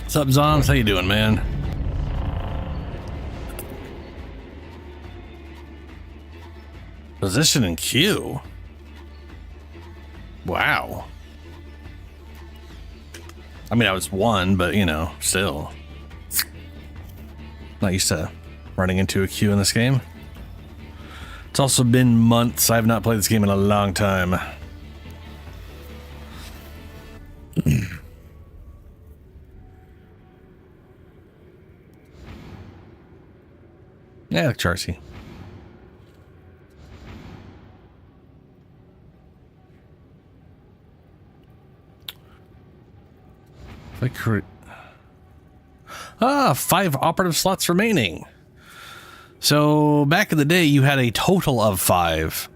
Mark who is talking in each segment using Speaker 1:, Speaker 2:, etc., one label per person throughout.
Speaker 1: What's up, Zoms? How you doing, man? Position in queue. Wow. I mean, I was one, but you know, still. Not used to running into a queue in this game. It's also been months. I have not played this game in a long time. Yeah, like Charcy. If I create... 5 operative slots remaining. So back in the day, you had a total of 5.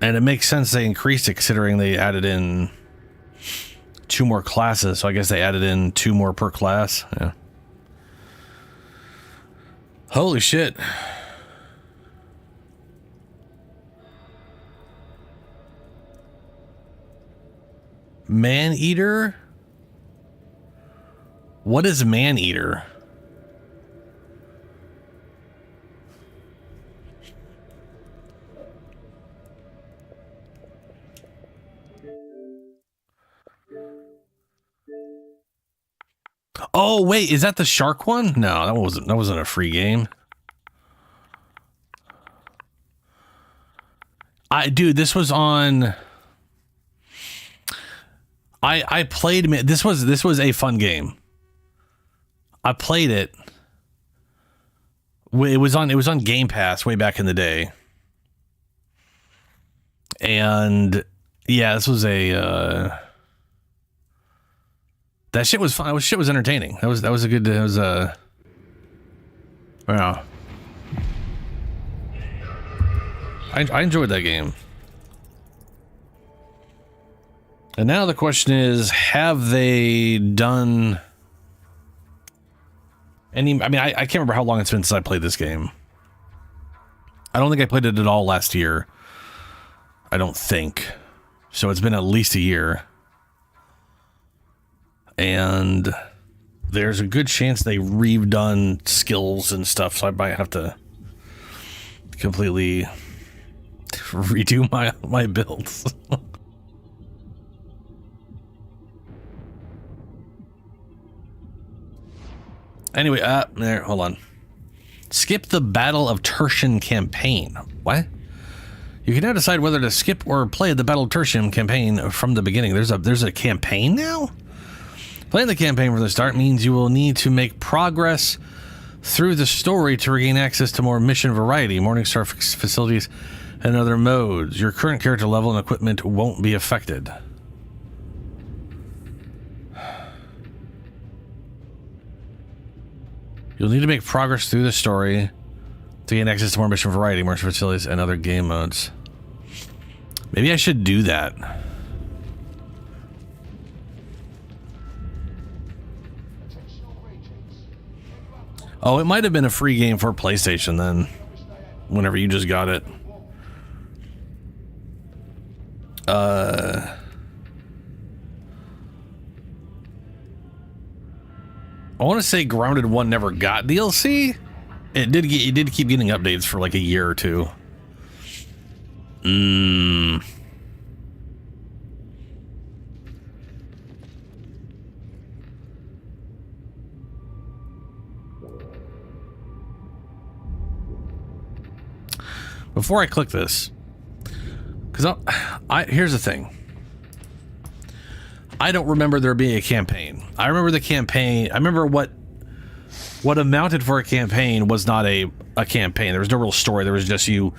Speaker 1: And it makes sense they increased it considering they added in 2 more classes. So I guess they added in 2 more per class. Yeah. Holy shit. Man-eater? What is man-eater? Oh wait, is that the shark one? No, that wasn't a free game. Dude, this was on. I played. This was a fun game. I played it. It was on Game Pass way back in the day. And yeah, this was a. That shit was fun. Shit was entertaining. That was a good. That was a. Wow. I enjoyed that game. And now the question is, have they done any? I mean, I can't remember how long it's been since I played this game. I don't think I played it at all last year. I don't think. So it's been at least a year. And there's a good chance they redone skills and stuff, so I might have to completely redo my builds. Anyway, there, hold on. Skip the Battle of Tertium campaign. What? You can now decide whether to skip or play the Battle of Tertium campaign from the beginning. There's a campaign now? Playing the campaign from the start means you will need to make progress through the story to regain access to more mission variety, Morningstar facilities, and other modes. Your current character level and equipment won't be affected. You'll need to make progress through the story to gain access to more mission variety, more facilities, and other game modes. Maybe I should do that. Oh, it might have been a free game for PlayStation then, whenever you just got it. I want to say Grounded 1 never got DLC. It did keep getting updates for like a year or two. Before I click this, because here's the thing. I don't remember there being a campaign. I remember the campaign. I remember what amounted for a campaign was not a campaign. There was no real story. There was just you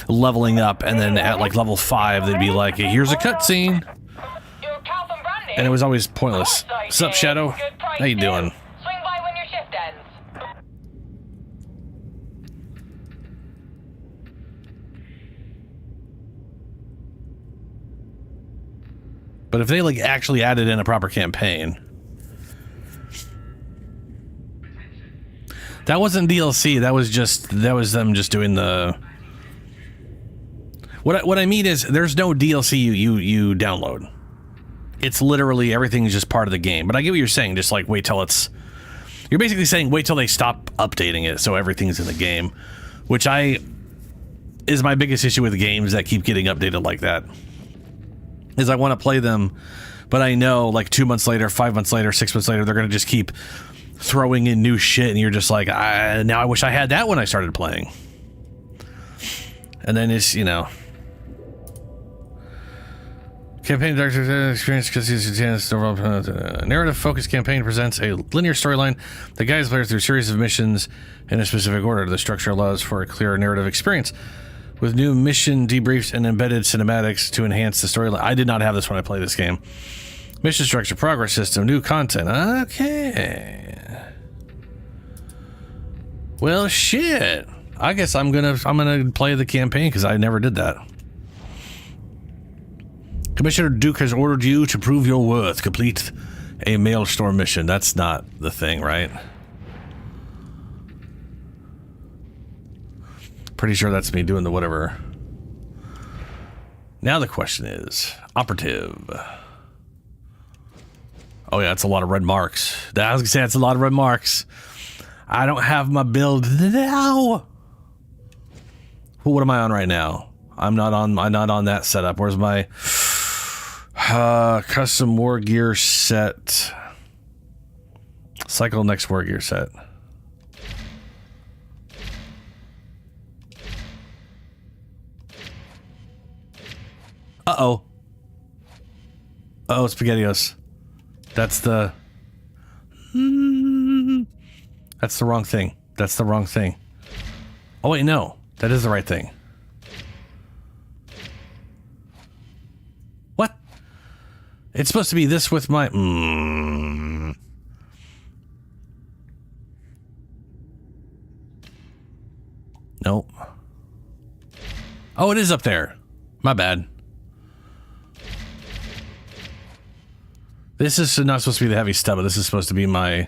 Speaker 1: leveling up, and then at like level 5, they'd be like, hey, here's a cutscene. And it was always pointless. What's up, Shadow? How you doing?
Speaker 2: Swing by when your shift ends.
Speaker 1: But if they like actually added in a proper campaign, that wasn't DLC. That was them just doing the. What I mean is, there's no DLC you download. it's literally everything's just part of the game. But I get what you're saying. Just like wait till it's. You're basically saying wait till they stop updating it so everything's in the game, which is my biggest issue with games that keep getting updated like that. Is I want to play them, but I know like 2 months later, 5 months later, 6 months later, they're going to just keep throwing in new shit, and you're just like, now I wish I had that when I started playing. And then it's, you know, campaign director experience because he's a narrative-focused campaign presents a linear storyline that guides players through a series of missions in a specific order. The structure allows for a clearer narrative experience with new mission debriefs and embedded cinematics to enhance the storyline. I did not have this when I played this game. Mission structure, progress system, new content. Okay. Well, shit. I guess I'm gonna play the campaign because I never did that. Commissioner Duke has ordered you to prove your worth. Complete a maelstrom mission. That's not the thing, right? Pretty sure that's me doing the whatever. Now the question is, operative. Oh yeah, it's a lot of red marks. I was gonna say it's a lot of red marks. I don't have my build now. Well, what am I on right now? I'm not on that setup. Where's my custom war gear set? Cycle next war gear set. Uh-oh. Uh-oh, SpaghettiOs. That's the wrong thing. That's the wrong thing. Oh, wait, no. That is the right thing. What? It's supposed to be this with my... Nope. Oh, it is up there. My bad. This is not supposed to be the heavy stub, but this is supposed to be my...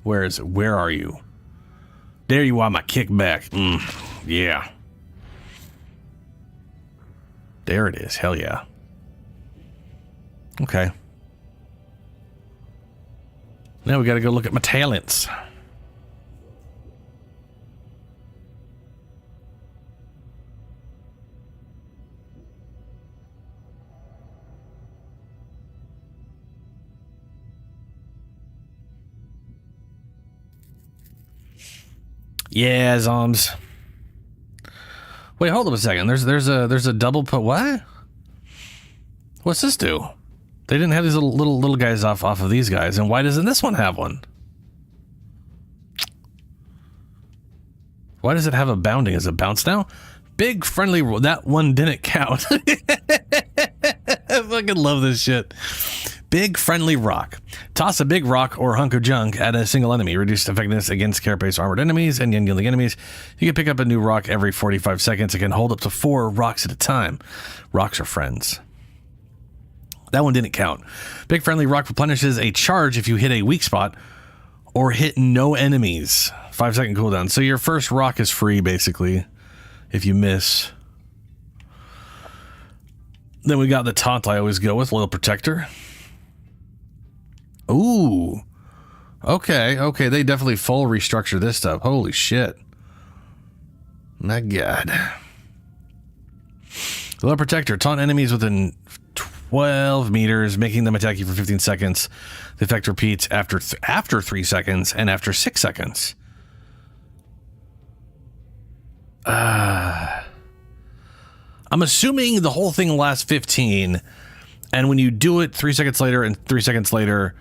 Speaker 1: Where is it? Where are you? There you are, my kickback. Yeah. There it is. Hell yeah. Okay. Now we gotta go look at my talents. Yeah, Zombs. Wait, hold up a second. There's a double put. What? What's this do? They didn't have these little guys off of these guys, and why doesn't this one have one? Why does it have a bounding? Is it bounce now? Big friendly. That one didn't count. I fucking love this shit. Big friendly rock. Toss a big rock or hunk of junk at a single enemy. Reduced effectiveness against carapace armored enemies and unyielding enemies. You can pick up a new rock every 45 seconds. It can hold up to 4 rocks at a time. Rocks are friends. That one didn't count. Big friendly rock replenishes a charge if you hit a weak spot or hit no enemies. 5-second cooldown. So your first rock is free, basically, if you miss. Then we got the taunt I always go with, Loyal Protector. Ooh. Okay, they definitely full restructure this stuff. Holy shit. My god. Loyal Protector. Taunt enemies within 12 meters, making them attack you for 15 seconds. The effect repeats after 3 seconds and after 6 seconds. I'm assuming the whole thing lasts 15, and when you do it 3 seconds later and 3 seconds later,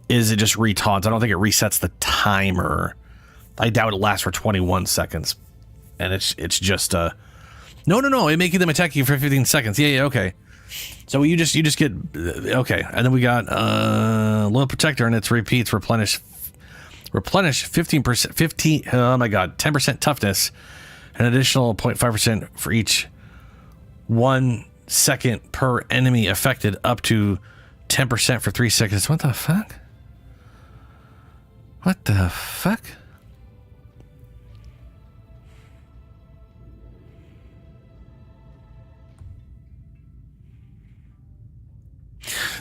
Speaker 1: is it just re-taunts? I don't think it resets the timer. I doubt it lasts for 21 seconds. And it's just no, it making them attack you for 15 seconds. Yeah, okay. So you just get okay. And then we got Loyal Protector, and it's repeats replenish 15%, oh my god, 10% toughness, an additional 0.5% for each 1 second per enemy affected, up to 10% for 3 seconds. What the fuck? What the fuck?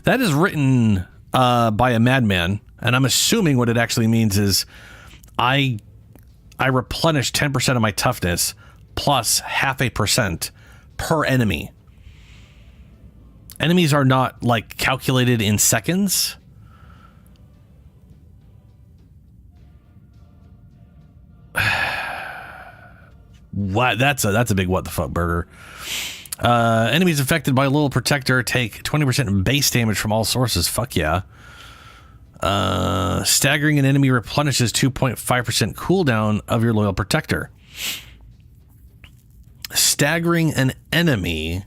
Speaker 1: That is written by a madman, and I'm assuming what it actually means is I replenish 10% of my toughness plus 0.5% per enemy. Enemies are not like calculated in seconds. What? That's a big what the fuck burger. Enemies affected by a little protector take 20% base damage from all sources. Fuck yeah. Staggering an enemy replenishes 2.5% cooldown of your loyal protector. Staggering an enemy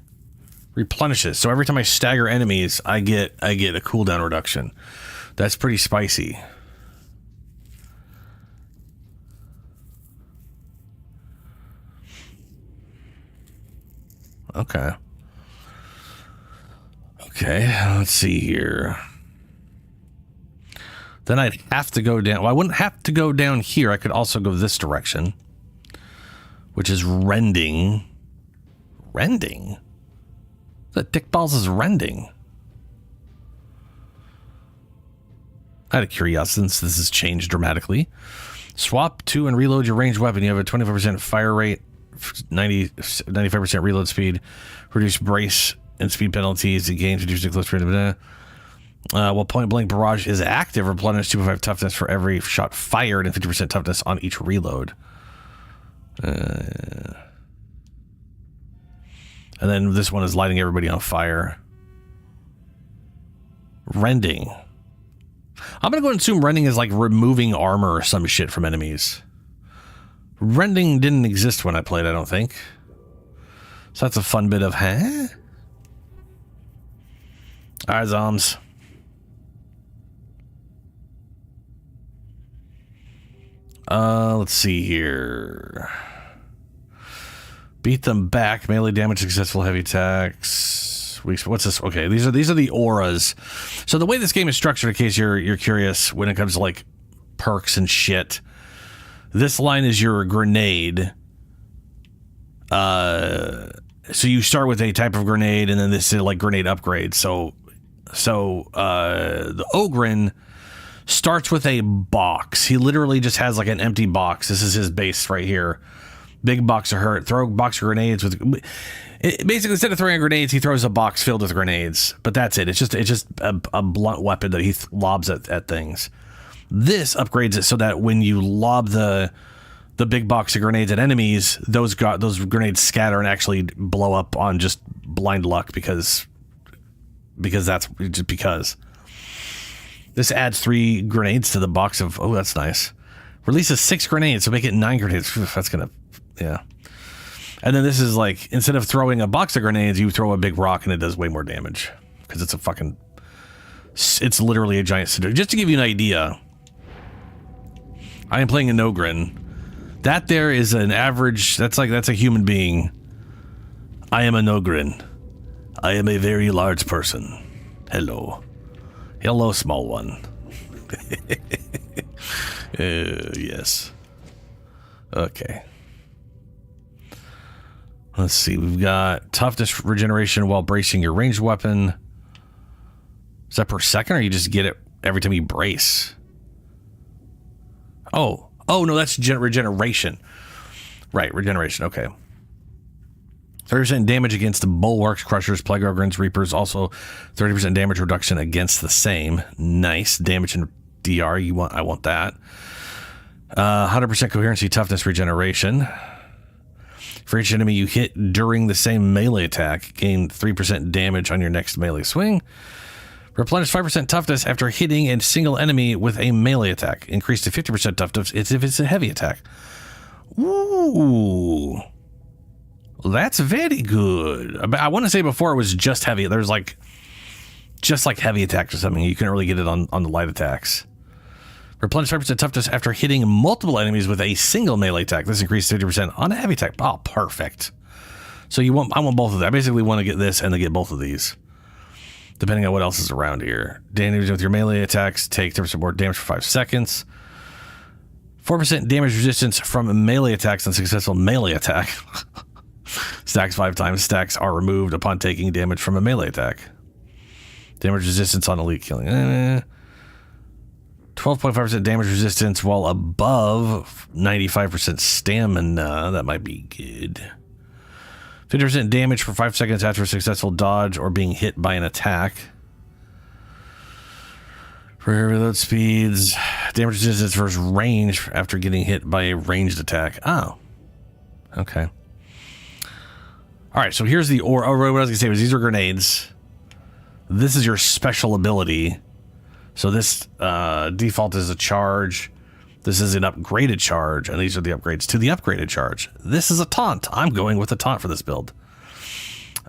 Speaker 1: replenishes. So every time I stagger enemies, I get a cooldown reduction. That's pretty spicy. Okay. Okay, let's see here. Then I'd have to go down. Well, I wouldn't have to go down here. I could also go this direction, which is rending. Rending? That dickballs is rending. Out of curiosity, since this has changed dramatically. Swap to and reload your ranged weapon. You have a 25% fire rate, 95% reload speed, reduce brace and speed penalties, it gains reducing close range. While point blank barrage is active, replenish 2.5 toughness for every shot fired and 50% toughness on each reload. And then this one is lighting everybody on fire. Rending. I'm gonna go and assume rending is like removing armor or some shit from enemies. Rending didn't exist when I played, I don't think. So that's a fun bit of, huh? Alright, zoms. Let's see here. Beat them back. Melee damage, successful heavy attacks. What's this? Okay, these are the auras. So the way this game is structured, in case you're curious, when it comes to like perks and shit, this line is your grenade. So you start with a type of grenade, and then this is like grenade upgrade. So the Ogren starts with a box. He literally just has like an empty box. This is his base right here. Big box of hurt. Throw a box of grenades with. Basically, instead of throwing grenades, he throws a box filled with grenades. But that's it. It's just a blunt weapon that he lobs at things. This upgrades it so that when you lob the big box of grenades at enemies, those grenades scatter and actually blow up on just blind luck because that's just because. This adds 3 grenades to the box of. Oh, that's nice. Releases 6 grenades, so make it 9 grenades. That's gonna. Yeah. And then this is like, instead of throwing a box of grenades, you throw a big rock and it does way more damage. Because it's a fucking... It's literally a giant... Just to give you an idea, I am playing an Ogren. That there is an average... That's a human being. I am an Ogren. I am a very large person. Hello. Hello, small one. Yes. Okay. Let's see. We've got toughness regeneration while bracing your ranged weapon. Is that per second, or you just get it every time you brace? Oh no, that's regeneration. Right, regeneration. Okay. 30% damage against the bulwarks, crushers, plague ogrins, reapers. Also, 30% damage reduction against the same. Nice damage and DR. I want that. 100% coherency, toughness, regeneration. For each enemy you hit during the same melee attack, gain 3% damage on your next melee swing. Replenish 5% toughness after hitting a single enemy with a melee attack. Increase to 50% toughness if it's a heavy attack. Ooh. That's very good. I want to say before it was just heavy. There's like just like heavy attacks or something. You couldn't really get it on the light attacks. Replenish 5% toughness after hitting multiple enemies with a single melee attack. This increases 50% on a heavy attack. Oh, perfect. So I want both of them. I basically want to get this and to get both of these, depending on what else is around here. Damage with your melee attacks. Take 10% more damage for 5 seconds. 4% damage resistance from melee attacks on successful melee attack. Stacks 5 times. Stacks are removed upon taking damage from a melee attack. Damage resistance on elite killing. 12.5% damage resistance while above 95% stamina. That might be good. 50% damage for 5 seconds after a successful dodge or being hit by an attack. For reload speeds, damage resistance versus range after getting hit by a ranged attack. Oh. Okay. Alright, so here's the what I was going to say was these are grenades. This is your special ability. So this default is a charge. This is an upgraded charge, and these are the upgrades to the upgraded charge. This is a taunt. I'm going with a taunt for this build.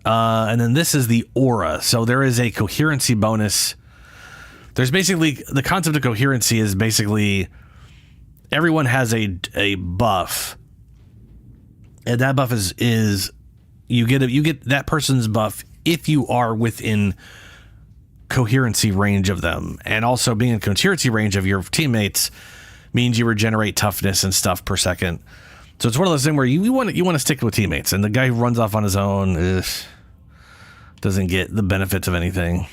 Speaker 1: And then this is the aura. So there is a coherency bonus. There's basically, the concept of coherency is basically everyone has a buff. And that buff is you get that person's buff if you are within coherency range of them. And also being in coherency range of your teammates means you regenerate toughness and stuff per second. So it's one of those things where you want to stick with teammates, and the guy who runs off on his own doesn't get the benefits of anything.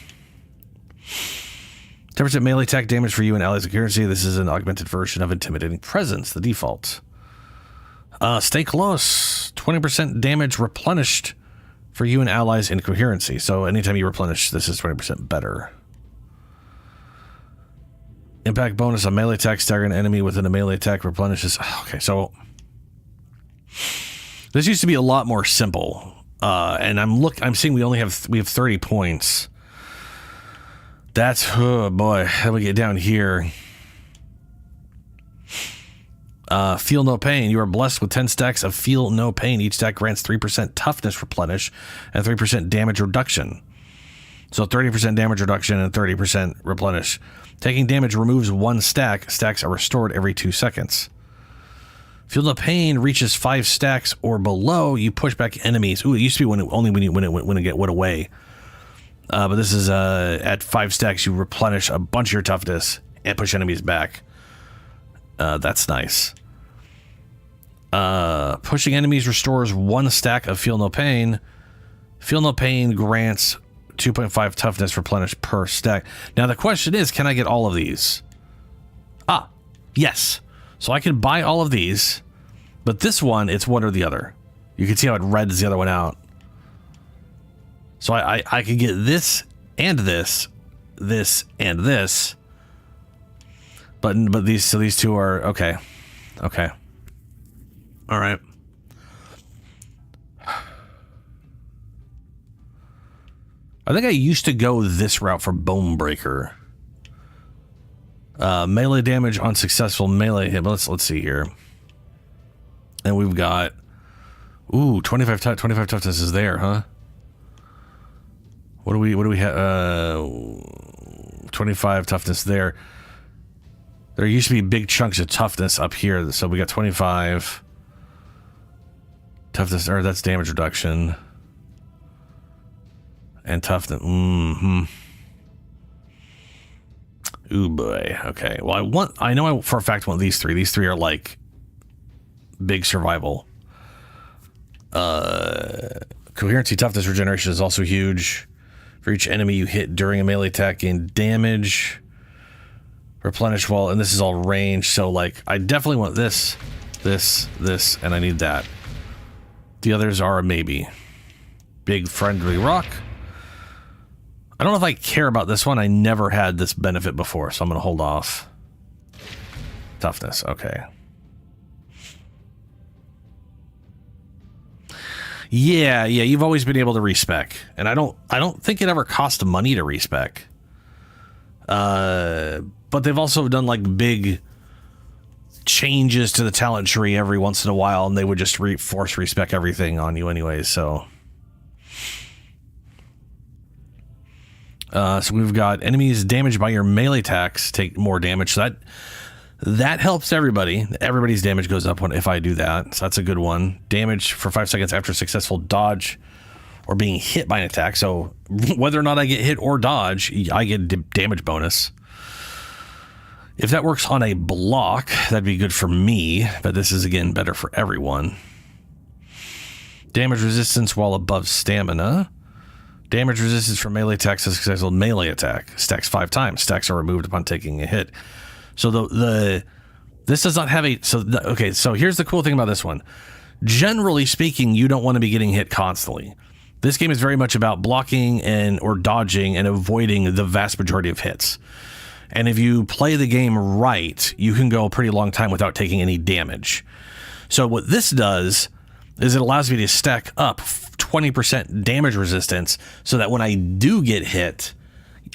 Speaker 1: 10% melee attack damage for you and allies of coherency. This is an augmented version of Intimidating Presence, the default. Stay close. 20% damage replenished for you and allies in coherency. So anytime you replenish, this is 20% better. Impact bonus on melee attack, stagger an enemy within a melee attack replenishes. Okay, so this used to be a lot more simple. And I'm seeing we have 30 points. That's, oh boy, how do we get down here? Feel no pain. You are blessed with 10 stacks of feel no pain. Each stack grants 3% toughness replenish and 3% damage reduction. So 30% damage reduction and 30% replenish. Taking damage removes 1 stack. Stacks are restored every 2 seconds. Feel no pain reaches 5 stacks or below. You push back enemies. Ooh, it used to be when it went away. But this is at 5 stacks, you replenish a bunch of your toughness and push enemies back. That's nice. Pushing enemies restores 1 stack of Feel No Pain. Feel No Pain grants 2.5 toughness replenished per stack. Now the question is, can I get all of these? Yes. So I can buy all of these, but this one, it's one or the other. You can see how it reds the other one out. So I could get this and this and this, but these two are okay. Okay. All right. I think I used to go this route for Bone Breaker. Melee damage on successful melee hit. Let's see here. And we've got 25 toughness is there, huh? What do we have? 25 toughness there. There used to be big chunks of toughness up here, so we got 25 toughness, or that's damage reduction and toughness. Ooh boy. Okay. Well, I know for a fact want these three. These three are like big survival. Coherency toughness regeneration is also huge. For each enemy you hit during a melee attack, gain damage. Replenish while, and this is all range, so like I definitely want this, and I need that. The others are a maybe. Big friendly rock. I don't know if I care about this one. I never had this benefit before, so I'm gonna hold off. Toughness, okay. Yeah, you've always been able to respec, and I don't think it ever cost money to respec. But they've also done like big changes to the talent tree every once in a while, and they would just force respec everything on you anyways. So we've got enemies damaged by your melee attacks take more damage. So that helps everybody. Everybody's damage goes up if I do that. So that's a good one. Damage for 5 seconds after successful dodge or being hit by an attack. So whether or not I get hit or dodge, I get damage bonus. If that works on a block, that'd be good for me, but this is again better for everyone. Damage resistance while above stamina. Damage resistance from melee attacks is successful melee attack. Stacks 5 times. Stacks are removed upon taking a hit. So this does not have a... Okay, so here's the cool thing about this one. Generally speaking, you don't want to be getting hit constantly. This game is very much about blocking or dodging and avoiding the vast majority of hits. And if you play the game right, you can go a pretty long time without taking any damage. So what this does is it allows me to stack up 20% damage resistance so that when I do get hit,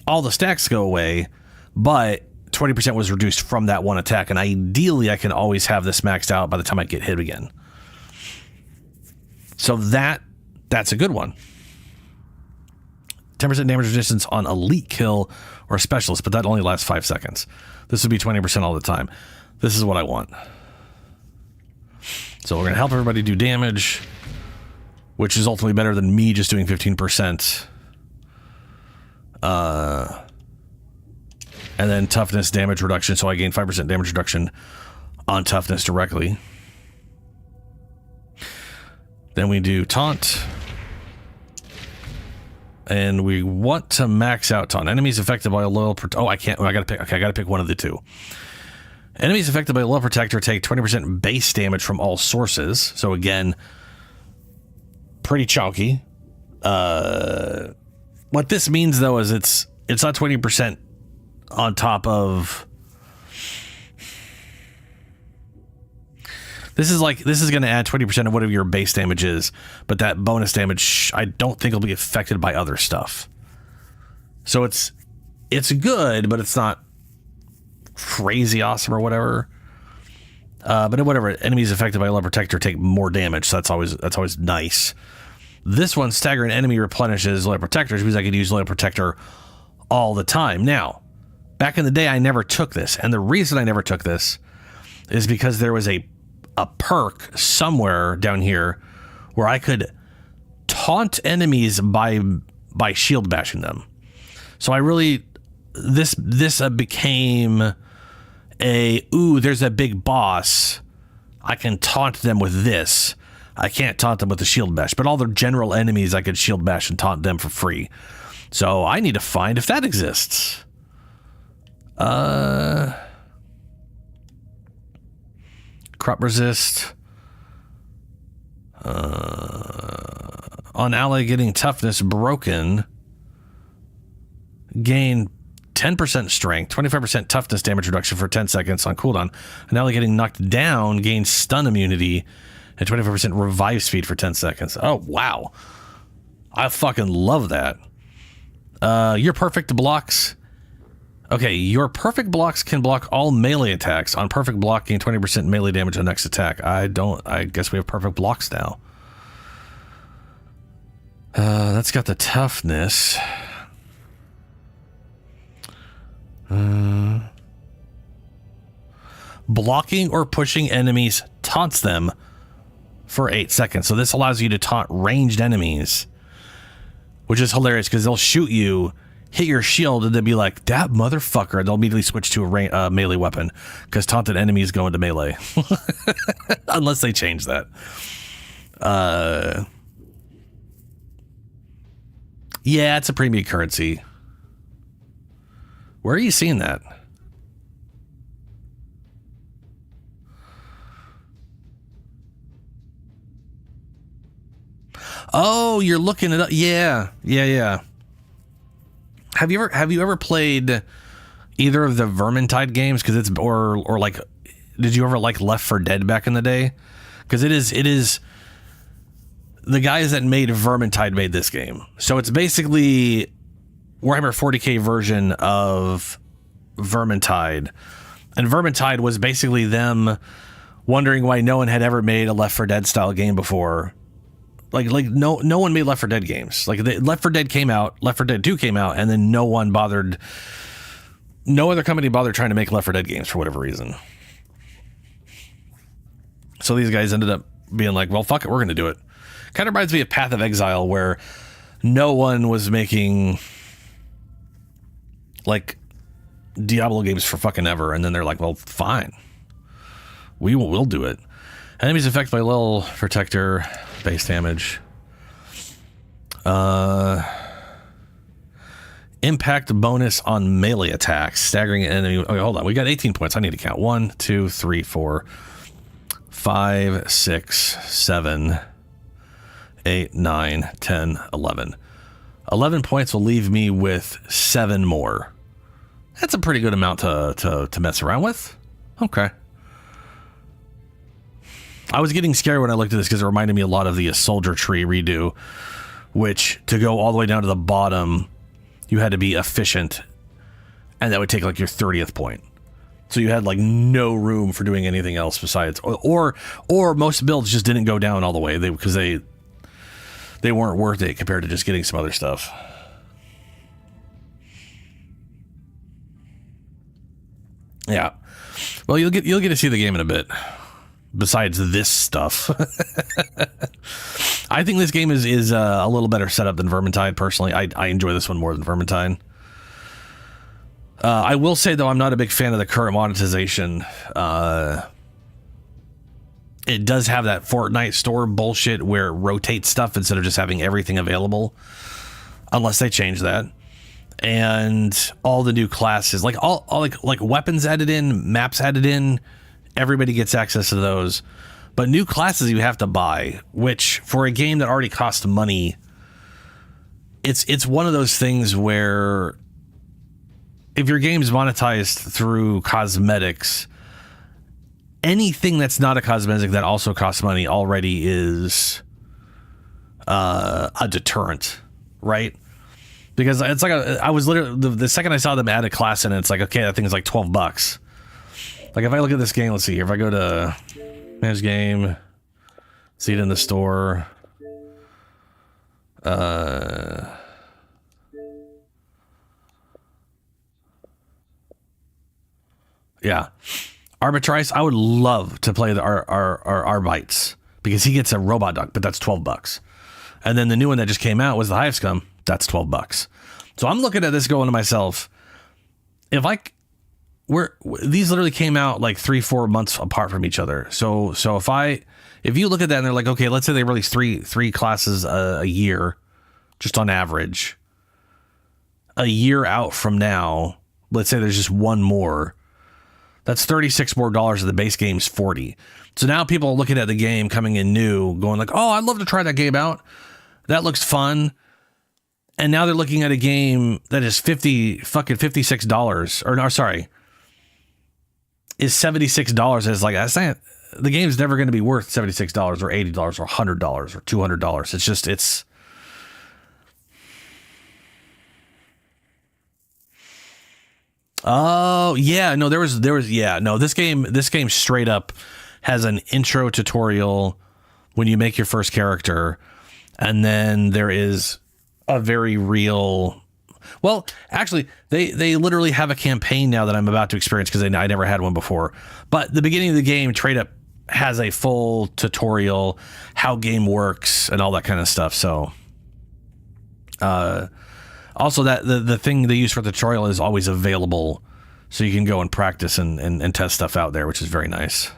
Speaker 1: all the stacks go away, but 20% was reduced from that one attack. And ideally, I can always have this maxed out by the time I get hit again. So that's a good one. 10% damage resistance on elite kill or specialist, but that only lasts 5 seconds. This would be 20% all the time. This is what I want. So we're going to help everybody do damage, which is ultimately better than me just doing 15%. And then toughness damage reduction, so I gain 5% damage reduction on toughness directly. Then we do taunt. And we want to max out taunt. Enemies affected by a loyal... I can't. I gotta pick. Okay, I gotta pick one of the two. Enemies affected by a loyal protector take 20% base damage from all sources. So again, pretty chunky. What this means though is it's not 20% on top of... This is going to add 20% of whatever your base damage is, but that bonus damage I don't think will be affected by other stuff. So it's good, but it's not crazy awesome or whatever. But whatever, enemies affected by a loyal protector take more damage, so that's always nice. This one, stagger an enemy replenishes loyal protectors, because I could use loyal protector all the time. Now, back in the day, I never took this, and the reason I never took this is because there was a perk somewhere down here where I could taunt enemies by shield bashing them. So I really, this became there's a big boss. I can taunt them with this. I can't taunt them with the shield bash, but all the general enemies I could shield bash and taunt them for free. So I need to find if that exists. Crop resist. On ally getting toughness broken, gain 10% strength, 25% toughness damage reduction for 10 seconds on cooldown. An ally getting knocked down gains stun immunity and 25% revive speed for 10 seconds. Oh, wow. I fucking love that. Your perfect blocks. Okay, your perfect blocks can block all melee attacks. On perfect block, gain 20% melee damage on next attack. I guess we have perfect blocks now. That's got the toughness. Blocking or pushing enemies taunts them for 8 seconds. So this allows you to taunt ranged enemies, which is hilarious because they'll shoot you, hit your shield, and they'll be like, that motherfucker. They'll immediately switch to a melee weapon because taunted enemies go into melee. Unless they change that. Yeah, it's a premium currency. Where are you seeing that? Oh, you're looking it up. Yeah. Have you ever played either of the Vermintide games? Because it's or like, did you ever like Left 4 Dead back in the day? Because it is the guys that made Vermintide made this game. So it's basically Warhammer 40k version of Vermintide. And Vermintide was basically them wondering why no one had ever made a Left 4 Dead style game before. Like no one made Left 4 Dead games. Like Left 4 Dead came out, Left 4 Dead 2 came out, and then no other company bothered trying to make Left 4 Dead games for whatever reason. So these guys ended up being like, well, fuck it, we're going to do it. Kind of reminds me of Path of Exile, where no one was making like Diablo games for fucking ever, and then they're like, well, fine, we'll do it. Enemies affected by little protector base damage. Impact bonus on melee attacks. Staggering enemy. Okay, hold on. We got 18 points. I need to count. 1, 2, 3, 4, 5, 6, 7, 8, 9, 10, 11. 11 points will leave me with 7 more. That's a pretty good amount to mess around with. Okay. I was getting scared when I looked at this because it reminded me a lot of the soldier tree redo, which to go all the way down to the bottom, you had to be efficient, and that would take like your 30th point. So you had like no room for doing anything else besides, or most builds just didn't go down all the way because they weren't worth it compared to just getting some other stuff. Yeah. Well, you'll get to see the game in a bit. Besides this stuff, I think this game is a little better set up than Vermintide. Personally, I enjoy this one more than Vermintide. I will say though, I'm not a big fan of the current monetization. It does have that Fortnite store bullshit where it rotates stuff instead of just having everything available, unless they change that. And all the new classes, like all like weapons added in, maps added in. Everybody gets access to those, but new classes you have to buy, which for a game that already costs money, it's one of those things where if your game's monetized through cosmetics, anything that's not a cosmetic that also costs money already is a deterrent, right? Because it's like I was literally the second I saw them add a class in it, it's like, okay, that thing is like $12. Like if I look at this game, let's see here. If I go to manage game, see it in the store. Yeah. Arbitrice, I would love to play our Arbites because he gets a robot duck, but that's $12. And then the new one that just came out was the Hive Scum. That's $12. So I'm looking at this going to myself, these literally came out like 3-4 months apart from each other. So if you look at that and they're like, okay, let's say they release three classes a year, just on average. A year out from now, let's say there's just one more. That's $36 more of the base game's $40. So now people are looking at the game coming in new, going like, oh, I'd love to try that game out. That looks fun. And now they're looking at a game that is $56, or no, sorry, is $76. It's like, the game's never going to be worth $76 or $80 or $100 or $200. It's just, oh yeah, no, there was, yeah, no, this game straight up has an intro tutorial when you make your first character. And then there is a very real, well, actually, they literally have a campaign now that I'm about to experience because I never had one before. But the beginning of the game, Trade Up has a full tutorial, how game works, and all that kind of stuff. So, also that the thing they use for the tutorial is always available, so you can go and practice and test stuff out there, which is very nice.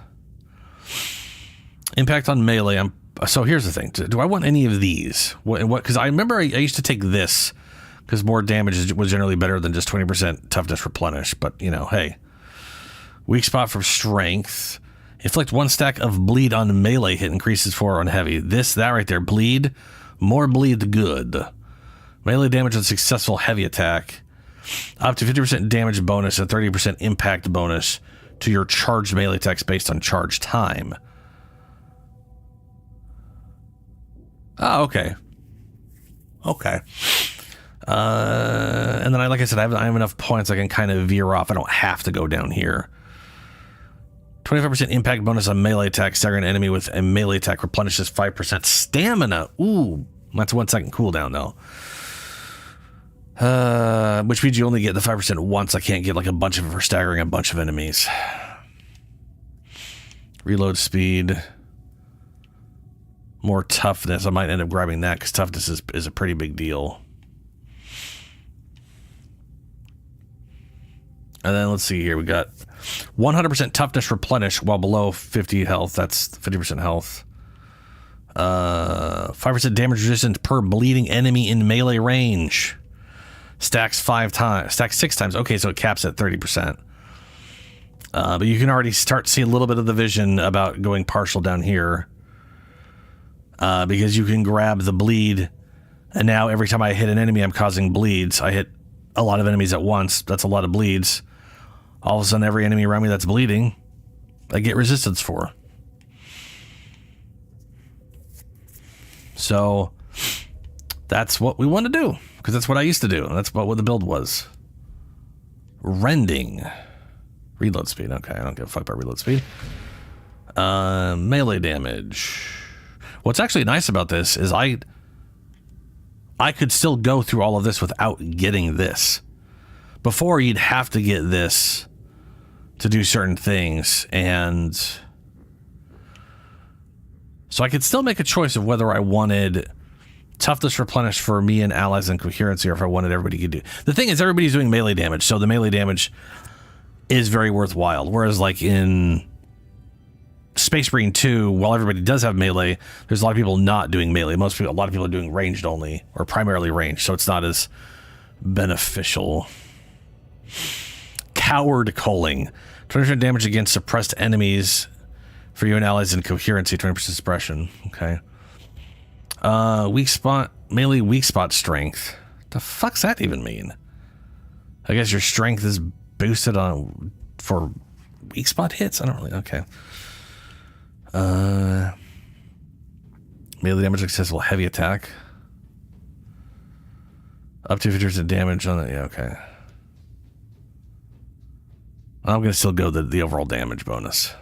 Speaker 1: Impact on melee. So here's the thing: do I want any of these? What? Because I remember I used to take this. Because more damage was generally better than just 20% toughness replenish. But, you know, hey. Weak spot from strength. Inflict 1 stack of bleed on melee hit, increases 4 on heavy. That right there. Bleed. More bleed, good. Melee damage on successful heavy attack. Up to 50% damage bonus and 30% impact bonus to your charged melee attacks based on charge time. Oh, okay. Okay. And then like I said, I have enough points I can kind of veer off. I don't have to go down here. 25% impact bonus on melee attack. Staggering an enemy with a melee attack replenishes 5% stamina. Ooh, that's 1 second cooldown though. Which means you only get the 5% once. I can't get like a bunch of it for staggering a bunch of enemies. Reload speed. More toughness. I might end up grabbing that because toughness is a pretty big deal. And then let's see here. We got 100% toughness replenish while below 50 health. That's 50% health. 5% damage resistance per bleeding enemy in melee range. Stacks 5 times, stacks 6 times. Okay, so it caps at 30%. But you can already start to see a little bit of the vision about going partial down here. Because you can grab the bleed, and now every time I hit an enemy, I'm causing bleeds. I hit a lot of enemies at once. That's a lot of bleeds. All of a sudden, every enemy around me that's bleeding, I get resistance for. So that's what we want to do, because that's what I used to do. That's what the build was. Rending. Reload speed. Okay, I don't give a fuck about reload speed. Melee damage. What's actually nice about this is I could still go through all of this without getting this. Before, you'd have to get this to do certain things, and so I could still make a choice of whether I wanted toughness replenished for me and allies and coherency, or if I wanted everybody to do. The thing is, everybody's doing melee damage, so the melee damage is very worthwhile. Whereas, like in Space Marine 2, while everybody does have melee, there's a lot of people not doing melee. A lot of people are doing ranged only, or primarily ranged, so it's not as beneficial. Coward Culling. 20% damage against suppressed enemies for you and allies in coherency, 20% suppression. Okay. Weak spot, melee weak spot strength. The fuck's that even mean? I guess your strength is boosted on for weak spot hits? I don't really, okay. Melee damage accessible heavy attack. Up to 50% damage on it, yeah, okay. I'm going to still go the overall damage bonus.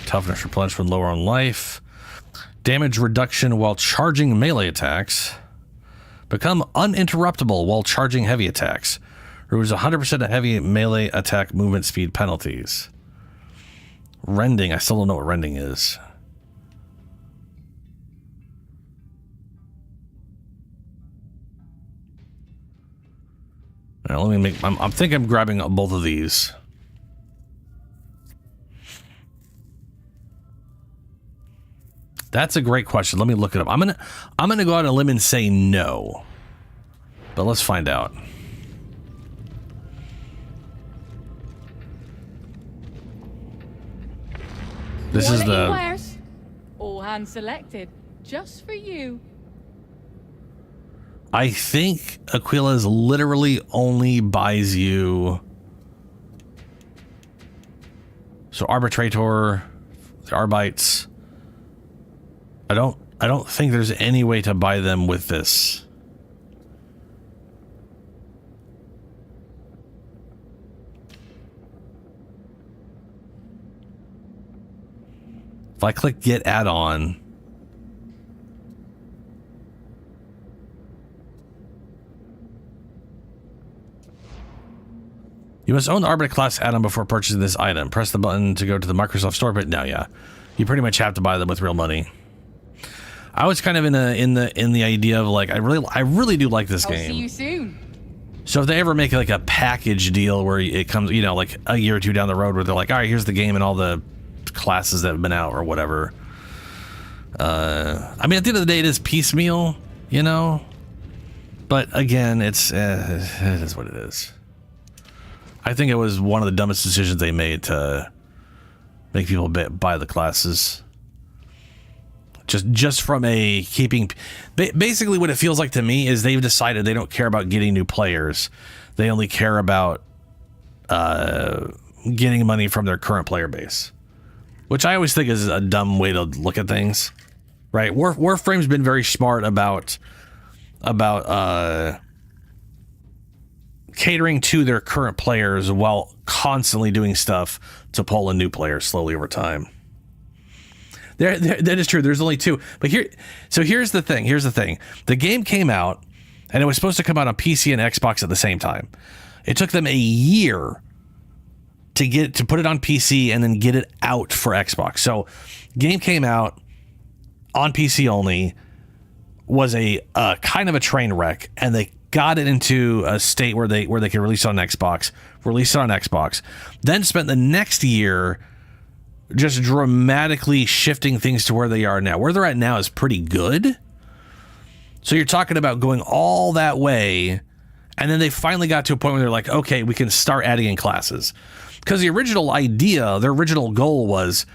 Speaker 1: Toughness replenished when lower on life. Damage reduction while charging melee attacks. Become uninterruptible while charging heavy attacks. Removes 100% of heavy melee attack movement speed penalties. Rending. I still don't know what rending is. All right, let me make. I'm thinking I'm grabbing both of these. That's a great question. Let me look it up. I'm gonna go out on a limb and say no, but let's find out. This is the
Speaker 2: all hands selected just for you.
Speaker 1: I think Aquila's literally only buys you. So Arbitrator, the Arbites. I don't think there's any way to buy them with this. If I click get add-on, you must own the Arbiter class add-on before purchasing this item. Press the button to go to the Microsoft Store, but no, yeah. You pretty much have to buy them with real money. I was kind of in the idea of like I really do like this game.
Speaker 2: I'll see you soon.
Speaker 1: So if they ever make like a package deal where it comes, you know, like a year or two down the road where they're like, all right, here's the game and all the classes that have been out or whatever. I mean, at the end of the day, it is piecemeal, you know. But again, it is what it is. I think it was one of the dumbest decisions they made to make people buy the classes. Just from a keeping... Basically, what it feels like to me is they've decided they don't care about getting new players. They only care about getting money from their current player base. Which I always think is a dumb way to look at things. Right? Warframe's been very smart about catering to their current players while constantly doing stuff to pull in new players slowly over time. That is true. There's only two. But here's the thing. The game came out, and it was supposed to come out on PC and Xbox at the same time. It took them a year to put it on PC and then get it out for Xbox. So, game came out on PC only, was a kind of a train wreck, and they got it into a state where they could release it on Xbox, then spent the next year just dramatically shifting things to where they are now. Where they're at now is pretty good. So you're talking about going all that way, and then they finally got to a point where they're like, okay, we can start adding in classes. Because the original idea, their original goal was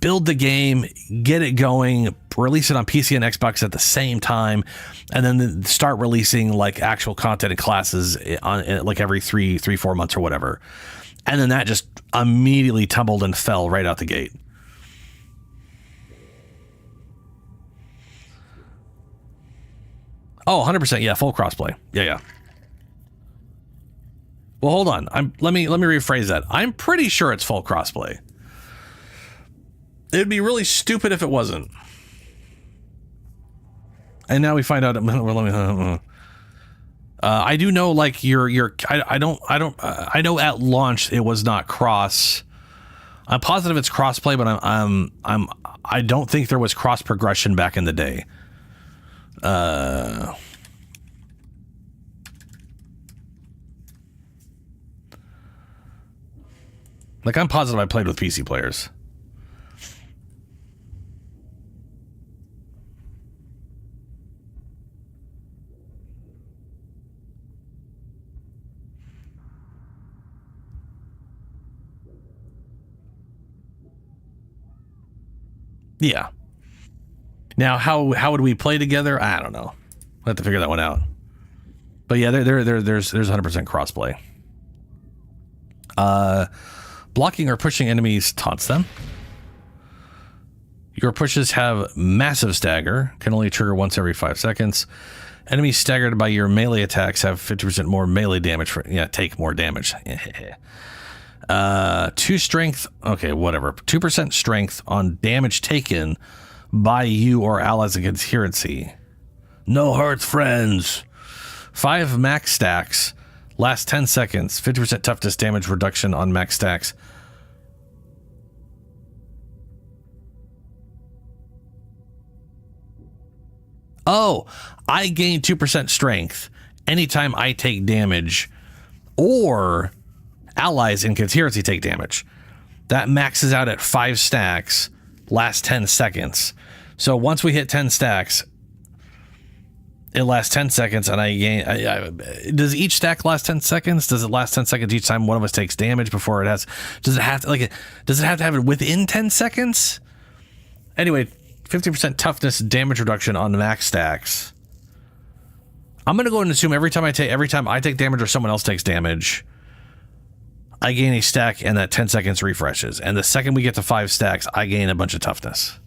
Speaker 1: build the game, get it going, release it on PC and Xbox at the same time, and then start releasing like actual content and classes on like every 4 months or whatever. And then that just immediately tumbled and fell right out the gate. Oh, 100%. Yeah, full crossplay. Yeah. Well, hold on. Let me rephrase that. I'm pretty sure it's full crossplay. It'd be really stupid if it wasn't. And now we find out. I do know, like I know at launch it was not cross. I'm positive it's crossplay, but I don't think there was cross progression back in the day. Like I'm positive I played with PC players. Yeah. Now, how would we play together? I don't know. We'll have to figure that one out. But yeah, there's 100% crossplay. Blocking or pushing enemies taunts them. Your pushes have massive stagger, can only trigger once every 5 seconds. Enemies staggered by your melee attacks have 50% more melee damage take more damage. 2 strength, okay, whatever. 2% strength on damage taken by you or allies against adherency. No hurts, friends. 5 max stacks. Last 10 seconds. 50% toughness damage reduction on max stacks. Oh, I gain 2% strength anytime I take damage or allies in adherency take damage. That maxes out at 5 stacks. Last 10 seconds. So once we hit 10 stacks, it lasts 10 seconds, and I gain. Does each stack last 10 seconds? Does it last 10 seconds each time one of us takes damage before it has? Does it have to have it within 10 seconds? Anyway, 50% toughness damage reduction on max stacks. I'm gonna go and assume every time I take damage or someone else takes damage, I gain a stack, and that 10 seconds refreshes. And the second we get to 5 stacks, I gain a bunch of toughness.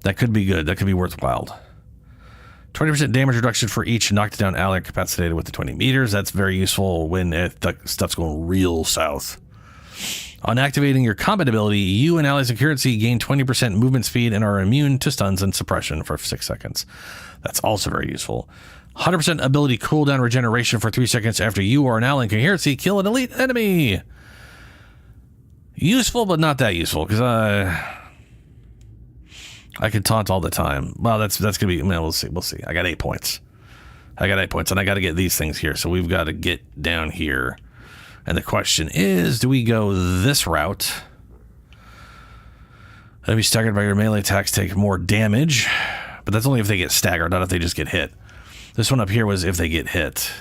Speaker 1: That could be good. That could be worthwhile. 20% damage reduction for each knocked down ally incapacitated with the 20 meters. That's very useful when the stuff's going real south. On activating your combat ability, you and allies in currency gain 20% movement speed and are immune to stuns and suppression for 6 seconds. That's also very useful. 100% ability cooldown regeneration for 3 seconds after you or an ally in coherency kill an elite enemy. Useful, but not that useful, because I can taunt all the time. Well, that's gonna be. Man, we'll see. I got 8 points. And I got to get these things here. So we've got to get down here, and the question is, do we go this route? Enemies staggered by your melee attacks take more damage, but that's only if they get staggered, not if they just get hit. This one up here was if they get hit.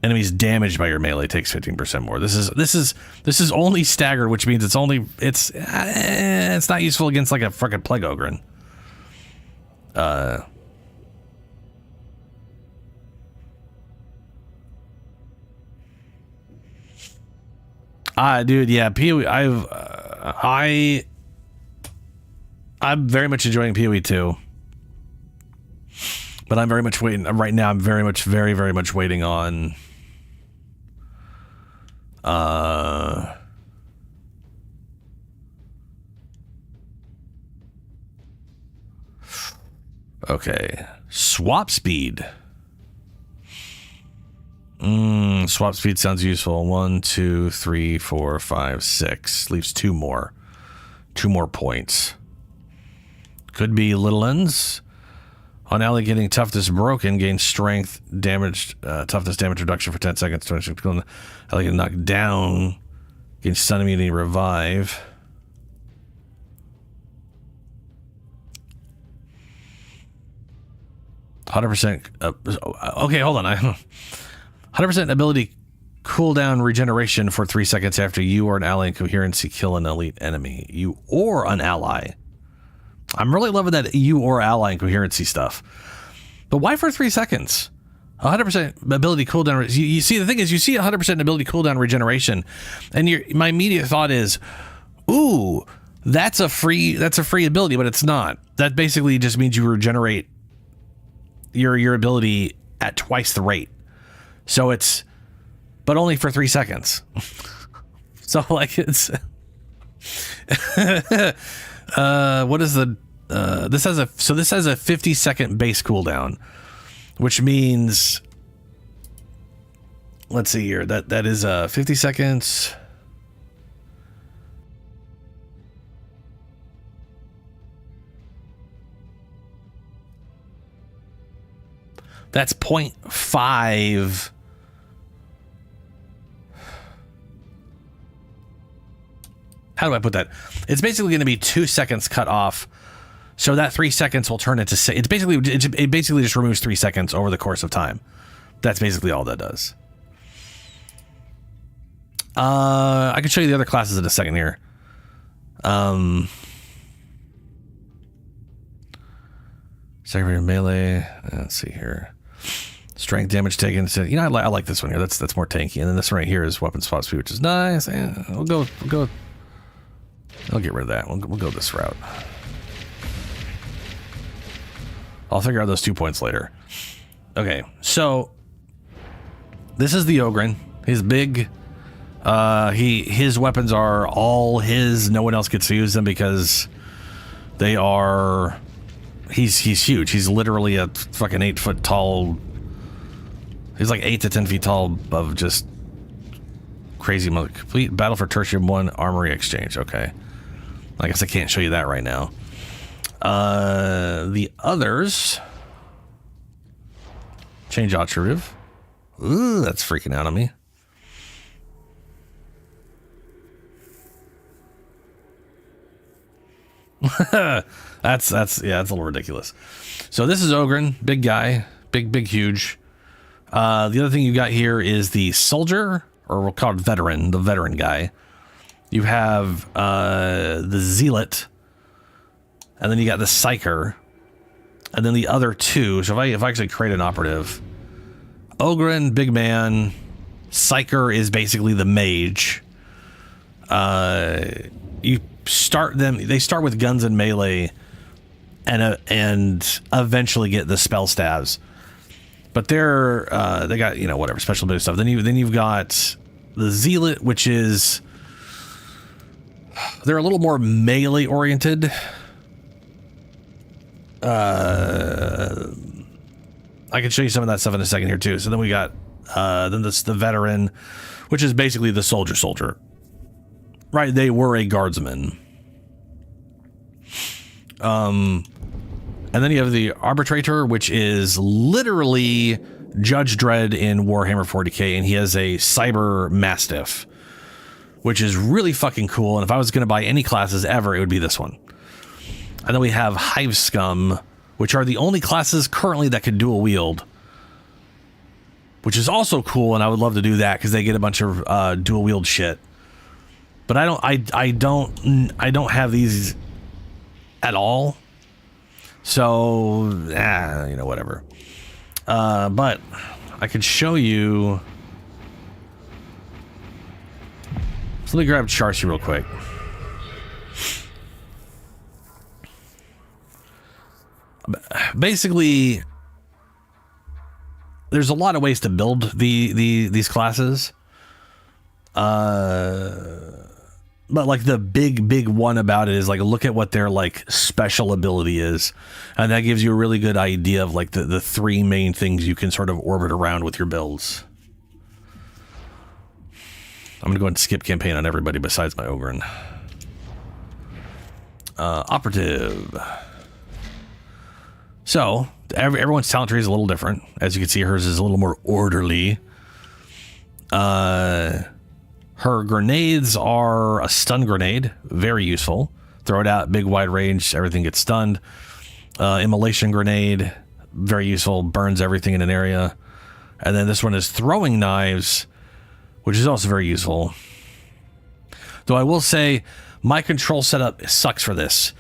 Speaker 1: Enemies damaged by your melee takes 15% more. This is only staggered, which means it's not useful against like a fucking plague ogre. Dude, yeah, PoE. I'm very much enjoying PoE too. But I'm very much waiting right now. I'm very much waiting on. Okay, swap speed. Swap speed sounds useful. 1, 2, 3, 4, 5, 6. Leaves 2 more. 2 more points. Could be little ends. On ally getting toughness broken, gain strength damage, toughness damage reduction for 10 seconds. Ally getting knocked down, gain stun immunity, revive. %. Okay, hold on. 100% ability cooldown regeneration for 3 seconds after you or an ally in coherency kill an elite enemy. You or an ally. I'm really loving that you or ally in coherency stuff. But why for 3 seconds? 100% ability cooldown. You see, the thing is, you see 100% ability cooldown regeneration, and my immediate thought is, ooh, that's a free ability, but it's not. That basically just means you regenerate your ability at twice the rate. So it's, but only for 3 seconds. So like it's, what is the, this has a 50-second base cooldown, which means, let's see here, that is 50 seconds. That's 0.5. How do I put that? It's basically going to be 2 seconds cut off. So that 3 seconds will turn into it basically just removes 3 seconds over the course of time. That's basically all that does. I can show you the other classes in a second here. Secondary melee. Let's see here. Strength damage taken. So, I like this one here. That's more tanky. And then this one right here is weapon spot speed, which is nice. And we'll go. I'll get rid of that. We'll go this route. I'll figure out those 2 points later. Okay, so this is the Ogren. He's big. His weapons are all his. No one else gets to use them because they are. He's huge. He's literally a fucking 8 foot tall. He's like 8 to 10 feet tall of just crazy mother. Complete battle for Tertium 1 armory exchange. Okay. I guess I can't show you that right now. The others. Change operative. Ooh, that's freaking out on me. That's a little ridiculous. So this is Ogren, big guy, big, huge. The other thing you got here is the soldier, or we'll call it veteran, the veteran guy. You have the zealot, and then you got the psyker, and then the other two. So if I actually create an operative, Ogren, big man, psyker is basically the mage. You start them. They start with guns and melee, and eventually get the spell stabs. But they got whatever special ability stuff. Then you've got the zealot, which is they're a little more melee oriented. I can show you some of that stuff in a second here too. So then we got then this the veteran, which is basically the soldier. Right, they were a guardsman. And then you have the arbitrator, which is literally Judge Dredd in Warhammer 40k, and he has a cyber mastiff, which is really fucking cool. And if I was going to buy any classes ever, it would be this one. And then we have Hive Scum, which are the only classes currently that can dual wield, which is also cool. And I would love to do that because they get a bunch of dual wield shit. But I don't have these at all. So, whatever. But I could show you. So let me grab Charcy real quick. Basically, there's a lot of ways to build these classes. But like the big one about it is like, look at what their like special ability is. And that gives you a really good idea of like the three main things you can sort of orbit around with your builds. I'm going to go ahead and skip campaign on everybody besides my Ogren. Operative. So everyone's talent tree is a little different. As you can see, hers is a little more orderly. Her grenades are a stun grenade, very useful. Throw it out, big wide range, everything gets stunned. Immolation grenade, very useful, burns everything in an area. And then this one is throwing knives, which is also very useful. Though I will say my control setup sucks for this.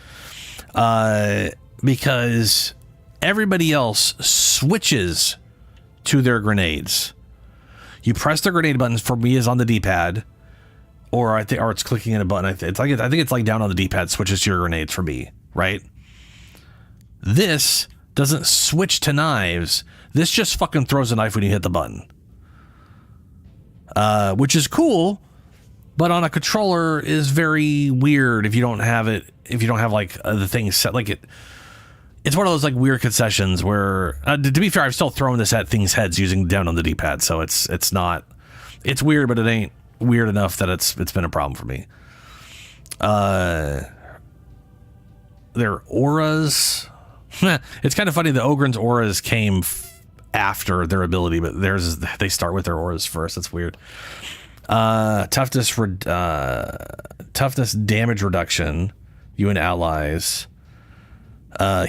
Speaker 1: Because everybody else switches to their grenades. You press the grenade buttons. For me, is on the D-pad, or it's clicking in a button. I think it's like down on the D-pad. Switches to your grenades for me, right? This doesn't switch to knives. This just fucking throws a knife when you hit the button, which is cool, but on a controller is very weird if you don't have it. If you don't have like the thing set like it. It's one of those like weird concessions where, to be fair, I've still thrown this at things' heads using down on the D-pad, so it's weird, but it ain't weird enough that it's been a problem for me. Their auras, it's kind of funny. The Ogryn's auras came after their ability, but they start with their auras first. That's weird. Toughness damage reduction, you and allies.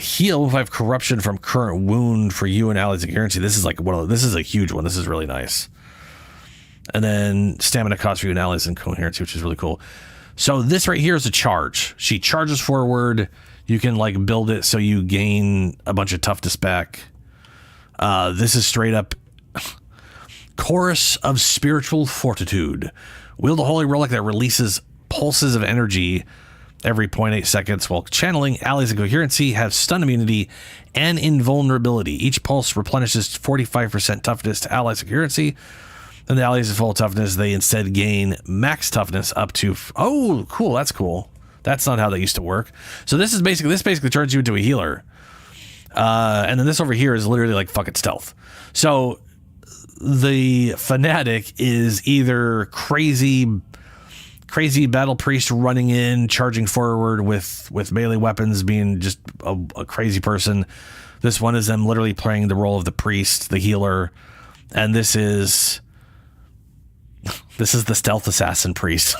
Speaker 1: Heal if I have corruption from current wound for you and allies at guarantee. This is like this is a huge one. This is really nice. And then stamina cost for you and allies and coherency, which is really cool. So this right here is a charge. She charges forward. You can like build it so you gain a bunch of toughness back. This is straight up Chorus of Spiritual Fortitude. Wield a holy relic that releases pulses of energy every 0.8 seconds while channeling. Allies and coherency have stun immunity and invulnerability. Each pulse replenishes 45% toughness to allies and coherency. And the allies at full toughness, they instead gain max toughness up to... Oh, cool. That's cool. That's not how that used to work. So this basically turns you into a healer. And then this over here is literally like fucking stealth. So the fanatic is either crazy battle priest running in, charging forward with melee weapons, being just a crazy person. This one is them literally playing the role of the priest, the healer, and this is the stealth assassin priest.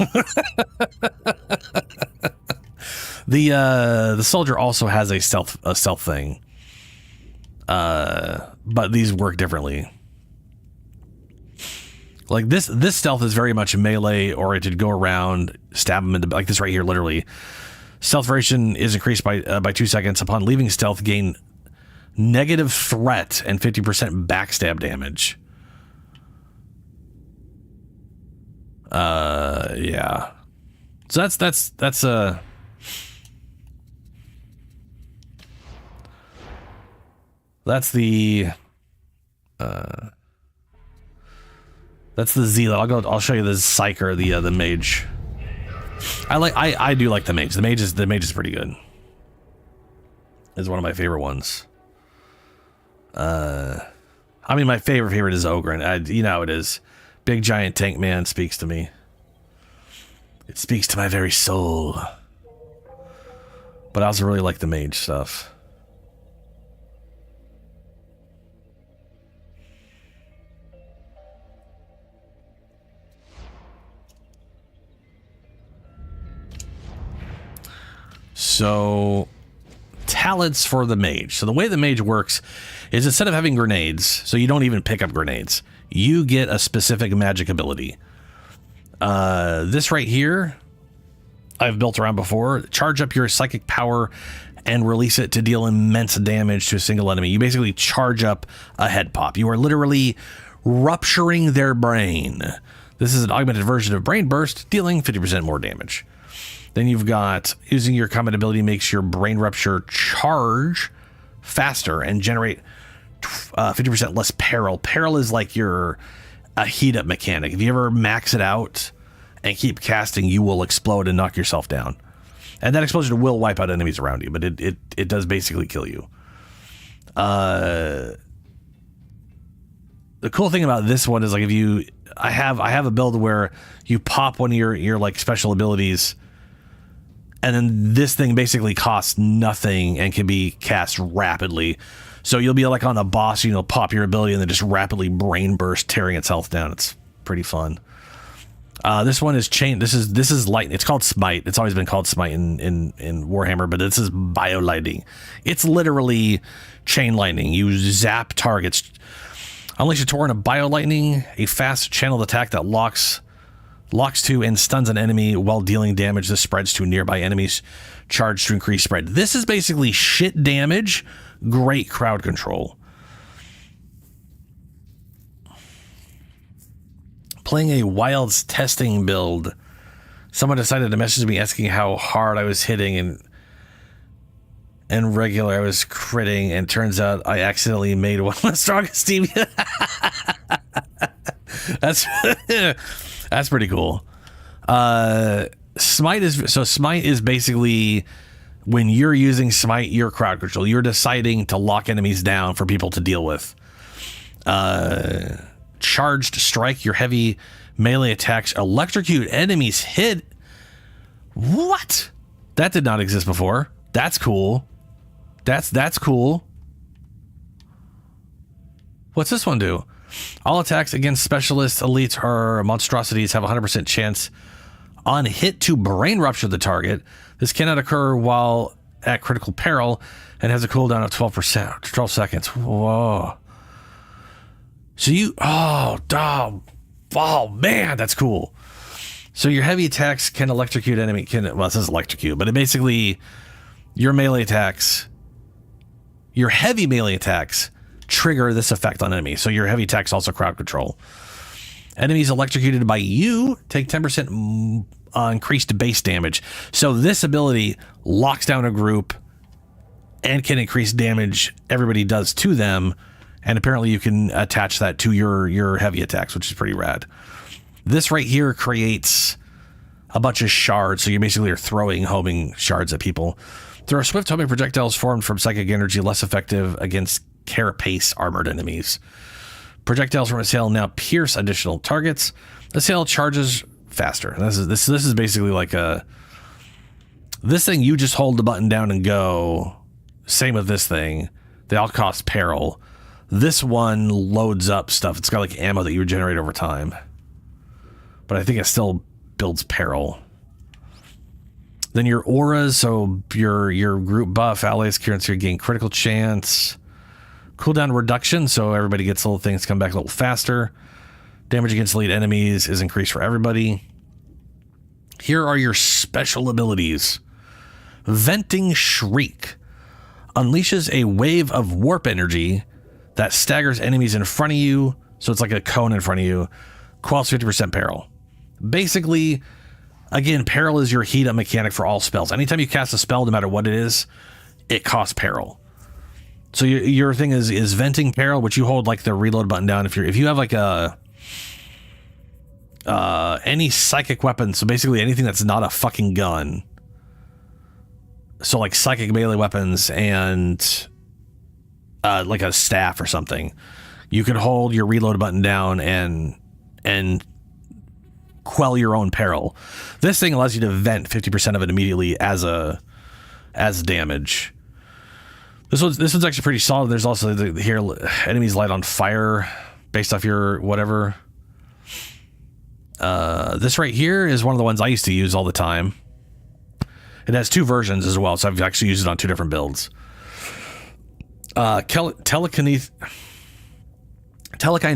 Speaker 1: The soldier also has a stealth thing, but these work differently. Like this stealth is very much melee oriented. Go around, stab them like this right here. Literally, stealth duration is increased by 2 seconds upon leaving stealth. Gain negative threat and 50% backstab damage. Yeah. So that's the Zealot. I'll show you the Psyker, the mage. I do like the mage. The mage is pretty good. It's one of my favorite ones. I mean, my favorite is Ogryn. You know how it is. Big giant tank man speaks to me. It speaks to my very soul. But I also really like the mage stuff. So, talents for the mage. So the way the mage works is instead of having grenades, so you don't even pick up grenades, you get a specific magic ability. This right here, I've built around before. Charge up your psychic power and release it to deal immense damage to a single enemy. You basically charge up a head pop. You are literally rupturing their brain. This is an augmented version of Brain Burst, dealing 50% more damage. Then you've got using your combat ability makes your brain rupture charge faster and generate 50% less peril. Peril is like a heat up mechanic. If you ever max it out and keep casting, you will explode and knock yourself down. And that explosion will wipe out enemies around you, but it does basically kill you. The cool thing about this one is like I have a build where you pop one of your like special abilities And then this thing basically costs nothing and can be cast rapidly. So you'll be like on a boss, you know, pop your ability and then just rapidly brain burst, tearing its health down. It's pretty fun. This one is chain. This is light. It's called Smite. It's always been called Smite in Warhammer, but this is bio lightning. It's literally chain lightning. You zap targets. Unleash a torrent of bio lightning, a fast channeled attack that locks to and stuns an enemy while dealing damage. This spreads to nearby enemies. Charge to increase spread. This is basically shit damage. Great crowd control. Playing a Wilds testing build. Someone decided to message me asking how hard I was hitting and regular I was critting, and turns out I accidentally made one of the strongest team. That's pretty cool. Smite is basically when you're using Smite, your crowd control. You're deciding to lock enemies down for people to deal with. Charged strike, your heavy melee attacks electrocute enemies hit. What? That did not exist before. That's cool. That's cool. What's this one do? All attacks against specialists, elites, or monstrosities have a 100% chance on hit to brain rupture the target. This cannot occur while at critical peril and has a cooldown of 12 seconds. Whoa. So oh man, that's cool. So your heavy attacks can electrocute enemy. Well, it says electrocute, but it basically your heavy melee attacks trigger this effect on enemies. So your heavy attacks also crowd control. Enemies electrocuted by you take 10% increased base damage. So this ability locks down a group and can increase damage everybody does to them. And apparently you can attach that to your heavy attacks, which is pretty rad. This right here creates a bunch of shards. So you basically are homing shards at people. There are swift homing projectiles formed from psychic energy, less effective against carapace armored enemies. Projectiles from Assail now pierce additional targets. Assail charges faster. This is basically like this thing, you just hold the button down and go. Same with this thing. They all cost peril. This one loads up stuff. It's got like ammo that you regenerate over time. But I think it still builds peril. Then your auras, so your group buff, allies, currency, gain critical chance. Cooldown reduction, so everybody gets little things come back a little faster. Damage against elite enemies is increased for everybody. Here are your special abilities. Venting Shriek unleashes a wave of warp energy that staggers enemies in front of you, so it's like a cone in front of you. Quells 50% peril. Basically, again, peril is your heat up mechanic for all spells. Anytime you cast a spell, no matter what it is, it costs peril. So your thing is venting peril, which you hold like the reload button down. If you have like any psychic weapon, so basically anything that's not a fucking gun. So like psychic melee weapons and like a staff or something, you can hold your reload button down and quell your own peril. This thing allows you to vent 50% of it immediately as damage. This one's actually pretty solid. There's also here enemies light on fire based off your whatever. This right here is one of the ones I used to use all the time. It has two versions as well, so I've actually used it on two different builds. Telekine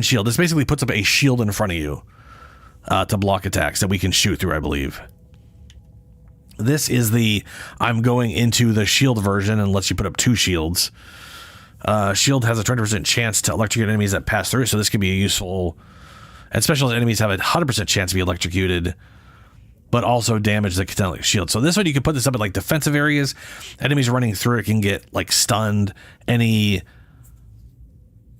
Speaker 1: shield. This basically puts up a shield in front of you to block attacks that we can shoot through, I believe. This is I'm going into the shield version and lets you put up two shields. Shield has a 20% chance to electrocute enemies that pass through, so this can be a useful, and specialist enemies have a 100% chance to be electrocuted, but also damage the kinetic shield. So this one, you can put this up at like defensive areas. Enemies running through it can get like stunned. Any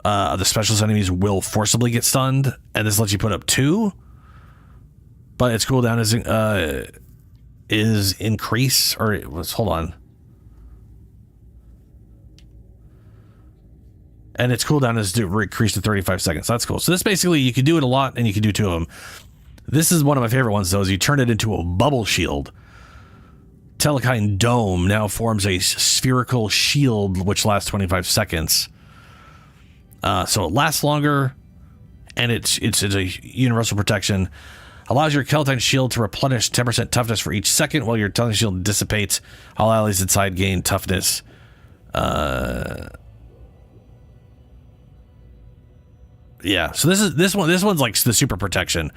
Speaker 1: the specialist enemies will forcibly get stunned, and this lets you put up two, but its cooldown is increase, or it was, hold on. And its cooldown is increased to 35 seconds. That's cool. So this basically, you can do it a lot and you can do two of them. This is one of my favorite ones though, is you turn it into a bubble shield. Telekine Dome now forms a spherical shield which lasts 25 seconds. So it lasts longer, and it's a universal protection. Allows your Keletine shield to replenish 10% toughness for each second while your Keletine shield dissipates. All allies inside gain toughness. Yeah, so this one's like the super protection.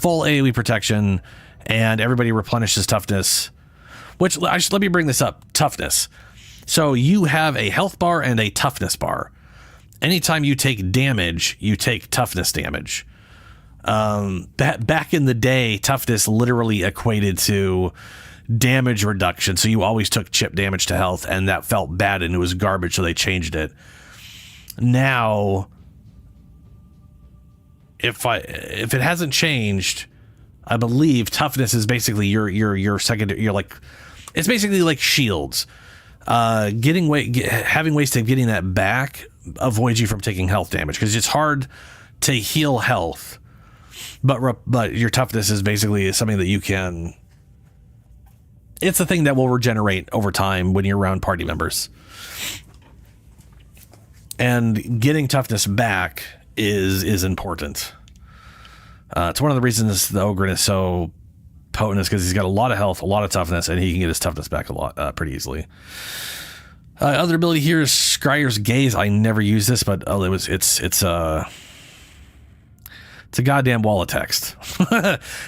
Speaker 1: Full AoE protection, and everybody replenishes toughness. Which, let me bring this up. Toughness. So you have a health bar and a toughness bar. Anytime you take damage, you take toughness damage. Back in the day, toughness literally equated to damage reduction. So you always took chip damage to health, and that felt bad and it was garbage, so they changed it. Now, if it hasn't changed, I believe toughness is basically your secondary. You're like, it's basically like shields. Having ways to getting that back avoids you from taking health damage, because it's hard to heal health, but your toughness is basically something that you can. It's a thing that will regenerate over time when you're around party members, and getting toughness back is important. It's one of the reasons the Ogre is so potent, is because he's got a lot of health, a lot of toughness, and he can get his toughness back a lot pretty easily. Other ability here is Scryer's Gaze. I never use this, but it's a goddamn wall of text.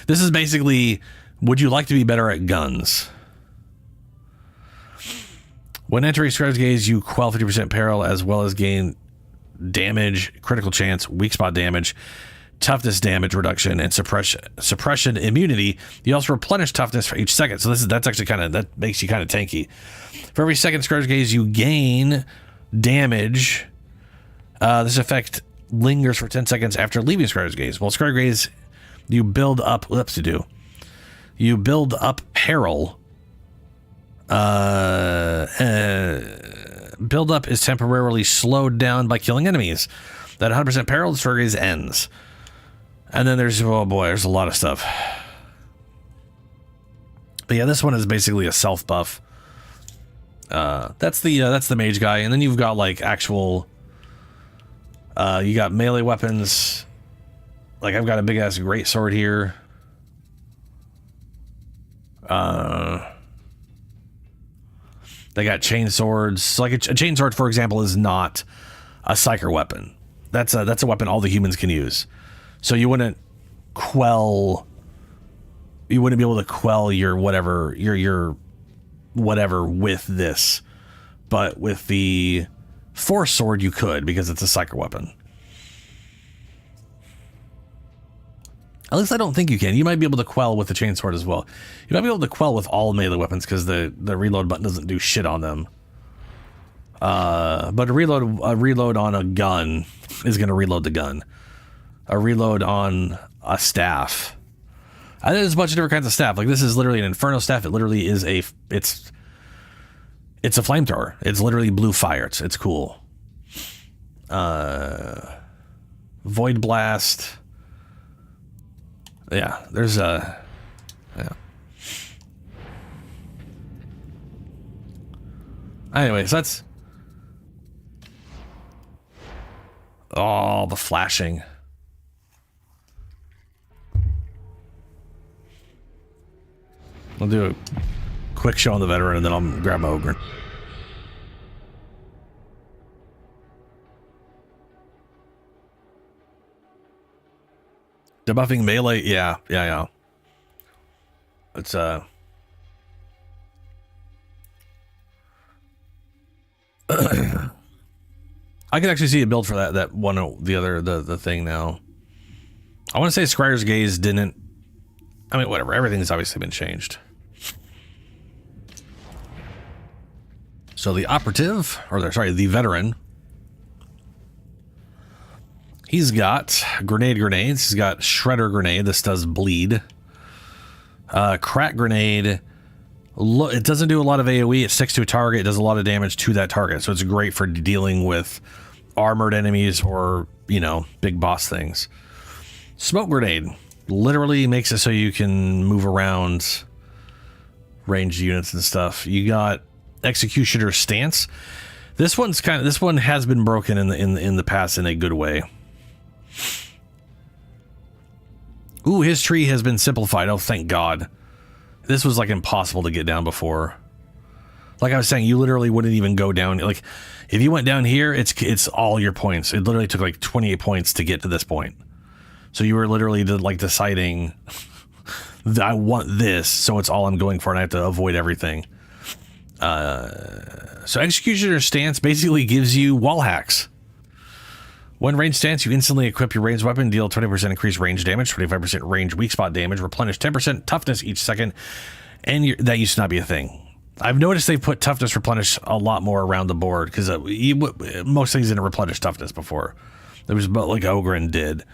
Speaker 1: This is basically, would you like to be better at guns? When entering Scryer's Gaze, you quell 50% peril as well as gain damage, critical chance, weak spot damage, toughness damage reduction, and suppression immunity. You also replenish toughness for each second. So that's actually that makes you kind of tanky. For every second Scryer's Gaze, you gain damage. This effect lingers for 10 seconds after leaving Scryer's Gaze. Well, Scryer's Gaze, you build up. What's to do? You build up peril. Build up is temporarily slowed down by killing enemies. That 100% peril, Scryer's Gaze ends. And then there's, oh boy, there's a lot of stuff. But yeah, this one is basically a self buff. That's the mage guy, and then you've got like actual. You got melee weapons. Like I've got a big ass great sword here. They got chain swords. Like a chain sword, for example, is not a psyker weapon. That's a weapon all the humans can use. So you wouldn't quell. You wouldn't be able to quell your whatever with this, but with the force sword you could, because it's a psyker weapon. At least I don't think you can. You might be able to quell with the chainsword as well. You might be able to quell with all melee weapons because the reload button doesn't do shit on them. But a reload on a gun is going to reload the gun. A reload on a staff. I think there's a bunch of different kinds of staff. Like this is literally an Inferno staff. It literally is it's a flamethrower. It's literally blue fire. It's cool. Void Blast. Yeah, there's yeah. Anyways, that's the flashing. I'll do a quick show on the veteran, and then I'll grab my ogre. Debuffing melee, yeah. It's I can actually see a build for that one, the thing now. I want to say Scryer's Gaze didn't. I mean, whatever. Everything's obviously been changed. So the operative, the veteran, he's got grenades. He's got shredder grenade. This does bleed. Crack grenade. It doesn't do a lot of AoE. It sticks to a target. It does a lot of damage to that target. So it's great for dealing with armored enemies or, big boss things. Smoke grenade literally makes it so you can move around ranged units and stuff. You got Executioner Stance. This one has been broken in the past in a good way. Ooh, his tree has been simplified. Oh, thank God. This was like impossible to get down before. Like I was saying, you literally wouldn't even go down. Like if you went down here, it's all your points. It literally took like 28 points to get to this point. So you were literally like deciding I want this, so it's all I'm going for, and I have to avoid everything. So Executioner Stance basically gives you wall hacks. When ranged stance, you instantly equip your ranged weapon, deal 20% increased range damage, 25% range weak spot damage, replenish 10% toughness each second, and that used to not be a thing. I've noticed they've put toughness replenish a lot more around the board, because most things didn't replenish toughness before. It was about like Ogren did.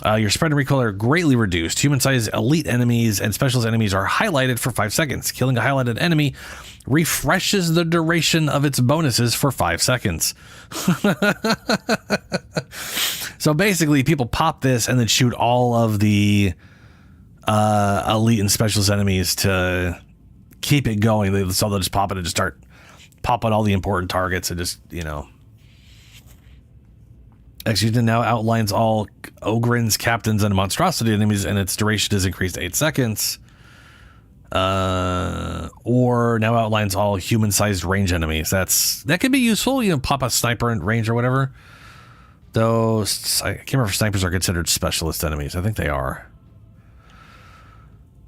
Speaker 1: Your spread and recoil are greatly reduced. Human-sized elite enemies and specialist enemies are highlighted for 5 seconds. Killing a highlighted enemy refreshes the duration of its bonuses for 5 seconds. So basically, people pop this and then shoot all of the elite and specialist enemies to keep it going. So they'll just pop it and just start popping all the important targets and just, you know. Execution now outlines all Ogrins, Captains, and Monstrosity enemies, and its duration is increased to 8 seconds. Or now outlines all human-sized range enemies. That could be useful. You know, pop a sniper in range or whatever. Though, I can't remember if snipers are considered specialist enemies. I think they are.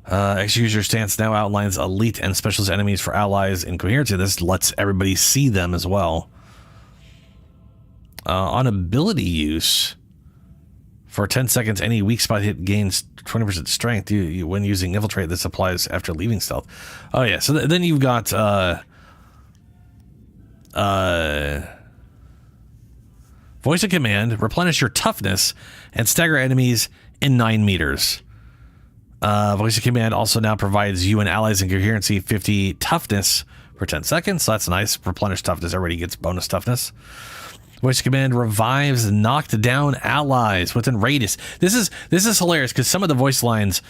Speaker 1: Executioner Stance now outlines elite and specialist enemies for allies in coherency. This lets everybody see them as well. On ability use, for 10 seconds, any weak spot hit gains 20% strength. When using Infiltrate, this applies after leaving stealth. Oh yeah, so then you've got voice of command, replenish your toughness, and stagger enemies in 9 meters. Voice of command also now provides you and allies in coherency 50 toughness for 10 seconds. So that's nice. Replenish toughness. Everybody gets bonus toughness. Voice of command revives knocked down allies within radius. This is hilarious because some of the voice lines,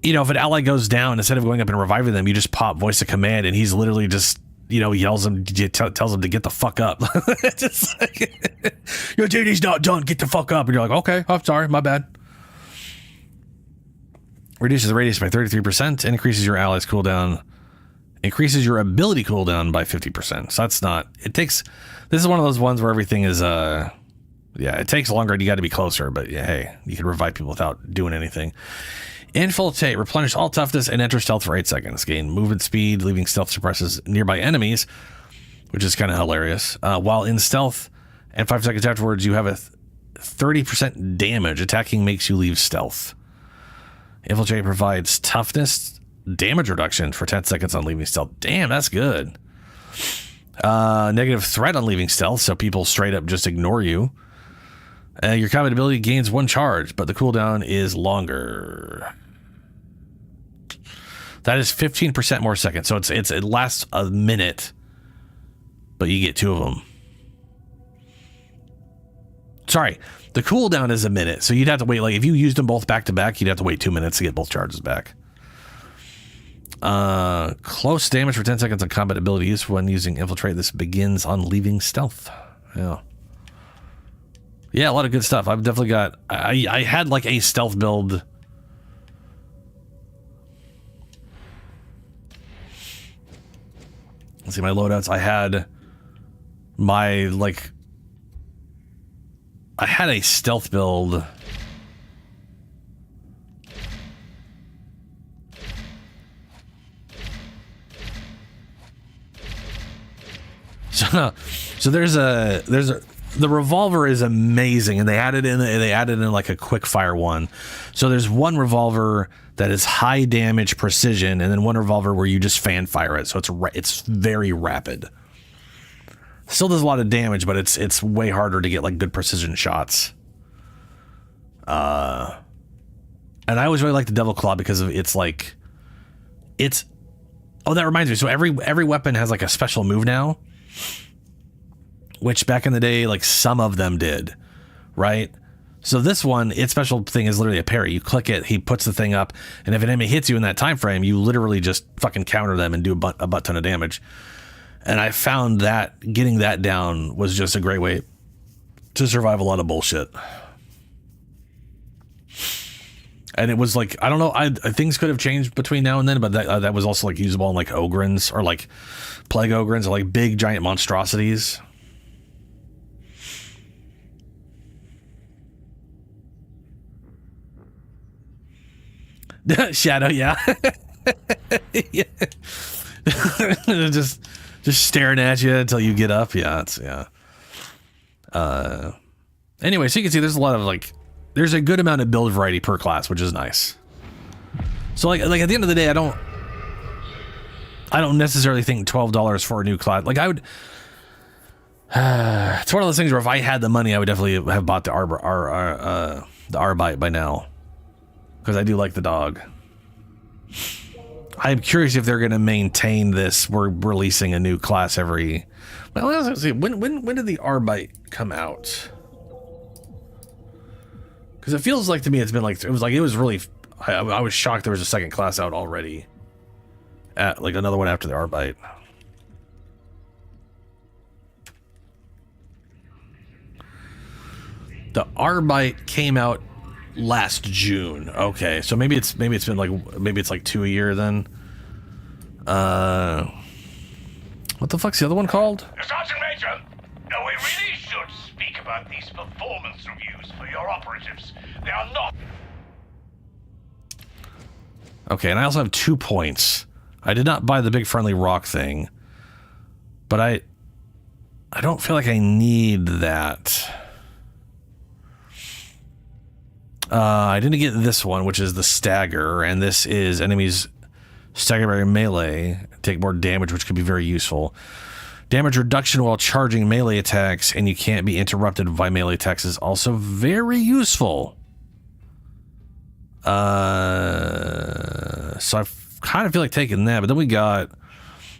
Speaker 1: you know, if an ally goes down, instead of going up and reviving them, you just pop voice of command, and he's literally just, you know, yells him, tells him to get the fuck up. Just like, your duty's not done. Get the fuck up, and you're like, okay, I'm sorry, my bad. Reduces the radius by 33%. Increases your allies cooldown. Increases your ability cooldown by 50%. So that's not. It takes. This is one of those ones where everything is. Yeah, it takes longer and you got to be closer. But yeah, hey, you can revive people without doing anything. Infiltrate. Replenish all toughness and enter stealth for 8 seconds. Gain movement speed. Leaving stealth suppresses nearby enemies, which is kind of hilarious. While in stealth, and 5 seconds afterwards, you have a 30% damage. Attacking makes you leave stealth. Infiltrate provides toughness damage reduction for 10 seconds on leaving stealth. Damn, that's good. Negative threat on leaving stealth, so people straight up just ignore you. Your combat ability gains 1 charge, but the cooldown is longer. That is 15% more seconds, so it lasts a minute, but you get 2 of them. Sorry, the cooldown is a minute, so you'd have to wait. Like if you used them both back to back, you'd have to wait 2 minutes to get both charges back. Close damage for 10 seconds on combat ability use when using Infiltrate. This begins on leaving stealth. Yeah, a lot of good stuff. I've definitely got. I had like a stealth build. Let's see my loadouts. I had a stealth build. So there's the revolver is amazing, and they added in like a quick fire one. So there's one revolver that is high damage precision, and then one revolver where you just fan fire it. So it's very rapid. Still does a lot of damage, but it's way harder to get like good precision shots. And I always really like the Devil Claw because of oh, that reminds me. So every weapon has like a special move now, which back in the day, like some of them did, right? So this one, its special thing is literally a parry. You click it, he puts the thing up, and if an enemy hits you in that time frame, you literally just fucking counter them and do a butt ton of damage. And I found that getting that down was just a great way to survive a lot of bullshit. And it was like, I don't know, things could have changed between now and then, but that was also like usable in like Ogryns or like Plague Ogryns or like big giant monstrosities. Shadow, yeah. Yeah. just staring at you until you get up. Yeah, anyway, so you can see there's a lot of like, there's a good amount of build variety per class, which is nice. So like at the end of the day, I don't necessarily think $12 for a new class. Like I would, it's one of those things where if I had the money, I would definitely have bought the Arbite by now. Because I do like the dog. I'm curious if they're going to maintain this. We're releasing a new class every... Well, let's see. When did the Arbite come out? Because it feels like to me it's been like... It was really... I was shocked there was a second class out already. Like another one after the Arbite. The Arbite came out last June. Okay, so maybe it's been like maybe it's like 2 a year then. What the fuck's the other one called?
Speaker 3: Sergeant Major, we really should speak about these performance reviews for your operatives. They are not.
Speaker 1: Okay, and I also have 2 points. I did not buy the big friendly rock thing, but I don't feel like I need that. I didn't get this one, which is the stagger, and this is enemies staggered by melee, take more damage, which could be very useful. Damage reduction while charging melee attacks, and you can't be interrupted by melee attacks is also very useful. So I kind of feel like taking that, but then we got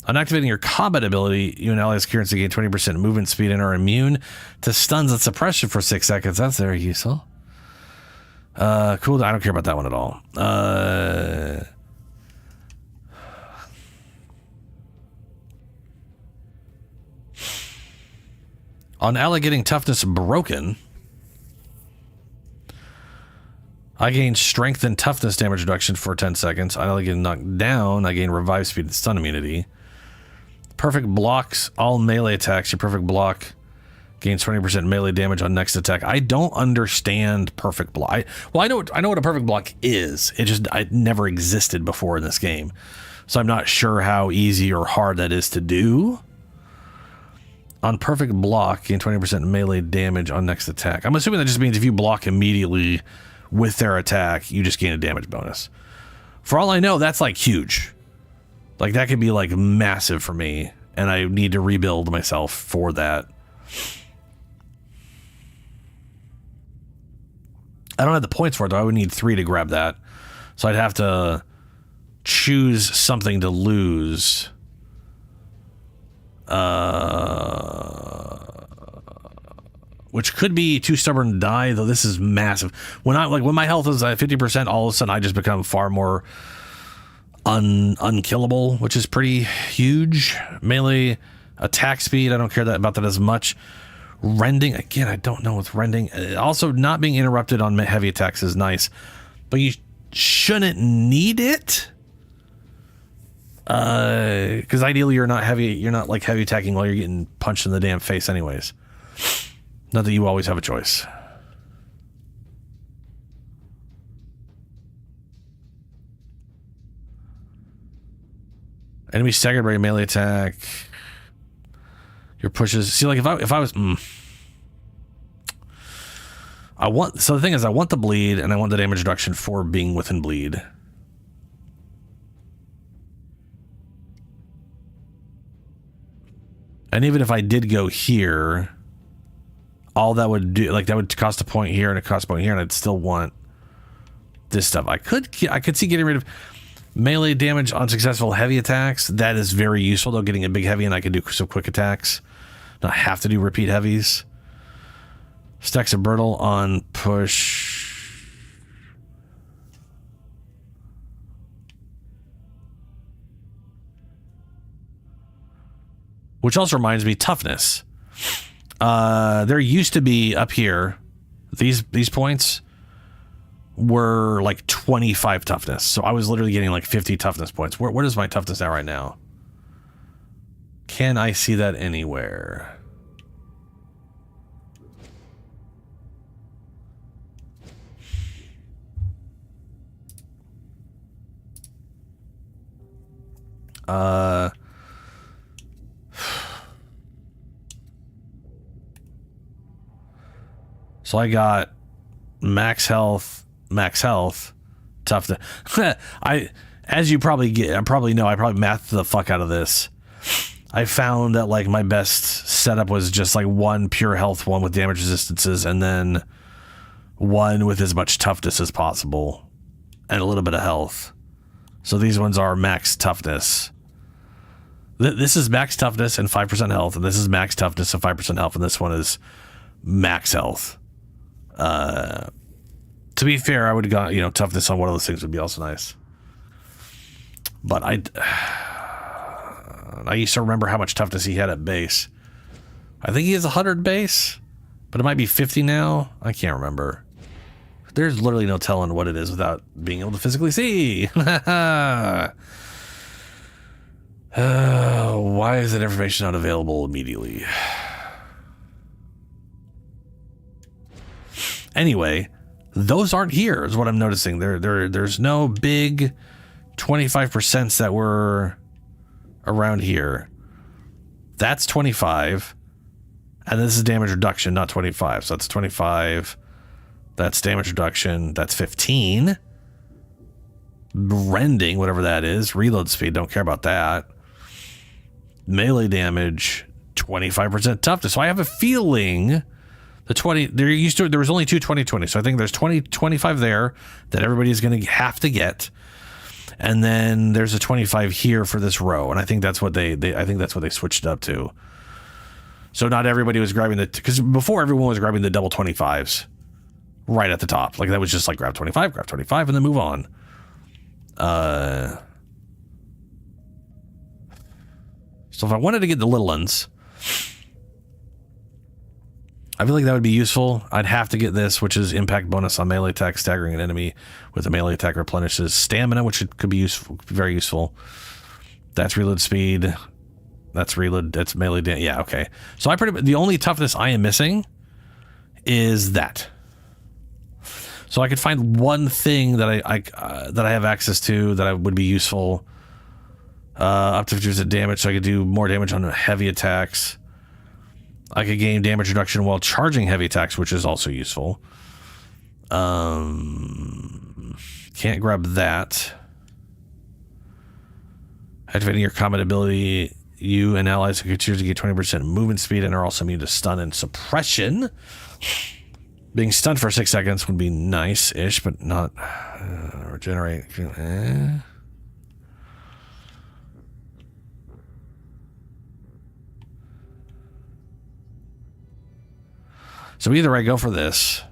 Speaker 1: on activating your combat ability, you and allies currency gain 20% movement speed and are immune to stuns and suppression for 6 seconds. That's very useful. Cool. I don't care about that one at all. On ally getting toughness broken, I gain strength and toughness damage reduction for 10 seconds. On ally getting knocked down, I gain revive speed and stun immunity. Perfect blocks all melee attacks. Your perfect block gains 20% melee damage on next attack. I don't understand perfect block. I know what a perfect block is. It never existed before in this game. So I'm not sure how easy or hard that is to do. On perfect block, gain 20% melee damage on next attack. I'm assuming that just means if you block immediately with their attack, you just gain a damage bonus. For all I know, that's like huge. Like that could be like massive for me, and I need to rebuild myself for that. I don't have the points for it, though. I would need 3 to grab that. So I'd have to choose something to lose. Which could be too stubborn to die, though this is massive. When my health is at 50%, all of a sudden I just become far more unkillable, which is pretty huge. Melee attack speed, I don't care about that as much. Rending, again, I don't know what's rending. Also, not being interrupted on heavy attacks is nice, but you shouldn't need it. Because ideally you're not like heavy attacking while you're getting punched in the damn face anyways. Not that you always have a choice. Enemy staggered by a melee attack. Your pushes. See, like if I was, so the thing is, I want the bleed and I want the damage reduction for being within bleed. And even if I did go here, all that would do, like that would cost a point here and it cost a point here, and I'd still want this stuff. I could see getting rid of melee damage on successful heavy attacks. That is very useful, though, getting a big heavy, and I can do some quick attacks. Not have to do repeat heavies. Stacks of brittle on push. Which also reminds me, toughness. There used to be up here, these points were like 25 toughness. So I was literally getting like 50 toughness points. What is my toughness at right now? Can I see that anywhere? So I got max health, toughness. As you probably know, I probably mathed the fuck out of this. I found that like my best setup was just like one pure health one with damage resistances, and then one with as much toughness as possible, and a little bit of health. So these ones are max toughness. This is max toughness and 5% health, and this is max toughness and 5% health, and this one is max health. To be fair, I would have got, you know, toughness on one of those things would be also nice. But I used to remember how much toughness he had at base. I think he has 100 base, but it might be 50 now. I can't remember. There's literally no telling what it is without being able to physically see. Why is that information not available immediately? Anyway, those aren't here is what I'm noticing. There's no big 25% that were around here. That's 25. And this is damage reduction, not 25. So that's 25. That's damage reduction. That's 15. Rending, whatever that is. Reload speed, don't care about that. Melee damage, 25% toughness. So I have a feeling the 20, there was only two 20/20. So I think there's 25 there that everybody's going to have to get. And then there's a 25 here for this row. And I think that's what I think that's what they switched it up to. So not everybody was grabbing because before everyone was grabbing the double 25s right at the top. Like that was just like grab 25, and then move on. So if I wanted to get the little ones, I feel like that would be useful. I'd have to get this, which is impact bonus on melee attack, staggering an enemy with a melee attack replenishes stamina, which could be useful, very useful. That's reload speed. That's reload. That's melee. Yeah, okay. So the only toughness I am missing is that. So I could find one thing that I have access to that would be useful. Up to 50% damage, so I could do more damage on heavy attacks. I could gain damage reduction while charging heavy attacks, which is also useful. Can't grab that. Activating your combat ability, you and allies can choose to get 20% movement speed and are also immune to stun and suppression. Being stunned for 6 seconds would be nice-ish, but not regenerate. So either I go for this.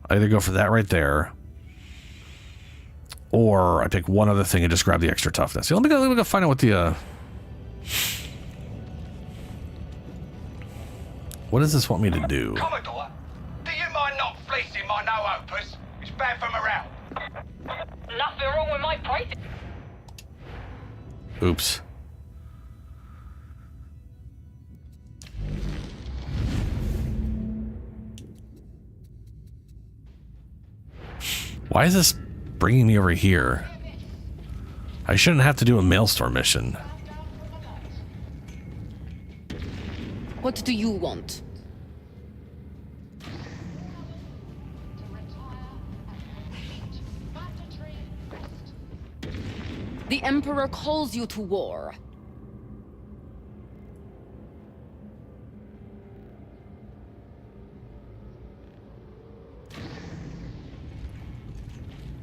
Speaker 1: I either go for that right there. Or I pick one other thing and just grab the extra toughness. So let me go find out what the... What does this want me to do?
Speaker 3: Commodore, do you mind not fleecing my no-opers? It's bad for morale.
Speaker 2: Nothing wrong with my price.
Speaker 1: Oops. Why is this bringing me over here? I shouldn't have to do a maelstrom mission.
Speaker 4: What do you want? The Emperor calls you to war.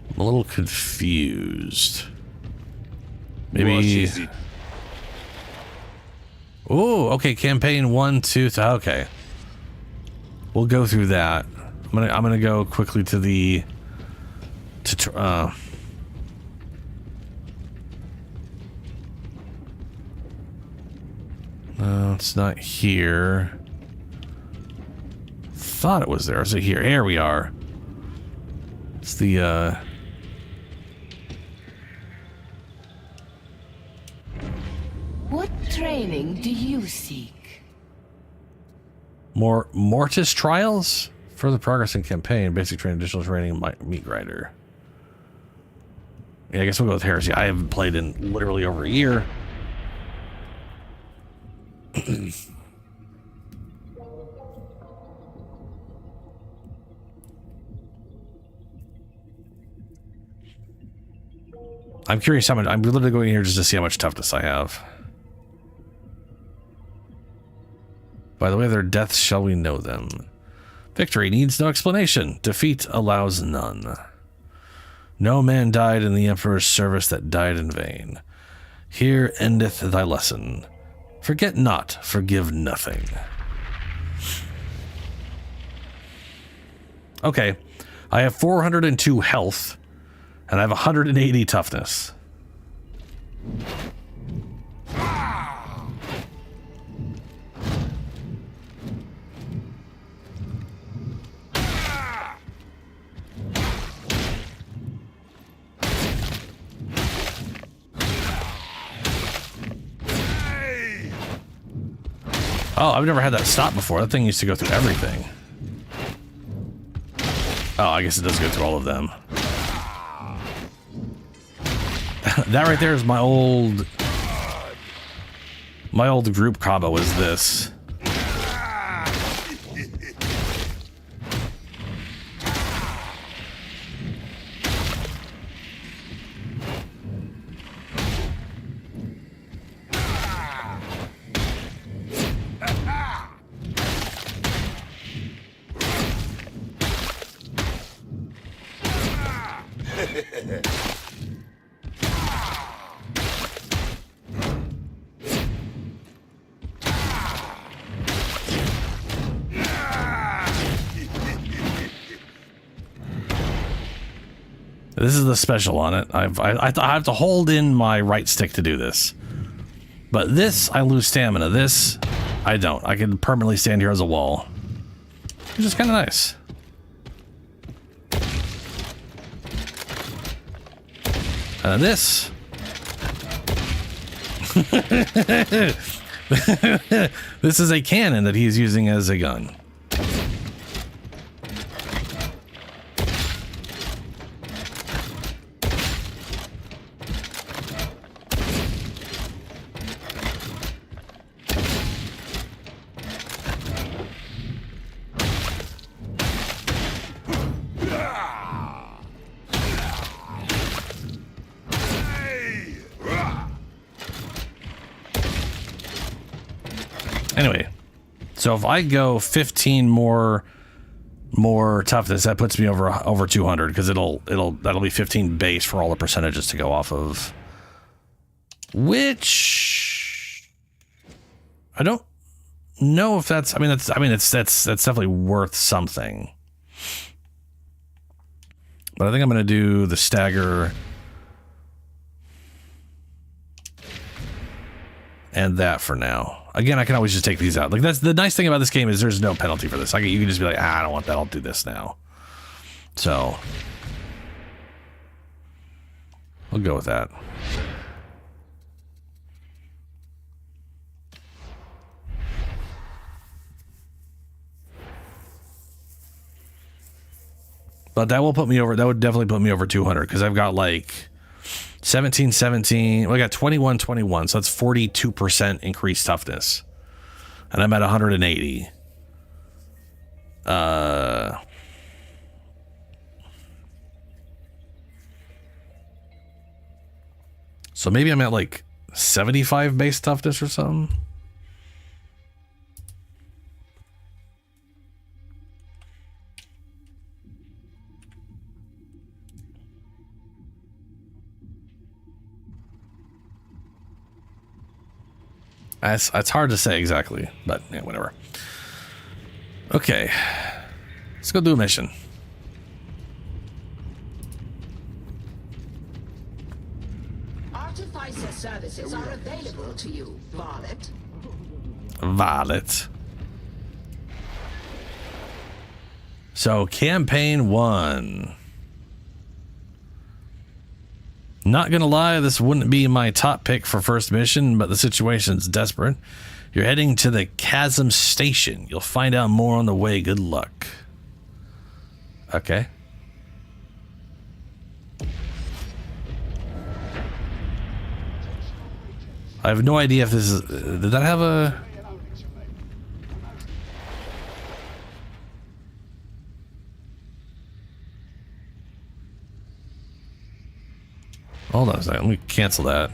Speaker 1: I'm a little confused. Maybe... Oh, okay. Campaign 1, 2, okay. We'll go through that. I'm gonna go quickly to the no, it's not here. Thought it was there. Is it here? Here we are. It's the
Speaker 5: What training do you seek?
Speaker 1: more Mortis trials? Further progress in campaign, basic training, additional training, meat grinder. Yeah, I guess we'll go with Heresy. I haven't played in literally over a year. I'm curious how much. I'm literally going here just to see how much toughness I have. By the way, their deaths, shall we know them? Victory needs no explanation. Defeat allows none. No man died in the Emperor's service that died in vain. Here endeth thy lesson. Forget not, forgive nothing. Okay, I have 402 health, and I have 180 toughness. Oh, I've never had that stop before. That thing used to go through everything. Oh, I guess it does go through all of them. That right there is my old group combo is this. This is the special on it. I have to hold in my right stick to do this. But this, I lose stamina. This, I don't. I can permanently stand here as a wall. Which is kind of nice. And then this. This is a cannon that he's using as a gun. Anyway, so if I go 15 more toughness, that puts me over 200 because that'll be 15 base for all the percentages to go off of. Which I don't know if that's. That's definitely worth something. But I think I'm going to do the stagger and that for now. Again, I can always just take these out. Like, that's the nice thing about this game is there's no penalty for this. You can just be like, I don't want that. I'll do this now. So we'll go with that. But that will put me over. That would definitely put me over 200 because I've got like 17, 17. Well, I got 21, 21. So that's 42% increased toughness. And I'm at 180. So maybe I'm at like 75 base toughness or something. It's hard to say exactly, but yeah, whatever. Okay, let's go do a mission.
Speaker 6: Artificer services are available to you, Varlet.
Speaker 1: Violet. So, campaign 1. Not gonna lie, this wouldn't be my top pick for first mission, but the situation's desperate. You're heading to the Chasm Station. You'll find out more on the way. Good luck. Okay. I have no idea if this is... did that have a... Hold on a second. Let me cancel that.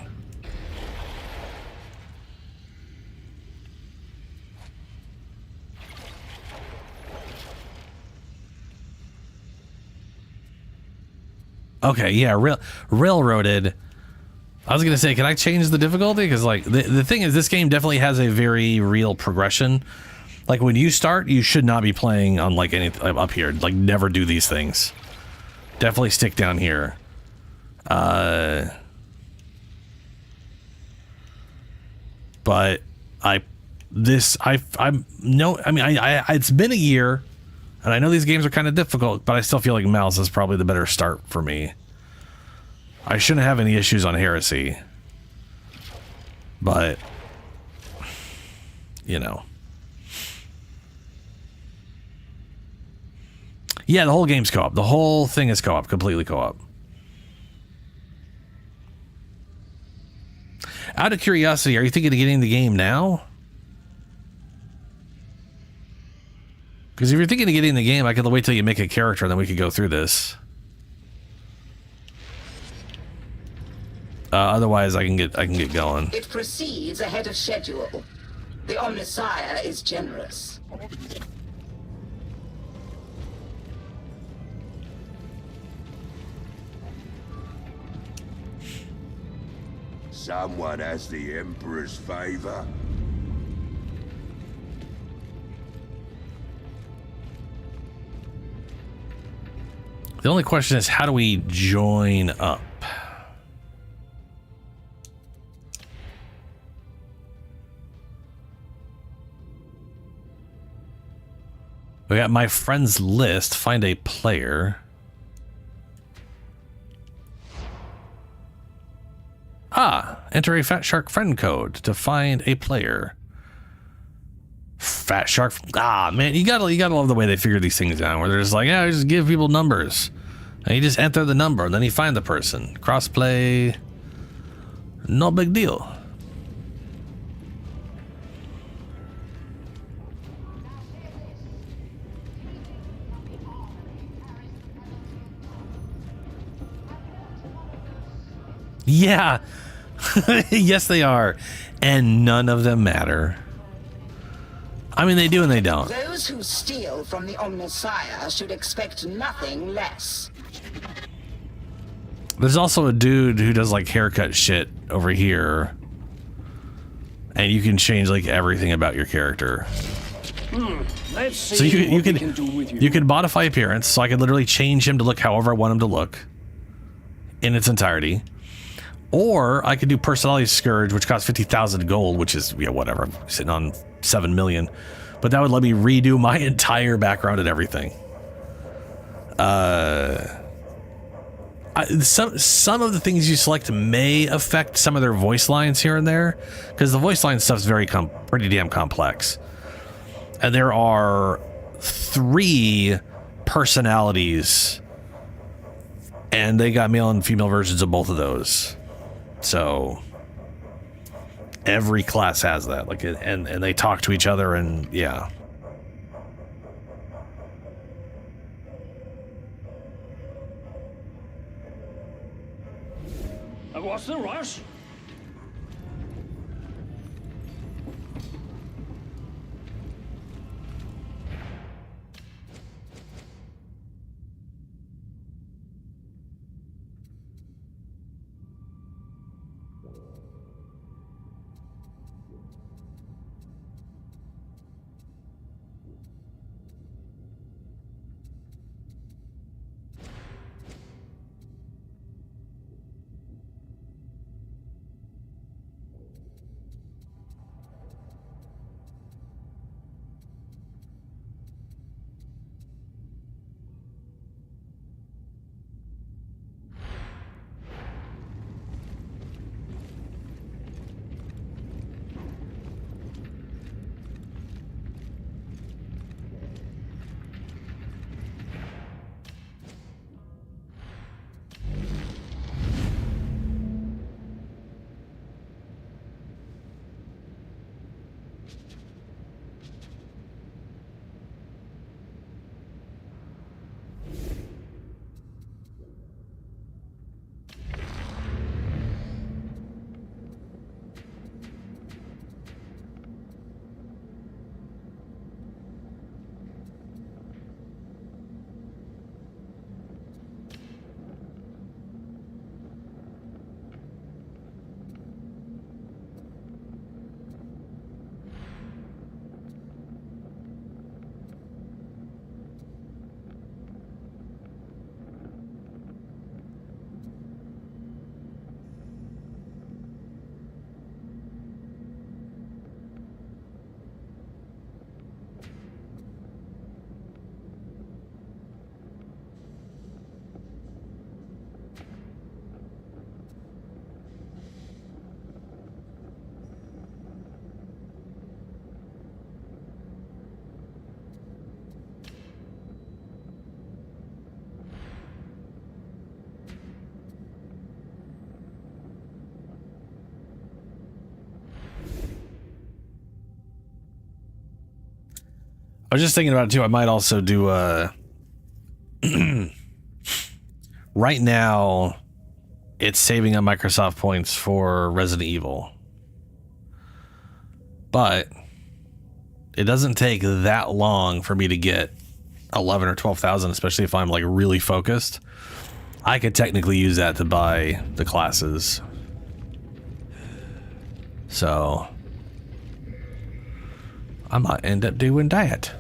Speaker 1: Okay, yeah, railroaded. I was gonna say, can I change the difficulty? Because like the thing is, this game definitely has a very real progression. Like when you start, you should not be playing on like anything up here. Like never do these things. Definitely stick down here. But it's been a year, and I know these games are kind of difficult, but I still feel like mouse is probably the better start for me. I shouldn't have any issues on Heresy, but you know, yeah, the whole game's co-op. The whole thing is co-op, completely co-op. Out of curiosity, are you thinking of getting the game now? Because if you're thinking of getting the game, I could wait till you make a character, and then we could go through this. Otherwise, I can get going.
Speaker 6: It proceeds ahead of schedule. The Omnissiah is generous.
Speaker 7: Someone has the Emperor's favor.
Speaker 1: The only question is, how do we join up? We got my friends list. Find a player. Enter a Fat Shark friend code to find a player. Fat Shark. Man, you gotta love the way they figure these things out. Where they're just like, yeah, just give people numbers, and you just enter the number, and then you find the person. Crossplay. No big deal. Yeah. Yes, they are. And none of them matter. I mean, they do and they don't.
Speaker 6: Those who steal from the Omnissiah should expect nothing less.
Speaker 1: There's also a dude who does like haircut shit over here. And you can change like everything about your character.
Speaker 8: Let's see
Speaker 1: So you
Speaker 8: what we can do with you.
Speaker 1: you can modify appearance, so I could literally change him to look however I want him to look in its entirety. Or I could do Personality Scourge, which costs 50,000 gold, which is, yeah, whatever. I'm sitting on 7 million. But that would let me redo my entire background and everything. Some of the things you select may affect some of their voice lines here and there, because the voice line stuff's pretty damn complex. And there are 3 personalities, and they got male and female versions of both of those. So every class has that, like, and they talk to each other, and yeah.
Speaker 8: What's the rush?
Speaker 1: I was just thinking about it too. I might also do right now it's saving up Microsoft points for Resident Evil. But it doesn't take that long for me to get 11 or 12,000, especially if I'm like really focused. I could technically use that to buy the classes. So I might end up doing that.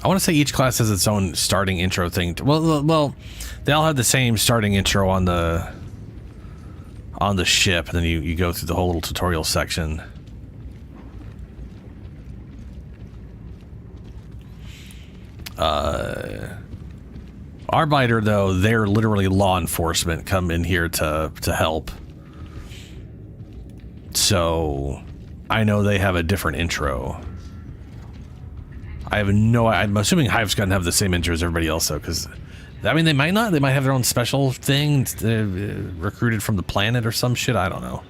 Speaker 1: I want to say each class has its own starting intro thing. Well, they all have the same starting intro on the ship, and then you go through the whole little tutorial section. Arbiter, though, they're literally law enforcement, come in here to help. So I know they have a different intro. I have no... I'm assuming Hive's gonna have the same intro as everybody else, though, because... I mean, they might not. They might have their own special thing, recruited from the planet or some shit. I don't know.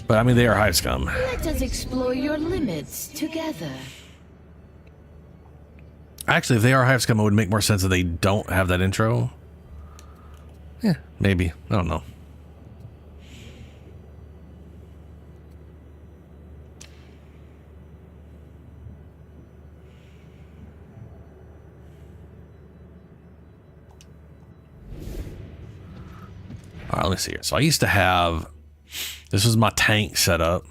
Speaker 1: But, I mean, they are Hive scum.
Speaker 5: Let us explore your limits together.
Speaker 1: Actually, if they are Hive scum, it would make more sense that they don't have that intro. Yeah, maybe. I don't know. All right, let me see here. So I used to have, this was my tank setup.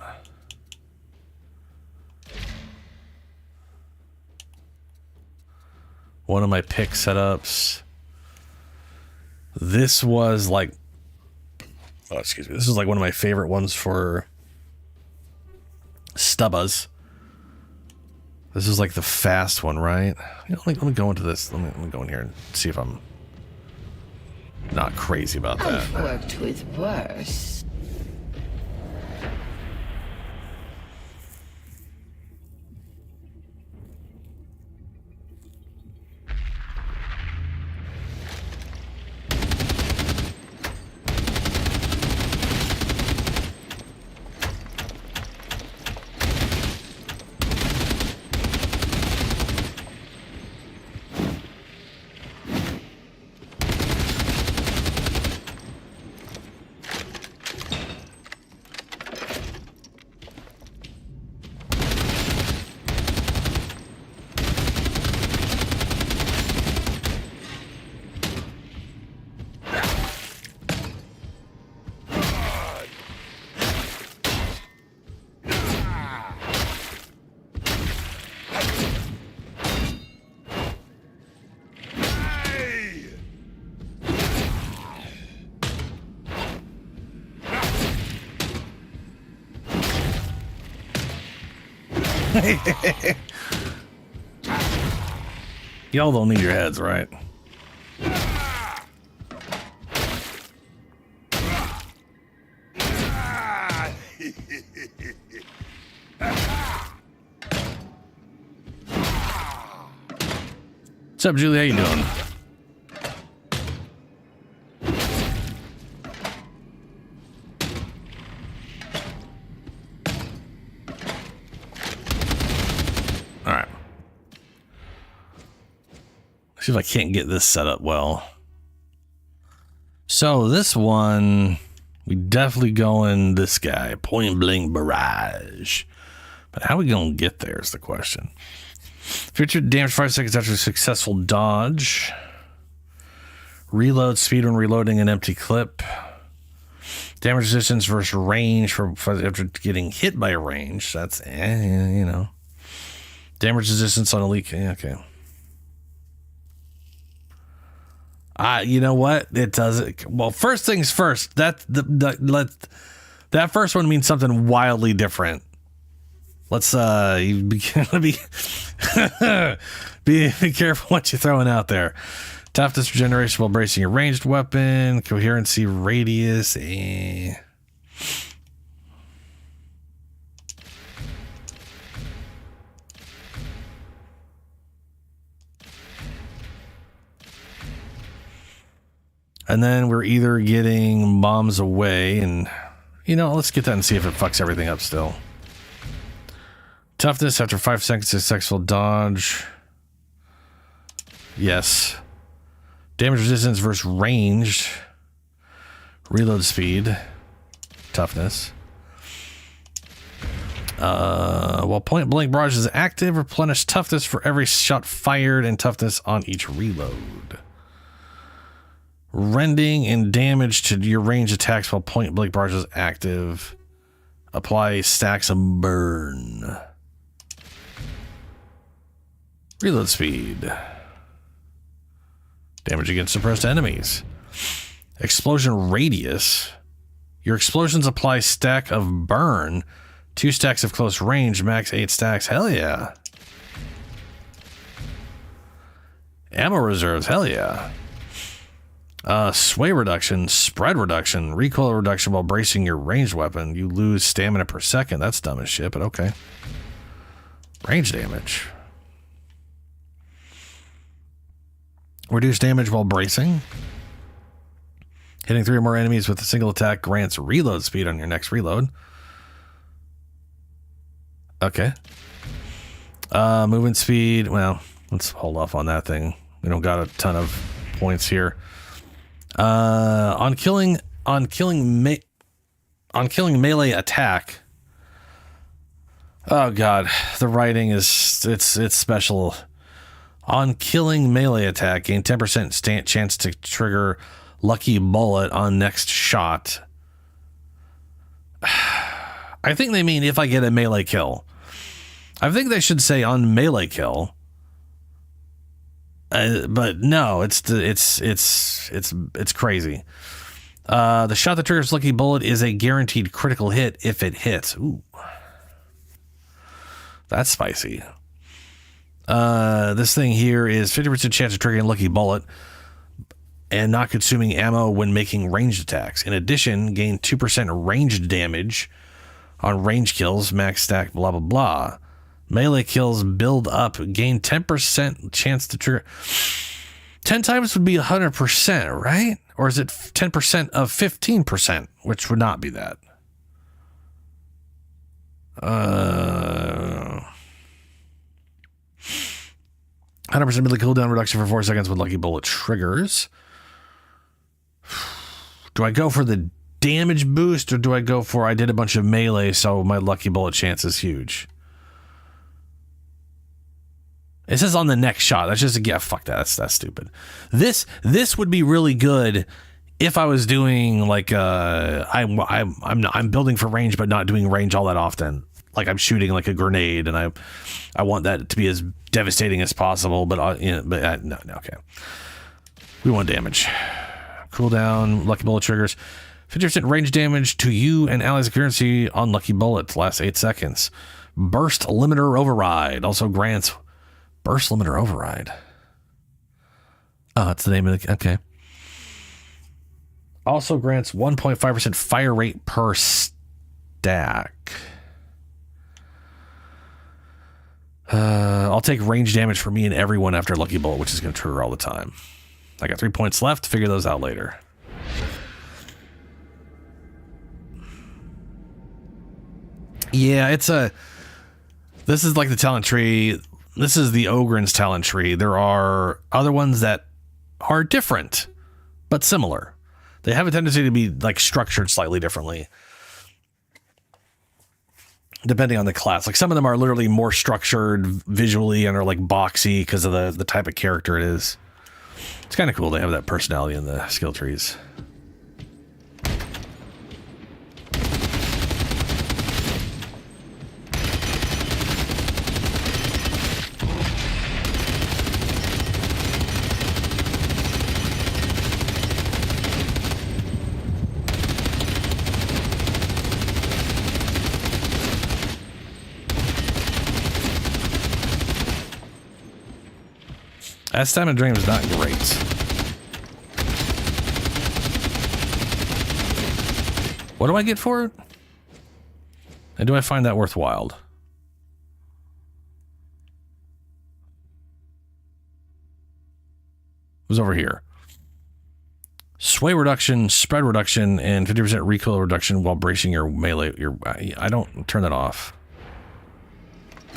Speaker 1: One of my pick setups. This was like, oh, excuse me. This is like one of my favorite ones for Stubbas. This is like the fast one, right? You know, let me go into this. Let me go in here and see if I'm not crazy about that.
Speaker 5: I've worked with worse.
Speaker 1: Y'all don't need your heads, right? What's up, Julie? How you doing? See if I can't get this set up well. So this one, we definitely going this guy, point blank barrage. But how are we gonna get there is the question. Featured damage 5 seconds after a successful dodge. Reload speed when reloading an empty clip. Damage resistance versus range for after getting hit by a range. That's you know. Damage resistance on a leak. Yeah, okay. You know what? It doesn't. Well, first things first. That first one means something wildly different. Let's be careful what you're throwing out there. Toughness regeneration while bracing a ranged weapon. Coherency radius. And then we're either getting bombs away and You know, let's get that and see if it fucks everything up still. Toughness after 5 seconds successful dodge. Yes. Damage resistance versus ranged. Reload speed. Toughness. While point blank barrage is active, replenish toughness for every shot fired and toughness on each reload. Rending and damage to your range attacks while point blank barrage is active. Apply stacks of burn. Reload speed. Damage against suppressed enemies. Explosion radius. Your explosions apply stack of burn. 2 stacks of close range, max 8 stacks. Hell yeah. Ammo reserves. Hell yeah. Sway reduction, spread reduction, recoil reduction while bracing your ranged weapon. You lose stamina per second. That's dumb as shit, but okay. Range damage. Reduce damage while bracing. Hitting 3 or more enemies with a single attack grants reload speed on your next reload. Okay. Movement speed. Well, let's hold off on that thing. We don't got a ton of points here. On killing melee attack. Oh god, the writing is it's special. On killing melee attack, gain 10% chance to trigger lucky bullet on next shot. I think they mean if I get a melee kill. I think they should say on melee kill. But no, it's crazy. The shot that triggers lucky bullet is a guaranteed critical hit if it hits. Ooh, that's spicy. This thing here is 50% chance of triggering lucky bullet and not consuming ammo when making ranged attacks. In addition, gain 2% ranged damage on range kills, max stack, blah blah blah. Melee kills build up, gain 10% chance to trigger. 10 times would be 100%, right? Or is it 10% of 15%, which would not be that? 100% melee cooldown reduction for 4 seconds with lucky bullet triggers. Do I go for the damage boost or do I go for I did a bunch of melee so my lucky bullet chance is huge? It says on the next shot. That's just fuck that. That's stupid. This would be really good if I was doing like I'm building for range but not doing range all that often. Like I'm shooting like a grenade and I want that to be as devastating as possible, but no, okay. We want damage. Cooldown, lucky bullet triggers. 50% range damage to you and allies currency on lucky bullets. Last 8 seconds. Burst limiter override. Also grants burst limiter override. Oh, that's the name of the... Okay. Also grants 1.5% fire rate per stack. I'll take range damage for me and everyone after lucky bullet, which is going to trigger all the time. I got 3 points left. Figure those out later. Yeah, this is like the talent tree. This is the Ogren's talent tree. There are other ones that are different, but similar. They have a tendency to be like structured slightly differently, depending on the class. Like some of them are literally more structured visually and are like boxy because of the type of character it is. It's kind of cool. They have that personality in the skill trees. That stamina drain was not great. What do I get for it? And do I find that worthwhile? It was over here. Sway reduction, spread reduction, and 50% recoil reduction while bracing your melee. I don't turn that off.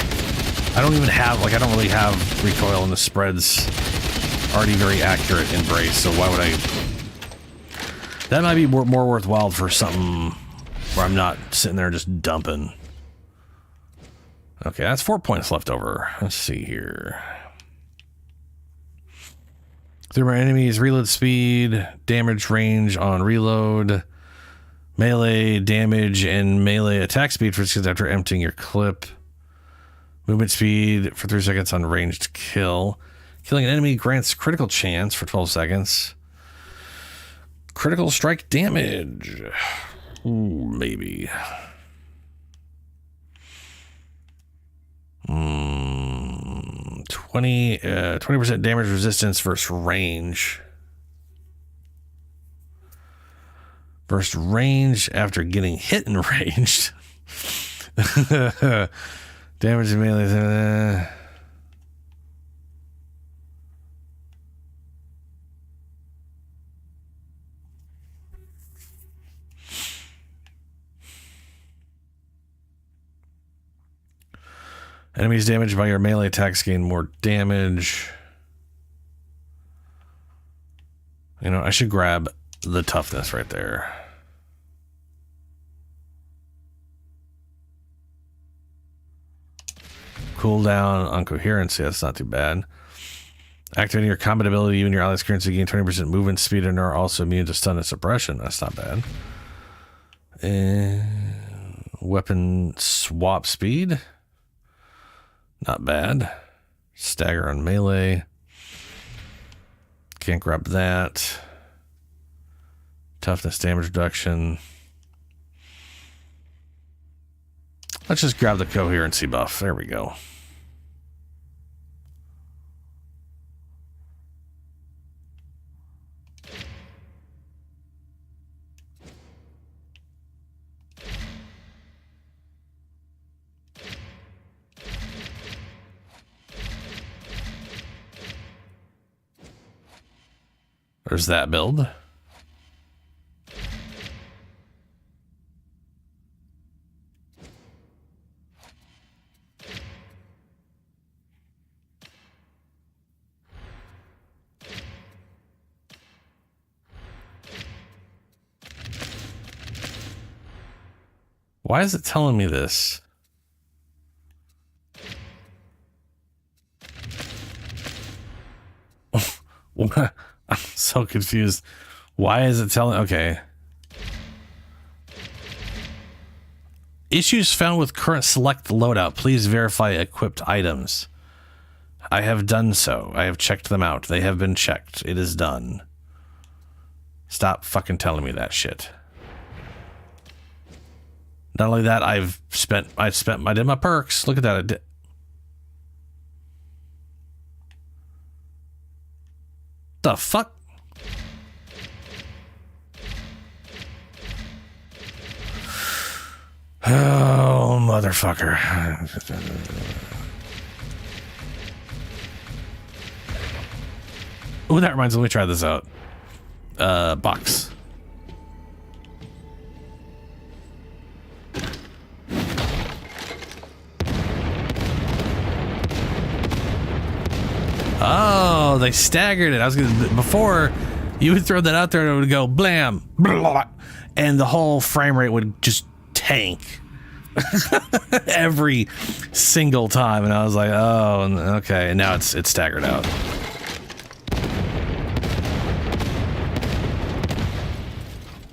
Speaker 1: I don't even have, like, I don't really have recoil, and the spread's already very accurate in brace, so why would I... That might be more worthwhile for something where I'm not sitting there just dumping. Okay, that's 4 points left over. Let's see here. 3 more enemies, reload speed, damage range on reload, melee damage, and melee attack speed for 6 seconds after emptying your clip. Movement speed for 3 seconds on ranged kill. Killing an enemy grants critical chance for 12 seconds. Critical strike damage. Ooh, maybe. 20% damage resistance versus range. Versus range after getting hit in range. Damage to melee. Enemies damaged by your melee attacks gain more damage. You know, I should grab the toughness right there. Cooldown on coherency, that's not too bad. Activating your combat ability, you and your allies currency gain 20% movement speed and are also immune to stun and suppression. That's not bad. And weapon swap speed. Not bad. Stagger on melee. Can't grab that. Toughness damage reduction. Let's just grab the coherency buff. There we go. There's that build. Why is it telling me this? What? I'm so confused. Why is it telling? Okay. Issues found with current select loadout. Please verify equipped items. I have done so. I have checked them out. They have been checked. It is done. Stop fucking telling me that shit. Not only that, I did my perks. Look at that. I did. The fuck? Oh, motherfucker. Oh, that reminds me. Let me try this out. Box. Oh, they staggered it. I was gonna, before you would throw that out there and it would go blam, blah, and the whole frame rate would just tank every single time. And I was like, oh, okay. And now it's staggered out.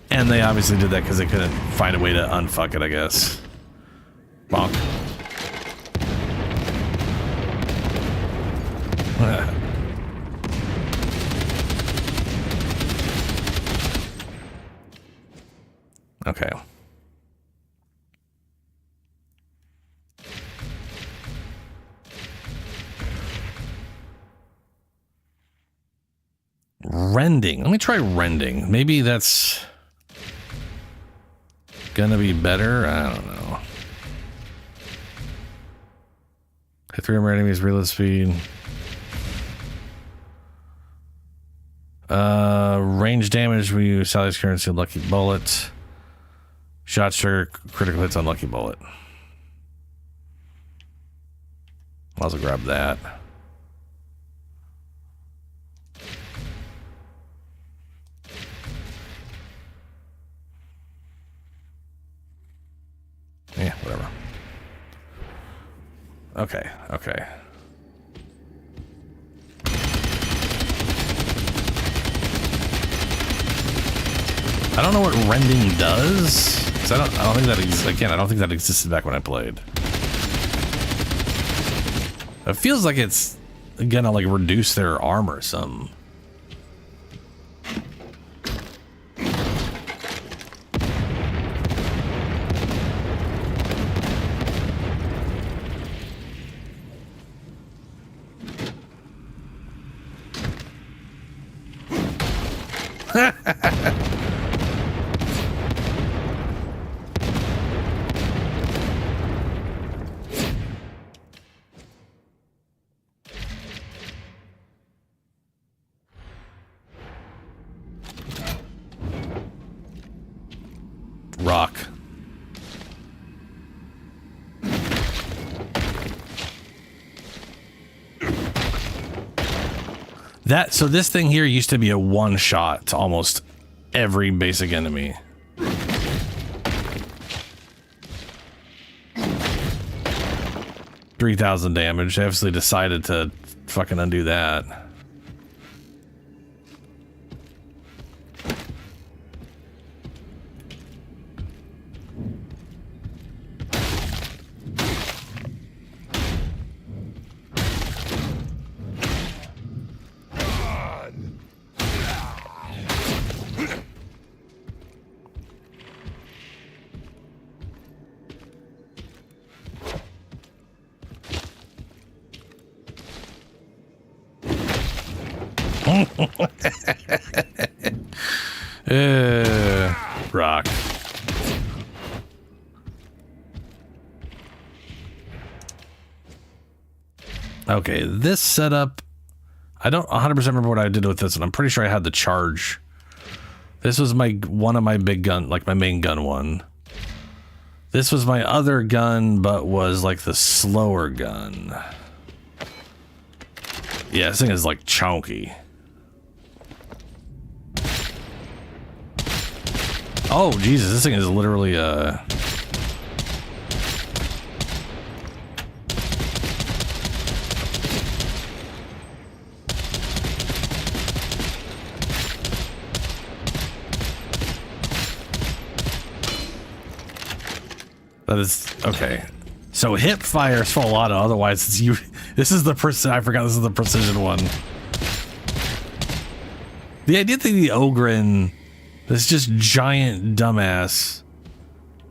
Speaker 1: And they obviously did that because they couldn't find a way to unfuck it, I guess. Bonk. Okay. Rending. Let me try rending. Maybe that's gonna be better. I don't know. Hit 3 more enemies, reload speed. Range damage, we use Sally's currency, lucky bullet. Shot trigger, critical hits on lucky bullet. I'll also grab that. Yeah, whatever. Okay, okay. I don't know what rending does. 'Cause I don't think that again. I don't think that existed back when I played. It feels like it's gonna like reduce their armor some. Rock. So this thing here used to be a one shot to almost every basic enemy. $3,000 damage. I obviously decided to fucking undo that. Rock. Okay, this setup, I don't 100% remember what I did with this, and I'm pretty sure I had the charge. This was one of my big gun, like my main gun one. This was my other gun, but was like the slower gun. Yeah, this thing is like chunky. Oh, Jesus, this thing is literally, that is, okay. So hip fire is full auto, otherwise it's you. This is the I forgot this is the precision one. The idea that the Ogren, this just giant dumbass,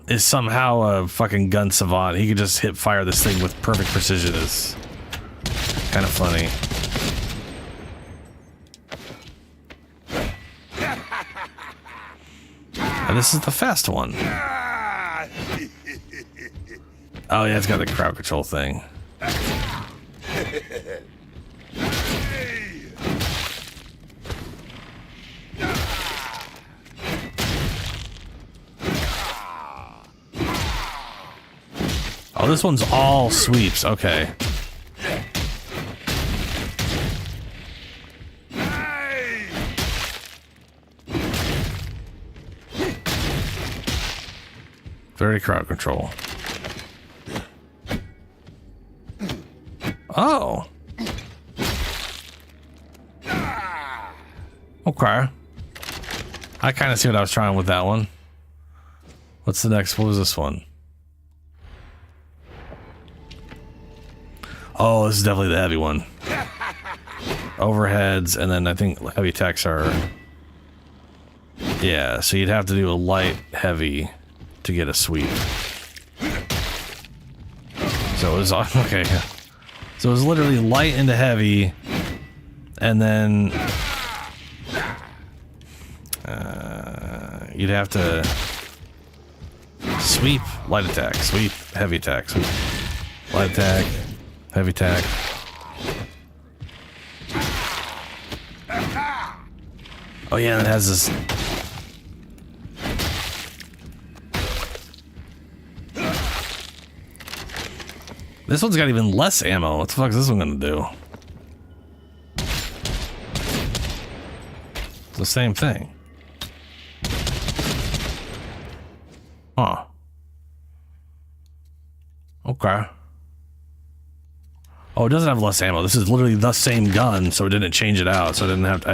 Speaker 1: is somehow a fucking gun savant. He could just hip fire this thing with perfect precision is kind of funny. And this is the fast one. Oh yeah, it's got the crowd control thing. Oh, this one's all sweeps. Okay. Very crowd control. Oh. Okay. I kind of see what I was trying with that one. What's the next? What was this one? Oh, this is definitely the heavy one. Overheads, and then I think heavy attacks are... Yeah, so you'd have to do a light, heavy to get a sweep. So it was... Okay. So it was literally light into heavy, and then... you'd have to... Sweep, light attack, sweep, heavy attack, sweep, light attack, heavy attack. Oh yeah, it has this. This one's got even less ammo. What the fuck is this one gonna do? It's the same thing. Huh. Okay. Oh, it doesn't have less ammo. This is literally the same gun, so it didn't change it out. So it didn't have.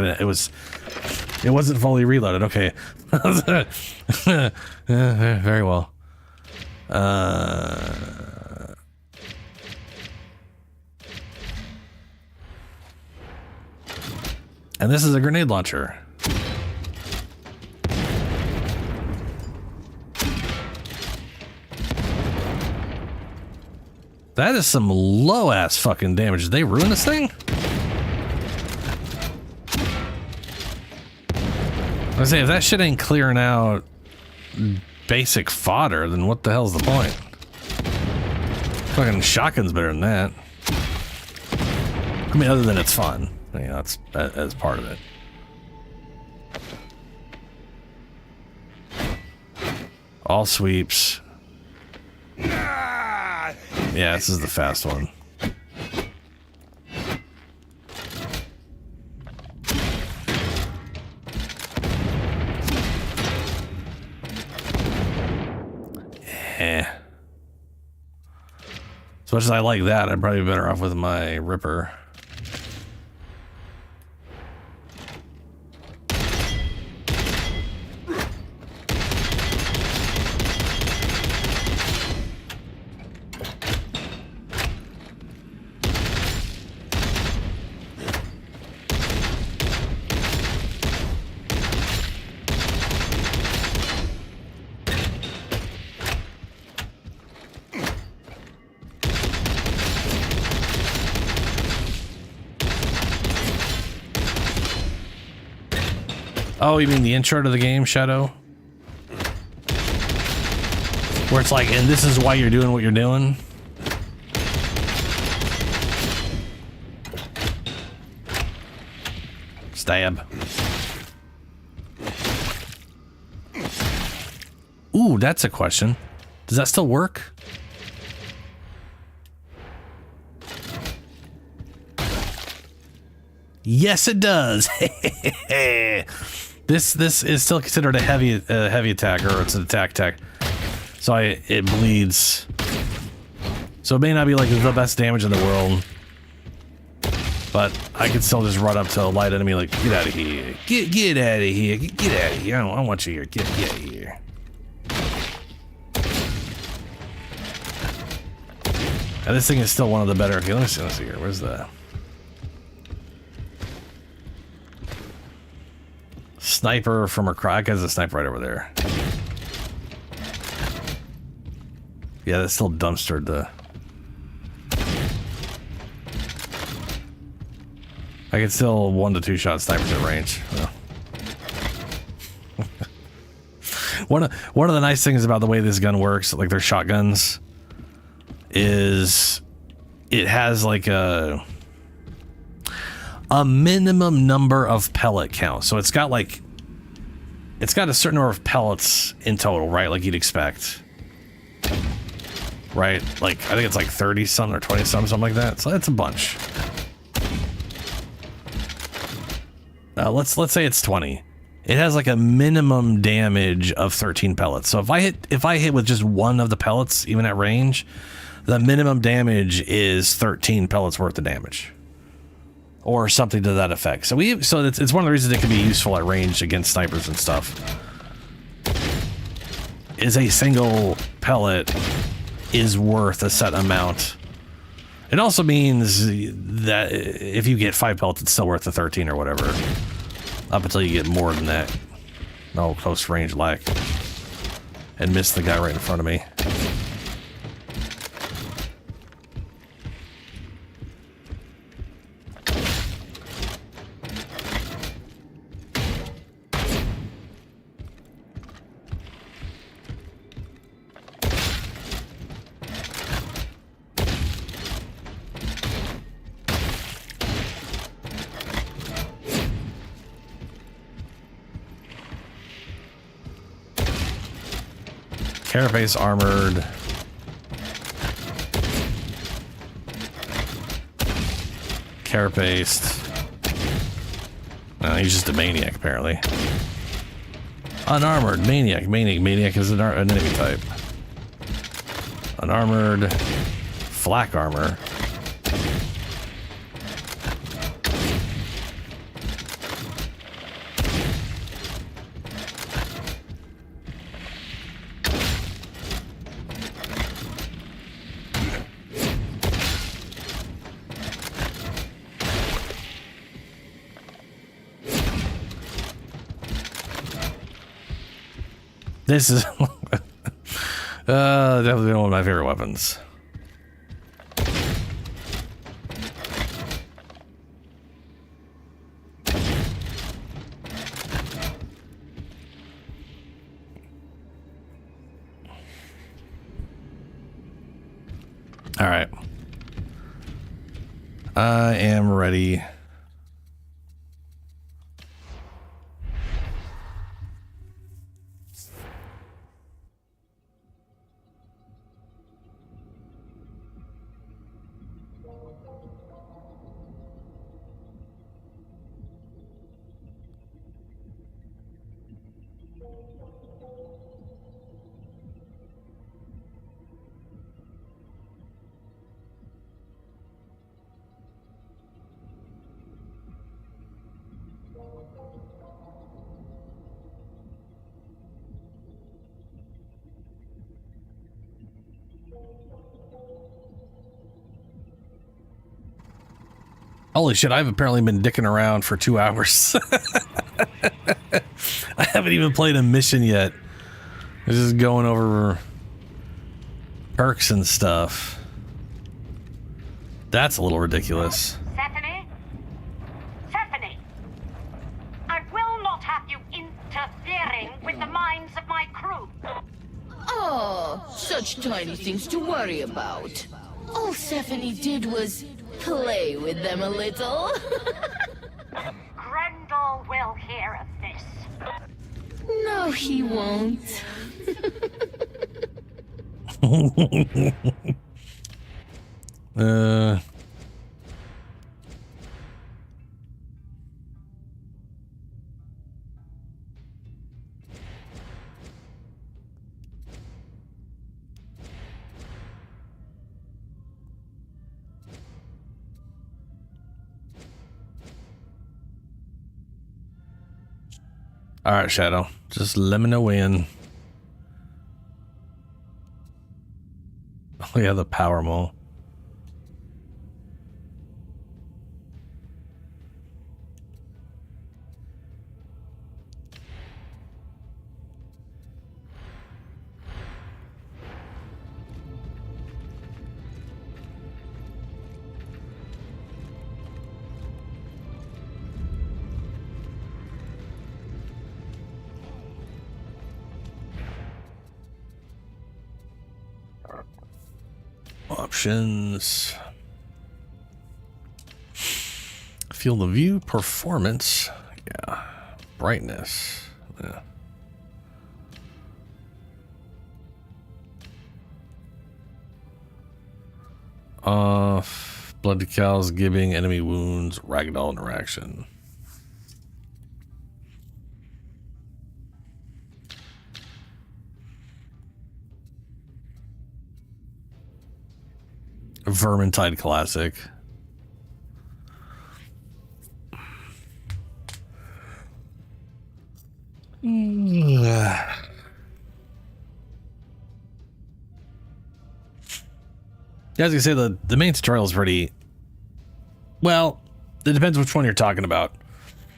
Speaker 1: It wasn't fully reloaded. Okay. Yeah, very well. And this is a grenade launcher. That is some low ass fucking damage. Did they ruin this thing? I say, if that shit ain't clearing out basic fodder, then what the hell's the point? Fucking shotgun's better than that. I mean, other than it's fun. You know, that's part of it. All sweeps. Yeah, this is the fast one. As much as I like that, I'd probably be better off with my Ripper. Oh, you mean the intro to the game, Shadow? Where it's like, and this is why you're doing what you're doing? Stab. Ooh, that's a question. Does that still work? Yes, it does. This is still considered a heavy attack, or it's an attack tech. So it bleeds. So it may not be like the best damage in the world, but I can still just run up to a light enemy like, get out of here, get out of here, get out of here. I don't want you here. Get out of here. And this thing is still one of the better. Okay, let me see here. Where's the sniper from a crack? Has a sniper right over there. Yeah, that's still dumpstered the. I can still 1 to 2 shot snipers at range. Oh. One of the nice things about the way this gun works, like their shotguns, is it has like a minimum number of pellet count. So it's got a certain number of pellets in total, right? Like you'd expect, right? Like I think it's like 30 something or 20 something like that. So that's a bunch. Let's say it's 20. It has like a minimum damage of 13 pellets. So if I hit with just one of the pellets, even at range, the minimum damage is 13 pellets worth of damage, or something to that effect. So it's one of the reasons it can be useful at range against snipers and stuff. Is a single pellet is worth a set amount. It also means that if you get 5 pellets, it's still worth the 13 or whatever. Up until you get more than that. No close range lack. And miss the guy right in front of me. Carapace armored. Carapace. He's just a maniac, apparently. Unarmored maniac. Maniac is an enemy type. Unarmored flak armor. This is definitely one of my favorite weapons. All right. I am ready. Holy shit, I've apparently been dicking around for 2 hours. I haven't even played a mission yet. I'm just going over perks and stuff. That's a little ridiculous.
Speaker 9: Stephanie? Stephanie! I will not have you interfering with the minds of my crew.
Speaker 5: Oh, such tiny things to worry about. All Stephanie did was play with them a little.
Speaker 9: Grendel will hear of this.
Speaker 5: No, he won't.
Speaker 1: All right, Shadow. Just let me know when. Oh yeah, the power mole. Options. Field of view, performance. Yeah. Brightness. Yeah. Off. Blood decals, giving, enemy wounds, ragdoll interaction. Vermintide Classic. Yeah, I was gonna say the main tutorial is pretty well. It depends which one you're talking about.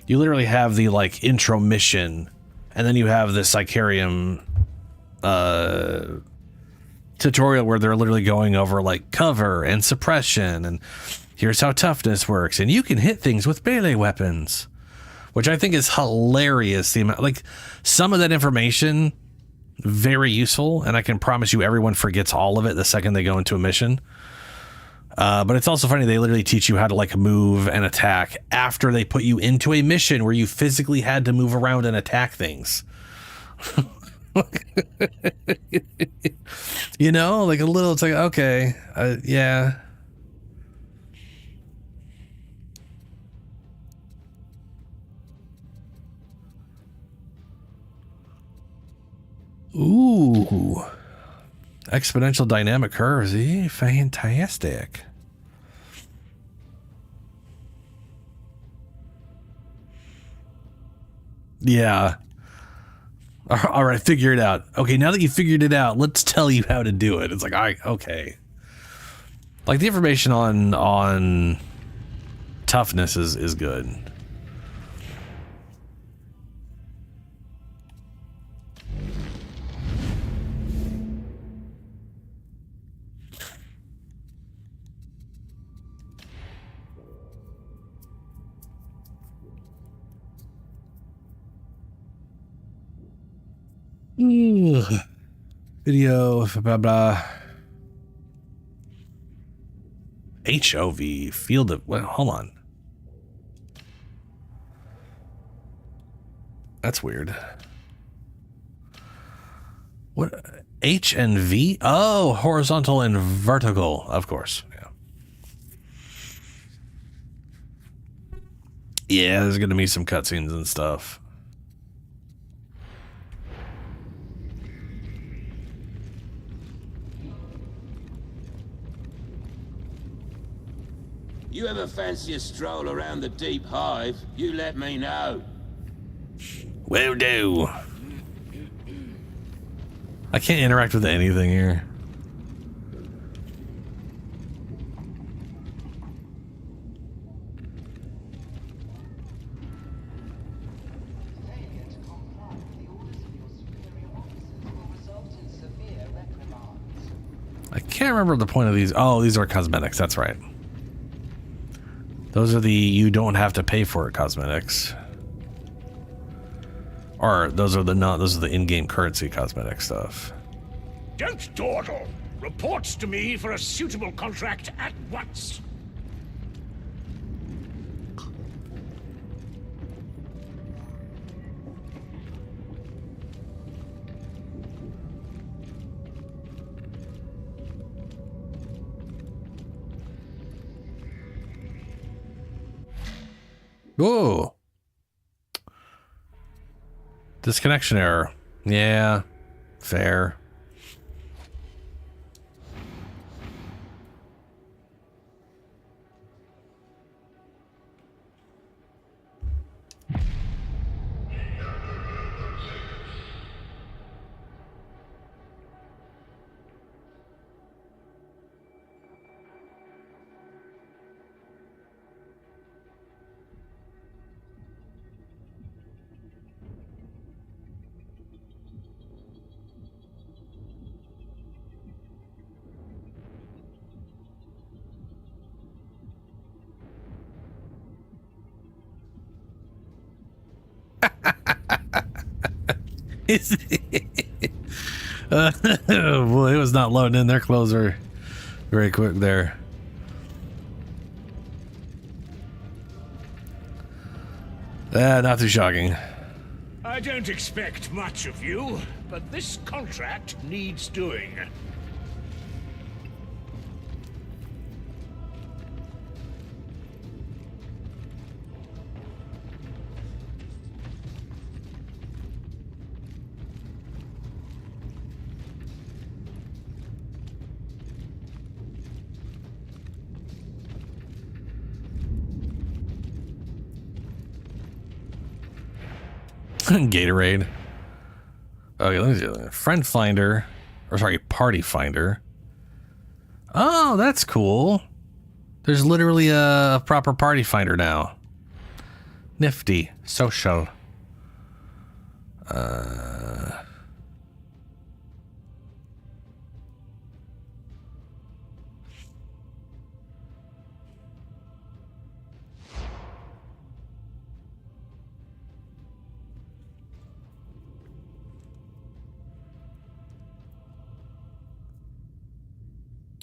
Speaker 1: You literally have the like intro mission, and then you have the Sicarium tutorial where they're literally going over like cover and suppression, and here's how toughness works, and you can hit things with melee weapons, which I think is hilarious. The amount, like, some of that information, very useful, and I can promise you everyone forgets all of it the second they go into a mission. But it's also funny, they literally teach you how to like move and attack after they put you into a mission where you physically had to move around and attack things. You know, like a little, it's like, okay, yeah. Ooh. Exponential dynamic curves. Fantastic. Yeah. All right, figure it out. Okay, now that you figured it out, let's tell you how to do it. It's like, okay. Like the information on toughness is good. Video, blah, blah. HOV, field of, well, hold on. That's weird. What? H and V? Oh, horizontal and vertical, of course. Yeah. Yeah, there's going to be some cutscenes and stuff.
Speaker 10: You ever fancy a stroll around the deep hive? You let me know.
Speaker 1: Will do. I can't interact with anything here. I can't remember the point of these. Oh, these are cosmetics. That's right. Those are the you don't have to pay for it cosmetics. Or those are the in-game currency cosmetic stuff.
Speaker 3: Don't dawdle. Reports to me for a suitable contract at once.
Speaker 1: Whoa. Disconnection error. Yeah. Fair. Boy, it was not loading in. Their clothes are very quick there. Not too shocking.
Speaker 3: I don't expect much of you, but this contract needs doing.
Speaker 1: Gatorade. Okay, let me see. Friend finder. Or sorry, party finder. Oh, that's cool. There's literally a proper party finder now. Nifty. Social.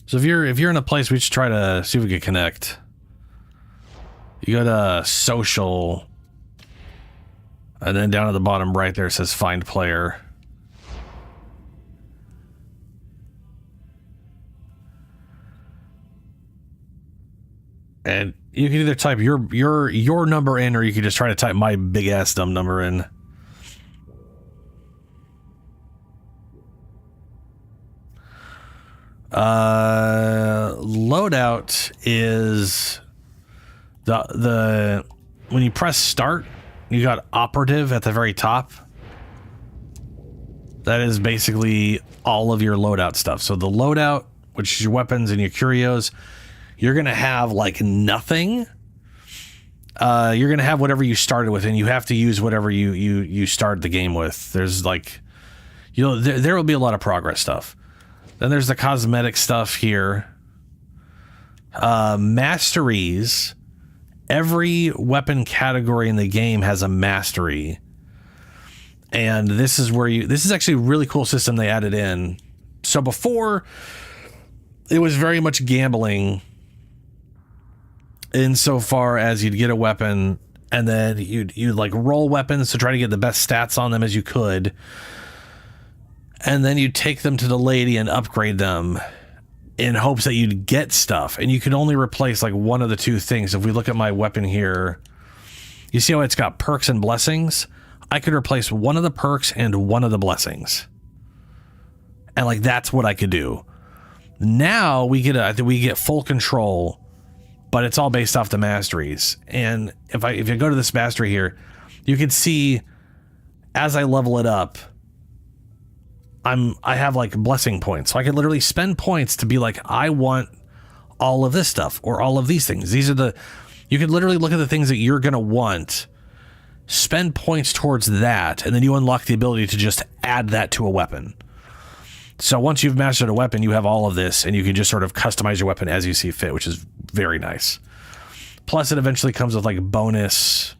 Speaker 1: So if you're in a place, we should try to see if we can connect. You go to social, and then down at the bottom right there it says find player. And you can either type your number in, or you can just try to type my big ass dumb number in. Loadout is the when you press start, you got operative at the very top. That is basically all of your loadout stuff. So the loadout, which is your weapons and your curios, you're gonna have like nothing. You're gonna have whatever you started with, and you have to use whatever you start the game with. There's like, there will be a lot of progress stuff. Then there's the cosmetic stuff here. Masteries. Every weapon category in the game has a mastery. And this is where this is actually a really cool system they added in. So before, it was very much gambling insofar as you'd get a weapon and then you'd like roll weapons to try to get the best stats on them as you could. And then you'd take them to the lady and upgrade them in hopes that you'd get stuff. And you could only replace like one of the two things. If we look at my weapon here, you see how it's got perks and blessings? I could replace one of the perks and one of the blessings. And like, that's what I could do. Now we get full control, but it's all based off the masteries. And if you go to this mastery here, you can see as I level it up, I have like blessing points. So I could literally spend points to be like, I want all of this stuff or all of these things. These are you could literally look at the things that you're going to want, spend points towards that, and then you unlock the ability to just add that to a weapon. So once you've mastered a weapon, you have all of this, and you can just sort of customize your weapon as you see fit, which is very nice. Plus, it eventually comes with like bonus.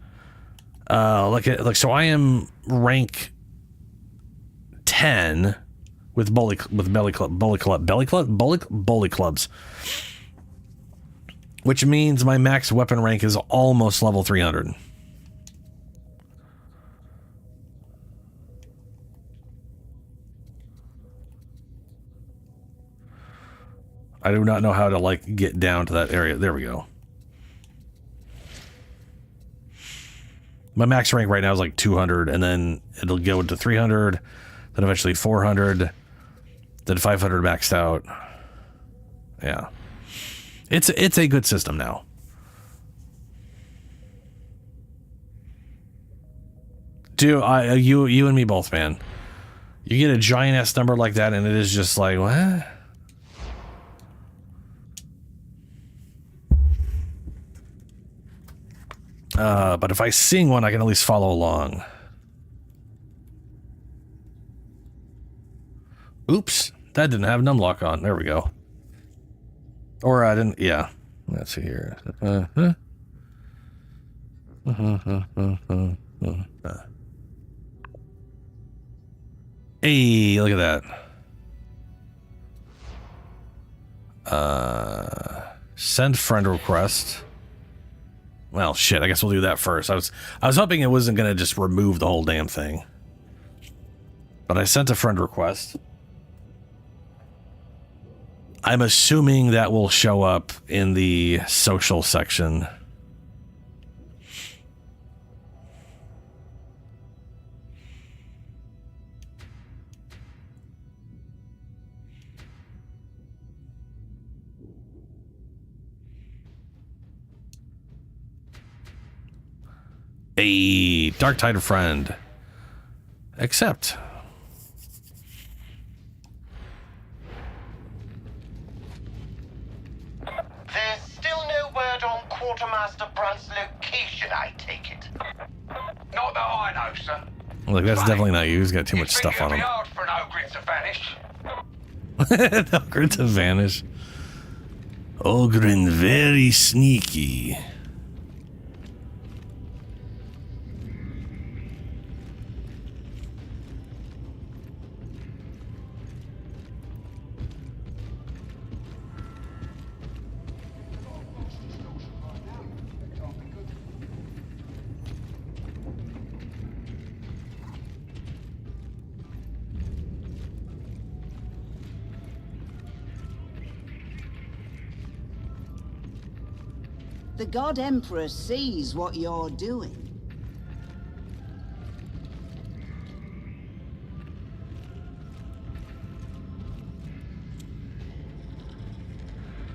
Speaker 1: So I am rank 10 with bully clubs, which means my max weapon rank is almost level 300. I do not know how to like get down to that area. There we go. My max rank right now is like 200, and then it'll go into 300, then eventually 400, then 500 maxed out. Yeah. It's a good system now. Dude, you and me both, man. You get a giant ass number like that, and it is just like, what? But if I sing one, I can at least follow along. Oops, that didn't have numlock on. There we go. Or I didn't, yeah. Let's see here. Hey, look at that. Send friend request. Well, shit, I guess we'll do that first. I was hoping it wasn't going to just remove the whole damn thing. But I sent a friend request. I'm assuming that will show up in the social section. A Darktide friend. Accept.
Speaker 3: There's still no word on Quartermaster Brunt's location, I take it. Not that I know, sir.
Speaker 1: Look, that's definitely not you. He's got too much stuff on him.
Speaker 3: It's hard for an ogre to vanish.
Speaker 1: An ogre to vanish. Ogren very sneaky.
Speaker 11: The God Emperor sees what you're doing.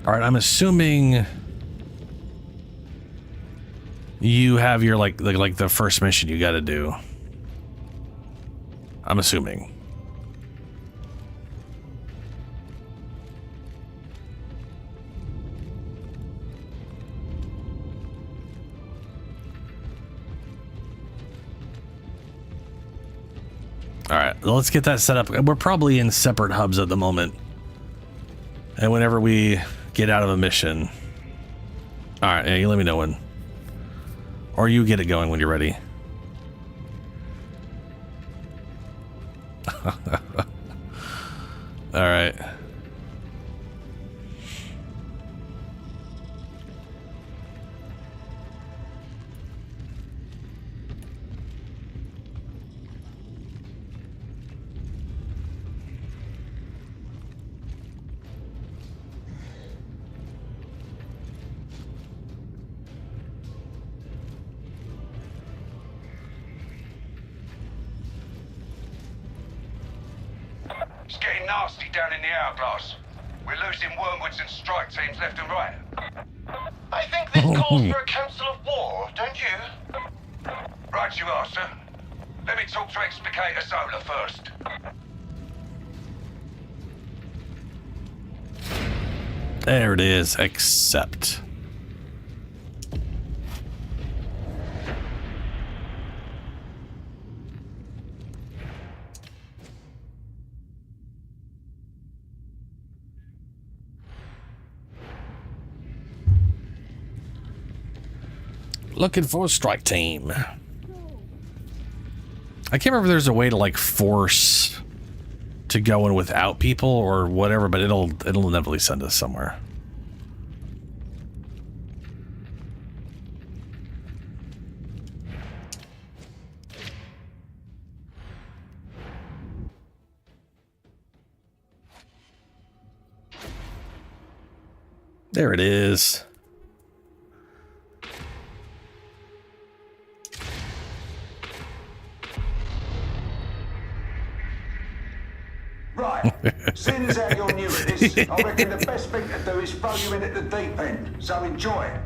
Speaker 1: All right, I'm assuming you have your like the first mission you got to do. I'm assuming. All right, let's get that set up. We're probably in separate hubs at the moment. And whenever we get out of a mission. All right, yeah, you let me know when. Or you get it going when you're ready. All right.
Speaker 3: It's getting nasty down in the hourglass. We're losing wormwoods and strike teams left and right. I think this calls for a council of war, don't you? Right you are, sir. Let me talk to Explicator Zola first.
Speaker 1: There it is, accept. Looking for a strike team. I can't remember if there's a way to like force to go in without people or whatever, but it'll inevitably send us somewhere. There it is.
Speaker 12: Right, seeing as how you're new at this, I reckon the best thing to do is throw you in at the deep end, so enjoy it.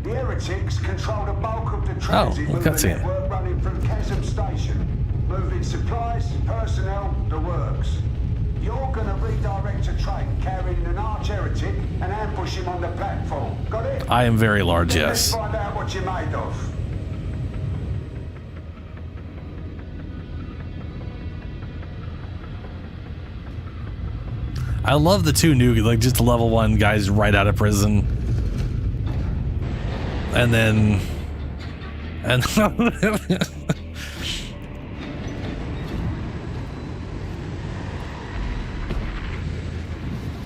Speaker 12: The heretics control the bulk of the transit movement network running from Chasm Station, moving supplies, personnel, the works. You're gonna redirect a train carrying an arch heretic and ambush him on the platform. Got it?
Speaker 1: I am very large,
Speaker 12: Then
Speaker 1: yes.
Speaker 12: Let's find out what you're made of.
Speaker 1: I love the two new, like just the level 1 guys right out of prison. And then...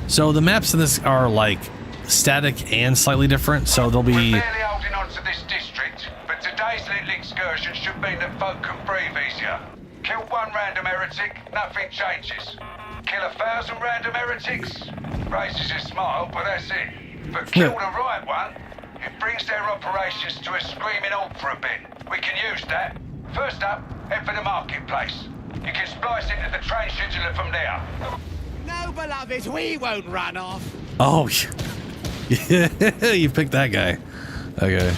Speaker 1: So the maps in this are like static and slightly different, so they'll be...
Speaker 3: We're barely holding on to this district, but today's little excursion should mean that folk can breathe easier. Kill one random heretic, nothing changes. Kill 1,000 random heretics, raises a smile, but that's it. But kill the right one, it brings their operations to a screaming halt for a bit. We can use that. First up, head for the marketplace. You can splice into the train scheduler from there.
Speaker 13: No, beloved, we won't run off.
Speaker 1: Oh, yeah, you picked that guy. Okay.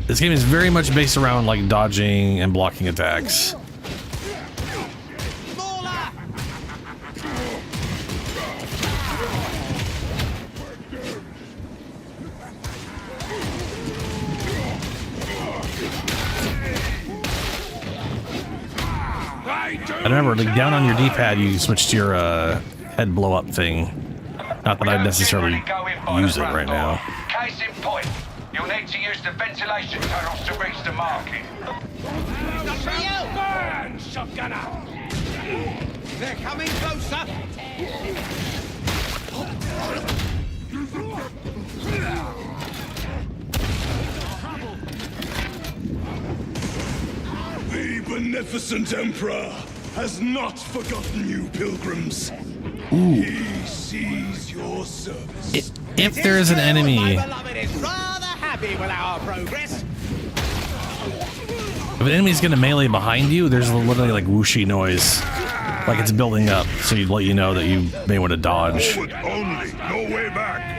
Speaker 1: This game is very much based around like dodging and blocking attacks. I remember, like, down on your D-pad, you switch to your head blow-up thing. Not that I'd necessarily use it right now.
Speaker 3: Case in point, you'll need to use the ventilation tunnels to reach the market.
Speaker 13: Burn, shotgunner! They're coming closer!
Speaker 7: The beneficent Emperor
Speaker 14: has not forgotten you, pilgrims.
Speaker 1: Ooh.
Speaker 14: He sees your service.
Speaker 1: If there is an enemy,
Speaker 13: My beloved is rather happy with our progress.
Speaker 1: if an enemy's gonna melee behind you, there's literally like whooshy noise, like it's building up, so you'd let you know that you may want to dodge.
Speaker 7: Forward only, no way back.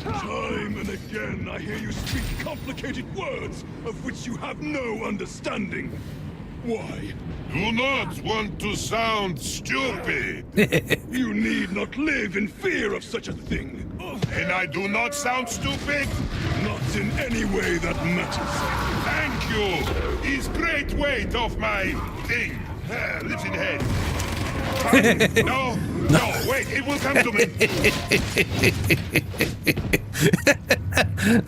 Speaker 14: Time and again I hear you speak complicated words of which you have no understanding. Why?
Speaker 7: Do not want to sound stupid.
Speaker 14: You need not live in fear of such a thing.
Speaker 7: And I do not sound stupid?
Speaker 14: Not in any way that matters.
Speaker 7: Thank you. Is great weight off my thing. Lives in head. No, wait, it will come to me.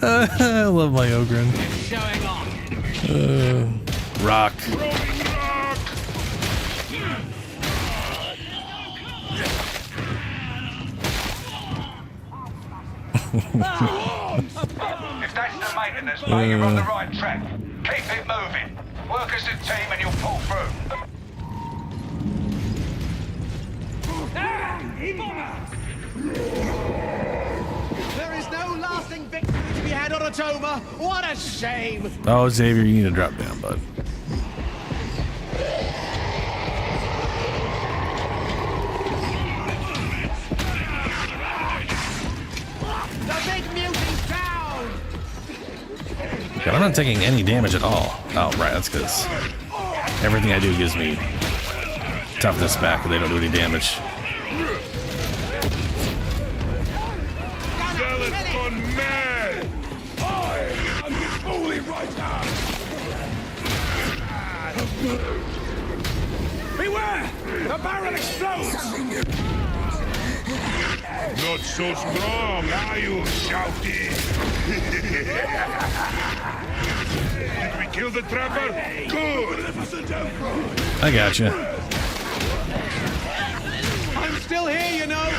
Speaker 1: I love my Ogren.
Speaker 13: Showing off.
Speaker 1: Rock.
Speaker 3: If that's the maintenance bay, you're on the right track. Keep it moving. Work as a team and you'll pull through.
Speaker 13: There is no lasting victory to be had on Atoma. What a shame.
Speaker 1: Oh, Xavier, you need to drop down, bud.
Speaker 13: The big mutant's down.
Speaker 1: God, I'm not taking any damage at all. Oh, right, that's because everything I do gives me toughness back, but they don't do any damage.
Speaker 7: Zealot's gone mad.
Speaker 14: I am his holy right hand.
Speaker 13: Beware! The barrel explodes.
Speaker 7: Not so strong, are you, Shouty? Did we kill the trapper? Good.
Speaker 1: I got you.
Speaker 13: I'm still here, you know.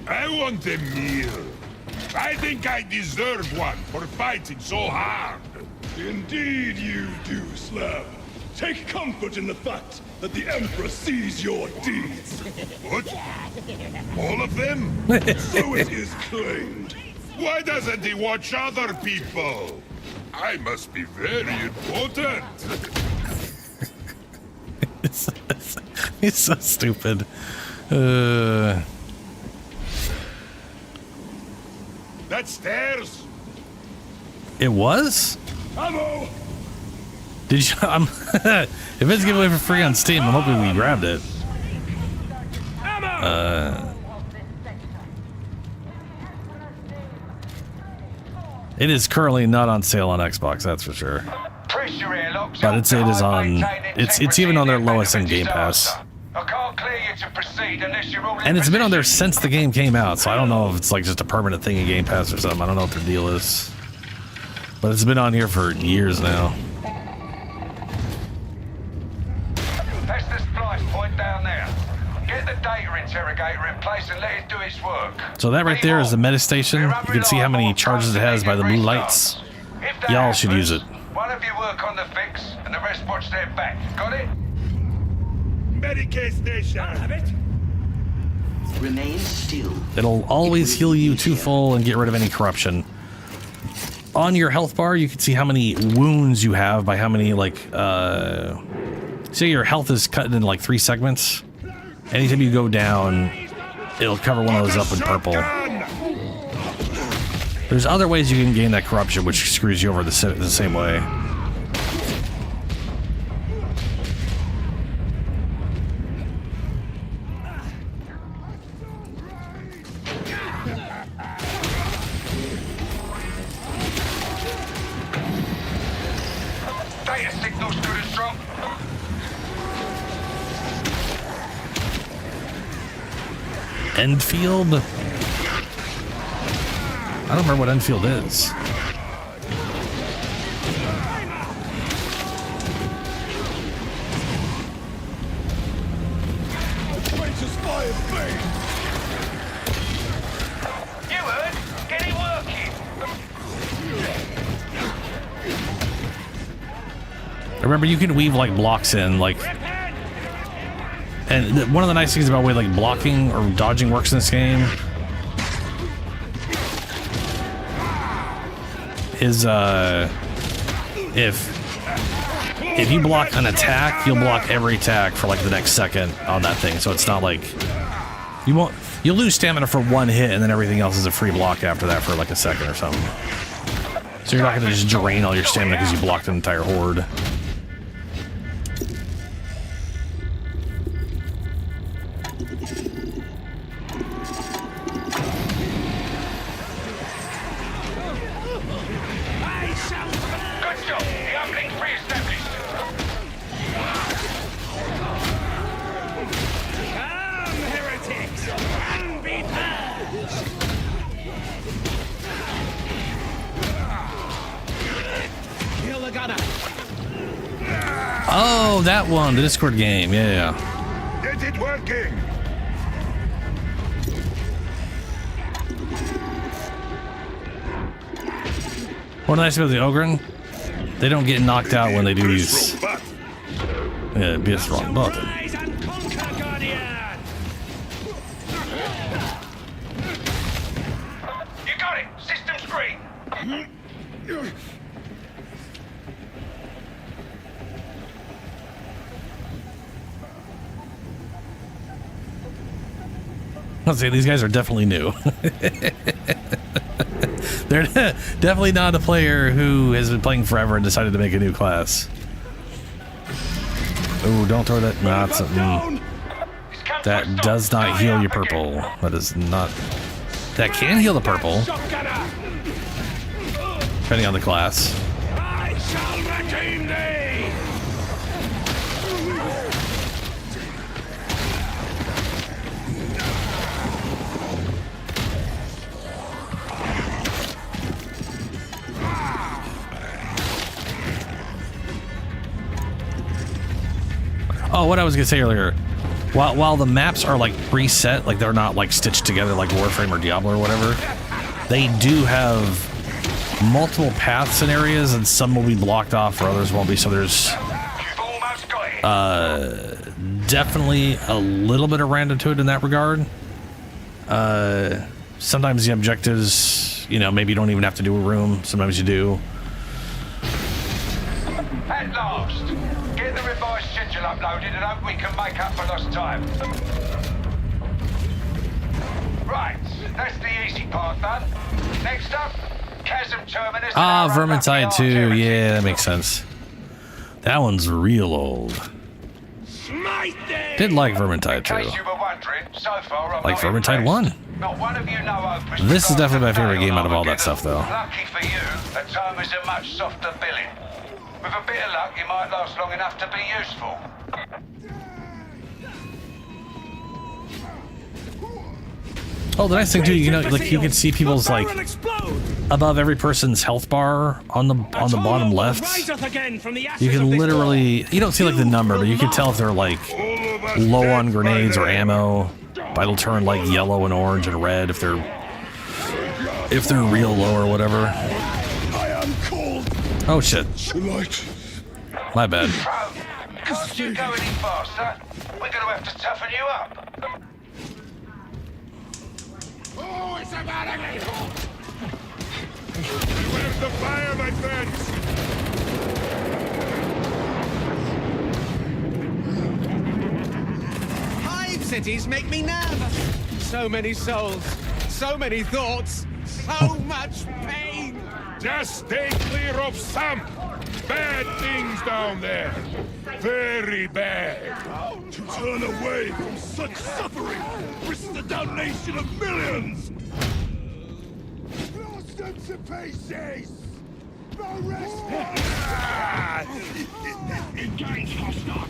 Speaker 7: I want a meal. I think I deserve one for fighting so hard.
Speaker 14: Indeed you do, Slab. Take comfort in the fact that the Emperor sees your deeds.
Speaker 7: What? All of them?
Speaker 14: So it is claimed.
Speaker 7: Why doesn't he watch other people? I must be very important.
Speaker 1: He's so stupid.
Speaker 7: That's stairs.
Speaker 1: It was?
Speaker 14: Ammo!
Speaker 1: Did you? If it's given away for free on Steam, I'm hoping we grabbed it. It is currently not on sale on Xbox, that's for sure. But I'd say it is on. It's even on their lowest end Game Pass.
Speaker 3: I can't clear you to proceed unless you're all in
Speaker 1: And it's been on there
Speaker 3: position.
Speaker 1: since the game came out, so I don't know if it's like just a permanent thing in Game Pass or something. I don't know what their deal is. But it's been on here for years now.
Speaker 3: That's the splice point down there. Get the data interrogator in place and let it do its work.
Speaker 1: So that right there is the meta station. You can see how many charges it has by the blue lights. Y'all should use it.
Speaker 3: One of you work on the fix and the rest watch their back. Got it?
Speaker 7: Medicaid station.
Speaker 13: Have it.
Speaker 11: Remain still.
Speaker 1: It'll always heal you to full and get rid of any corruption. On your health bar, you can see how many wounds you have by how many, like, say your health is cut in like 3 segments. Anytime you go down, it'll cover one of those up in purple. There's other ways you can gain that corruption, which screws you over the same way.
Speaker 3: Data signal's good and strong.
Speaker 1: Enfield? I don't remember what Enfield is.
Speaker 14: just fire flame.
Speaker 3: You heard? Get it working.
Speaker 1: Remember, you can weave like blocks in, like, and one of the nice things about the way like blocking or dodging works in this game is if you block an attack, you'll block every attack for like the next second on that thing. So it's not like you'll lose stamina for one hit, and then everything else is a free block after that for like a second or something. So you're not going to just drain all your stamina because you blocked an entire horde. Oh, that one, the Discord game, yeah.
Speaker 7: Get it working.
Speaker 1: What's nice about the Ogren? They don't get knocked out when they do these. Yeah, BS wrong button.
Speaker 3: You got it. System's green.
Speaker 1: I'll say these guys are definitely new. They're definitely not a player who has been playing forever and decided to make a new class. Oh, don't throw that. Nah, that does not heal your purple. That is not. That can heal the purple, depending on the class.
Speaker 14: I shall redeem thee.
Speaker 1: Oh, what I was gonna say earlier, while the maps are like preset, like they're not like stitched together like Warframe or Diablo or whatever, they do have multiple paths and areas, and some will be blocked off, or others won't be. So there's definitely a little bit of random to it in that regard. Sometimes the objectives, you know, maybe you don't even have to do a room. Sometimes you do.
Speaker 3: At last, get the revised schedule uploaded and hope we can make up for lost time. Right, that's the easy part done. Next up, Chasm Terminus.
Speaker 1: Ah, Vermintide 2. Yeah, that makes sense. That one's real old. Did like Vermintide 2. Like Vermintide 1.
Speaker 3: Not one of you know
Speaker 1: This is definitely my favorite game out of all that stuff, though.
Speaker 3: Lucky for you, the time is a much softer billing. With a bit of luck, it might last long enough to be useful.
Speaker 1: Oh, the nice thing too, you know, like you can see people's like above every person's health bar on the bottom left. You can literally, you don't see like the number, but you can tell if they're like low on grenades or ammo. It'll turn like yellow and orange and red if they're real low or whatever. Oh shit. My bad.
Speaker 3: Can't you go any faster? We're gonna have to toughen you up.
Speaker 7: Oh, it's about to get hot! Where's the fire, my friends?
Speaker 13: Hive cities make me nervous. So many souls, so many thoughts, so much pain.
Speaker 7: Just stay clear of some bad things down there. Very bad.
Speaker 14: To turn away from such suffering risks the damnation of millions!
Speaker 7: Lost them to pieces! No rest!
Speaker 14: Engage hostile!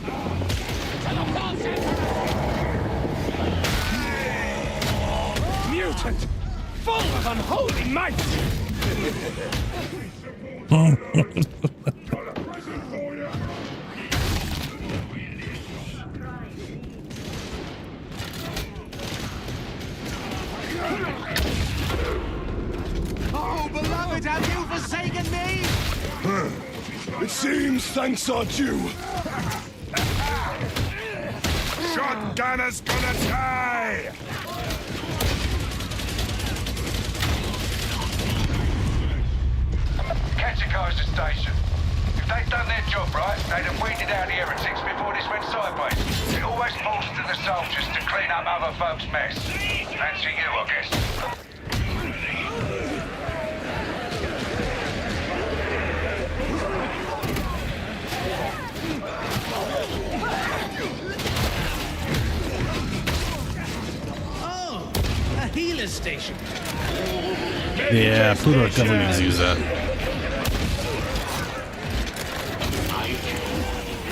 Speaker 14: Mutant! Full of unholy might!
Speaker 13: Oh, beloved, have you forsaken me?
Speaker 14: It seems thanks are due.
Speaker 7: Shotgunner's gonna die!
Speaker 3: Catch a guys at station. If they'd done their job right, they'd have weeded out the heretics before this went sideways. It always falls to the soldiers to clean up other folks' mess. Fancy you, I guess.
Speaker 13: Oh, a healer station.
Speaker 1: Yeah, Pluto definitely needs to use that.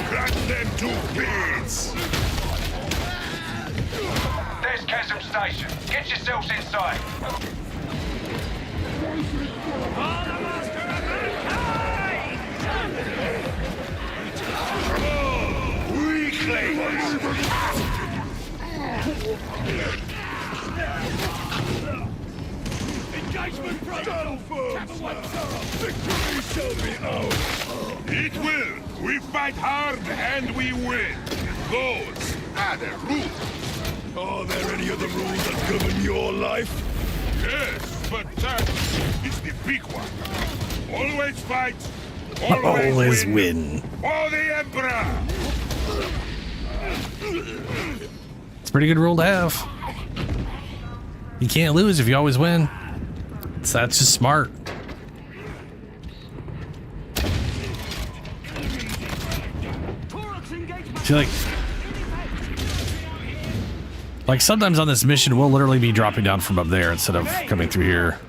Speaker 7: Crack them to bits!
Speaker 3: There's Chasm Station. Get yourselves inside.
Speaker 7: Weaklings!
Speaker 14: Engagement stand firm, victory shall be ours.
Speaker 7: It will! We fight hard and we win! Those are the rules!
Speaker 14: Are there any other rules that govern your life?
Speaker 7: Yes, but that is the big one. Always fight,
Speaker 1: Always win.
Speaker 7: for the Emperor!
Speaker 1: It's a pretty good rule to have. You can't lose if you always win. So that's just smart. See, like sometimes on this mission, we'll literally be dropping down from up there instead of coming through here.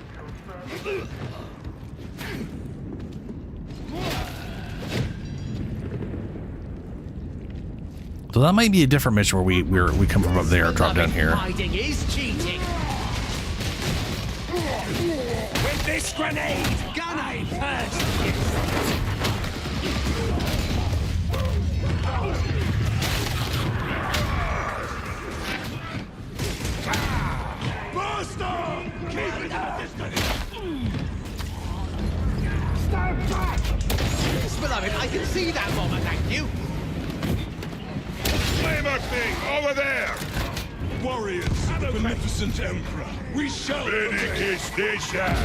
Speaker 1: So that might be a different mission where we come from up there and drop down here.
Speaker 13: Hiding is cheating. With this grenade, gun aim first.
Speaker 14: Master! Keep it at a distance!
Speaker 13: Stand back! Yes, beloved, I can see that bomber, thank you.
Speaker 7: Flamer thing, over there!
Speaker 14: Warriors of the beneficent Emperor, we shall
Speaker 7: Medicaid station!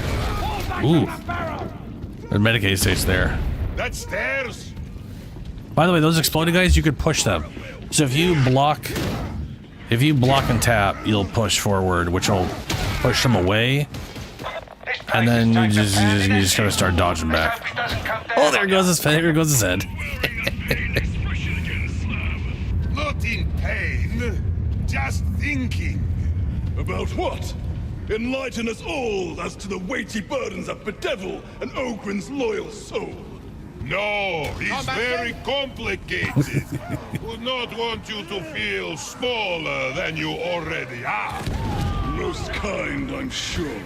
Speaker 1: Ooh. There's Medicaid station there.
Speaker 7: That's stairs!
Speaker 1: By the way, those exploding guys, you could push them. So if you block and tap, you'll push forward, which will push them away. And then you just gotta start dodging back. Oh, there goes his head.
Speaker 7: Not in pain, just thinking.
Speaker 14: About what? Enlighten us all as to the weighty burdens that bedevil an Ogren's loyal soul.
Speaker 7: No, he's very complicated. Would not want you to feel smaller than you already are.
Speaker 14: Most kind, I'm sure.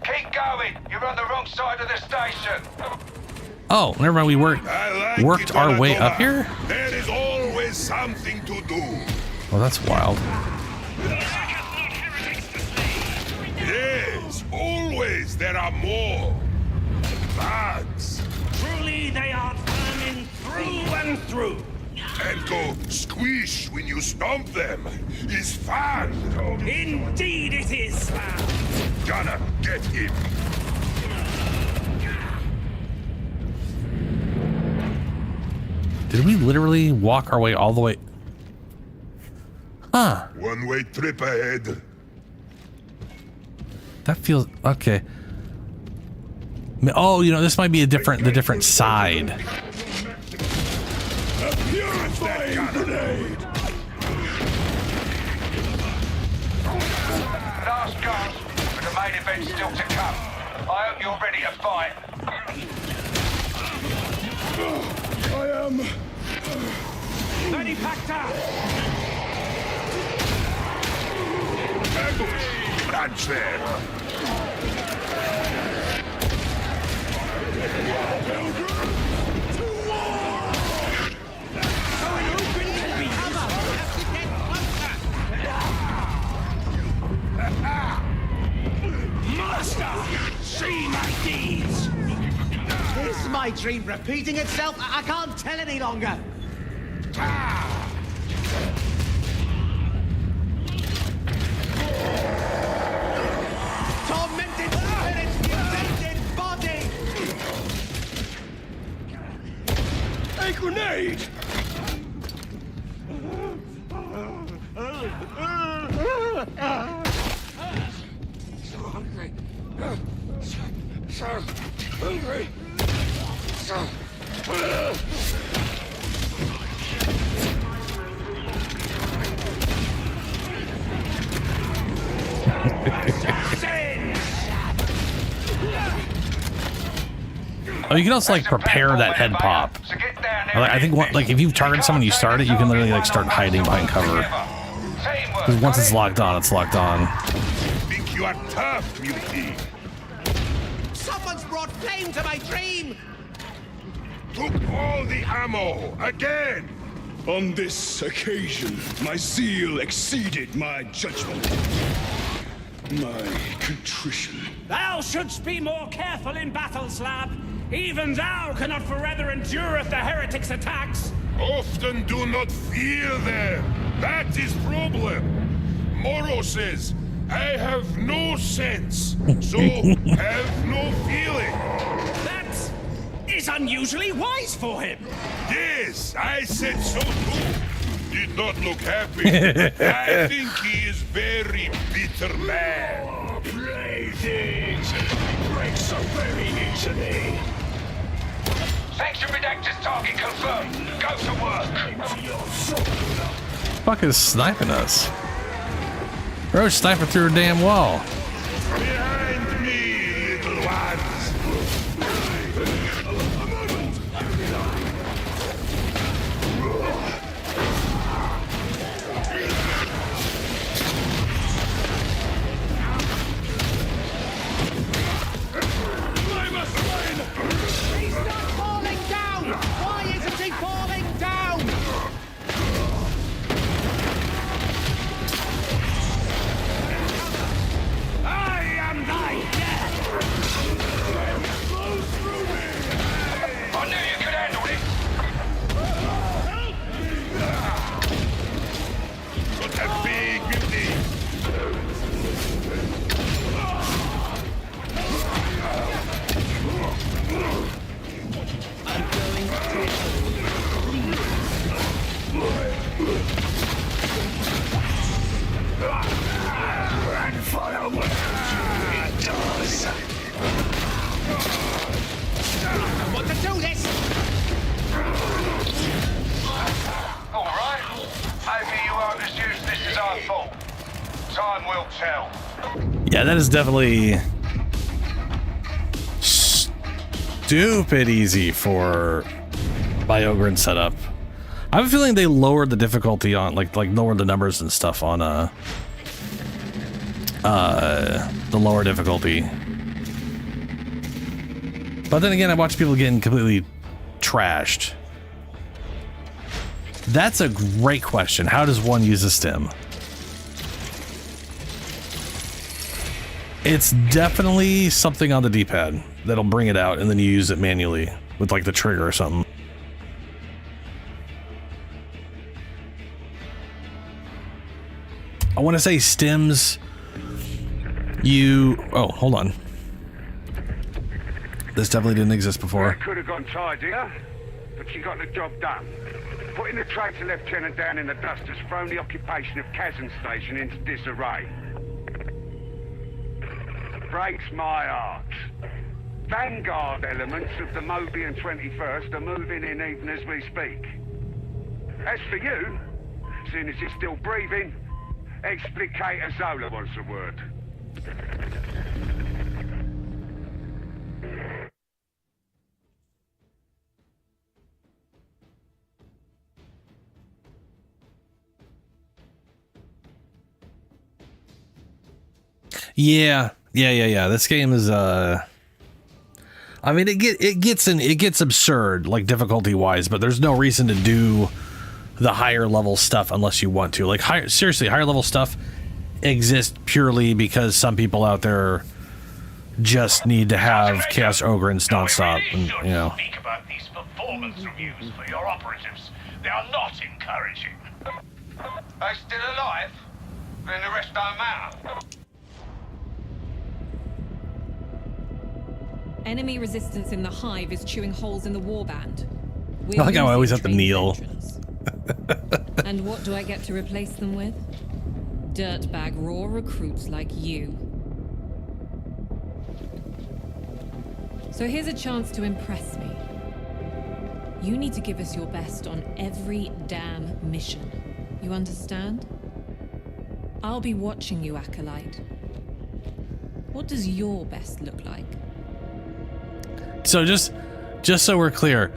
Speaker 3: Keep going. You're on the wrong side of the station.
Speaker 1: Oh, never mind. We worked our way up here?
Speaker 7: There is always something to do.
Speaker 1: Well, that's wild.
Speaker 7: Yes, always there are more. Bugs.
Speaker 8: Truly, they are vermin through and through.
Speaker 7: And go squish when you stomp them is fun.
Speaker 8: Indeed it is.
Speaker 7: Gonna get him.
Speaker 1: Did we literally walk our way all the way? Huh.
Speaker 7: One-way trip ahead.
Speaker 1: That feels okay. Oh, you know, this might be the different side.
Speaker 14: A purifying grenade!
Speaker 3: Last gasp, but the main event's still to come. I hope you're ready to fight.
Speaker 14: I am...
Speaker 8: Ready, packed out.
Speaker 7: Ambush! Branch there!
Speaker 8: Master, see my deeds.
Speaker 13: Is my dream repeating itself? I can't tell any longer. Tormented spirit, invaded body.
Speaker 14: A grenade!
Speaker 8: So hungry. So hungry. So.
Speaker 1: Oh, you can also like prepare that head pop. I think like if you target someone, you start it, you can literally like start hiding behind cover. Because once it's locked on, it's locked on.
Speaker 7: Think you are tough, Multi.
Speaker 13: Someone's brought flame to my dream.
Speaker 7: Took all the ammo again.
Speaker 14: On this occasion, my zeal exceeded my judgment. My contrition.
Speaker 8: Thou shouldst be more careful in battle, Slab. Even thou cannot forever endureth the heretics' attacks.
Speaker 7: Often do not fear them. That is problem. Moro says, I have no sense, so have no feeling.
Speaker 8: That is unusually wise for him.
Speaker 7: Yes, I said so too. Did not look happy. I think he is very bitter man.
Speaker 14: Playthings break so very easily.
Speaker 3: Section Redactor's target confirmed. Go to work.
Speaker 1: Fuck is sniping us? Bro's sniping through a damn wall.
Speaker 7: Behind me, little ones.
Speaker 13: He's not falling down. Why isn't he falling down?
Speaker 8: I am thy death.
Speaker 3: I knew you could handle it.
Speaker 7: Got a big beauty.
Speaker 14: And follow what it does.
Speaker 13: I want to do this.
Speaker 3: All right. Maybe you won't as use this as I thought. Time will tell.
Speaker 1: Yeah, that is definitely stupid easy for Biogran setup. I have a feeling they lowered the difficulty on like lowered the numbers and stuff on the lower difficulty. But then again, I watch people getting completely trashed. That's a great question. How does one use a stim? It's definitely something on the D-pad that'll bring it out, and then you use it manually with like the trigger or something. I want to say stims. Oh, hold on. This definitely didn't exist before.
Speaker 3: Could have gone tidier, but she got the job done. Putting the traitor lieutenant down in the dust has thrown the occupation of Kazan Station into disarray. Breaks my heart. Vanguard elements of the Mobian 21st are moving in even as we speak. As for you, seeing as you're still breathing, Explicator Zola was the word. Yeah. This game is,
Speaker 1: I mean, it gets absurd, like difficulty wise, but there's no reason to do the higher level stuff unless you want to. Like, seriously, higher level stuff exists purely because some people out there just need to have Chaos Ogrins nonstop, and you know.
Speaker 3: Speak about these performance reviews for your operatives. They are not encouraging. They still alive? Then the rest don't matter.
Speaker 15: Enemy resistance in the hive is chewing holes in the warband.
Speaker 1: I like how I always have to kneel.
Speaker 15: And what do I get to replace them with? Dirtbag raw recruits like you. So here's a chance to impress me. You need to give us your best on every damn mission. You understand? I'll be watching you, Acolyte. What does your best look like?
Speaker 1: So just so we're clear,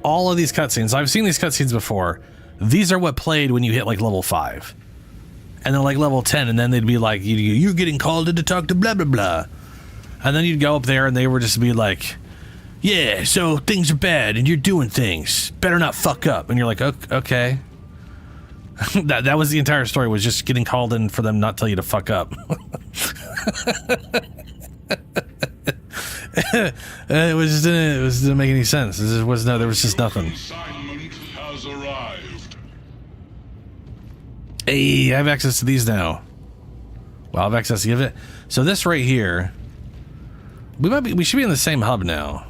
Speaker 1: all of these cutscenes, I've seen these cutscenes before. These are what played when you hit like level 5. And then like level 10, and then they'd be like, you're getting called in to talk to blah, blah, blah. And then you'd go up there and they would just be like, yeah, so things are bad and you're doing things. Better not fuck up. And you're like, okay. that was the entire story, was just getting called in for them not tell you to fuck up. It didn't make any sense. There was just nothing.
Speaker 7: Has arrived.
Speaker 1: Hey, I have access to these now. Well, I have access to give it. So this right here, we should be in the same hub now.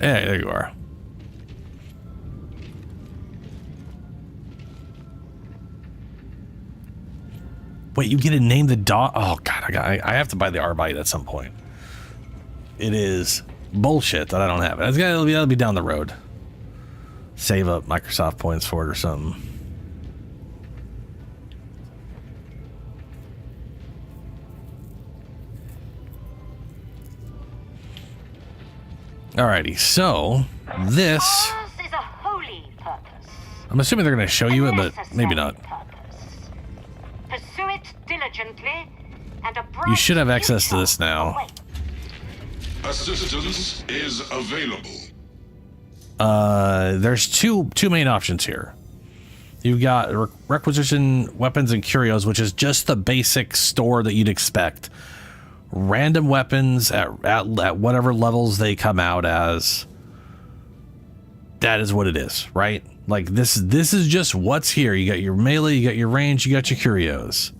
Speaker 1: Yeah, there you are. Wait, you get to name the dog? Oh god, I have to buy the Arbite at some point. It is bullshit that I don't have it. That'll be down the road. Save up Microsoft points for it or something. Alrighty, so this.
Speaker 9: Ours is a holy purpose.
Speaker 1: I'm assuming they're going to show you it, but maybe not.
Speaker 9: Pursue it diligently, and a bright
Speaker 1: You should have access to this now.
Speaker 7: Assistance is available.
Speaker 1: There's two main options here. You've got requisition weapons and curios, which is just the basic store that you'd expect. Random weapons at whatever levels they come out as. That is what it is, right? Like this is just what's here. You got your melee, you got your range, you got your curios,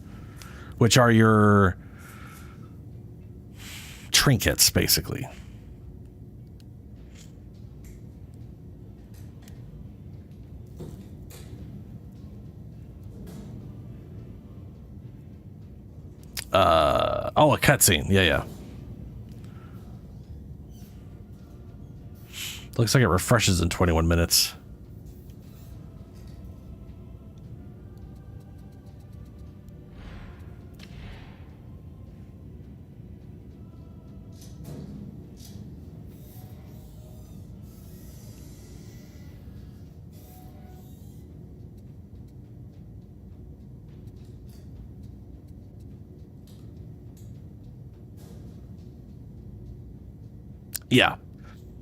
Speaker 1: which are your trinkets, basically. Oh, a cutscene. Yeah. Looks like it refreshes in 21 minutes.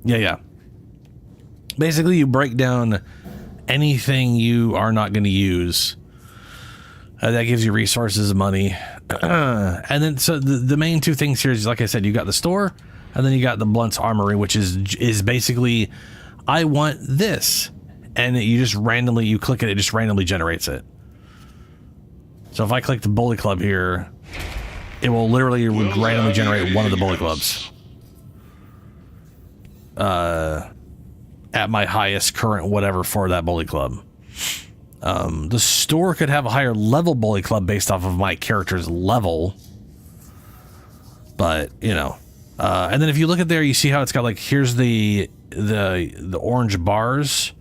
Speaker 1: Yeah. Basically, you break down anything you are not going to use. That gives you resources and money. And then, so the main two things here is, like I said, you got the store, and then you got the Blunt's Armory, which is basically, I want this. And you just randomly, you click it just randomly generates it. So if I click the Bully Club here, it will literally randomly generate one of the Bully Clubs. At my highest current whatever for that Bully Club. The store could have a higher level Bully Club based off of my character's level. But, you know. And then if you look at there, you see how it's got like, here's the orange bars.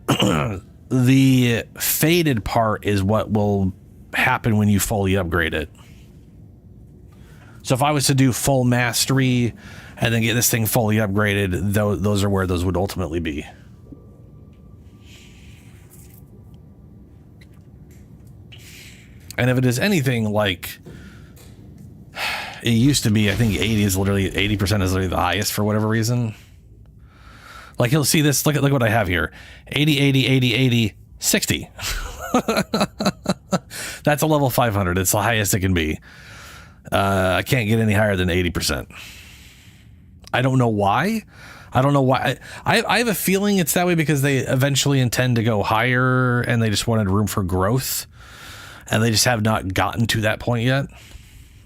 Speaker 1: The faded part is what will happen when you fully upgrade it. So if I was to do full mastery and then get this thing fully upgraded, those are where those would ultimately be. And if it is anything like it used to be, I think 80% is literally the highest for whatever reason. Like you'll see this, look what I have here. 80, 80, 80, 80, 60. That's a level 500. It's the highest it can be. I can't get any higher than 80%. I don't know why. I don't know why. I have a feeling it's that way because they eventually intend to go higher and they just wanted room for growth. And they just have not gotten to that point yet.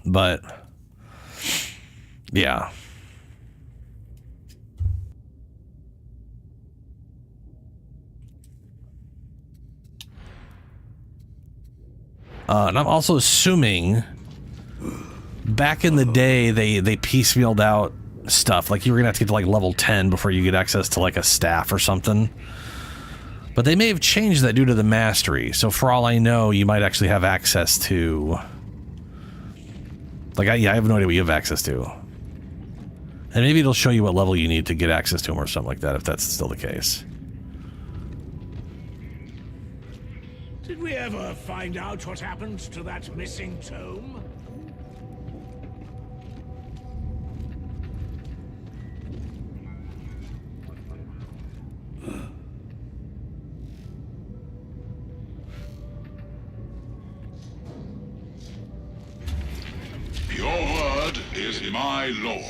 Speaker 1: But, yeah. And I'm also assuming back in the day, they piecemealed out stuff. Like you were going to have to get to like level 10 before you get access to like a staff or something. But they may have changed that due to the mastery. So for all I know, you might actually have access to... Like, I have no idea what you have access to. And maybe it'll show you what level you need to get access to them or something like that, if that's still the case.
Speaker 8: Did we ever find out what happened to that missing tome?
Speaker 14: Your word is my law.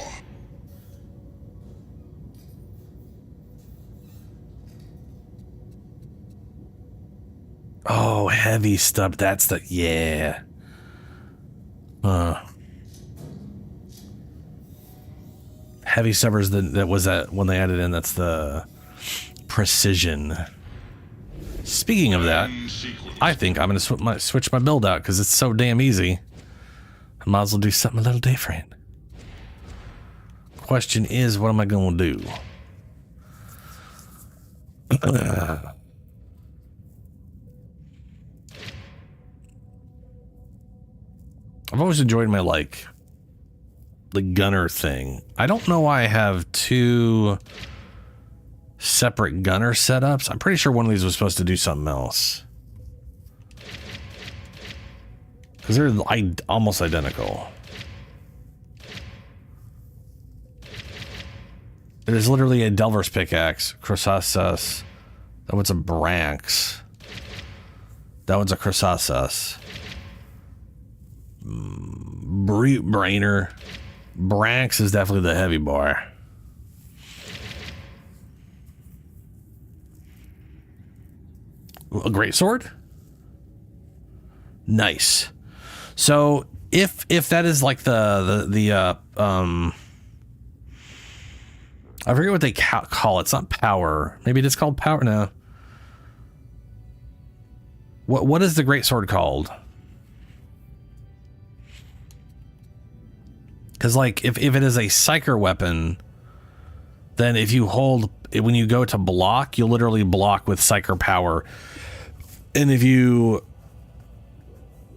Speaker 1: Oh, heavy stuff. That's the... Yeah. Heavy stubbers, that was that when they added in, that's the precision. Speaking of that, I think I'm going to switch my build out because it's so damn easy. I might as well do something a little different. Question is, what am I going to do? I've always enjoyed my, like, the gunner thing. I don't know why I have two separate gunner setups. I'm pretty sure one of these was supposed to do something else. Because they're almost identical. There's literally a Delver's pickaxe, Crossasus. That one's a Branx. That one's a Crossasus. Brute Brainer. Branx is definitely the heavy bar. A great sword? Nice. So if that is like the I forget what they call it. It's not power. Maybe it is called power. No. What is the great sword called? Because like if it is a psyker weapon, then if you hold, when you go to block, you'll literally block with psyker power. And if you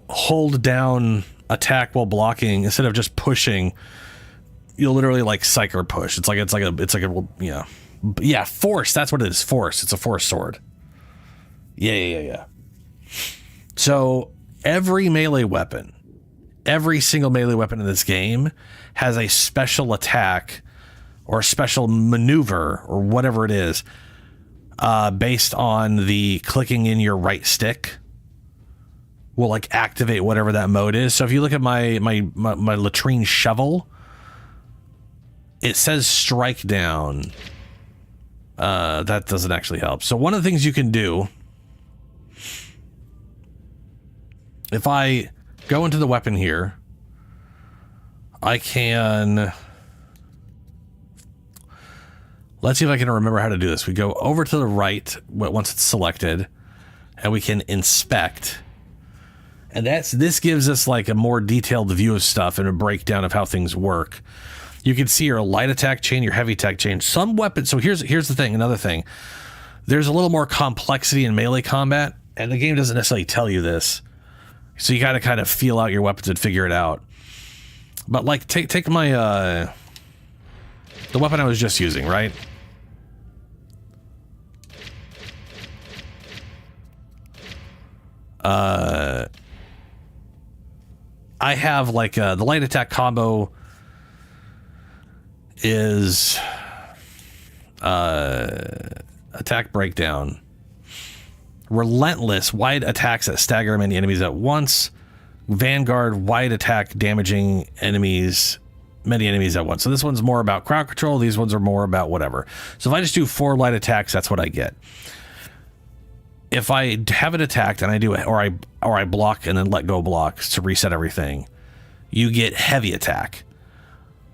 Speaker 1: hold down attack while blocking instead of just pushing, you'll literally like psyker push. It's like a yeah, force. That's what it is. Force. It's a force sword. Yeah. So every melee weapon, every single melee weapon in this game has a special attack or a special maneuver or whatever it is, based on the clicking in your right stick will like activate whatever that mode is. So if you look at my latrine shovel, it says strike down. That doesn't actually help. So one of the things you can do, if I go into the weapon here, I can... Let's see if I can remember how to do this. We go over to the right once it's selected, and we can inspect. And this gives us like a more detailed view of stuff and a breakdown of how things work. You can see your light attack chain, your heavy attack chain. Some weapons... So here's the thing, another thing. There's a little more complexity in melee combat, and the game doesn't necessarily tell you this. So you gotta kind of feel out your weapons and figure it out. But like, take my the weapon I was just using, right? I have like the light attack combo is attack breakdown, relentless wide attacks that stagger many enemies at once, vanguard wide attack damaging many enemies at once. So this one's more about crowd control, these ones are more about whatever. So if I just do 4 light attacks, that's what I get. If I have it attacked and I do it, or I block and then let go blocks to reset everything, you get heavy attack.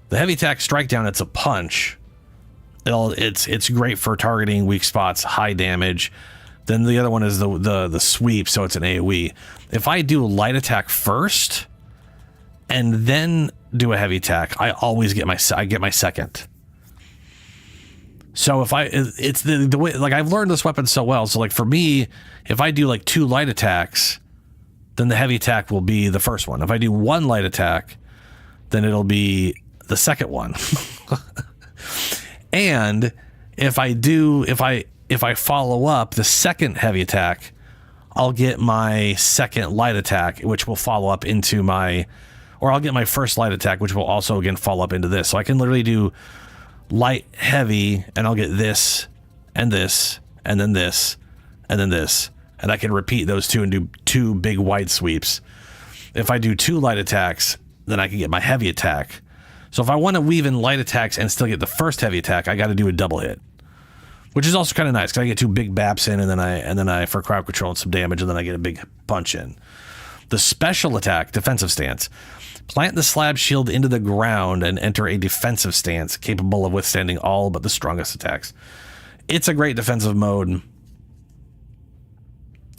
Speaker 1: The heavy attack strike down, it's a punch. It's great for targeting weak spots, high damage. Then the other one is the sweep, so it's an AoE. If I do light attack first and then do a heavy attack, I always get my second. So if it's the way, like, I've learned this weapon so well. So like for me, if I do like 2 light attacks, then the heavy attack will be the first one. If I do 1 light attack, then it'll be the second one. And if I follow up the second heavy attack, I'll get my second light attack, which will follow up into or I'll get my first light attack, which will also again follow up into this. So I can literally do light, heavy, and I'll get this, and this, and then this, and then this. And I can repeat those 2 and do 2 big wide sweeps. If I do 2 light attacks, then I can get my heavy attack. So if I want to weave in light attacks and still get the first heavy attack, I got to do a double hit, which is also kind of nice because I get 2 big baps in, and then I for crowd control and some damage, and then I get a big punch in. The special attack, defensive stance. Plant the slab shield into the ground and enter a defensive stance capable of withstanding all but the strongest attacks. It's a great defensive mode.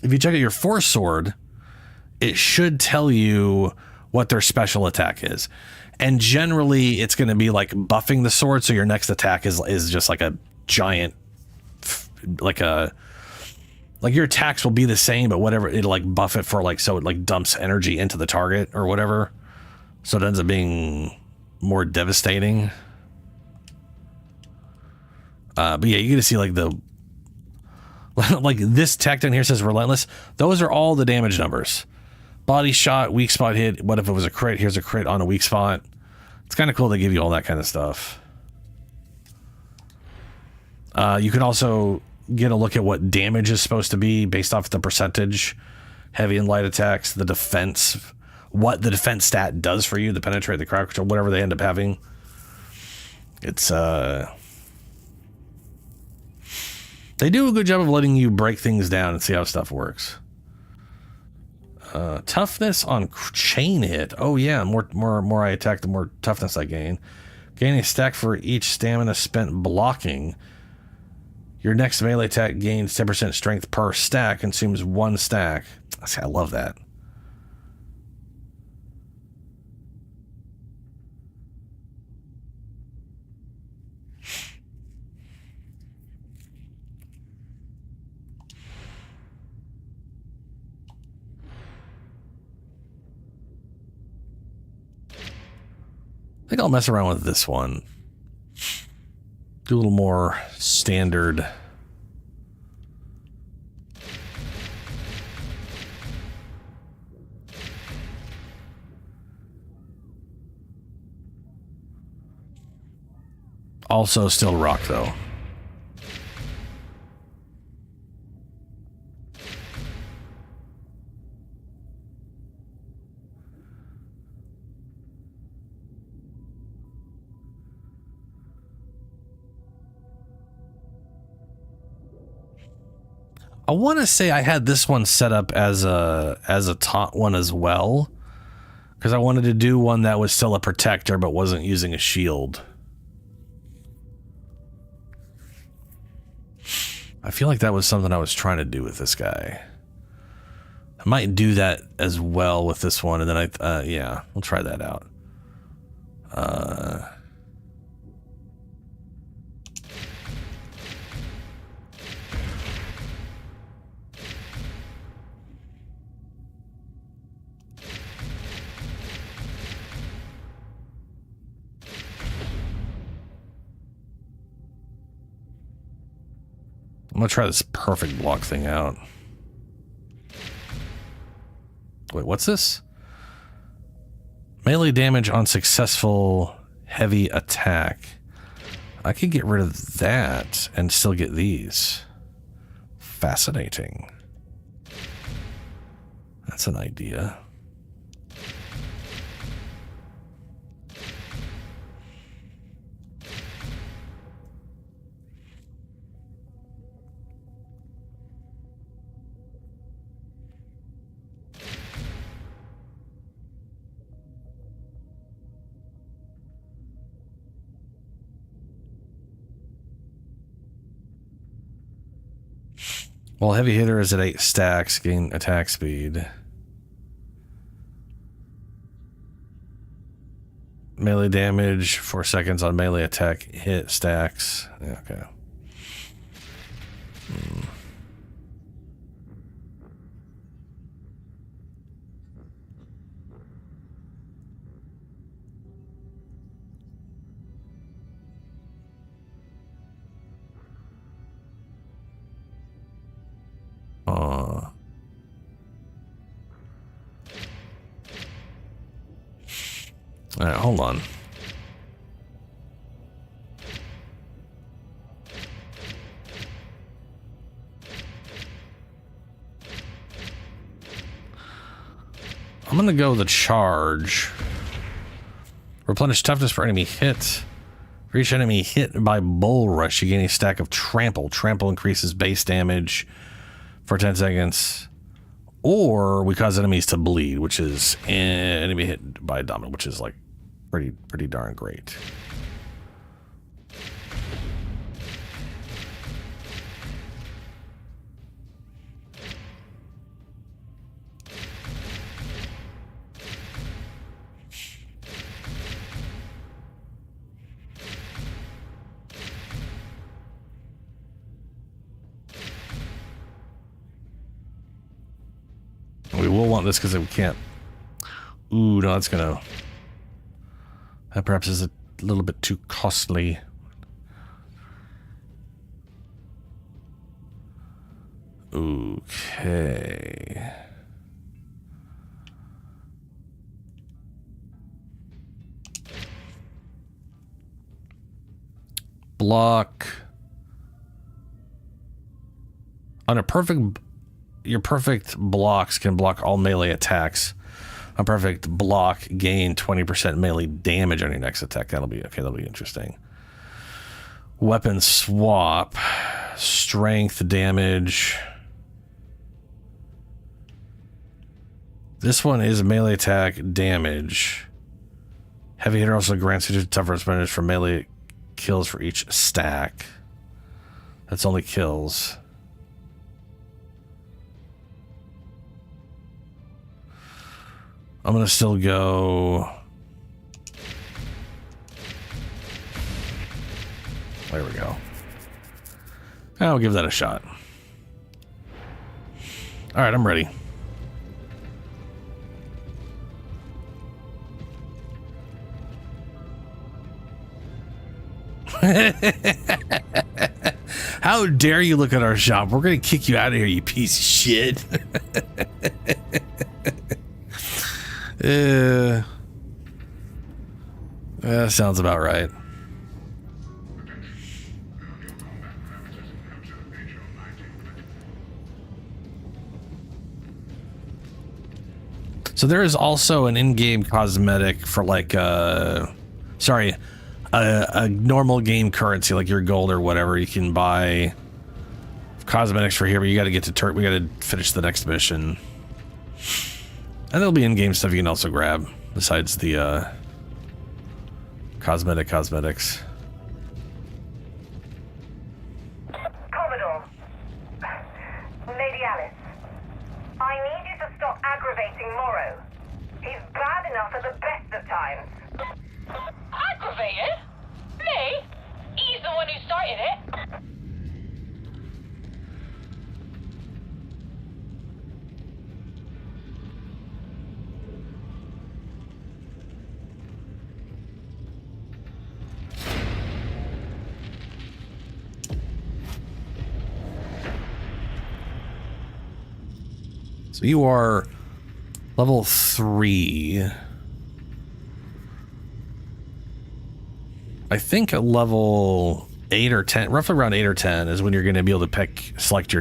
Speaker 1: If you check out your force sword, it should tell you what their special attack is. And generally, it's going to be like buffing the sword, so your next attack is just like a giant, like your attacks will be the same, but whatever, it'll like buff it for like, so it like dumps energy into the target or whatever. So it ends up being more devastating. But yeah, you get to see like like this tech down here says relentless. Those are all the damage numbers. Body shot, weak spot hit. What if it was a crit? Here's a crit on a weak spot. It's kind of cool they give you all that kind of stuff. You can also get a look at what damage is supposed to be based off the percentage. Heavy and light attacks, the defense, what the defense stat does for you, the penetrate, the crowd control, whatever they end up having. It's they do a good job of letting you break things down and see how stuff works. Toughness on chain hit. Oh yeah, more I attack, the more toughness I gain. Gain a stack for each stamina spent blocking. Your next melee attack gains 10% strength per stack, consumes 1 stack. I love that. I think I'll mess around with this one. Do a little more standard. Also still rock though. I want to say I had this one set up as a taunt one as well, because I wanted to do one that was still a protector but wasn't using a shield. I feel like that was something I was trying to do with this guy. I might do that as well with this one, and then yeah, we'll try that out. gonna try this perfect block thing out. Wait, what's this? Melee damage on successful heavy attack. I could get rid of that and still get these. Fascinating. That's an idea. Well, heavy hitter is at 8 stacks, gain attack speed. Melee damage, 4 seconds on melee attack hit stacks. Yeah, okay. All right, hold on. I'm gonna go the charge. Replenish toughness for enemy hit. For each enemy hit by bull rush, you gain a stack of trample. Trample increases base damage for 10 seconds. Or we cause enemies to bleed, which is enemy hit by dominant, which is like pretty darn great. We will want this because we can't. Ooh, no, that's gonna. That perhaps is a little bit too costly. Okay. Block. On a perfect. Your perfect blocks can block all melee attacks. A perfect block gain 20% melee damage on your next attack. That'll be okay. That'll be interesting. Weapon swap, strength damage. This one is melee attack damage. Heavy hitter also grants you toughness bonus for melee kills for each stack. That's only kills. I'm gonna still go. There we go. I'll give that a shot. All right, I'm ready. How dare you look at our shop? We're gonna kick you out of here, you piece of shit. That sounds about right. So there is also an in-game cosmetic for like a normal game currency, like your gold or whatever. You can buy cosmetics for here, but you got to get to we got to finish the next mission. And there'll be in-game stuff you can also grab besides the cosmetics.
Speaker 9: Commodore. Lady Alice. I need you to stop aggravating Morrow. He's bad enough at the best of times. Aggravated? Me? He's the one who started it.
Speaker 1: So you are level 3. I think a level 8 or 10, roughly around 8 or 10 is when you're going to be able to select your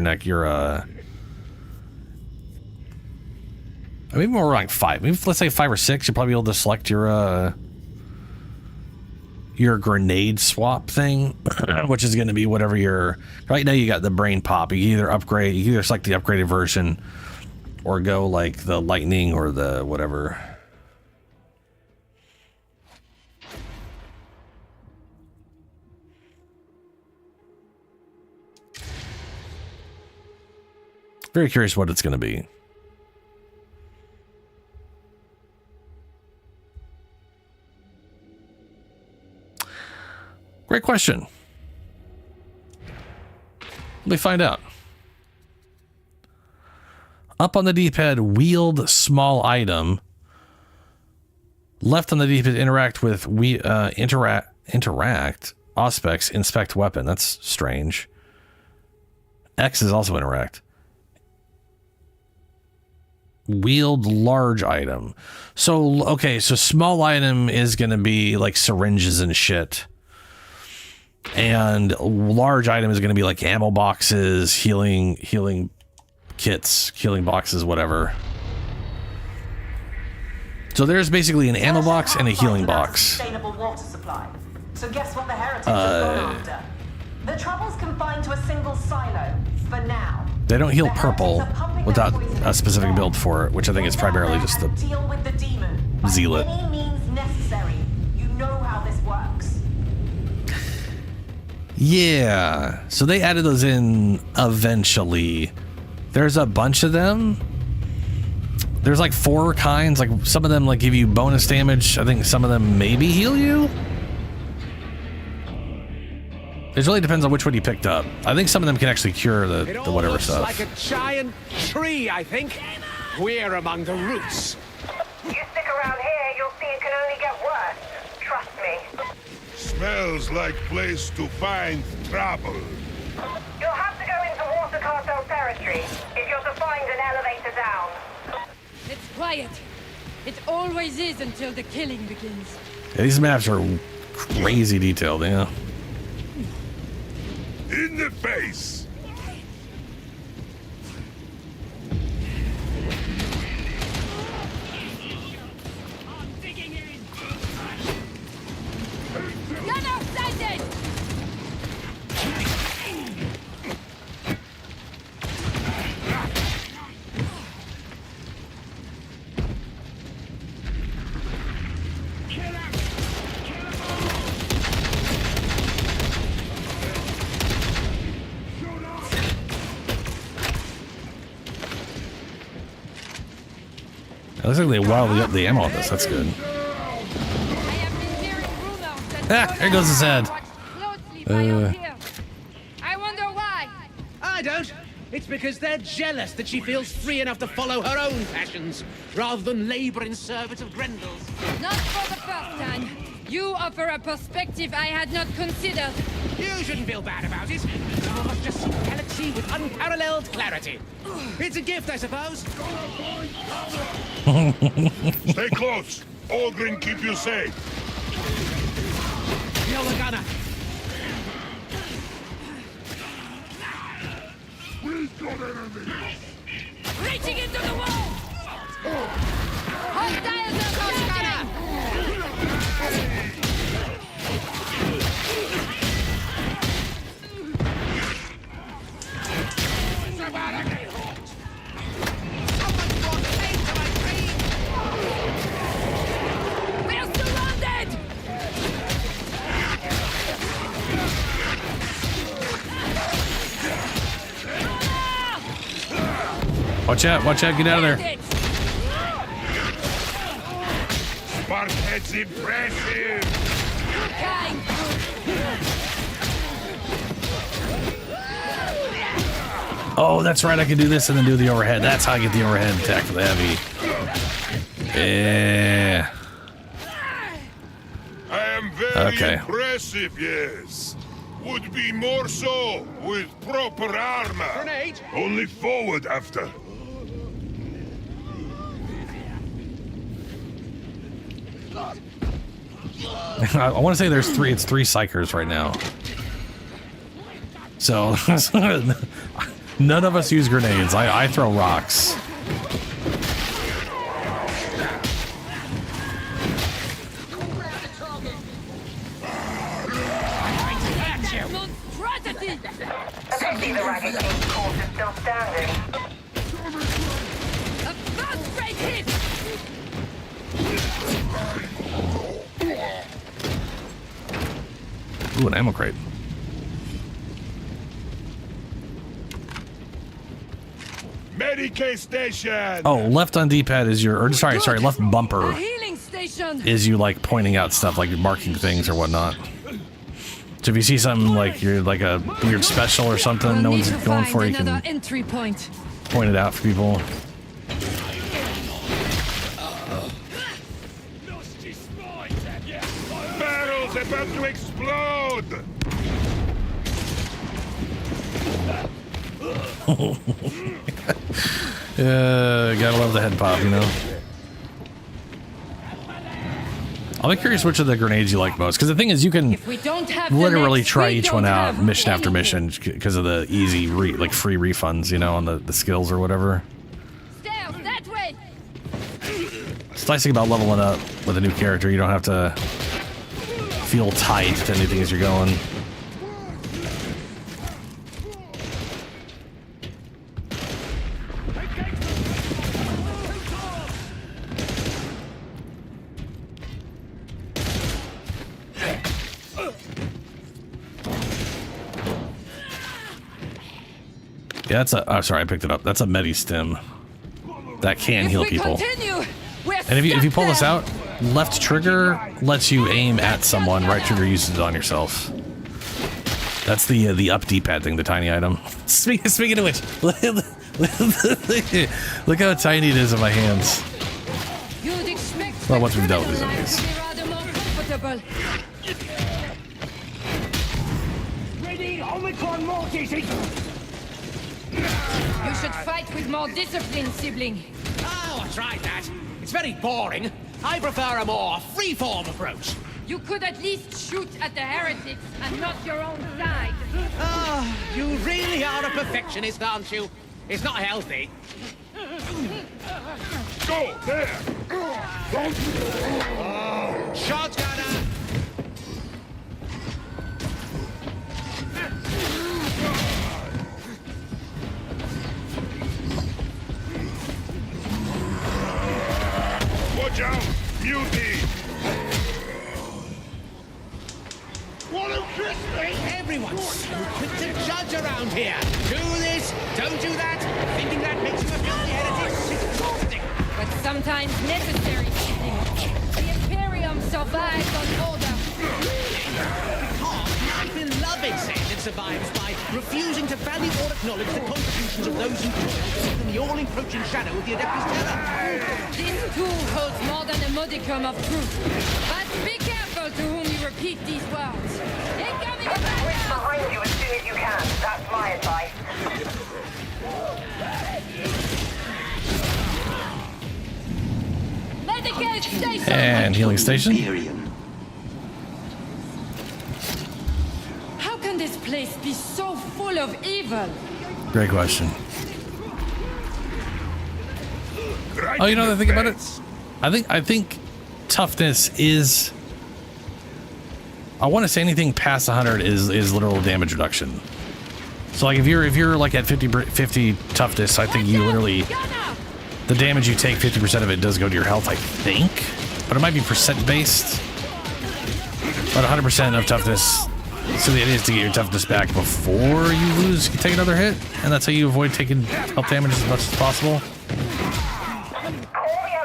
Speaker 1: maybe more around 5. Maybe let's say 5 or 6, you'll probably be able to select your grenade swap thing, which is going to be whatever your... Right now you got the brain pop. You can either select the upgraded version or go like the lightning or the whatever. Very curious what it's going to be. Great question. Let me find out. Up on the D-pad, wield small item. Left on the D-pad, interact with interact. Auspex, inspect weapon. That's strange. X is also interact. Wield large item. So, okay, so small item is going to be like syringes and shit. And large item is going to be like ammo boxes, healing kits, healing boxes, whatever. So there's basically an ammo box and a healing box.
Speaker 9: Sustainable water supply. So guess what the heretics have gone after? The trouble's confined to a single silo for now.
Speaker 1: They don't heal purple without a specific build for it, which I think is primarily just the
Speaker 9: deal with the demon by
Speaker 1: zealot.
Speaker 9: any means necessary. You know how this works.
Speaker 1: Yeah, so they added those in eventually. There's a bunch of them. There's like 4 kinds. Like some of them like give you bonus damage. I think some of them maybe heal you. It really depends on which one you picked up. I think some of them can actually cure the whatever
Speaker 13: looks
Speaker 1: stuff.
Speaker 13: Like a giant tree, I think. We're among the roots.
Speaker 9: You stick around here, you'll see it can only get worse. Trust me.
Speaker 7: Smells like place to find trouble.
Speaker 9: You'll have to go into Water Cartel territory if you're to find an elevator down.
Speaker 2: It's quiet. It always is until the killing begins.
Speaker 1: Yeah, these maps are crazy detailed, yeah.
Speaker 7: In the face!
Speaker 2: Gunner sighted!
Speaker 1: It looks like they wildly up the ammo on this. That's good. Ah, there goes his head.
Speaker 2: I wonder why.
Speaker 13: I don't. It's because they're jealous that she feels free enough to follow her own passions, rather than labor in service of Grendel's.
Speaker 2: Not for the first time. You offer a perspective I had not considered.
Speaker 13: You shouldn't feel bad about it. Some of us just see the galaxy with unparalleled clarity. It's a gift, I suppose.
Speaker 7: Stay close. Ogren keep you safe.
Speaker 13: Kill the gunner.
Speaker 7: We've got enemies.
Speaker 2: Reaching into the wall! Hostiles are approaching! We're surrounded!
Speaker 1: Watch out, get out of there.
Speaker 7: Sparkhead's impressive.
Speaker 1: Oh, that's right, I can do this and then do the overhead. That's how I get the overhead attack for the heavy. Yeah.
Speaker 7: I am very impressive, yes. Would be more so with proper armor.
Speaker 13: Grenade.
Speaker 7: Only forward after.
Speaker 1: I want to say there's three. It's 3 psychers right now. So none of us use grenades. I throw rocks.
Speaker 9: I see the ragged king's corpse is still standing.
Speaker 2: A first rate hit!
Speaker 1: Ooh, an ammo crate.
Speaker 7: Medicaid station.
Speaker 1: Oh, left on D-pad is your, or sorry, left bumper
Speaker 2: Healing station!
Speaker 1: is you like pointing out stuff, like marking things or whatnot. So if you see something like you're like a weird special or something, no one's going for, you can
Speaker 2: entry point.
Speaker 1: point it out for people.
Speaker 7: Barrels about to explode.
Speaker 1: Gotta love the head pop, you know. I'll be curious which of the grenades you like most, because the thing is, you can literally try each one out mission after mission because of the easy free refunds, you know, on the skills or whatever.
Speaker 2: Stairs, that way!
Speaker 1: It's nice thing about leveling up with a new character. You don't have to feel tied to anything as you're going. Yeah, that's a. Oh, sorry, I picked it up. That's a medi-stim that can heal people. And if you pull this out, left trigger lets you aim at someone. Right trigger uses it on yourself. That's the up D-pad thing, the tiny item. Speaking of which, look how tiny it is in my hands. Well, once we've dealt with these enemies.
Speaker 8: Ready, Omicron Mortis!
Speaker 2: You should fight with more discipline, sibling.
Speaker 13: Oh, I tried that. It's very boring. I prefer a more free-form approach.
Speaker 2: You could at least shoot at the heretics and not your own side.
Speaker 13: Ah, you really are a perfectionist, aren't you? It's not healthy.
Speaker 7: Go there.
Speaker 13: Shotgunner!
Speaker 7: Watch out! Mutiny!
Speaker 8: Want to kiss me?
Speaker 13: Everyone's so quick to judge around here. Do this, don't do that. Thinking that makes you a filthy heretic is exhausting.
Speaker 2: But sometimes necessary, sibling. The Imperium survives on order.
Speaker 13: My beloved Satan survives by refusing to value or acknowledge the contributions of those who toil in the all-encroaching shadow of the Adeptus Terra.
Speaker 2: This tool holds more than a modicum of truth. But be careful to whom you repeat these words. Incoming
Speaker 9: Switch behind you as soon as you can. That's my advice.
Speaker 2: Medicaid station!
Speaker 1: And healing station.
Speaker 2: How can this place be so full of evil?
Speaker 1: Great question. Oh, you know the thing about it? I think toughness is. I want to say anything past 100 is literal damage reduction. So like if you're like at 50 toughness, I think you literally the damage you take 50% of it does go to your health, I think, but it might be percent based. But 100% of toughness. So the idea is to get your toughness back before you take another hit, and that's how you avoid taking health damage as much as possible.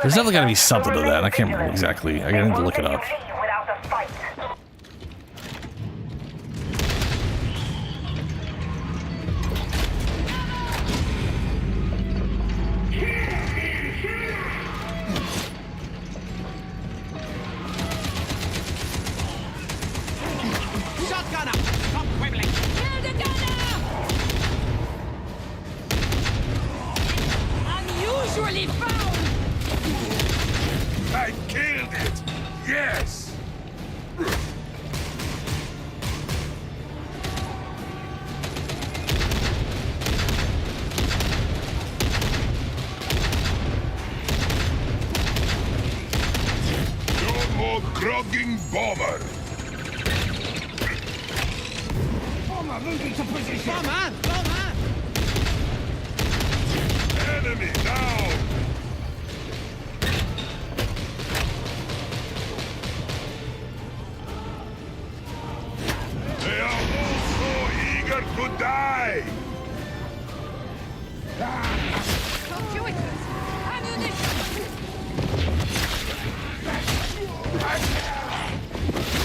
Speaker 1: There's definitely got to be something to that. I can't remember exactly. I need to look it up.
Speaker 7: I killed it! No grogging bomber.
Speaker 8: Bomber moving to position. Bomber! Bomber!
Speaker 7: Enemy down. They are all so eager to die.
Speaker 2: Fortuitous! Ammunition!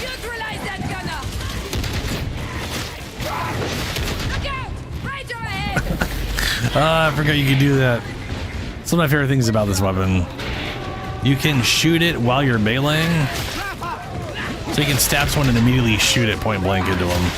Speaker 2: Neutralize that gunner! Look out! Right your head!
Speaker 1: Ah, I forgot you could do that. Some of my favorite things about this weapon. You can shoot it while you're meleeing. So you can stab someone and immediately shoot it point blank into them.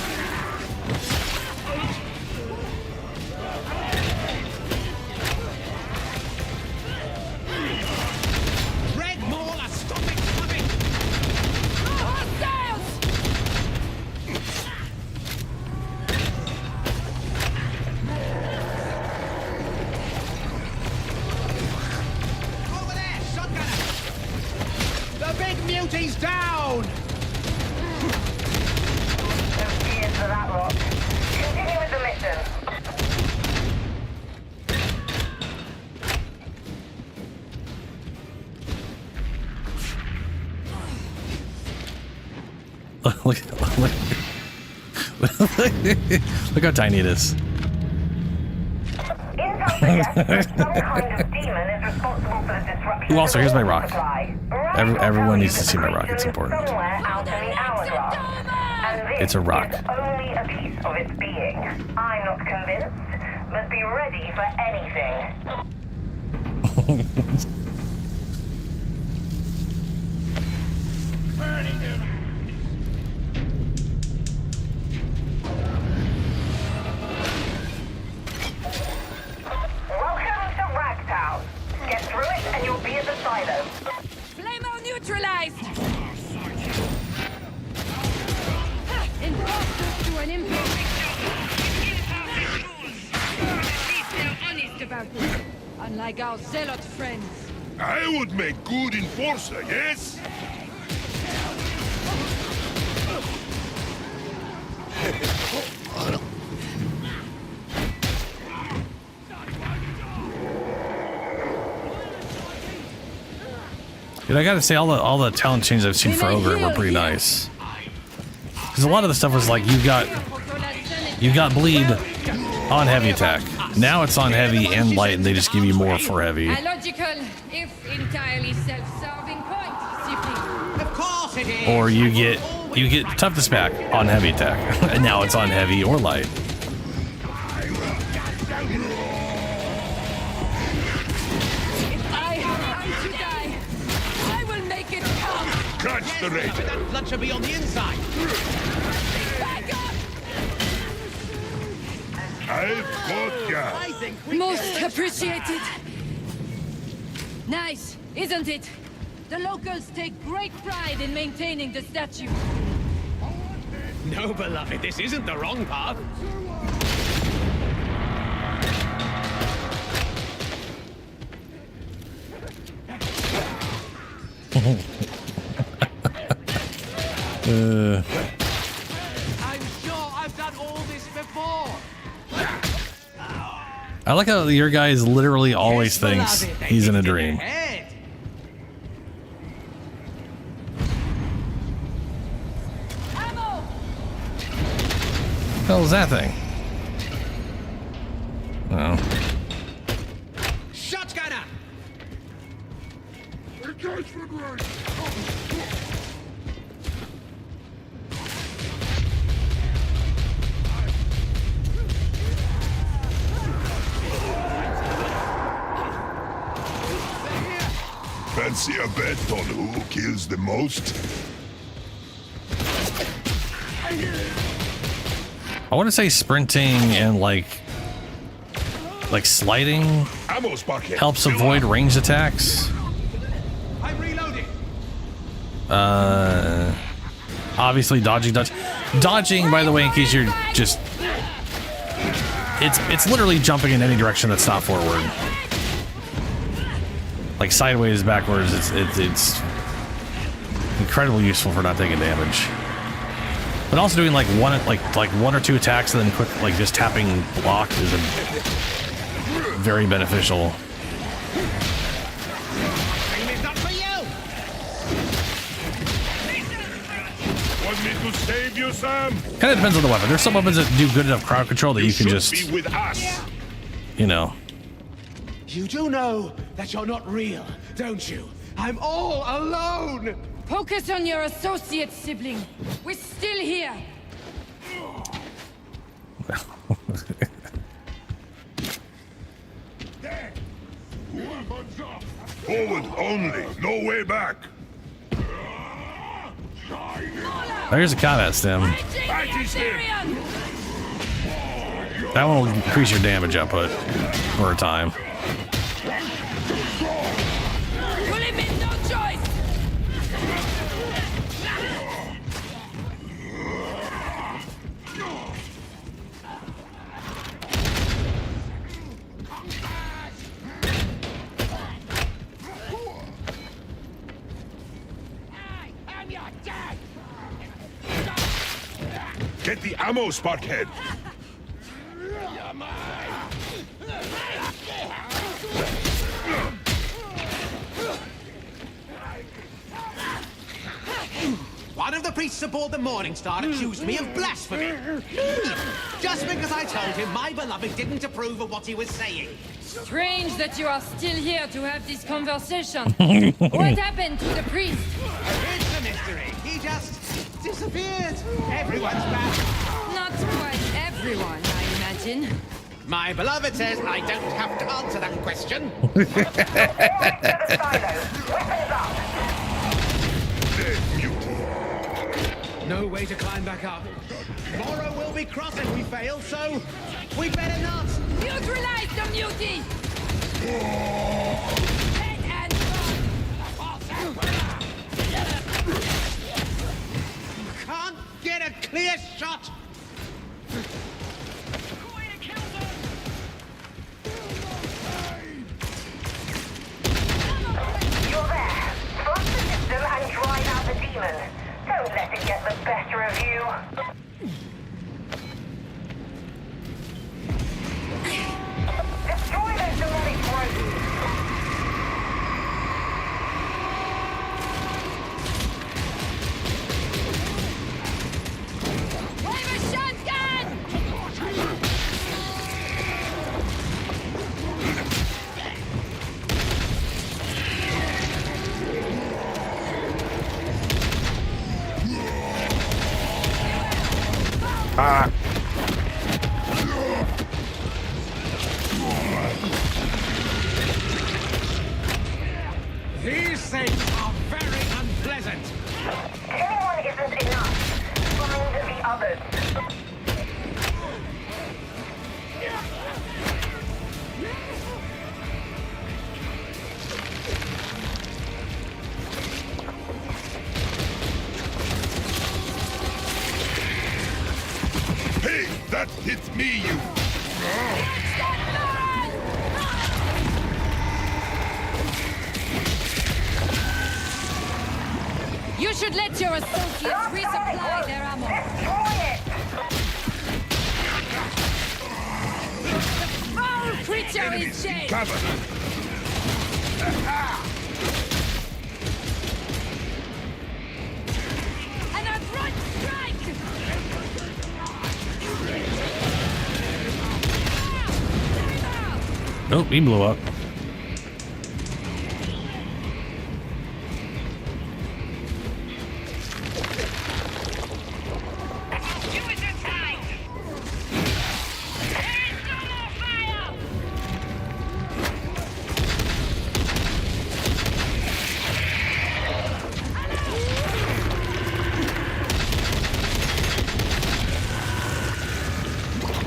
Speaker 13: Muti's down!
Speaker 9: Cheers for that, Rock. Continue with the mission.
Speaker 1: Look how tiny it is.
Speaker 9: Intel suggests that some kind of demon is responsible for the disruption.
Speaker 1: Ooh, also, here's my rock.
Speaker 9: Supply.
Speaker 1: Everyone needs to see my rock. It's important.
Speaker 9: Somewhere out in the hourglass. And this
Speaker 1: It's a rock.
Speaker 9: is only a piece of its being. I'm not convinced, but be ready for anything. Welcome to Ragtown. Get through it and you'll be at the silo.
Speaker 2: Flameo neutralized! Imposters to an imposter. At least they're honest about it. Unlike our zealot friends.
Speaker 7: I would make good enforcer, yes?
Speaker 1: Dude, I gotta say, all the talent changes I've seen for Ogre were pretty nice. Because a lot of the stuff was like you got bleed on heavy attack. Now it's on heavy and light, and they just give you more for heavy.
Speaker 2: A logical, if entirely self-serving point, Sippy.
Speaker 13: Of course it is!
Speaker 1: Or you get toughness back on heavy attack, and now it's on heavy or light.
Speaker 2: If I am to die, I will make it count.
Speaker 7: Catch the raid.
Speaker 13: That blood should be on the inside.
Speaker 2: Back up!
Speaker 7: I've got ya.
Speaker 13: I think
Speaker 2: Most appreciated. Nice, isn't it? The locals take great pride in maintaining the statue.
Speaker 13: No, beloved, this isn't the wrong path. I'm sure I've done all this before.
Speaker 1: I like how your guy is literally always thinks he's in a dream.
Speaker 2: Ammo!
Speaker 1: What the hell is that thing? Oh.
Speaker 13: Shotgunner!
Speaker 7: Fancy a bet on who kills the most?
Speaker 1: I want to say sprinting and like sliding
Speaker 7: Ammo bucket.
Speaker 1: helps avoid ranged attacks.
Speaker 13: I'm reloading.
Speaker 1: Obviously dodging. Dodging, by the way, in case you're just, it's literally jumping in any direction that's not forward. Like sideways, backwards. It's Incredibly useful for not taking damage. But also doing like one or two attacks and then quick just tapping block is very beneficial.
Speaker 13: Not for you.
Speaker 7: Want me to save you, Sam?
Speaker 1: Kind of depends on the weapon. There's some weapons that do good enough crowd control that you can just
Speaker 7: be with us.
Speaker 1: You know.
Speaker 13: You do know that you're not real, don't you? I'm all alone!
Speaker 2: Focus on your associate sibling. We're still here.
Speaker 7: Forward only, no way back.
Speaker 1: There's a combat stem. That one will increase your damage output for a time.
Speaker 7: Get the ammo, Sparkhead.
Speaker 13: One of the priests aboard the Morning Star accused me of blasphemy. Just because I told him my beloved didn't approve of what he was saying.
Speaker 2: Strange that you are still here to have this conversation. What happened to the priest?
Speaker 13: It's a mystery. He just disappeared. Everyone's back.
Speaker 2: Not quite everyone, I imagine.
Speaker 13: My beloved says I don't have to answer that question. No way to climb back up. Morrow will be cross if we fail, so we better not.
Speaker 2: Neutralize the mutie! Head and
Speaker 13: Can't get a clear shot.
Speaker 9: You're there. Flush the system and drive out the demon. Don't let it get the better of you. Destroy those demonic roads.
Speaker 2: Wave a shotgun!
Speaker 1: Ah.
Speaker 13: These things are very unpleasant.
Speaker 9: Killing one isn't enough. Find the others.
Speaker 7: Hey, that hit me, you.
Speaker 2: You should let your associates resupply their ammo. The foul creature is dead. And a front strike!
Speaker 1: Nope, he blew up.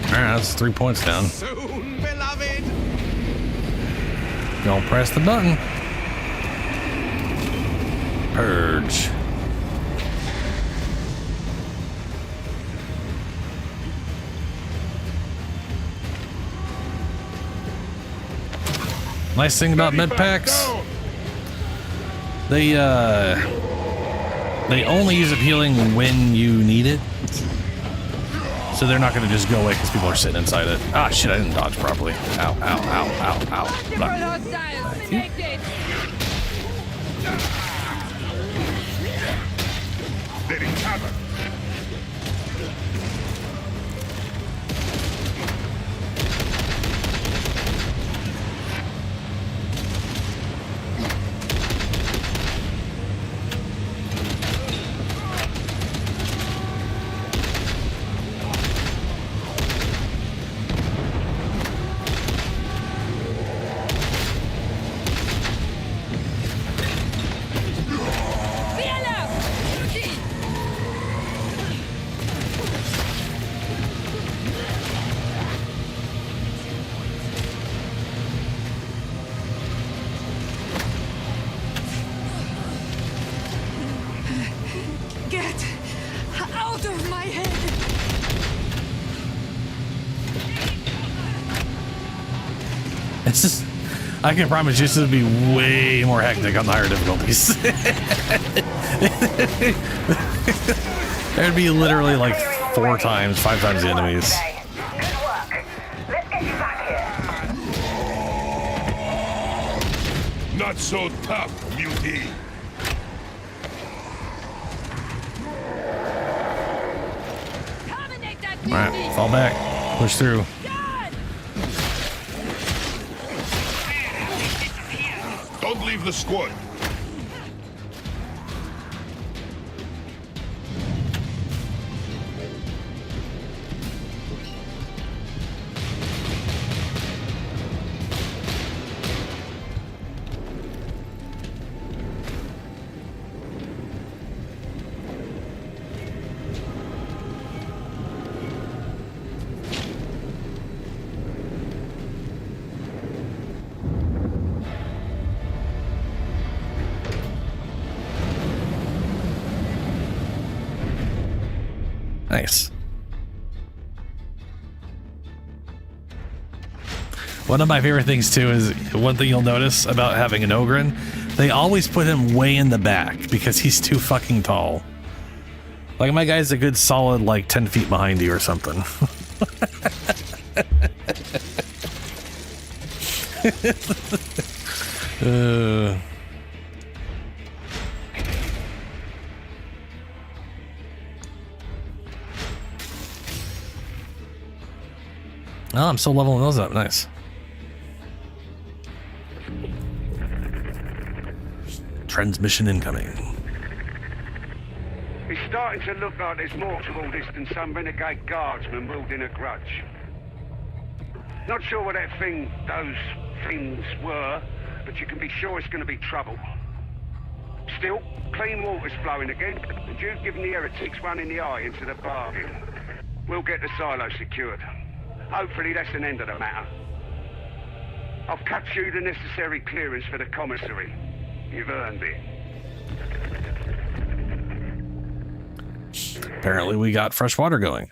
Speaker 1: Alright, that's 3 points down.
Speaker 13: Soon, beloved.
Speaker 1: Don't press the button. Purge. Nice thing about med packs, they They only use up healing when you need it. So they're not going to just go away because people are sitting inside it. Ah, shit, I didn't dodge properly. Ow, ow, ow, ow, ow.
Speaker 7: Let it happen.
Speaker 2: Get out of my head!
Speaker 1: It's just, I can promise you this would be way more hectic on the higher difficulties. There'd be literally like 4 times, 5 times the enemies.
Speaker 7: Not so tough, Mutie.
Speaker 1: Alright, fall back. Push through.
Speaker 7: Don't leave the squad.
Speaker 1: Nice. One of my favorite things too is one thing you'll notice about having an Ogren, they always put him way in the back because he's too fucking tall. Like my guy's a good solid like 10 feet behind you or something. Oh, I'm still leveling those up. Nice. Transmission incoming.
Speaker 16: It's starting to look like there's more to all this than some renegade guardsman wielding a grudge. Not sure what those things were, but you can be sure it's going to be trouble. Still, clean water's flowing again, and you've given the heretics one in the eye into the bargain. We'll get the silo secured. Hopefully that's an end of the matter. I've cut you the necessary clearance for the commissary. You've earned it.
Speaker 1: Apparently we got fresh water going.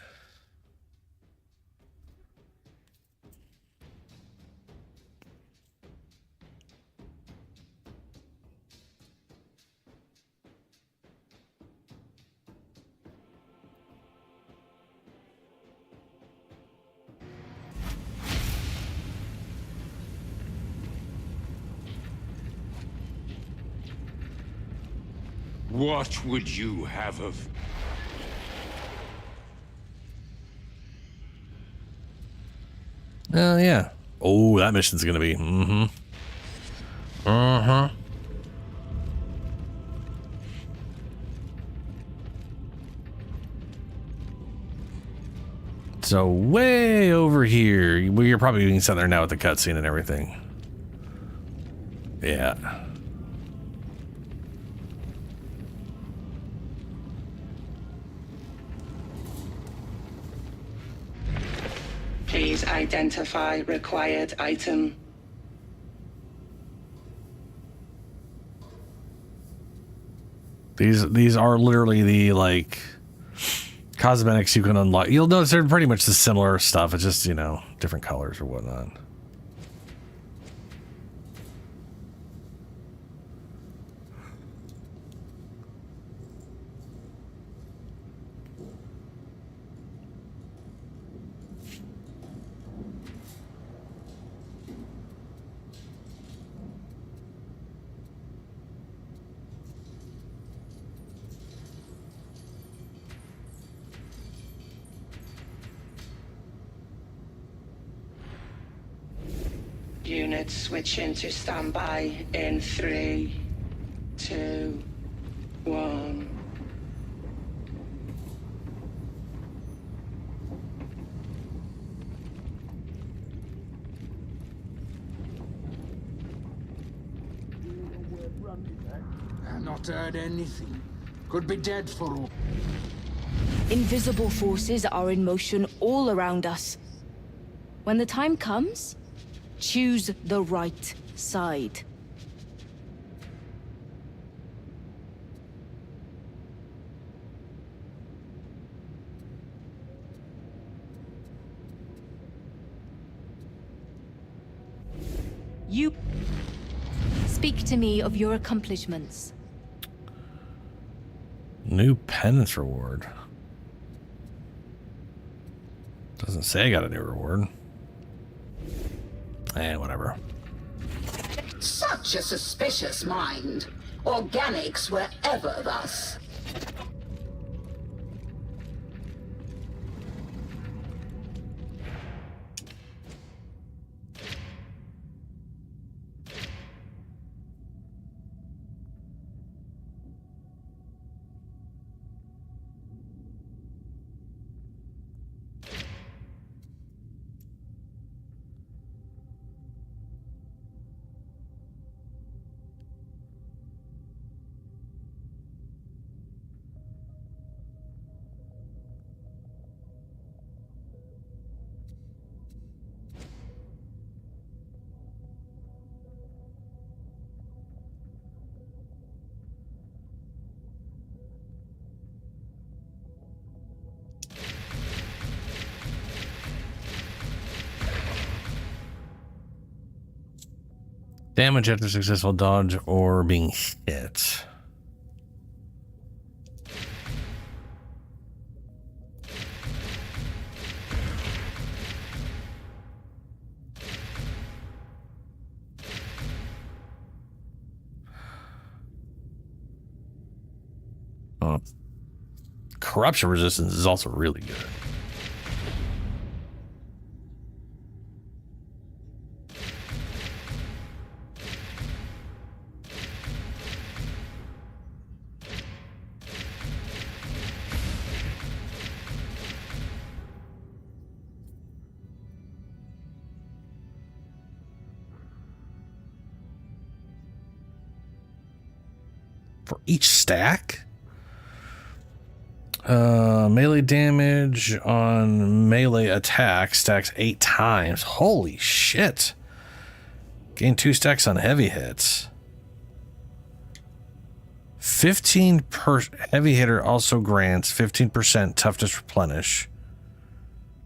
Speaker 10: What would you have of...
Speaker 1: Yeah. Oh, that mission's gonna be. So way over here, well, you're probably being sent there now with the cutscene and everything. Yeah.
Speaker 6: Please identify required item.
Speaker 1: These are literally the like cosmetics you can unlock. You'll notice they're pretty much the similar stuff. It's just, you know, different colors or whatnot.
Speaker 6: Units switch into standby in 3, 2, 1.
Speaker 10: I've not heard anything. Could be dead for all.
Speaker 4: Invisible forces are in motion all around us. When the time comes, choose the right side. You speak to me of your accomplishments.
Speaker 1: New penance reward. Doesn't say I got a new reward. Whatever.
Speaker 6: Such a suspicious mind. Organics were ever thus.
Speaker 1: Damage after successful dodge or being hit. Corruption resistance is also really good. For each stack? Melee damage on melee attack stacks 8 times. Holy shit. Gain 2 stacks on heavy hits. 15 per heavy hitter also grants 15% toughness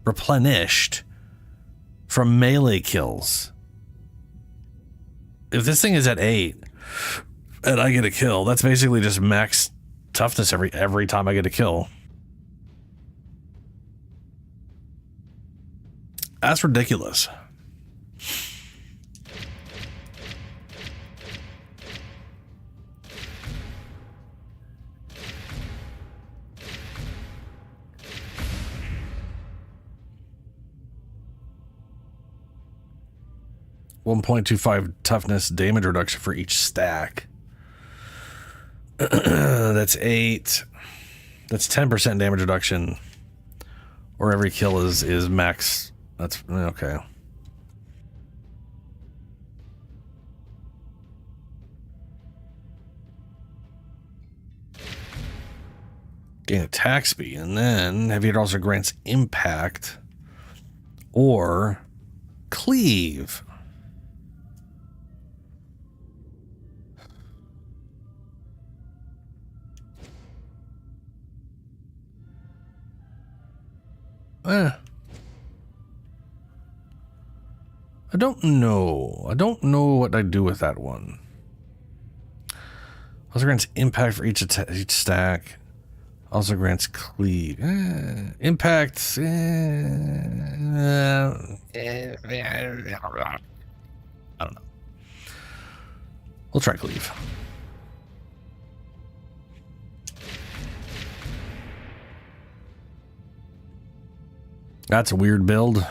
Speaker 1: replenished from melee kills. If this thing is at 8 and I get a kill, that's basically just max toughness every time I get a kill. That's ridiculous. .25 toughness damage reduction for each stack. That's 8. That's 10% damage reduction. Or every kill is max. That's okay. Gain attack speed, and then heavy hitter also grants impact or cleave. I don't know. I don't know what I do with that one. Also grants impact for each stack. Also grants cleave. Impact. I don't know. We'll try cleave. That's a weird build.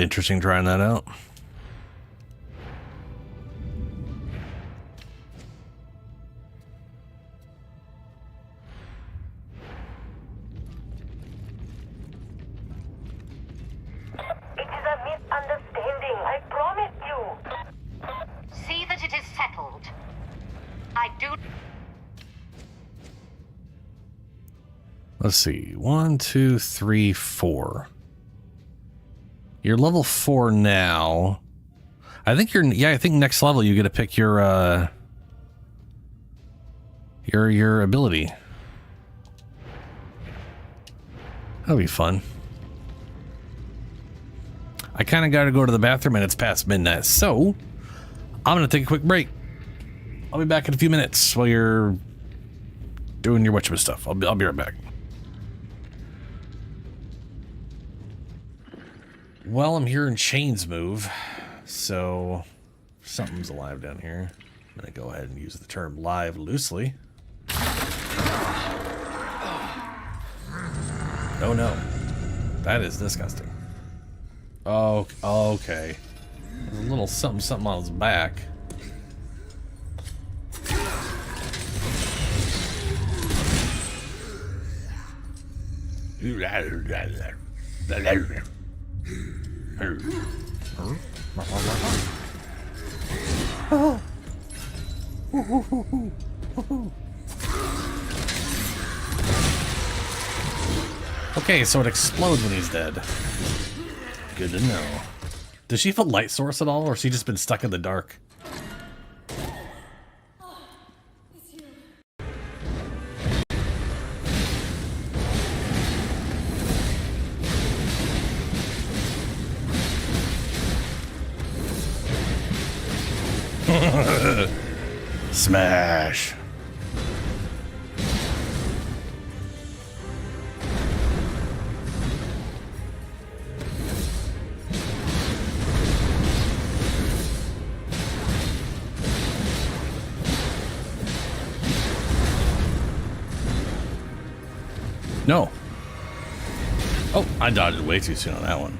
Speaker 1: Be interesting trying that out.
Speaker 9: It is a misunderstanding, I promise you.
Speaker 17: See that it is settled. I do.
Speaker 1: Let's see. 1, 2, 3, 4. You're level 4 now. I think you're, yeah, I think next level you get to pick your ability. That'll be fun. I kind of got to go to the bathroom and it's past midnight, so I'm going to take a quick break. I'll be back in a few minutes while you're doing your whatchamacallit stuff. I'll be right back. Well, I'm hearing chains move, so something's alive down here. I'm going to go ahead and use the term live loosely. Oh no, that is disgusting. Oh, okay. There's a little something on his back. Okay, so it explodes when he's dead. Good to know. Does she have a light source at all, or has she just been stuck in the dark? Smash. No. Oh, I dodged way too soon on that one.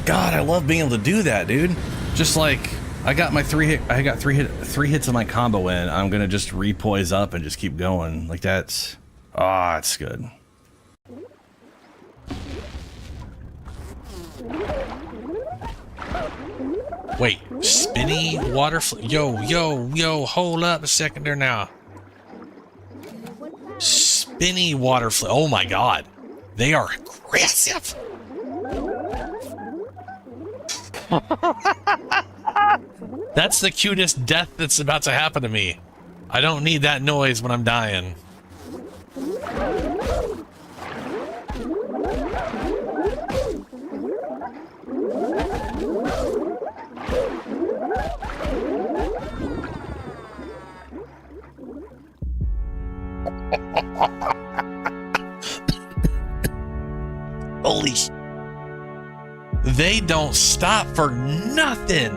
Speaker 1: God, I love being able to do that, dude. Just like I got my three hits of my combo in. I'm gonna just repoise up and just keep going. Like that's it's good. Wait, spinny water yo, hold up a second there now. Spinny water oh my god. They are aggressive. That's the cutest death that's about to happen to me. I don't need that noise when I'm dying. Holy sh... They don't stop for nothing.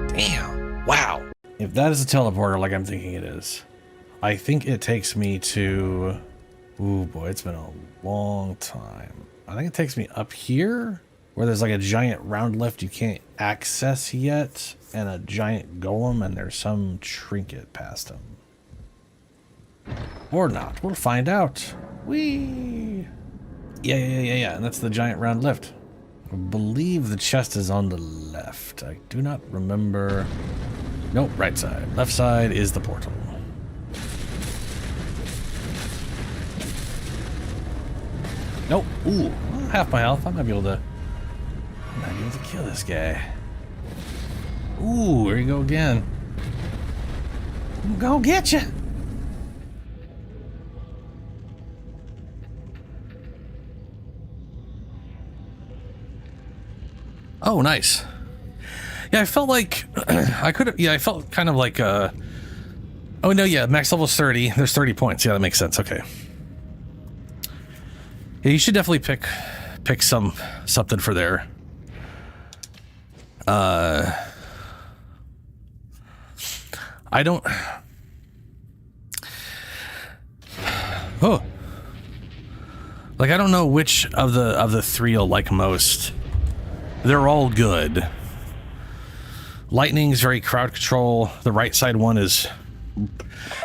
Speaker 1: Damn. Wow. If that is a teleporter like I'm thinking it is, I think it takes me to... Ooh, boy, it's been a long time. I think it takes me up here, where there's like a giant round lift you can't access yet, and a giant golem, and there's some trinket past him. Or not. We'll find out. Whee! Yeah, and that's the giant round lift. I believe the chest is on the left. I do not remember. Nope, right side. Left side is the portal. Nope. Ooh, half my health. I might be able to kill this guy. Ooh, there you go again. I'm gonna get you. Oh, nice. Yeah, I felt like I could have. Yeah, I felt kind of like. Oh no, yeah, max level is 30. There's 30 points. Yeah, that makes sense. Okay. Yeah, you should definitely pick something for there. I don't... Oh. Like, I don't know which of the three you'll like most. They're all good. Lightning's very crowd control. The right side one is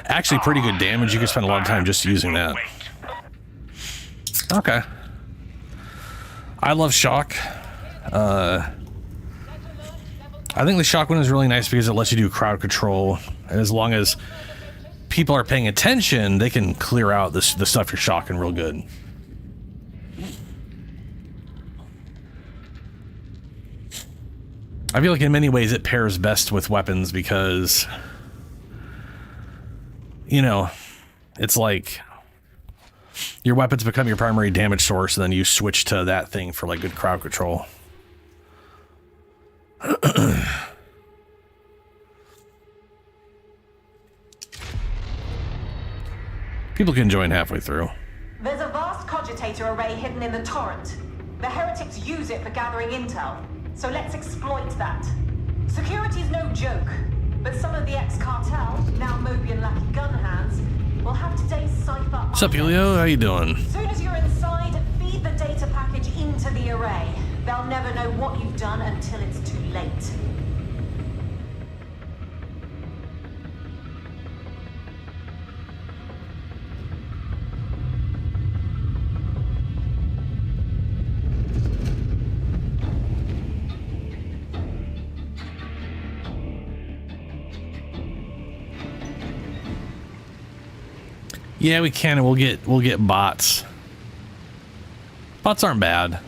Speaker 1: actually pretty good damage. You can spend a lot of time just using that. Okay. I love shock. I think the shock one is really nice because it lets you do crowd control. And as long as people are paying attention, they can clear out the stuff you're shocking real good. I feel like in many ways it pairs best with weapons because, you know, it's like your weapons become your primary damage source and then you switch to that thing for like good crowd control. People can join halfway through.
Speaker 9: There's a vast cogitator array hidden in the torrent. The heretics use it for gathering intel, so let's exploit that. Security's no joke, but some of the ex-cartel, now Mobian lucky gun hands, will have today's cipher.
Speaker 1: What's up, Helio? How you doing?
Speaker 9: As soon as you're inside, feed the data package into the array. They'll never know what you've done until it's too late.
Speaker 1: Yeah, we can, and we'll get bots. Bots aren't bad.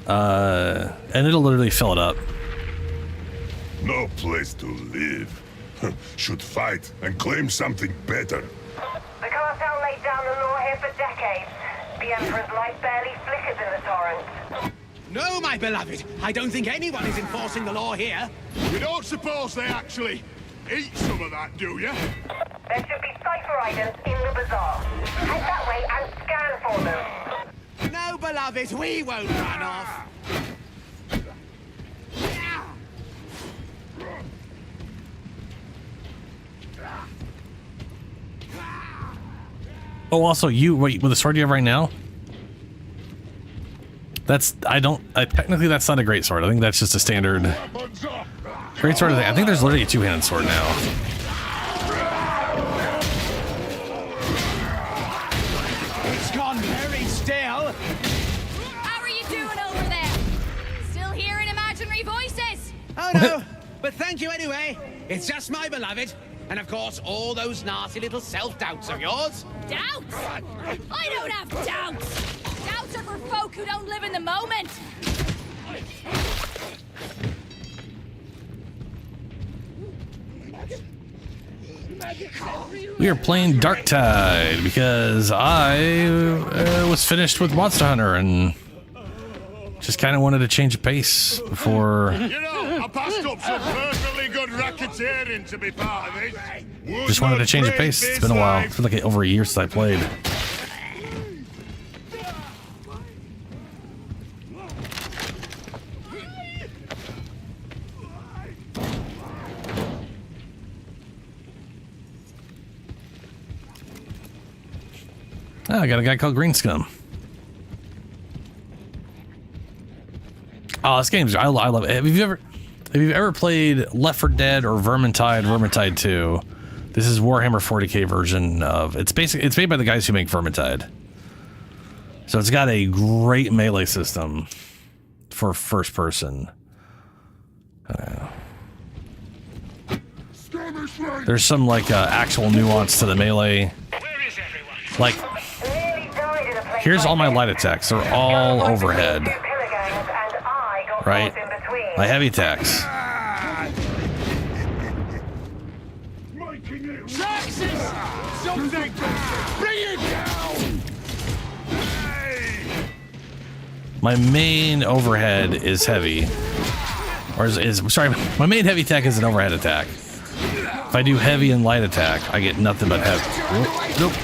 Speaker 1: And it'll literally fill it up.
Speaker 7: No place to live. Should fight and claim something better.
Speaker 9: The cartel laid down the law here for decades. The Emperor's light barely flickers in the torrent.
Speaker 13: No, my beloved. I don't think anyone is enforcing the law here.
Speaker 14: You don't suppose they actually eat some of that, do you?
Speaker 9: There should be cipher items in the bazaar. Head that way and scan for them.
Speaker 13: No, beloved, we won't run off.
Speaker 1: Oh, also, wait, with the sword you have right now? Technically that's not a great sword. I think that's just a standard great sword. I think there's literally a two-handed sword now.
Speaker 13: It's gone very still.
Speaker 2: How are you doing over there? Still hearing imaginary voices?
Speaker 13: Oh no, but thank you anyway. It's just my beloved. And of course, all those nasty little self-doubts of yours.
Speaker 2: Doubts? I don't have doubts. Doubts are for folk who don't live in the moment.
Speaker 1: We are playing Darktide because I was finished with Monster Hunter and just kind of wanted to change the pace before.
Speaker 14: You know, I passed up some perfectly good racketeering to be part of it.
Speaker 1: Just wanted to change the pace. It's been a while. It's been like over a year since I played. Oh, I got a guy called Green Scum. Oh, this game's I love it. Have you ever played Left 4 Dead or Vermintide 2? This is Warhammer 40k version of it's made by the guys who make Vermintide. So it's got a great melee system for first person. There's some like actual nuance to the melee. Like, here's all my light attacks. They're all overhead. Right? My heavy attacks. My main overhead is heavy. Or sorry, my main heavy attack is an overhead attack. If I do heavy and light attack, I get nothing but heavy. Nope.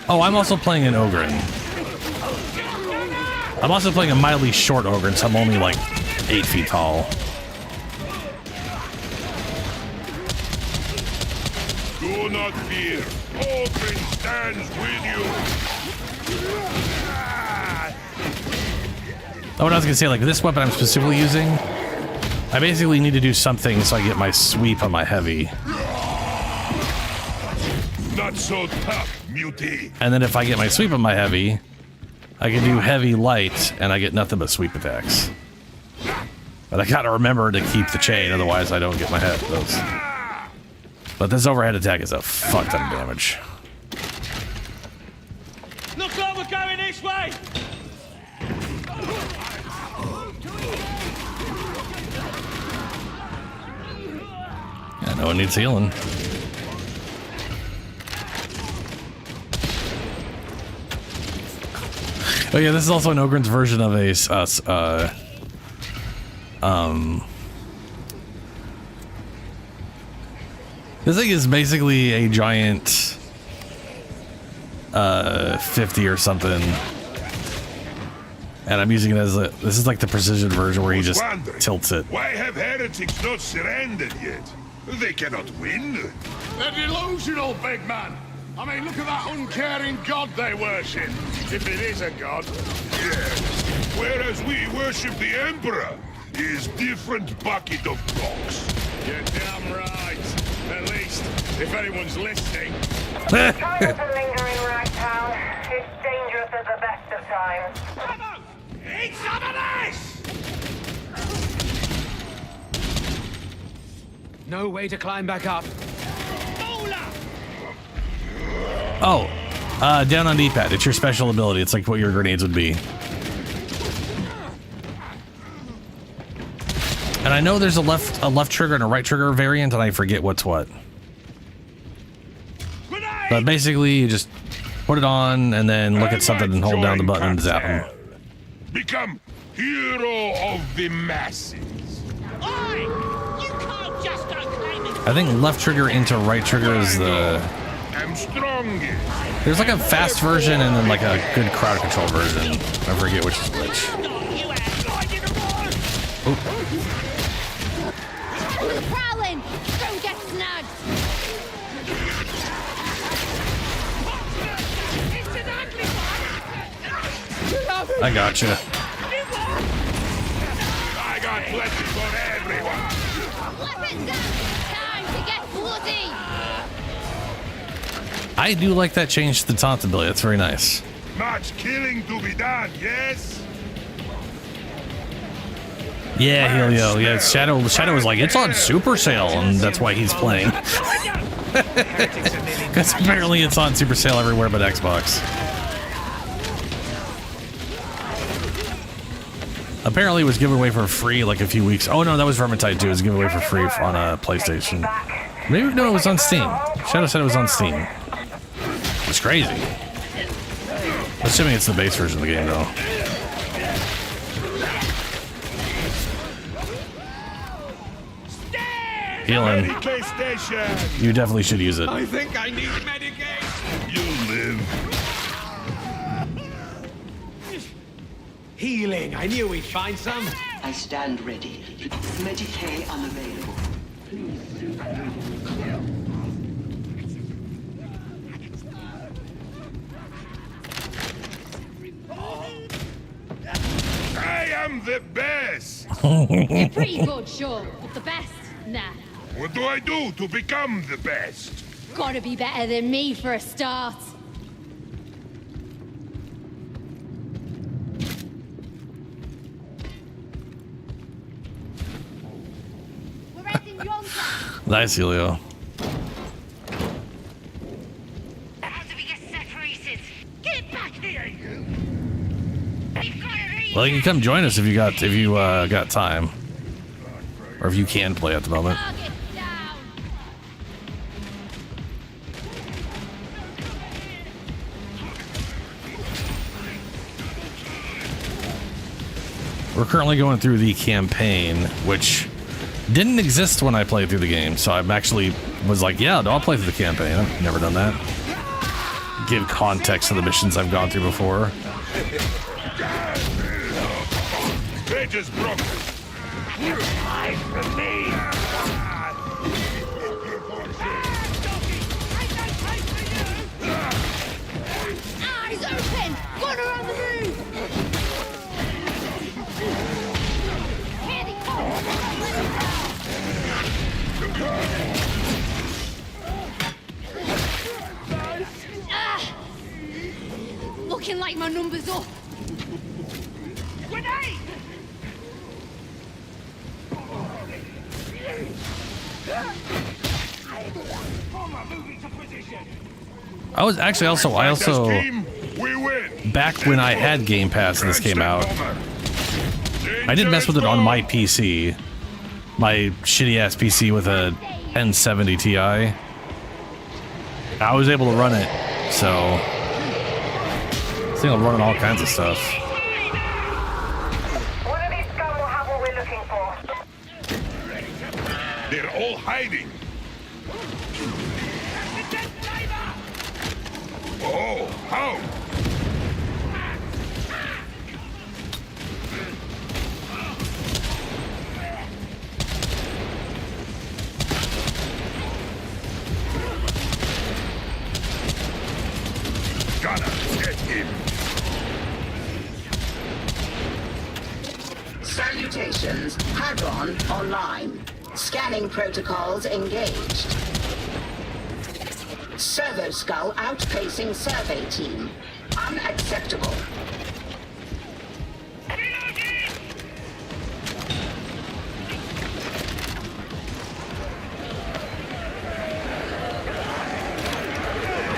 Speaker 1: Oh, I'm also playing an Ogren. I'm also playing a mildly short Ogren, so I'm only like 8 feet tall.
Speaker 7: Do not fear. Ogren stands with you.
Speaker 1: Oh, what I was gonna say, like this weapon I'm specifically using, I basically need to do something so I get my sweep on my heavy.
Speaker 7: Not so tough, mutie.
Speaker 1: And then if I get my sweep on my heavy, I can do heavy light, and I get nothing but sweep attacks. But I gotta remember to keep the chain, otherwise I don't get my head. Those. But this overhead attack is a fuck ton of damage.
Speaker 8: Look like we're going this way!
Speaker 1: Yeah, no one needs healing. Oh yeah, this is also an Ogren's version of a this thing is basically a giant 50 or something. And I'm using it as a, this is like the precision version where he just tilts it.
Speaker 7: Why have heretics not surrendered yet? They cannot win.
Speaker 14: They're delusional, big man. I mean, look at that uncaring god they worship. If it is a god.
Speaker 7: Yes. Whereas we worship the Emperor. His different bucket of box.
Speaker 14: You're damn right. At least, if anyone's listening.
Speaker 9: Time to linger in Ragtown. It's dangerous at the best of times.
Speaker 8: Eat some of this!
Speaker 13: No way to climb back up.
Speaker 1: Oh, down on D-pad. It's your special ability. It's like what your grenades would be. And I know there's a left trigger and a right trigger variant, and I forget what's what. But basically, you just put it on and then look at something and hold down the button and zap them.
Speaker 7: Become hero of the masses.
Speaker 1: I think left trigger into right trigger is the...
Speaker 7: I'm strongest.
Speaker 1: There's like a fast version and then like a good crowd control version. I forget which is which. Ooh.
Speaker 2: Prowling! Don't get snagged!
Speaker 1: I gotcha.
Speaker 7: I got plenty for everyone.
Speaker 2: Weapons up! Time to get bloody!
Speaker 1: I do like that change to the taunt ability. That's very nice.
Speaker 7: Much killing to be done, yes?
Speaker 1: Yeah, Helio. Yeah, Shadow was like, it's on super sale, and that's why he's playing. Because apparently it's on super sale everywhere but Xbox. Apparently it was given away for free like a few weeks. Oh no, that was Vermintide 2. It was given away for free on a PlayStation. Maybe, no, it was on Steam. Shadow said it was on Steam. It's crazy. Assuming it's the base version of the game, though. Healing. You definitely should use it.
Speaker 14: I think I need medication.
Speaker 7: You live.
Speaker 13: Healing. I knew we'd find some.
Speaker 11: I stand ready. Medicae unavailable.
Speaker 7: I am the best.
Speaker 2: You're pretty good, sure, but the best? Nah.
Speaker 7: What do I do to become the best?
Speaker 2: Gotta be better than me for a start.
Speaker 1: Nice, Helio.
Speaker 2: How do we get separated? Get back here, you!
Speaker 1: Well, you can come join us if you got time, or if you can play at the moment. We're currently going through the campaign, which didn't exist when I played through the game, so I'm actually was like, yeah, I'll play through the campaign. I've never done that. give context to the missions I've gone through before.
Speaker 7: They just broke it.
Speaker 8: Hide from me!
Speaker 5: Eyes open! One around the room! Here they come! Looking like my number's up.
Speaker 8: Grenade!
Speaker 1: I also back when I had Game Pass and this came out, I did mess with it on my PC, my shitty ass PC with a 1070 Ti. I was able to run it, so I think I'm running all kinds of stuff.
Speaker 3: One of these scum will have what we're looking for.
Speaker 7: They're all hiding. Oh, how? Gotta get him.
Speaker 6: Salutations. Hadron online. Scanning protocols engaged. Servo Skull outpacing survey team. Unacceptable.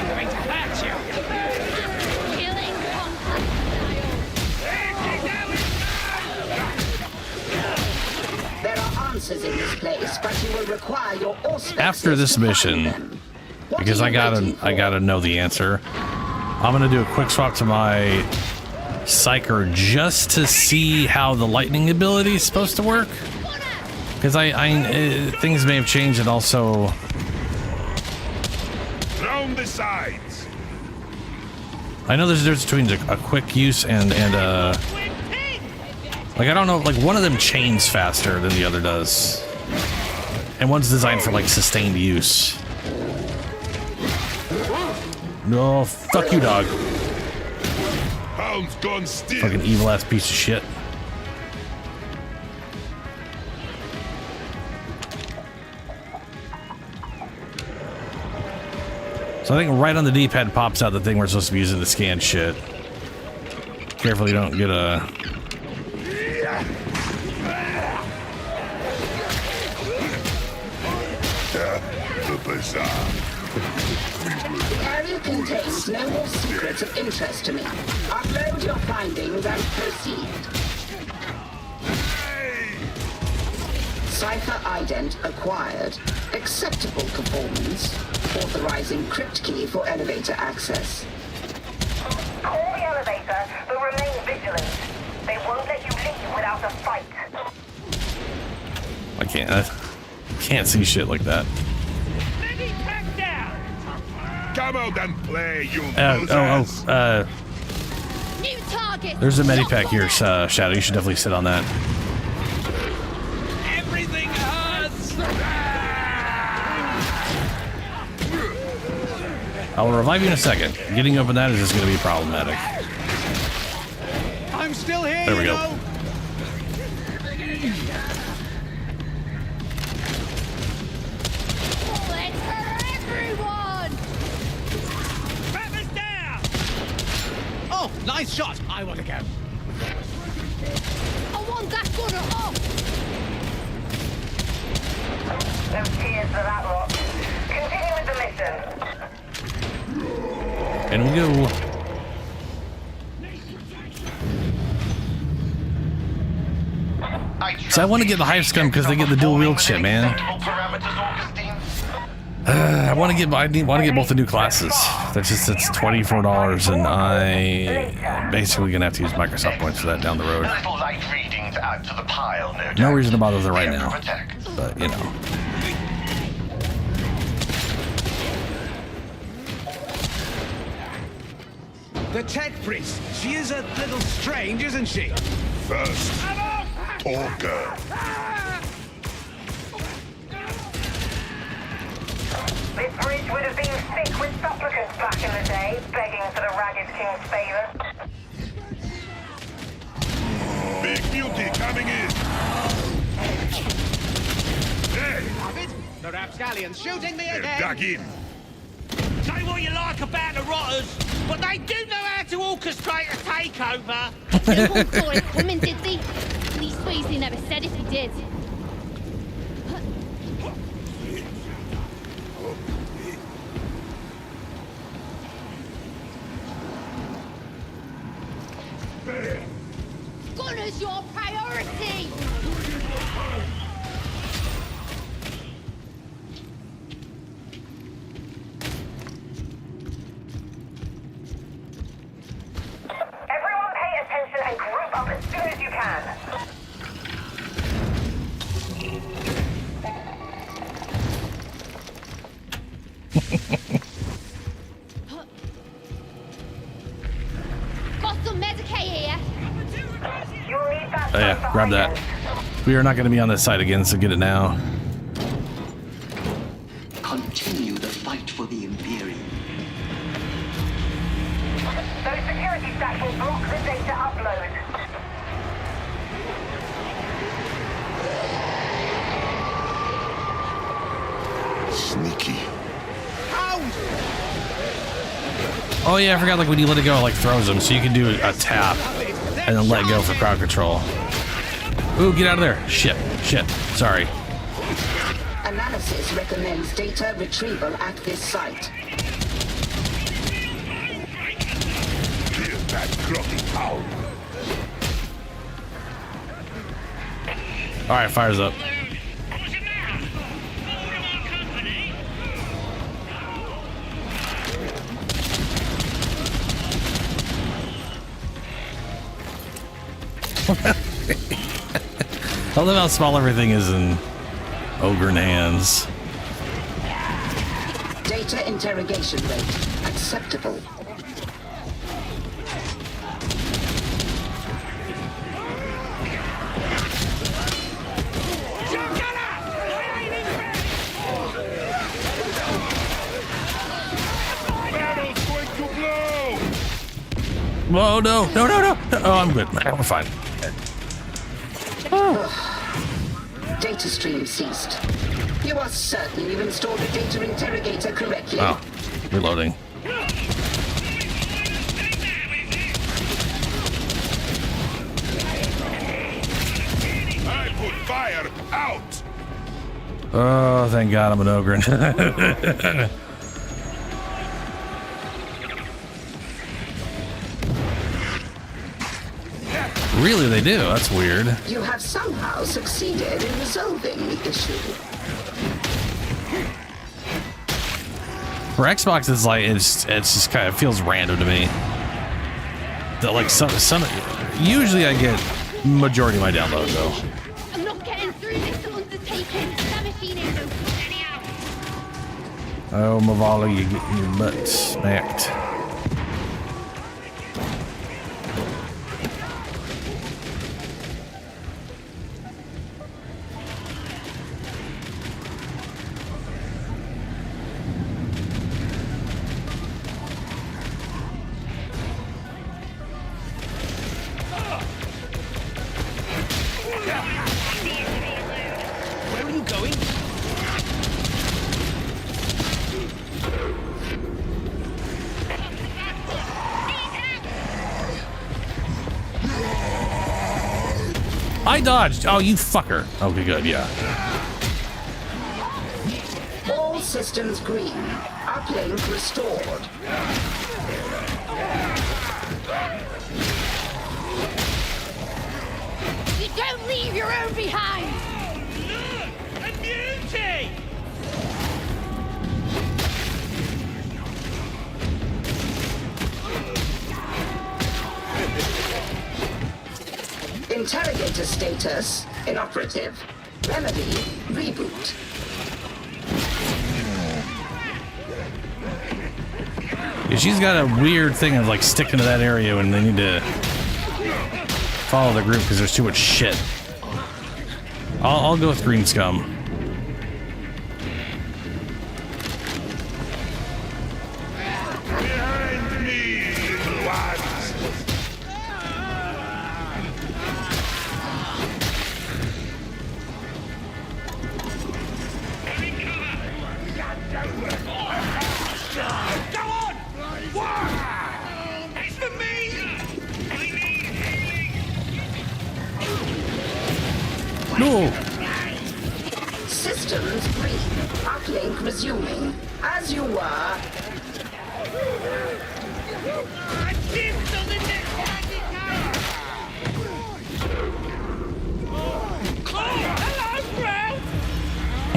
Speaker 8: Going to hurt you!
Speaker 5: Killing
Speaker 6: There are answers in this place, but you will require your auspices
Speaker 1: After this
Speaker 6: to find
Speaker 1: mission,
Speaker 6: them.
Speaker 1: because I gotta know the answer, I'm gonna do a quick swap to my Psyker just to see how the lightning ability is supposed to work. Because things may have changed, and also
Speaker 7: Round the sides.
Speaker 1: I know there's a difference between a quick use and like I don't know, like one of them chains faster than the other does, and one's designed for like sustained use. No, fuck you, dog.
Speaker 7: Hound's gone still.
Speaker 1: Fucking evil ass piece of shit. So I think right on the D-pad pops out the thing we're supposed to be using to scan shit. Careful you don't get a...
Speaker 7: The bazaar.
Speaker 6: The area contains no more secrets of interest to me. Upload your findings and proceed. Cipher ident acquired. Acceptable performance. Authorizing crypt key for elevator access.
Speaker 3: Call the elevator, but remain vigilant. They won't let you leave without a fight.
Speaker 1: I can't see shit like that.
Speaker 7: Come out and play, you
Speaker 5: New target.
Speaker 1: there's a medipack here, Shadow. You should definitely sit on that.
Speaker 8: Everything hurts!
Speaker 1: I will revive you in a second. Getting up in that is just going to be problematic.
Speaker 13: I'm still here.
Speaker 1: There we go.
Speaker 5: Bullets for everyone.
Speaker 8: Trapper's down!
Speaker 13: Oh, nice shot. I want to go.
Speaker 5: I want that gunner off.
Speaker 3: No tears for that lot. Continue with the mission.
Speaker 1: And we go. So I want to get the Hive Scum because they get the dual wield shit, man. I want to get both the new classes. That's just, it's $24, and I'm basically gonna have to use Microsoft points for that down the road.
Speaker 3: Little light reading to add to the pile, no doubt.
Speaker 1: No reason to bother with it right now, but you know.
Speaker 13: The tech priest. She is a little strange, isn't she?
Speaker 7: First, talker.
Speaker 9: This bridge would have been thick with supplicants back in the day, begging for the Ragged King's favor.
Speaker 7: Big beauty coming in. Hey,
Speaker 13: The rapscallions shooting me
Speaker 7: they're
Speaker 13: again.
Speaker 7: dug in.
Speaker 8: Say what you like about the rotters, but they do know how to orchestrate a takeover.
Speaker 18: No one saw it coming, did they? Leastways, they never said if he did. Gunner's your priority!
Speaker 9: Everyone pay attention and group up as soon as you can.
Speaker 18: Got some Medicaid here.
Speaker 9: You'll need that.
Speaker 1: Oh yeah, grab that. We are not going to be on this side again, so get it now.
Speaker 11: Continue the fight for the Imperium.
Speaker 9: Those security stacks will block the data upload.
Speaker 7: Sneaky.
Speaker 1: Oh yeah, I forgot, like when you let it go, it like throws them, so you can do a tap and then let go for crowd control. Ooh, get out of there. Shit, sorry.
Speaker 6: Analysis recommends data retrieval at this site.
Speaker 7: Here's that groggy hound.
Speaker 1: Alright, fires up. I love how small everything is in ogre hands.
Speaker 6: Data interrogation rate acceptable.
Speaker 7: Battle's going to blow.
Speaker 1: Whoa, no. Oh, I'm good. We're fine.
Speaker 6: Data stream ceased. You are certain you've installed the data interrogator correctly?
Speaker 1: Oh, reloading.
Speaker 7: I put fire out.
Speaker 1: Oh, thank God I'm an ogre. Really, they do? That's weird.
Speaker 6: You have somehow succeeded in resolving the issue.
Speaker 1: For Xbox, it's like it's just kind of feels random to me. That like some usually I get majority of my downloads though.
Speaker 18: I'm not getting through this undertaking. That machine ain't no
Speaker 1: Oh, Mavala, you get your butt smacked.
Speaker 13: Where are you going?
Speaker 1: I dodged. Oh, you fucker. Okay, good. Yeah.
Speaker 6: All systems green. Uplink restored.
Speaker 18: You don't leave your own behind!
Speaker 8: A beauty!
Speaker 6: Interrogator status inoperative. Remedy reboot.
Speaker 1: Yeah, she's got a weird thing of like sticking to that area when they need to follow the group because there's too much shit. I'll go with green scum.
Speaker 7: Behind me, little ones.
Speaker 8: Go on! What? It's for me!
Speaker 1: No!
Speaker 6: Systems brief. Uplink resuming. As you were.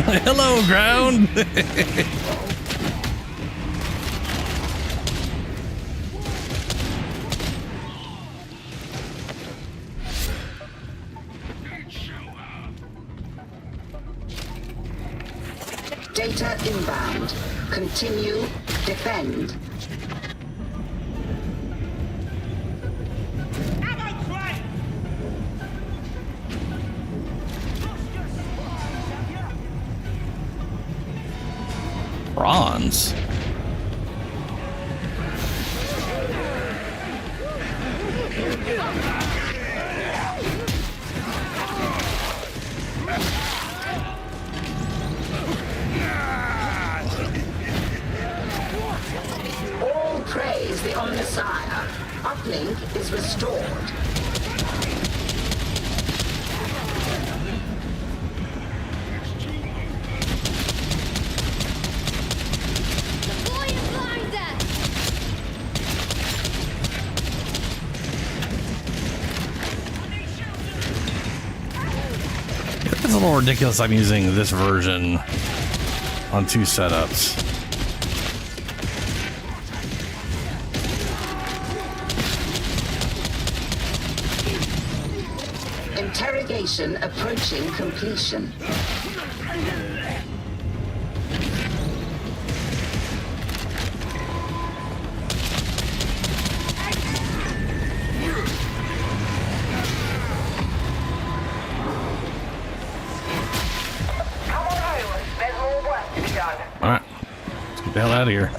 Speaker 1: Hello, ground!
Speaker 6: Data inbound. Continue. Defend.
Speaker 1: Bronze.
Speaker 6: All praise the Omnissiah. Uplink is restored.
Speaker 1: It's a little ridiculous I'm using this version on 2 setups.
Speaker 6: Interrogation approaching completion.
Speaker 1: Alright, let's get the hell out of here.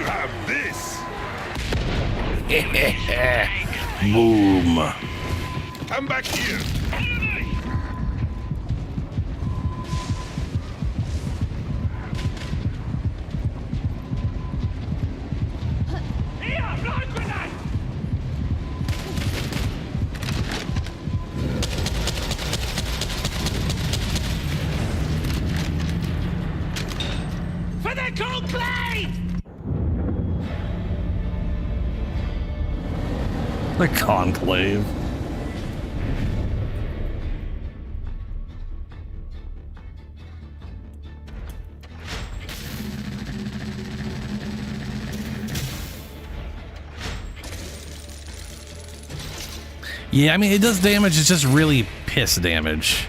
Speaker 7: Have this.
Speaker 1: Boom.
Speaker 7: Come back here.
Speaker 8: For the conclave!
Speaker 1: The conclave. Yeah, I mean, it does damage. It's just really piss damage.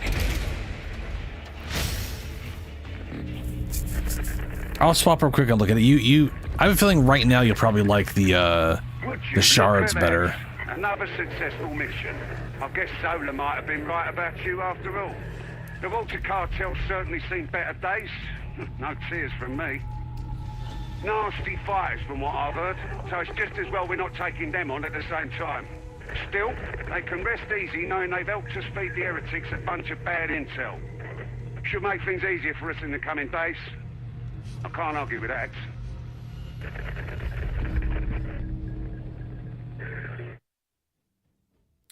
Speaker 1: I'll swap real quick and look at it. I have a feeling right now you'll probably like the shards better.
Speaker 16: Another successful mission. I guess Zola might have been right about you after all. The Walter cartel's certainly seen better days. No tears from me. Nasty fighters from what I've heard, so it's just as well we're not taking them on at the same time. Still, they can rest easy knowing they've helped us feed the heretics a bunch of bad intel. Should make things easier for us in the coming days. I can't argue with that.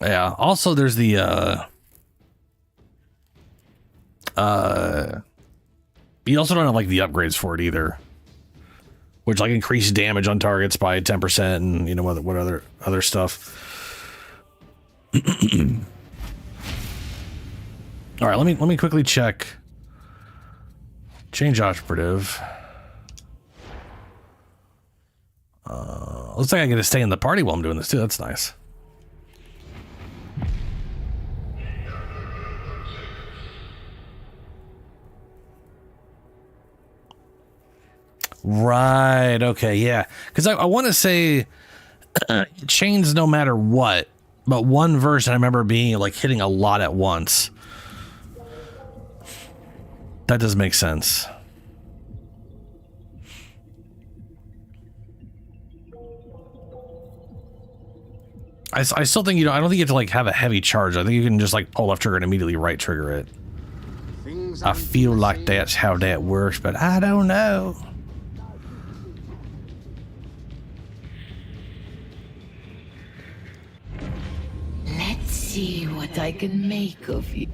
Speaker 1: Yeah, also there's the you also don't have like the upgrades for it either, which like increase damage on targets by 10% and you know what other stuff. All right, let me quickly check. Change operative. Looks like I get to stay in the party while I'm doing this too. That's nice. Right. Okay. Yeah. Because I want to say chains no matter what, but one version I remember being like hitting a lot at once. That does make sense. I still think, you know, I don't think you have to like have a heavy charge. I think you can just like pull left trigger and immediately right trigger it. I feel like that's how that works, but I don't know.
Speaker 5: Let's see what I can make of you.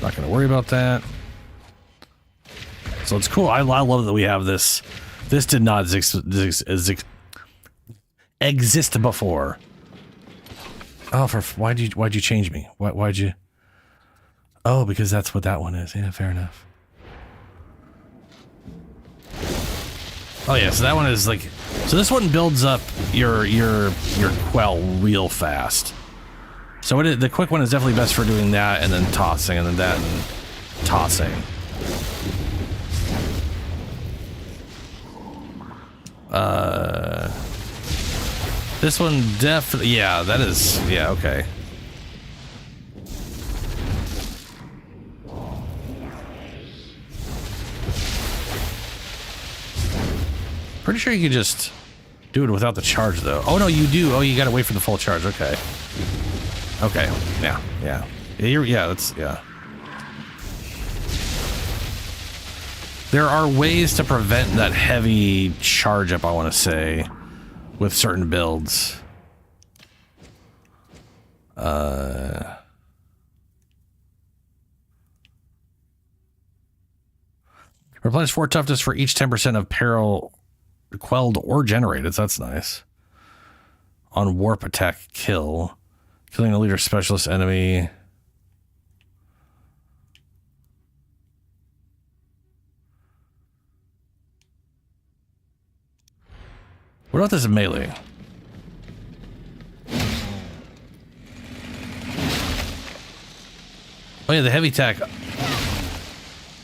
Speaker 1: Not going to worry about that. So it's cool. I love that we have this. This did not exist before. Oh, why'd you change me? Why'd you? Oh, because that's what that one is. Yeah, fair enough. Oh yeah, so that one is like. So this one builds up your quell real fast. So the quick one is definitely best for doing that and then tossing and then that and tossing. This one definitely, yeah, that is, yeah, okay. Pretty sure you could just do it without the charge though. Oh no, you do. Oh, you gotta wait for the full charge. Okay. Okay, yeah. That's, yeah. There are ways to prevent that heavy charge up, I want to say, with certain builds. Replenish 4 toughness for each 10% of peril quelled or generated. That's nice. On warp attack kill. Killing a leader specialist enemy. What about this melee? Oh yeah, the heavy attack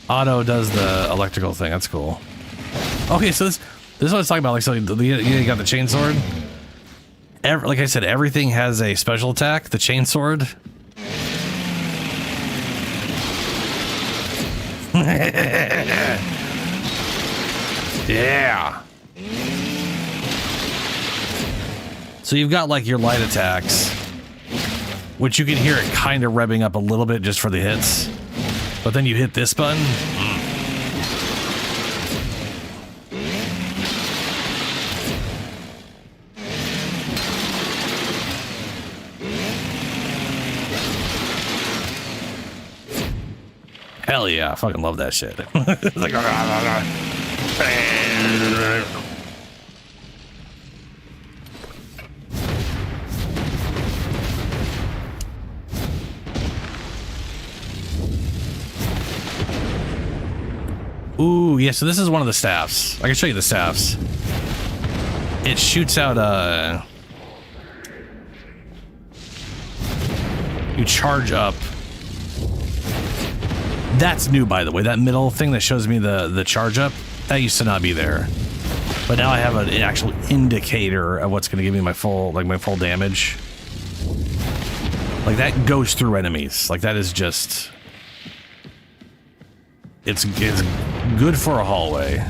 Speaker 1: auto does the electrical thing. That's cool. Okay, so this is what I was talking about. Like, so you got the chainsword. Like I said, everything has a special attack. The chainsword. Yeah. So you've got like your light attacks, which you can hear it kind of revving up a little bit just for the hits. But then you hit this button. Hell yeah, I fucking love that shit. It's like, ooh, yeah, so this is one of the staffs. I can show you the staffs. It shoots out, you charge up. That's new, by the way. That middle thing that shows me the charge up, that used to not be there. But now I have an actual indicator of what's going to give me my full damage. Like, that goes through enemies. Like, that is just... It's good for a hallway.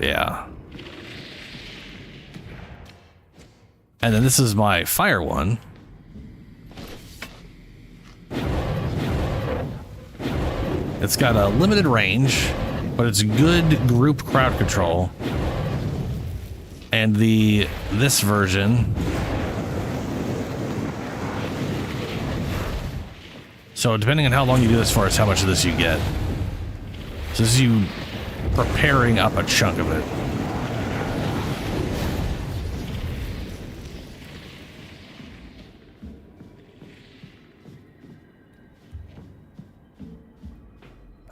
Speaker 1: Yeah. And then this is my fire one. It's got a limited range, but it's good group crowd control. And this version. So depending on how long you do this for, is how much of this you get. So this is you preparing up a chunk of it.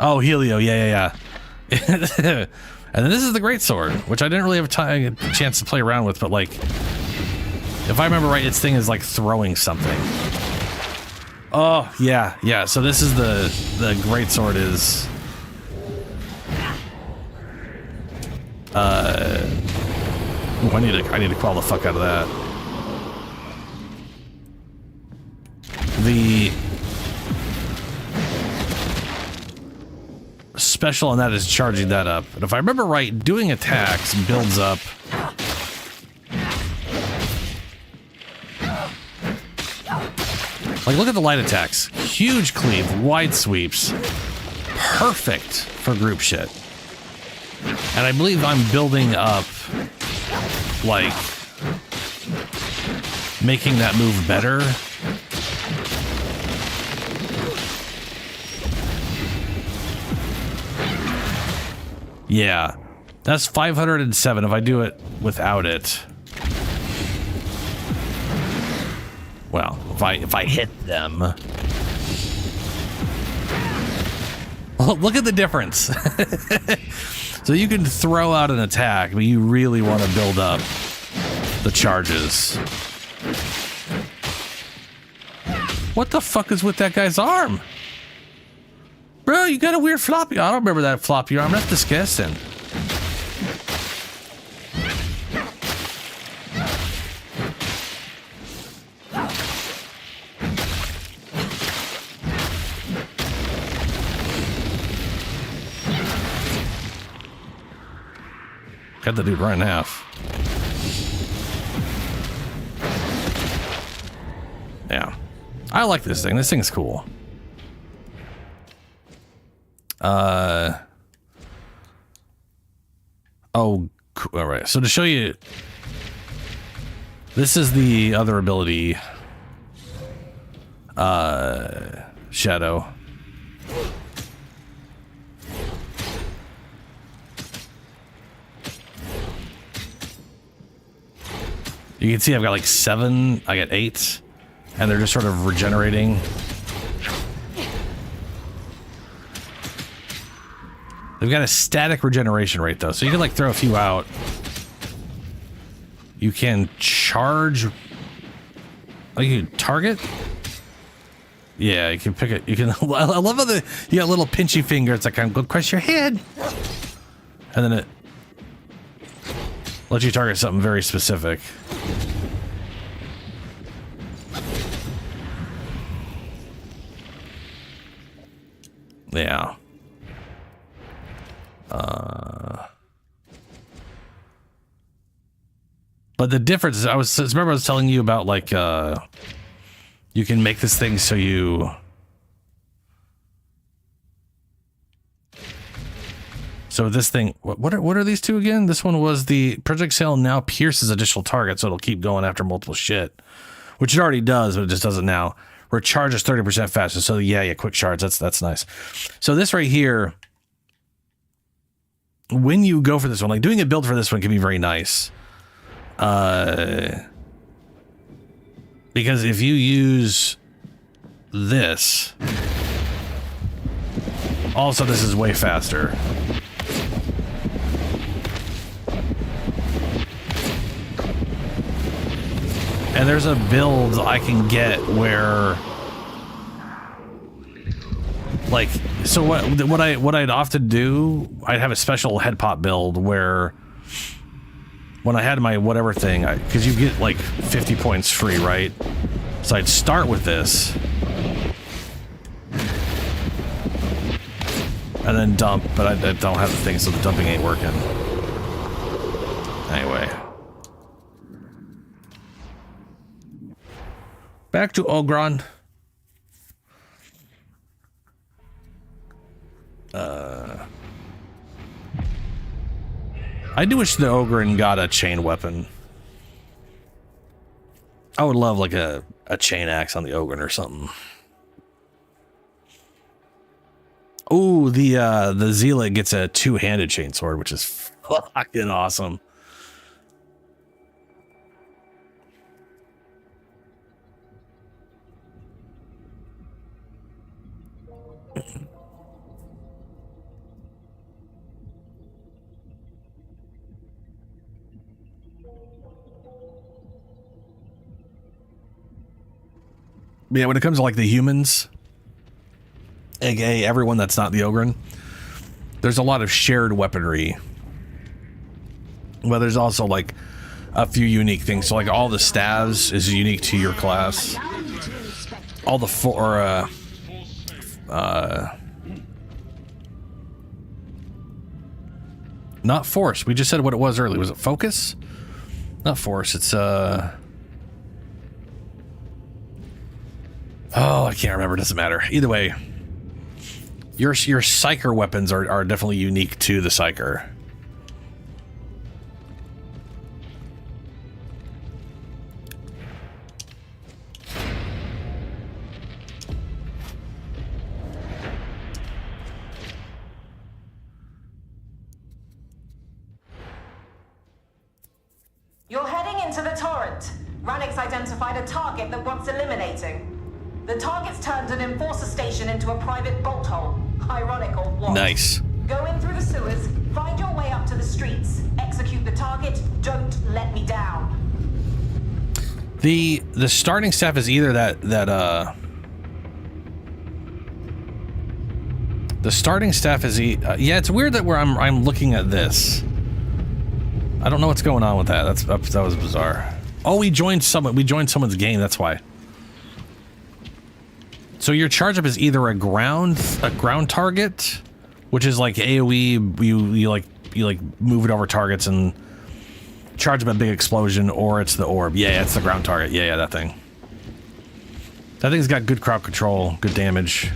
Speaker 1: Oh, Helio. Yeah. And then this is the greatsword, which I didn't really have a chance to play around with, but like, if I remember right, its thing is like throwing something. Oh, yeah. So this is the greatsword is... Ooh, I need to crawl the fuck out of that. The special on that is charging that up. But if I remember right, doing attacks builds up. Like, look at the light attacks. Huge cleave, wide sweeps. Perfect for group shit. And I believe I'm building up, like, making that move better. Yeah, that's 507 if I do it without it. Well, if I hit them. Oh, look at the difference. So you can throw out an attack, but you really want to build up the charges. What the fuck is with that guy's arm? Bro, you got a weird floppy. I don't remember that floppy arm. That's disgusting. Cut the dude right in half. Yeah. I like this thing. This thing's cool. Oh, cool. All right. So to show you, this is the other ability. Shadow. You can see I've got like 7, I got 8, and they're just sort of regenerating. They've got a static regeneration rate though, so you can like throw a few out. You can charge. Oh, you can target? Yeah, you can pick it. You can. I love how you got little pinchy finger. It's like, I'm going to crush your head. And then it lets you target something very specific. Yeah. But the difference is, remember I was telling you about like, you can make this thing so you, so this thing, what are these two again? This one was the projectile now pierces additional targets, so it'll keep going after multiple shit, which it already does, but it just doesn't now. Recharges 30% faster. So yeah, quick shards. That's nice. So this right here, when you go for this one, like doing a build for this one can be very nice. Because if you use this, also this is way faster. And there's a build I can get where, like, so what I'd often do, I'd have a special head pop build where when I had my whatever thing, because you get like 50 points free, right? So I'd start with this and then dump, but I don't have the thing, so the dumping ain't working. Anyway. Back to Ogron. I do wish the Ogren got a chain weapon. I would love like a chain axe on the Ogren or something. Oh, the Zealot gets a two-handed chainsword, which is fucking awesome. Yeah, when it comes to like the humans, aka everyone that's not the Ogryn, there's a lot of shared weaponry. But there's also like a few unique things. So like all the staves is unique to your class. All the not force. We just said what it was earlier. Was it focus? Not force. It's oh, I can't remember. It doesn't matter. Either way, your psyker weapons are definitely unique to the psyker.
Speaker 9: You're heading into the torrent. Rannick's identified a target that wants eliminating. The target's turned an enforcer station into a private bolt hole. Ironic or what?
Speaker 1: Nice.
Speaker 9: Go in through the sewers, find your way up to the streets, execute the target, don't let me down.
Speaker 1: The starting staff is either the starting staff is yeah, it's weird that I'm looking at this. I don't know what's going on with that. That was bizarre. Oh, we joined someone's game, that's why. So your charge up is either a ground target, which is like AoE, you like move it over targets and charge up a big explosion, or it's the orb. Yeah, it's the ground target. Yeah, that thing. That thing's got good crowd control, good damage.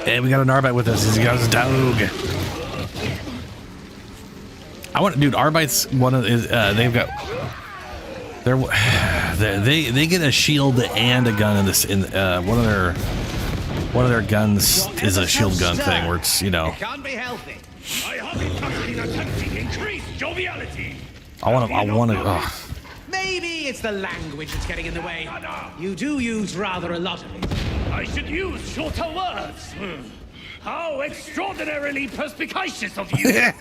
Speaker 1: And we got an Arbite with us. He's got his dog. Dude, Arbite's one of they've got they get a shield and a gun in this. One of their guns is a shield gun thing where it's, you know.
Speaker 8: It can't be healthy. I have been attempting increased joviality.
Speaker 1: I want to.
Speaker 13: Maybe it's the language that's getting in the way. You do use rather a lot of it.
Speaker 8: I should use shorter words. How extraordinarily perspicacious of you.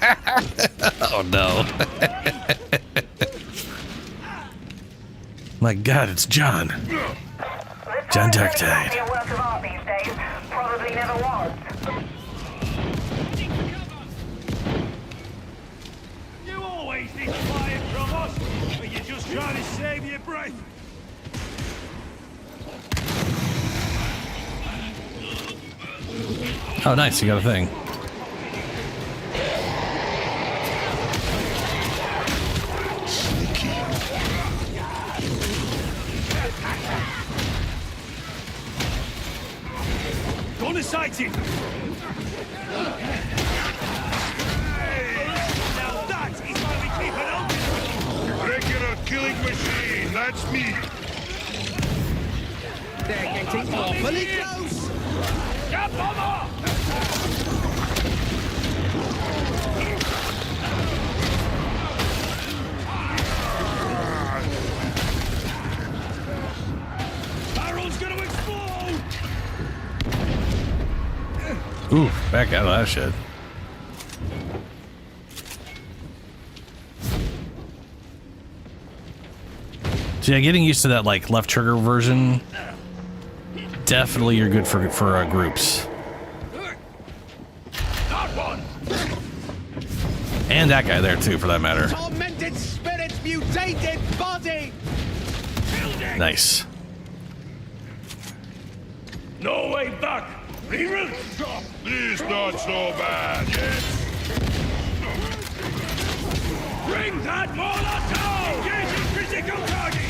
Speaker 1: Oh no. My God, it's John. John Darktide.
Speaker 9: A work of art these days. Probably never was.
Speaker 8: You always need to buy it from us, but you're just trying to save your breath.
Speaker 1: Oh, nice. You got a thing.
Speaker 8: Gonna sight it. Now that is why we keep an open.
Speaker 7: Regular killing machine, that's me.
Speaker 13: They're getting awfully close.
Speaker 8: Yeah, bomber! Barrel's gonna explode!
Speaker 1: Ooh, back out of that shit. So yeah, getting used to that like left trigger version. Definitely, you're good for groups. And that guy there too, for that matter.
Speaker 13: Tormented spirit's mutated body.
Speaker 1: Nice.
Speaker 8: No way back. Reroute.
Speaker 7: This not so bad.
Speaker 8: Bring that Molotov! Engaging physical target!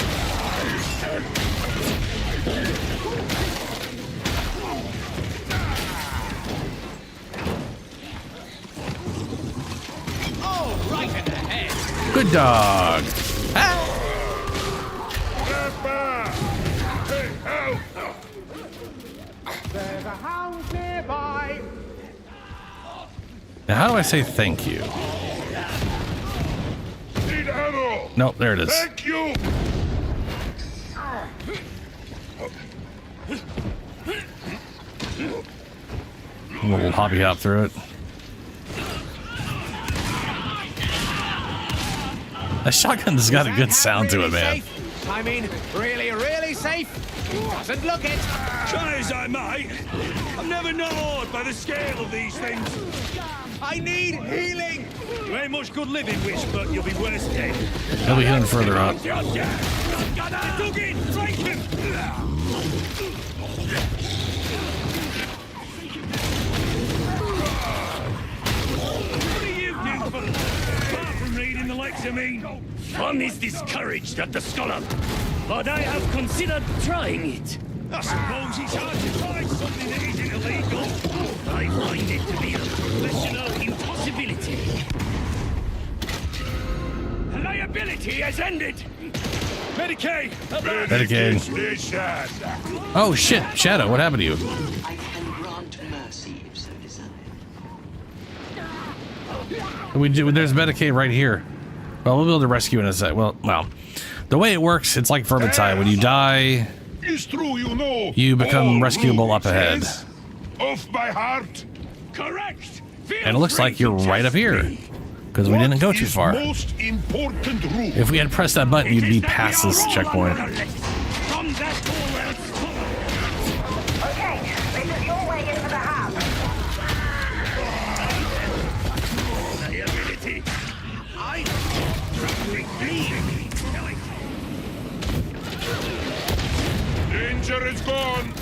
Speaker 13: Oh, right in the head.
Speaker 1: Good dog.
Speaker 7: Hey, help!
Speaker 13: There's a hound nearby.
Speaker 1: Now, how do I say thank you?
Speaker 7: Need ammo!
Speaker 1: Nope, there it is.
Speaker 7: Thank you!
Speaker 1: A little hoppy hop through it. That shotgun's got a good sound to it, man.
Speaker 13: Safe? I mean, really, really safe? Doesn't look it.
Speaker 14: Try as I might, I'm never gnawed by the scale of these things.
Speaker 13: I need healing.
Speaker 14: You ain't much good living, Wish, but you'll be worse dead.
Speaker 1: He'll be healing further up.
Speaker 14: Dug in, flank him. What do you do apart from reading the likes of me?
Speaker 19: One is discouraged at the scholar, but I have considered trying it.
Speaker 14: I suppose it's hard to find something that isn't illegal.
Speaker 19: I find it to be a professional impossibility. Liability has ended.
Speaker 14: Medicaid!
Speaker 1: Medicaid. Oh shit, Shadow, what happened to you?
Speaker 11: I can grant mercy if so desired.
Speaker 1: There's Medicaid right here. Well, we'll be able to rescue in a sec. Well, the way it works, it's like Vermintide. When you die,
Speaker 7: It's true, you know.
Speaker 1: you become
Speaker 7: all
Speaker 1: rescuable up
Speaker 7: rules,
Speaker 1: ahead.
Speaker 7: yes? Off by heart.
Speaker 14: Correct!
Speaker 1: And it looks like you're right up here. Because we didn't go too far.
Speaker 7: Most important rule.
Speaker 1: If we had pressed that button, you'd be past this checkpoint.
Speaker 19: From that
Speaker 17: Okay, this is your way into the house.
Speaker 19: liability.
Speaker 7: Danger is gone.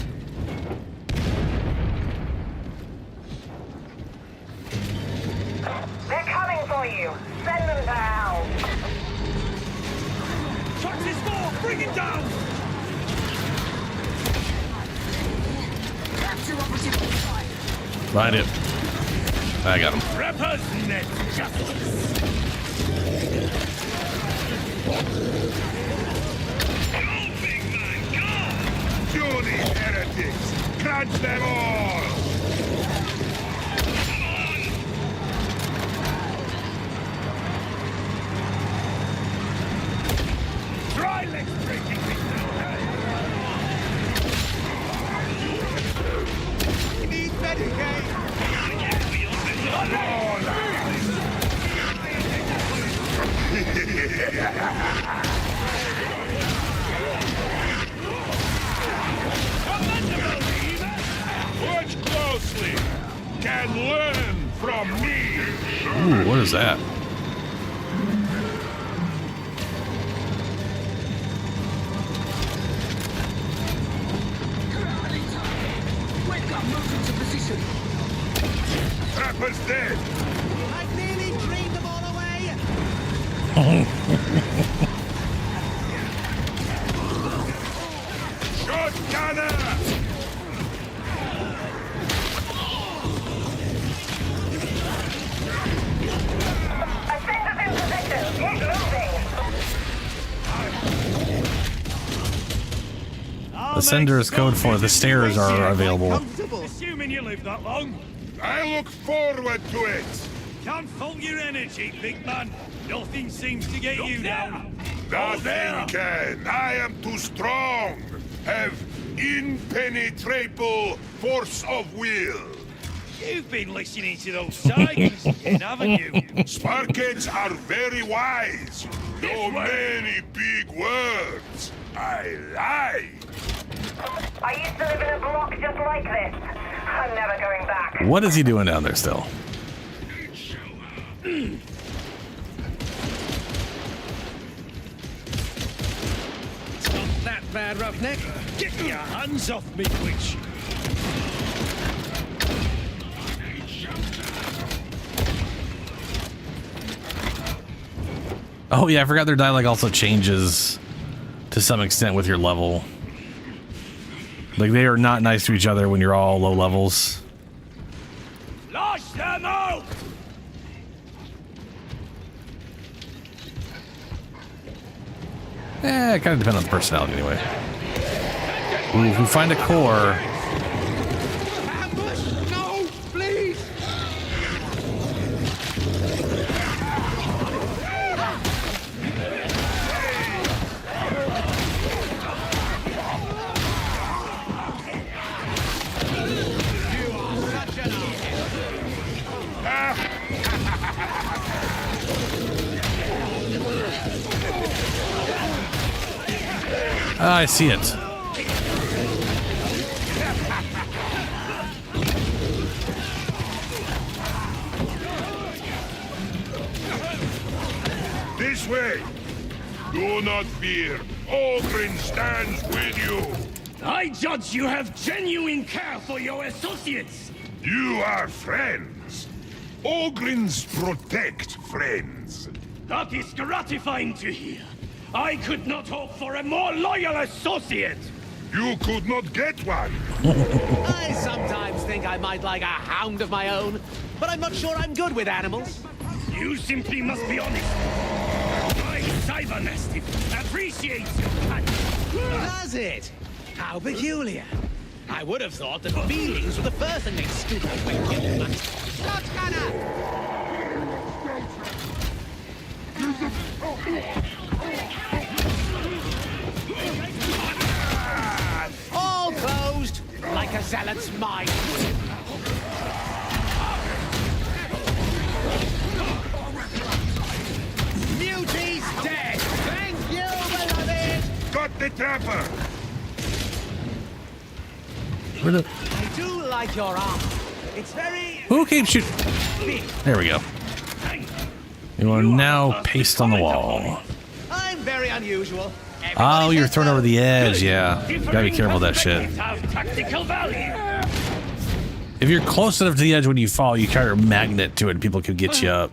Speaker 17: They're coming for you. Send them to hell.
Speaker 14: Touch this ball! Bring it down!
Speaker 1: Find it. I got him.
Speaker 19: Represent justice.
Speaker 7: You these heretics. Crunch them all.
Speaker 14: Dry legs breaking me
Speaker 13: You need Medicaid.
Speaker 7: Watch closely. Can learn from me.
Speaker 1: Ooh, what is that?
Speaker 7: Trapper's dead.
Speaker 13: I've nearly drained them all away.
Speaker 7: Shotgunner.
Speaker 17: Ascenders in position. Get moving.
Speaker 1: The sender is code for the stairs are available.
Speaker 14: Assuming you live that long.
Speaker 7: I look forward to it.
Speaker 14: Can't fault your energy, big man. Nothing seems to get you down.
Speaker 7: Nothing can. I am too strong. Have impenetrable force of will.
Speaker 14: You've been listening to those signs again, haven't you?
Speaker 7: Sparkheads are very wise. So many big words. I lie.
Speaker 17: I used to live in a block just like this. I'm never going back.
Speaker 1: What is he doing down there still?
Speaker 14: It's not that bad, roughneck. Get your hands off me, witch.
Speaker 1: Oh yeah, I forgot their dialogue also changes to some extent with your level. Like they are not nice to each other when you're all low levels.
Speaker 14: Launch them out!
Speaker 1: It kind of depends on the personality anyway. Ooh, if we find a core.
Speaker 13: Ambush! No, please.
Speaker 1: I see it.
Speaker 7: This way. Do not fear. Ogrin stands with you.
Speaker 19: I judge you have genuine care for your associates.
Speaker 7: You are friends. Ogrins protect friends.
Speaker 19: That is gratifying to hear. I could not hope for a more loyal associate.
Speaker 7: You could not get one.
Speaker 13: I sometimes think I might like a hound of my own, but I'm not sure I'm good with animals.
Speaker 19: You simply must be honest. My cyber mastiff appreciates your kindness.
Speaker 13: Does it? How peculiar. I would have thought that feelings were the first thing they'd scoop up when killing that. Shotgunner! All closed, like a zealot's mind. Muty's dead! Thank you, beloved!
Speaker 7: Got the trapper!
Speaker 1: Where the...
Speaker 13: I do like your arm. It's very...
Speaker 1: Who keeps shooting? There we go. You are now paste on the wall.
Speaker 13: I'm very unusual.
Speaker 1: Oh, you're thrown over the edge, yeah. Gotta be careful of that shit.
Speaker 19: Tactical value.
Speaker 1: If you're close enough to the edge when you fall, you carry a magnet to it and people could get you up.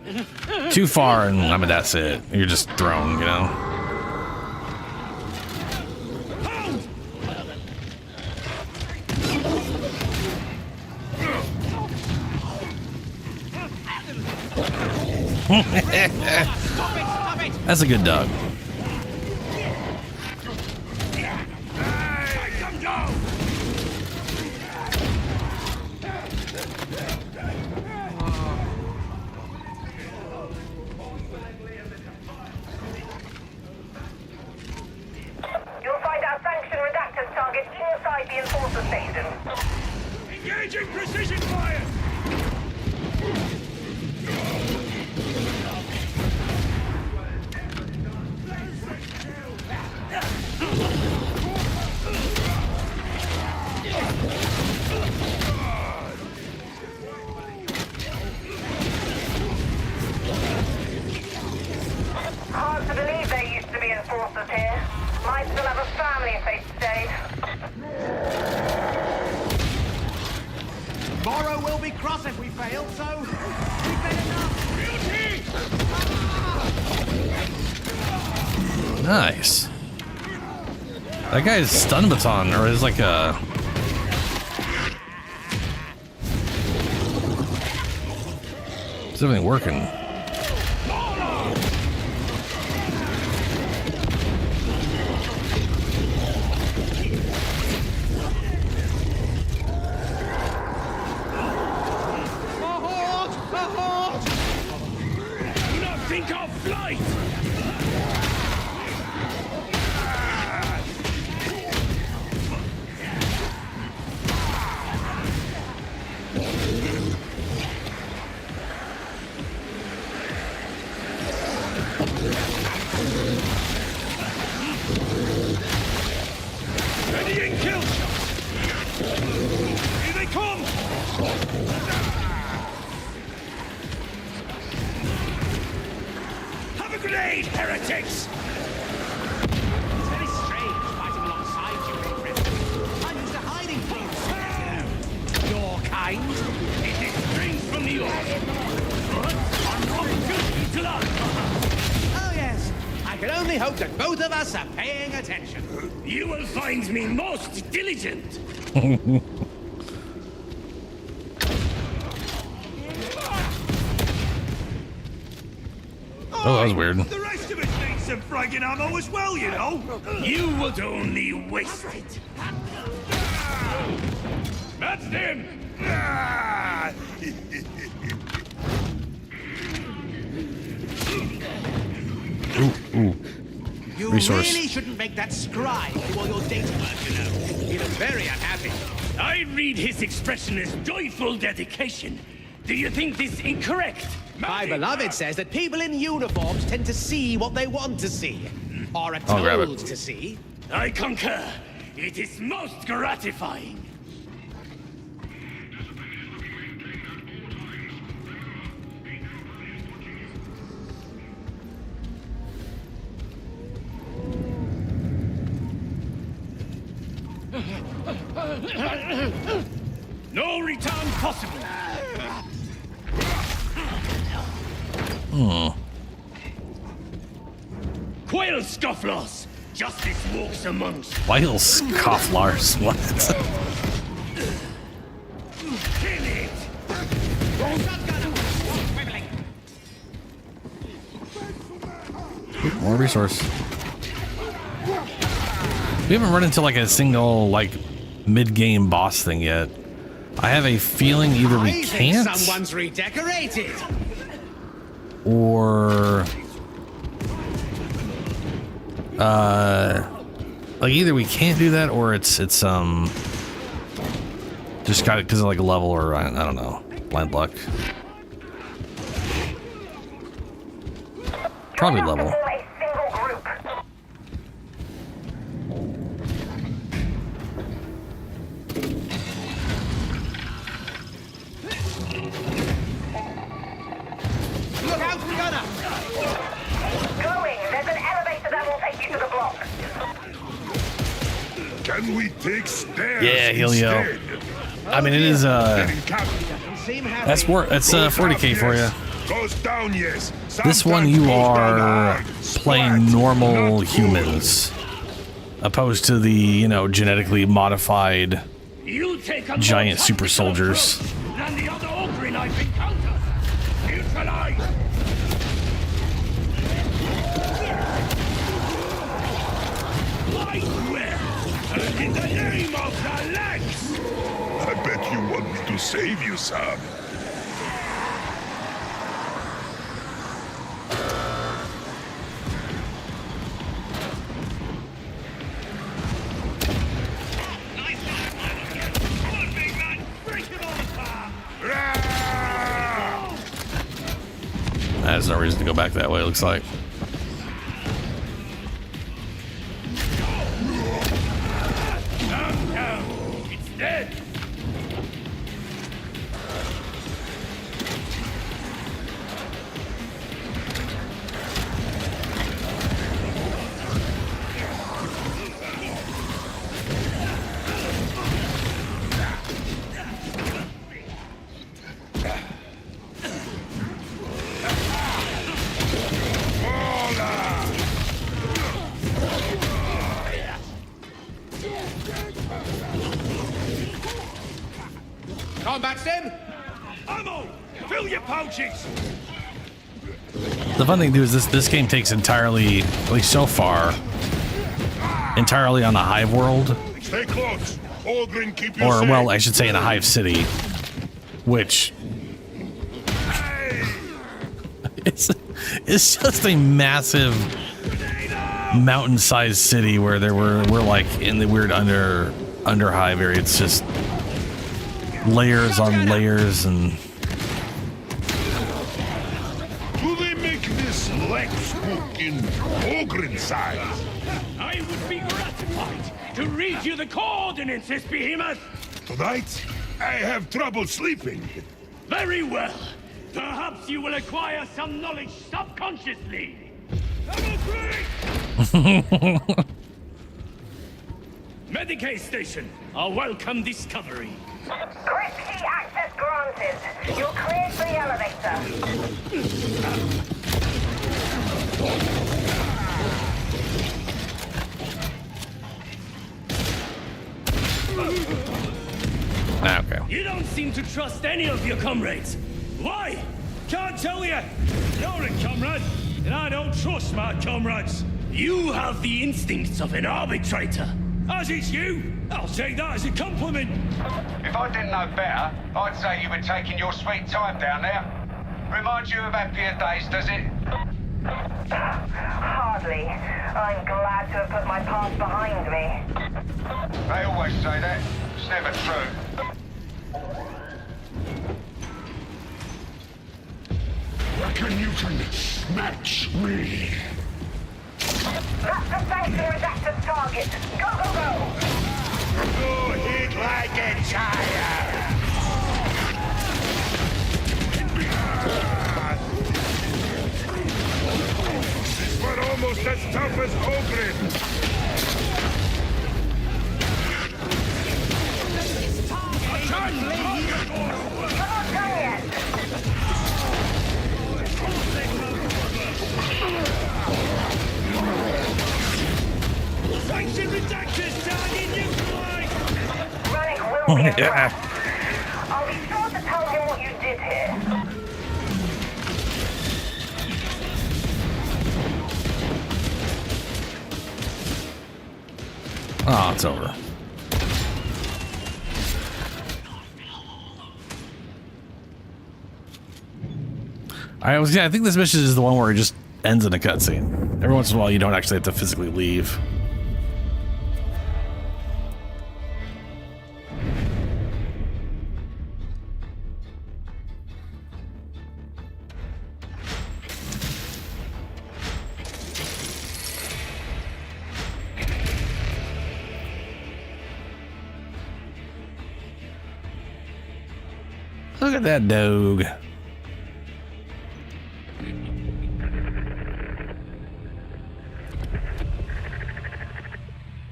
Speaker 1: Too far and I mean that's it. You're just thrown, you know? That's a good dog.
Speaker 17: You'll find our sanction redactors target inside the enforcer station.
Speaker 19: Engaging precision fire!
Speaker 17: Hard to believe there used to be enforcers here. Might still have a family if they stayed.
Speaker 13: Morrow will be cross if we fail, so we better not.
Speaker 1: Nice. That guy's stun baton, or is like a... Is everything working?
Speaker 19: Do not think of flight! Readying kill shots! Here they come! Have a grenade, heretics!
Speaker 13: It's very strange fighting alongside you, Warframe. I'm used to hiding things. Your kind?
Speaker 19: It is strange from the off. But an opportunity to learn.
Speaker 13: Oh, yes. I can only hope that both of us are paying attention.
Speaker 19: You will find me most diligent.
Speaker 1: Oh, that was weird.
Speaker 19: The rest of us need some fragging ammo as well, you know. You would only waste it. That's them.
Speaker 1: Ooh.
Speaker 13: You
Speaker 1: Resource.
Speaker 13: really shouldn't make that scribe do all your data work, you know. He looks very unhappy.
Speaker 19: I read his expression as joyful dedication. Do you think this incorrect?
Speaker 13: My beloved says that people in uniforms tend to see what they want to see. Or are
Speaker 1: I'll grab it.
Speaker 13: told to see.
Speaker 19: I concur. It is most gratifying. No return possible. Quail scofflaws. Justice walks amongst.
Speaker 1: Quail scofflars. What?
Speaker 19: Kill it.
Speaker 1: More resource. We haven't run into like a single like mid-game boss thing yet. I have a feeling either we can't,
Speaker 13: someone's redecorated,
Speaker 1: or like either we can't do that, or it's just got it because of like a level, or I don't know, blind luck. Probably level.
Speaker 7: Can we take stairs?
Speaker 1: Yeah, Helio. I mean, it is that's 40k for you.
Speaker 7: Goes down, yes.
Speaker 1: This one you are playing normal humans, opposed to the, you know, genetically modified giant super soldiers.
Speaker 19: Than the other Ogrin I've encountered. Neutralize. And in the name of the legs!
Speaker 7: I bet you want me to save you, Sam.
Speaker 1: There's no reason to go back that way, it looks like.
Speaker 19: It's dead.
Speaker 13: Combat sim!
Speaker 19: Ammo! Fill your pouches!
Speaker 1: The fun thing to do is this game takes entirely, at least so far, entirely on the Hive world.
Speaker 7: Stay close. Ogrin, keep you
Speaker 1: Or,
Speaker 7: safe.
Speaker 1: well, I should say in a Hive city, which it's just a massive mountain-sized city where we're like in the weird under Hive area. It's just layers on layers, and
Speaker 7: Do they make this Lex book in Ogrin size?
Speaker 19: I would be gratified to read you the coordinates, this behemoth!
Speaker 7: Tonight, I have trouble sleeping.
Speaker 19: Very well. Perhaps you will acquire some knowledge subconsciously. Medicaid station, a welcome discovery.
Speaker 17: Grid key access granted. You're cleared for the elevator.
Speaker 1: okay.
Speaker 19: You don't seem to trust any of your comrades. Why? Can't tell you. You're a comrade, and I don't trust my comrades. You have the instincts of an arbitrator. As is you. I'll take that as a compliment.
Speaker 3: If I didn't know better, I'd say you were taking your sweet time down there. Remind you of happier days, does it?
Speaker 17: Hardly. I'm glad to have put my past behind me.
Speaker 3: They always say that. It's never true.
Speaker 7: Reckon you can match me?
Speaker 17: That's the Sanctuary Redactor's target. Go, go, go!
Speaker 7: Go hit like a child! This one almost as tough as Ogre!
Speaker 19: Sanction Redactor's target neutralized!
Speaker 17: Relic will be a
Speaker 1: Yeah.
Speaker 17: threat. I'll be sure to tell him what you did here.
Speaker 1: Oh, it's over. I think this mission is the one where it just ends in a cutscene. Every once in a while, you don't actually have to physically leave. Look at that dog.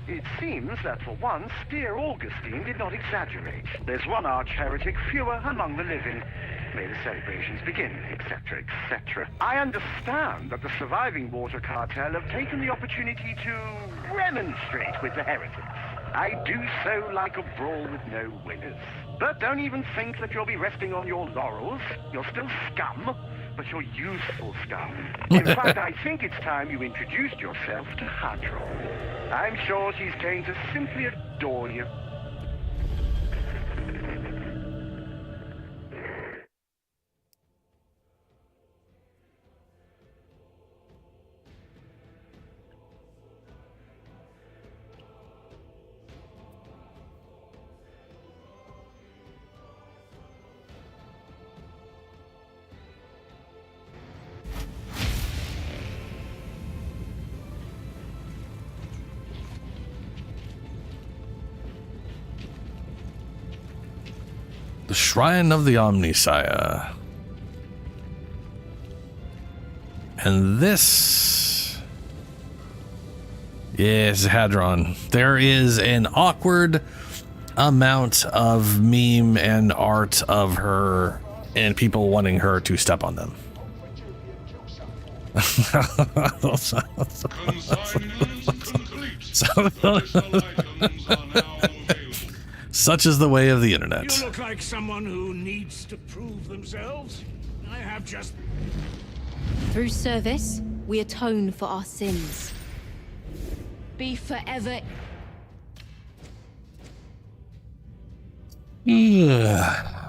Speaker 20: It seems that for once, dear Augustine did not exaggerate. There's one arch-heretic fewer among the living. May the celebrations begin, etc., etc. I understand that the surviving water cartel have taken the opportunity to remonstrate with the heretics. I do so like a brawl with no winners. But don't even think that you'll be resting on your laurels. You're still scum, but you're useful scum. In fact, I think it's time you introduced yourself to Hadron. I'm sure she's going to simply adore you.
Speaker 1: The Shrine of the Omnisire. And this... Yes, Hadron. There is an awkward amount of meme and art of her and people wanting her to step on them. Such is the way of the internet.
Speaker 8: You look like someone who needs to prove themselves. I have just...
Speaker 4: Through service, we atone for our sins. Be forever...
Speaker 1: I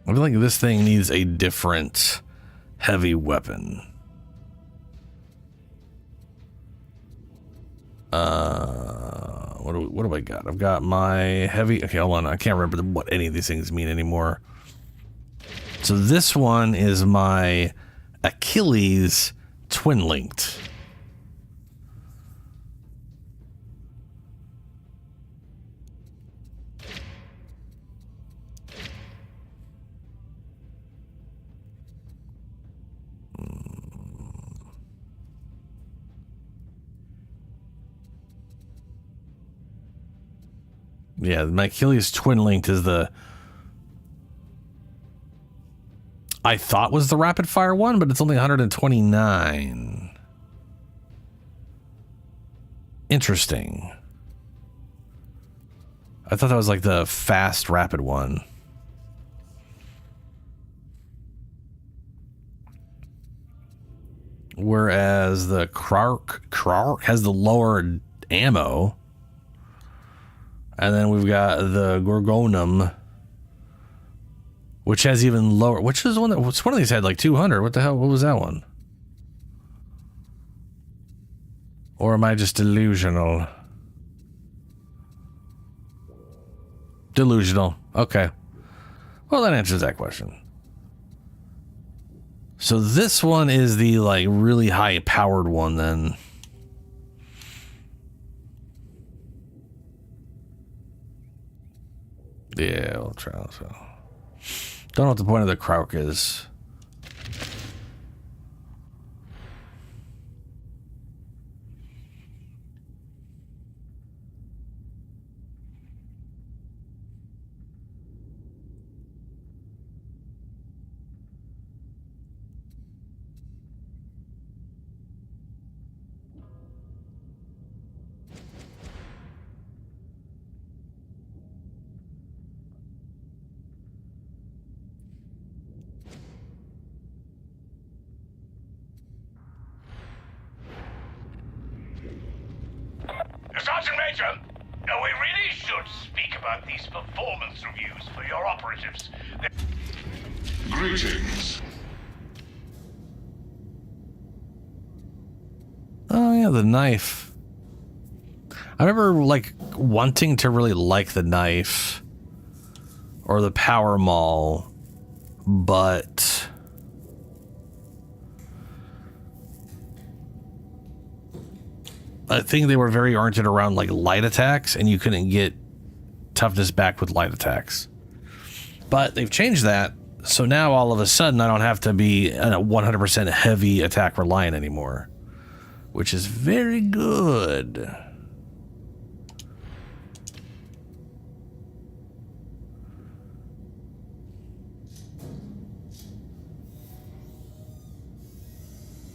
Speaker 1: feel like this thing needs a different heavy weapon. What do I got? I've got my heavy... Okay, hold on. I can't remember what any of these things mean anymore. So this one is my Achilles twin-linked. Yeah, my Achilles twin-linked is the... I thought was the rapid fire one, but it's only 129. Interesting. I thought that was like the fast rapid one. Whereas the Krark has the lower ammo. And then we've got the Gorgonum, which has even lower. Which is one that? What's one of these had like 200? What the hell? What was that one? Or am I just delusional? Delusional. Okay. Well, that answers that question. So this one is the like really high powered one then. Yeah, we'll try. So. Don't know what the point of the Krauk is.
Speaker 21: Sergeant Major, we really should speak about these performance reviews for your operatives.
Speaker 7: Greetings.
Speaker 1: Oh yeah, the knife. I remember like wanting to really like the knife or the power maul, but I think they were very oriented around like light attacks, and you couldn't get toughness back with light attacks. But they've changed that, so now all of a sudden I don't have to be a 100% heavy attack reliant anymore, which is very good.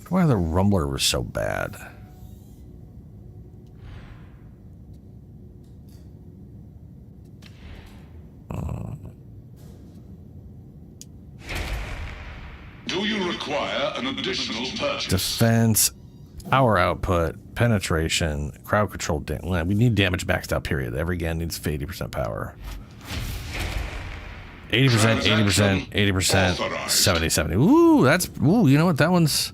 Speaker 1: Why the Rumbler was so bad.
Speaker 7: Do you require an additional purchase?
Speaker 1: Defense, power output, penetration, crowd control. We need damage maxed out, period. Every gun needs 80% power. 80%, 80%, 80%, 70, 70. Ooh, that's, ooh, you know what? That one's,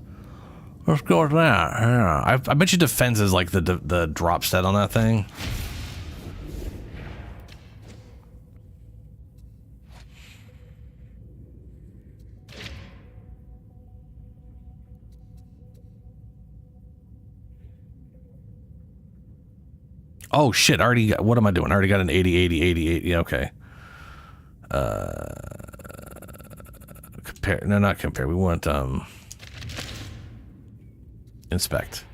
Speaker 1: let's go with that. Yeah. I bet you defense is like the drop stat on that thing. Oh shit, I already got, what am I doing? I already got an 80, 80, 80, 80. Yeah, okay. Compare, no, not compare. We want, inspect.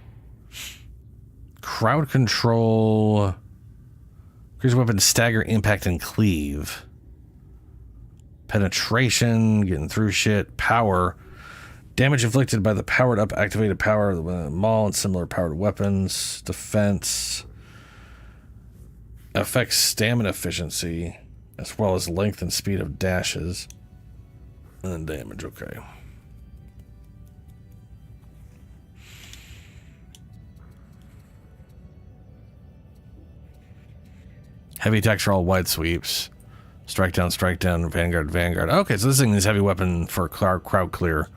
Speaker 1: Crowd control. Increase weapon, stagger, impact, and cleave. Penetration, getting through shit. Power. Damage inflicted by the powered up activated power of the maul and similar powered weapons. Defense. Affects stamina efficiency, as well as length and speed of dashes. And then damage, okay. Heavy attacks are all wide sweeps. Strike down, vanguard, vanguard. Okay, so this thing is heavy weapon for crowd clear.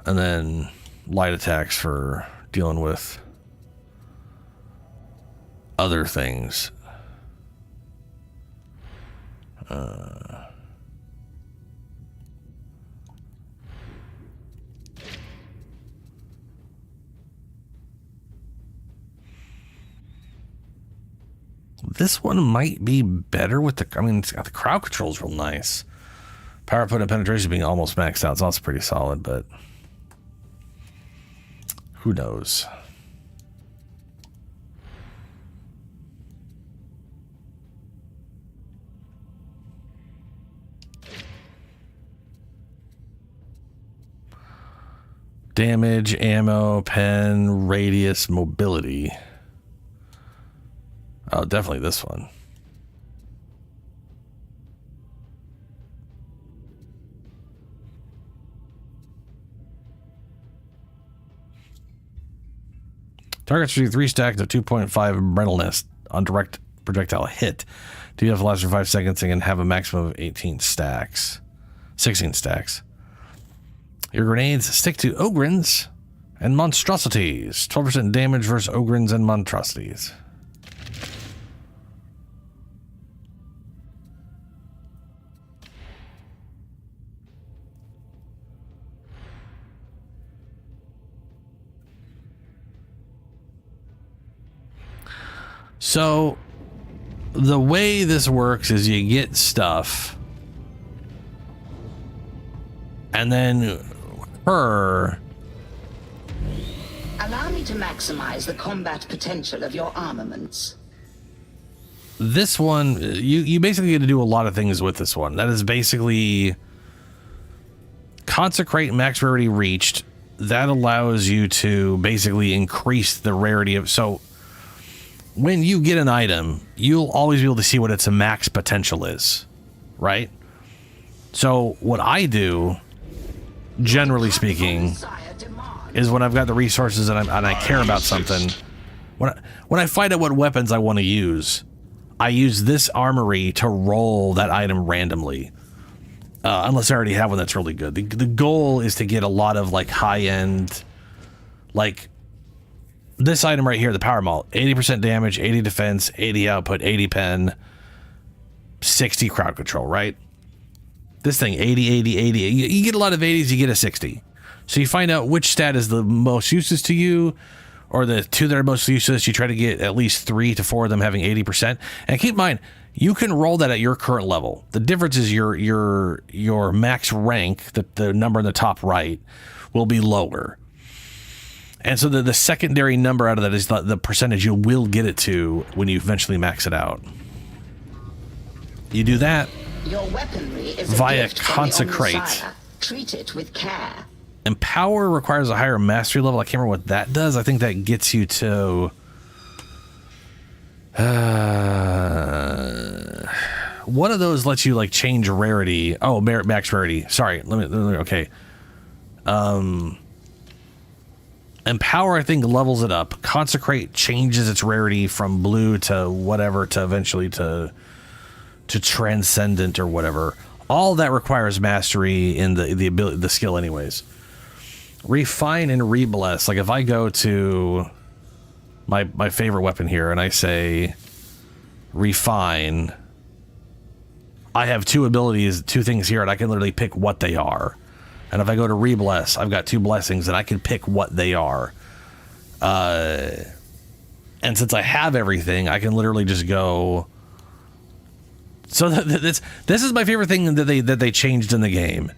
Speaker 1: And then light attacks for dealing with other things. This one might be better with the, I mean, it's got the crowd controls real nice. Power output and penetration being almost maxed out, so that's pretty solid, but who knows? Damage, ammo, pen, radius, mobility. Oh, definitely this one. Targets receive 3 stacks of 2.5 brittleness on direct projectile hit. Do you have to last for 5 seconds and can have a maximum of 16 stacks. Your grenades stick to Ogryns and monstrosities. 12% damage versus Ogryns and monstrosities. So the way this works is you get stuff, and then her.
Speaker 6: Allow me to maximize the combat potential of your armaments.
Speaker 1: This one, you basically get to do a lot of things with this one. That is basically consecrate max rarity reached. That allows you to basically increase the rarity of. So when you get an item, you'll always be able to see what its max potential is, right? So what I do, generally speaking, is when I've got the resources and I care about something, when I find out what weapons I want to use, I use this armory to roll that item randomly, unless I already have one that's really good. The goal is to get a lot of like high-end, like this item right here, the Power Maul, 80% damage, 80 defense, 80 output, 80 pen, 60 crowd control, right? This thing, 80, 80, 80. You get a lot of 80s, you get a 60. So you find out which stat is the most useless to you, or the two that are most useless. You try to get at least 3 to 4 of them having 80%. And keep in mind, you can roll that at your current level. The difference is your max rank, the number in the top right, will be lower. And so the secondary number out of that is the percentage you will get it to when you eventually max it out. You do that
Speaker 6: Your weaponry is
Speaker 1: via
Speaker 6: a gift from the
Speaker 1: consecrate.
Speaker 6: Omnissiah. Treat it with care.
Speaker 1: Empower requires a higher mastery level. I can't remember what that does. I think that gets you to one of those lets you like change rarity. Oh, max rarity. Sorry. Let me okay. Empower, I think, levels it up. Consecrate changes its rarity from blue to whatever to eventually to transcendent or whatever. All that requires mastery in the ability, the skill anyways. Refine and rebless. Like if I go to my favorite weapon here and I say refine, I have two things here, and I can literally pick what they are. And if I go to rebless, I've got 2 blessings and I can pick what they are. And since I have everything, I can literally just go. So this is my favorite thing that they changed in the game.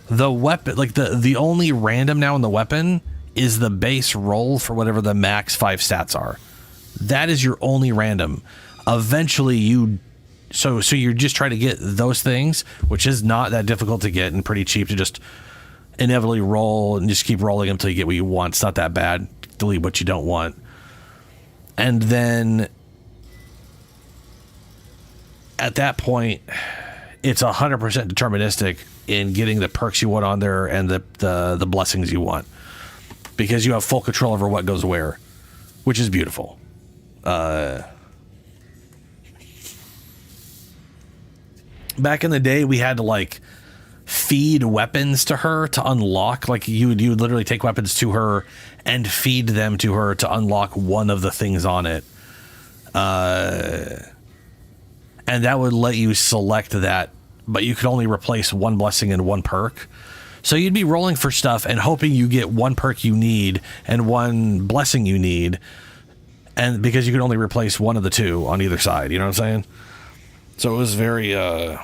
Speaker 1: The weapon, like the only random now in the weapon is the base roll for whatever the max 5 stats are. That is your only random. Eventually so you're just trying to get those things, which is not that difficult to get and pretty cheap to just inevitably roll and just keep rolling until you get what you want. It's not that bad. Delete what you don't want. And then at that point, it's 100% deterministic in getting the perks you want on there and the blessings you want, because you have full control over what goes where, which is beautiful. Back in the day, we had to like feed weapons to her to unlock. Like you would literally take weapons to her and feed them to her to unlock one of the things on it. And that would let you select that, but you could only replace 1 blessing and 1 perk. So you'd be rolling for stuff and hoping you get 1 perk you need and 1 blessing you need, and because you could only replace 1 of the 2 on either side, you know what I'm saying? So it was very a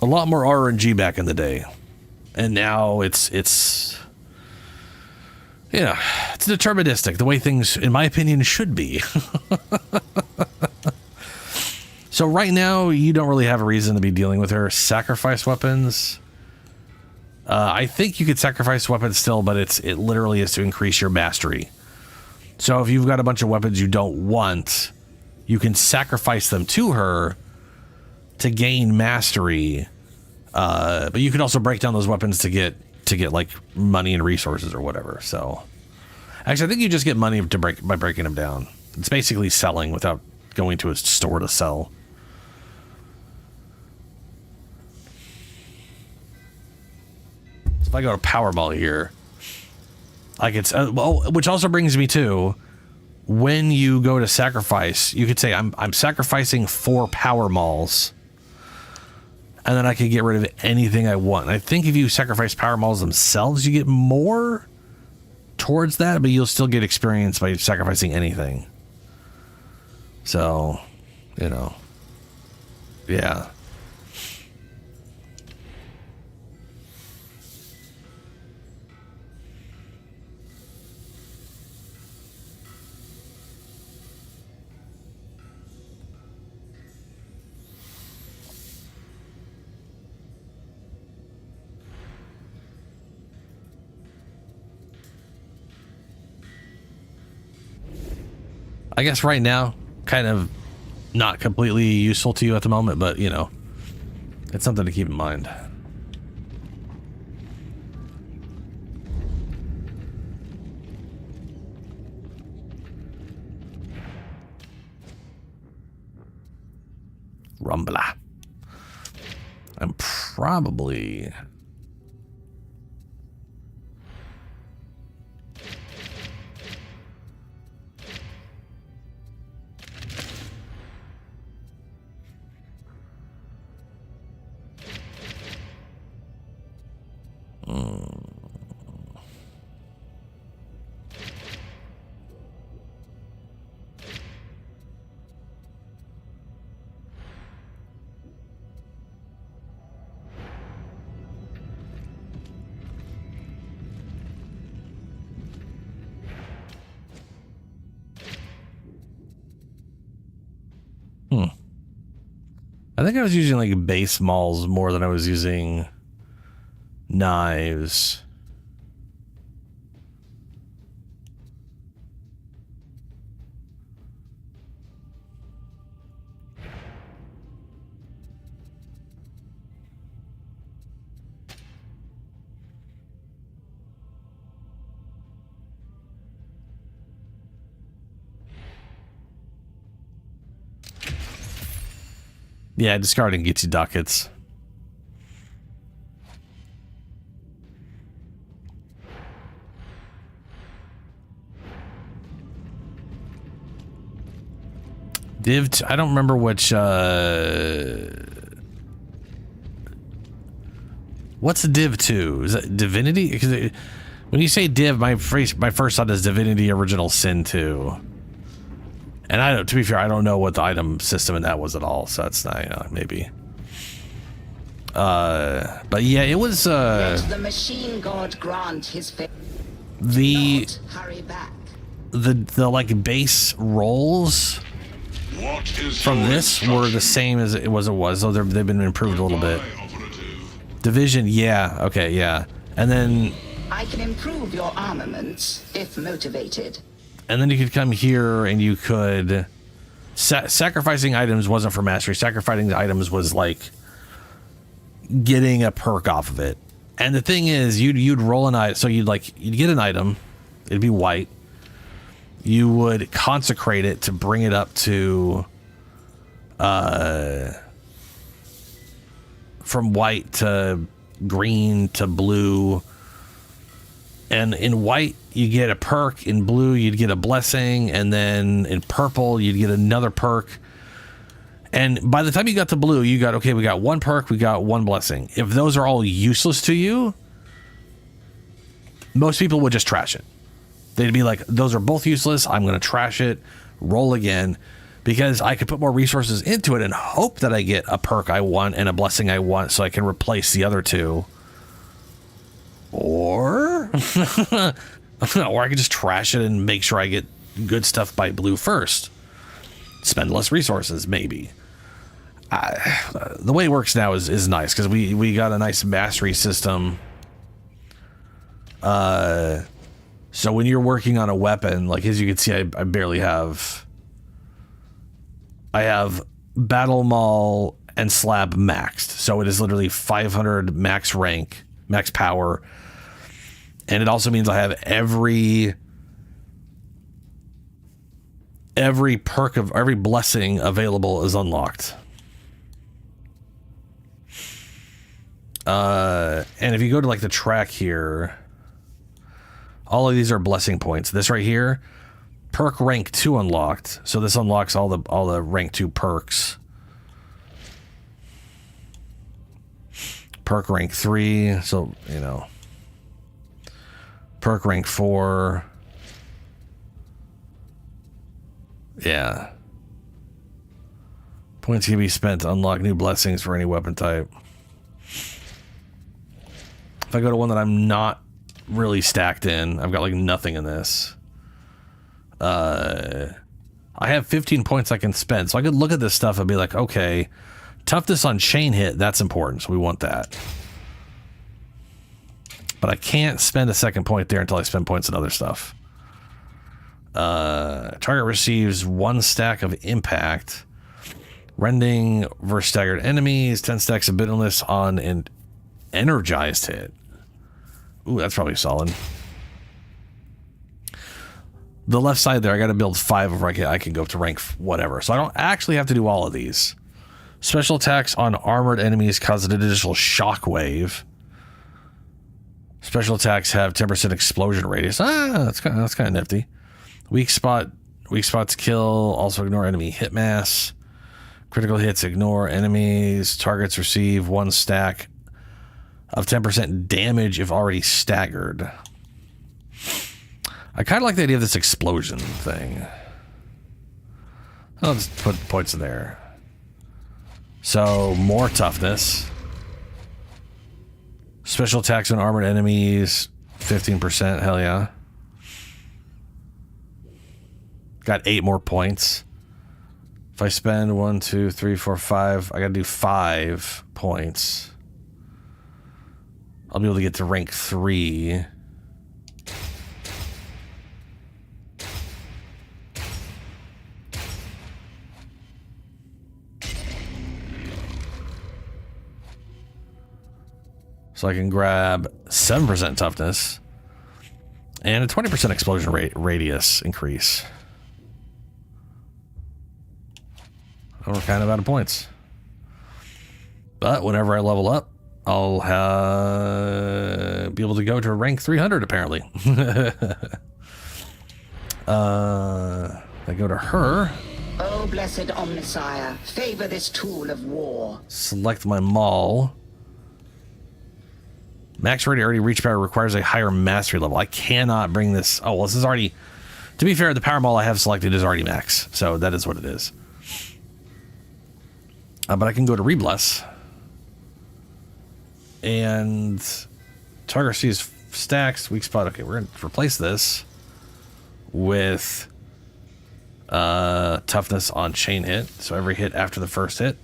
Speaker 1: lot more RNG back in the day, and now it's deterministic, the way things, in my opinion, should be. So right now, you don't really have a reason to be dealing with her. Sacrifice weapons. I think you could sacrifice weapons still, but it literally is to increase your mastery. So if you've got a bunch of weapons you don't want, you can sacrifice them to her to gain mastery. But you can also break down those weapons to get like money and resources or whatever. So actually, I think you just get money by breaking them down. It's basically selling without going to a store to sell. So if I go to Power Ball here, I could, which also brings me to, when you go to sacrifice, you could say I'm sacrificing 4 Power Malls, and then I could get rid of anything I want. And I think if you sacrifice Power Malls themselves, you get more. towards that, but you'll still get experience by sacrificing anything. So, you know, yeah. I guess right now, kind of not completely useful to you at the moment, but you know, it's something to keep in mind. Rumbla. I'm probably... I think I was using like base mauls more than I was using knives. Yeah, discarding gets you ducats. Div, I don't remember which, what's a Div 2? Is that Divinity? Because when you say Div, my first thought is Divinity Original Sin 2. And I don't, to be fair, I don't know what the item system in that was at all, so that's not, you know, maybe. But yeah, it was,
Speaker 6: Let the machine god grant his hurry back.
Speaker 1: The like base rolls from this were the same as it was, so they've been improved a little bit. Division, yeah, okay, yeah. And then
Speaker 6: I can improve your armaments if motivated.
Speaker 1: And then you could come here and you could... sacrificing items wasn't for mastery. Sacrificing the items was like getting a perk off of it. And the thing is, you'd roll an item. So you'd get an item. It'd be white. You would consecrate it to bring it up to... from white to green to blue. And in white, you get a perk. In blue, you'd get a blessing. And then in purple, you'd get another perk. And by the time you got to blue, you got, okay, we got one perk, we got one blessing. If those are all useless to you, most people would just trash it. They'd be like, those are both useless. I'm going to trash it, roll again. Because I could put more resources into it and hope that I get a perk I want and a blessing I want so I can replace the other two. Or I could just trash it and make sure I get good stuff by blue first. Spend less resources, maybe. The way it works now is nice because we got a nice mastery system. So when you're working on a weapon, like as you can see, I barely have. I have Battle Maul and Slab maxed, so it is literally 500 max rank, max power. And it also means I have every perk of every blessing available is unlocked. And if you go to like the track here, all of these are blessing points. This right here, perk rank 2 unlocked. So this unlocks all the rank 2 perks. Perk rank 3, so you know. Perk rank 4. Yeah. Points can be spent to unlock new blessings for any weapon type. If I go to one that I'm not really stacked in, I've got like nothing in this. I have 15 points I can spend, so I could look at this stuff and be like, okay, toughness on chain hit, that's important, so we want that. But I can't spend a second point there until I spend points on other stuff. Target receives 1 stack of impact. Rending versus staggered enemies. 10 stacks of bitterness on an energized hit. Ooh, that's probably solid. The left side there, I got to build 5 of rank. I can go to rank whatever. So I don't actually have to do all of these. Special attacks on armored enemies cause an additional shockwave. Special attacks have 10% explosion radius. That's kind of nifty. Weak spots kill. Also ignore enemy hit mass. Critical hits ignore enemies. Targets receive 1 stack of 10% damage if already staggered. I kind of like the idea of this explosion thing. I'll just put points in there. So, more toughness. Special attacks on armored enemies, 15%. Hell yeah. Got 8 more points. If I spend 1, 2, 3, 4, 5, I gotta do 5 points. I'll be able to get to rank 3. So I can grab 7% toughness and a 20% explosion radius increase. And we're kind of out of points. But whenever I level up, I'll be able to go to rank 300 apparently. I go to her.
Speaker 6: Oh, blessed Omnissiah, favor this tool of war.
Speaker 1: Select my maul. Max rating already reached power requires a higher mastery level. I cannot bring this. Oh, well, this is already. To be fair, the power maul I have selected is already max, so that is what it is. But I can go to Rebless. And target receives stacks, weak spot. Okay, we're going to replace this with toughness on chain hit. So every hit after the first hit.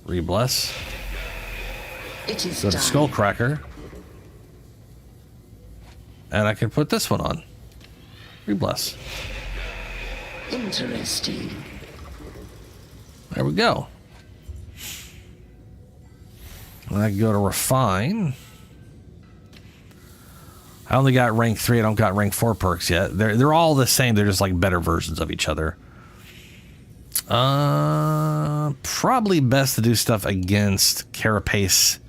Speaker 1: Rebless.
Speaker 6: It is
Speaker 1: go to Skullcracker. And I can put this one on. Rebless.
Speaker 6: Interesting.
Speaker 1: There we go. And I can go to Refine. I only got rank 3. I don't got rank 4 perks yet. They're all the same. They're just like better versions of each other. Probably best to do stuff against Carapace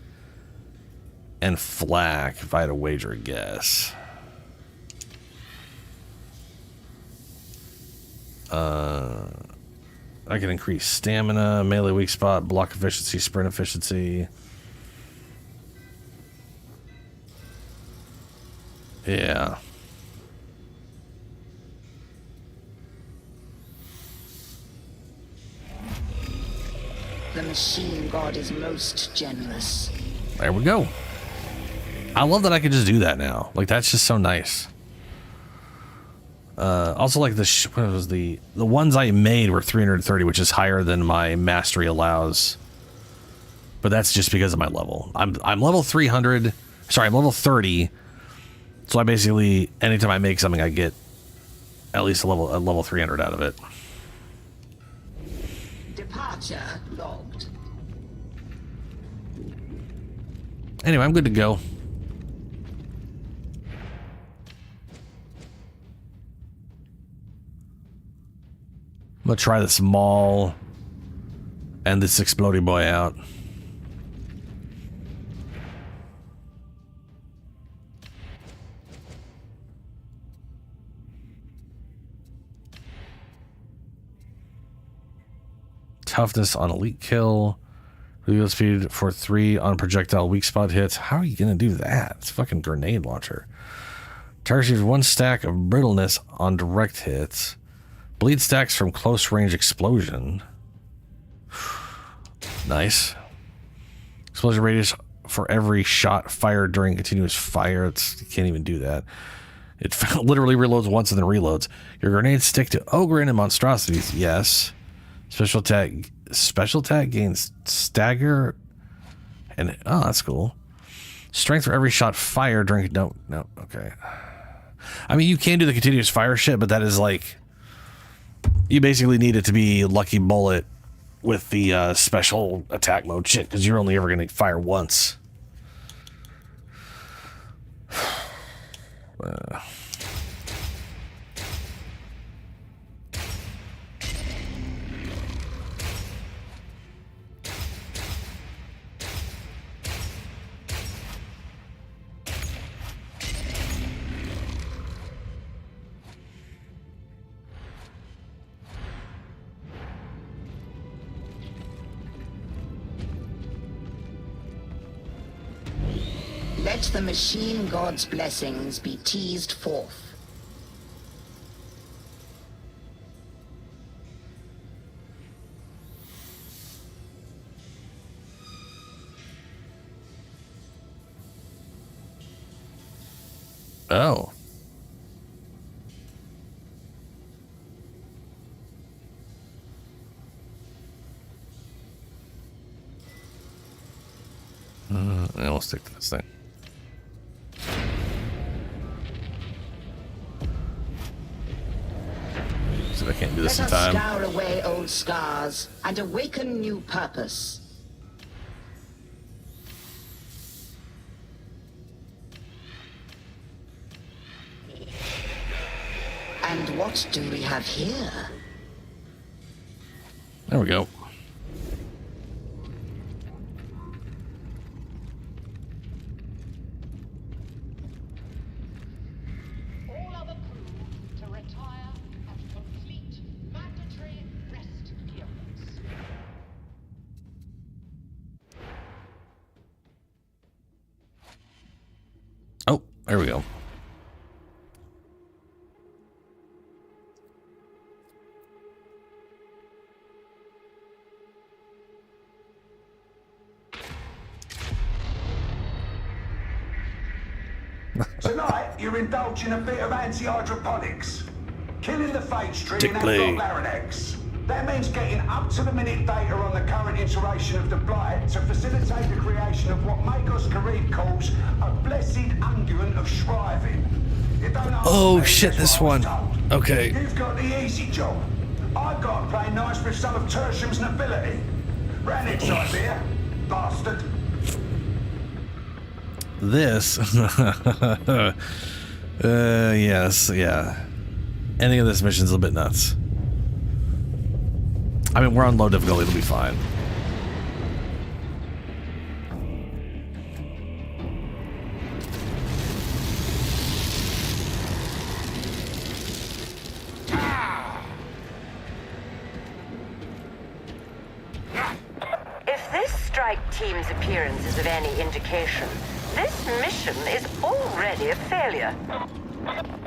Speaker 1: and Flak, if I had to wager a guess. I can increase stamina, melee weak spot, block efficiency, sprint efficiency. Yeah.
Speaker 6: The machine god is most generous.
Speaker 1: There we go. I love that I can just do that now. Like, that's just so nice. Also, like what was the ones I made were 330, which is higher than my mastery allows. But that's just because of my level. I'm level 300. Sorry, I'm level 30. So I basically, anytime I make something, I get at least a level 300 out of it.
Speaker 6: Departure logged.
Speaker 1: Anyway, I'm good to go. I'm gonna try this maul and this exploding boy out. Toughness on elite kill, Reload speed for 3 on projectile weak spot hits. How are you gonna do that? It's a fucking grenade launcher. Target receives 1 stack of brittleness on direct hits. Bleed stacks from close range explosion. Nice. Explosion radius for every shot fired during continuous fire. You can't even do that. It literally reloads once and then reloads. Your grenades stick to ogre and monstrosities. Yes. Special attack gains stagger. And oh, that's cool. Strength for every shot fired during no. Okay. I mean, you can do the continuous fire shit, but that is like, you basically need it to be lucky bullet with the special attack mode shit, because you're only ever going to fire once.
Speaker 6: Let the machine god's blessings be teased forth.
Speaker 1: Oh. We'll stick to this thing. So I can't do this in time.
Speaker 6: Let us scour away old scars and awaken new purpose. And what do we have here?
Speaker 1: There we go. Oh, there we go.
Speaker 3: Tonight, you're indulging a bit of anti-hydroponics. Killing the phage tree
Speaker 1: Dick
Speaker 3: and
Speaker 1: Blade.
Speaker 3: Larinax. That means getting up-to-the-minute data on the current iteration of the blight to facilitate the creation of what Magos Karib calls a blessed unguent of shriving. You don't know.
Speaker 1: Oh shit, this one. Okay.
Speaker 3: You've got the easy job. I've got to play nice with some of Tertium's nobility. Ranix's idea, bastard.
Speaker 1: This. Yes, yeah. Any of this mission's a little bit nuts. I mean, we're on low difficulty, it'll be fine.
Speaker 17: If this strike team's appearance is of any indication, this mission is already a failure.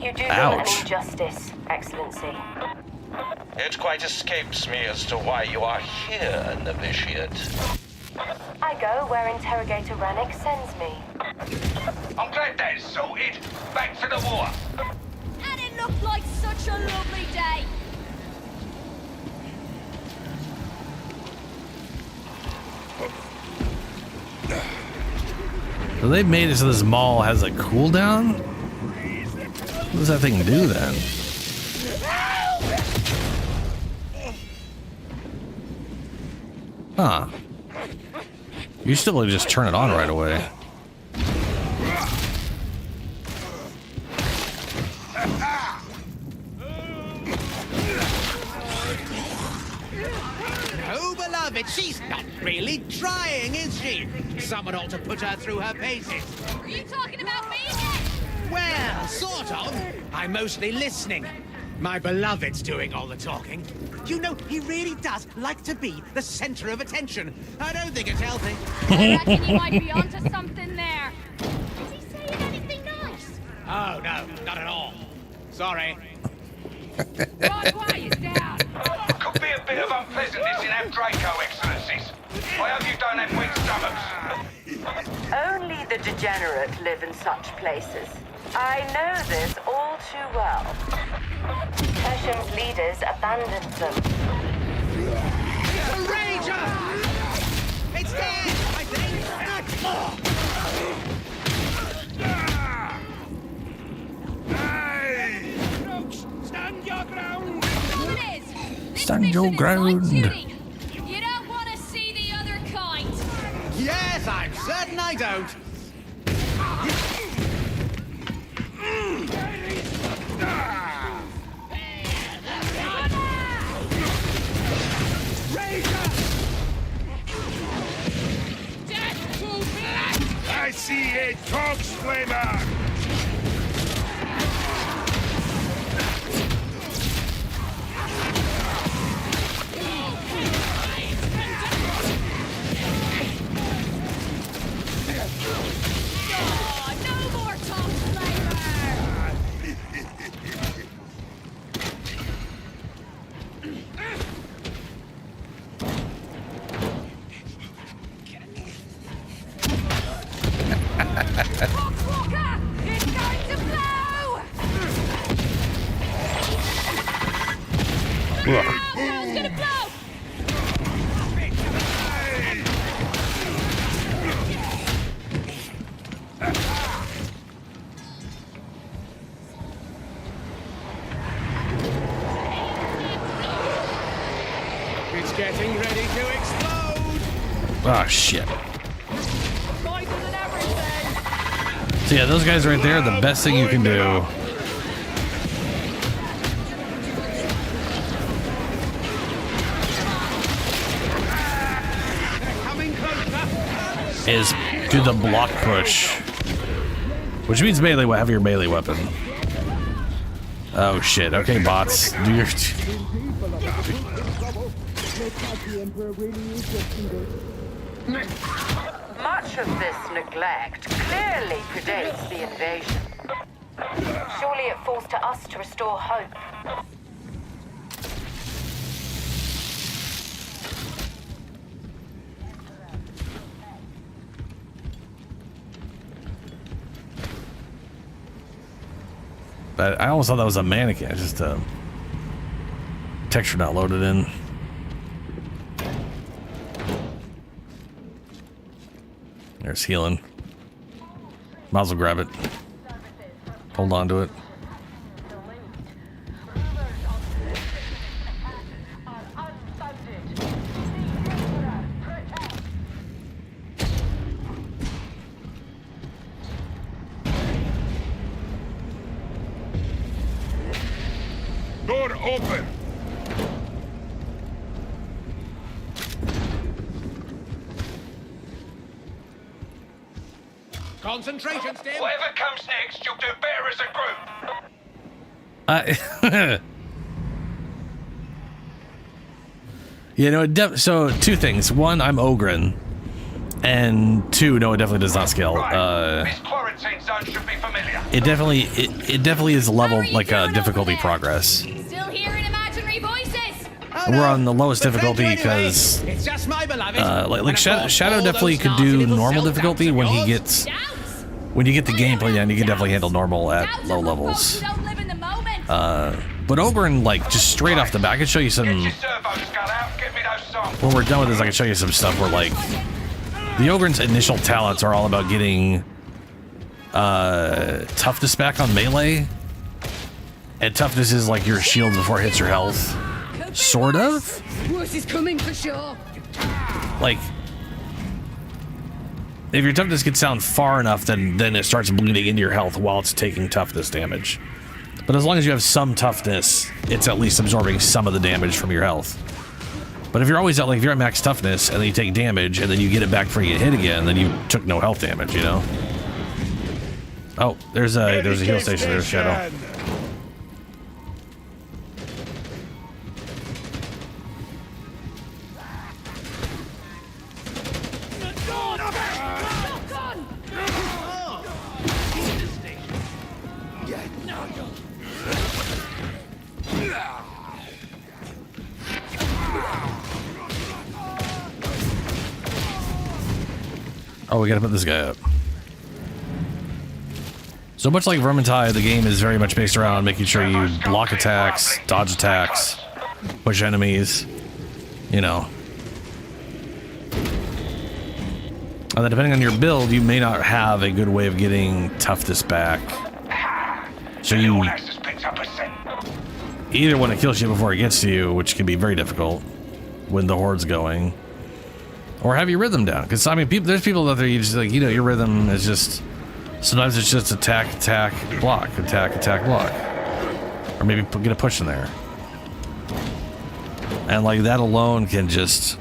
Speaker 17: You do them an injustice, Excellency.
Speaker 21: It quite escapes me as to why you are here, novitiate.
Speaker 17: I go where Interrogator Rannick sends me.
Speaker 3: I'm glad that's sorted. Back to the war.
Speaker 18: And it looked like such a lovely day.
Speaker 1: So they've made it so this mall has a cooldown? What does that thing do then? Huh. You still just turn it on right away.
Speaker 13: Oh, beloved, she's not really trying, is she? Someone ought to put her through her paces.
Speaker 18: Are you talking about me again?
Speaker 13: Well, sort of. I'm mostly listening. My beloved's doing all the talking. You know, he really does like to be the center of attention. I don't think it's healthy.
Speaker 18: I reckon you might be onto something there. Is he saying anything nice?
Speaker 13: Oh, no, not at all. Sorry.
Speaker 2: Right, quiet down.
Speaker 3: Could be a bit of unpleasantness in them Draco, Excellencies. I hope you don't have weak stomachs.
Speaker 17: Only the degenerate live in such places. I know this all too well. Tertium's leaders abandoned them.
Speaker 13: It's a rager! It's dead, I think.
Speaker 8: Stand your ground!
Speaker 1: Stand your ground.
Speaker 2: You don't want to see the other kind.
Speaker 13: Yes, I'm certain I don't.
Speaker 7: I see a Togs flamer!
Speaker 2: No more top flavor. Walker, it's going to blow. It's gonna blow.
Speaker 13: It's getting ready to explode.
Speaker 1: Oh shit. So yeah, those guys right there are the best thing you can do. Is do the block push, which means melee, have your melee weapon. Oh shit! Okay, bots, do your.
Speaker 17: Much of this neglect clearly predates the invasion. Surely it falls to us to restore hope.
Speaker 1: But I almost thought that was a mannequin. It's just a texture not loaded in. There's healing. Might as well grab it. Hold on to it.
Speaker 7: Door open!
Speaker 13: Concentration, Stim.
Speaker 3: Whatever comes next, you'll do better as a group.
Speaker 1: You know, so two things. One, I'm Ogren. And two, no, it definitely does not scale.
Speaker 3: This quarantine zone should be familiar.
Speaker 1: It definitely is leveled like difficulty progress.
Speaker 2: Still hearing imaginary voices.
Speaker 1: We're on the lowest difficulty because
Speaker 13: It's just my beloved.
Speaker 1: like Shadow definitely could do normal difficulty when he gets when you get the gameplay down. You can definitely handle normal at low levels. But Ogren, like just straight off the bat, I can show you some. When we're done with this, I can show you some stuff where like the Ogren's initial talents are all about getting toughness back on melee, and toughness is like your shield before it hits your health, sort of.
Speaker 2: Worse is coming for sure.
Speaker 1: Like if your toughness gets down far enough, then it starts bleeding into your health while it's taking toughness damage. But as long as you have some toughness, it's at least absorbing some of the damage from your health. But if you're always at, like, if you're at max toughness and then you take damage and then you get it back before you get hit again, then you took no health damage, you know? Oh, there's a heal station there, Shadow. Oh, we gotta put this guy up. So much like Vermintide, the game is very much based around making sure you block attacks, dodge attacks, push enemies, you know. And then depending on your build, you may not have a good way of getting toughness back. So you either want to kill shit before it gets to you, which can be very difficult when the horde's going, or have your rhythm down. Because I mean, there's people out there, you just like, you know, your rhythm is just, sometimes it's just attack, attack, block, attack, attack, block, or maybe get a push in there, and like that alone can just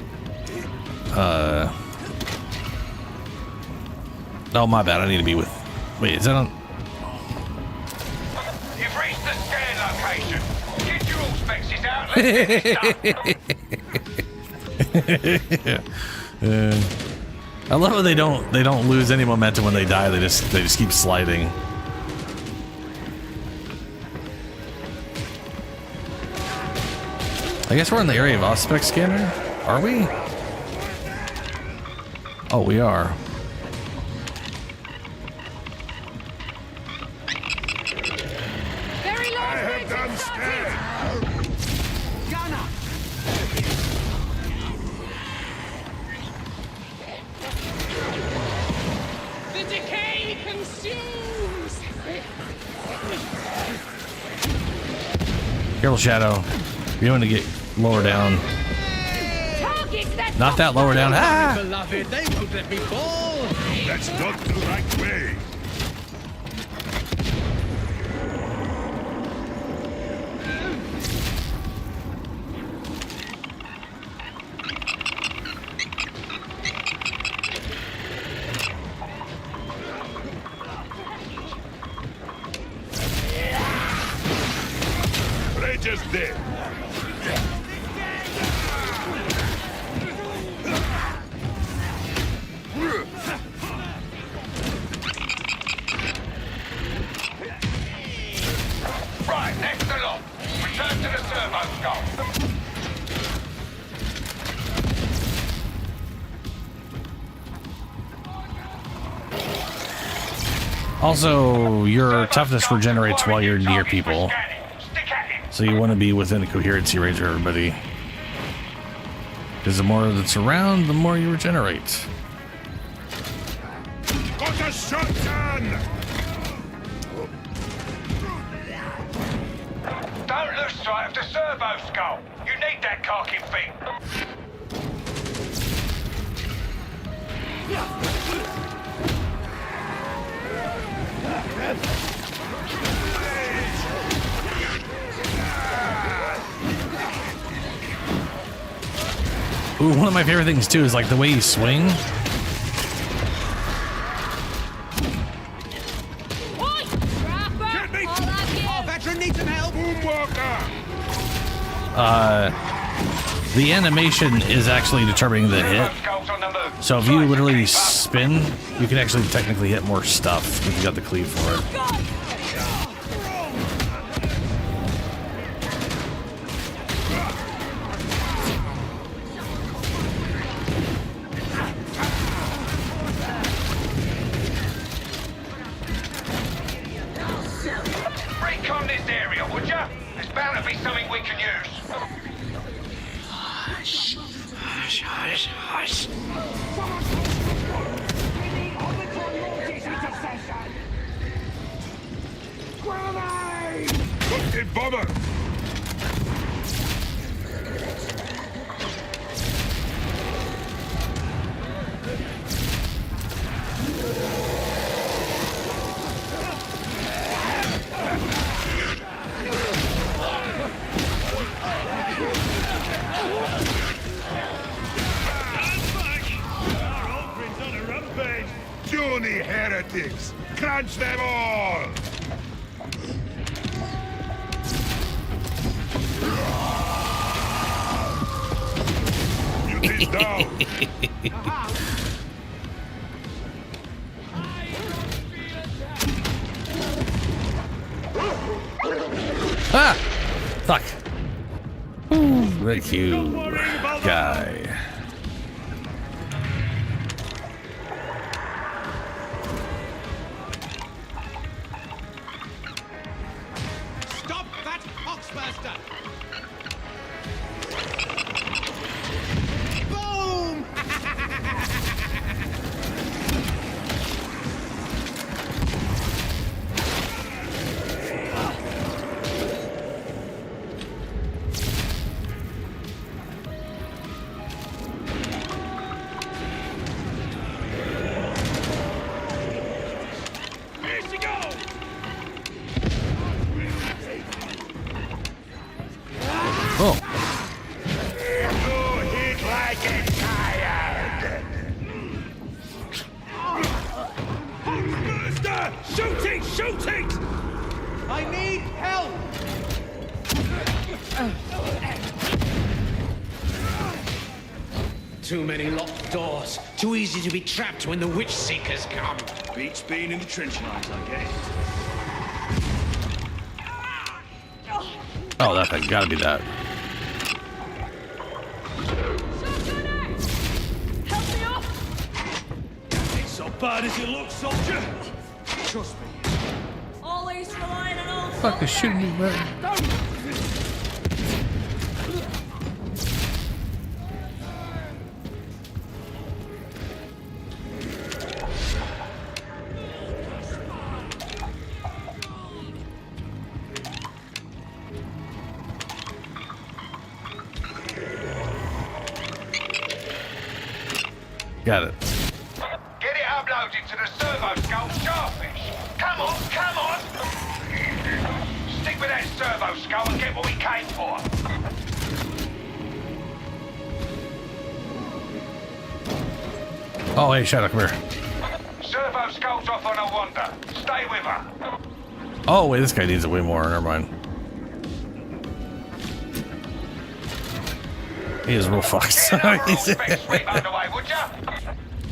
Speaker 1: oh my bad, I need to be with, wait, is that on?
Speaker 3: You've reached the scare location. Get your all spexes out. Let's get stuck.
Speaker 1: I love how they don't lose any momentum when they die. They just keep sliding. I guess we're in the area of Auspex Scanner. Are we? Oh, we are. Careful, Shadow. You want to get lower down. Not that lower down. Ah!
Speaker 13: Beloved, they won't let me fall.
Speaker 7: That's not the right way. Just there.
Speaker 3: Right, next along. Return to the servo skull.
Speaker 1: Also, your toughness regenerates while you're near people. So you want to be within a coherency range of everybody. Because the more that's around, the more you regenerate.
Speaker 7: Got a shotgun!
Speaker 3: Don't lose sight of the servo skull. You need that carking thing.
Speaker 1: Ooh, one of my favorite things too is like the way you swing.
Speaker 13: Our veteran needs some help.
Speaker 1: The animation is actually determining the hit. So if you literally spin, you can actually technically hit more stuff if you got the cleave for it.
Speaker 3: Recon this area, would ya? There's bound to be something we can use.
Speaker 13: Hush, hush, hush, hush.
Speaker 7: Fucking bomber! Puny heretics! Crunch them all! You down!
Speaker 1: Ah! Fuck. Thank you, guy.
Speaker 13: Stop that Oxburster! Boom!
Speaker 1: Oh.
Speaker 21: You hit like a tired.
Speaker 19: Monster! Shoot it! Shoot it!
Speaker 13: I need help!
Speaker 8: Too many locked doors. Too easy to be trapped when the witch seekers come.
Speaker 14: Beats being in the trench lines, I guess.
Speaker 1: Oh, that thing. Gotta be that.
Speaker 19: Help me up! It's so bad as it looks, soldier. Trust me.
Speaker 2: Always relying on old
Speaker 1: Fuck is shooting me, man. Got it.
Speaker 3: Get it uploaded to the servo skull starfish. Come on, come on! Stick with that servo skull and get what we came for.
Speaker 1: Oh, hey, Shadow, come here.
Speaker 3: Servo skull's off on a wander. Stay with her.
Speaker 1: Oh, wait, this guy needs it way more. Never mind. He is real fucked.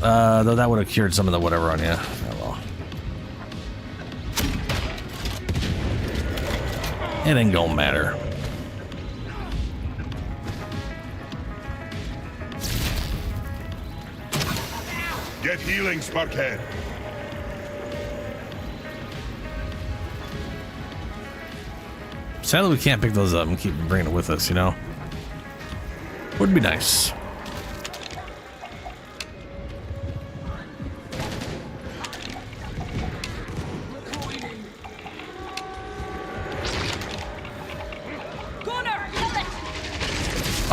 Speaker 1: Though that would have cured some of the whatever on you. Oh, well. It ain't gonna matter.
Speaker 7: Get healing, Sparkhead.
Speaker 1: Sadly, we can't pick those up and keep bringing it with us, you know? Would be nice.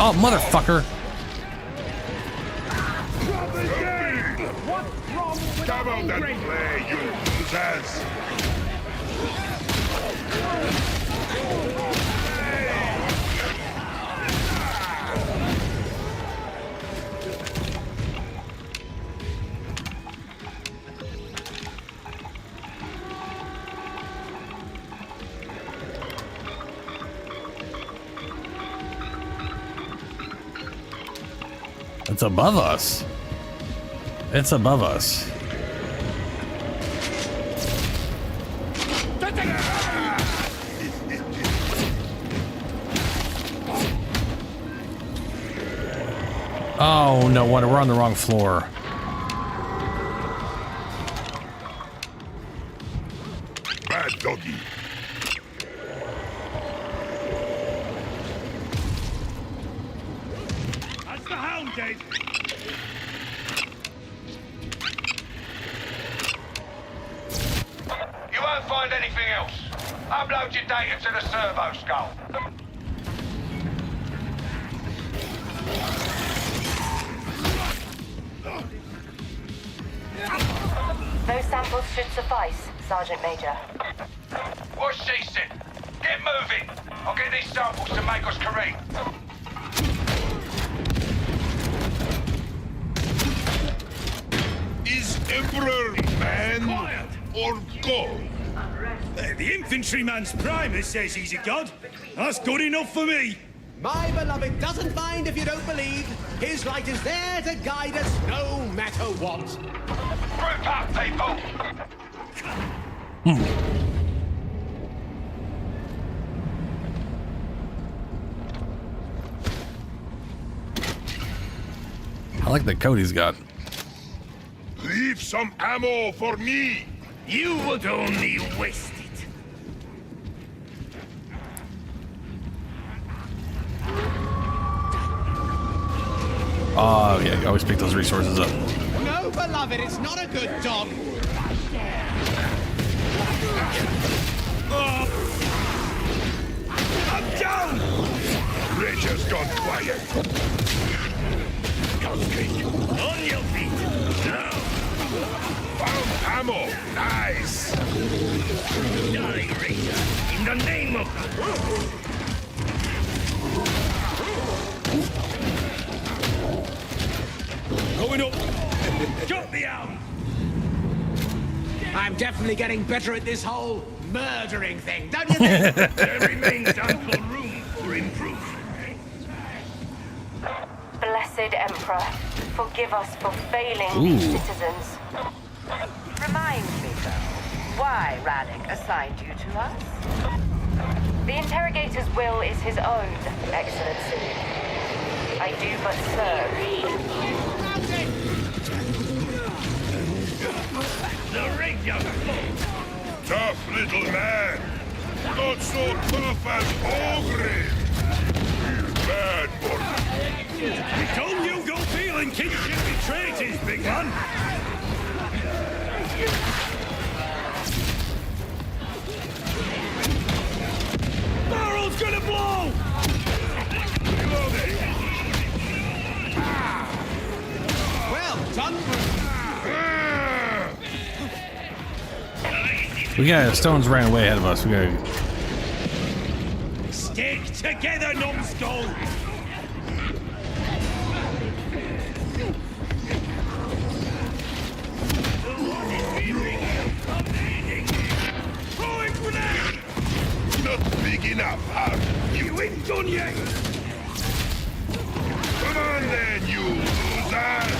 Speaker 1: Oh, motherfucker.
Speaker 7: Come on, that play, you pizzazz.
Speaker 1: It's above us. It's above us. Oh, no wonder we're on the wrong floor.
Speaker 7: Bad doggy.
Speaker 19: That's the hound, Dave.
Speaker 3: You won't find anything else. Upload your data to the servo skull.
Speaker 17: Those samples should suffice, Sergeant Major.
Speaker 3: What's she said? Get moving. I'll get these samples to make us correct.
Speaker 7: Is Emperor man or god?
Speaker 19: The infantryman's primus says he's a god. That's good enough for me.
Speaker 13: My beloved doesn't mind if you don't believe. His light is there to guide us no matter what.
Speaker 3: Group up, people.
Speaker 1: like the coat he's got.
Speaker 7: Leave some ammo for me.
Speaker 19: You would only waste it.
Speaker 1: Oh, yeah, you always pick those resources up.
Speaker 13: No, beloved, it's not a good dog.
Speaker 19: I'm down!
Speaker 7: Rage has gone quiet.
Speaker 19: Concentrate. On your feet. Now.
Speaker 7: Found ammo. Nice.
Speaker 19: Die, Ranger. In the name of... Going up. Got the out.
Speaker 13: I'm definitely getting better at this whole murdering thing, don't you think?
Speaker 19: There remains ample room for improvement.
Speaker 17: Blessed Emperor, forgive us for failing
Speaker 1: Ooh.
Speaker 17: these citizens. Remind me, though, why Radek assigned you to us? The interrogator's will is his own, Excellency. I do but serve.
Speaker 19: The Ranger.
Speaker 7: Tough little man. Not so tough as Ogre. Bad boy.
Speaker 19: Don't you go feeling kinship betrayed, big man. Barrel's gonna blow!
Speaker 13: Well done.
Speaker 1: We got stones ran way ahead of us. We got.
Speaker 19: Stick together, numbskull! Throwing grenade!
Speaker 7: Not big enough, huh?
Speaker 19: You ain't done yet!
Speaker 7: Come on then, you losers!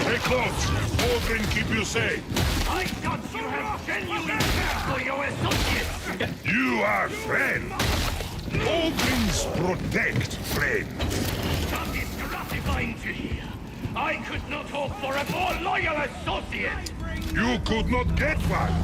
Speaker 7: Stay close. Warframe keep you safe.
Speaker 19: I thought you have genuine respect for your associates!
Speaker 7: You are friends. Warframes protect friends.
Speaker 19: That is gratifying to hear. I could not hope for a more loyal associate!
Speaker 7: You could not get one.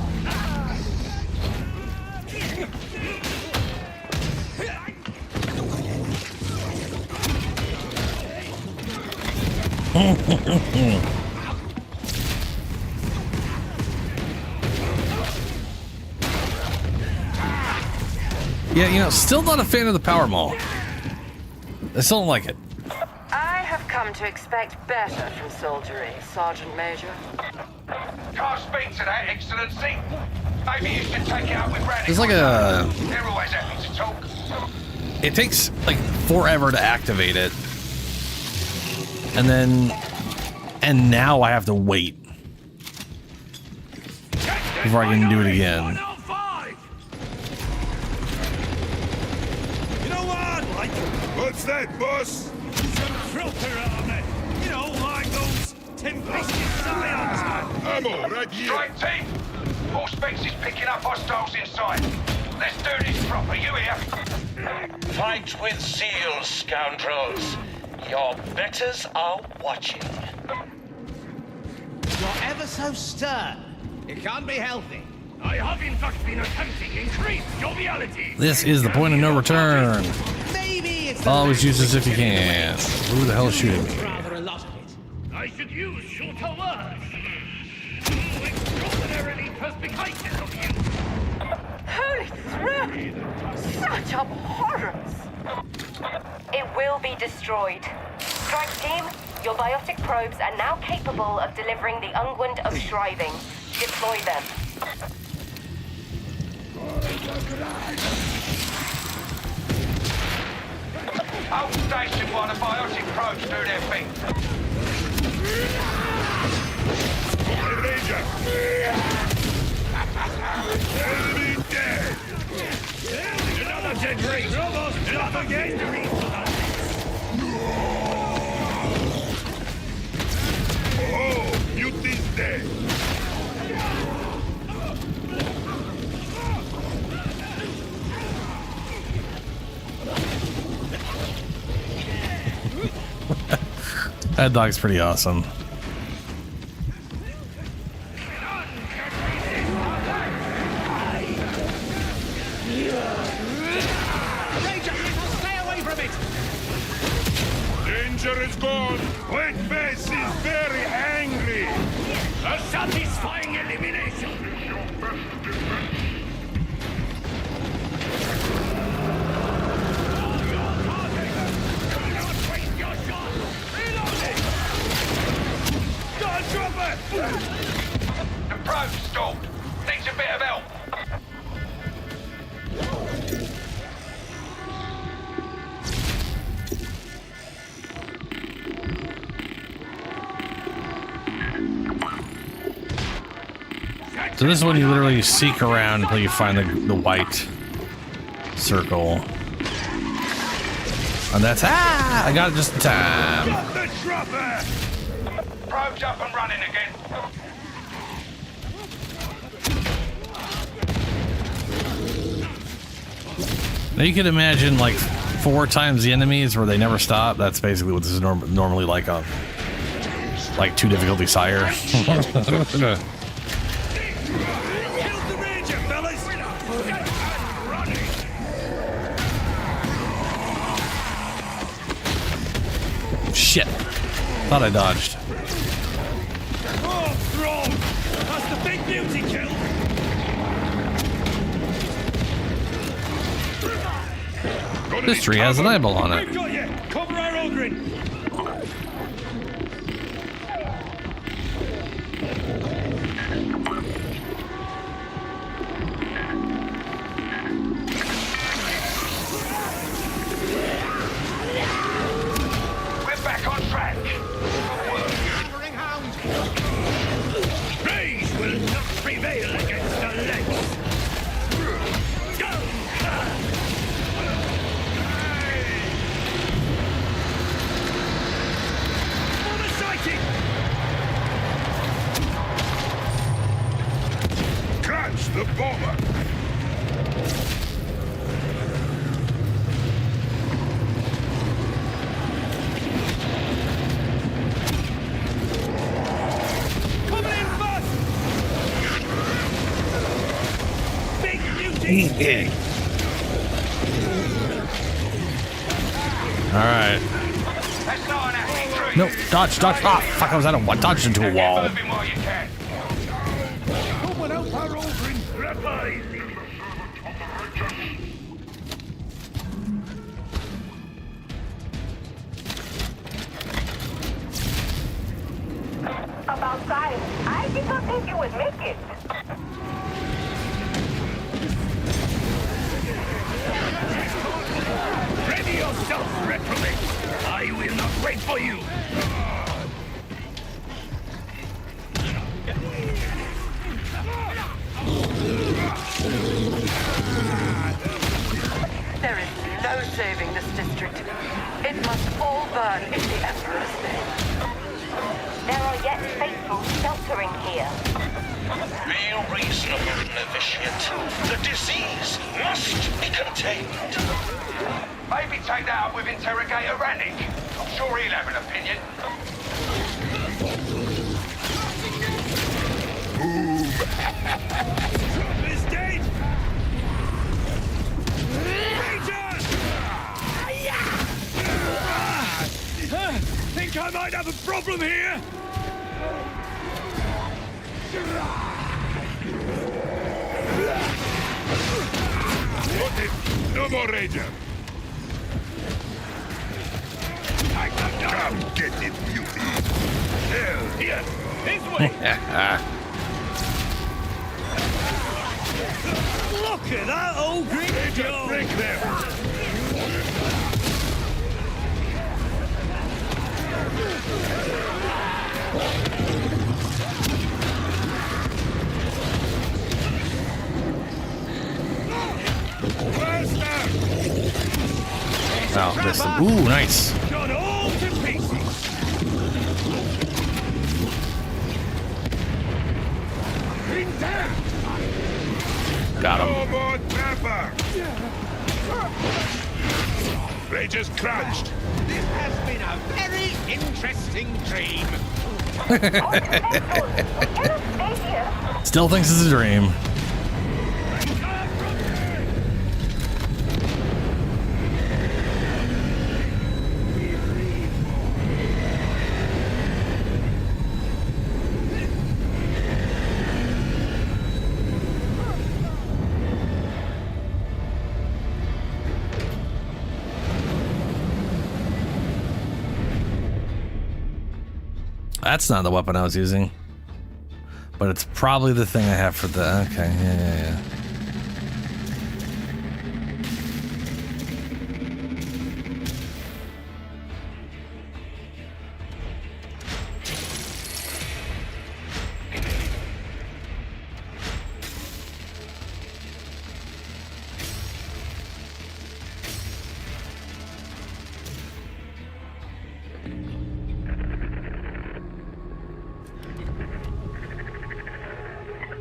Speaker 1: Yeah, you know, still not a fan of the power maul. I still don't like it.
Speaker 17: I have come to expect better from soldiery, Sergeant Major.
Speaker 3: Can't speak to that, Excellency. Maybe you should take it up with Radek.
Speaker 1: It's like a...
Speaker 3: They're always happy to talk.
Speaker 1: It takes, like, forever to activate it. And then... And now I have to wait. Before I can do it again.
Speaker 19: You know what I'd like?
Speaker 7: What's that, boss?
Speaker 19: Some filter armor. You know, like those tempestuous scions.
Speaker 7: Ammo right here.
Speaker 3: Strike team. All specs is picking up hostiles inside. Let's do this proper, you hear?
Speaker 21: Fight with zeal, scoundrels. Your betters are watching.
Speaker 13: You're ever so stern. It can't be healthy.
Speaker 19: I have in fact been attempting increased joviality.
Speaker 1: This is the point of no return.
Speaker 13: Maybe it's
Speaker 1: Always use this if you can. Who the hell is shooting me?
Speaker 13: rather a lot of it.
Speaker 19: I should use shorter words. Extraordinarily perspicacious of you.
Speaker 17: Holy throat! Such abhorrence! It will be destroyed. Strike team, your biotic probes are now capable of delivering the unguent of striving. Deploy them.
Speaker 3: Hold station while the biotic probes do their thing.
Speaker 7: Ranger. Enemy dead.
Speaker 19: Another dead race. Almost not again.
Speaker 7: Oh, Muti's dead.
Speaker 1: That dog's pretty awesome.
Speaker 8: Stay away from it!
Speaker 7: Danger is gone. Wetface is very angry.
Speaker 19: A satisfying elimination!
Speaker 3: The probe's stalled. Needs a bit of help.
Speaker 1: So this is when you literally seek around until you find the white circle. And that's I got it just in time.
Speaker 3: The dropper! Probe's up and running again.
Speaker 1: Now you can imagine like 4 times the enemies where they never stop. That's basically what this is normally like on like 2 difficulties higher. Shit. Thought I dodged.
Speaker 19: Oh, throne! That's the big beauty kill!
Speaker 1: This tree has an eyeball on
Speaker 19: We've
Speaker 1: it.
Speaker 19: got you! Cover our Ogrin!
Speaker 3: We're back on track.
Speaker 19: Rage will not prevail against the legs! Go!
Speaker 7: Catch the bomber.
Speaker 19: Coming in fast! Big beauty!
Speaker 1: All right.
Speaker 3: That's not an happy tree.
Speaker 1: Nope. Dodge. Ah, fuck! I was out of one. Dodged into a wall.
Speaker 3: Moving while you can.
Speaker 19: Someone help our Ogrin!
Speaker 17: About time. I did not think you would make it.
Speaker 19: Ready yourself, reprobate! I will not wait for you!
Speaker 17: There is no saving this district. It must all burn in the Emperor's name.
Speaker 12: There are yet faithful sheltering here.
Speaker 21: Be reasonable, novitiate. The disease must be contained.
Speaker 3: Maybe take that up with Interrogator Rannick. I'm sure he'll have an opinion.
Speaker 19: Trump is dead! Think I might have a problem here?
Speaker 7: No more Ranger. Come get it, beauty.
Speaker 19: Here, his way! Look at that old green go!
Speaker 7: Break them.
Speaker 1: Wow, this. Ooh, nice.
Speaker 19: Got all to pieces!
Speaker 1: Got him.
Speaker 7: No more trapper. They just crashed.
Speaker 13: This has been a very interesting dream.
Speaker 1: Still thinks it's a dream. That's not the weapon I was using. But it's probably the thing I have for the... Okay, yeah.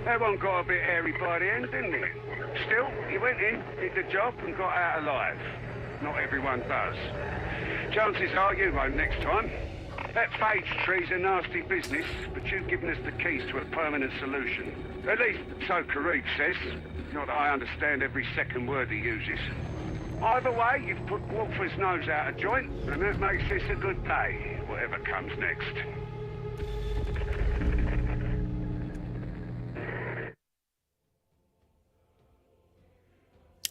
Speaker 16: That one got a bit hairy by the end, didn't he? Still, he went in, did the job, and got out alive. Not everyone does. Chances are you won't next time. That phage tree's a nasty business, but you've given us the keys to a permanent solution. At least, so Karib says. Not that I understand every second word he uses. Either way, you've put Wolfer's nose out of joint, and that makes this a good day, whatever comes next.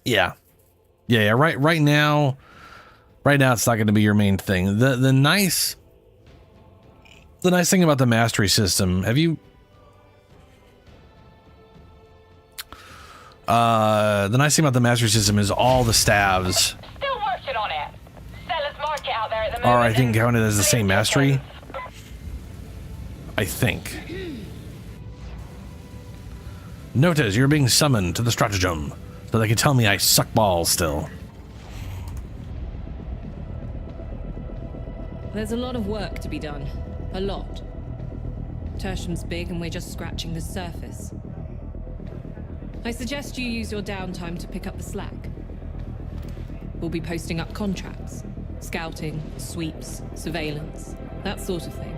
Speaker 1: Yeah. Right now it's not going to be your main thing. The nice thing about the mastery system, have you the nice thing about the mastery system is all the staves
Speaker 17: Still working on it. Sellers market out there at the moment.
Speaker 1: are, I think, counted as the same mastery. I think. Notice you're being summoned to the stratagem so they can tell me I suck balls still.
Speaker 15: There's a lot of work to be done. A lot. Tertium's big and we're just scratching the surface. I suggest you use your downtime to pick up the slack. We'll be posting up contracts. Scouting, sweeps, surveillance, that sort of thing.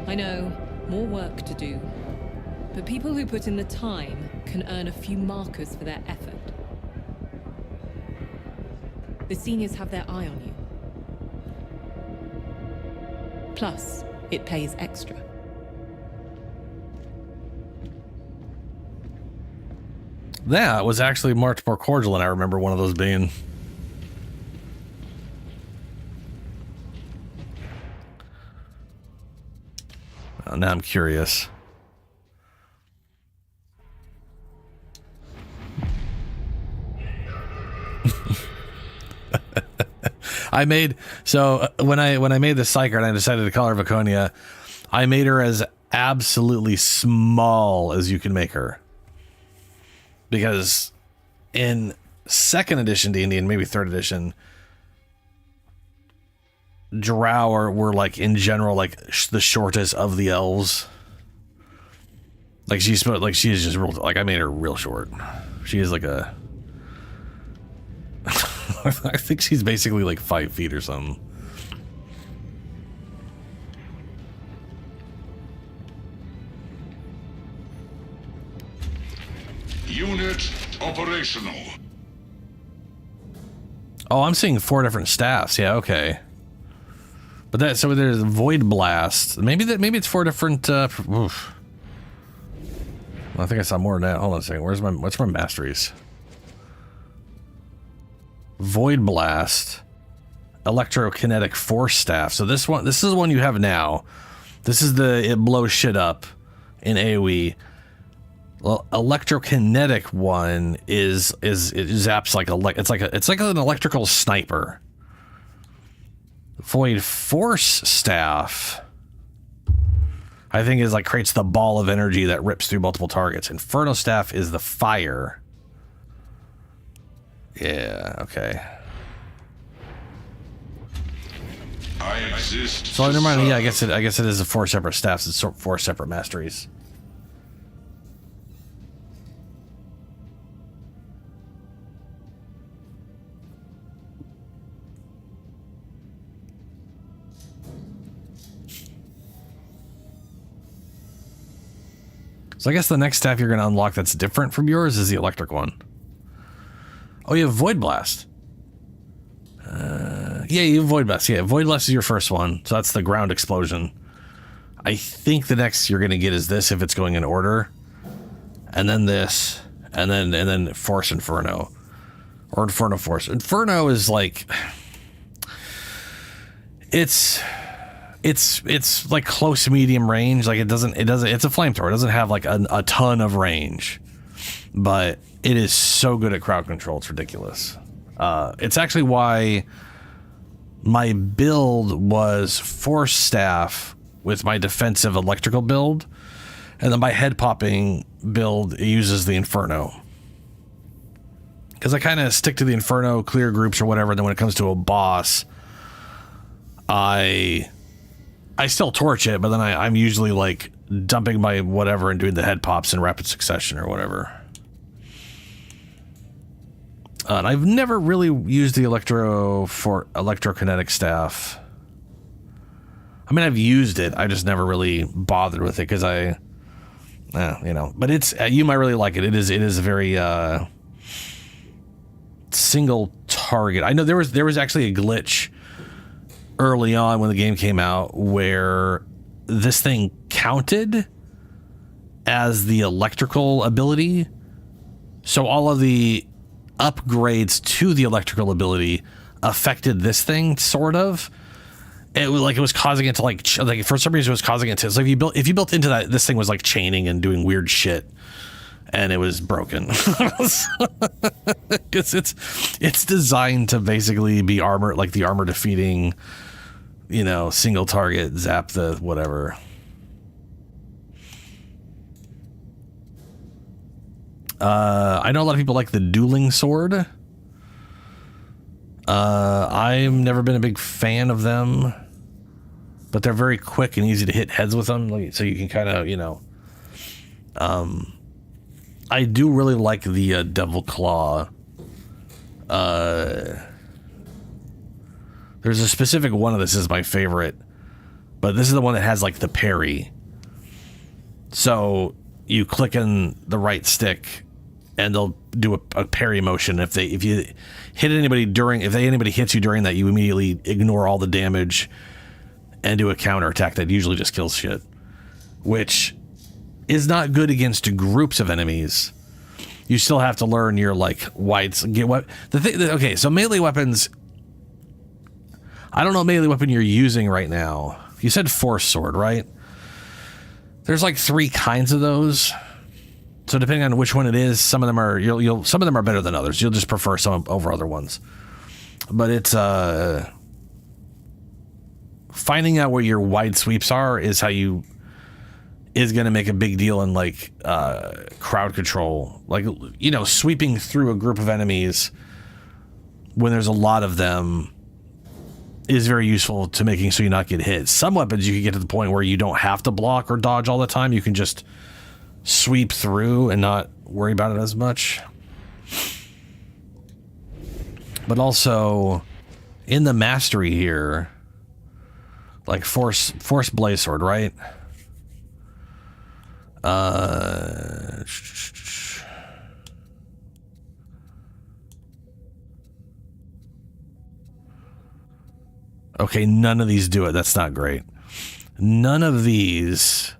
Speaker 15: I know, more work to do. But people who put in the time can earn a few markers for their effort. The seniors have their eye on you. Plus, it pays extra.
Speaker 1: That was actually much more cordial than I remember one of those being. Now I'm curious. I made, so when I made the Psyker and I decided to call her Viconia, I made her as absolutely small as you can make her. Because in 2nd edition D&D and maybe 3rd edition, Drow were like, in general, like the shortest of the elves. Like she is just real, like I made her real short. She is like a, I think she's basically like 5 feet or something.
Speaker 7: Unit operational.
Speaker 1: Oh, I'm seeing 4 different staffs. Yeah, okay. But that, so there's Void Blast. Maybe it's 4 different. Oof. Well, I think I saw more than that. Hold on a second. What's my masteries? Void Blast, Electrokinetic Force Staff. So this is the one you have now. This is it blows shit up in AoE. Well, electrokinetic one is it zaps like it's like an electrical sniper. Void Force Staff, I think, is like creates the ball of energy that rips through multiple targets. Inferno Staff is the fire. Yeah, okay.
Speaker 7: I exist.
Speaker 1: So never mind. Yeah, I guess it is 4 separate staffs. It's 4 separate masteries. So I guess the next staff you're going to unlock that's different from yours is the electric one. Oh, you have Void Blast. Yeah, you have Void Blast. Yeah, Void Blast is your first one. So that's the ground explosion. I think the next you're going to get is this if it's going in order. And then this. And then Force Inferno. Or Inferno Force. Inferno is like... It's like close medium range. Like it doesn't, it's a flamethrower. It doesn't have like a ton of range, but it is so good at crowd control. It's ridiculous. It's actually why my build was Force Staff with my defensive electrical build. And then my head popping build uses the Inferno. Because I kind of stick to the Inferno, clear groups or whatever. Then when it comes to a boss, I still torch it, but then I'm usually like dumping my whatever and doing the head pops in rapid succession or whatever. And I've never really used the electrokinetic staff. I mean, I've used it. I just never really bothered with it because but it's, you might really like it. It is a very, single target. I know there was actually a glitch early on when the game came out where this thing counted as the electrical ability. So all of the upgrades to the electrical ability affected this thing, sort of. It was causing it to like for some reason it was causing it to, so if you built into that, this thing was like chaining and doing weird shit. And it was broken. It's designed to basically be armor, like the armor defeating, single target, zap the whatever. I know a lot of people like the dueling sword. I've never been a big fan of them, but they're very quick and easy to hit heads with them. So you can kind of, I do really like the Devil Claw. There's a specific one of this is my favorite, but this is the one that has like the parry. So you click in the right stick and they'll do a parry motion. If you hit anybody if anybody hits you during that, you immediately ignore all the damage and do a counter attack that usually just kills shit, which is not good against groups of enemies. You still have to learn your like whites. Okay, so melee weapons. I don't know what melee weapon you're using right now. You said Force Sword, right? There's like 3 kinds of those. So depending on which one it is, some of them are some of them are better than others. You'll just prefer some over other ones. But it's finding out where your wide sweeps are is going to make a big deal in like crowd control. Like, sweeping through a group of enemies when there's a lot of them is very useful to making so you not get hit. Some weapons you can get to the point where you don't have to block or dodge all the time. You can just sweep through and not worry about it as much. But also in the mastery here, like Force Blaze Sword, right? Okay, none of these do it. That's not great. None of these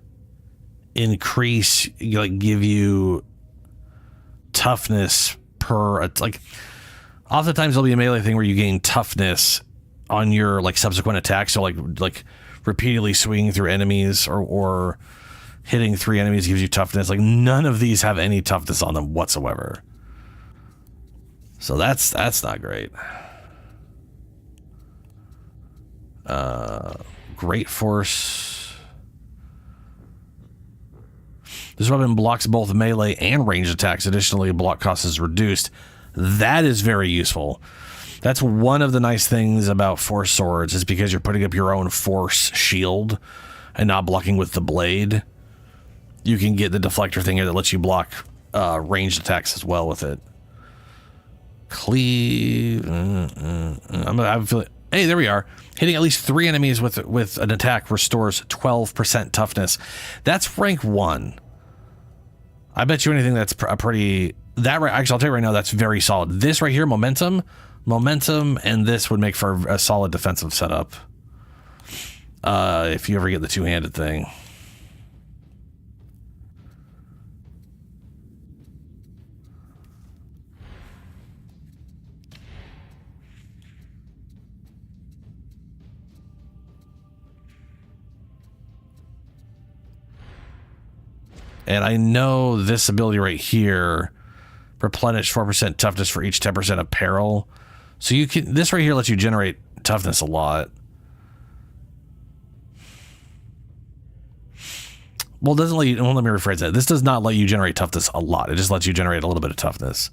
Speaker 1: increase, give you toughness per, like, oftentimes there'll be a melee thing where you gain toughness on your, like, subsequent attacks. So, like repeatedly swinging through enemies or hitting 3 enemies gives you toughness. Like, none of these have any toughness on them whatsoever. So that's not great. Great Force. This weapon blocks both melee and ranged attacks. Additionally, block cost is reduced. That is very useful. That's one of the nice things about Force Swords, is because you're putting up your own Force shield and not blocking with the blade. You can get the deflector thing here that lets you block ranged attacks as well with it. Cleave. I'm feeling. Hey, there we are. Hitting at least 3 enemies with an attack restores 12% toughness. That's rank 1. I bet you anything that's a pretty... That right, actually, I'll tell you right now, that's very solid. This right here, momentum, and this would make for a solid defensive setup. If you ever get the two-handed thing. And I know this ability right here, replenish 4% toughness for each 10% of peril. So you can, this right here lets you generate toughness a lot. Well, it doesn't let you, well, let me rephrase that. This does not let you generate toughness a lot. It just lets you generate a little bit of toughness.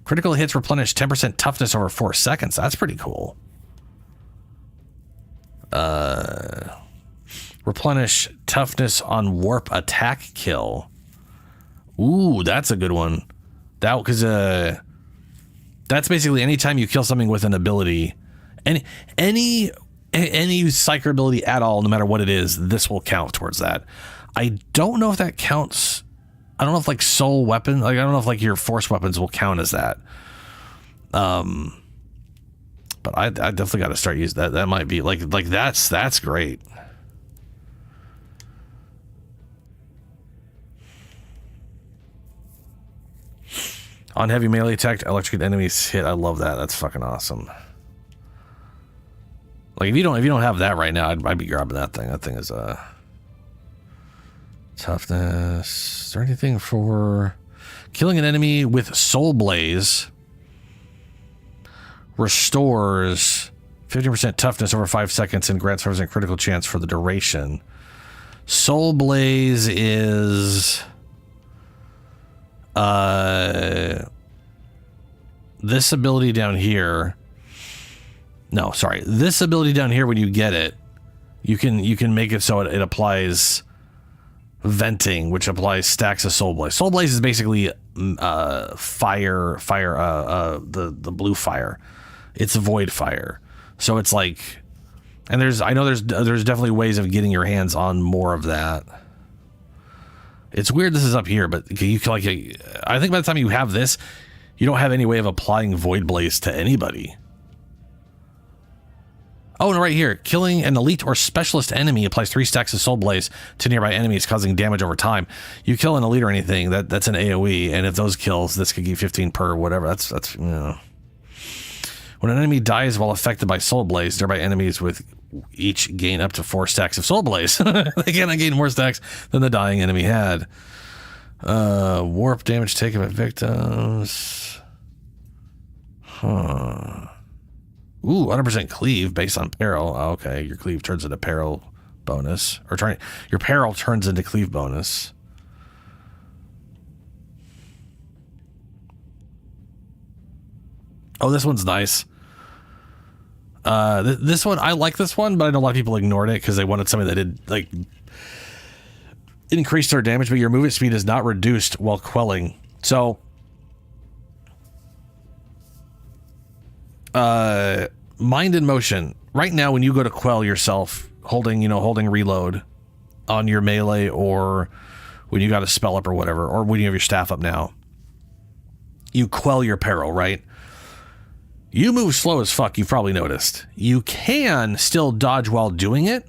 Speaker 1: Critical hits replenish 10% toughness over 4 seconds. That's pretty cool. Replenish toughness on warp attack kill. Ooh, that's a good one. That, because that's basically anytime you kill something with an ability, any psyker ability at all, no matter what it is, this will count towards that. I don't know if that counts. I don't know if like soul weapon, like I don't know if like your force weapons will count as that. But I definitely got to start using that. That might be like that's great. On heavy melee attack, electrocute enemies hit. I love that. That's fucking awesome. Like if you don't have that right now, I'd be grabbing that thing. That thing is toughness. Is there anything for killing an enemy with Soul Blaze? Restores 50% toughness over 5 seconds and grants 5% critical chance for the duration. Soul Blaze is this ability down here. No, sorry. This ability down here, when you get it, you can make it so it applies venting, which applies stacks of Soul Blaze. Soul Blaze is basically fire, the blue fire. It's void fire. So it's like, and I know there's definitely ways of getting your hands on more of that. It's weird this is up here, but you can, like, I think by the time you have this, you don't have any way of applying Void Blaze to anybody. Oh, and right here, killing an elite or specialist enemy applies 3 stacks of Soul Blaze to nearby enemies, causing damage over time. You kill an elite or anything, that's an AoE, and if those kills, this could give 15 per whatever. That's you know. When an enemy dies while affected by Soul Blaze, nearby enemies with each gain up to 4 stacks of Soul Blaze. They cannot gain more stacks than the dying enemy had. Warp damage taken by victims. Huh. Ooh, 100% cleave based on peril. Oh, okay, your cleave turns into peril bonus. Your peril turns into cleave bonus. Oh, this one's nice. This one, I like this one, but I know a lot of people ignored it because they wanted something that did, like, increase their damage, but your movement speed is not reduced while quelling. So, mind in motion. Right now, when you go to quell yourself, holding reload on your melee, or when you got a spell up or whatever, or when you have your staff up now, you quell your peril, right? You move slow as fuck, you've probably noticed. You can still dodge while doing it.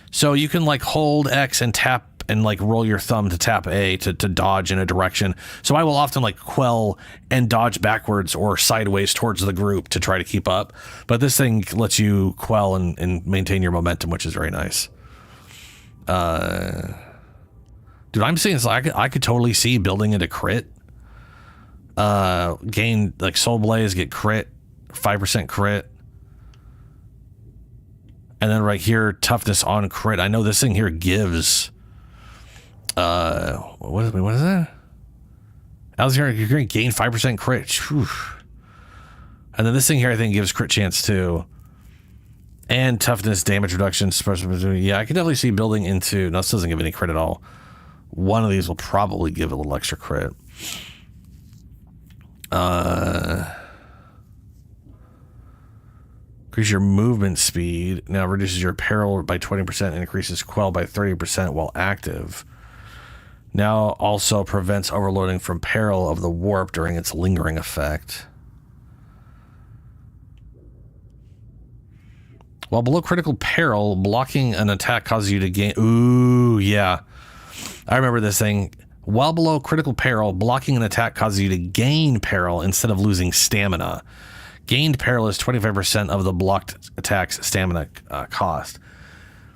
Speaker 1: So you can like hold X and tap and like roll your thumb to tap A to dodge in a direction. So I will often like quell and dodge backwards or sideways towards the group to try to keep up. But this thing lets you quell and maintain your momentum, which is very nice. Dude, I'm seeing this. I could totally see building into crit. Gain like Soul Blaze, get crit. 5% crit, and then right here, toughness on crit. I know this thing here gives what is that? I was hearing you're going to gain 5% crit. Whew. And then this thing here I think gives crit chance too, and toughness, damage reduction. Yeah, I can definitely see building into. No, this doesn't give any crit at all. One of these will probably give a little extra crit. Increase your movement speed. Now reduces your peril by 20% and increases quell by 30% while active. Now also prevents overloading from peril of the warp during its lingering effect. While below critical peril, blocking an attack causes you to gain... Ooh, yeah. I remember this thing. While below critical peril, blocking an attack causes you to gain peril instead of losing stamina. Gained peril is 25% of the blocked attack's stamina cost.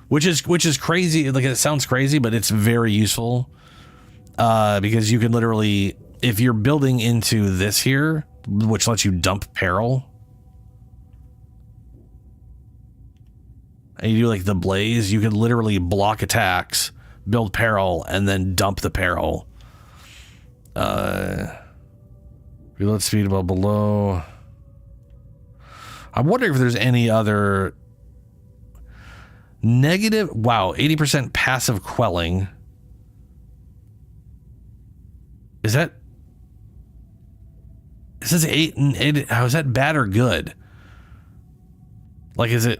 Speaker 1: Which is crazy. Like, it sounds crazy, but it's very useful. Because you can literally... If you're building into this here, which lets you dump peril... and you do like the blaze, you could literally block attacks, build peril, and then dump the peril. Reload speed above below. I'm wondering if there's any other negative. Wow, 80% passive quelling. Is that? It says 8. How is that bad or good? Like, is it?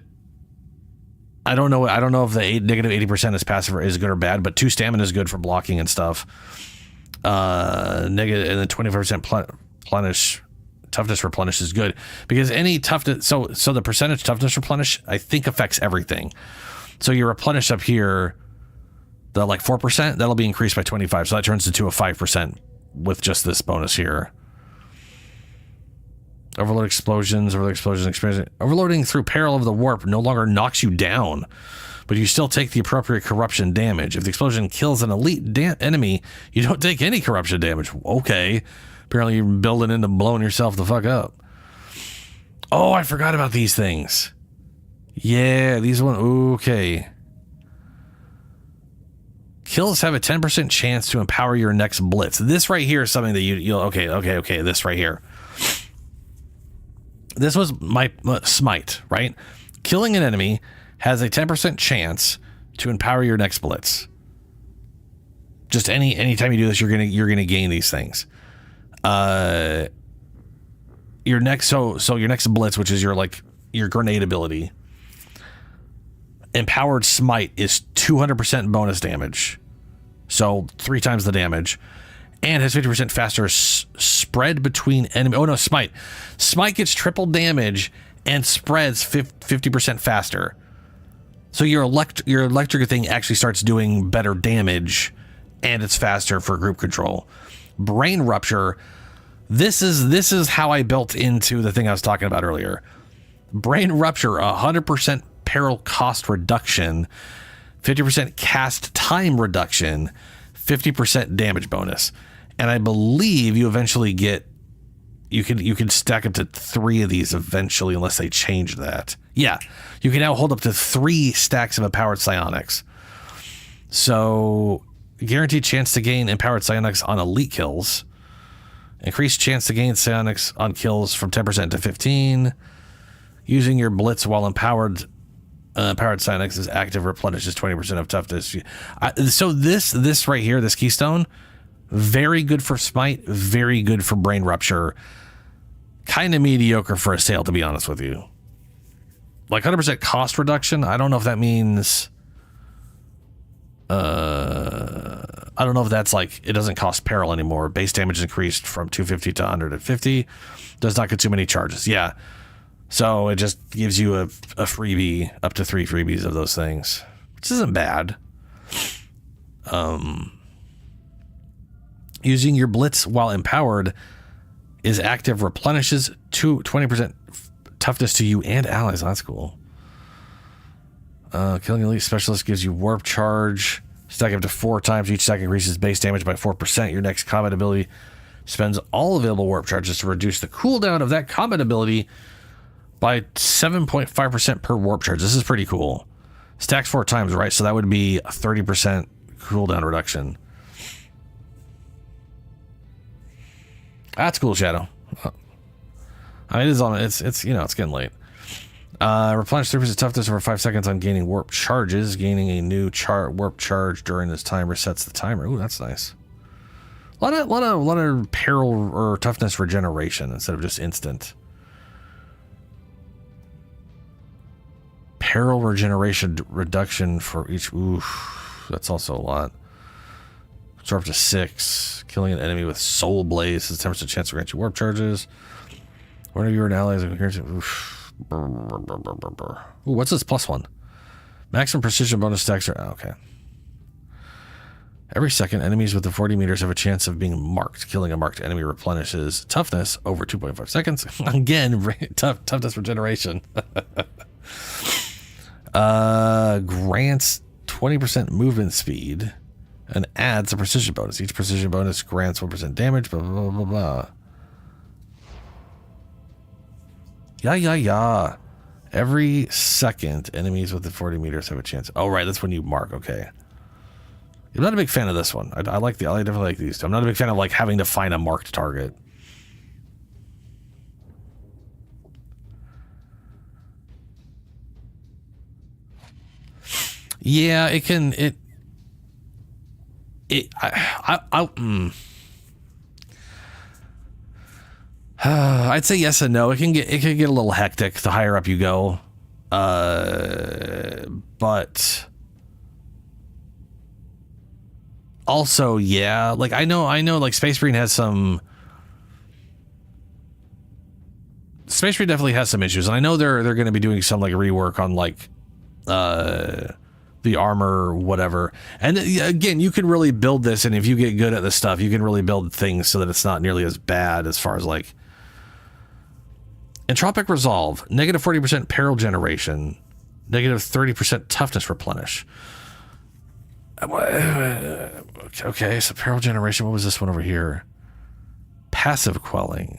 Speaker 1: I don't know. I don't know if the negative 80% is passive or is good or bad, but 2 stamina is good for blocking and stuff. Negative, and then 25% toughness replenish is good because any toughness. So the percentage toughness replenish I think affects everything. So your replenish up here, the like 4%, that'll be increased by 25. So that turns into a 5% with just this bonus here. Overload explosions experience. Overloading through peril of the warp no longer knocks you down, but you still take the appropriate corruption damage. If the explosion kills an elite enemy, you don't take any corruption damage. Okay. Apparently you're building into blowing yourself the fuck up. Oh, I forgot about these things. Yeah, these one. Okay. Kills have a 10% chance to empower your next blitz. This right here is something that you'll okay. This right here. This was my smite, right? Killing an enemy has a 10% chance to empower your next blitz. Just anytime you do this, you're gonna gain these things. Your next your next blitz, which is your grenade ability. Empowered smite is 200% bonus damage, so 3 times the damage. And has 50% faster spread between enemy. Oh no, smite. Smite gets triple damage and spreads 50% faster. So your electric thing actually starts doing better damage, and it's faster for group control. Brain rupture. This is how I built into the thing I was talking about earlier. Brain rupture, 100% peril cost reduction, 50% cast time reduction, 50% damage bonus. And I believe you eventually get, you can stack up to 3 of these eventually, unless they change that. Yeah, you can now hold up to 3 stacks of empowered psionics. So, guaranteed chance to gain empowered psionics on elite kills. Increased chance to gain psionics on kills from 10% to 15. Using your blitz while empowered psionics is active, replenishes 20% of toughness. So this right here, this keystone, very good for smite, very good for brain rupture. Kind of mediocre for assail, to be honest with you. Like 100% cost reduction. I don't know if that means. I don't know if that's like it doesn't cost peril anymore. Base damage is increased from 250 to 150. Does not consume any charges. Yeah. So it just gives you a freebie, up to 3 freebies of those things, which isn't bad. Using your blitz while empowered is active, replenishes 20% toughness to you and allies. That's cool. Killing elite specialist gives you warp charge. Stack up to 4 times. Each stack increases base damage by 4%. Your next combat ability spends all available warp charges to reduce the cooldown of that combat ability by 7.5% per warp charge. This is pretty cool. Stacks 4 times, right? So that would be a 30% cooldown reduction. That's cool, Shadow. I mean, it is on. It's it's getting late. Replenish 3% toughness over 5 seconds on gaining warp charges. Gaining a new warp charge during this time resets the timer. Ooh, that's nice. A lot of peril or toughness regeneration instead of just instant. Peril regeneration reduction for each. Oof, that's also a lot. Store up to 6. Killing an enemy with Soul Blaze has a 10% chance to grant you warp charges. Whenever you're an ally, oof. Ooh, what's this +1? Maximum precision bonus stacks are okay. Every second, enemies within 40 meters have a chance of being marked. Killing a marked enemy replenishes toughness over 2.5 seconds. Again, toughness regeneration. Grants 20% movement speed and adds a precision bonus. Each precision bonus grants 1% damage, blah, blah, blah, blah. Yeah. Every second, enemies within 40 meters have a chance. Oh, right, that's when you mark, okay. I'm not a big fan of this one. I definitely like these two. I'm not a big fan of like having to find a marked target. Yeah, it can. I'd say yes and no. It can get a little hectic the higher up you go, but. Also, yeah, like I know like Space Marine has some Space Marine definitely has some issues, and I know they're going to be doing some like rework on like the armor, whatever. And again, you can really build this, and if you get good at this stuff, you can really build things so that it's not nearly as bad as far as like Entropic Resolve, negative 40% peril generation, negative 30% toughness replenish. Okay, so peril generation. What was this one over here? Passive quelling.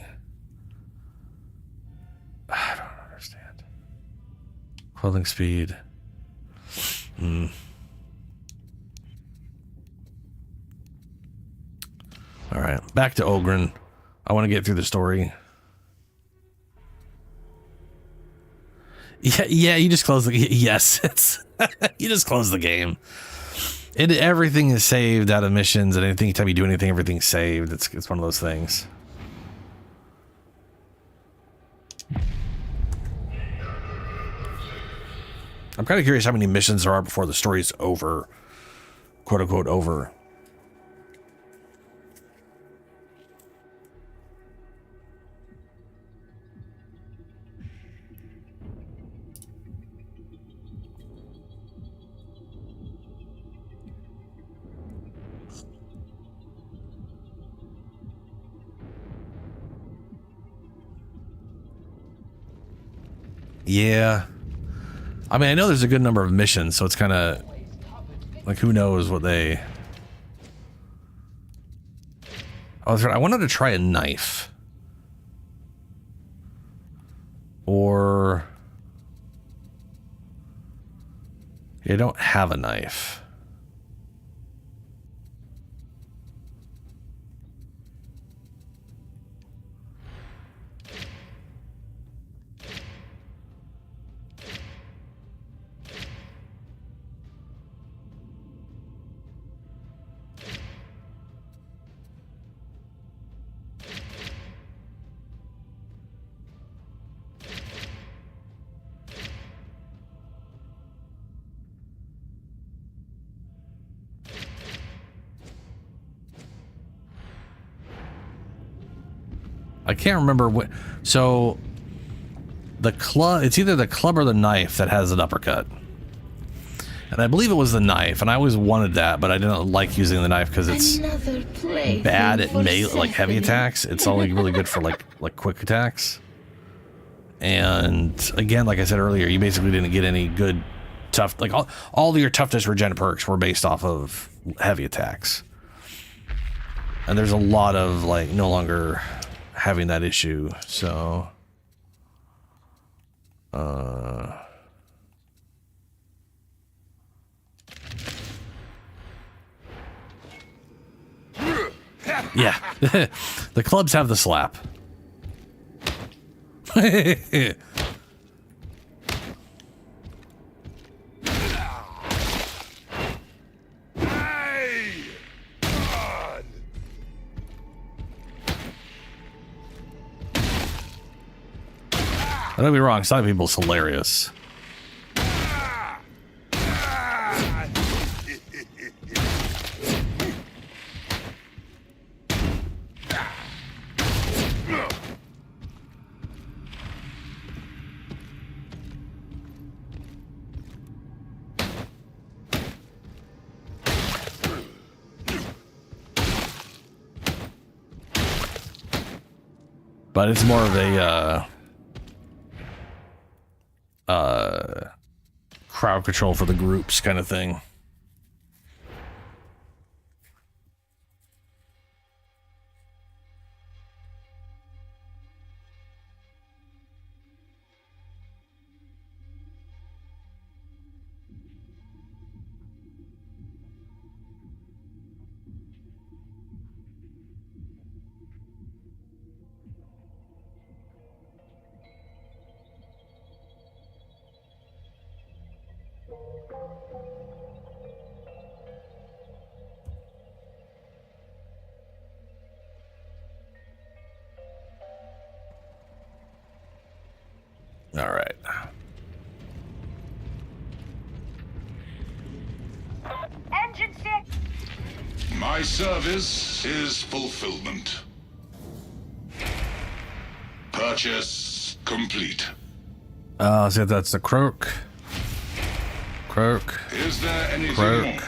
Speaker 1: I don't understand. Quelling speed. All right, back to Ogryn. I want to get through the story. Yeah. You just close the. Yes, it's. You just close the game. Everything is saved out of missions, and anytime you do anything, everything's saved. It's one of those things. I'm kind of curious how many missions there are before the story's over, quote unquote over. Yeah. I mean, I know there's a good number of missions, so it's kind of like, who knows what they... I wanted to try a knife. Or... I don't have a knife. I can't remember what. So the club, it's either the club or the knife that has an uppercut. And I believe it was the knife, and I always wanted that, but I didn't like using the knife because it's bad at like heavy attacks. It's only really good for like quick attacks. And again, like I said earlier, you basically didn't get any good tough, like all of your toughness regen perks were based off of heavy attacks. And there's a lot of like no longer having that issue, so yeah. The clubs have the slap. Don't get me wrong, some people's hilarious. But it's more of a crowd control for the groups kind of thing. All right.
Speaker 12: Engine stick.
Speaker 7: My service is fulfillment. Purchase complete.
Speaker 1: So that's the croak. Croak.
Speaker 7: Is there anything
Speaker 1: Croak.
Speaker 7: more?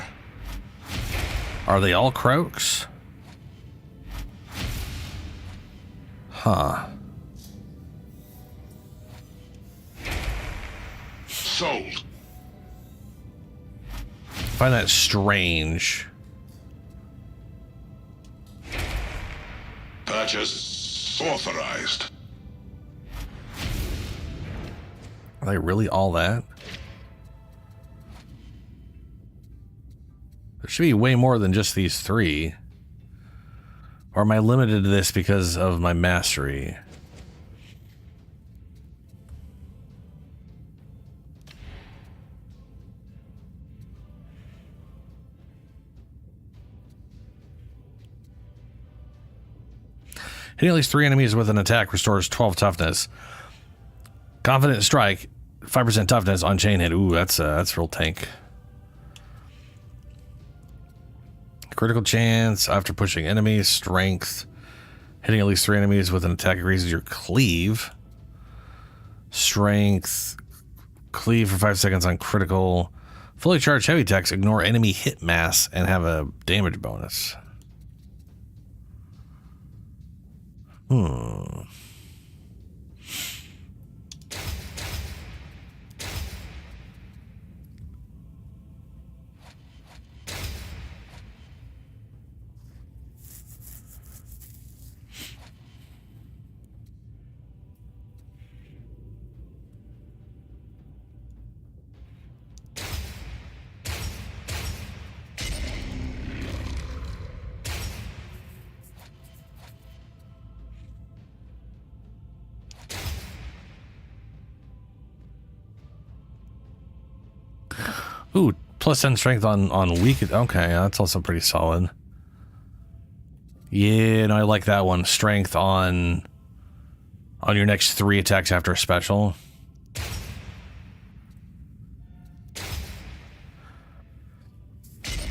Speaker 1: Are they all croaks? Huh.
Speaker 7: Sold.
Speaker 1: Find that strange.
Speaker 7: Purchase authorized.
Speaker 1: Are they really all that? There should be way more than just these three. Or am I limited to this because of my mastery? Hitting at least 3 enemies with an attack restores 12 toughness. Confident strike, 5% toughness on chain hit. Ooh, that's real tank. Critical chance after pushing enemies. Strength. Hitting at least 3 enemies with an attack increases your cleave. Strength. Cleave for 5 seconds on critical. Fully charged heavy attacks ignore enemy hit mass and have a damage bonus. Ooh, plus 10 strength on weak. Okay, that's also pretty solid. Yeah, no, I like that one. Strength on your next 3 attacks after a special.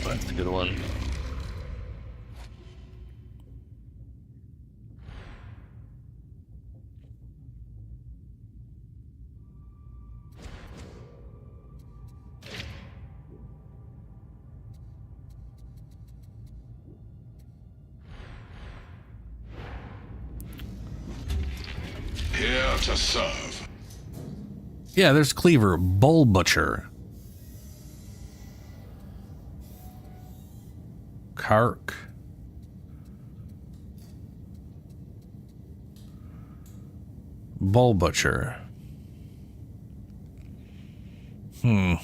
Speaker 1: That's a good one.
Speaker 7: Here to serve.
Speaker 1: Yeah, there's Cleaver, Bull Butcher. Kark. Bull Butcher. Okay,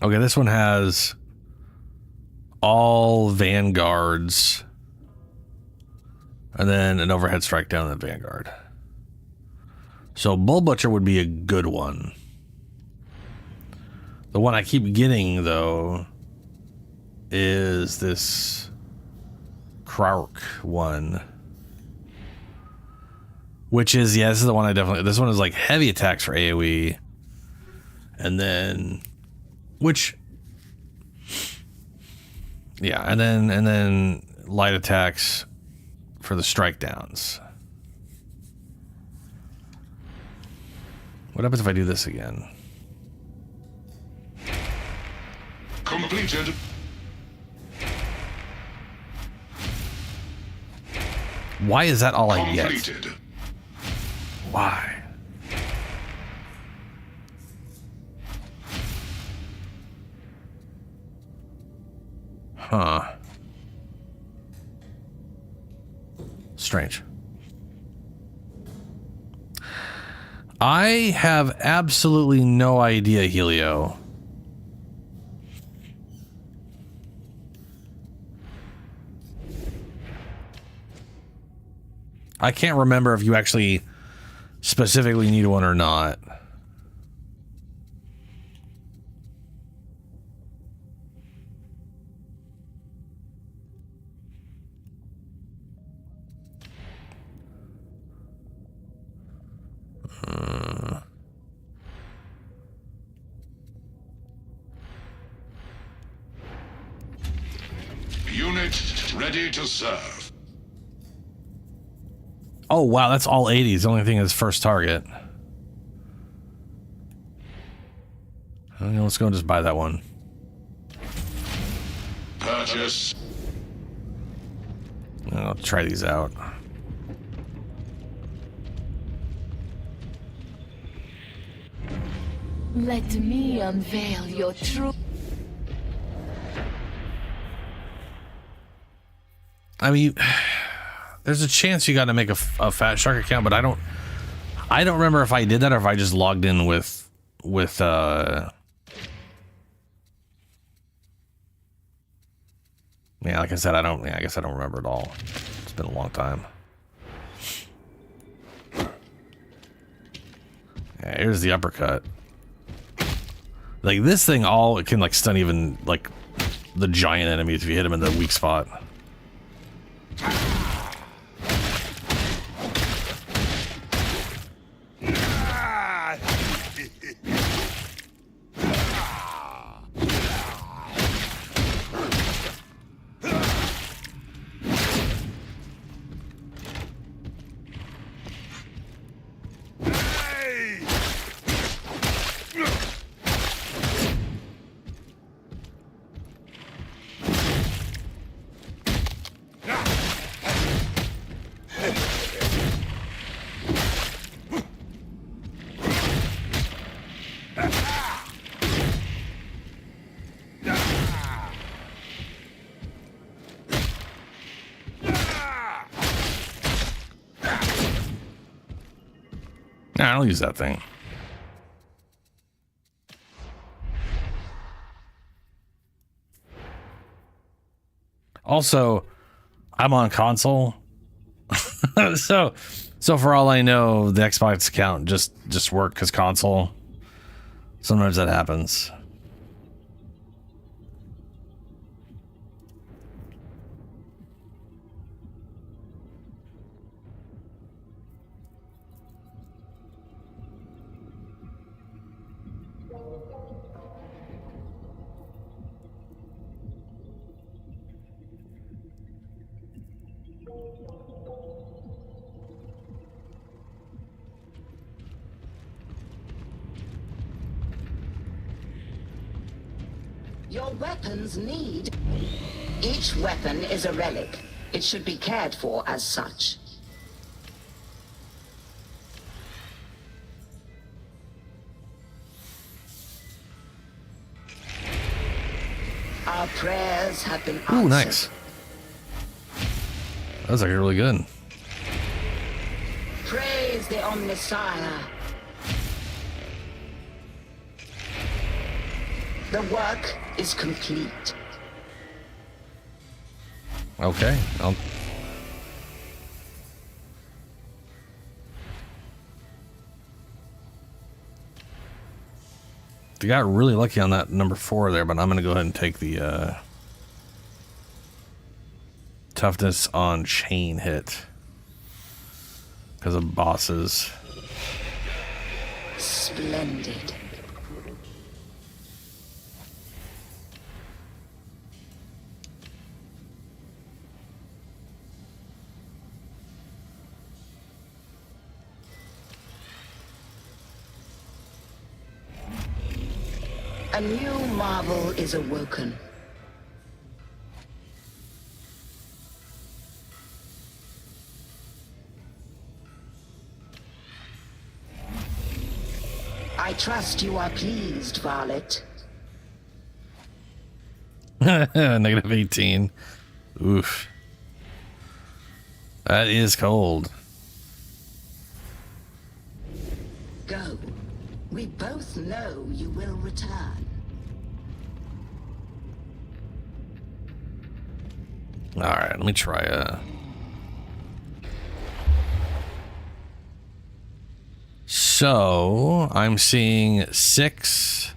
Speaker 1: this one has all vanguards. And then an overhead strike down the vanguard. So Bull Butcher would be a good one. The one I keep getting, though, is this Krauk one. Which is, yeah, this is the one I definitely... This one is like heavy attacks for AoE. And then... Which... Yeah, and then light attacks... for the strike downs. What happens if I do this again?
Speaker 7: Completed.
Speaker 1: Why is that all I get?
Speaker 14: Completed.
Speaker 1: Why? Huh. Strange. I have absolutely no idea, Helio. I can't remember if you actually specifically need one or not.
Speaker 14: Unit ready to serve.
Speaker 1: Oh, wow, that's all 80s. The only thing is first target. Okay, let's go and just buy that one.
Speaker 14: Purchase.
Speaker 1: I'll try these out.
Speaker 5: Let me unveil your true...
Speaker 1: I mean, there's a chance you got to make a Fat Shark account, but I don't remember if I did that or if I just logged in with yeah, like I said, I guess I don't remember it all. It's been a long time. Yeah, here's the uppercut. Like this thing it can like stun even like the giant enemies if you hit him in the weak spot. Nah, I'll use that thing. Also, I'm on console. so for all I know, the Xbox account just worked because console. Sometimes that happens.
Speaker 6: Your weapons need... Each weapon is a relic. It should be cared for as such. Our prayers have been answered.
Speaker 1: Ooh, nice. That was actually really good.
Speaker 6: Praise the Omnissiah. The work is complete.
Speaker 1: Okay. They got really lucky on that number 4 there, but I'm going to go ahead and take the toughness on chain hit because of bosses.
Speaker 6: Splendid. A new marvel is awoken. trust you are pleased, Varlet.
Speaker 1: Negative 18. Oof. That is cold.
Speaker 6: Go. We both know you will return.
Speaker 1: Alright, let me try So, I'm seeing 6,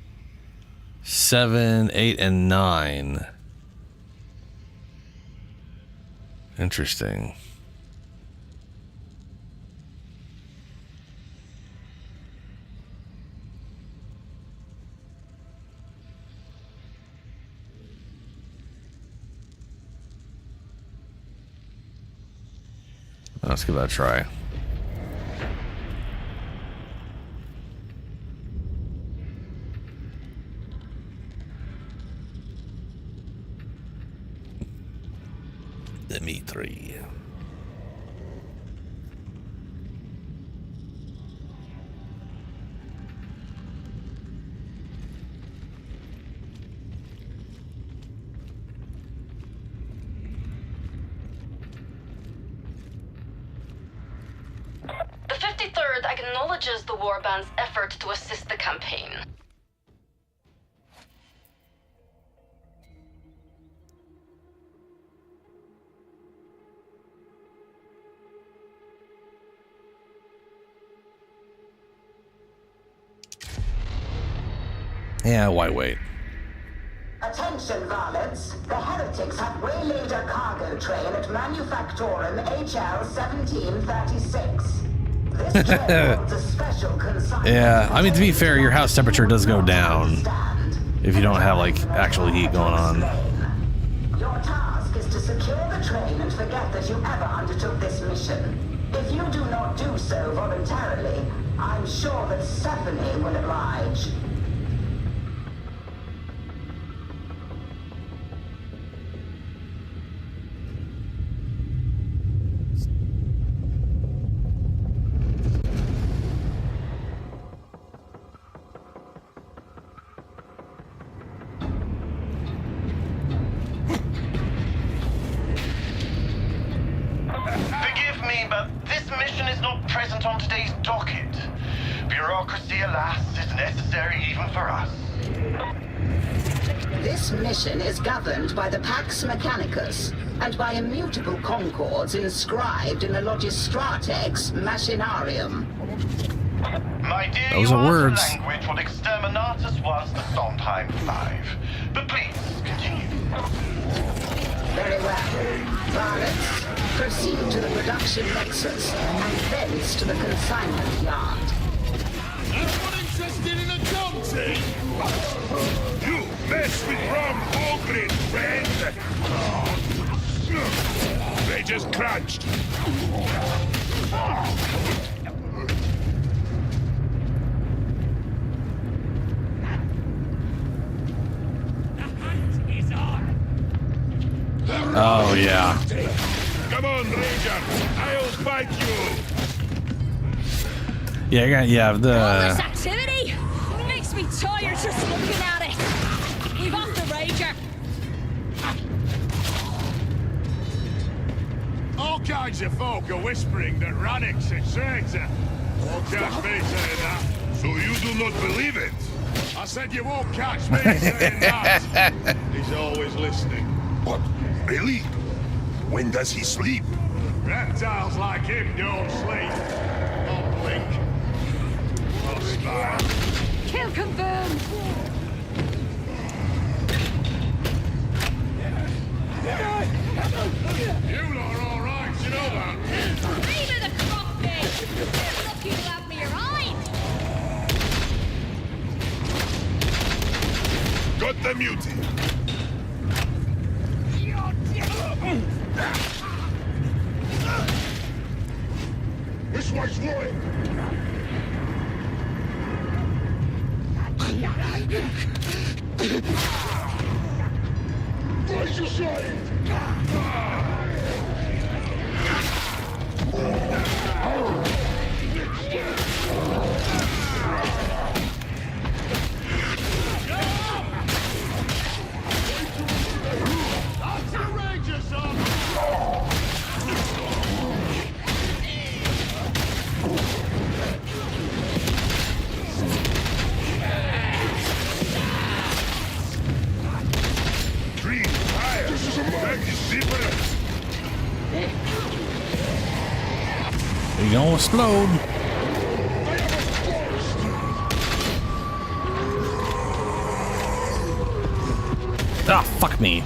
Speaker 1: 7, 8, and 9. Interesting. Let's give that a try. The Me 3.
Speaker 10: The 53rd acknowledges the Warband's effort to assist the campaign.
Speaker 1: Yeah, why wait?
Speaker 6: Attention, varlets. The heretics have waylaid a cargo train at Manufactorum HL 1736. This train holds a special consignment.
Speaker 1: Yeah, I mean, to be fair, your house temperature does go down if you don't have, like, actual heat going on.
Speaker 6: Your task is to secure the train and forget that you ever undertook this mission. If you do not do so voluntarily, I'm sure that Stephanie will oblige.
Speaker 21: Forgive me, but this mission is not present on today's docket. Bureaucracy, alas, is necessary even for us.
Speaker 6: This mission is governed by the Pax Mechanicus and by immutable concords inscribed in the Logistratex Machinarium.
Speaker 21: My dear,
Speaker 1: Those are words.
Speaker 21: language what exterminatus was to Sondheim 5. But please, continue.
Speaker 6: Very well. Varlets, proceed to the production nexus and thence to the consignment yard.
Speaker 7: Anyone interested in a gun, You mess with Ron Hogrin, friend! They just crunched.
Speaker 1: Oh, yeah.
Speaker 7: Come on, Ranger. I'll fight you.
Speaker 1: Yeah,
Speaker 2: All this
Speaker 1: the...
Speaker 2: activity makes me tired just looking at it. Leave off the Rager.
Speaker 7: All kinds of folk are whispering that Rannick's a traitor. Won't catch me saying that. So you do not believe it? I said you won't catch me saying that. He's always listening.
Speaker 14: What? Really? When does he sleep?
Speaker 7: Reptiles like him don't sleep. Don't blink. Or smile.
Speaker 2: Kill confirmed.
Speaker 7: You lot are all right, you know that.
Speaker 2: Leave it a coffee. You're lucky to have me around.
Speaker 14: Got the mutie.
Speaker 7: This way's Roy. Brace yourself.
Speaker 1: You gonna explode. Ah, fuck me.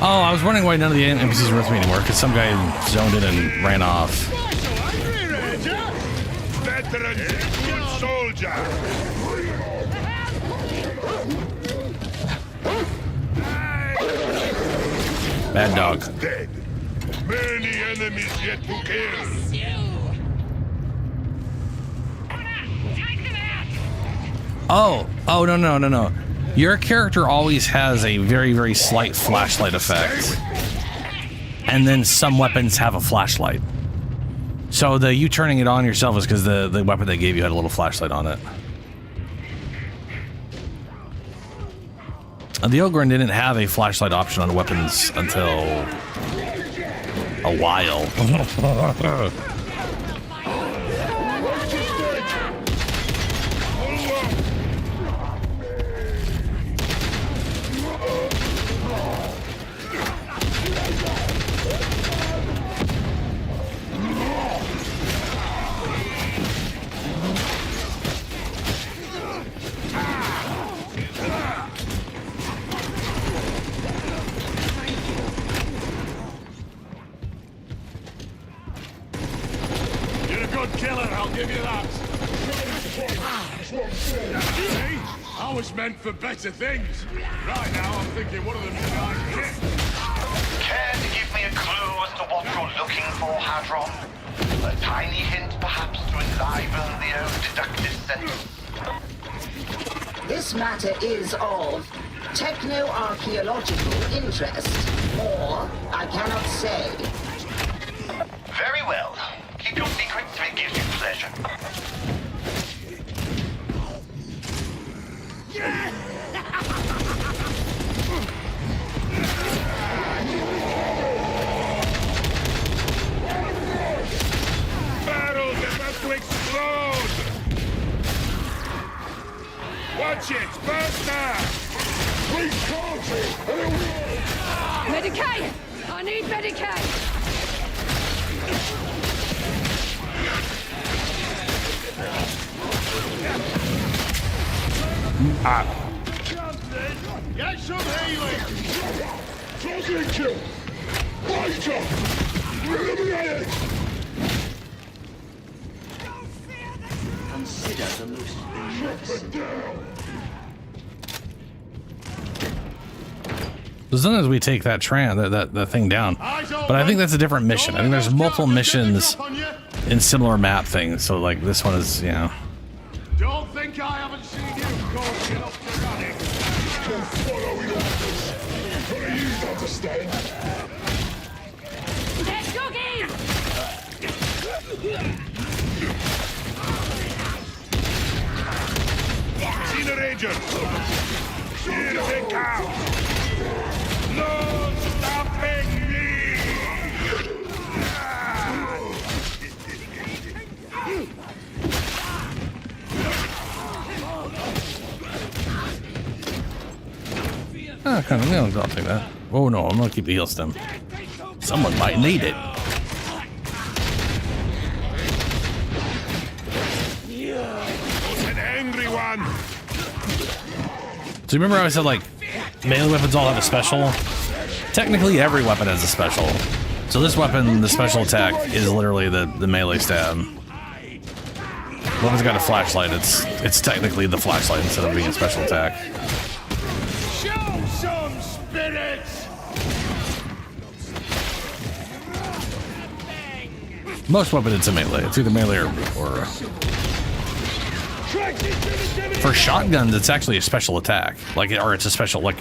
Speaker 1: Oh, I was wondering why none of the NPCs were with me anymore, because some guy zoned in and ran off.
Speaker 7: Veteran, good soldier.
Speaker 1: Bad dog.
Speaker 7: Dead. Many enemies yet to kill.
Speaker 1: Oh, no. Your character always has a very, very slight flashlight effect. And then some weapons have a flashlight. So you turning it on yourself is because the weapon they gave you had a little flashlight on it. The Ogryn didn't have a flashlight option on weapons until a while.
Speaker 7: For better things. Right now, I'm thinking one of them is like this.
Speaker 21: Care to give me a clue as to what you're looking for, Hadron? A tiny hint, perhaps, to enliven the old deductive sense?
Speaker 6: This matter is of techno-archaeological interest, or I cannot say.
Speaker 21: Very well. Keep your secrets if it gives you pleasure.
Speaker 7: Barrels about to explode! Watch it! Burst now!
Speaker 2: Medicaid! I need Medicaid!
Speaker 7: Get some healing! Target kill! Fighter! Eliminate!
Speaker 11: Consider the most innocent.
Speaker 1: So sometimes we take that that thing down, but I think that's a different mission. I think there's multiple missions in similar map things. So like this one is, you know.
Speaker 7: Don't think I haven't seen you close enough to run it. Following orders. What you understand?
Speaker 2: Let's go, game!
Speaker 7: Incinerator! Here they come! No stopping me!
Speaker 1: Ah, kind of. No, I'll take that. Oh no, I'm gonna keep the heal stem. Someone might need it.
Speaker 7: An angry one!
Speaker 1: So remember how I said like melee weapons all have a special? Technically every weapon has a special. So this weapon, the special attack, is literally the melee stab. Weapon's got a flashlight, it's technically the flashlight instead of being a special attack.
Speaker 7: Show some spirits!
Speaker 1: Most weapons it's a melee. It's either melee or for shotguns it's actually a special attack. Like or it's a special like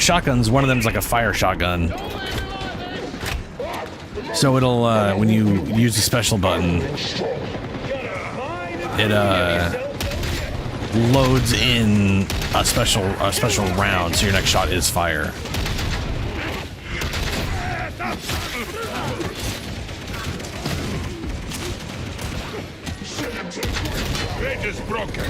Speaker 1: shotguns, one of them is like a fire shotgun. So it'll when you use the special button, it loads in a special round, so your next shot is fire.
Speaker 7: Bridge is broken.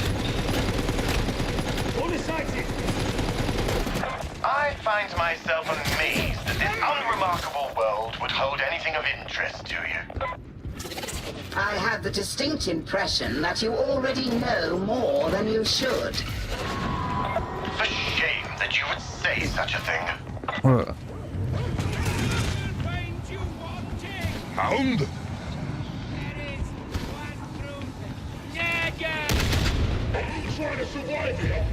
Speaker 21: I find myself amazed at remarkable world would hold anything of interest to you?
Speaker 6: I have the distinct impression that you already know more than you should.
Speaker 21: It's a shame that you would say such a thing.
Speaker 7: Hound? Trying to survive here.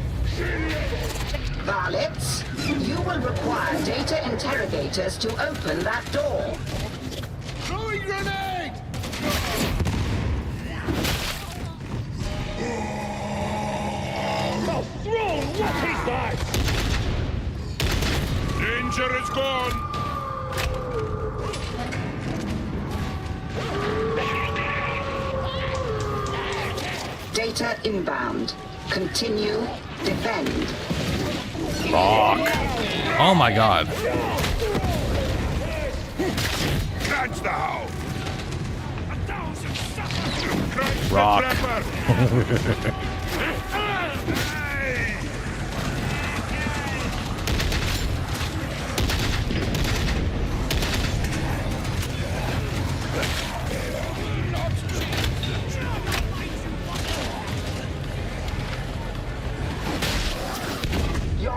Speaker 6: Varlets, you will require data interrogators to open that door.
Speaker 7: Throwing grenade!
Speaker 19: Oh, throne! What is that?
Speaker 7: Danger is gone!
Speaker 6: Data inbound. Continue. Defend.
Speaker 1: Rock. Oh my god.
Speaker 7: Catch the hound!
Speaker 1: Rock.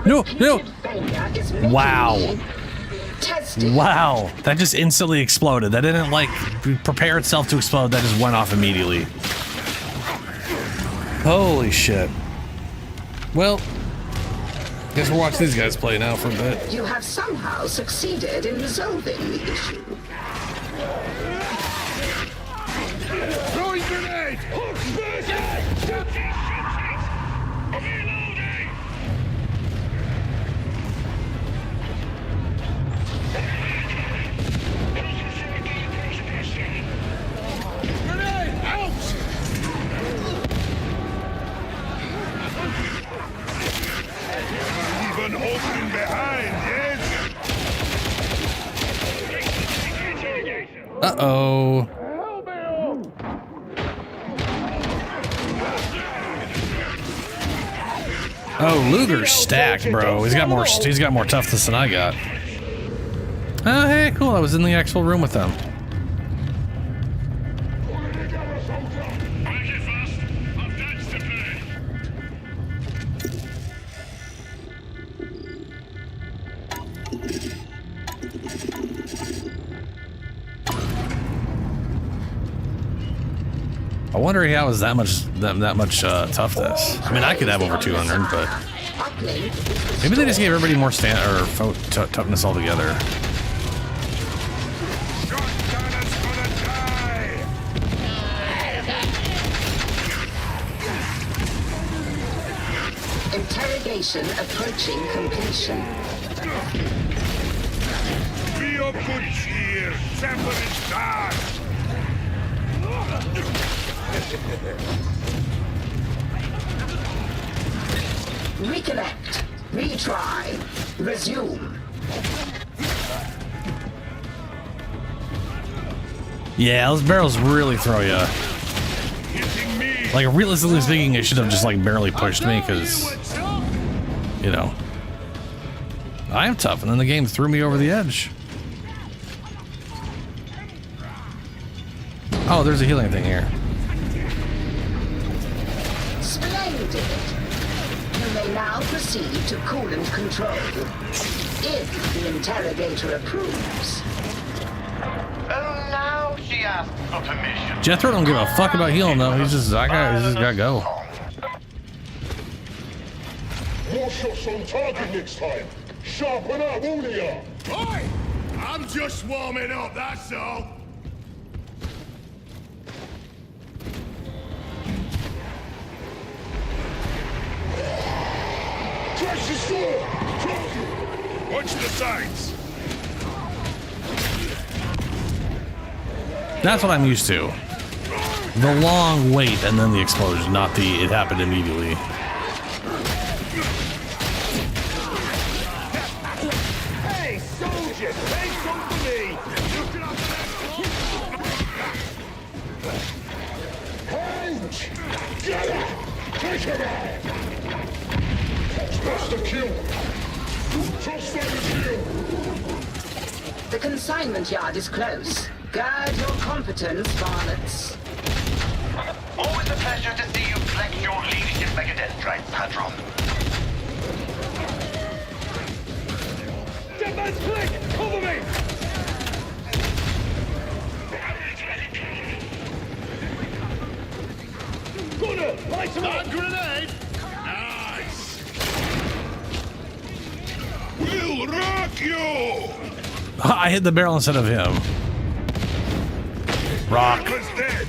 Speaker 1: No, no. Wow. Wow. That just instantly exploded. That didn't like prepare itself to explode. That just went off immediately. Holy shit. Well, guess we'll watch these guys play now for a bit.
Speaker 6: You have somehow succeeded in resolving the issue.
Speaker 7: Throwing grenade! Grenade! Out! Even opening behind, yes?
Speaker 1: Uh-oh. Oh, Luger's stacked, bro. He's got more toughness than I got. Oh, hey, cool. I was in the actual room with them. I wonder how is that much toughness. I mean, I could have over 200, but maybe they just gave everybody more toughness altogether.
Speaker 6: Interrogation approaching completion.
Speaker 7: Be of good cheer. Somebody's dark.
Speaker 6: Reconnect. Retry. Resume.
Speaker 1: Yeah, those barrels really throw you. Like, realistically speaking, it should have just like barely pushed me because, you know, I am tough, and then the game threw me over the edge. Oh, there's a healing thing here.
Speaker 6: Splendid. You may now proceed to coolant control. If the interrogator approves.
Speaker 21: Oh, now she asks for permission.
Speaker 1: Jethro don't give a fuck about healing though. He's just gotta go.
Speaker 7: More shots on target next time. Sharpen up, all of you. Oi! I'm just warming up, that's all. Crash the store! Watch the sides!
Speaker 1: That's what I'm used to. The long wait and then the explosion, not the it happened immediately.
Speaker 7: Hey, soldier! Say something to me! Ouch! Get it! Take him out! That's the kill! Toss that kill!
Speaker 6: The consignment yard is close. Guard your competence, varlets.
Speaker 21: Always a pleasure to see you flex your leadership megadendrites, Hadron.
Speaker 19: Dead man's click! Cover me! Gunner, light him up!
Speaker 7: Grenade! Nice! We'll rock you!
Speaker 1: I hit the barrel instead of him. Rock.
Speaker 7: He's dead!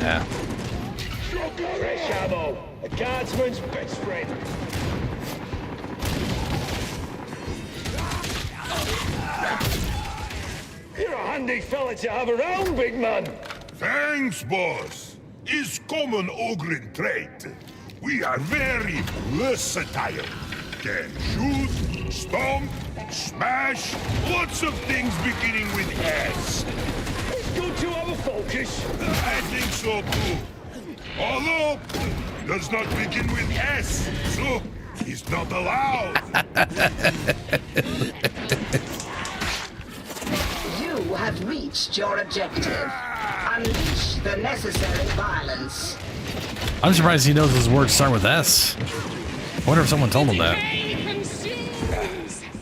Speaker 1: Yeah.
Speaker 19: Fresh ammo, a guardsman's best friend. You're a handy fella to have around, big man.
Speaker 7: Thanks, boss. Is common Ogren trait. We are very versatile. Can shoot, stomp, smash, lots of things beginning with S.
Speaker 19: It's good to have a focus.
Speaker 7: I think so too. Although, does not begin with S, so he's not allowed.
Speaker 6: You have reached your objective. Unleash the necessary violence.
Speaker 1: I'm surprised he knows his words start with S. I wonder if someone told him that.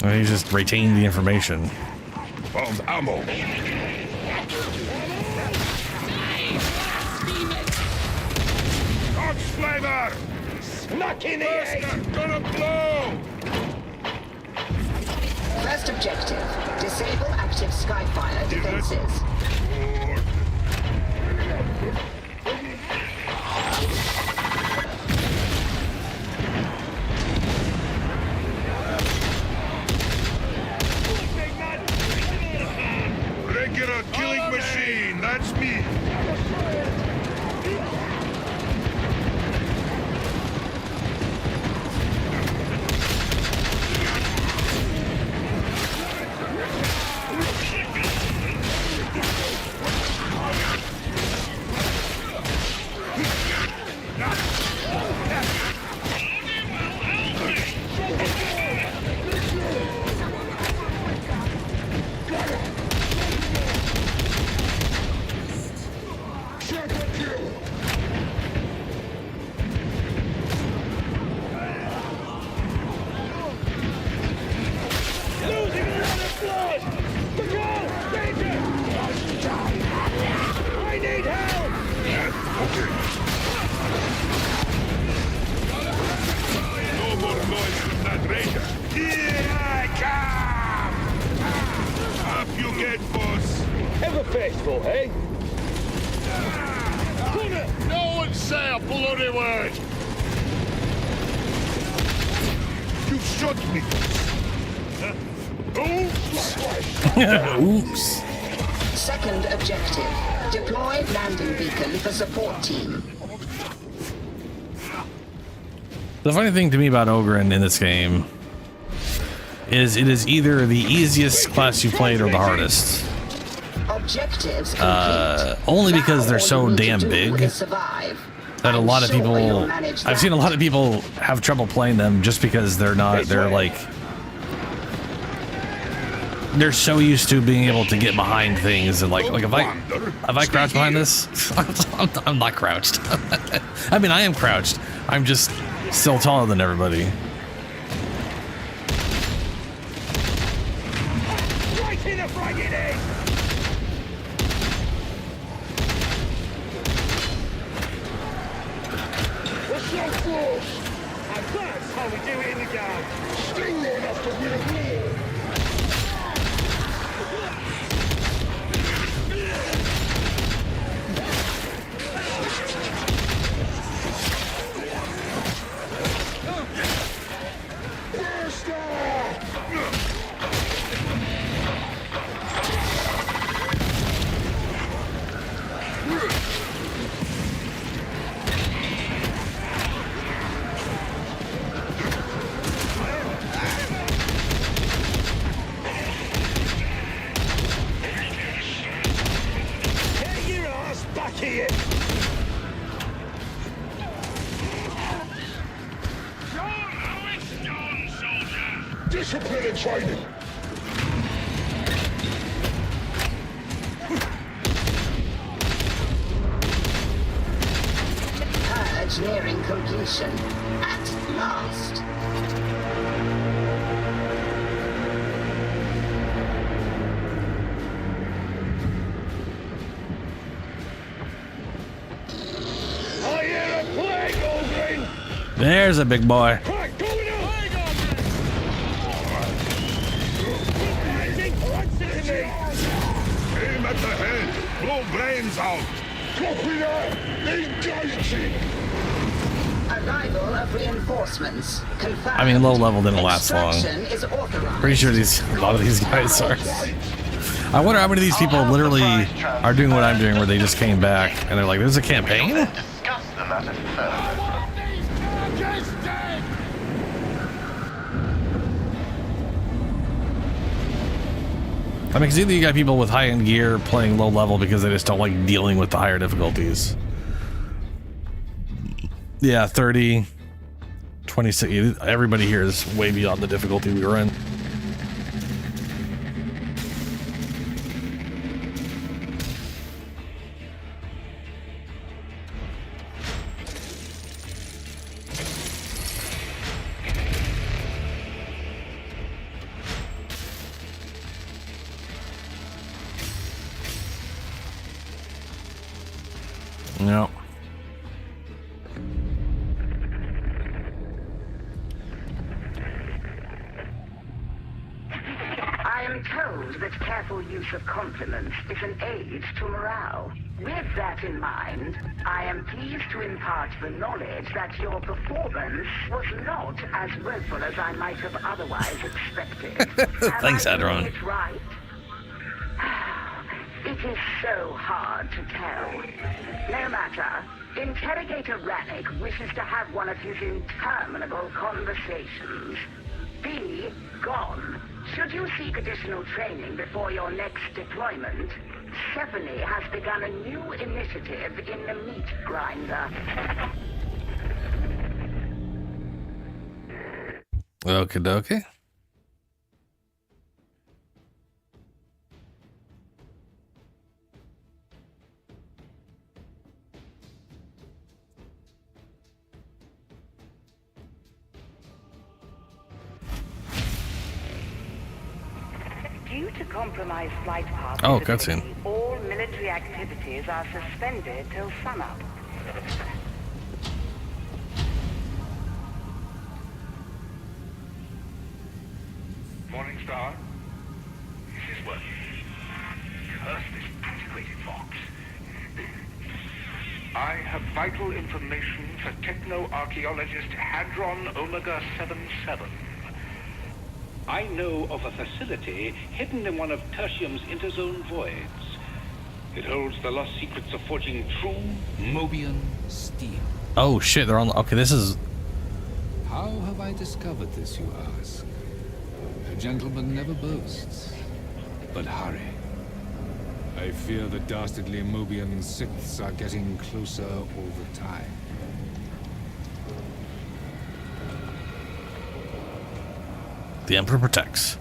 Speaker 1: Or he just retained the information.
Speaker 7: Found ammo. Ox flavor!
Speaker 19: Smack in the egg!
Speaker 7: Gonna blow!
Speaker 6: First objective, disable active Skyfire defenses.
Speaker 7: Regular killing machine, that's me.
Speaker 19: Faithful, eh?
Speaker 7: No one say a bloody word! You shot me! Oops!
Speaker 1: Oops.
Speaker 6: Second objective, deploy landing beacon for support team.
Speaker 1: The funny thing to me about Ogren in this game is it is either the easiest class you played or the hardest.
Speaker 6: Objectives
Speaker 1: Only because they're so damn big that a lot of people, I've seen a lot of people have trouble playing them just because they're so used to being able to get behind things and like if I crouch behind this, I'm not crouched. I mean, I am crouched. I'm just still taller than everybody.
Speaker 19: Right in the friggin' egg! What's your force? And that's how we do it in the game. Sting long enough to win a war.
Speaker 14: Discipline and training.
Speaker 6: Purge nearing completion. At last.
Speaker 14: I hear a plague, Aldrin!
Speaker 1: There's a big boy.
Speaker 14: Right, going on! Aim at the head! Blow brains out! Copy that! Engaging!
Speaker 6: Arrival of reinforcements. Confirmed.
Speaker 1: I mean, low level didn't last long.
Speaker 6: Extraction is authorized.
Speaker 1: Pretty sure a lot of these guys are. I wonder how many of these people literally are doing what I'm doing, where they just came back and they're like, "There's a campaign."
Speaker 21: Discuss the matter further.
Speaker 1: I mean, 'cause either you got people with high-end gear playing low level because they just don't like dealing with the higher difficulties. Yeah, 30, 26. Everybody here is way beyond the difficulty we were in. No.
Speaker 6: I am told that careful use of compliments is an aid to morale. With that in mind, I am pleased to impart the knowledge that your performance was not as woeful as I might have otherwise expected.
Speaker 1: Thanks,
Speaker 6: Am I doing
Speaker 1: Adron.
Speaker 6: it right? It is so hard to tell. No matter. Interrogator Rannick wishes to have one of his interminable conversations. Be gone. Should you seek additional training before your next deployment, Stephanie has begun a new initiative in the meat grinder.
Speaker 1: Okie dokie.
Speaker 6: Due to compromised flight path,
Speaker 1: Oh, cutscene.
Speaker 6: all military activities are suspended till sunup.
Speaker 21: Morning Star. This is working. Curse this antiquated fox. I have vital information for techno-archaeologist Hadron Omega 77.
Speaker 9: I know of a facility hidden in one of Tertium's interzone voids. It holds the lost secrets of forging true Mobian steel.
Speaker 1: Oh shit, they're on. Okay, this is.
Speaker 22: How have I discovered this, you ask? A gentleman never boasts. But hurry. I fear the dastardly Mobian Siths are getting closer all the time.
Speaker 1: The Emperor protects.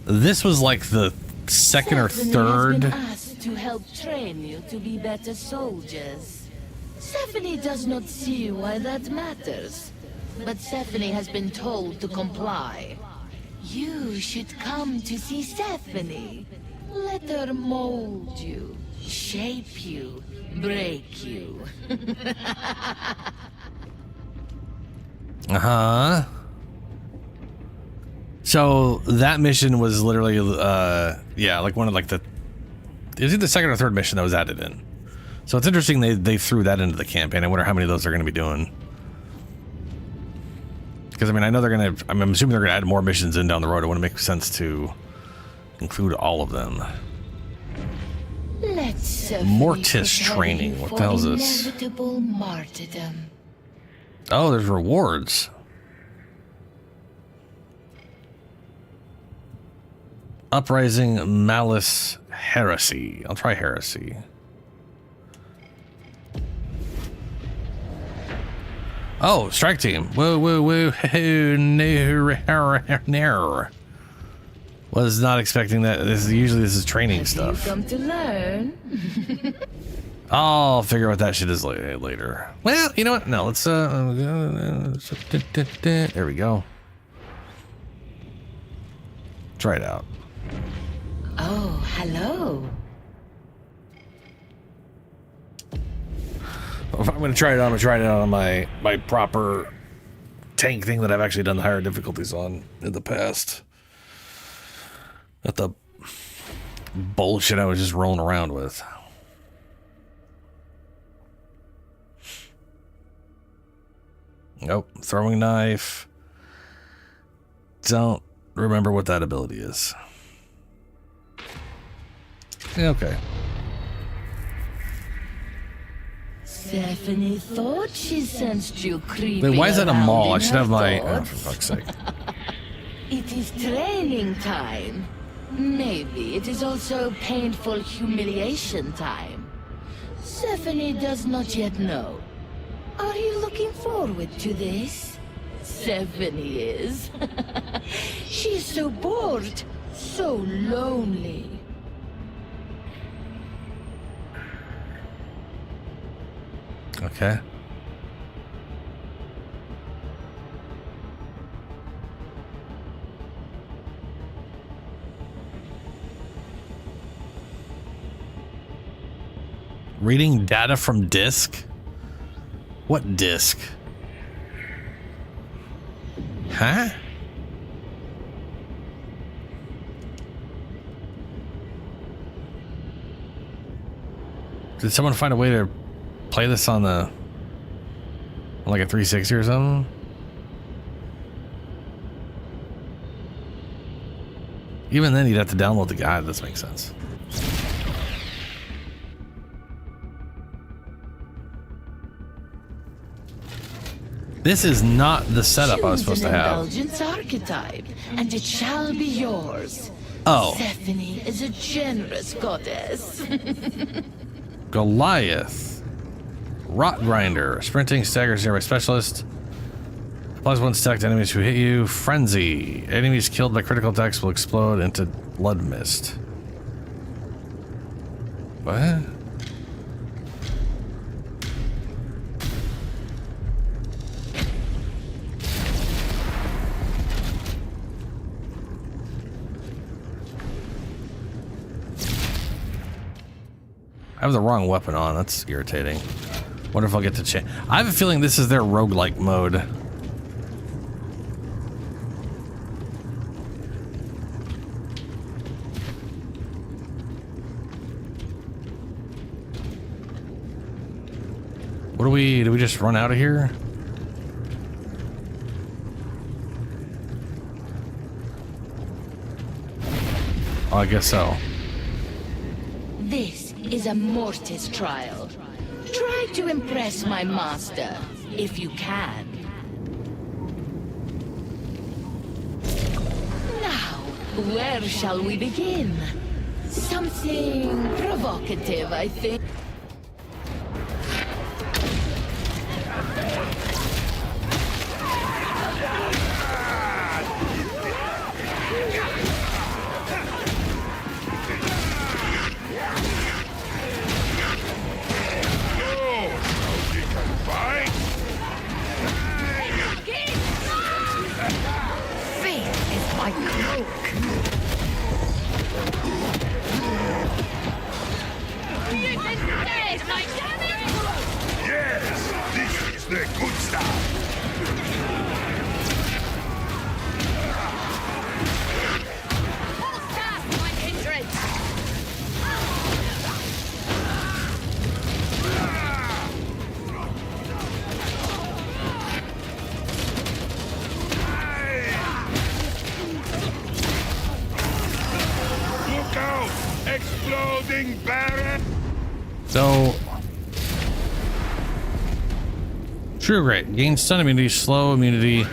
Speaker 1: This was like the second or third.
Speaker 5: Has been asked to help train you to be better soldiers. Stephanie does not see why that matters. But Stephanie has been told to comply. You should come to see Stephanie. Let her mold you, shape you, break you.
Speaker 1: Uh-huh. So that mission was literally, yeah, like one of like the, it was either the second or third mission that was added in. So it's interesting they threw that into the campaign. I wonder how many of those they're going to be doing. Because I mean, I know they're going to, I'm assuming they're going to add more missions in down the road. It wouldn't make sense to include all of them. Mortis training. What the hell is this?
Speaker 5: Inevitable martyrdom.
Speaker 1: Oh, there's rewards. Uprising, Malice, Heresy. I'll try Heresy. Oh, strike team. Whoa, whoa, whoa. No. Was not expecting that. Usually this is training stuff.
Speaker 5: You come to learn.
Speaker 1: I'll figure out what that shit is later. Well, you know what? No, let's there we go. Try it out.
Speaker 5: Oh, hello.
Speaker 1: If I'm gonna try it out, I'm gonna try it out on my proper tank thing that I've actually done the higher difficulties on in the past. Not the bullshit I was just rolling around with. Nope. Throwing knife. Don't remember what that ability is. Yeah, okay.
Speaker 5: Stephanie thought she sensed you creeping.
Speaker 1: Wait, why is that a
Speaker 5: around
Speaker 1: mall? I
Speaker 5: in
Speaker 1: should
Speaker 5: her
Speaker 1: have my... Oh,
Speaker 5: thoughts.
Speaker 1: for fuck's sake.
Speaker 5: It is training time. Maybe it is also painful humiliation time. Stephanie does not yet know. Are you looking forward to this? Stephanie is. She's so bored, so lonely.
Speaker 1: Okay. Reading data from disk? What disk? Huh? Did someone find a way to play this on the... on like a 360 or something? Even then, you'd have to download the guide. This makes sense. This is not the setup I was supposed to have.
Speaker 5: Indulgence archetype, and it shall be yours.
Speaker 1: Oh.
Speaker 5: Stephanie is a generous goddess.
Speaker 1: Goliath. Rot Grinder. Sprinting, staggers nearby specialist. Applies one stack to enemies who hit you. Frenzy. Enemies killed by critical attacks will explode into blood mist. What? I have the wrong weapon on. That's irritating. Wonder if I'll get to change. I have a feeling this is their roguelike mode. What do we just run out of here? Oh, I guess so.
Speaker 5: This is a Mortis trial. Try to impress my master, if you can. Now, where shall we begin? Something provocative, I think.
Speaker 1: So, true great. Gain stun immunity, slow immunity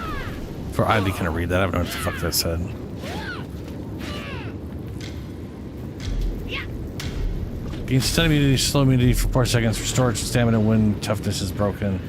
Speaker 1: for I can't read that. I don't know what the fuck that said. Gain stun immunity, slow immunity for 4 seconds. Restore stamina when toughness is broken.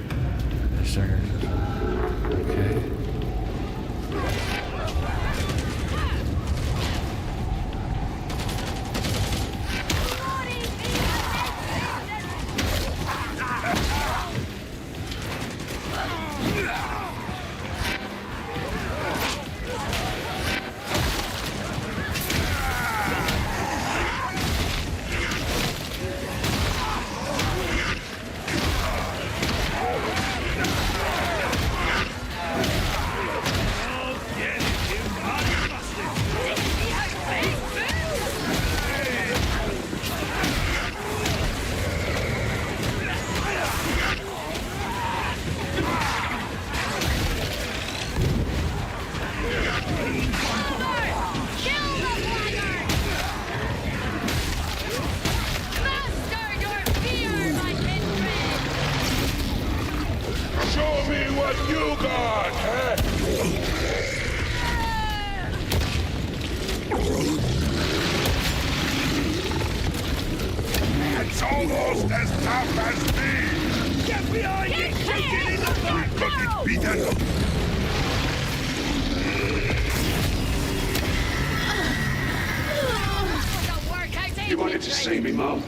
Speaker 16: wanted to see me, Mum.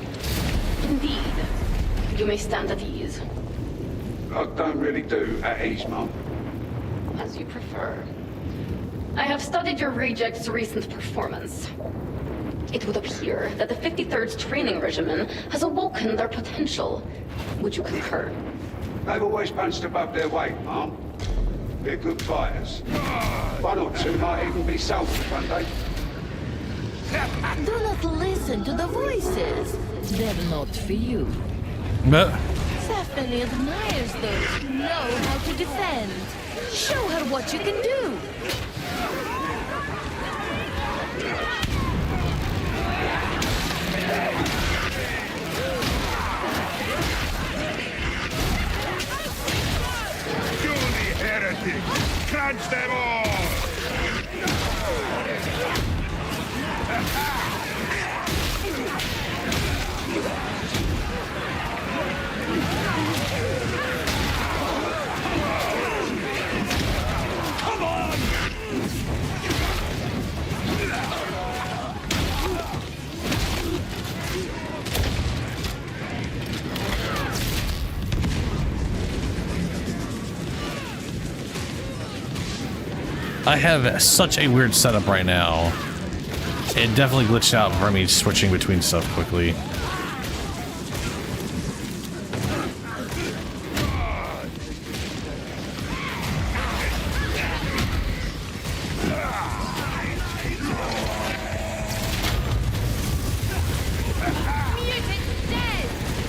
Speaker 10: Indeed. You may stand at ease.
Speaker 16: I don't really do at ease, Mum.
Speaker 10: As you prefer. I have studied your reject's recent performance. It would appear that the 53rd training regimen has awoken their potential. Would you concur?
Speaker 16: They've always punched above their weight, Mum. They're good fighters. One or two might even be soldiers one day.
Speaker 5: Do not listen to the voices. They're not for you. Stephanie admires those who know how to defend. Show her what you can do.
Speaker 7: You the heretic! Crunch them all!
Speaker 19: Come on!
Speaker 1: I have such a weird setup right now. It definitely glitched out for me switching between stuff quickly.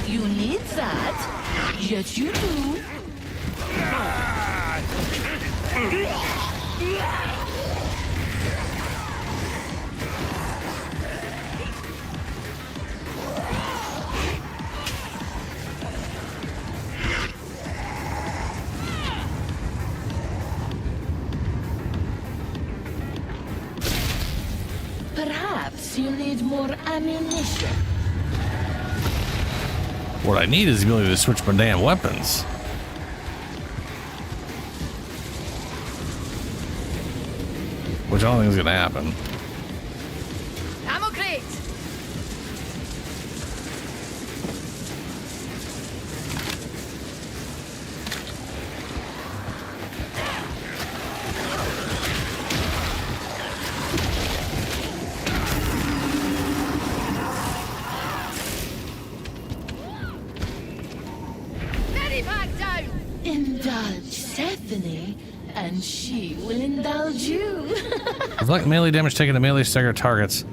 Speaker 5: You need that? Yes, you do. Perhaps you need more ammunition.
Speaker 1: What I need is the ability to switch my damn weapons. Which I don't think is gonna happen.
Speaker 2: Ammo crate! Medivac down!
Speaker 5: Indulge Stephanie, and she will indulge you.
Speaker 1: Reflect melee damage taken to melee stagger targets.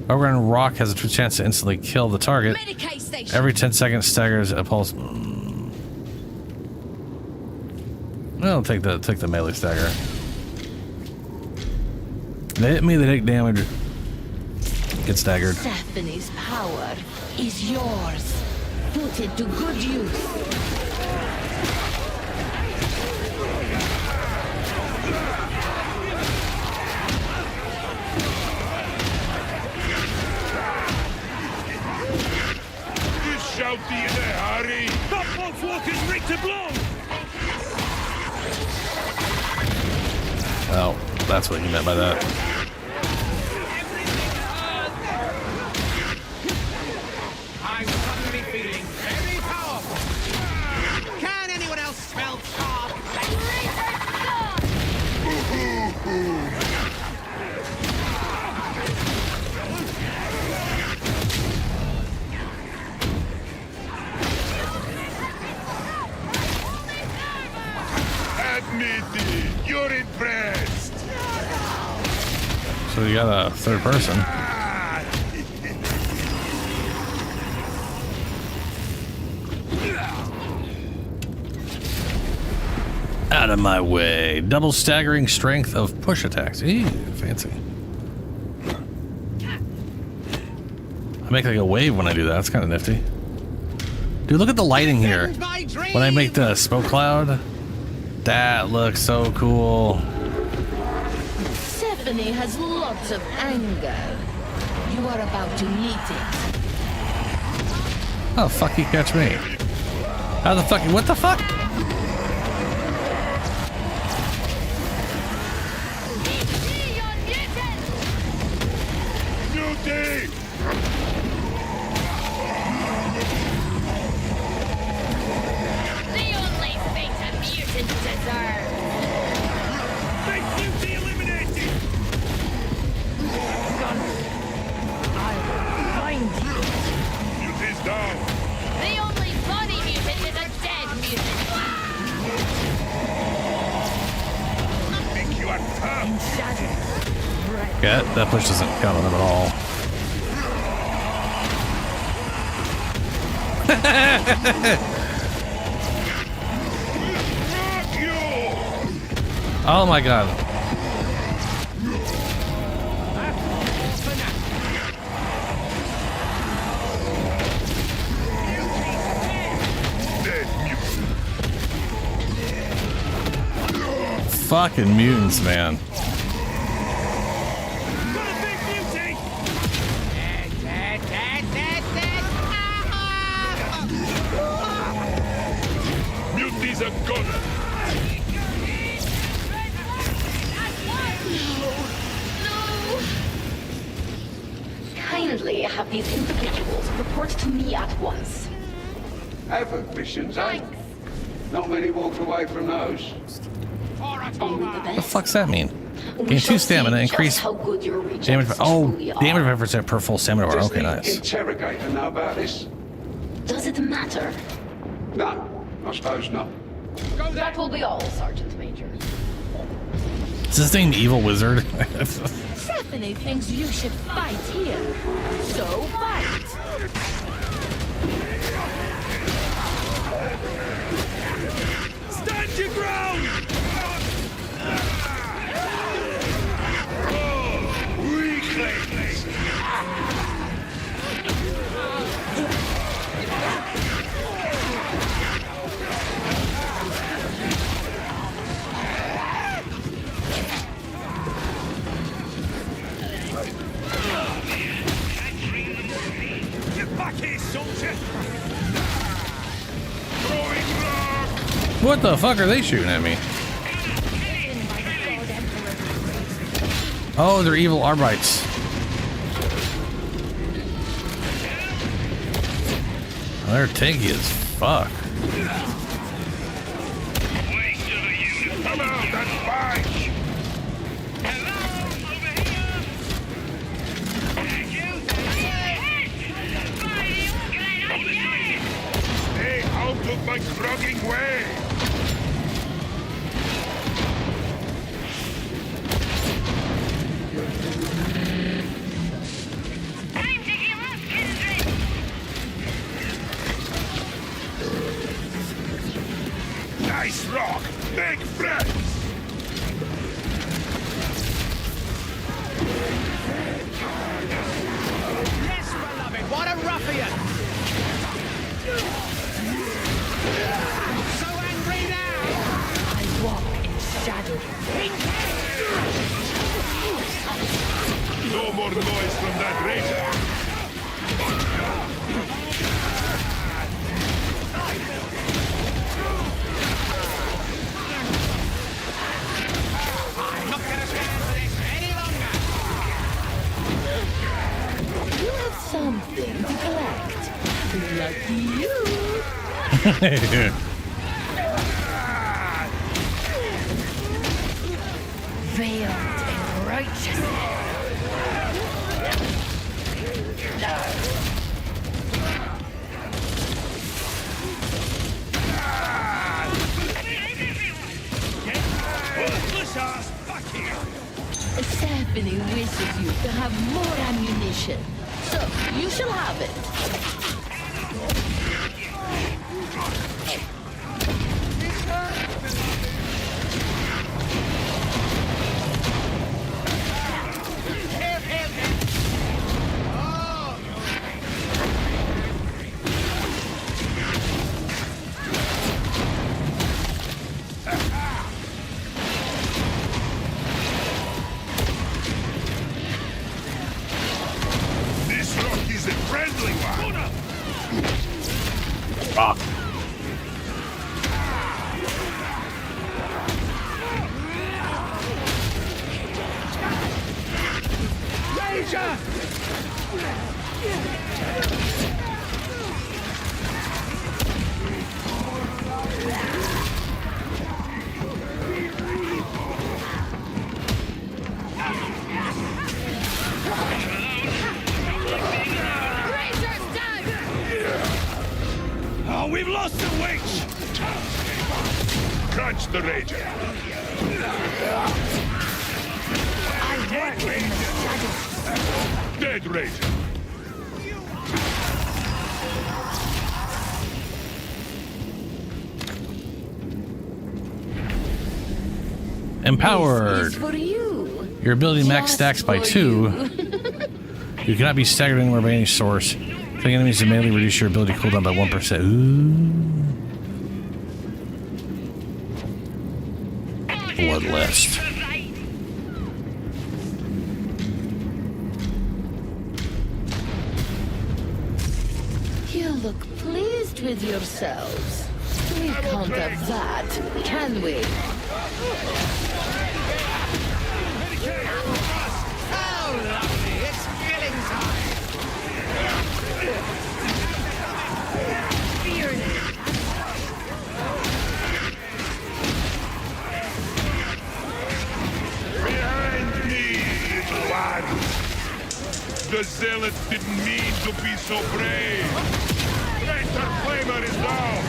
Speaker 1: Overground rock has a true chance to instantly kill the target.
Speaker 2: Medicate station!
Speaker 1: Every 10 seconds staggers a pulse. I'll take the melee stagger. They hit me, they take damage. Get staggered.
Speaker 5: Stephanie's power is yours. Put it to good use.
Speaker 7: Shouty in a hurry!
Speaker 19: That Wolfwalker's rigged to blow!
Speaker 1: Oh, that's what you meant by that.
Speaker 13: I'm suddenly feeling very powerful. Can anyone else smell tar?
Speaker 7: Admit it! You're impressed!
Speaker 1: So you got a third person. Out of my way. Double staggering strength of push attacks. Eee, fancy. I make like a wave when I do that. That's kind of nifty. Dude, look at the lighting here. When I make the smoke cloud, that looks so cool.
Speaker 5: Stephanie has lots of anger. You are about to meet it.
Speaker 1: How the fuck he catch me? How the fuck? What the fuck?
Speaker 19: Duty eliminated!
Speaker 17: I will find you.
Speaker 7: Muti's down.
Speaker 18: The only body mutant is a dead mutant.
Speaker 7: Think you are tough?
Speaker 1: Yeah, that push doesn't count on them at all. Oh my god. Fucking mutants, man.
Speaker 7: Muti's a gunner.
Speaker 10: Kindly have these individuals report to me at once.
Speaker 16: Effort missions, eh? Not many walk away from those.
Speaker 10: Only the
Speaker 1: What the
Speaker 10: best.
Speaker 1: fuck's that mean?
Speaker 10: We
Speaker 1: Gain
Speaker 10: shall
Speaker 1: 2 stamina,
Speaker 10: see just
Speaker 1: increase
Speaker 10: how good your rejects
Speaker 1: damage. Oh,
Speaker 10: truly are.
Speaker 1: damage of effort per full stamina bar.
Speaker 16: Does
Speaker 1: Okay,
Speaker 16: the
Speaker 1: nice.
Speaker 16: interrogator know about this?
Speaker 10: Does it matter?
Speaker 16: No, I suppose not.
Speaker 10: That will be all, Sergeant Major.
Speaker 1: Is this thing Evil Wizard?
Speaker 5: Stephanie thinks you should fight here. So fight.
Speaker 19: Stand your ground! Get back here, soldier!
Speaker 1: What the fuck are they shooting at me? Oh, they're evil Arbites. Oh, they're tanky as fuck.
Speaker 7: Come out, that's fine. Stay out of my clogging way. Nice rock, big friends.
Speaker 13: Yes, beloved, what a ruffian! So angry now!
Speaker 5: I walk in shadow.
Speaker 7: No more noise from that razor.
Speaker 13: I'm not gonna stand for this any longer!
Speaker 5: You have something to collect. Lucky you. Veiled in righteousness.
Speaker 19: Push us back here!
Speaker 5: Stephanie wishes you to have more ammunition. So, you shall have it.
Speaker 7: This rock is a friendly one.
Speaker 1: Rock.
Speaker 13: Razor!
Speaker 7: Quench the Rager. Dead Rager.
Speaker 1: Empowered.
Speaker 5: This is for you.
Speaker 1: Your ability max
Speaker 5: Just
Speaker 1: stacks by
Speaker 5: for
Speaker 1: 2.
Speaker 5: you.
Speaker 1: You cannot be staggered anywhere by any source. Killing enemies to mainly reduce your ability cooldown by 1%. Ooh. Bloodlust.
Speaker 5: You look pleased with yourselves. We can't have that, can we?
Speaker 13: Oh, lovely. It's killing time.
Speaker 7: Behind me, little one. The zealots didn't mean to be so brave. Greater Flamer is down.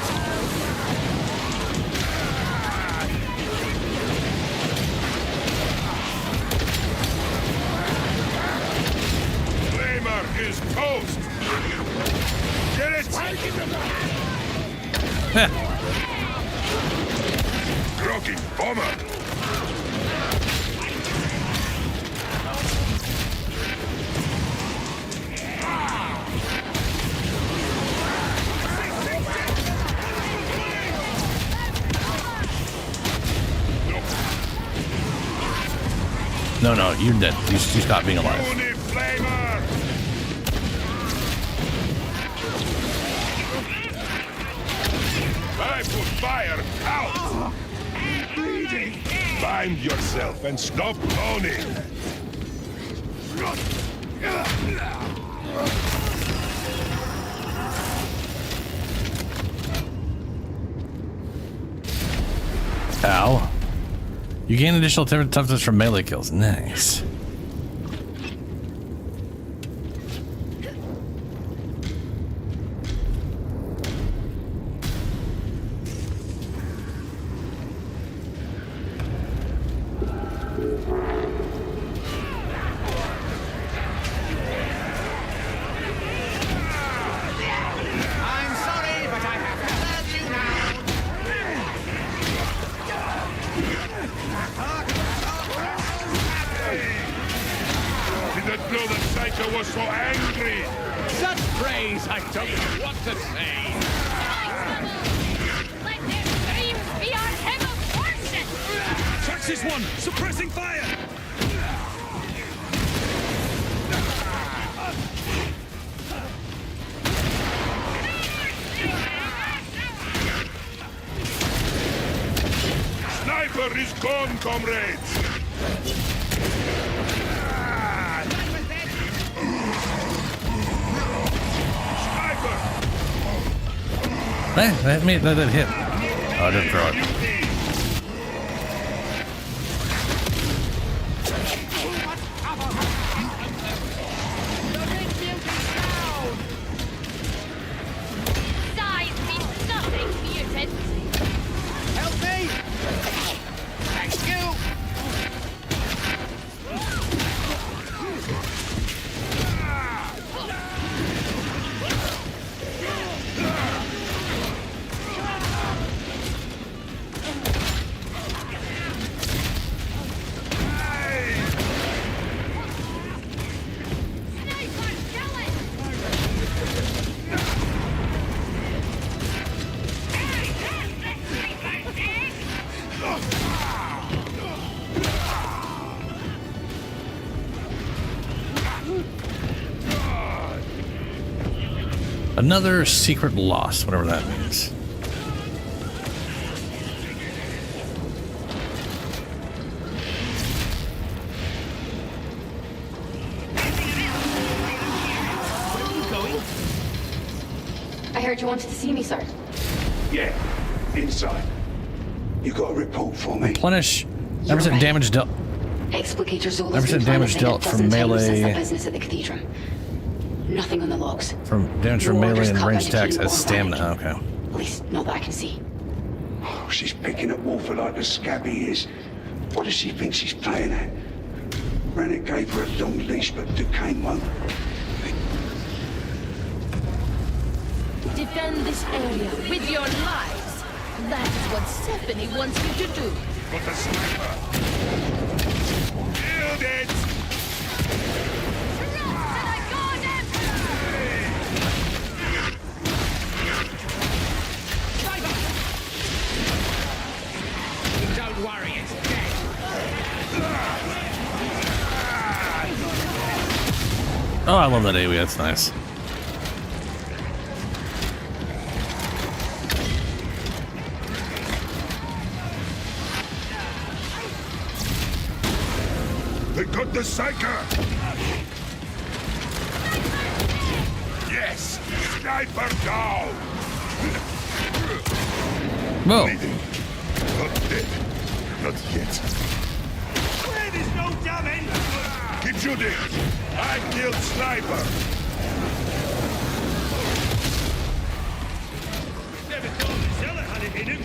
Speaker 7: Flamer is toast. Get it? Rocking bomber.
Speaker 1: No, you're dead. You stop being alive.
Speaker 7: I put fire out. Bleeding. Bind yourself and stop moaning.
Speaker 1: Ow. You gain additional toughness from melee kills. Nice.
Speaker 13: I'm sorry, but I have to hurt you now.
Speaker 7: Didn't know the Psycho was so angry.
Speaker 13: Such praise, I don't know what to say.
Speaker 2: Let their dreams be our head of fortune!
Speaker 19: Texas 1, suppressing fire!
Speaker 7: Sniper is gone, comrades.
Speaker 1: That hit. Oh, I didn't throw it.
Speaker 2: Size means nothing, mutant!
Speaker 13: Help me! Thank you!
Speaker 1: Another secret loss, whatever that means.
Speaker 10: I heard you wanted to see me, sir.
Speaker 14: Yeah, inside. You got a report for me?
Speaker 1: Replenish 9% damage dealt.
Speaker 10: Explicator Zola's
Speaker 1: 9% damage dealt from melee.
Speaker 10: Business at the cathedral. Nothing on the logs.
Speaker 1: From damage from
Speaker 10: No
Speaker 1: melee
Speaker 10: orders
Speaker 1: and
Speaker 10: cut
Speaker 1: ranged
Speaker 10: by the
Speaker 1: attacks
Speaker 10: team
Speaker 1: as
Speaker 10: or
Speaker 1: stamina. Okay.
Speaker 10: At least not that I can see.
Speaker 16: Oh, she's picking at Wolfer like the scab he is. What does she think she's playing at? Rennet gave her a long leash, but Duquesne won't.
Speaker 5: Defend this area with your lives. That is what Stephanie wants you to do.
Speaker 7: Got the sniper. Killed it!
Speaker 13: Don't worry, it's dead.
Speaker 1: Oh, I love that AoE. That's nice.
Speaker 7: They got the psyker! Yes! Sniper down!
Speaker 1: Whoa.
Speaker 7: Bleeding. Not dead. Not yet.
Speaker 19: Where there's no damn end!
Speaker 7: Keep shooting! I killed Sniper!
Speaker 19: Never thought the Zealot had it in him.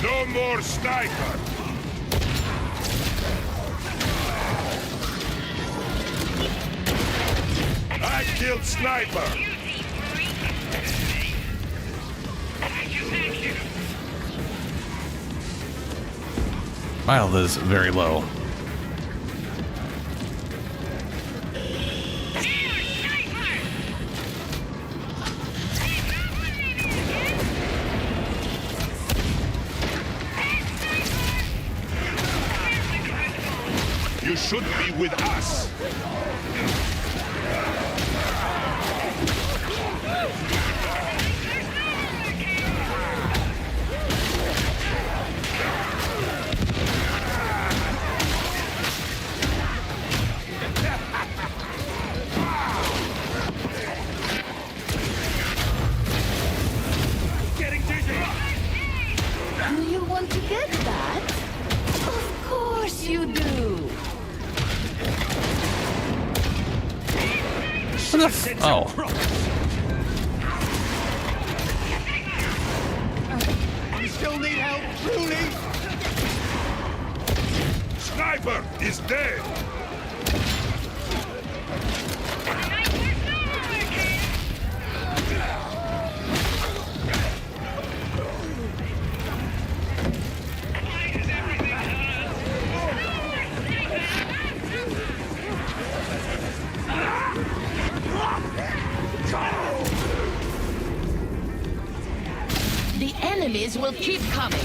Speaker 7: No more Sniper! I killed Sniper!
Speaker 1: My health is very low.
Speaker 7: You should be with us!
Speaker 19: Getting dizzy!
Speaker 5: Do you want to get that? Of course you do.
Speaker 1: What the f- oh.
Speaker 13: You still need help, truly?
Speaker 7: Sniper is dead!
Speaker 5: The enemies will keep coming.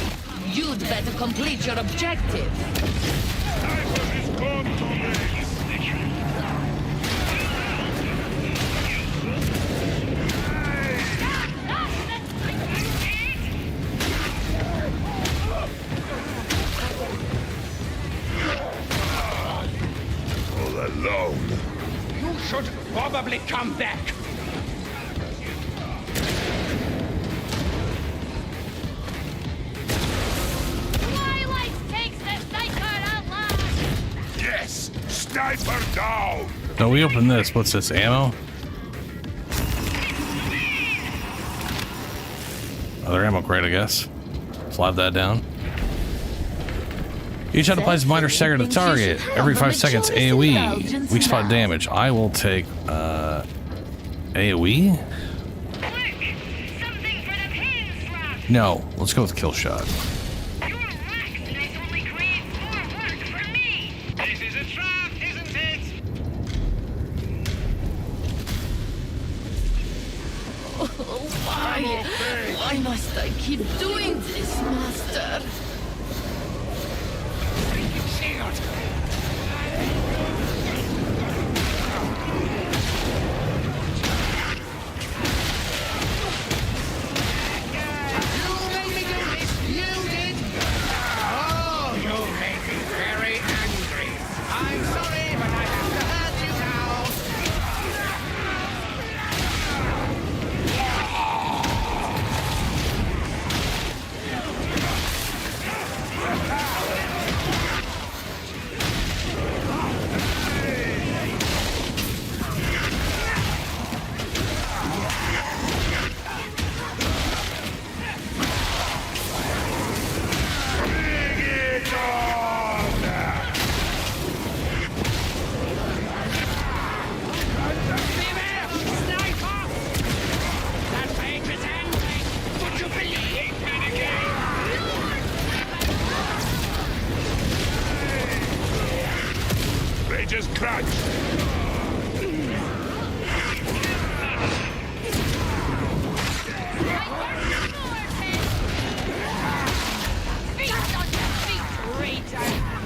Speaker 5: You'd better complete your objective.
Speaker 7: Sniper is gone, comrades! All alone.
Speaker 13: You should probably come back.
Speaker 18: Twilight takes the sniper out loud!
Speaker 7: Yes! Sniper down!
Speaker 1: No, we open this. What's this? Ammo? Other ammo crate, I guess. Slide that down. Each shot applies a minor stagger to the target. Every 5 seconds, AoE. Weak spot damage. I will take, AoE? No, let's go with kill shot.
Speaker 12: This is a trap, isn't it?
Speaker 5: Oh, why? Why must I keep doing this, Master?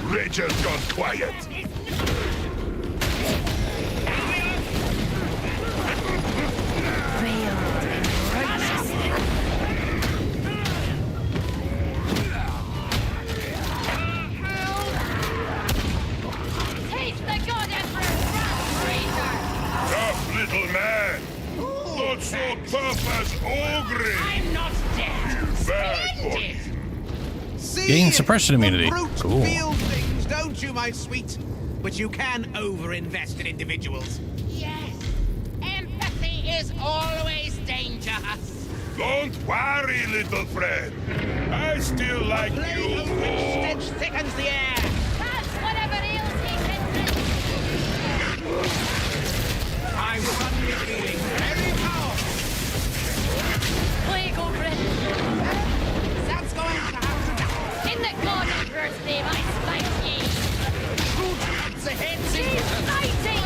Speaker 7: Rachel's gone quiet.
Speaker 2: Teach the god emperor
Speaker 7: Tough little man. Not so tough as Ogre.
Speaker 13: I'm not dead.
Speaker 7: You bad boy.
Speaker 1: Gain suppression immunity.
Speaker 13: Brute
Speaker 1: Cool.
Speaker 13: feel things, don't you, my sweet? But you can over-invest in individuals.
Speaker 4: Yes. Empathy is always dangerous.
Speaker 7: Don't worry, little friend. I still like you more.
Speaker 13: Stench thickens the air.
Speaker 2: That's whatever ails he
Speaker 13: I'm suddenly feeling very powerful.
Speaker 2: Plague Ogre.
Speaker 4: That's going to have to die.
Speaker 2: In the god emperor's name, I smite ye.
Speaker 4: It's a head
Speaker 2: She's fighting!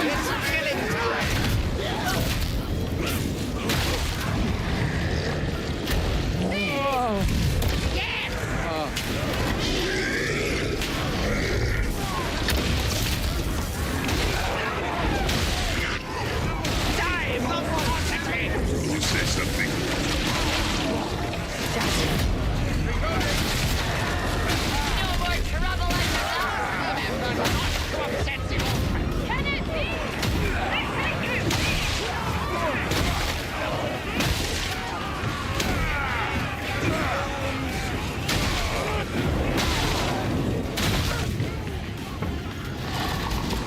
Speaker 13: It's killing time.
Speaker 4: Time of quantity.
Speaker 7: Who says something?
Speaker 2: No more trouble like that.
Speaker 4: Remember not to upset him.
Speaker 2: Can it be?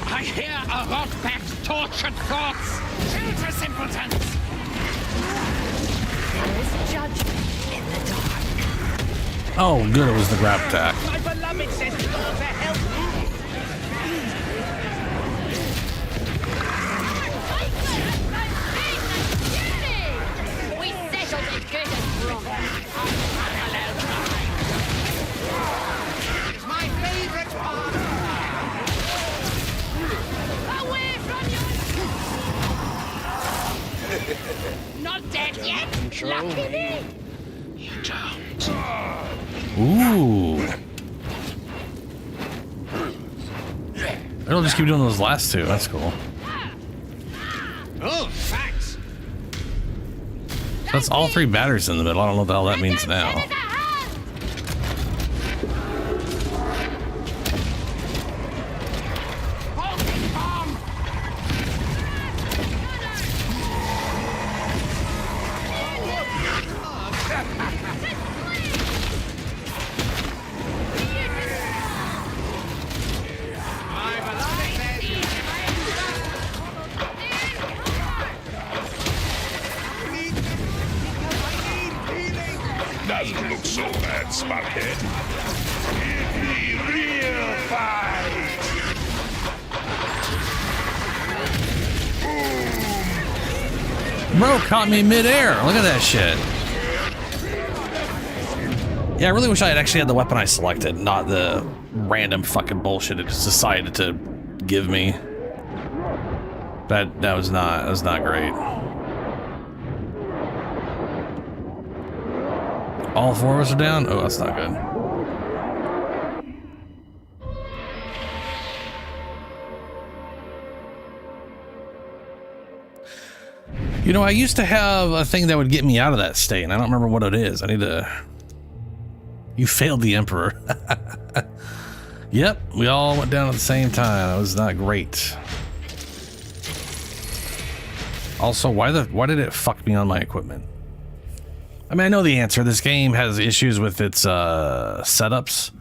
Speaker 4: I hear a rot-backed, tortured thoughts. Filter simpletons.
Speaker 5: There is judgment in the dark.
Speaker 1: Oh, good. It was the grab attack.
Speaker 13: My beloved says to go to help.
Speaker 2: We settled it good and wrong.
Speaker 13: It's my favorite part.
Speaker 2: Away from you!
Speaker 4: Not dead yet. Lucky me. You don't.
Speaker 1: Ooh. It'll just keep doing those last two. That's cool.
Speaker 13: Oh, thanks.
Speaker 1: So that's all three batters in the middle. I don't know what the hell that means now.
Speaker 13: My beloved says.
Speaker 7: Doesn't look so bad, smarthead. Give me real fight.
Speaker 1: Bro caught me midair. Look at that shit. Yeah, I really wish I had actually had the weapon I selected, not the random fucking bullshit it just decided to give me. That was not great. All four of us are down? Oh, that's not good. You know, I used to have a thing that would get me out of that state, and I don't remember what it is. I need to... You failed the Emperor. Yep, we all went down at the same time. That was not great. Also, why did it fuck me on my equipment? I mean, I know the answer. This game has issues with its setups.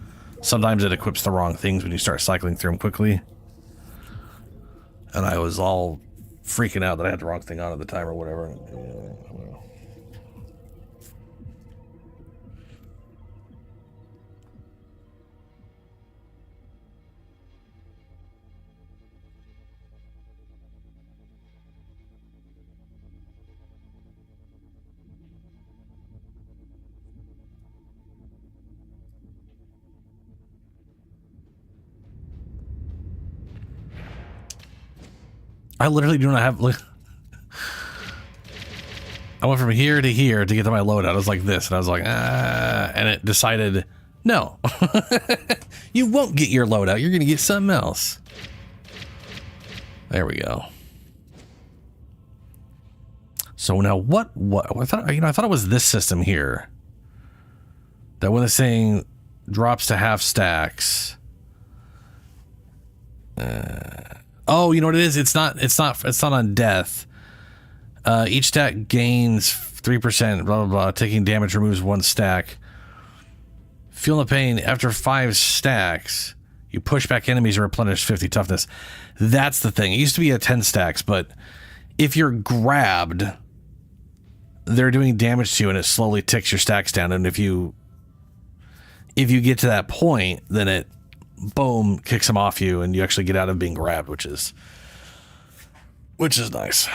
Speaker 1: Sometimes it equips the wrong things when you start cycling through them quickly. And I was all freaking out that I had the wrong thing on at the time or whatever. I literally do not have... I went from here to here to get to my loadout. I was like this, and I was like, ah, and it decided, no. You won't get your loadout. You're going to get something else. There we go. So now what I thought, I thought it was this system here. That when this thing drops to half stacks. Oh, you know what it is? It's not on death. Each stack gains 3%, blah, blah, blah. Taking damage removes 1 stack. Feel the pain. After 5 stacks, you push back enemies and replenish 50 toughness. That's the thing. It used to be at 10 stacks, but if you're grabbed, they're doing damage to you and it slowly ticks your stacks down. And if you get to that point, then it, boom, kicks them off you and you actually get out of being grabbed, which is nice.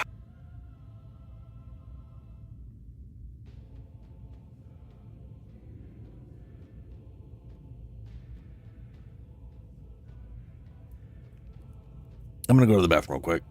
Speaker 1: I'm going to go to the bathroom real quick.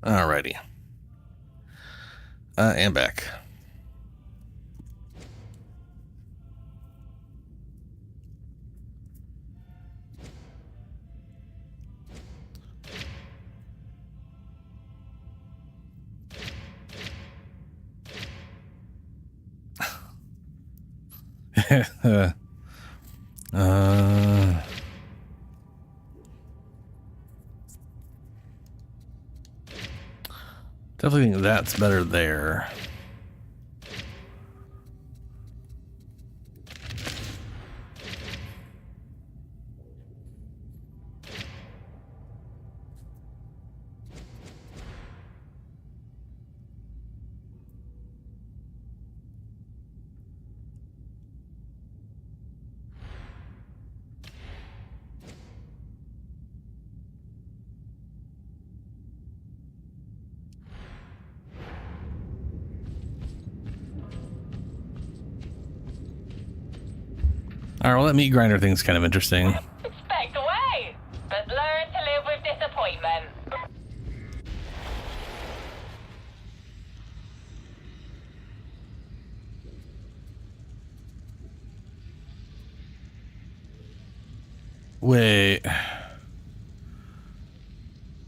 Speaker 1: Alrighty. And back. Definitely think that's better there. All right, well, that meat grinder thing's kind of interesting.
Speaker 8: Expect away, but learn to live with disappointment.
Speaker 1: Wait.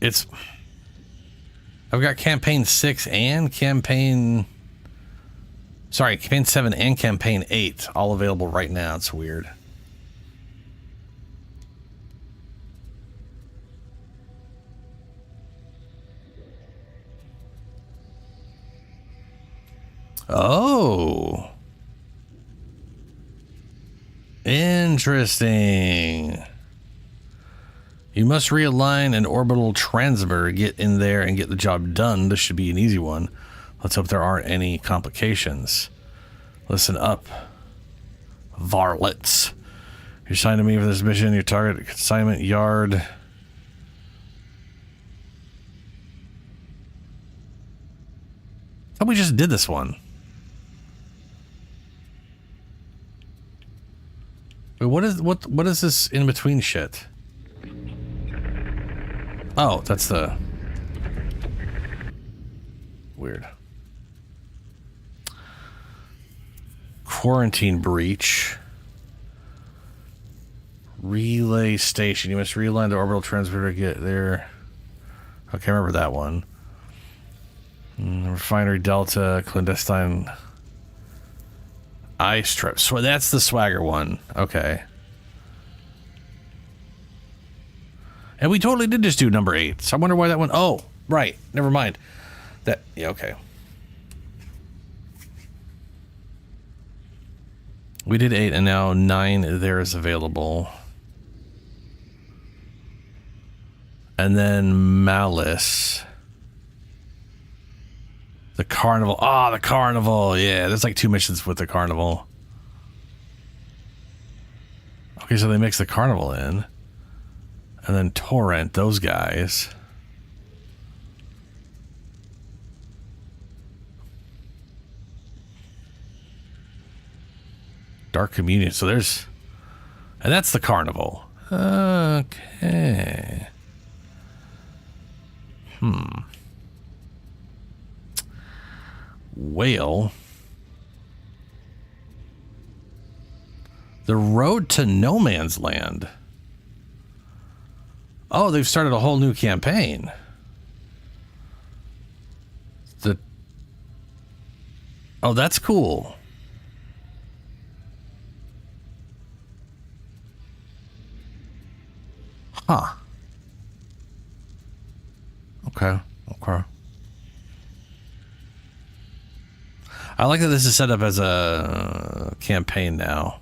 Speaker 1: It's... I've got campaign 6 and campaign 7 and campaign 8 all available right now. It's weird. Oh. Interesting. You must realign an orbital transmitter, get in there and get the job done. This should be an easy one. Let's hope there aren't any complications. Listen up, varlets. You're assigned to me for this mission. Your target assignment yard. I thought we just did this one. Wait, what is this in between shit? Oh, that's the weird. Quarantine breach. Relay station. You must realign the orbital transmitter to get there. Okay, I remember that one. Refinery Delta, clandestine ice trip. So that's the swagger one. Okay. And we totally did just do number 8. So I wonder why that one. Oh, right. Never mind. That. Yeah. Okay. We did 8, and now 9 there is available. And then Malice. The carnival. Ah, the carnival. Yeah, there's like 2 missions with the carnival. Okay, so they mix the carnival in. And then Torrent, those guys. Dark Communion. So there's... And that's the carnival. Okay. Whale. The Road to No Man's Land. Oh, they've started a whole new campaign. Oh, that's cool. Huh. Okay. I like that this is set up as a campaign now.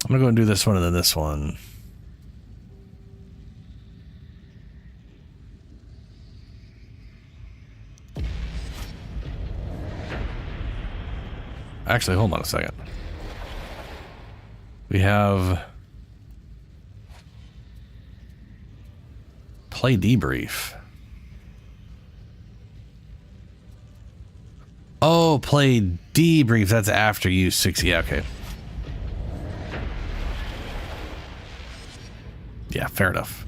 Speaker 1: I'm gonna go and do this one and then this one. Actually, hold on a second. We have play debrief. Oh, play debrief. That's after you 60. Yeah, okay. Yeah, fair enough.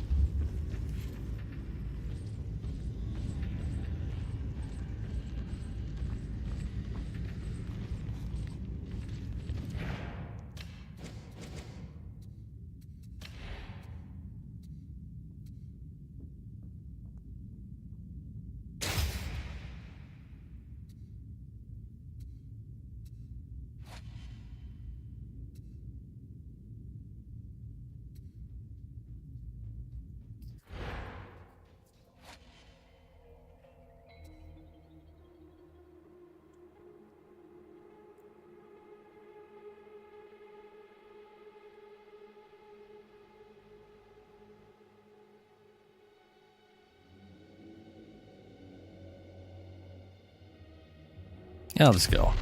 Speaker 1: Yeah, let's go.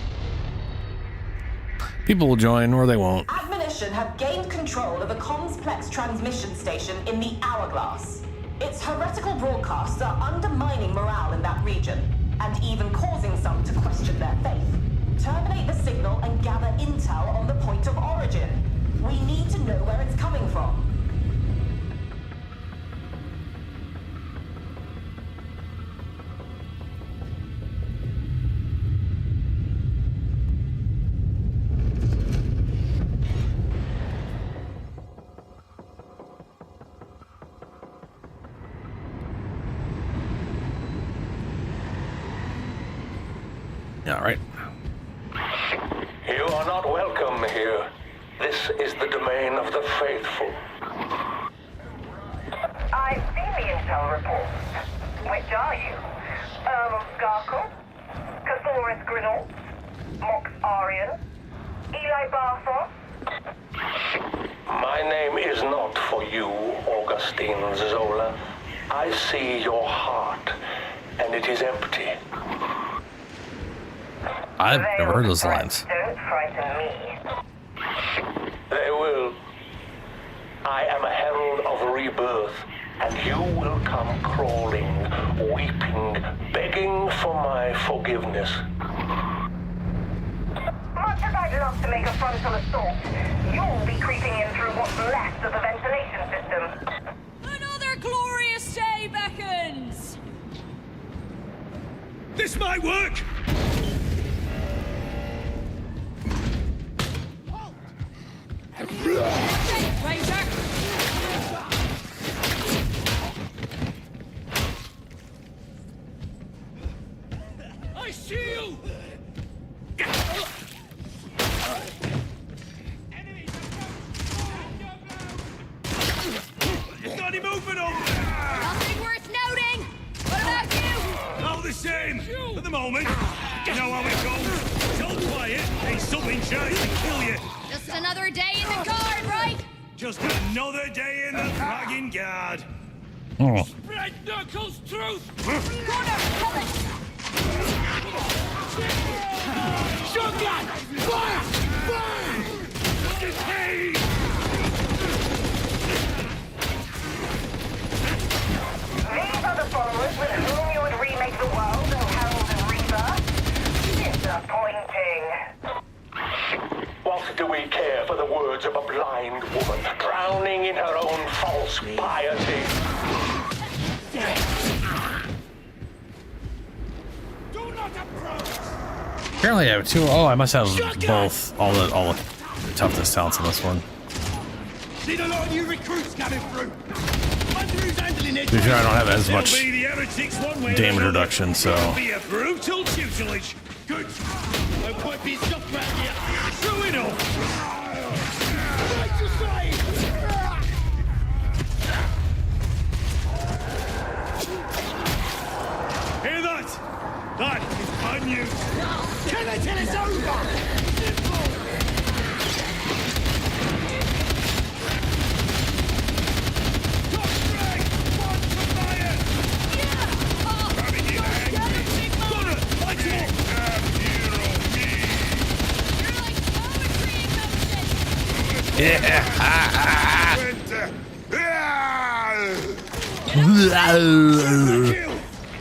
Speaker 1: People will join or they won't.
Speaker 6: Admonition have gained control of a complex transmission station in the Hourglass. Its heretical broadcasts are undermining morale in that region, and even causing some to question their faith. Terminate the signal and gather intel on the point of origin. We need to know where it's coming from.
Speaker 1: Yeah, right.
Speaker 3: You are not welcome here. This is the domain of the faithful.
Speaker 17: I've seen the intel reports. Which are you? Earl of Garkle? Cathoris Grinnell? Mox Arian? Eli Barthos?
Speaker 3: My name is not for you, Augustine Zola. I see your heart, and it is empty.
Speaker 1: I've never heard those lines.
Speaker 17: Don't frighten me.
Speaker 3: They will. I am a herald of rebirth, and you will come crawling, weeping, begging for my forgiveness.
Speaker 17: Much as I'd love to make a frontal assault, you'll be creeping in through what's left of the ventilation system.
Speaker 2: Another glorious day beckons!
Speaker 19: This might work!
Speaker 2: Ranger!
Speaker 19: I see you! Got him open over there!
Speaker 2: Nothing worth noting! What about you?
Speaker 19: All the same, at the moment. You know how it goes. It's all quiet, ain't something sure to kill you.
Speaker 2: Just another day in the guard, right?
Speaker 19: Just another day in the dragging guard.
Speaker 1: Oh.
Speaker 19: Spread Knuckles' truth!
Speaker 2: Gunner, kill it!
Speaker 19: Shotgun! Fire! Fire! Decay!
Speaker 17: These are the followers with whom you would remake the world and herald and rebirth? Disappointing.
Speaker 3: What do we care for the words of a blind woman, drowning in her own false piety?
Speaker 1: Apparently I have two. Oh, I must have both. All the toughness talents in this one.
Speaker 19: Need a lot of new recruits coming through. Wonder who's handling it.
Speaker 1: To be fair, I don't have as much
Speaker 19: They'll be the heretics one way or
Speaker 1: damage
Speaker 19: another.
Speaker 1: reduction, so.
Speaker 19: It'll be a brutal tutelage. Good. No point being stuck around here. True enough. Right to side. Hear that? That is bad news. Kill it till it's over. Simple.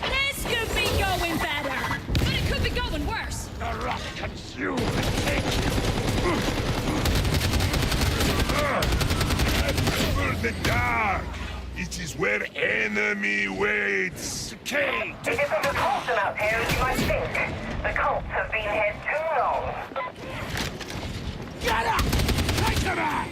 Speaker 2: This could be going better, but it could be going worse.
Speaker 19: The rock consume.
Speaker 7: The dark. It is where enemy waits.
Speaker 19: Decay.
Speaker 17: It isn't as wholesome out here as you might think. The cults have been here too long.
Speaker 19: Get up! Take him out!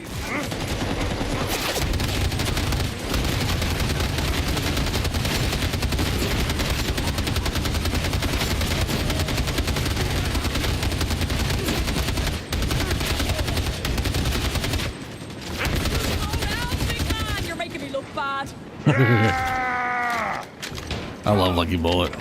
Speaker 2: You're making me look bad.
Speaker 1: I love Lucky Bullet.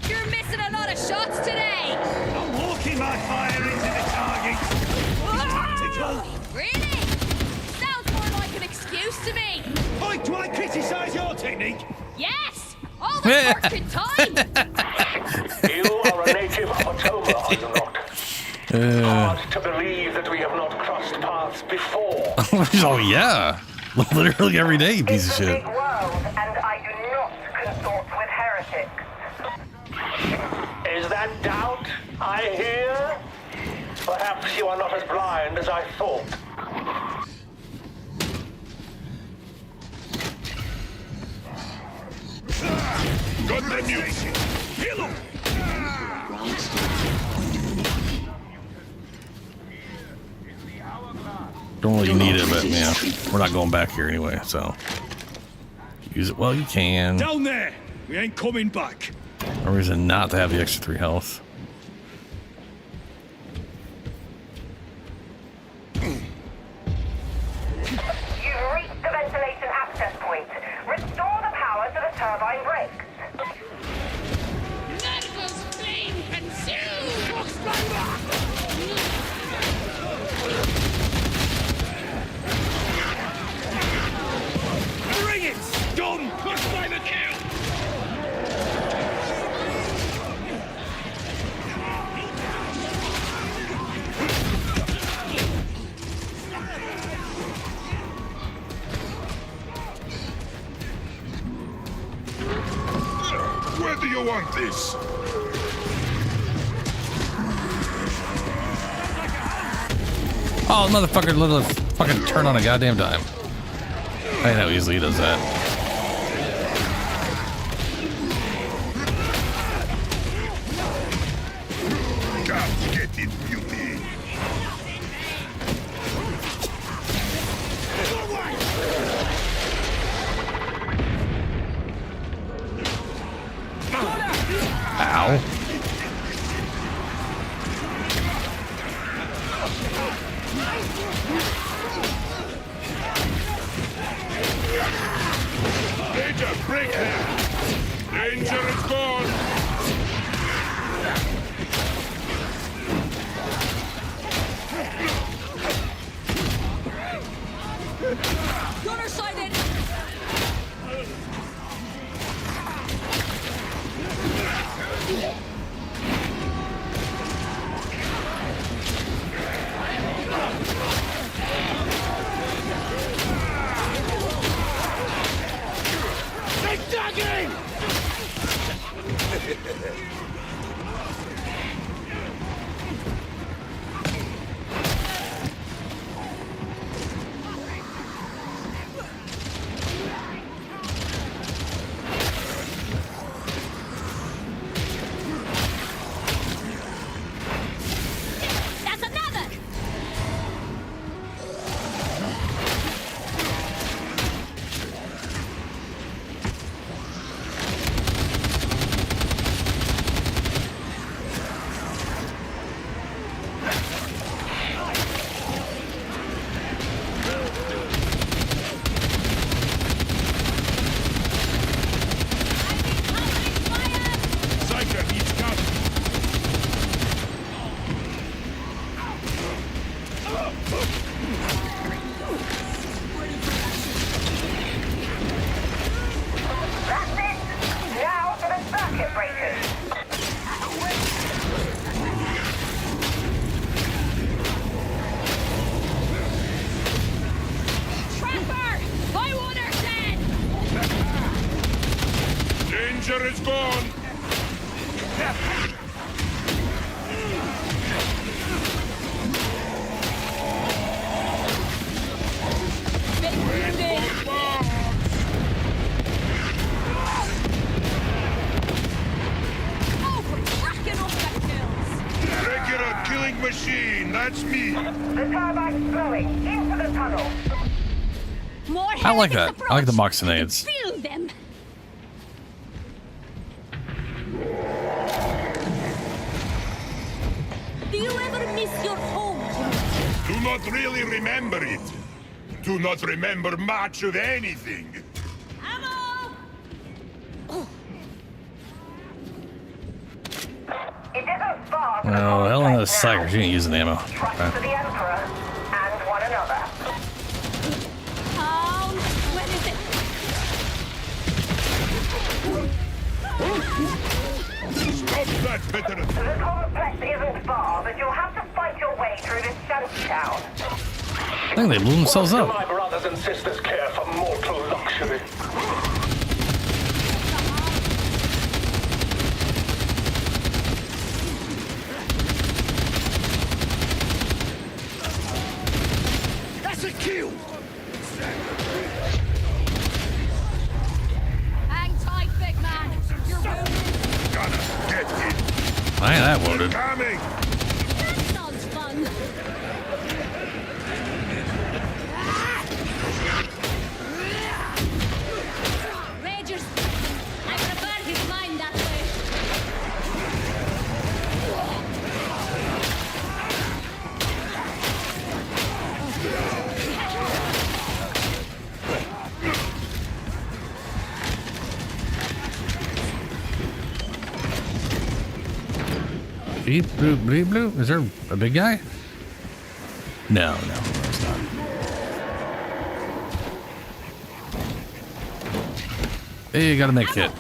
Speaker 2: You're missing a lot of shots today.
Speaker 19: I'm walking my fire into the target. Tactical.
Speaker 2: Really? Sounds more like an excuse to me.
Speaker 19: Oi, do I criticize your technique?
Speaker 2: Yes! All the fucking time!
Speaker 3: You are a native of Otoma, are you not? Hard to believe that we have not crossed paths before.
Speaker 1: Oh yeah, literally every day, you piece of
Speaker 17: It's a
Speaker 1: shit.
Speaker 17: big world, and I do not consort with heretics.
Speaker 3: Is that that doubt I hear? Perhaps you are not as blind as I thought.
Speaker 7: Got the music. Hello.
Speaker 1: Don't really need it, but yeah, we're not going back here anyway, so use it while you can.
Speaker 19: Down there! We ain't coming back.
Speaker 1: No reason not to have the extra 3 health.
Speaker 17: You've reached the ventilation access point. Restore the power to the turbine brakes.
Speaker 4: Nervous flame consumed!
Speaker 19: Bring it! Done! Push by the kill!
Speaker 7: Where do you want this?
Speaker 1: Oh, motherfucker, let us fucking turn on a goddamn dime. I know how easily he does that.
Speaker 7: Come get it, beauty.
Speaker 1: Ow.
Speaker 7: Danger, break him. Danger is gone.
Speaker 2: Gunner sighted!
Speaker 19: Take dogging!
Speaker 18: That's another!
Speaker 7: Psycho needs cover.
Speaker 17: That's it. Now for the circuit breakers.
Speaker 2: Trapper! My water's dead!
Speaker 7: Danger is gone.
Speaker 2: Oh, we're racking up the kills!
Speaker 7: Regular killing machine, that's me.
Speaker 17: The turbine's blowing into the tunnel.
Speaker 18: More
Speaker 1: I like that.
Speaker 18: heretics
Speaker 1: I like the
Speaker 18: approach.
Speaker 1: moxonades.
Speaker 18: Feel them. Do you ever miss your home?
Speaker 7: Do not really remember it. Do not remember much of anything.
Speaker 17: It isn't far from
Speaker 1: Oh, hell in the
Speaker 17: complex
Speaker 1: psycho. She ain't using ammo.
Speaker 17: Trust to the Emperor and one another.
Speaker 18: Hound, where is it?
Speaker 7: Stop that, veteran.
Speaker 17: The complex isn't far, but you'll have to fight your way through this shanty town.
Speaker 1: I think they blew themselves
Speaker 3: Do
Speaker 1: up.
Speaker 3: my brothers and sisters care for mortal luxury?
Speaker 1: I ain't that loaded.
Speaker 7: Coming!
Speaker 18: That sounds fun. Ragers, I prefer his mind that way.
Speaker 1: Beep, bloop, bleep, bloop. Is there a big guy? No, it's not. Hey, you got a med kit.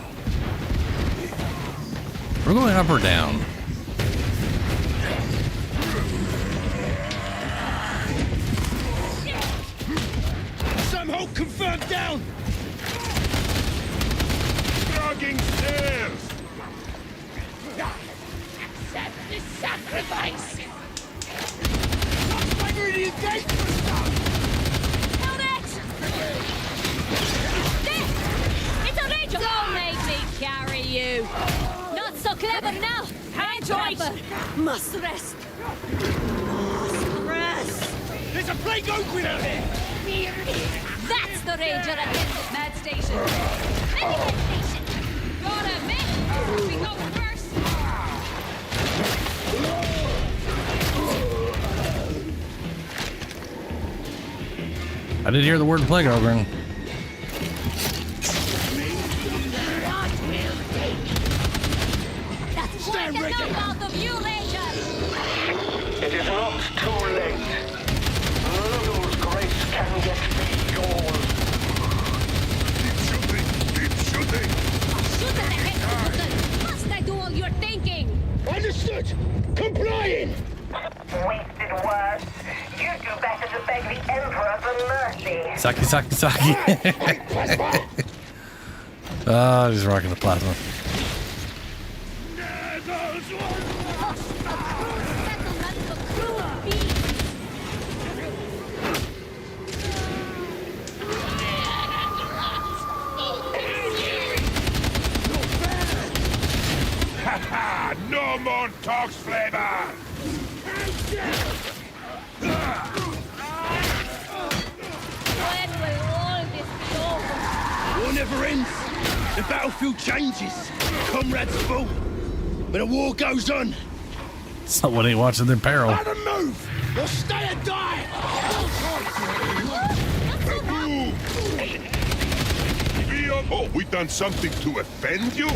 Speaker 1: We're going up or down?
Speaker 19: Some hold confirmed down.
Speaker 7: Jogging stairs!
Speaker 4: Accept the sacrifice!
Speaker 18: Hold it! It's a ranger! Don't make me carry you! Not so clever now! Hand right! Must rest! Must rest!
Speaker 19: There's a plague open out here!
Speaker 18: That's the ranger at the med station! Medical station! Got a minute! We go first!
Speaker 1: I did hear the word plague ogre.
Speaker 18: That's quite enough out of you, ranger!
Speaker 3: It is not too late. Myrtle's grace can yet be yours.
Speaker 7: Keep shooting!
Speaker 18: Shoot at the head, Sultan! Must I do all your thinking?
Speaker 19: Understood! Complying!
Speaker 12: Wasted words. You do better to beg the Emperor for mercy.
Speaker 1: Saki. Oh, he's rocking the plasma.
Speaker 7: Haha! No more talks, flavor!
Speaker 18: When will all this be over?
Speaker 19: War never ends. The battlefield changes. Comrades fall. But the war goes on.
Speaker 1: Someone ain't watching their peril.
Speaker 19: Either move or stay and die.
Speaker 7: Oh, we done something to offend you?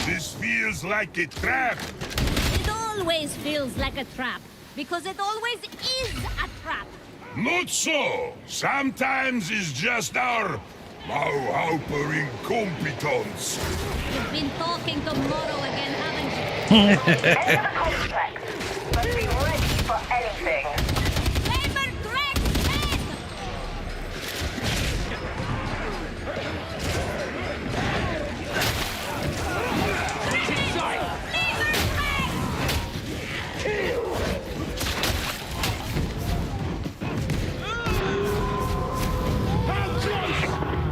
Speaker 7: This feels like a trap.
Speaker 18: It always feels like a trap, because it always is a trap.
Speaker 7: Not so. Sometimes it's just our hyper incompetence.
Speaker 18: You've been talking to Moro again, haven't you?
Speaker 12: Enter the complex, but be ready for anything.
Speaker 18: Labor Greg's head!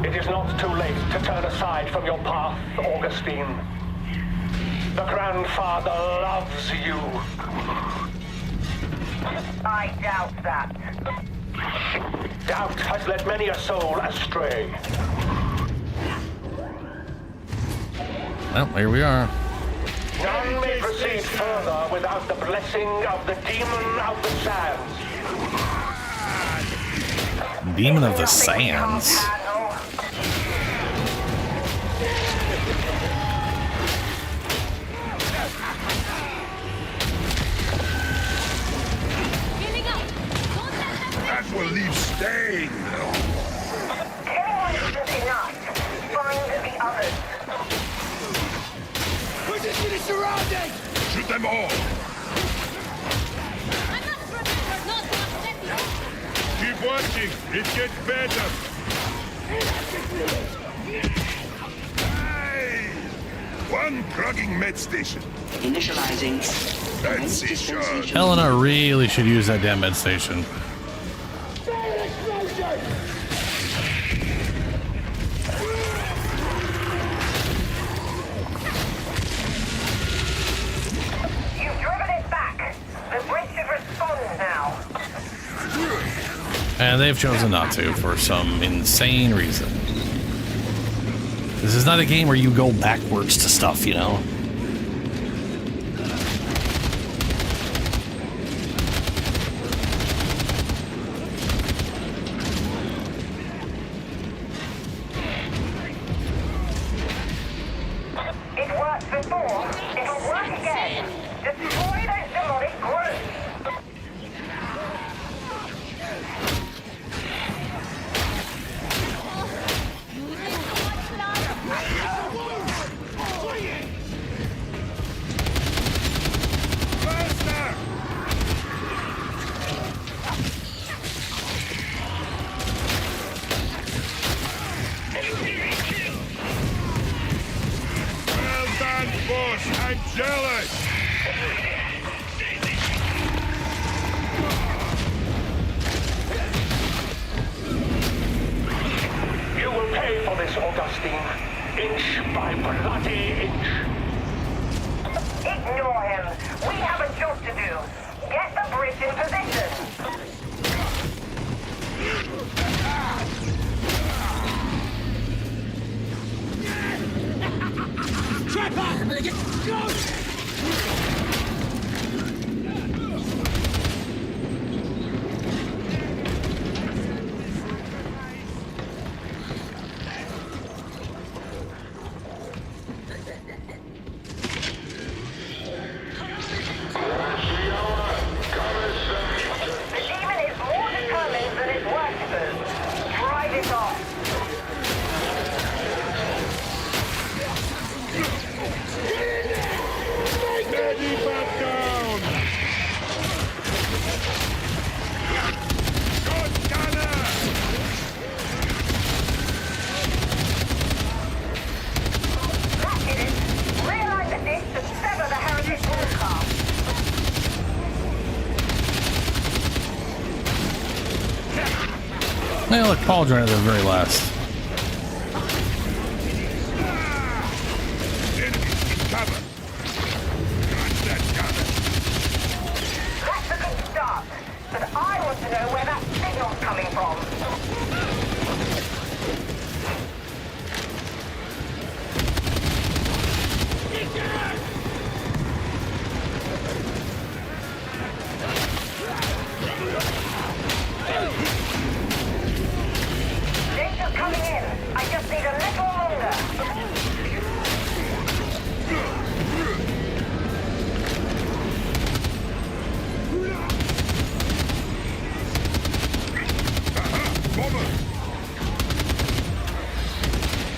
Speaker 3: It is not too late to turn aside from your path, Augustine. The grandfather loves you.
Speaker 12: I doubt that.
Speaker 3: Doubt has led many a soul astray.
Speaker 1: Well, here we are.
Speaker 3: None may proceed further without the blessing of the Demon of the Sands.
Speaker 1: Demon of the Sands.
Speaker 7: That will leave stain.
Speaker 12: Anyone isn't enough. Find the others.
Speaker 19: Position is surrounded!
Speaker 7: Shoot them all.
Speaker 18: I must remember
Speaker 7: coming! It gets better! Hey! One clogging med station.
Speaker 11: Initializing.
Speaker 7: That's it, sure.
Speaker 1: Helena really should use that damn med station.
Speaker 12: You've driven it back. The bridge should respond now.
Speaker 1: And they've chosen not to for some insane reason. This is not a game where you go backwards to stuff, you know?
Speaker 12: It worked before. It'll work again. Destroy those demonic groups.
Speaker 7: Well done, boss! I'm jealous!
Speaker 3: You will pay for this, Augustine. Inch by bloody inch.
Speaker 12: Ignore him. We have a job to do. Get the bridge in position. The demon is more determined than its worshippers. Drive it off.
Speaker 7: Steady back down! Good gunner!
Speaker 12: That did it. Realize the ditch to sever the heretic broadcast.
Speaker 1: Hey, look, Paul joined at the very last.
Speaker 7: Cover! That's gunner!
Speaker 12: That's a good start. But I want to know where that signal's coming from. Data's coming in. I just need a little longer.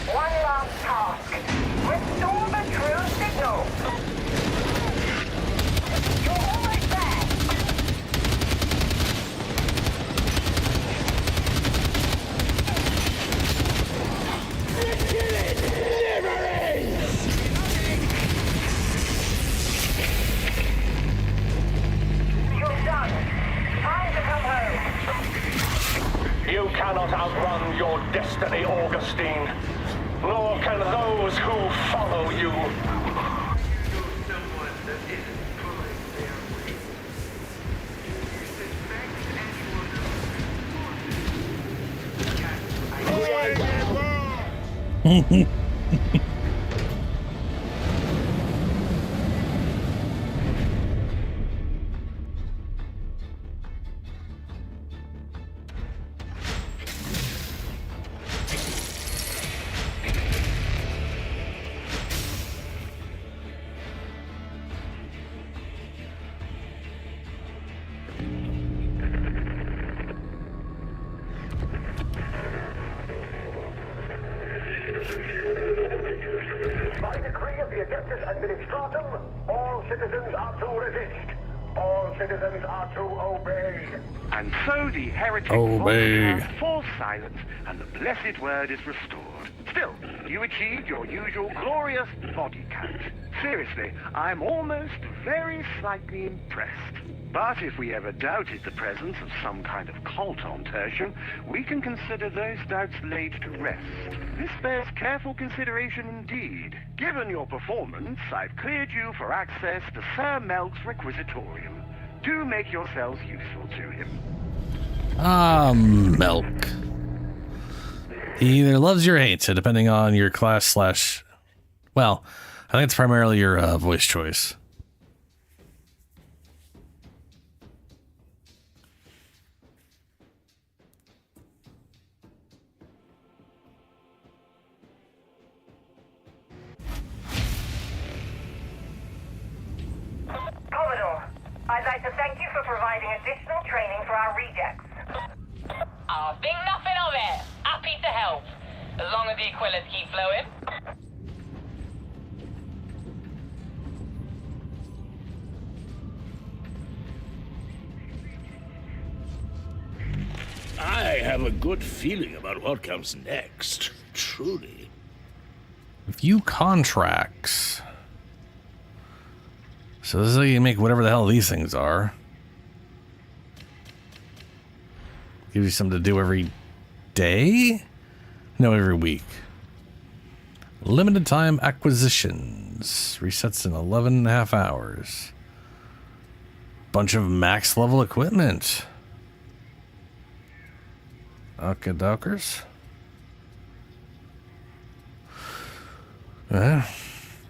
Speaker 12: One last task. Restore the true signal. You're almost there. You're done. Time to come home.
Speaker 3: You cannot outrun your destiny, Augustine. Nor can those who follow you.
Speaker 12: By decree of the Adeptus Administratum, all citizens are to resist. All
Speaker 3: citizens are to obey.
Speaker 16: And so the heretic
Speaker 1: Obey.
Speaker 16: falls silent, and the blessed word is restored. Still, you achieved your usual glorious body count. Seriously, I'm almost very slightly impressed. But if we ever doubted the presence of some kind of cult on Tertium, we can consider those doubts laid to rest. This bears careful consideration indeed. Given your performance, I've cleared you for access to Sir Melk's Requisitorium. Do make yourselves useful to him.
Speaker 1: Melk. He either loves you or hates you, depending on your class / well, I think it's primarily your voice choice.
Speaker 12: Commodore, I'd like to thank you for providing additional training for our rejects.
Speaker 8: I'll think nothing of it. Happy to help. As long as the Aquillas keep flowing.
Speaker 19: I have a good feeling about what comes next. Truly.
Speaker 1: View contracts. So this is how you make whatever the hell these things are. Give you something to do every day? No, every week. Limited time acquisitions. Resets in 11.5 hours. Bunch of max level equipment. Okay, dokers.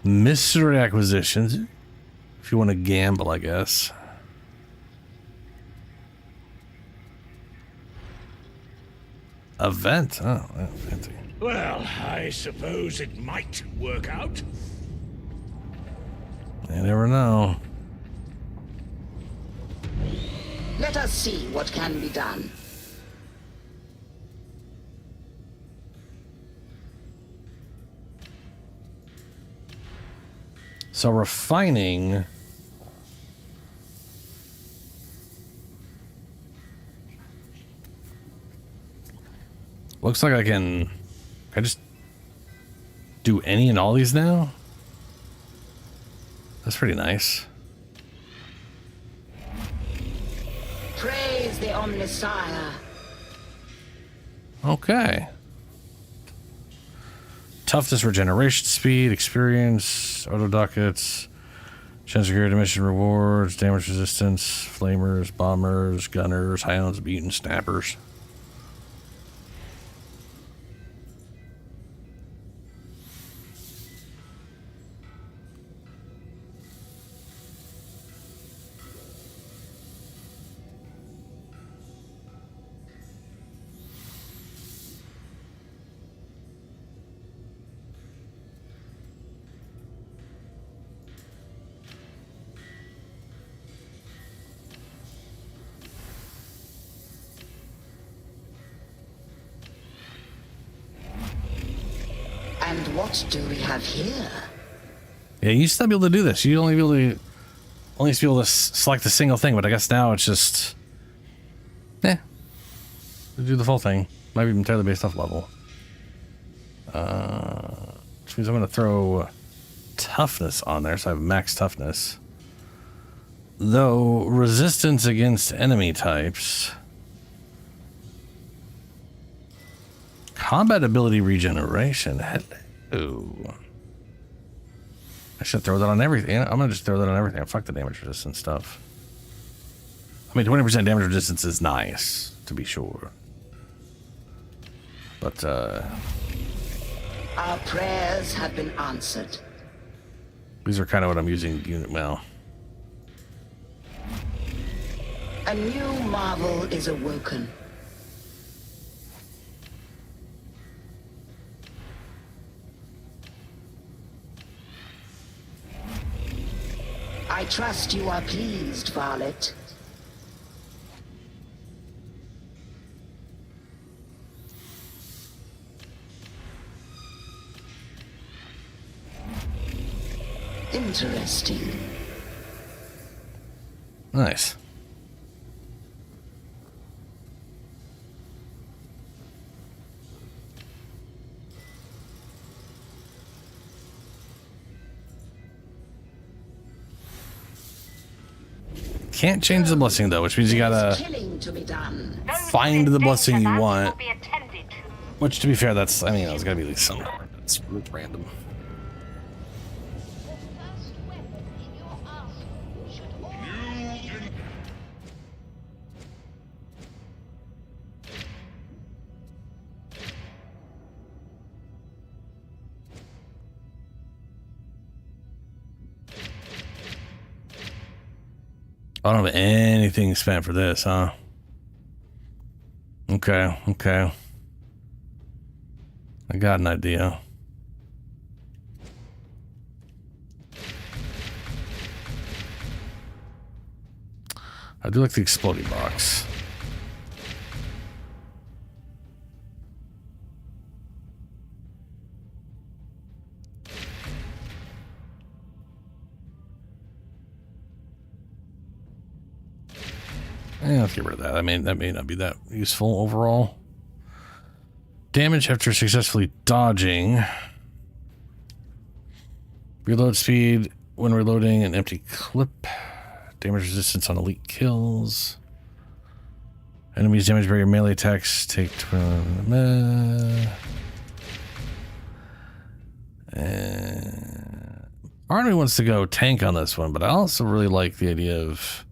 Speaker 1: Mystery acquisitions. If you want to gamble, I guess. Event. Oh, fancy.
Speaker 19: Well, I suppose it might work out.
Speaker 1: You never know.
Speaker 6: Let us see what can be done.
Speaker 1: So refining. Looks like I just do any and all these now? That's pretty nice.
Speaker 6: Praise the Omnissiah.
Speaker 1: Okay. Toughness, regeneration speed, experience, auto dockets, chance security mission rewards, damage resistance, flamers, bombers, gunners, hounds, mutant snappers.
Speaker 6: And what do we have here?
Speaker 1: Yeah, you used to be able to do this. You only be able to select a single thing, but I guess now it's just do the full thing. Might be entirely based off level. Which means I'm gonna throw toughness on there, so I have max toughness. Though resistance against enemy types. Combat ability regeneration. Hello. I should throw that on everything. I'm gonna just throw that on everything. Fuck the damage resistance stuff. I mean, 20% damage resistance is nice, to be sure. But,
Speaker 6: Our prayers have been answered.
Speaker 1: these are kind of what I'm using unit well.
Speaker 6: A new marvel is awoken. I trust you are pleased, Varlet. Interesting.
Speaker 1: Nice. Can't change the blessing though, which means you gotta find the blessing you want. Which, to be fair, that's, I mean, it's gotta be like some, it's random. I don't have anything spent for this, huh? Okay, okay. I got an idea. I do like the exploding box. Yeah, let's get rid of that. I mean, that may not be that useful overall. Damage after successfully dodging. Reload speed when reloading an empty clip. Damage resistance on elite kills. Enemies damage barrier melee attacks take 12. Part of me wants to go tank on this one, but I also really like the idea of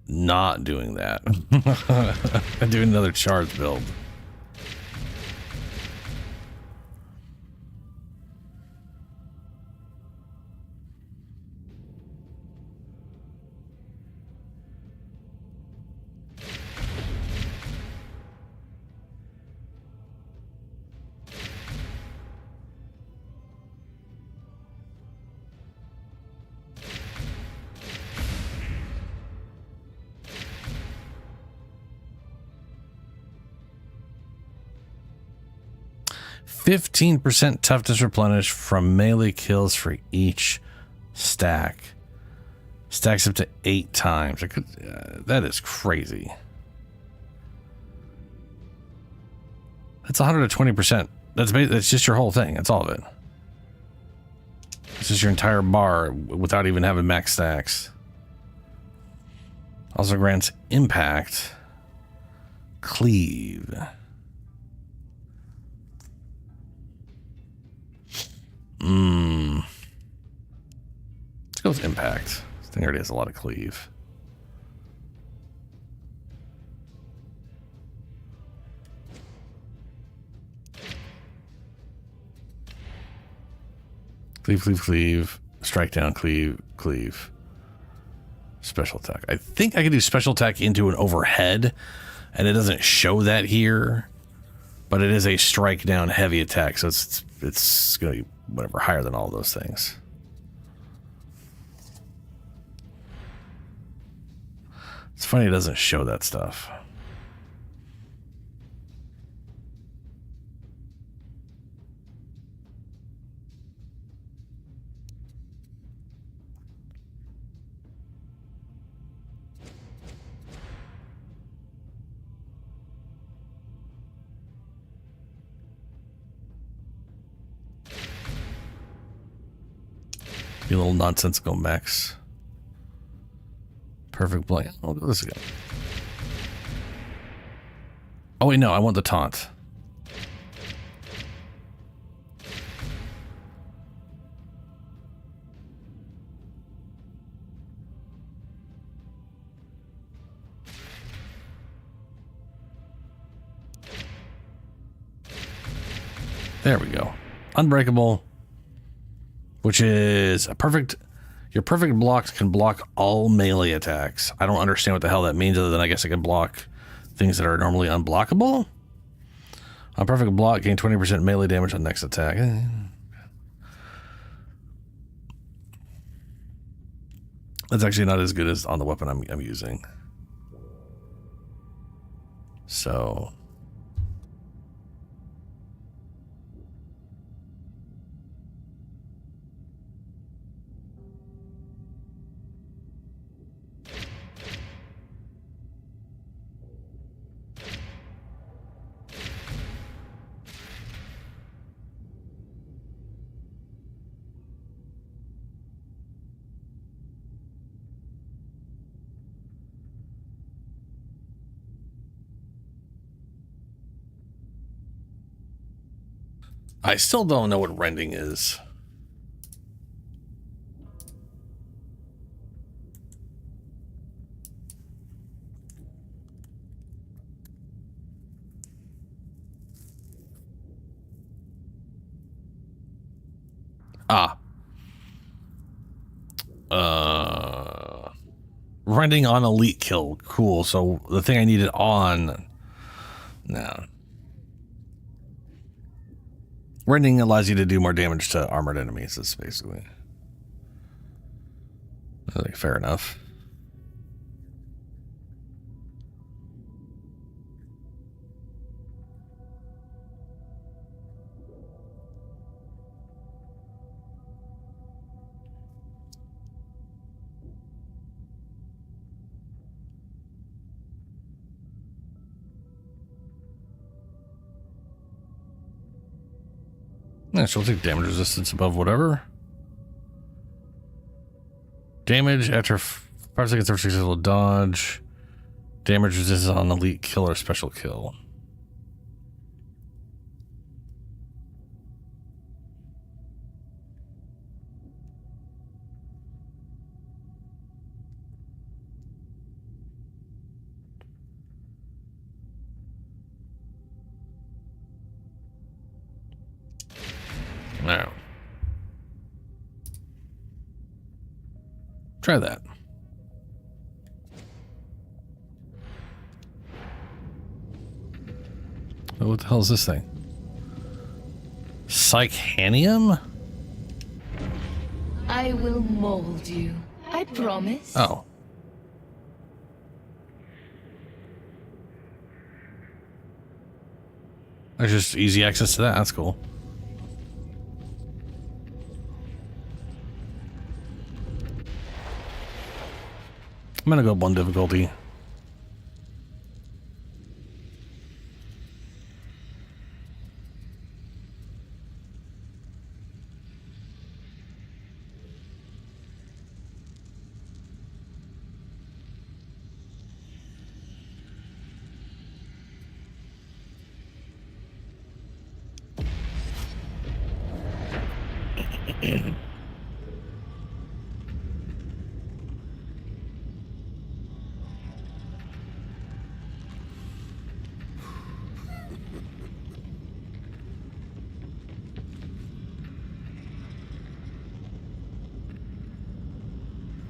Speaker 1: not doing that. And doing another charge build. %15 toughness replenish from melee kills for each stack. Stacks up to 8 times. I could, that is crazy. That's 120%. That's just your whole thing. That's all of it. It's just your entire bar without even having max stacks. Also grants impact. Cleave. Let's go with impact. This thing already has a lot of cleave. Cleave, cleave, cleave. Strike down, cleave, cleave. Special attack. I think I can do special attack into an overhead, and it doesn't show that here, but it is a strike down heavy attack, so it's going to be whatever, higher than all those things. It's funny it doesn't show that stuff. Be a little nonsensical max. Perfect blank. I'll do this again. Oh wait, no, I want the taunt. There we go. Unbreakable. Which is a perfect, your perfect blocks can block all melee attacks. I don't understand what the hell that means, other than I guess I can block things that are normally unblockable. A perfect block gain 20% melee damage on next attack. That's actually not as good as on the weapon I'm using. So I still don't know what rending is. Ah. Rending on elite kill. Cool. So the thing I needed on. No. Rending allows you to do more damage to armored enemies. That's basically. I think fair enough. Yeah, she'll take damage resistance above whatever. Damage after 5 seconds after successful dodge. Damage resistance on elite kill or special kill. Now, try that. Oh, what the hell is this thing? Psychanium?
Speaker 5: I will mold you. I promise.
Speaker 1: Oh. There's just easy access to that. That's cool. I'm gonna go 1 difficulty.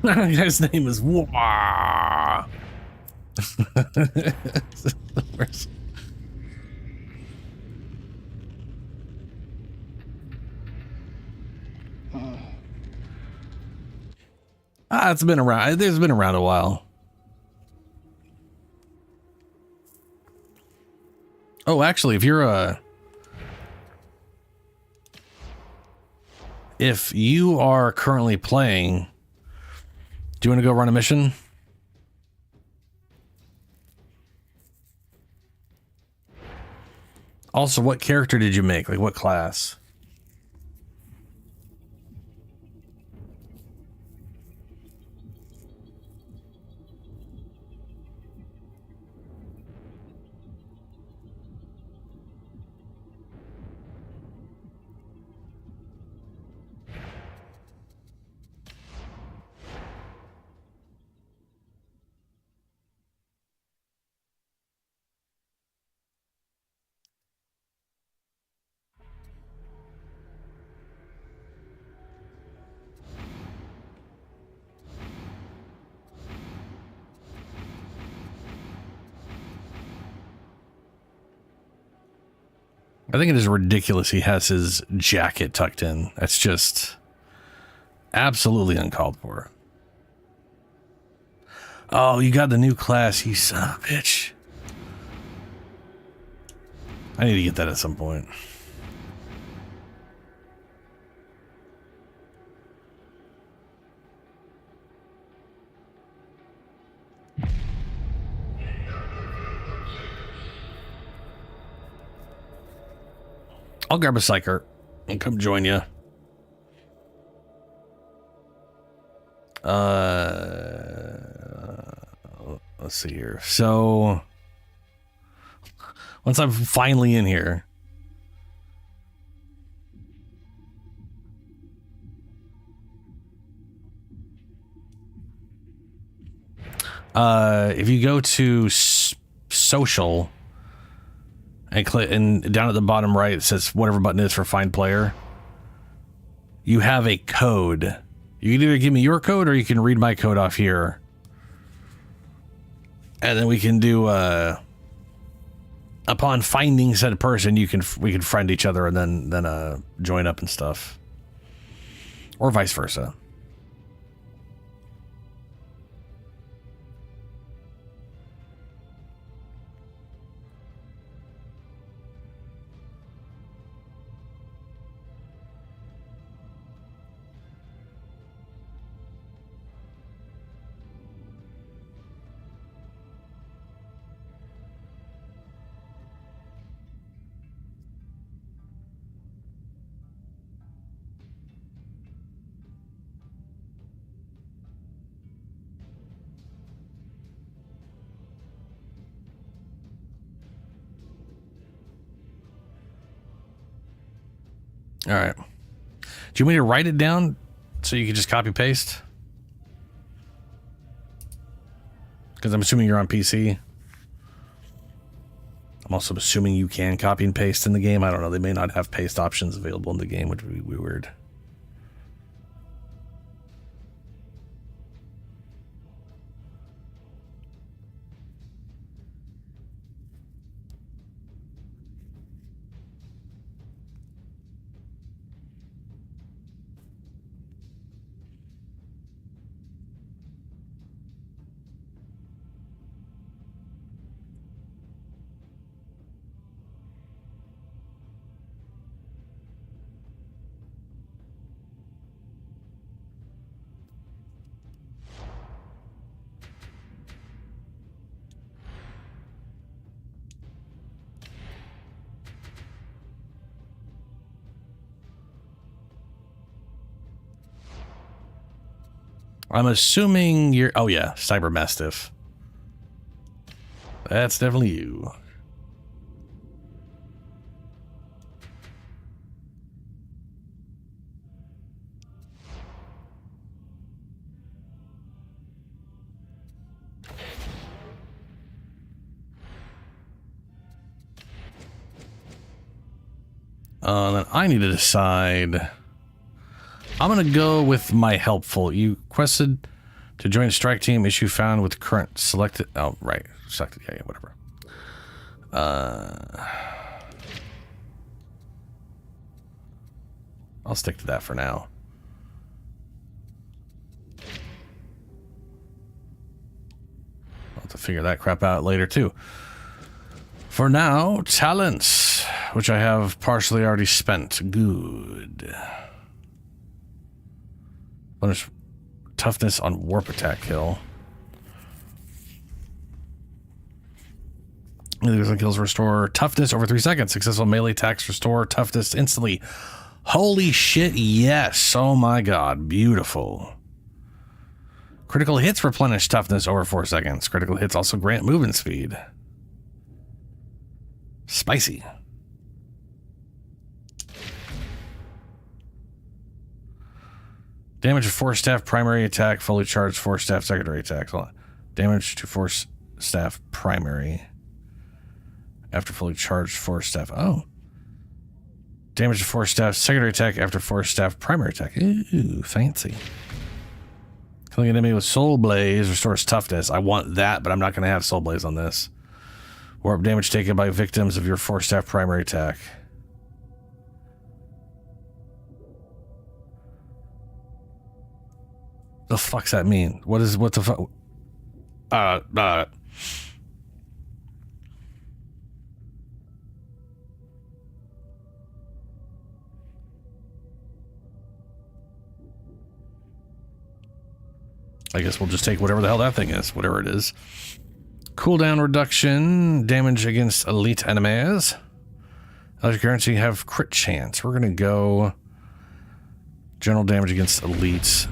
Speaker 1: His name is Wah. It's been around. It's been around a while. Oh, actually, if you are currently playing, do you want to go run a mission? Also, what character did you make? Like, what class? I think it is ridiculous he has his jacket tucked in. That's just absolutely uncalled for. Oh, you got the new class, you son of a bitch. I need to get that at some point. I'll grab a psyker and come join you. Let's see here. So once I'm finally in here, If you go to social and click, and down at the bottom right, it says whatever button is for find player. You have a code. You can either give me your code or you can read my code off here. And then we can do, upon finding said person, we can friend each other and then join up and stuff. Or vice versa. All right. Do you want me to write it down so you can just copy paste? Because I'm assuming you're on PC. I'm also assuming you can copy and paste in the game. I don't know. They may not have paste options available in the game, which would be weird. I'm assuming you're... Oh, yeah. Cyber Mastiff. That's definitely you. Then I need to decide... I'm going to go with my helpful. You requested to join a strike team. Issue found with current selected. Oh, right. Selected. Yeah, whatever. I'll stick to that for now. I'll have to figure that crap out later, too. For now, talents, which I have partially already spent. Good. Bonus toughness on warp attack kill. Melee kills restore toughness over 3 seconds. Successful melee attacks restore toughness instantly. Holy shit, yes. Oh my god, beautiful. Critical hits replenish toughness over 4 seconds. Critical hits also grant movement speed. Spicy. Damage to force staff primary attack, fully charged force staff secondary attack. Hold on. Damage to force staff primary after fully charged force staff. Oh. Damage to force staff secondary attack after force staff primary attack. Ooh, fancy. Killing an enemy with Soul Blaze restores toughness. I want that, but I'm not going to have Soul Blaze on this. Warp damage taken by victims of your force staff primary attack. The fuck's that mean? What the fuck? I guess we'll just take whatever the hell that thing is, whatever it is. Cooldown reduction, damage against elite enemies. Electric currency have crit chance. We're gonna go general damage against elites.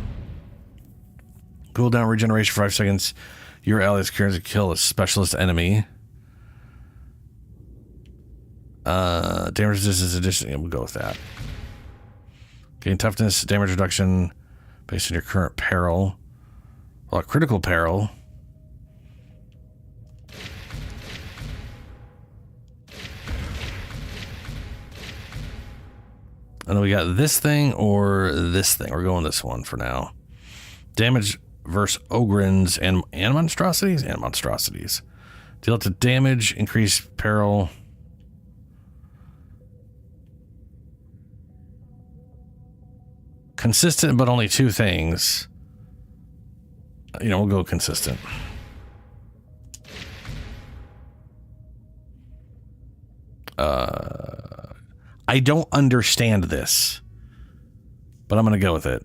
Speaker 1: Cooldown regeneration for 5 seconds. Your allies currency kill a specialist enemy. Damage resistance addition. Yeah, we'll go with that. Gain toughness, damage reduction based on your current peril. Well, critical peril. And then we got this thing or this thing. We're going this one for now. Damage versus Ogrins and monstrosities? And monstrosities. Deal to damage, increase peril. Consistent, but only 2 things. You know, we'll go consistent. I don't understand this, but I'm going to go with it.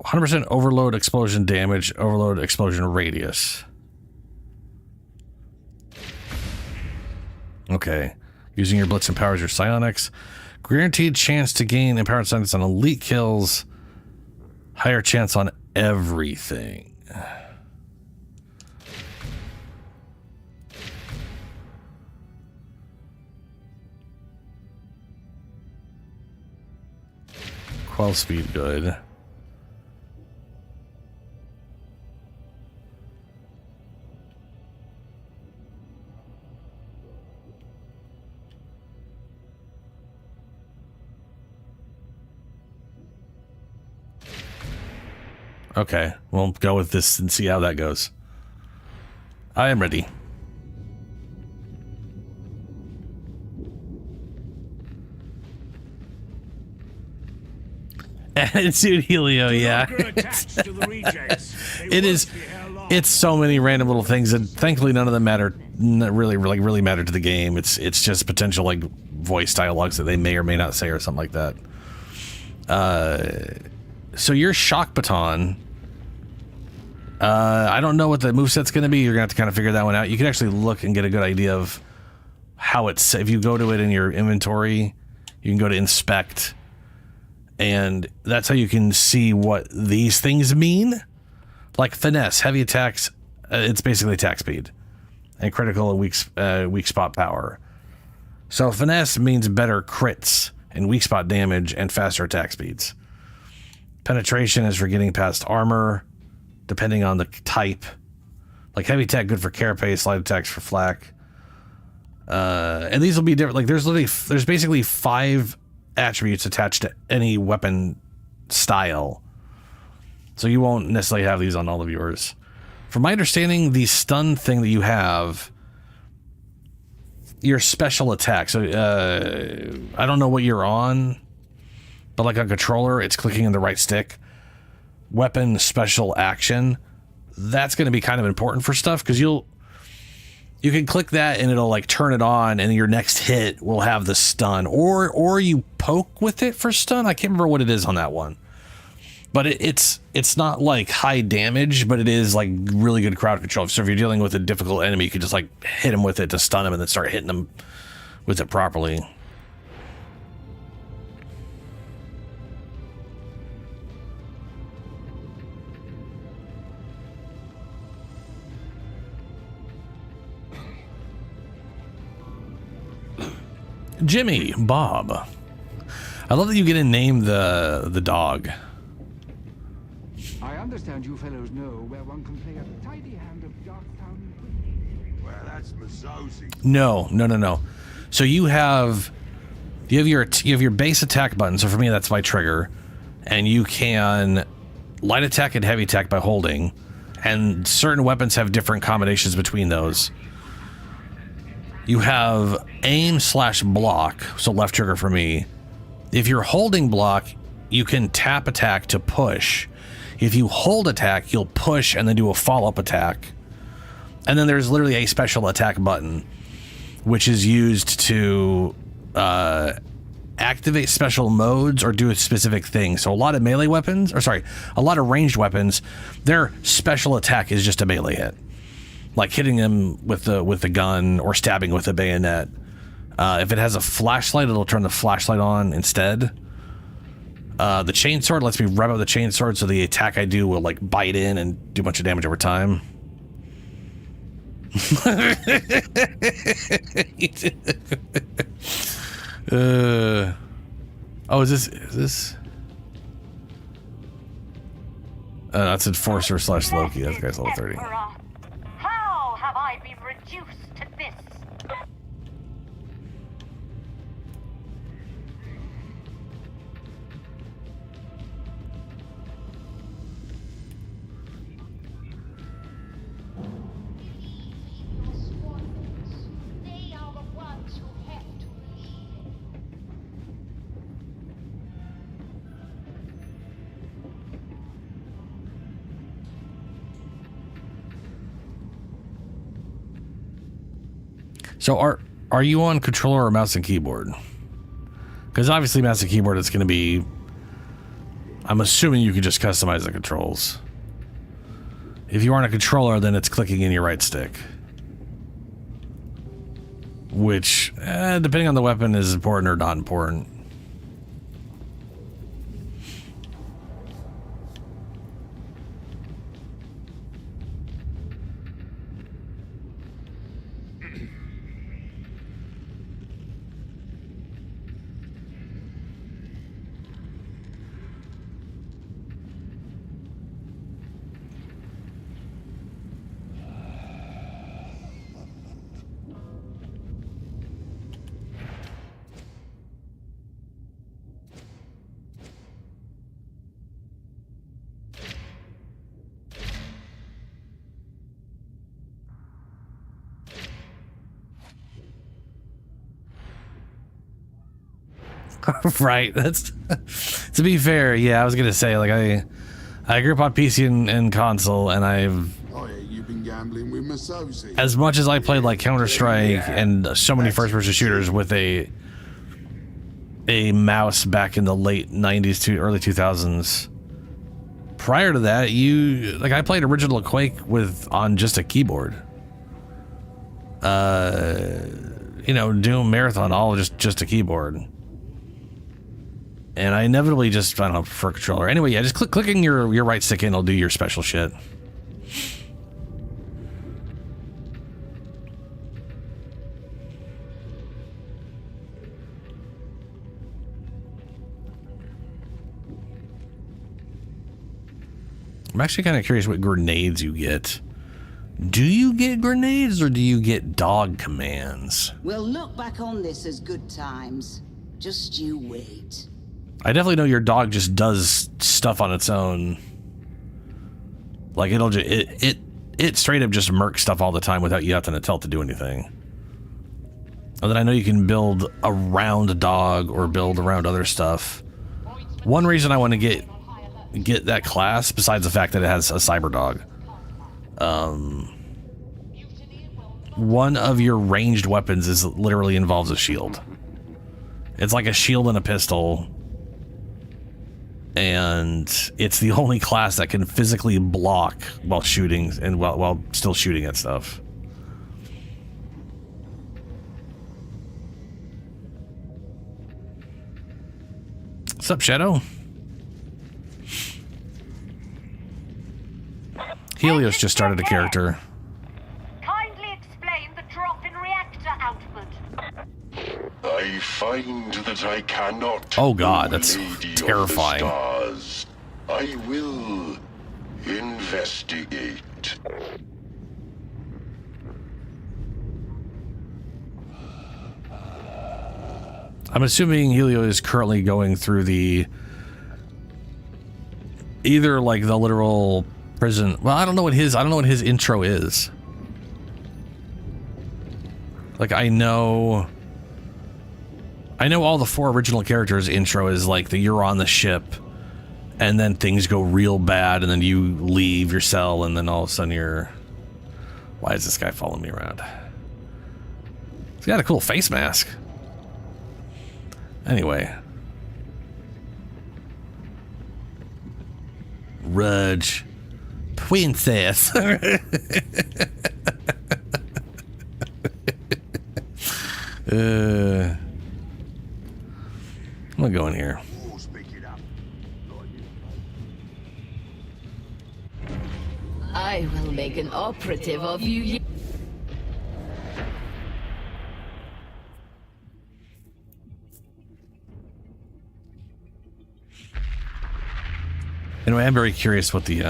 Speaker 1: %, overload explosion damage, overload explosion radius. Okay. Using your blitz empowers your psionics. Guaranteed chance to gain empowered psionics on elite kills. Higher chance on everything. Quell speed good. Okay, we'll go with this and see how that goes. I am ready. Attitude Helio, yeah. It is. It's so many random little things, and thankfully none of them matter. Really matter to the game. It's just potential like voice dialogues that they may or may not say or something like that. So your shock baton. I don't know what the moveset's going to be. You're going to have to kind of figure that one out. You can actually look and get a good idea of how it's. If you go to it in your inventory, you can go to inspect. And that's how you can see what these things mean. Like finesse, heavy attacks, it's basically attack speed. And critical and weak spot power. So finesse means better crits and weak spot damage and faster attack speeds. Penetration is for getting past armor, depending on the type. Like heavy attack, good for carapace, light attacks for flak. And these will be different. Like there's basically 5 attributes attached to any weapon style. So you won't necessarily have these on all of yours. From my understanding, the stun thing that you have, your special attack. So I don't know what you're on, but like on controller, it's clicking in the right stick. Weapon special action. That's going to be kind of important for stuff because you can click that and it'll like turn it on, and your next hit will have the stun, or you poke with it for stun. I can't remember what it is on that one, but it's not like high damage, but it is like really good crowd control. So if you're dealing with a difficult enemy, you can just like hit him with it to stun him and then start hitting him with it properly. Jimmy, Bob. I love that you get to name the dog.
Speaker 15: I understand you fellows know where one can play a tidy hand of Darktown.
Speaker 7: Well, that's Mazosi.
Speaker 1: No. So you have your base attack button. So for me, that's my trigger, and you can light attack and heavy attack by holding, and certain weapons have different combinations between those. You have aim/block, so left trigger for me. If you're holding block, you can tap attack to push. If you hold attack, you'll push and then do a follow-up attack. And then there's literally a special attack button, which is used to activate special modes or do a specific thing. So a lot of melee weapons, a lot of ranged weapons, their special attack is just a melee hit. Like hitting them with the gun or stabbing with a bayonet. If it has a flashlight, it'll turn the flashlight on instead. The chainsword lets me rev up the chainsword, so the attack I do will like bite in and do a bunch of damage over time. Oh, is this? That's Enforcer/Loki. That guy's level 30.
Speaker 12: How have I been reduced to this?
Speaker 1: So are you on controller or mouse and keyboard? Because obviously mouse and keyboard is going to be... I'm assuming you can just customize the controls. If you aren't a controller, then it's clicking in your right stick. Which, depending on the weapon, is important or not important. Right, that's to be fair. Yeah, I was gonna say, like, I grew up on PC and console, and
Speaker 14: You've been gambling with my associate.
Speaker 1: as much as I played like Counter-Strike and so many first-person shooters with a mouse back in the late 90s to early 2000s. Prior to that, I played original Quake on just a keyboard. Doom Marathon, all just a keyboard. And I inevitably just, I don't know, prefer controller. Anyway, yeah, just clicking your right stick in will do your special shit. I'm actually kind of curious what grenades you get. Do you get grenades or do you get dog commands?
Speaker 11: We'll look back on this as good times. Just you wait.
Speaker 1: I definitely know your dog just does stuff on its own. Like it'll just it straight up just murks stuff all the time without you having to tell it to do anything. And then I know you can build around a dog or build around other stuff. One reason I want to get that class, besides the fact that it has a cyber dog, one of your ranged weapons literally involves a shield. It's like a shield and a pistol. And it's the only class that can physically block while shooting and while still shooting at stuff. What's up, Shadow? Helios just started a character.
Speaker 12: Kindly explain the drop in reactor output.
Speaker 7: I find that I cannot.
Speaker 1: Oh God, that's terrifying.
Speaker 7: Stars. I will investigate.
Speaker 1: I'm assuming Helio is currently going through either like the literal prison. Well, I don't know what his intro is. Like I know all the 4 original characters' intro is like you're on the ship and then things go real bad and then you leave your cell and then all of a sudden you're... Why is this guy following me around? He's got a cool face mask. Anyway. Rudge. Princess. I'm gonna go in here.
Speaker 5: I will make an operative of you.
Speaker 1: Anyway, I'm very curious what the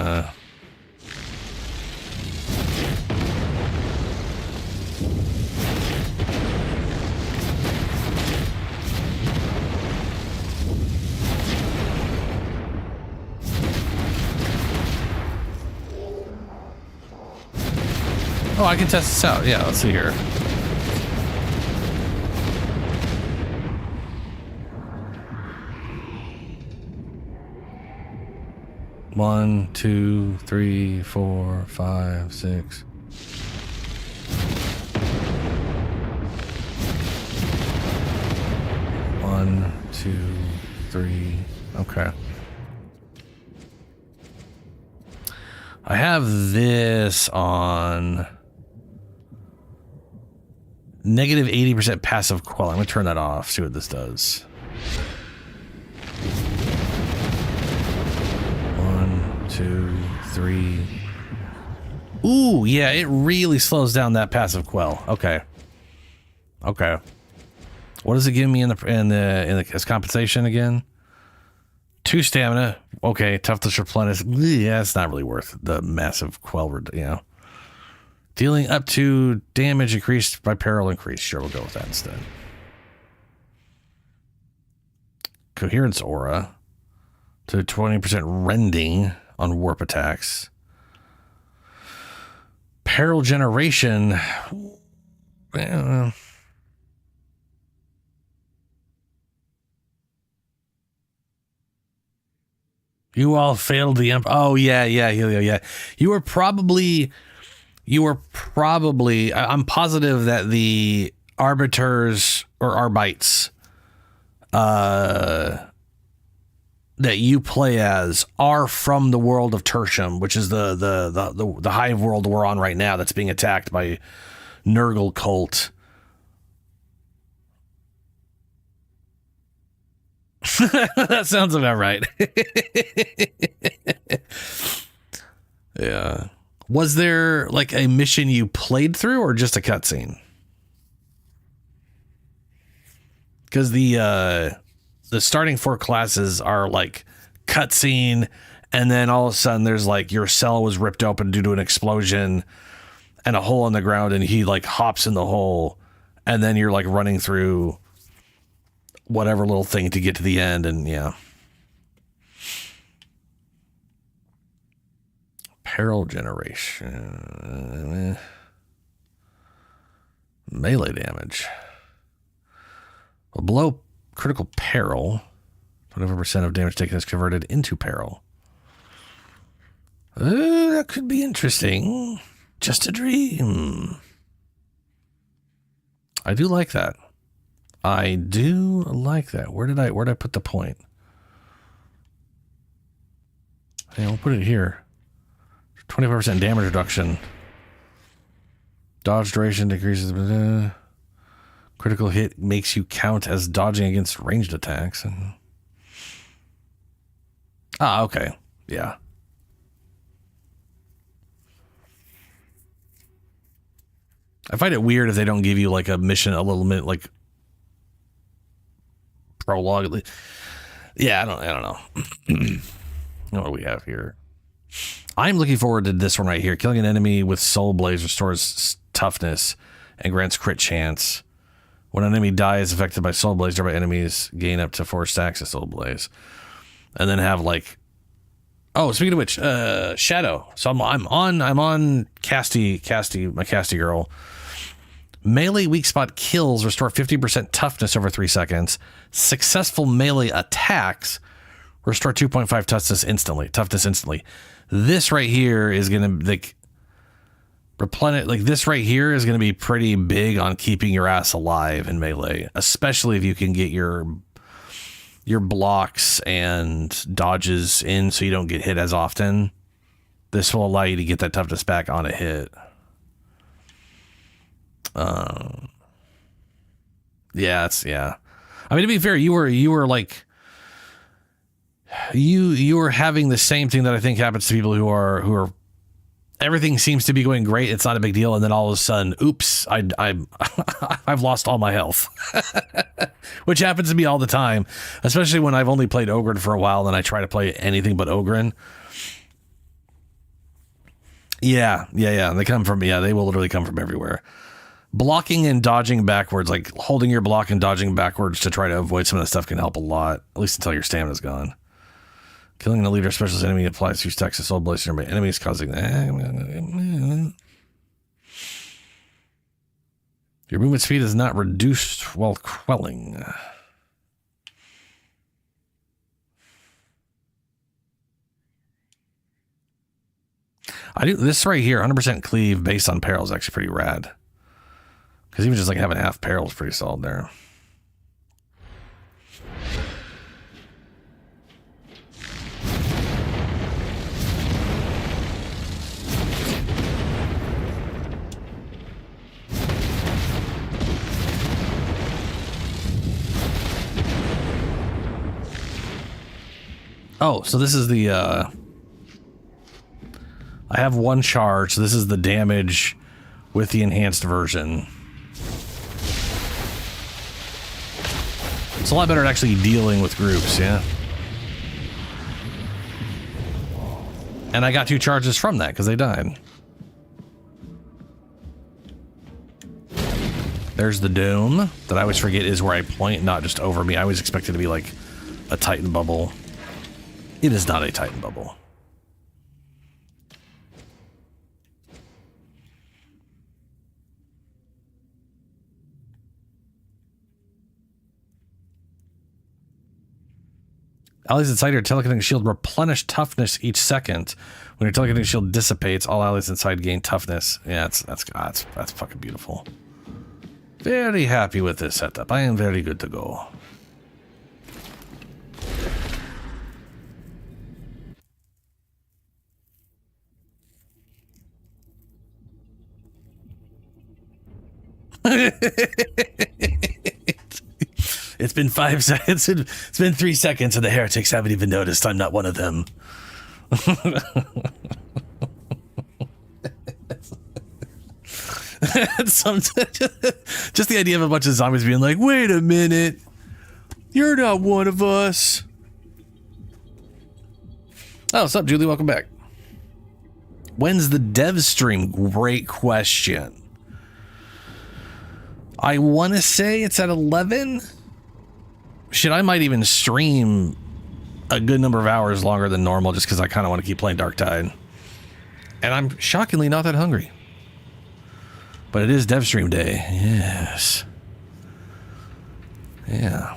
Speaker 1: Oh, I can test this out. Yeah, let's see here. One, 2, 3, 4, 5, 6. 1, 2, 3. Okay. I have this on negative 80% passive quell. I'm going to turn that off, see what this does. 1, 2, 3. Ooh, yeah, it really slows down that passive quell. Okay. Okay. What does it give me in the as compensation again? 2 stamina. Okay, toughness replenish. Yeah, it's not really worth the massive quell, you know. Dealing up to damage increased by peril increase. Sure, we'll go with that instead. Coherence aura to 20% rending on warp attacks. Peril generation. You all failed the Oh yeah. You were probably. I'm positive that the arbiters or arbites that you play as are from the world of Tertium, which is the hive world we're on right now that's being attacked by Nurgle cult. That sounds about right. Yeah. Was there like a mission you played through or just a cutscene? Because the starting 4 classes are like cutscene, and then all of a sudden there's like your cell was ripped open due to an explosion and a hole in the ground, and he like hops in the hole, and then you're like running through whatever little thing to get to the end, and yeah. Peril generation. Melee damage. Well, below critical peril, 25% of damage taken is converted into peril. That could be interesting. Just a dream. I do like that. I do like that. Where did I put the point? Okay, we'll put it here. 25% damage reduction. Dodge duration decreases. Critical hit makes you count as dodging against ranged attacks. Okay. Yeah. I find it weird if they don't give you like a mission, a little bit like prologue. Yeah, I don't know. What do we have here? I'm looking forward to this one right here. Killing an enemy with Soul Blaze restores toughness and grants crit chance. When an enemy dies affected by Soul Blaze, nearby enemies gain up to 4 stacks of Soul Blaze. And then have like, oh, speaking of which, Shadow. So I'm on Casty, my Casty girl. Melee weak spot kills restore 50% toughness over 3 seconds. Successful melee attacks restore 2.5 toughness instantly. This right here is gonna like replenish. Like this right here is gonna be pretty big on keeping your ass alive in melee, especially if you can get your blocks and dodges in so you don't get hit as often. This will allow you to get that toughness back on a hit. Yeah. I mean, to be fair, you were like. You are having the same thing that I think happens to people who are everything seems to be going great. It's not a big deal. And then all of a sudden, oops, I've lost all my health, which happens to me all the time, especially when I've only played Ogryn for a while. Then I try to play anything but Ogryn. Yeah. They will literally come from everywhere. Blocking and dodging backwards, like holding your block and dodging backwards to try to avoid some of that stuff can help a lot, at least until your stamina's gone. Killing a leader specialist enemy applies 2 stacks of Soul Blaze to nearby enemies, causing your movement speed is not reduced while quelling. I do this right here, 100% cleave based on peril is actually pretty rad. Because even just like having half peril is pretty solid there. Oh, so this is the, I have one charge, so this is the damage with the enhanced version. It's a lot better at actually dealing with groups, yeah? And I got 2 charges from that, because they died. There's the dome, that I always forget is where I point, not just over me. I always expect it to be like a Titan bubble. It is not a Titan bubble. Allies inside your telekinetic shield replenish toughness each second. When your telekinetic shield dissipates, all allies inside gain toughness. Yeah, that's fucking beautiful. Very happy with this setup. I am very good to go. It's been 5 seconds. It's been 3 seconds, and the heretics haven't even noticed I'm not one of them. Just the idea of a bunch of zombies being like, "Wait a minute, you're not one of us." Oh, what's up, Julie? Welcome back. When's the dev stream? Great question. I want to say it's at 11. Shit, I might even stream a good number of hours longer than normal just because I kind of want to keep playing Darktide. And I'm shockingly not that hungry. But it is dev stream day. Yes. Yeah.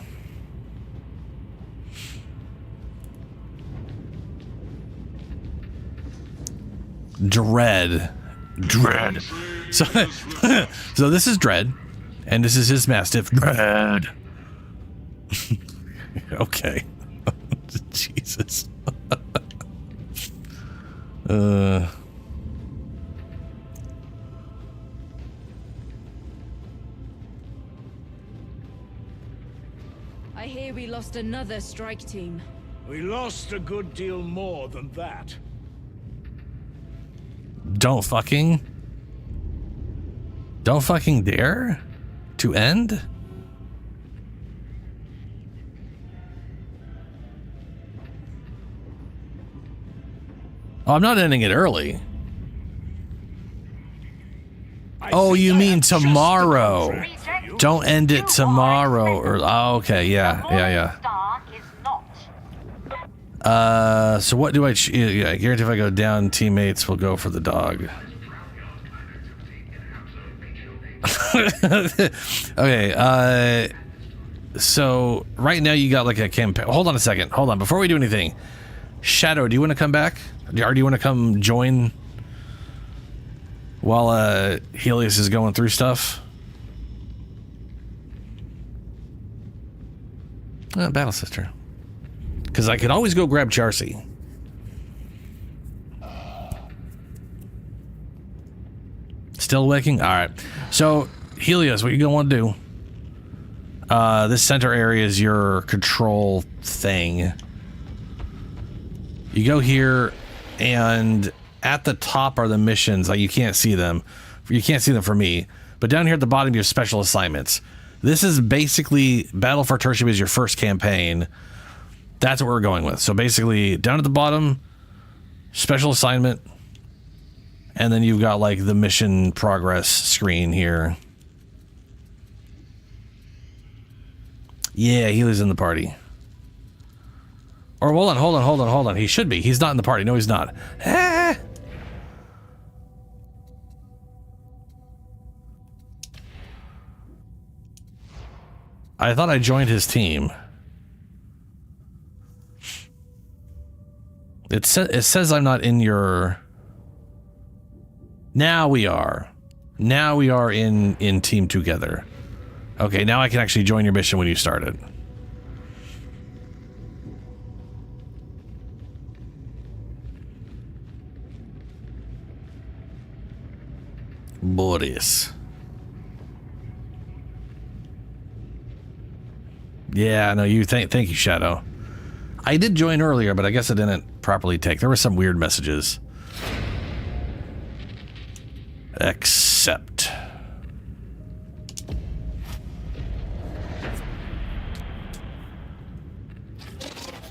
Speaker 1: Dread. So, so this is Dread. And this is his Mastiff. Dread. Okay. Jesus.
Speaker 2: I hear we lost another strike team.
Speaker 19: We lost a good deal more than that.
Speaker 1: Don't fucking dare to end? Oh, I'm not ending it early. Oh, you mean tomorrow? Don't end it tomorrow. Or oh, okay, yeah. So what do I? I guarantee if I go down, teammates will go for the dog. Okay. So right now you got like a campaign. Hold on a second. Hold on. Before we do anything, Shadow, do you want to come back? Or do you want to come join while Helios is going through stuff? Battle Sister. Because I could always go grab Charcy. Still waking? Alright. So, Helios, what you're going to want to do. This center area is your control thing. You go here, and at the top are the missions. Like, you can't see them. You can't see them for me. But down here at the bottom, you have special assignments. This is basically Battle for Tertium is your first campaign. That's what we're going with. So basically, down at the bottom, special assignment, and then you've got like the mission progress screen here. Yeah, he was in the party. Or hold on. He should be. He's not in the party. No, he's not. Ah! I thought I joined his team. It says I'm not in your... Now we are. Now we are in team together. Okay, now I can actually join your mission when you started. Boris. Yeah, no, you thank you, Shadow. I did join earlier, but I guess it didn't properly take. There were some weird messages. Accept.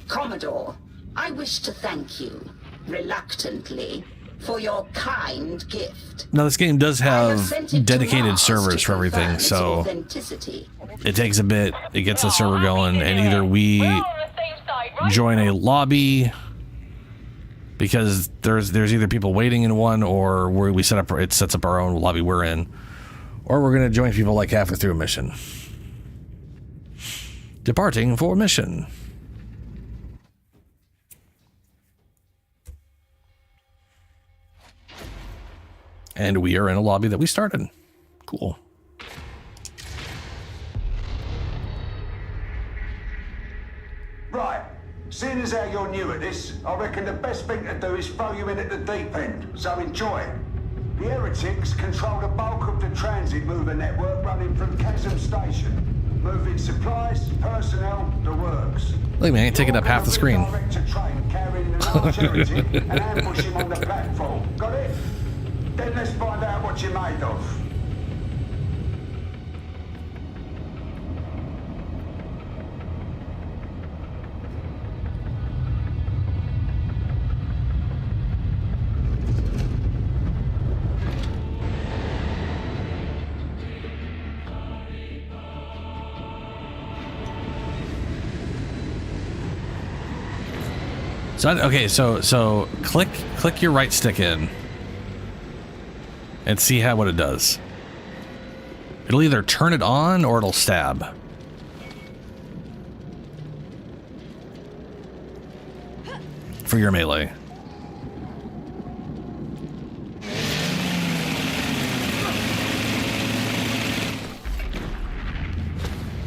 Speaker 6: Commodore, I wish to thank you, reluctantly, for your kind gift.
Speaker 1: Now, this game does have
Speaker 6: sent it to
Speaker 1: dedicated
Speaker 6: Mars
Speaker 1: servers
Speaker 6: to
Speaker 1: for everything,
Speaker 6: confirm its
Speaker 1: so
Speaker 6: authenticity.
Speaker 1: it takes a bit. It gets the server going, and either we join a lobby because there's either people waiting in one, or where we set up, it sets up our own lobby we're in, or we're gonna join people like halfway through a mission. Departing for mission. And we are in a lobby that we started. Cool.
Speaker 20: Right. Seeing as how you're new at this, I reckon the best thing to do is throw you in at the deep end. So enjoy. The heretics control the bulk of the transit mover network running from Chasm Station. Moving supplies, personnel, the works.
Speaker 1: Look, man, I ain't taking up half the screen.
Speaker 20: Direct to train carrying a large heretic and ambush him on the platform. Got it? Then let's find out what you're made of.
Speaker 1: So okay, so click your right stick in and see what it does. It'll either turn it on or it'll stab. For your melee.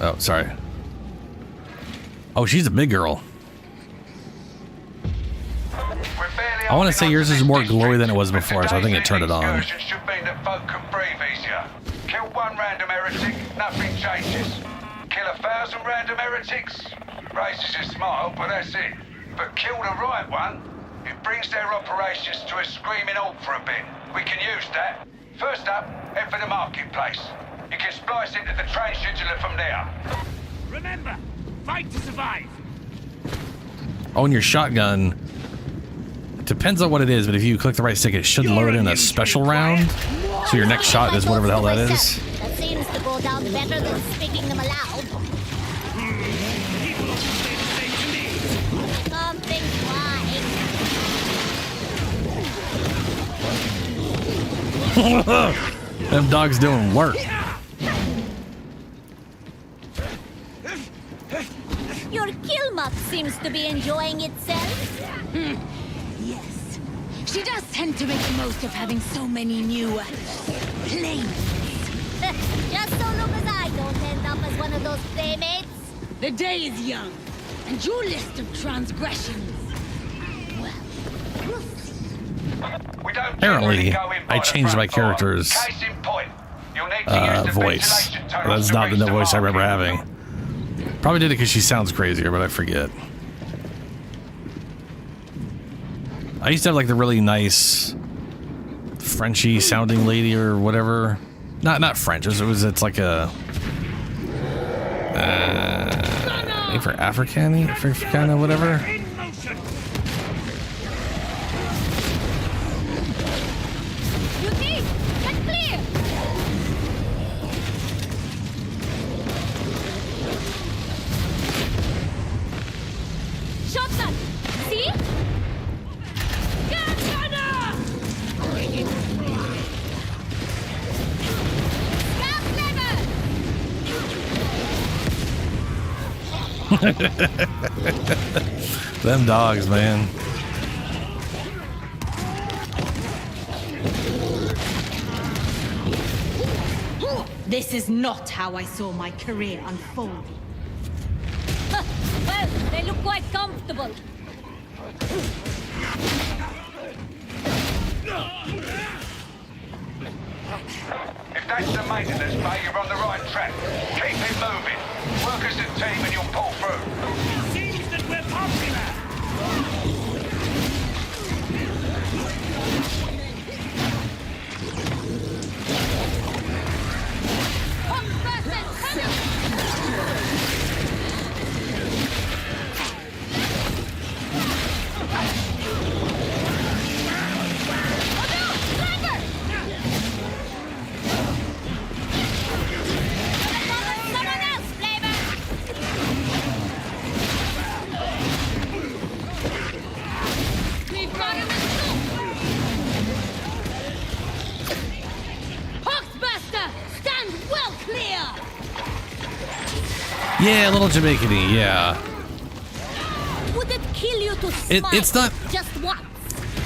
Speaker 1: Oh, sorry. Oh, she's a big girl. I want to say yours is more glowy than it was before, so I think it turned it on.
Speaker 16: Should mean that folk can breathe easier. Kill one random heretic, nothing changes. Kill 1,000 random heretics, raises your smile, but that's it. But kill the right one, it brings their operations to a screaming halt for a bit. We can use that. First up, head for the marketplace. You can splice into the train scheduler from there.
Speaker 19: Remember, fight to survive.
Speaker 1: Oh, and your shotgun. Depends on what it is, but if you click the right stick, it should load in a special round. So your next shot is whatever the hell that is.
Speaker 18: That seems to go down better than speaking them aloud. Something flying.
Speaker 1: Them dogs doing work.
Speaker 18: Your kill muff seems to be enjoying itself.
Speaker 2: Yes. She does tend to make the most of having so many new playmates.
Speaker 18: Just so long as I don't end up as one of those playmates.
Speaker 2: The day is young, and your list of transgressions. Well, we'll see.
Speaker 1: Apparently, I changed my character's voice. That's not the voice I remember having. Probably did it because she sounds crazier, but I forget. I used to have like the really nice Frenchy sounding lady or whatever. Not French. It's like a for Africana, whatever.
Speaker 18: Shotgun! See?
Speaker 1: Them dogs, man.
Speaker 2: This is not how I saw my career unfold.
Speaker 18: Well, they look quite comfortable.
Speaker 16: If that's the maintenance bay, you're on the right track. Keep it moving. Work as a team and you'll pull through.
Speaker 19: Seems that we're popular.
Speaker 1: Yeah, a little Jamaican-y, yeah.
Speaker 18: Would it kill you to smile
Speaker 1: It's not.
Speaker 18: just once?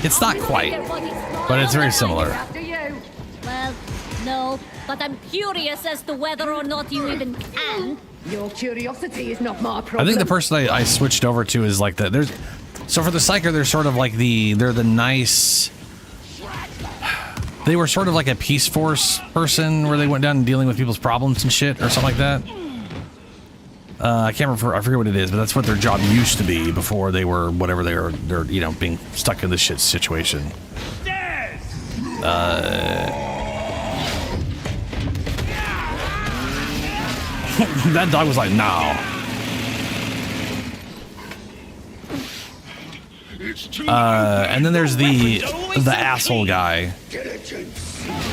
Speaker 1: It's not quite, but it's very similar.
Speaker 18: After you. Well, no, but I'm curious as to whether or not you even can.
Speaker 17: Your curiosity is not my problem.
Speaker 1: I think the person I switched over to is like the there's. So for the Psyker, they're sort of like they're the nice. They were sort of like a Peace Force person where they went down and dealing with people's problems and shit or something like that. I can't remember. I forget what it is, but that's what their job used to be before they were whatever they're you know being stuck in this shit situation. That dog was like, no. And then there's the asshole guy,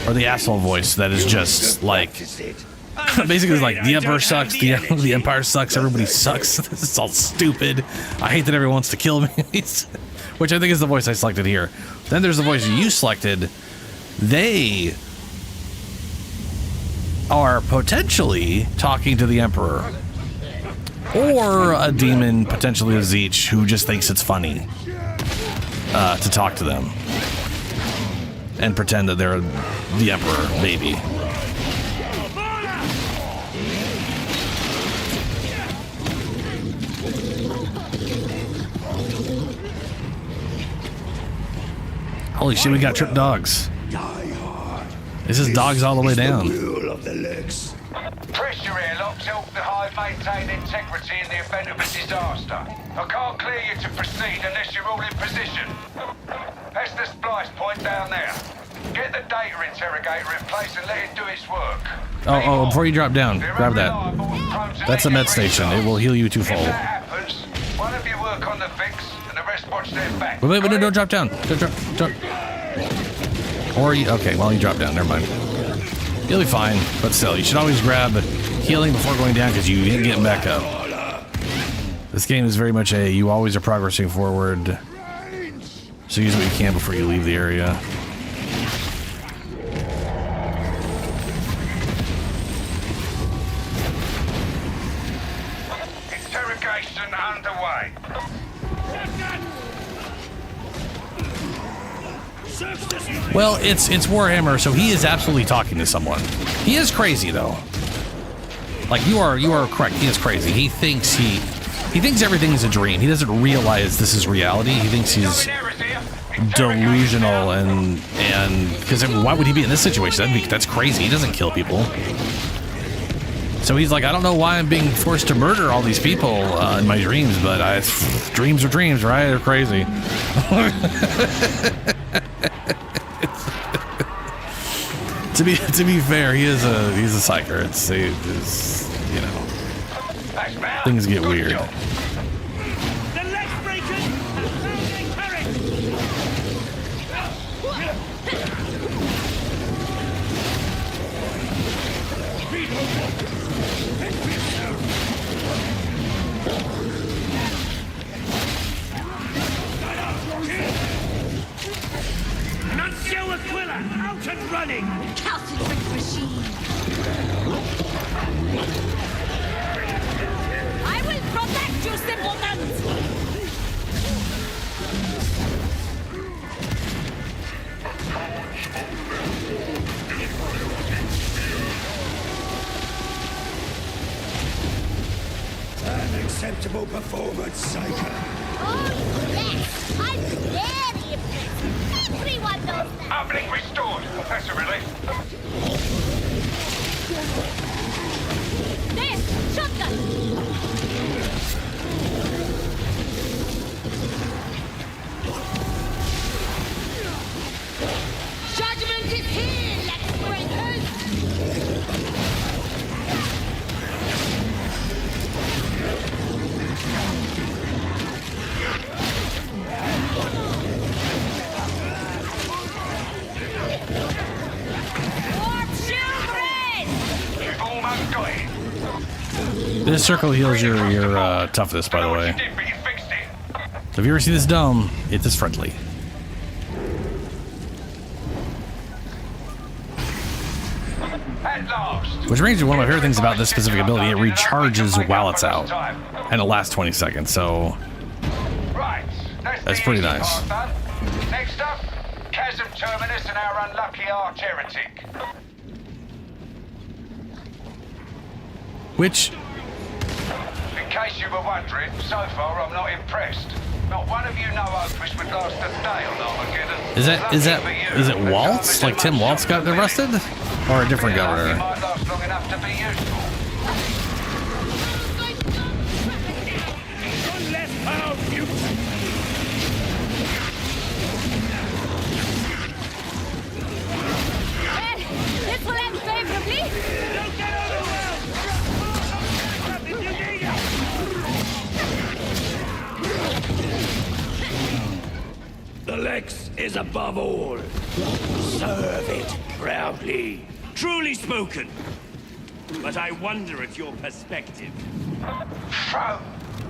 Speaker 1: or the asshole voice that is just like, basically it's like, the Emperor sucks, the Empire sucks, everybody sucks, this is all stupid, I hate that everyone wants to kill me, which I think is the voice I selected here. Then there's the voice you selected. They are potentially talking to the Emperor, or a demon, potentially a Zeech, who just thinks it's funny to talk to them and pretend that they're the Emperor, maybe. Holy shit, we got tripped dogs. This is dogs all the way down.
Speaker 9: Press your airlocks, help the Hive maintain integrity in the event of a disaster. I can't clear you to proceed unless you're all in position. That's the splice point down there. Get the data interrogator in place and let it do its work.
Speaker 1: Oh, before you drop down, grab that. That's a med station. It will heal you twofold.
Speaker 9: If that happens, one of you work on the fix and the rest watch their back.
Speaker 1: Wait, no, don't drop down. Don't drop. Or you, okay, well, you drop down. Never mind. You'll be fine, but still, you should always grab healing before going down because you ain't getting back up. This game is very much you always are progressing forward, so use what you can before you leave the area.
Speaker 9: Interrogation underway.
Speaker 1: Well, it's Warhammer, so he is absolutely talking to someone. He is crazy though. Like you are correct. He is crazy. He thinks everything is a dream. He doesn't realize this is reality. He thinks he's delusional and because why would he be in this situation? That's crazy. He doesn't kill people. So he's like, I don't know why I'm being forced to murder all these people in my dreams, but dreams are dreams, right? They're crazy. To be fair, he's a psyker. It's you know, things get weird.
Speaker 19: Out and running!
Speaker 18: Calcitrant machine! I will protect you, simpletons!
Speaker 14: An acceptable performance, Psycho.
Speaker 18: Oh, yes! I'm very impressed! Everyone knows that!
Speaker 9: Uplink restored. That's a relief.
Speaker 18: There! Shotgun! Judgment is here, Lex Breakers!
Speaker 1: This circle heals your toughness, by the way. So if you ever see this dome, it is friendly.
Speaker 9: At last.
Speaker 1: Which brings me to one of my favorite things about this specific ability. It recharges while it's out. And it lasts 20 seconds, so...
Speaker 9: Right.
Speaker 1: That's pretty nice.
Speaker 9: Next up, Chasm Terminus and our unlucky arch heretic.
Speaker 1: Which...
Speaker 9: In case you were wondering, so far I'm not impressed. Not one of you know Opus would last a day on Armageddon.
Speaker 1: Is it Waltz? Like Tim Waltz got arrested? Or a different governor?
Speaker 9: Might last long enough to be useful.
Speaker 18: This will end favorably.
Speaker 19: The Lex is above all. Serve it proudly. Truly spoken. But I wonder at your perspective.
Speaker 9: Fro,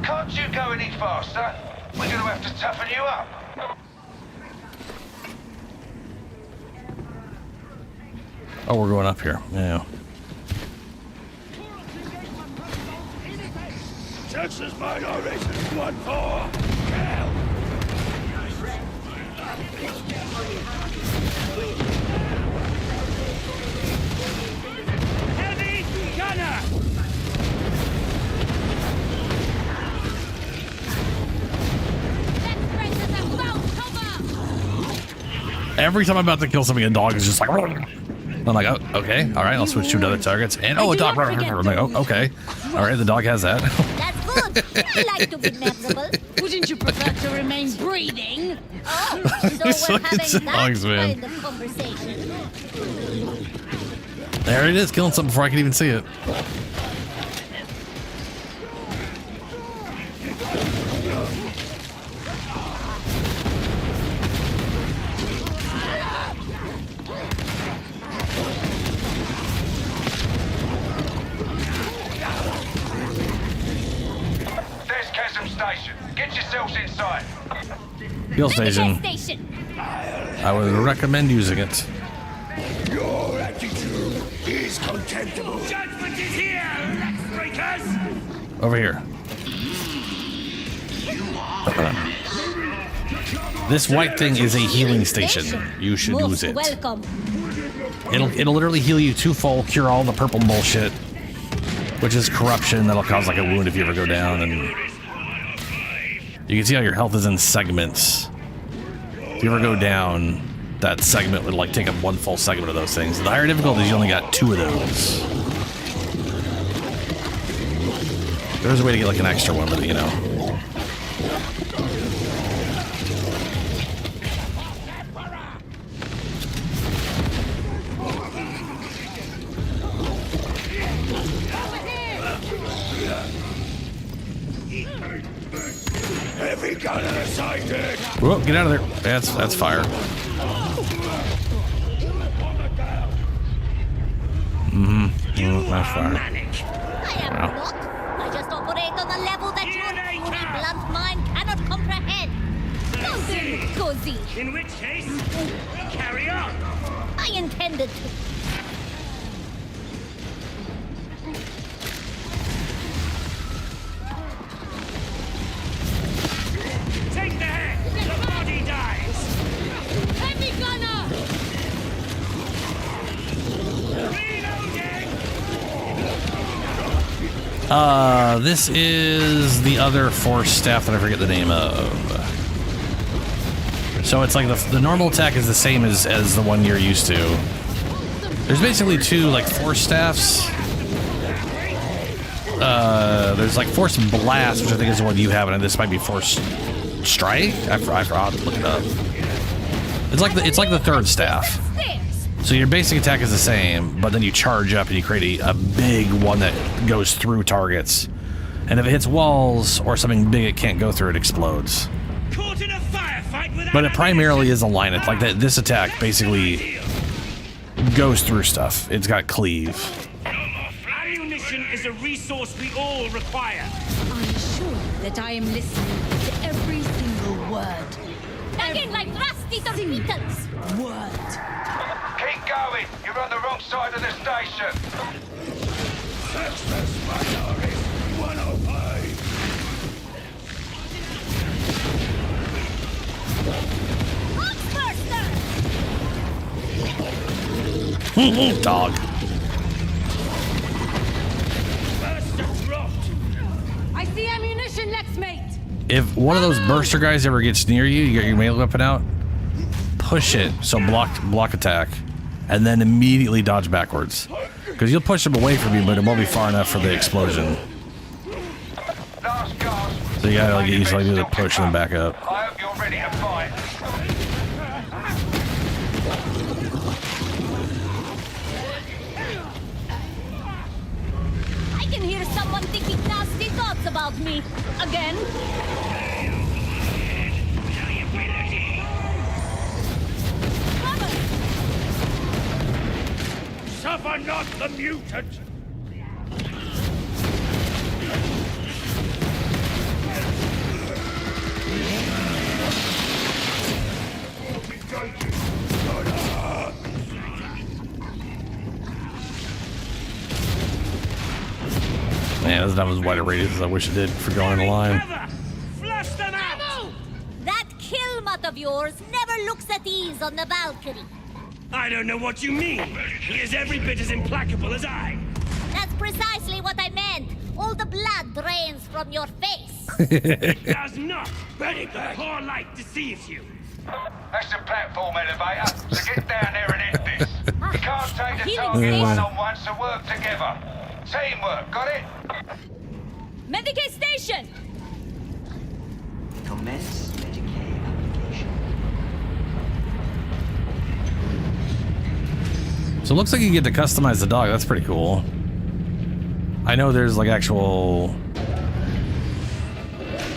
Speaker 9: can't you go any faster? We're going to have to toughen you up.
Speaker 1: Oh, we're going up here. Yeah.
Speaker 19: Texas minority, what for? Hell. Heavy gunner!
Speaker 1: Every time I'm about to kill something, a dog is just like... I'm like, oh, okay, all right, I'll switch to other targets. And, oh, a dog. I'm like, oh, okay. All right, the dog has that.
Speaker 18: That's good. I like to be memorable. Wouldn't you prefer to remain breathing? Oh, so we're having that kind of conversation.
Speaker 1: There it is, killing something before I can even see it.
Speaker 9: Get yourselves inside.
Speaker 1: Fuel station. I would recommend using it.
Speaker 19: Your attitude is contemptible. Judgment is here, Lex Breakers!
Speaker 1: Over here. This white thing is a healing station. You should use it.
Speaker 18: Welcome.
Speaker 1: It'll literally heal you to full, cure all the purple bullshit, which is corruption that'll cause like a wound if you ever go down, and you can see how your health is in segments. If you ever go down, that segment would like take up one full segment of those things. The higher difficulties, you only got 2 of those. There's a way to get like an extra one, but you know.
Speaker 19: Heavy gunner sighted!
Speaker 1: Whoa, get out of there. That's fire. That's fire.
Speaker 18: I am not. I just operate on a level that your puny blunt mind cannot comprehend. Don't be cozy.
Speaker 19: In which case, carry on.
Speaker 18: I intended to.
Speaker 19: Take the head! The body dies!
Speaker 18: Heavy gunner!
Speaker 1: This is the other force staff that I forget the name of. So it's like the normal attack is the same as the one you're used to. There's basically 2 like force staffs. There's like force blast, which I think is the one you have, and this might be force strike. I forgot to look it up. It's like the 3rd staff. So your basic attack is the same, but then you charge up and you create a big one that goes through targets. And if it hits walls or something big it can't go through, it explodes.
Speaker 19: Caught in a firefight without
Speaker 1: But it primarily is a line. It's like that. This attack basically goes through stuff. It's got cleave.
Speaker 19: Ammunition is a resource we all require.
Speaker 18: I'm sure that I am listening to every single word. Again, like rusty torpedoes. Word.
Speaker 9: Keep going. You're on the wrong side of the station.
Speaker 14: Access minority 105.
Speaker 1: Dog.
Speaker 2: I see ammunition, let's mate.
Speaker 1: If one of those burster guys ever gets near you, you got your melee weapon out, push it so block attack, and then immediately dodge backwards. Because you'll push them away from you, but it won't be far enough for the explosion. So you gotta get used to do the push and then back up.
Speaker 9: I hope you're ready to fight.
Speaker 18: I can hear someone thinking nasty thoughts about me. Again.
Speaker 19: Suffer not the mutant!
Speaker 1: Man, that's not as wide a radius as I wish it did for going the line.
Speaker 19: Flush them out!
Speaker 18: That kill mutt of yours never looks at ease on the balcony.
Speaker 19: I don't know what you mean. He is every bit as implacable as I.
Speaker 18: That's precisely what I meant. All the blood drains from your face.
Speaker 19: It does not. Ready, poor light deceives you.
Speaker 9: That's the platform elevator, so get down there and end this. We can't take the
Speaker 18: Healing
Speaker 9: target
Speaker 18: station.
Speaker 9: one-on-one, so work together. Teamwork, got it?
Speaker 18: Medicaid station!
Speaker 13: Commence Medicaid application.
Speaker 1: So it looks like you get to customize the dog. That's pretty cool. I know there's like actual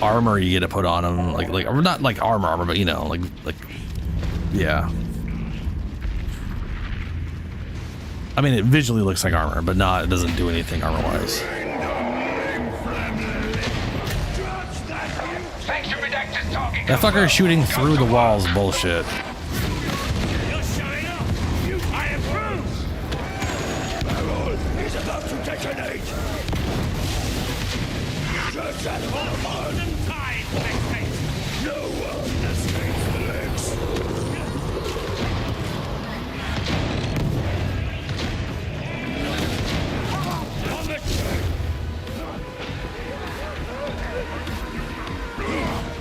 Speaker 1: armor you get to put on him, like or not like armor, but you know, like yeah. I mean, it visually looks like armor, but not. It doesn't do anything armor-wise. That fucker shooting through the walls, bullshit.
Speaker 14: He's about to detonate. Just at no one escapes the legs.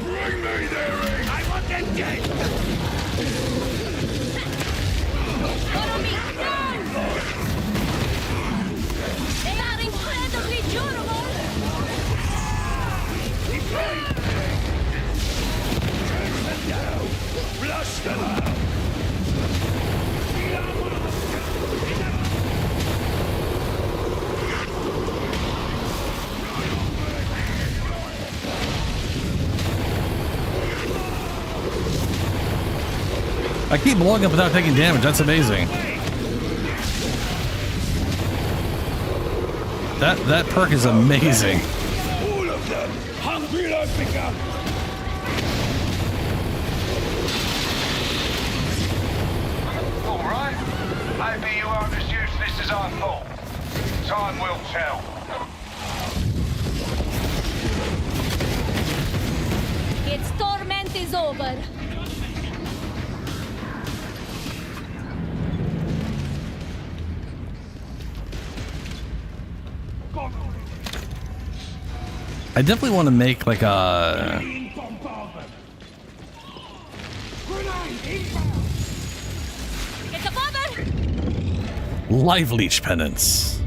Speaker 14: Bring me their aid! I want them dead!
Speaker 18: Follow me! Run! They are incredibly durable!
Speaker 14: Flush them out!
Speaker 1: I keep blowing up without taking damage. That's amazing. That perk is amazing.
Speaker 14: All of them! Hungry like become!
Speaker 9: All right. Maybe you aren't as useless as I thought. Time will tell.
Speaker 18: Its torment is over.
Speaker 1: I definitely want to make like a
Speaker 18: It's a bomber!
Speaker 1: life leech penance.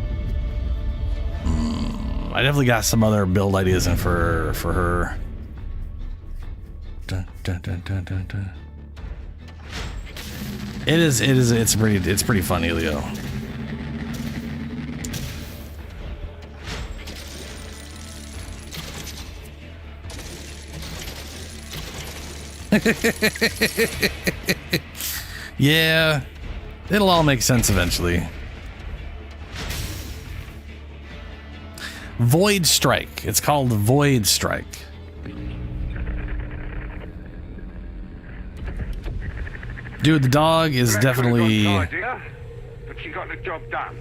Speaker 1: I definitely got some other build ideas in for her. Dun, dun, dun, dun, dun, dun. It's pretty funny, Leo. Yeah, it'll all make sense eventually. Void Strike. It's called Void Strike. Dude, the dog is definitely...
Speaker 16: but you got the job done.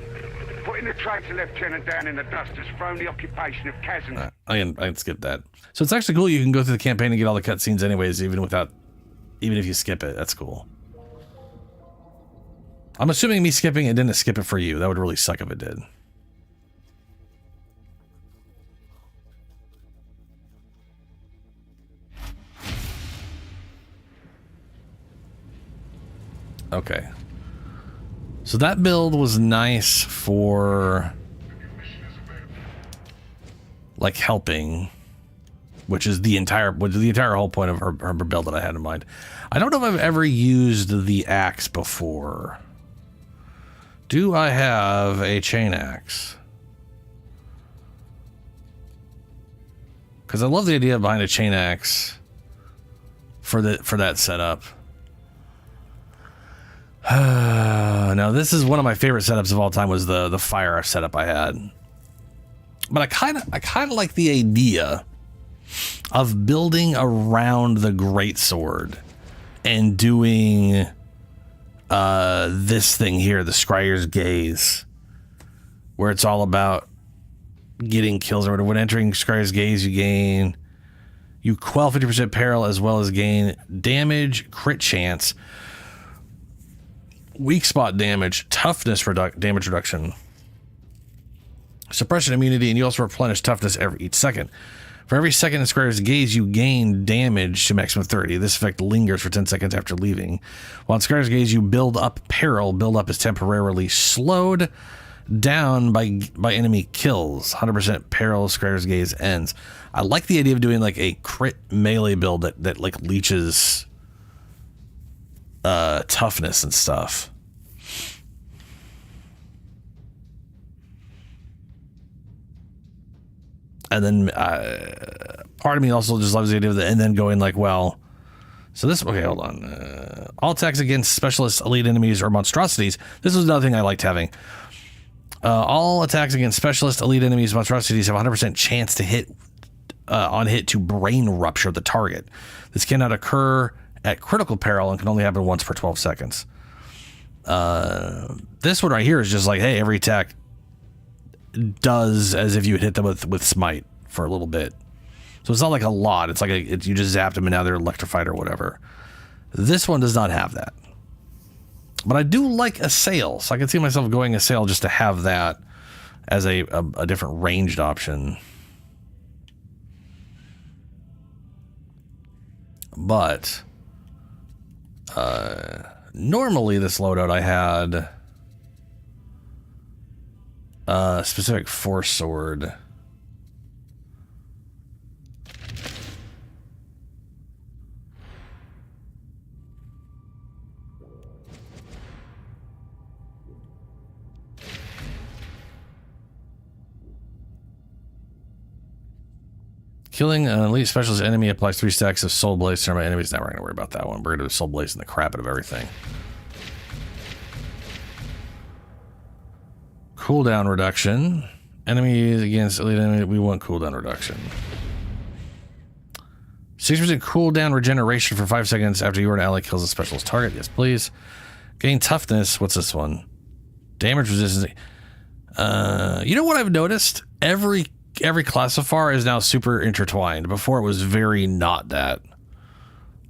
Speaker 16: Putting the traitor lieutenant down in the dust has thrown the occupation of Kazan.
Speaker 1: I can skip that. So it's actually cool. You can go through the campaign and get all the cutscenes anyways, even if you skip it. That's cool. I'm assuming me skipping it didn't skip it for you. That would really suck if it did. Okay. So that build was nice for like helping, which is the entire whole point of her build that I had in mind. I don't know if I've ever used the axe before. Do I have a chain axe? Because I love the idea behind a chain axe for that setup. Now this is one of my favorite setups of all time, was the fire setup I had. But I kind of like the idea of building around the greatsword and doing this thing here, the Scryer's Gaze, where it's all about getting kills or whatever. When entering Scryer's Gaze, you quell 50% peril as well as gain damage, crit chance, weak spot damage, toughness damage reduction, suppression immunity, and you also replenish toughness each second. For every second in Scryer's Gaze, you gain damage to maximum 30. This effect lingers for 10 seconds after leaving. While in Scryer's Gaze, you build up peril. Build up is temporarily slowed down by enemy kills. 100% peril, Scryer's Gaze ends. I like the idea of doing like a crit melee build that like leeches toughness and stuff. And then part of me also just loves the idea of and then going like, well, so this, okay, hold on. All attacks against specialist, elite enemies, or monstrosities. This was another thing I liked having. All attacks against specialist, elite enemies, monstrosities have 100% chance to hit on hit to brain rupture the target. This cannot occur at critical peril and can only happen once per 12 seconds. This one right here is just like, hey, every attack does as if you would hit them with smite for a little bit. So it's not like a lot. It's like you just zapped them and now they're electrified or whatever. This one does not have that. But I do like Assail, so I can see myself going Assail just to have that as a different ranged option. But normally this loadout I had specific force sword. Killing an elite specialist enemy applies 3 stacks of soul blaze to my enemies. Now we're going to worry about that one. We're going to do soul blaze and the crap out of everything. Cooldown reduction. Enemies against elite enemy. We want cooldown reduction. 6% cooldown regeneration for 5 seconds after you or an ally kills a specialist target. Yes, please. Gain toughness. What's this one? Damage resistance. You know what I've noticed? Every class so far is now super intertwined. Before it was very not that.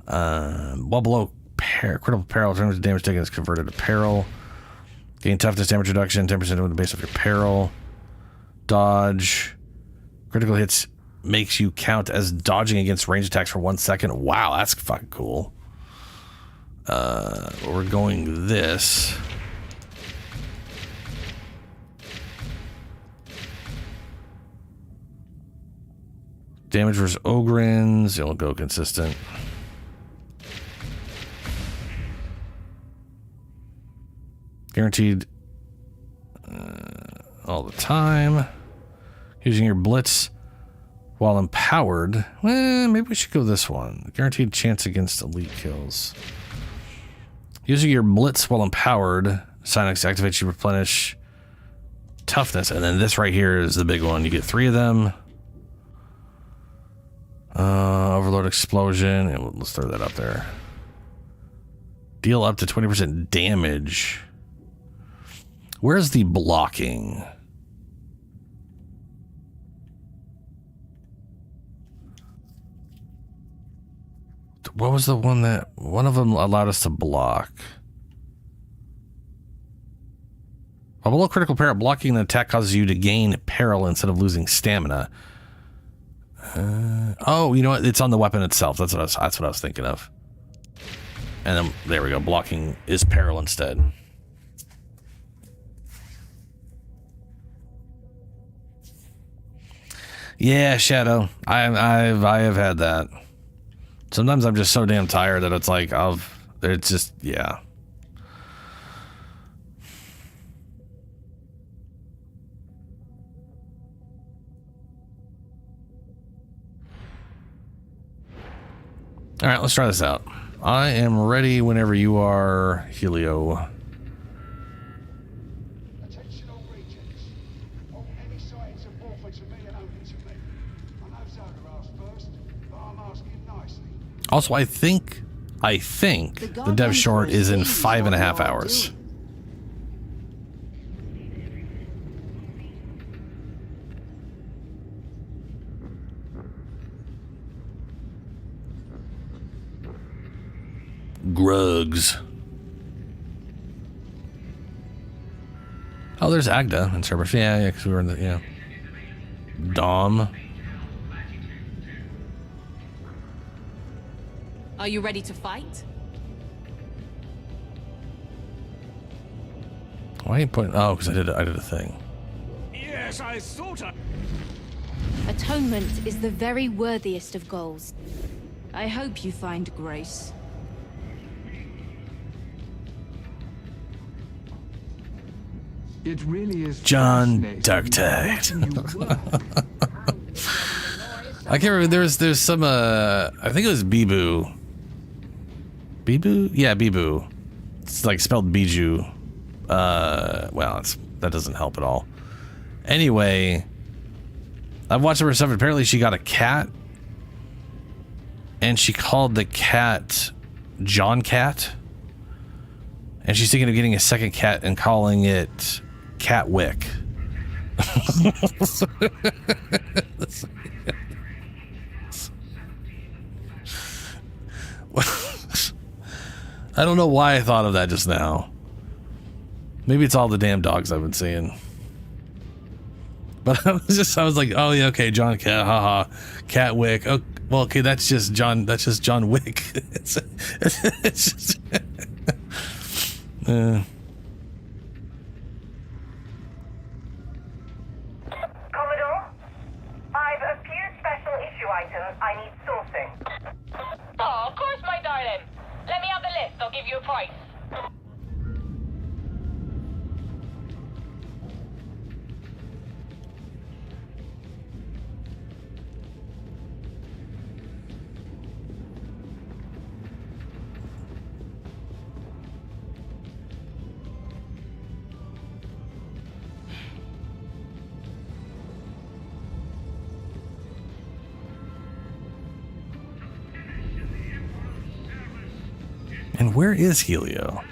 Speaker 1: While below critical peril, terms of damage taken is converted to peril. Gain toughness, damage reduction, 10% on the base of your peril. Dodge. Critical hits makes you count as dodging against range attacks for 1 second. Wow, that's fucking cool. We're going this. Damage versus Ogrins. It'll go consistent. Guaranteed all the time. Using your blitz while empowered. Well, maybe we should go this one. Guaranteed chance against elite kills. Using your blitz while empowered. Silex activates you, replenish toughness. And then this right here is the big one. You get 3 of them. Overload explosion. And let's throw that up there. Deal up to 20% damage. Where's the blocking? What was the one that one of them allowed us to block? While below critical peril, blocking an attack causes you to gain peril instead of losing stamina. Oh, you know what? It's on the weapon itself. That's what I was thinking of. And then there we go. Blocking is peril instead. Yeah, Shadow. I have had that. Sometimes I'm just so damn tired that it's like it's just, yeah. All right, let's try this out. I am ready whenever you are, Helio.
Speaker 14: Attention all rejects. All any sightings of Warframe to me and only to me. I know Zoda asked first, but I'm asking nicely.
Speaker 1: Also, I think the dev short is in 5.5 hours. Grugs. Oh, there's Agda and Cerberus. Yeah, because we were in the, yeah. Dom.
Speaker 21: Are you ready to fight?
Speaker 1: Why are you putting? Oh, because I did a thing.
Speaker 19: Yes, I thought I...
Speaker 18: Atonement is the very worthiest of goals. I hope you find grace.
Speaker 15: It really is
Speaker 1: John Darktide. I can't remember. There's some I think it was Bibu. Bibu? Yeah, Bibu. It's like spelled Biju. Well, that doesn't help at all. Anyway, I've watched her stuff. Apparently, she got a cat, and she called the cat John Cat, and she's thinking of getting a second cat and calling it Catwick. I don't know why I thought of that just now. Maybe it's all the damn dogs I've been seeing. But I was like, oh yeah, okay, John Cat, haha, Catwick. Oh, well, okay, that's just John Wick. it's just,
Speaker 12: Commodore, I've a few special issue items I need sourcing.
Speaker 8: Oh, of course, my darling. Let me have the list. I'll give you a price.
Speaker 1: And where is Helio?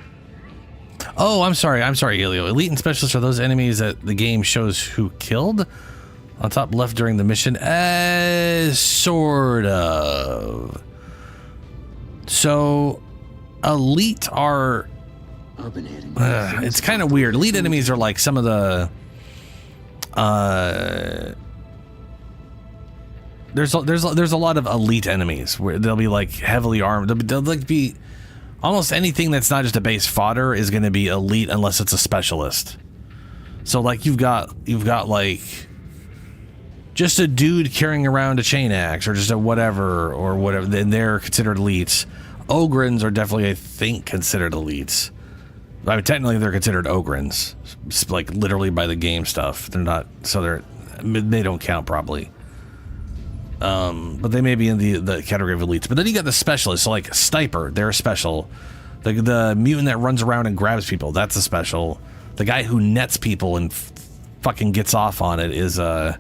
Speaker 1: Oh, I'm sorry, Helio. Elite and specialists are those enemies that the game shows who killed? On top left during the mission? Sort of. So, elite are... it's kind of weird. Elite enemies are like some of the... There's a lot of elite enemies where they'll be like heavily armed. They'll like be... Almost anything that's not just a base fodder is going to be elite unless it's a specialist. So like you've got like just a dude carrying around a chain axe or just a whatever, then they're considered elites. Ogrins are definitely, I think, considered elites. I mean, technically they're considered Ogrins, like literally by the game stuff. They're not, so they don't count probably. But they may be in the category of elites. But then you got the specialists, so like Sniper, they're a special. The mutant that runs around and grabs people, that's a special. The guy who nets people and fucking gets off on it is they're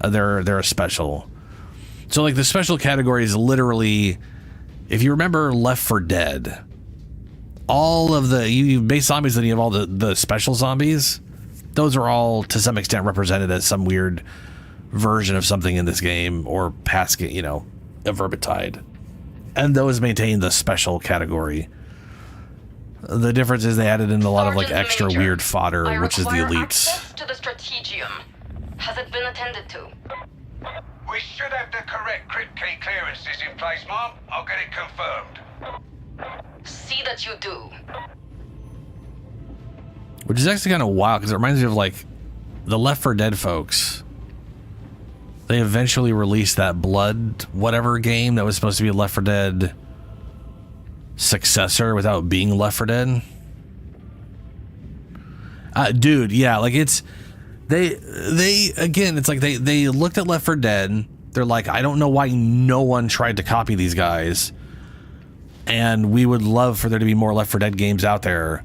Speaker 1: a special. So like the special category is literally, if you remember Left 4 Dead, all of the you base zombies, then you have all the special zombies. Those are all to some extent represented as some weird version of something in this game or past, a Vermintide, and those maintain the special category. The difference is they added in a lot of like extra weird fodder, which is the elites.
Speaker 8: Access to the strategium. Has it been attended to?
Speaker 9: We should have the correct crypt key clearances in place, Mom. I'll get it confirmed.
Speaker 8: See that you do.
Speaker 1: Which is actually kind of wild because it reminds me of like the Left 4 Dead folks. They eventually released that Blood whatever game that was supposed to be a Left 4 Dead successor without being Left 4 Dead. Dude, yeah, like it's they again, it's like they looked at Left 4 Dead. They're like, I don't know why no one tried to copy these guys, and we would love for there to be more Left 4 Dead games out there.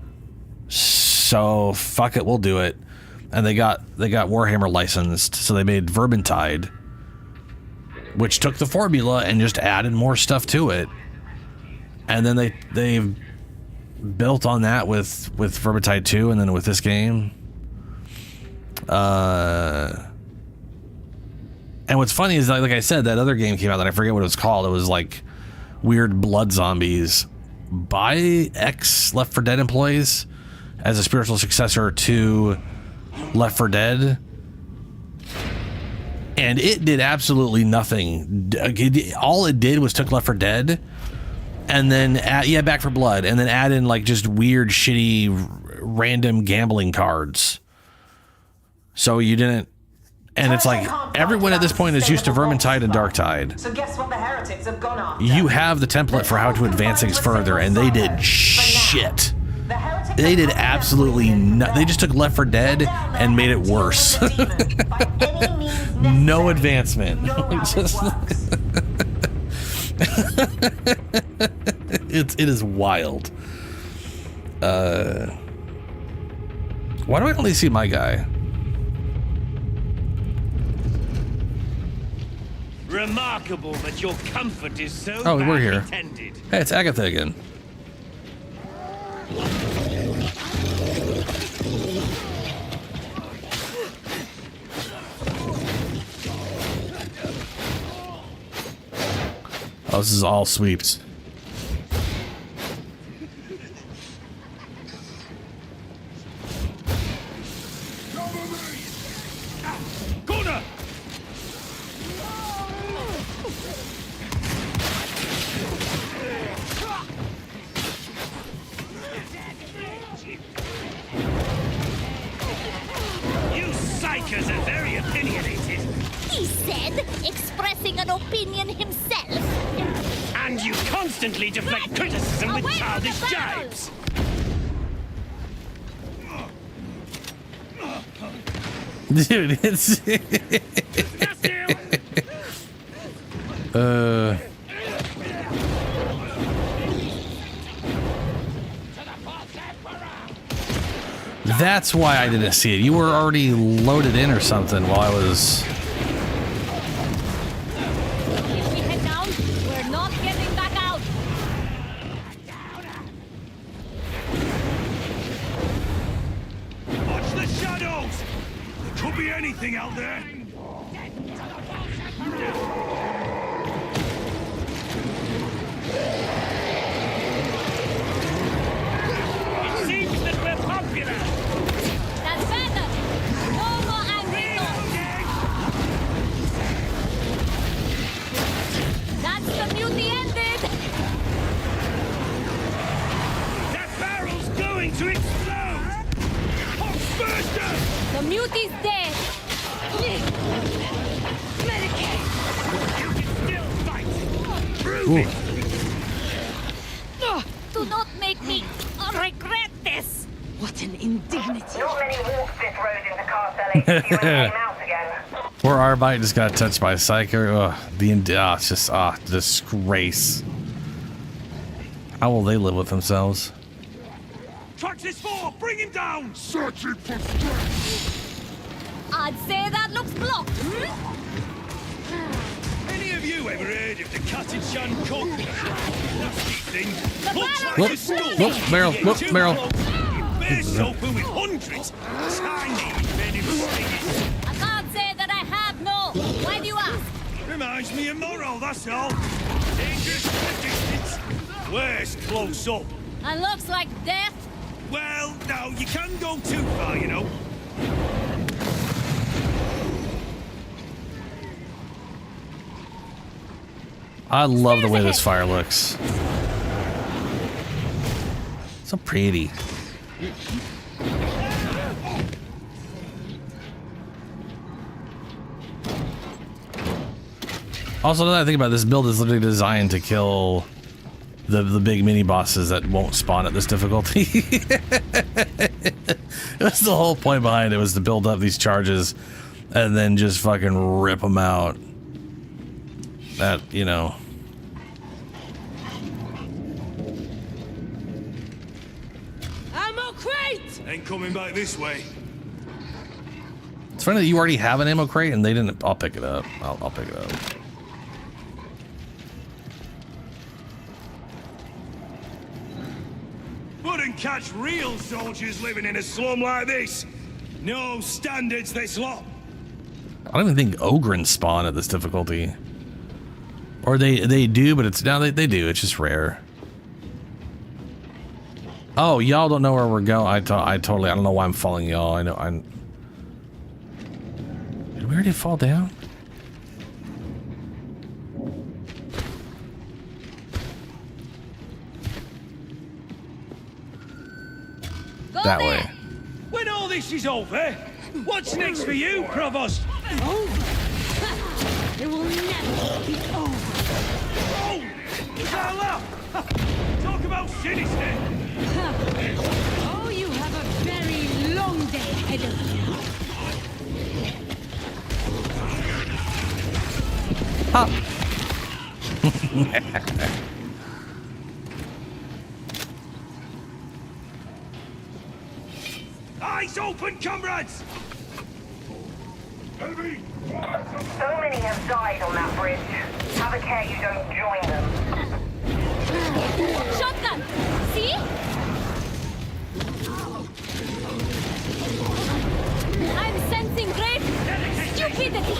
Speaker 1: So fuck it, we'll do it. And they got Warhammer licensed, so they made Vermintide, which took the formula and just added more stuff to it. And then they built on that with Vermintide 2, and then with this game. And what's funny is like I said, that other game came out that I forget what it was called. It was like weird blood zombies by ex-Left 4 Dead employees as a spiritual successor to Left 4 Dead, and it did absolutely nothing. All it did was took Left 4 Dead and then Back 4 Blood, and then add in like just weird shitty random gambling cards. So you didn't, and it's like everyone at this point is used to Vermintide and Darktide.
Speaker 6: So guess what the heretics have gone after?
Speaker 1: You have the template for how to advance things further, and they did shit. They did absolutely nothing. They just took Left 4 Dead and made it worse. No advancement. It is wild. Why do I only see my guy?
Speaker 19: Remarkable that your comfort is so
Speaker 1: Oh, we're here.
Speaker 19: tended.
Speaker 1: Hey, it's Agatha again. Oh, this is all sweeps.
Speaker 19: Corner! You psychers are very opinionated.
Speaker 18: He said, expressing an opinion himself.
Speaker 19: And you constantly deflect criticism with childish jibes.
Speaker 1: Dude, it's that's why I didn't see it. You were already loaded in or something while I was.
Speaker 18: If we head down, we're not getting back out.
Speaker 19: Watch the shadows! There could be anything out there. It seems that we're popular.
Speaker 18: That's better. No more angry thoughts. That's the mutiny ended.
Speaker 19: That barrel's going to explode. Burster!
Speaker 18: The mutiny's dead. Medicate.
Speaker 19: You can still fight. Prove
Speaker 1: Ooh.
Speaker 19: it.
Speaker 18: Do not make me regret this. What an indignity.
Speaker 12: Not many walks this road into Castle HQ and came out again.
Speaker 1: Poor Arbite just got touched by Psycho. Ugh, it's just disgrace. How will they live with themselves?
Speaker 19: Trucks is 4, bring him down!
Speaker 7: Searching for strength!
Speaker 18: I'd say that looks blocked.
Speaker 19: Any of you You ever heard of the Catachan Cook? Nasty thing. Looks like
Speaker 1: Whoop,
Speaker 19: a skull.
Speaker 1: whoop, barrel,
Speaker 19: You
Speaker 1: whoop,
Speaker 19: get too
Speaker 1: barrel.
Speaker 19: close, you burst open with hundreds of tiny venomous stingers.
Speaker 18: I can't say that I have, no. Why do you ask?
Speaker 19: Reminds me of Morrow, that's all. Dangerous from a distance. Worse close up.
Speaker 18: And looks like death.
Speaker 19: Well, no, you can't go too far, you know.
Speaker 1: I love the way this fire looks. So pretty. Also, now that I think about it, this build is literally designed to kill the big mini bosses that won't spawn at this difficulty. That's the whole point behind it, was to build up these charges and then just fucking rip them out. That, you know.
Speaker 19: Ammo crate! Ain't coming back this way.
Speaker 1: It's funny that you already have an ammo crate and they didn't. I'll pick it up. I'll pick it up.
Speaker 19: Wouldn't catch real soldiers living in a slum like this. No standards, this lot.
Speaker 1: I don't even think Ogrins spawn at this difficulty. Or they do, but it's now they do. It's just rare. Oh, y'all don't know where we're going. I totally. I don't know why I'm following y'all. I know. Did we already fall down? That way.
Speaker 19: When all this is over, what's next for you, Provost?
Speaker 18: Over? It will never be over.
Speaker 19: Oh! Carla! Talk about sinister!
Speaker 18: Oh, you have a very long day ahead of you.
Speaker 1: Ha!
Speaker 19: Eyes open, comrades!
Speaker 12: So many have died on that bridge. Have a care you don't join them.
Speaker 18: Shotgun! See? I'm sensing great stupidity!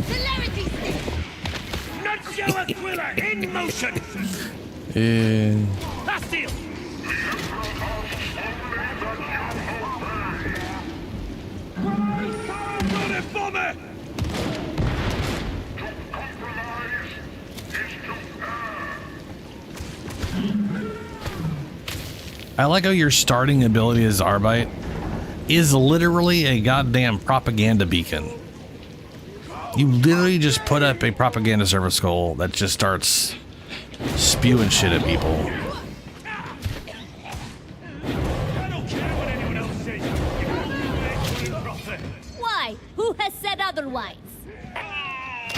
Speaker 19: Celerity stick! Nutshell Aquila in motion! Last deal! Run it, bomber!
Speaker 1: I like how your starting ability as Arbite is literally a goddamn propaganda beacon. You literally just put up a propaganda service goal that just starts spewing shit at people.
Speaker 18: Why? Who has said otherwise?
Speaker 19: I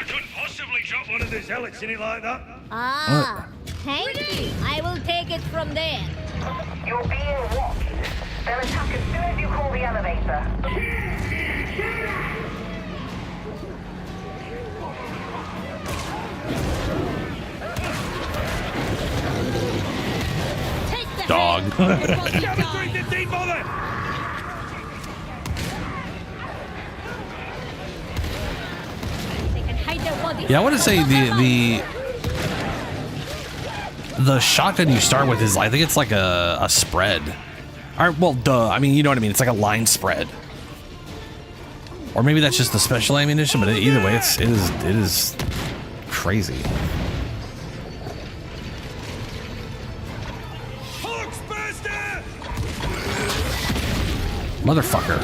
Speaker 19: couldn't possibly drop one of the zealots in it like that.
Speaker 18: Ah, thank you. I will take it from there.
Speaker 12: You're being watched. They'll attack as soon as you call the elevator.
Speaker 1: Dog. Yeah, I want to say the shotgun you start with is, I think it's like a spread. Or, well, duh. I mean, you know what I mean. It's like a line spread. Or maybe that's just the special ammunition. But either way, it is crazy. Motherfucker.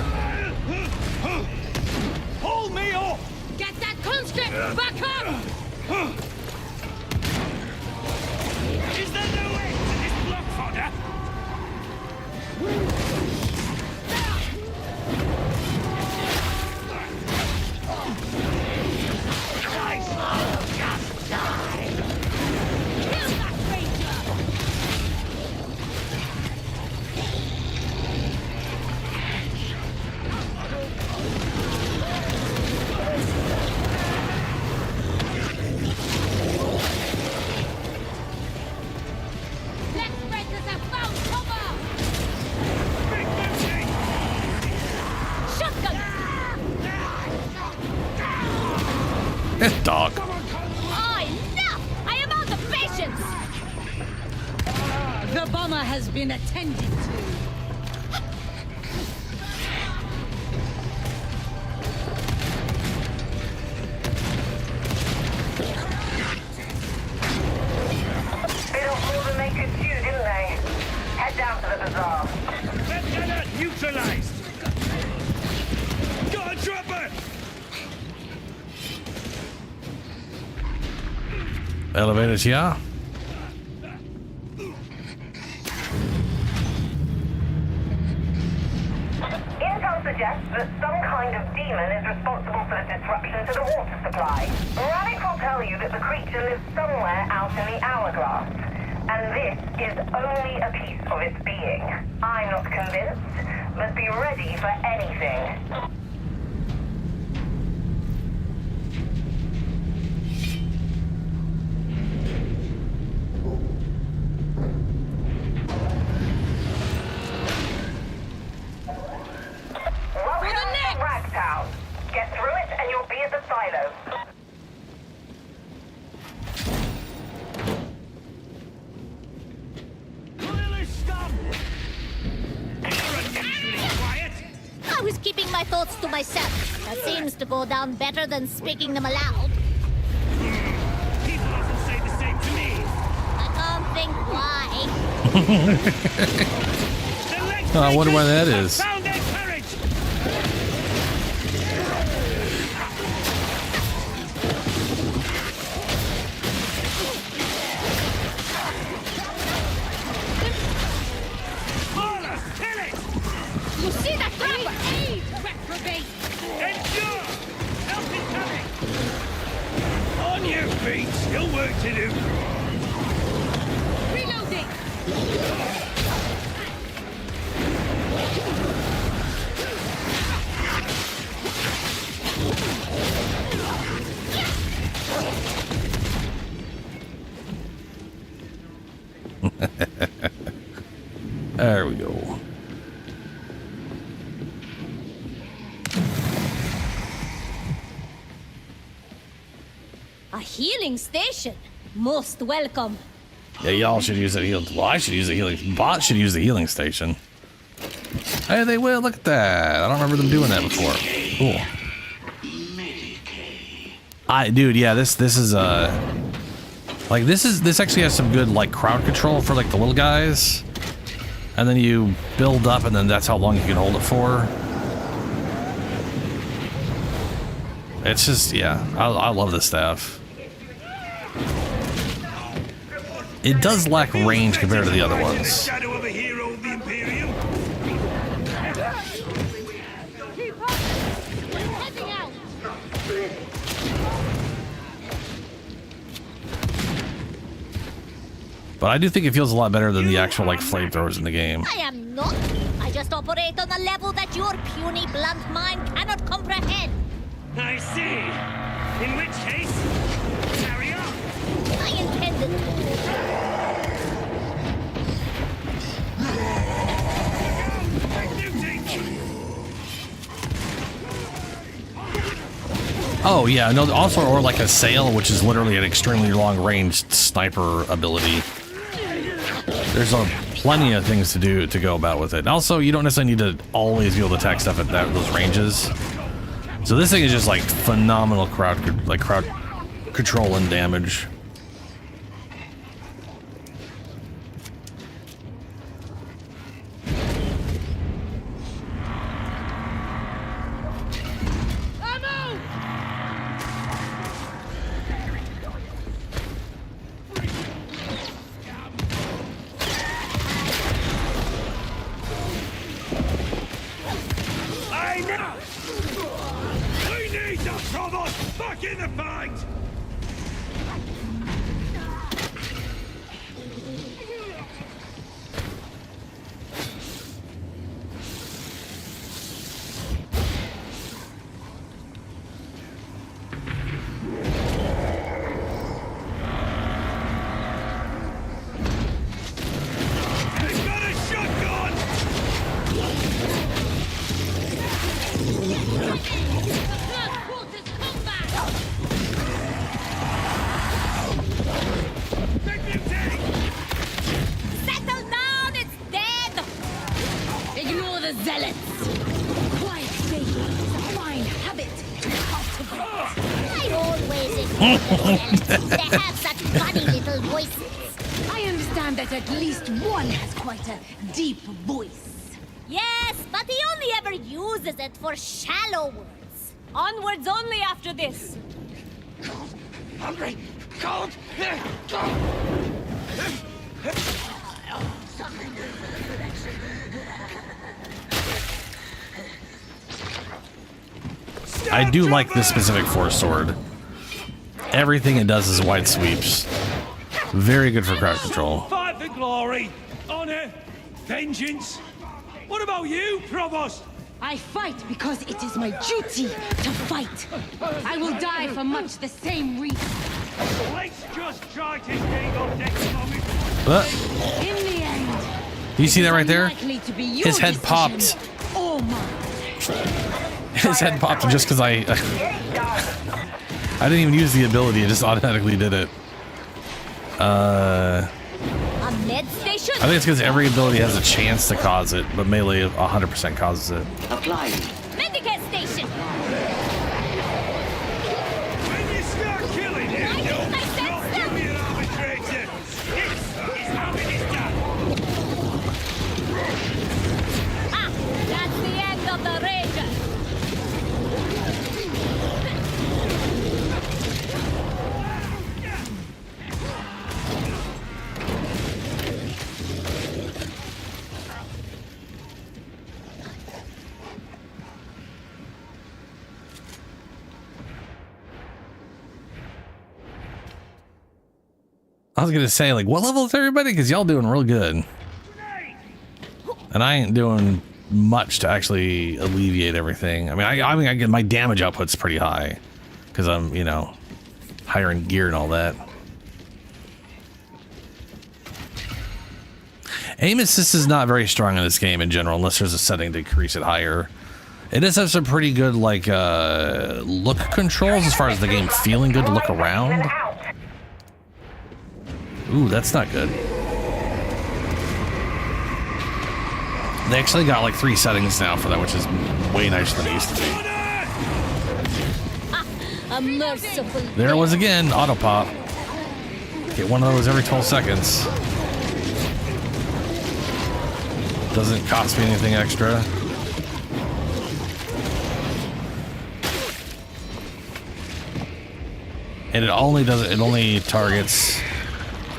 Speaker 19: Hold me up!
Speaker 18: Get that conscript back up!
Speaker 19: Is there no way to this block fodder?
Speaker 18: Kill that traitor!
Speaker 1: Dog.
Speaker 18: Oh, enough! I am out of patience!
Speaker 2: The bomber has been attended to.
Speaker 12: Bit off more than they could chew, didn't they? Head down to the bazaar.
Speaker 19: Lieutenant neutralized! Got a dropper!
Speaker 1: Elevators, yeah.
Speaker 12: Intel suggests that some kind of demon is responsible for the disruption to the water supply. Radix will tell you that the creature lives somewhere out in the hourglass, and this is only a piece of its being. I'm not convinced, but be ready for anything. Welcome to Ragtown. Get through it and you'll be at the silo.
Speaker 18: I was keeping my thoughts to myself. That seems to go down better than speaking them aloud.
Speaker 19: People often say the same to me.
Speaker 18: I can't think why.
Speaker 1: I wonder why that is.
Speaker 19: Found their courage! Marla, kill it!
Speaker 18: You see that trapper?
Speaker 2: Aid, reprobate!
Speaker 19: Endure! Help is coming! On your feet, still work to do.
Speaker 2: Reloading!
Speaker 1: There we go.
Speaker 18: A healing station. Most welcome.
Speaker 1: Yeah, y'all should use the healing. Well, I should use the healing. Bot should use the healing station. Hey, they will. Look at that. I don't remember them doing that before. Cool. Dude, yeah, this is like this actually has some good like crowd control for like the little guys, and then you build up, and then that's how long you can hold it for. It's just, yeah, I love this stuff. It does lack range compared to the other ones.
Speaker 19: Shadow of a hero of the Imperium.
Speaker 2: Keep up! We're heading out!
Speaker 1: But I do think it feels a lot better than the actual like flamethrowers in the game.
Speaker 18: I am not. I just operate on a level that your puny blunt mind cannot comprehend.
Speaker 19: I see. In which case, carry on.
Speaker 18: I intended
Speaker 1: Oh yeah, no. Also, or like a sail, which is literally an extremely long-range sniper ability. There's plenty of things to go about with it. And also, you don't necessarily need to always be able to attack stuff at those ranges. So this thing is just like phenomenal crowd control and damage.
Speaker 19: I know! We need the Provost back in the fight! He's got a shotgun!
Speaker 2: Third quarter's combat!
Speaker 18: Quiet baking is a fine habit to cultivate. I always admire they have such funny little voices.
Speaker 2: I understand that at least one has quite a deep voice.
Speaker 18: Yes, but he only ever uses it for shallow words. Onwards only after this.
Speaker 4: Hungry, cold,
Speaker 1: I do like this specific force sword. Everything it does is wide sweeps. Very good for crowd control.
Speaker 19: Fight for glory, honor, vengeance. What about you, Provost?
Speaker 2: I fight because it is my duty to fight. I will die for much the same reason.
Speaker 19: Let's just try to stay on next moment.
Speaker 2: In the end,
Speaker 1: Do you see that right there?
Speaker 2: likely to be your
Speaker 1: His head
Speaker 2: decision
Speaker 1: popped.
Speaker 2: or mine.
Speaker 1: His head popped just because I didn't even use the ability. It just automatically did it.
Speaker 18: A med station?
Speaker 1: I think it's because every ability has a chance to cause it, but melee 100% causes it.
Speaker 18: Apply. Medicare station.
Speaker 19: When you start killing him,
Speaker 18: Why didn't I sense
Speaker 19: give me an arbitrator. This is how it is done.
Speaker 18: Ah, that's the end of the rager.
Speaker 1: I was gonna say, like, what level is everybody? Because y'all doing real good, and I ain't doing much to actually alleviate everything. I mean, I get my damage output's pretty high because I'm, you know, higher in gear and all that. Aim assist is not very strong in this game in general, unless there's a setting to increase it higher. It does have some pretty good, like, look controls as far as the game feeling good to look around. Ooh, that's not good. They actually got like 3 settings now for that, which is way nicer than it used to be.
Speaker 18: A merciful.
Speaker 1: There it was again, auto pop. Get one of those every 12 seconds. Doesn't cost me anything extra. And it only targets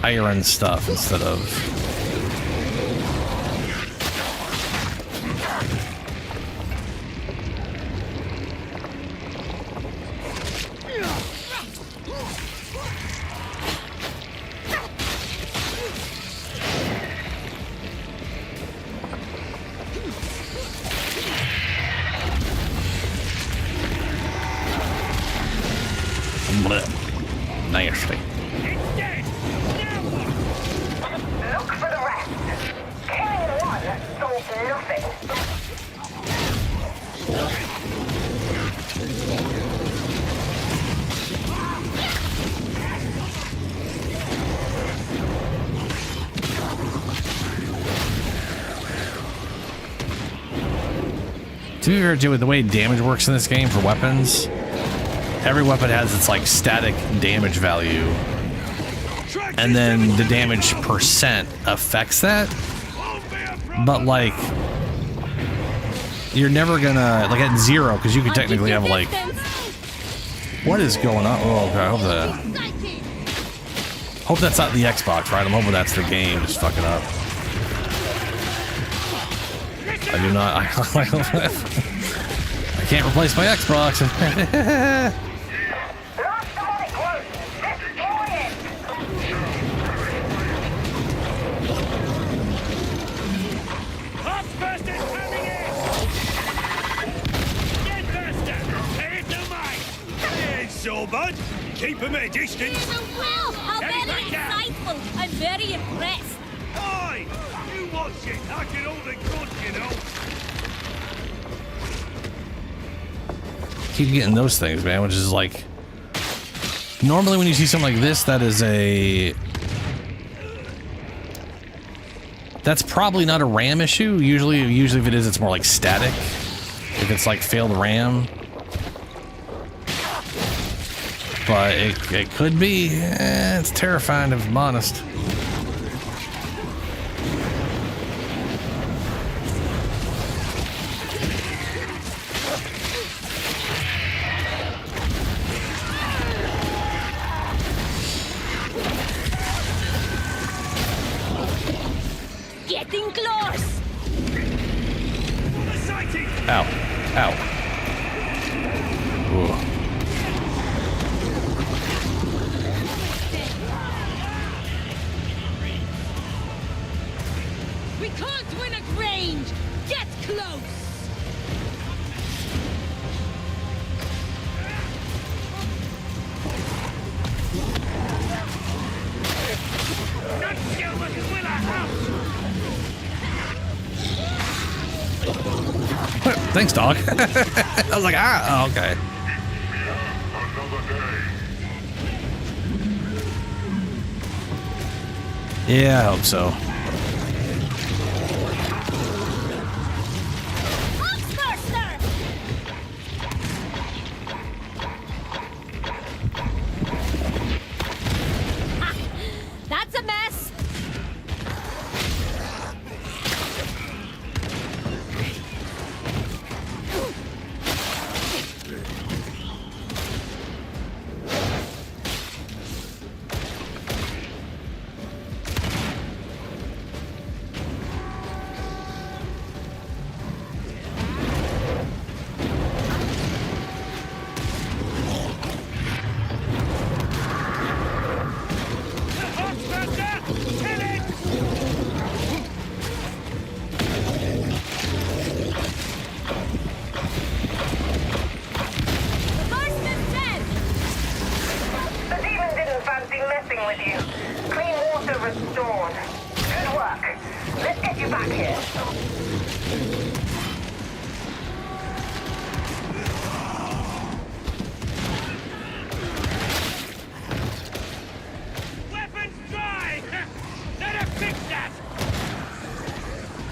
Speaker 1: higher end stuff instead of nasty.
Speaker 12: Look for the rest. Killing one solves nothing.
Speaker 1: To be fair, too, with the way damage works in this game for weapons, every weapon has its like static damage value, and then the damage percent affects that. But like, you're never gonna like at 0 because you could technically have like, what is going on? Oh, okay, hope that's not the Xbox, right? I'm hoping that's the game just fucking up. I do not. I can't replace my Xbox.
Speaker 19: So, bud, keep him at a distance.
Speaker 18: Wow, how very insightful. I'm very impressed.
Speaker 19: Oi! You watch it. I can hold a gun, you know.
Speaker 1: Keep getting those things, man, which is like, normally when you see something like this, that That's probably not a RAM issue. Usually if it is, it's more like static. If it's like failed RAM. But it could be. It's terrifying if I'm honest.
Speaker 18: Getting close.
Speaker 1: Ow. Ow. Ooh.
Speaker 18: We can't win at range. Get close.
Speaker 1: Thanks, dog. I was like, oh, okay. Yeah, I hope so.
Speaker 18: That's a mess.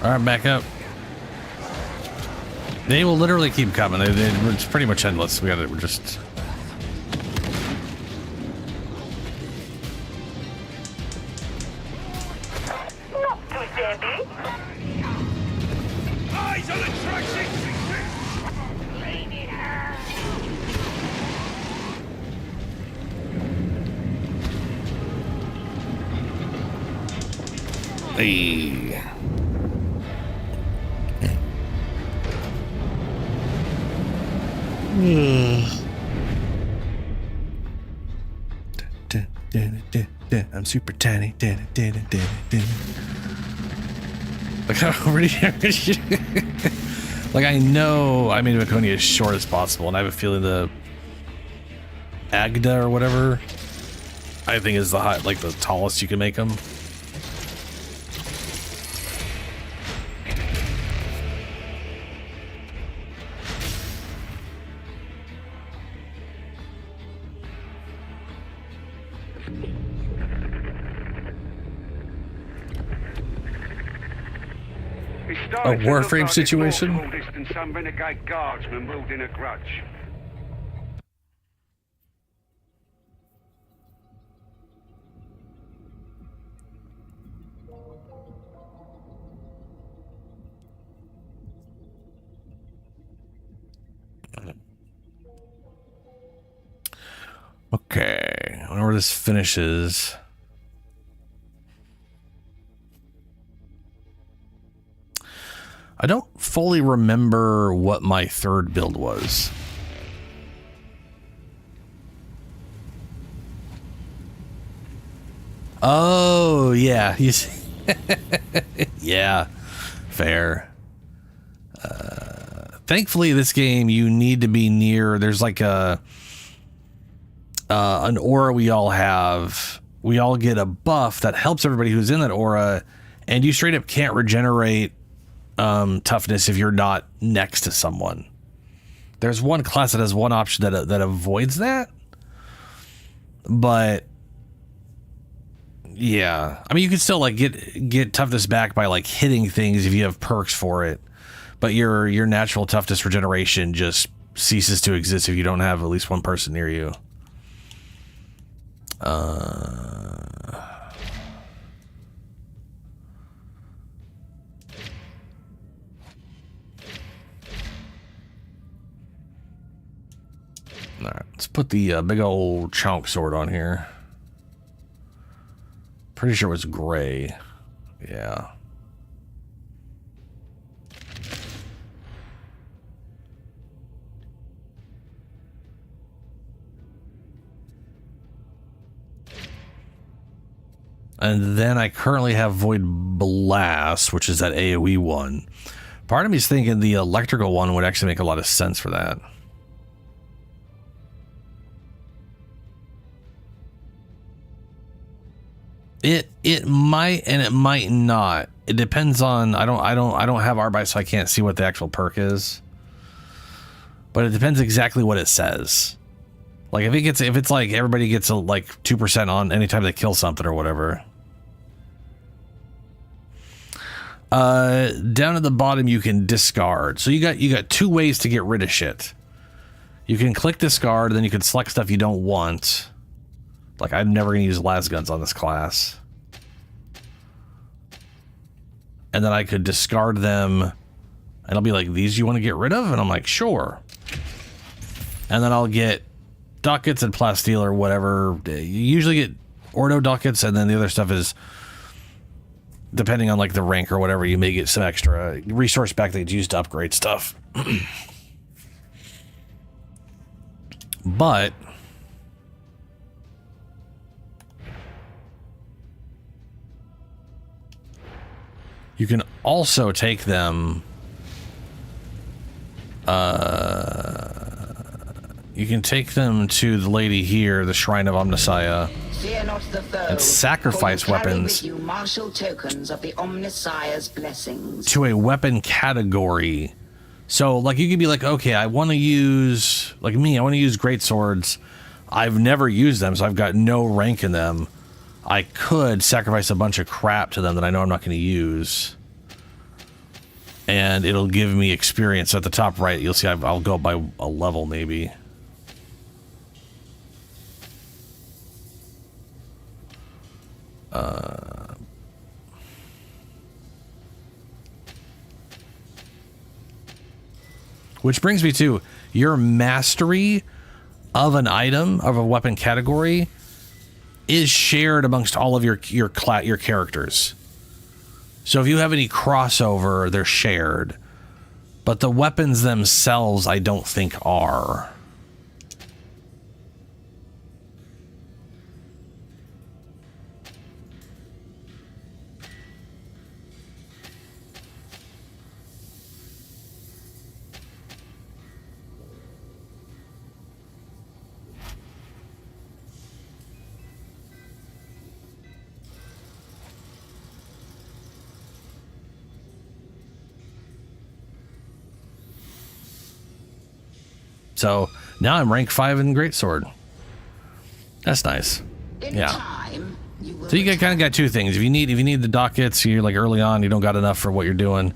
Speaker 1: All right, back up. They will literally keep coming. It's pretty much endless. We're just.
Speaker 12: Not too shabby.
Speaker 19: Eyes on the track.
Speaker 1: Hey. I'm super tiny. Like how already like I know I made Makoni as short as possible, and I have a feeling the Agda or whatever I think is the high, like the tallest you can make them. A Warframe situation?
Speaker 16: And some renegade guardsman wielding a grudge.
Speaker 1: Okay, I wonder where this finishes. I don't fully remember what my third build was. Oh, yeah. You see? Yeah, fair. Thankfully, this game, you need to be near. There's like an aura we all have. We all get a buff that helps everybody who's in that aura, and you straight up can't regenerate toughness if you're not next to someone. There's one class that has one option that avoids that, but Yeah, I mean, you can still like get toughness back by like hitting things if you have perks for it, but your natural toughness regeneration just ceases to exist if you don't have at least one person near you. All right, let's put the big old chunk sword on here. Pretty sure it was gray. Yeah. And then I currently have Void Blast, which is that AoE one. Part of me is thinking the electrical one would actually make a lot of sense for that. It might and it might not. It depends on I don't have Arbite, so I can't see what the actual perk is. But it depends exactly what it says. Like if it's like everybody gets a like 2% on anytime they kill something or whatever. Down at the bottom you can discard. So you got two ways to get rid of shit. You can click discard, then you can select stuff you don't want. Like, I'm never going to use las guns on this class. And then I could discard them. And I'll be like, these you want to get rid of? And I'm like, sure. And then I'll get ducats and plasteel or whatever. You usually get ordo ducats, and then the other stuff is, depending on like the rank or whatever, you may get some extra resource back that you use to upgrade stuff. But you can also take them. You can take them to the lady here, the Shrine of Omnissiah, and sacrifice weapons
Speaker 6: you martial tokens of the Omnissiah's blessings.
Speaker 1: to a weapon category. So, like, you could be like, okay, I want to use, like me, I want to use great swords. I've never used them, so I've got no rank in them. I could sacrifice a bunch of crap to them that I know I'm not going to use. And it'll give me experience. So at the top right, you'll see I'll go up by a level, maybe. Which brings me to your mastery of an item, of a weapon category, is shared amongst all of your characters. So if you have any crossover, they're shared. But the weapons themselves, I don't think are. So now I'm rank 5 in Greatsword. That's nice. Yeah. So you kind of got two things. If you need the dockets, you're like early on, you don't got enough for what you're doing.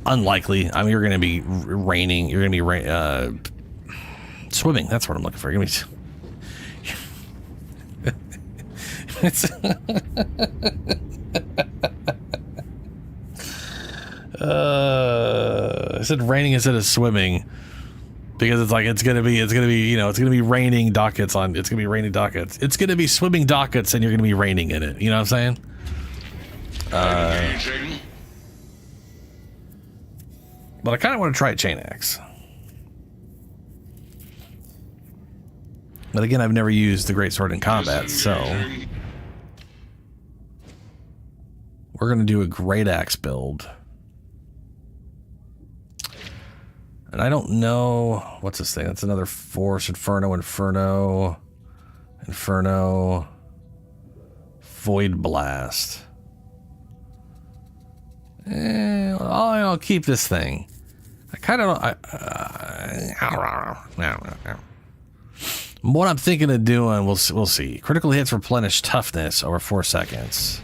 Speaker 1: Unlikely. I mean, you're going to be raining. You're going to be swimming. That's what I'm looking for. You're going to be. I said raining instead of swimming. Because it's like it's gonna be it's gonna be raining dockets on it's gonna be raining dockets. It's gonna be swimming dockets and you're gonna be raining in it. You know what I'm saying? But I kind of want to try chain axe. But again, I've never used the greatsword in combat, so we're gonna do a great axe build. And I don't know, what's this thing? That's another Force, Inferno, Void Blast. I'll keep this thing. I kind of, What I'm thinking of doing, we'll see. Critical hits replenish toughness over 4 seconds.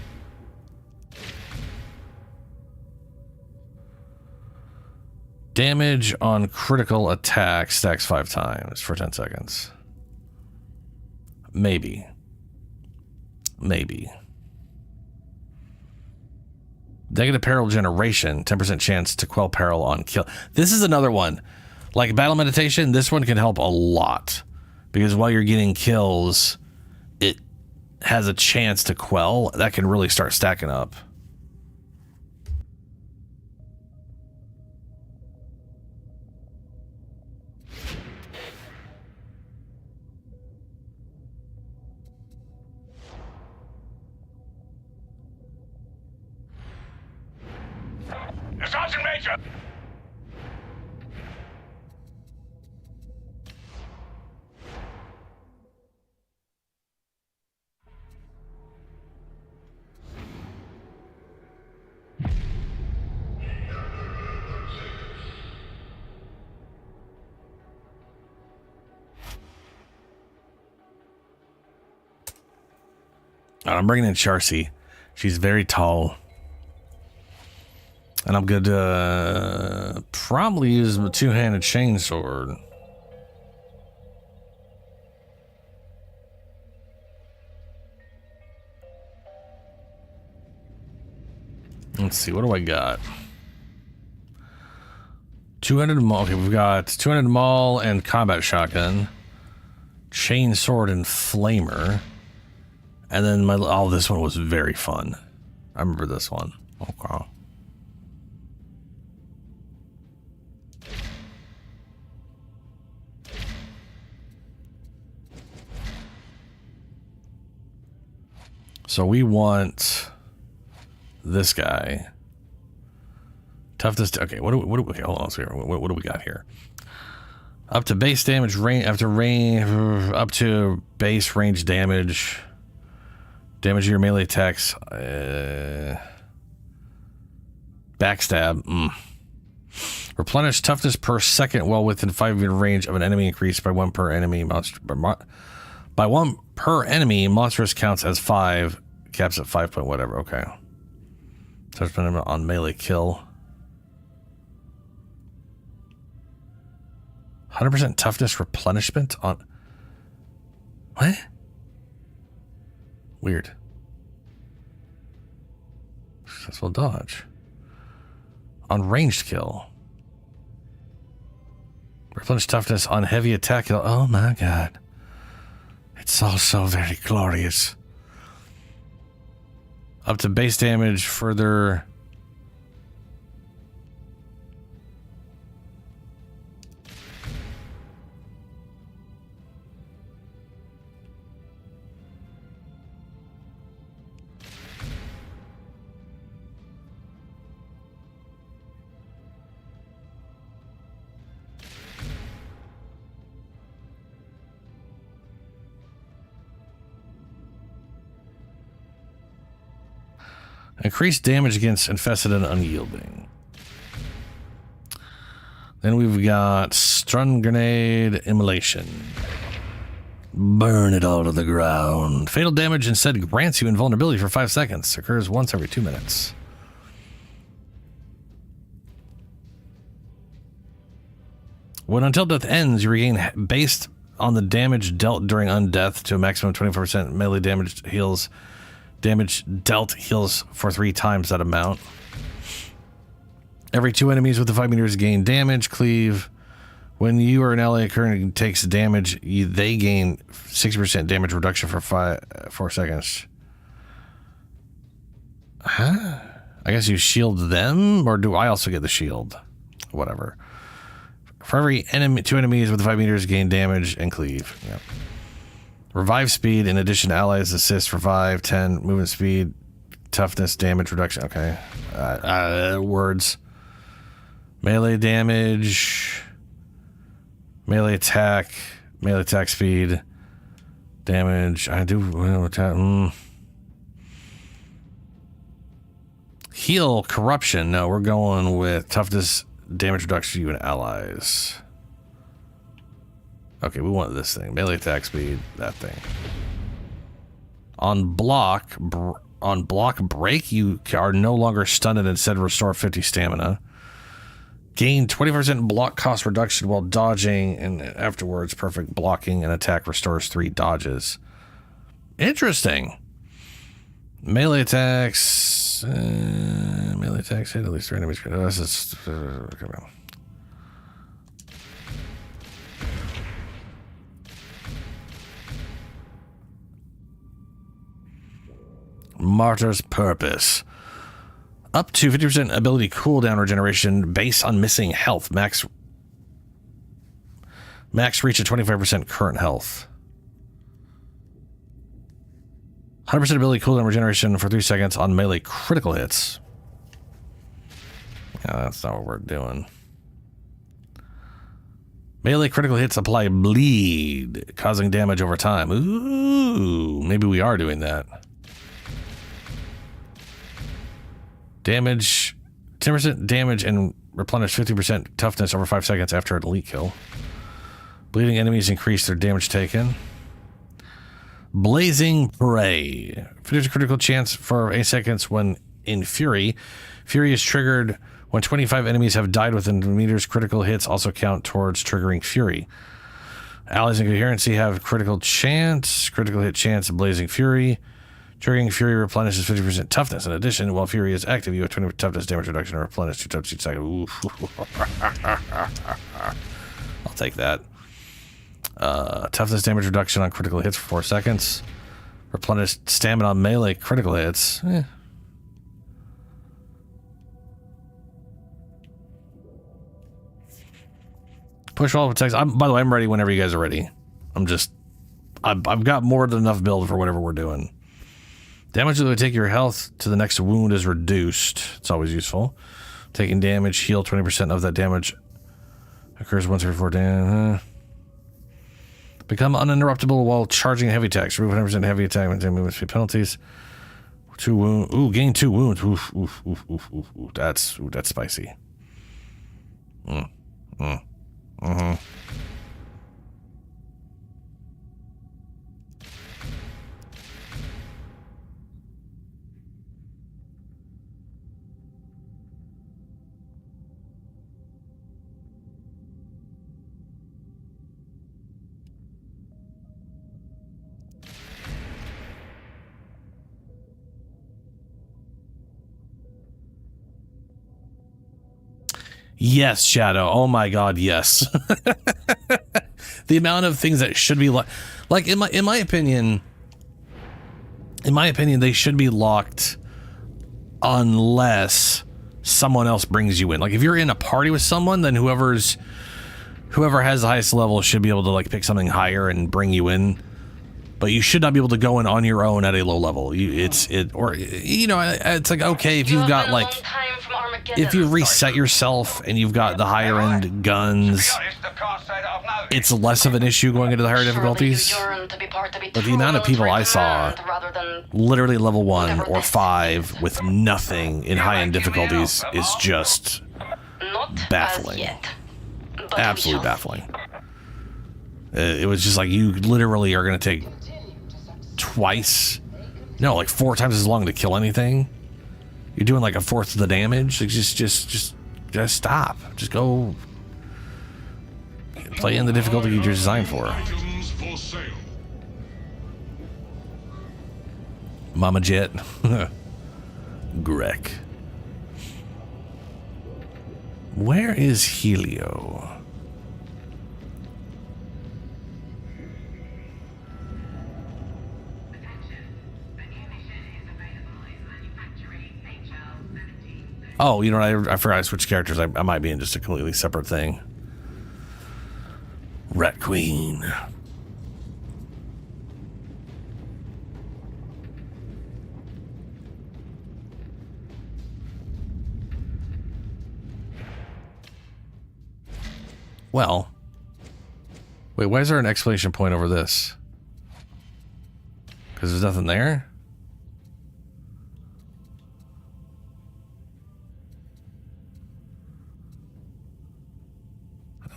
Speaker 1: Damage on critical attack stacks 5 times for 10 seconds. Maybe. Negative peril generation, 10% chance to quell peril on kill. This is another one. Like battle meditation, this one can help a lot. Because while you're getting kills, it has a chance to quell. That can really start stacking up.
Speaker 7: Sergeant Major!
Speaker 1: I'm bringing in Charcy. She's very tall. And I'm going to probably use a two-handed chainsword. Let's see, what do I got? 200 maul. Okay, we've got 200 maul and combat shotgun, chainsword and flamer. And then this one was very fun. I remember this one. Okay. So we want this guy. Toughness. Okay, what do we? Okay, hold on. What do we got here? Up to base damage range. Up to base range damage. Damage your melee attacks. Backstab. Replenish toughness per second while within 5 meter range of an enemy. Increased by 1 per enemy monster. By 1 per enemy, monstrous counts as 5. Caps at 5 point whatever. Okay. Touch on melee kill. 100% toughness replenishment on. What? Weird. Successful dodge. On ranged kill. Replenish toughness on heavy attack kill. Oh my god. It's also very glorious. Up to base damage, further. Increased damage against infested and unyielding. Then we've got stun grenade immolation. Burn it all to the ground. Fatal damage instead grants you invulnerability for 5 seconds. Occurs once every 2 minutes. When until death ends, you regain based on the damage dealt during undeath to a maximum 24% melee damage heals. Damage dealt heals for 3 times that amount. Every 2 enemies within 5 meters gain damage. Cleave. When you or an ally currently takes damage, they gain 60% damage reduction for 4 seconds. Huh? I guess you shield them, or do I also get the shield? Whatever. For every enemy, 2 enemies within 5 meters gain damage and cleave. Yep. Revive speed, in addition to allies assist, revive, 10, movement speed, toughness, damage reduction. Okay. Words. Melee damage, melee attack speed, damage. I do attack. Heal corruption. No, we're going with toughness, damage reduction to you and allies. Okay, we want this thing. Melee attack speed, that thing. On block break, you are no longer stunned and instead restore 50 stamina. Gain 20% block cost reduction while dodging, and afterwards, perfect blocking and attack restores 3 dodges. Interesting. Melee attacks hit at least 3 enemies. This is, Martyr's Purpose. Up to 50% ability cooldown regeneration based on missing health. Max reach at 25% current health. 100% ability cooldown regeneration for 3 seconds on melee critical hits. Yeah, that's not what we're doing. Melee critical hits apply bleed, causing damage over time. Ooh, maybe we are doing that. Damage, 10% damage and replenish 50% toughness over 5 seconds after an elite kill. Bleeding enemies increase their damage taken. Blazing Prey. 50% critical chance for 8 seconds when in Fury. Fury is triggered when 25 enemies have died within meters. Critical hits also count towards triggering Fury. Allies and Coherency have critical chance. Critical hit chance of Blazing Fury. Triggering Fury replenishes 50% toughness. In addition, while Fury is active, you have 20% toughness damage reduction or replenish 2 touch each second. Ooh. I'll take that. Toughness damage reduction on critical hits for 4 seconds. Replenish stamina on melee critical hits. Push all attacks. By the way, I'm ready whenever you guys are ready. I've got more than enough build for whatever we're doing. Damage that would take your health to the next wound is reduced. It's always useful. Taking damage, heal 20% of that damage. Occurs once every 4 days. Become uninterruptible while charging heavy attacks. Remove 100% heavy attack and movement speed penalties. 2 wounds. Ooh, gain 2 wounds. Oof. That's spicy. Yes, Shadow. Oh my God, yes. The amount of things that should be like in my opinion, they should be locked unless someone else brings you in. Like if you're in a party with someone, then whoever has the highest level should be able to like pick something higher and bring you in. But you should not be able to go in on your own at a low level. It's like, okay, if you've got like, if you reset yourself and you've got the higher end guns, it's less of an issue going into the higher difficulties. But the amount of people I saw, literally level 1 or 5 with nothing in high end difficulties is just baffling. Absolutely baffling. It was just like, you literally are going to take like 4 times as long to kill anything. You're doing like 1/4 of the damage. Like just stop. Just go play in the difficulty you're designed for. Mama Jet. Grek. Where is Helio? Oh, you know what? I forgot I switched characters. I might be in just a completely separate thing. Rat Queen. Well. Wait, why is there an exclamation point over this? Because there's nothing there?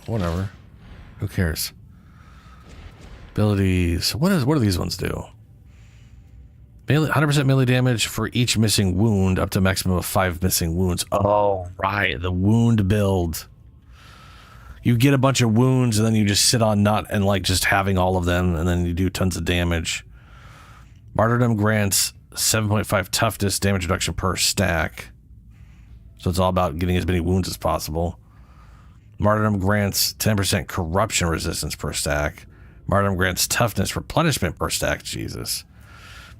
Speaker 1: Whatever. Who cares? Abilities. What do these ones do? 100% melee damage for each missing wound, up to a maximum of 5 missing wounds. Oh, right. The wound build. You get a bunch of wounds, and then you just sit on and like just having all of them, and then you do tons of damage. Martyrdom grants 7.5 toughness damage reduction per stack. So it's all about getting as many wounds as possible. Martyrdom grants 10% corruption resistance per stack. Martyrdom grants toughness replenishment per stack. Jesus.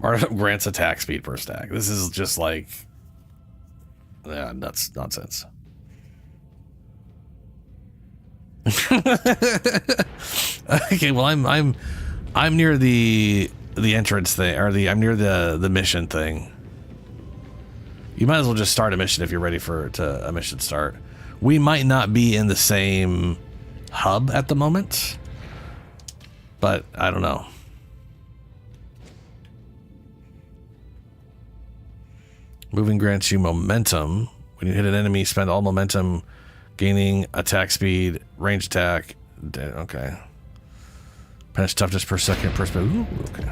Speaker 1: Martyrdom grants attack speed per stack. This is just like, yeah, nonsense. Okay, well, I'm near the entrance thing, or I'm near the mission thing. You might as well just start a mission if you're ready for a mission start. We might not be in the same hub at the moment, but I don't know. Moving grants you momentum. When you hit an enemy, spend all momentum, gaining attack speed, range attack. Okay. Punch toughness per second per spell. Ooh, okay.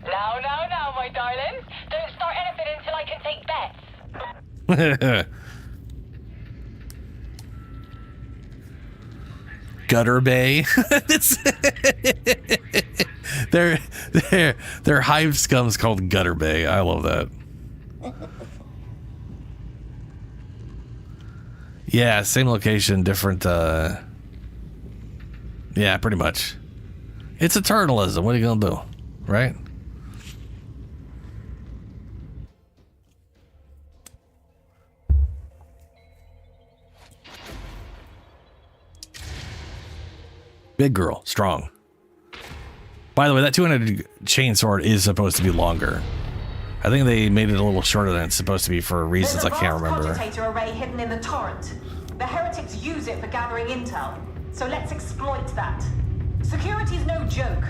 Speaker 8: No, my darlings. Don't start anything until I can take bets.
Speaker 1: Gutter Bay. Their hive scum's called Gutter Bay. I love that. Yeah, same location, different. Yeah, pretty much. It's eternalism. What are you gonna do, right? Big girl, strong. By the way, that 200 chainsword is supposed to be longer. I think they made it a little shorter than it's supposed to be for reasons I can't remember.
Speaker 6: There's a vast cogitator array hidden in the torrent. The heretics use it for gathering intel, so let's exploit that. Security's no joke,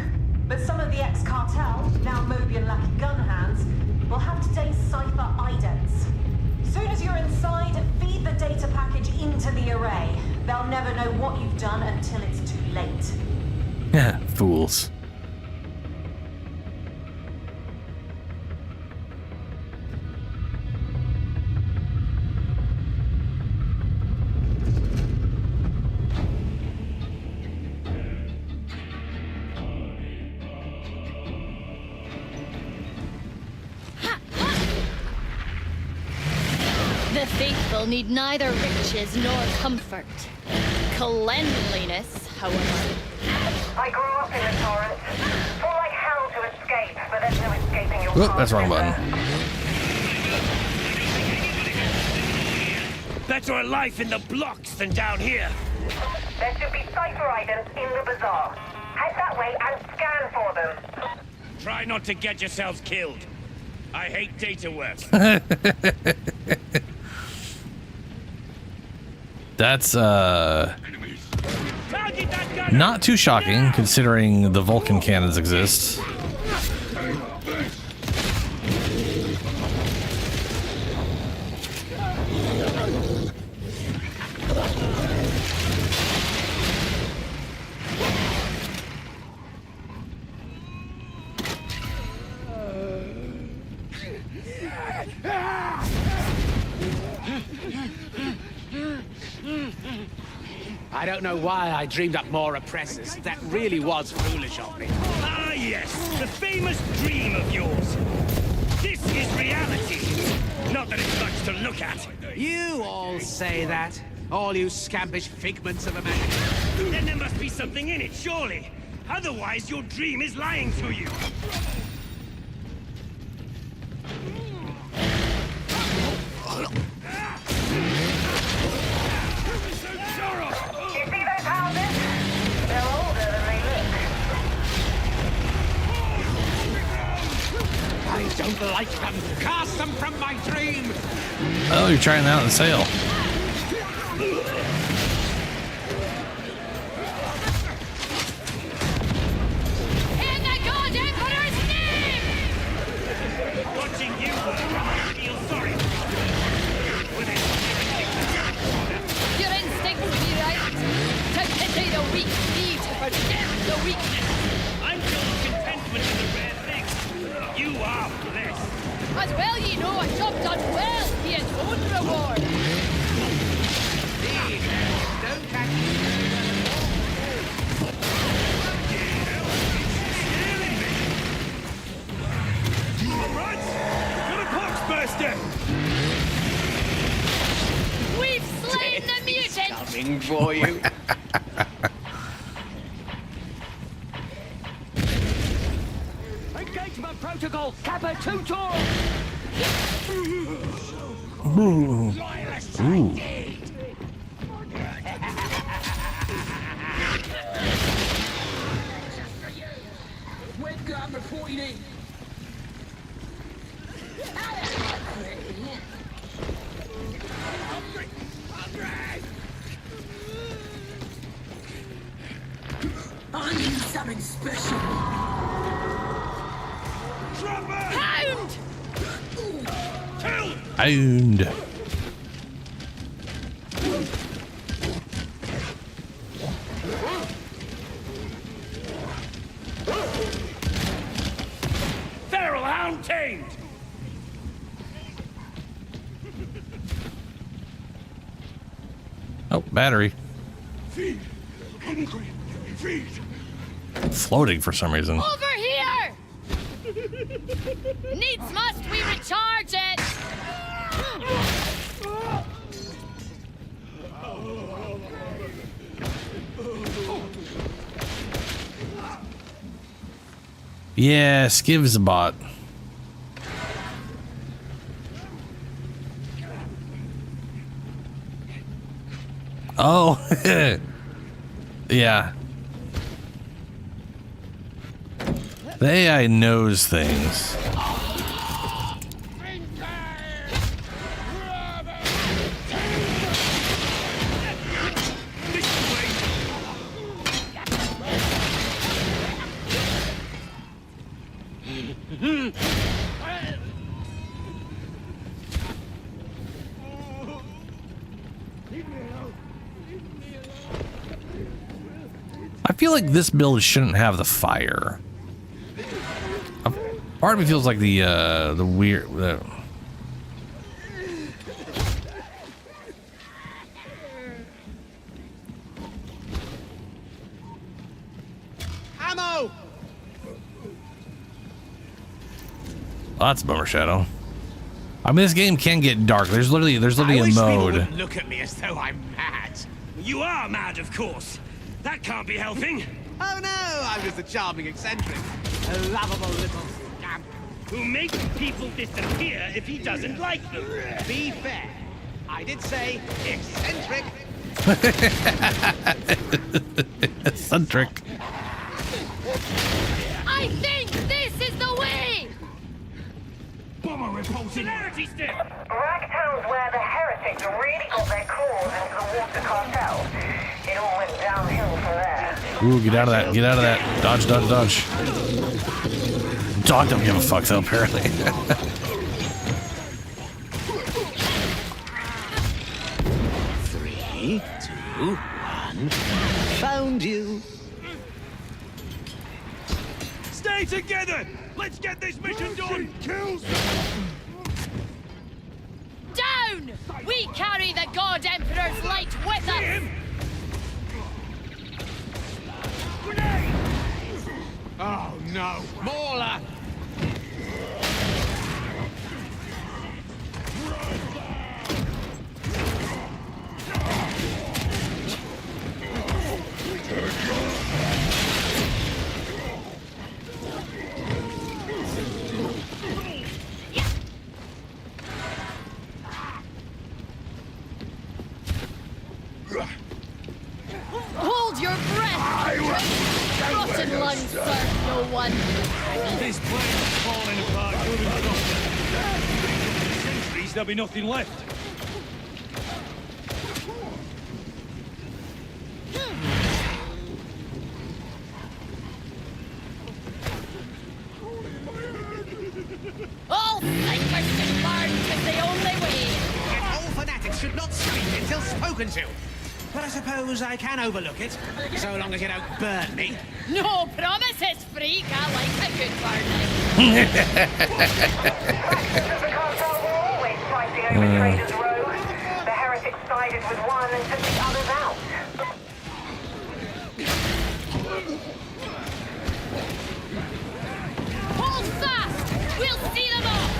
Speaker 6: but some of the ex-cartel, now Mobian lucky gun hands, will have today's cipher idents. Soon as you're inside, feed the data package into the array. They'll never know what you've done until it's too late.
Speaker 1: Yeah, fools.
Speaker 18: The faithful need neither riches nor comfort. Cleanliness, however.
Speaker 12: I grew up in the torrent. Fought like hell to escape, but there's no escaping your
Speaker 1: Oop, that's the wrong button.
Speaker 19: Better life in the blocks than down here.
Speaker 12: There should be cipher items in the bazaar. Head that way and scan for them.
Speaker 19: Try not to get yourselves killed. I hate data work.
Speaker 1: That's not too shocking considering the Vulcan cannons exist.
Speaker 13: I don't know why I dreamed up more oppressors. That really was foolish of me.
Speaker 19: Ah, yes, the famous dream of yours. This is reality. Not that it's much to look at.
Speaker 13: You all say that. All you scampish figments of imagination.
Speaker 19: Then there must be something in it, surely. Otherwise, your dream is lying to you.
Speaker 12: You see those houses? They're older than they look.
Speaker 13: I don't like them. Cast them from my dream.
Speaker 1: Oh, you're trying that out in the sale.
Speaker 18: In the God Emperor's name!
Speaker 19: Watching you work, I feel sorry.
Speaker 2: your weakness.
Speaker 19: I'm feeling contentment in the rare things. You are blessed.
Speaker 2: As well ye know a job done well be its own reward.
Speaker 13: Don't catch me.
Speaker 19: Comrades, got a poxbuster.
Speaker 2: We've slain the mutant!
Speaker 13: Coming for you.
Speaker 19: Engagement protocol, Kappa 2-2.
Speaker 1: Ooh. Ooh.
Speaker 4: Wake up before you eat. I need something special.
Speaker 2: Hound!
Speaker 1: Hound.
Speaker 19: Feral hound tamed.
Speaker 1: Oh, battery.
Speaker 7: Feed. Hungry. Feed.
Speaker 1: Floating for some reason.
Speaker 2: Over here! Needs must we recharge it!
Speaker 1: Yeah, Skiv's a bot. Oh, yeah. The AI knows things. I feel like this build shouldn't have the fire. Part of me feels like the weird.
Speaker 13: Ammo!
Speaker 1: Oh, that's a bummer, Shadow. I mean, this game can get dark. There's literally a mode.
Speaker 19: Wouldn't look at me as though I'm mad. You are mad, of course. That can't be helping.
Speaker 13: Oh no, I'm just a charming eccentric. A lovable little scamp.
Speaker 19: Who makes people disappear if he doesn't like them.
Speaker 13: Be fair. I did say eccentric.
Speaker 1: Eccentric.
Speaker 2: I think this is the way!
Speaker 19: Bomber repulsing. Celerity stick!
Speaker 12: Ragtown's where the heretics really got their claws into the water cartel. It all went downhill from there.
Speaker 1: Ooh, get out of that. Get out of that. Dodge, dodge, dodge. Dog don't give a fuck, though, apparently.
Speaker 13: 3, 2, 1. Found you.
Speaker 19: Stay together! Let's get this mission done!
Speaker 7: Kills.
Speaker 2: Down! We carry the God Emperor's light with us!
Speaker 13: Oh no, Mauler!
Speaker 2: Hold your breath! Rotten lungs serve no one.
Speaker 19: This plane is falling apart good and proper. In centuries, there'll be nothing left.
Speaker 2: All ciphers and barns is the only way.
Speaker 13: Yet all fanatics should not speak until spoken to. but I suppose I can overlook it, so long as you don't burn me.
Speaker 18: No promises, freak. I like a good burning.
Speaker 12: Always fighting over traitors' rogues. The heretics sided with one and took the others out.
Speaker 18: Hold fast! We'll see them off!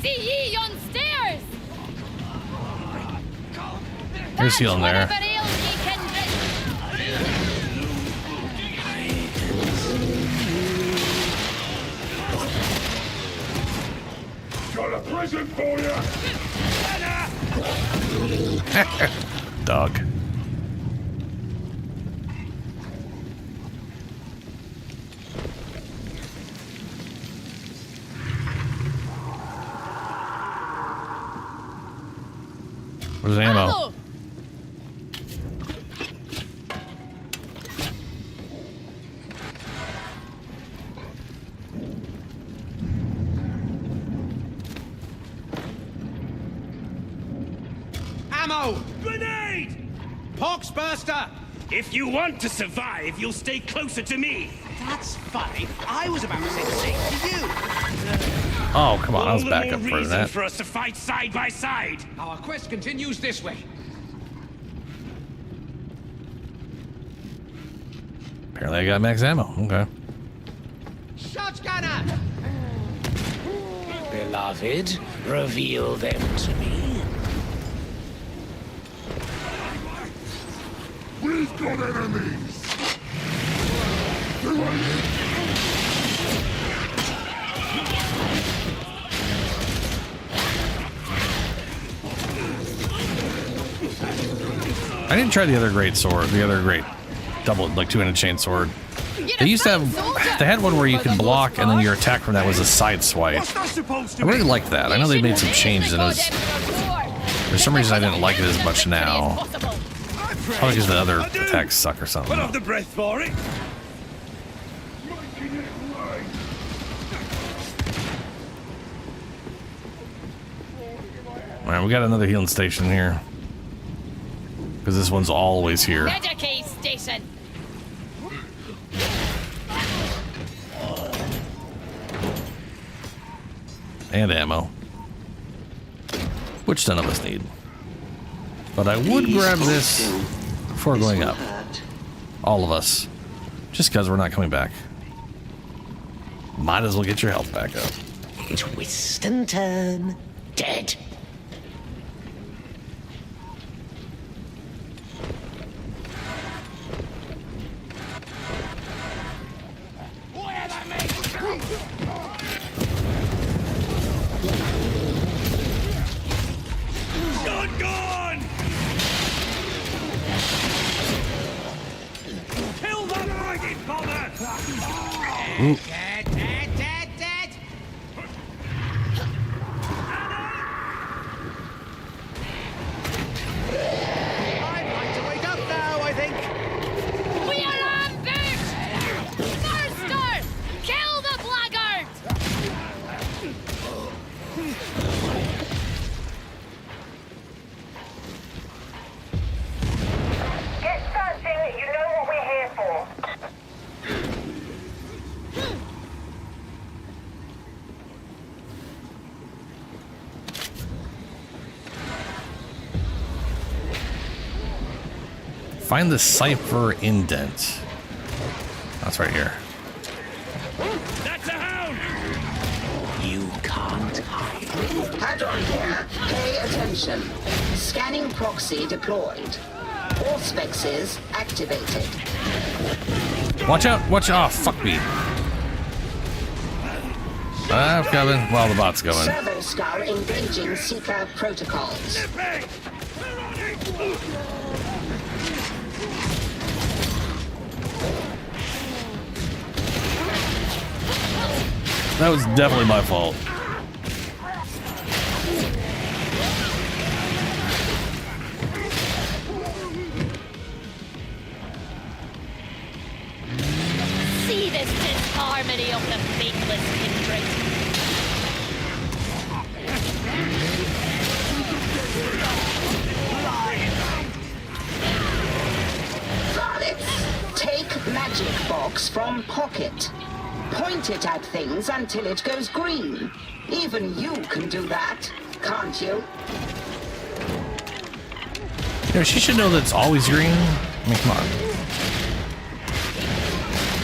Speaker 18: See ye on stairs!
Speaker 1: There's healing there.
Speaker 18: Whatever ails ye, kindred.
Speaker 7: Got a present for you!
Speaker 1: Dog. Where's the ammo?
Speaker 13: Ammo!
Speaker 19: Grenade!
Speaker 13: Poxburster!
Speaker 19: If you want to survive, you'll stay closer to me.
Speaker 13: That's funny. I was about to say the same to you.
Speaker 1: Oh, come on. I was
Speaker 19: All
Speaker 1: back
Speaker 19: the
Speaker 1: up
Speaker 19: more
Speaker 1: for
Speaker 19: reason
Speaker 1: that.
Speaker 19: for us to fight side by side.
Speaker 15: Our quest continues this way.
Speaker 1: Apparently I got max ammo. Okay.
Speaker 13: Shotgunner!
Speaker 3: Beloved, reveal them to me.
Speaker 7: We've got enemies!
Speaker 1: I didn't try the other great sword, the other great double, like two-handed chain sword. They used to have, they had one where you could block and then your attack from that was a side swipe. I really liked that. I know they made some changes and it was, for some reason I didn't like it as much now. Probably because the other attacks suck or something.
Speaker 19: Put up the breath for it.
Speaker 1: Alright, we got another healing station here. Because this one's always here.
Speaker 18: Medicaid station.
Speaker 1: And ammo. Which none of us need. But I would grab this before going up. All of us. Just because we're not coming back. Might as well get your health back up.
Speaker 3: Twist and turn. Dead.
Speaker 19: Shotgun! Kill that friggin' bother!
Speaker 13: Dead, dead, dead, dead! I'd like to wake up now, I think.
Speaker 18: We are ambushed! Thirster! Kill the blackguard!
Speaker 12: Get searching, you know what we're here for.
Speaker 1: Find the cipher indent. That's right here.
Speaker 19: That's a hound!
Speaker 3: You can't hide.
Speaker 6: Hadron here. Pay attention. Scanning proxy deployed. Auspexes activated.
Speaker 1: Watch out! Watch out! Oh, fuck me. I'm coming. Well, the bot's going.
Speaker 6: Servo Skull engaging Seeker protocols.
Speaker 1: That was definitely my fault.
Speaker 18: See this disharmony of the faithless kindred.
Speaker 6: Valets, take magic box from pocket. Point it at things until it goes green. Even you can do that, can't you?
Speaker 1: You know, she should know that it's always green. I mean, come on.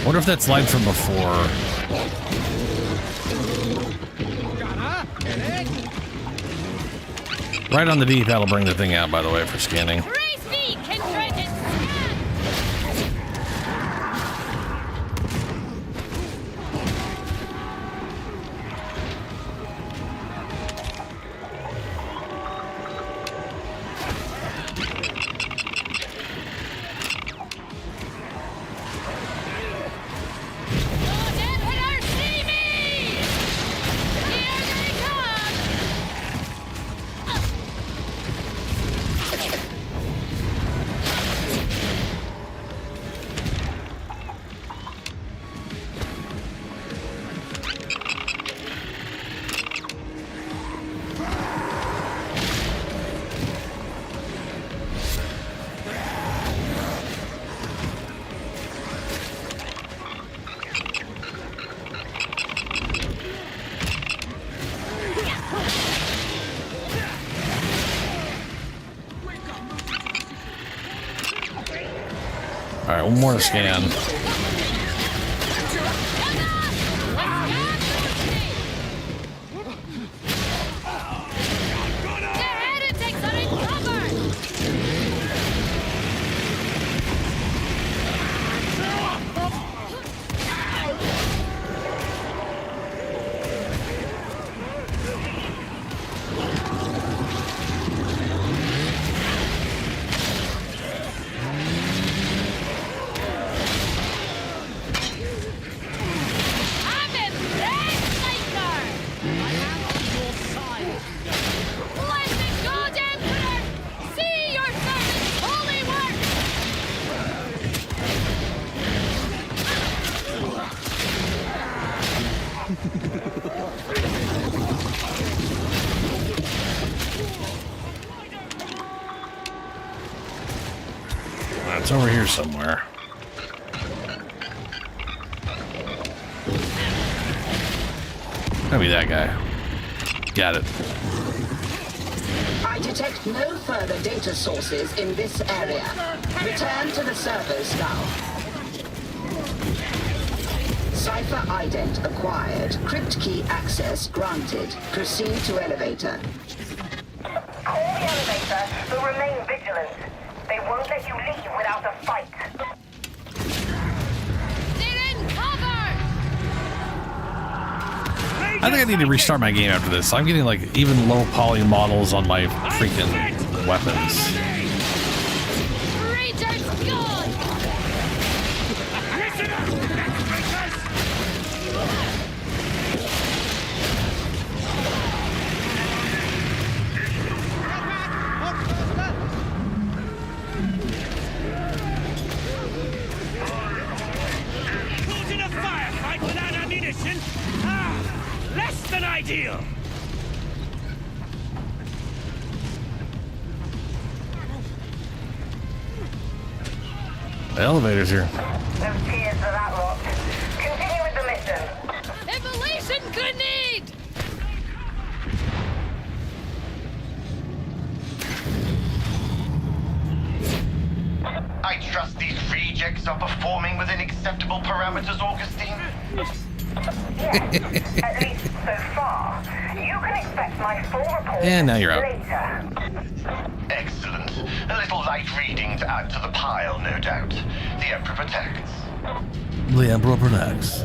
Speaker 1: Wonder if that's line from before. Right on the D, that'll bring the thing out, by the way, for scanning. Alright, one more to scan. It's over here somewhere. Gotta be that guy. Got it.
Speaker 6: I detect no further data sources in this area. Return to the servers now. Cipher ident acquired. Crypt key access granted. Proceed to elevator.
Speaker 12: Call the elevator, but remain vigilant. They won't let you leave without a fight.
Speaker 18: They're in cover!
Speaker 1: I think I need to restart my game after this. I'm getting like even low poly models on my freaking weapons.
Speaker 18: Raider's gone!
Speaker 19: Listen up! Caught in a firefight without ammunition? Ah, less than ideal!
Speaker 1: The elevator's here.
Speaker 12: No tears for that lot. Continue with the mission.
Speaker 18: Evolution grenade!
Speaker 10: I trust these rejects are performing within acceptable parameters, Augustine?
Speaker 12: Yes, at least so far. You can expect my full report
Speaker 1: And now you're out.
Speaker 12: later.
Speaker 10: Excellent. A little light reading to add to the pile, no doubt. The Emperor protects.
Speaker 1: The Emperor protects.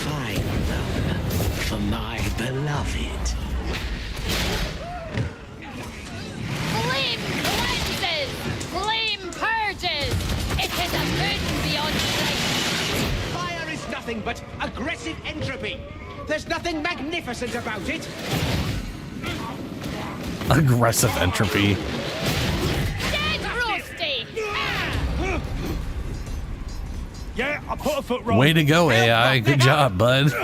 Speaker 13: Fine for my beloved.
Speaker 18: Flame cleanses! Flame purges! It is a good
Speaker 13: but aggressive entropy. There's nothing magnificent about it.
Speaker 1: Aggressive entropy.
Speaker 18: Dead roasty!
Speaker 19: Yeah, I put a foot wrong.
Speaker 1: Way to go, AI. Good job, bud.
Speaker 12: They used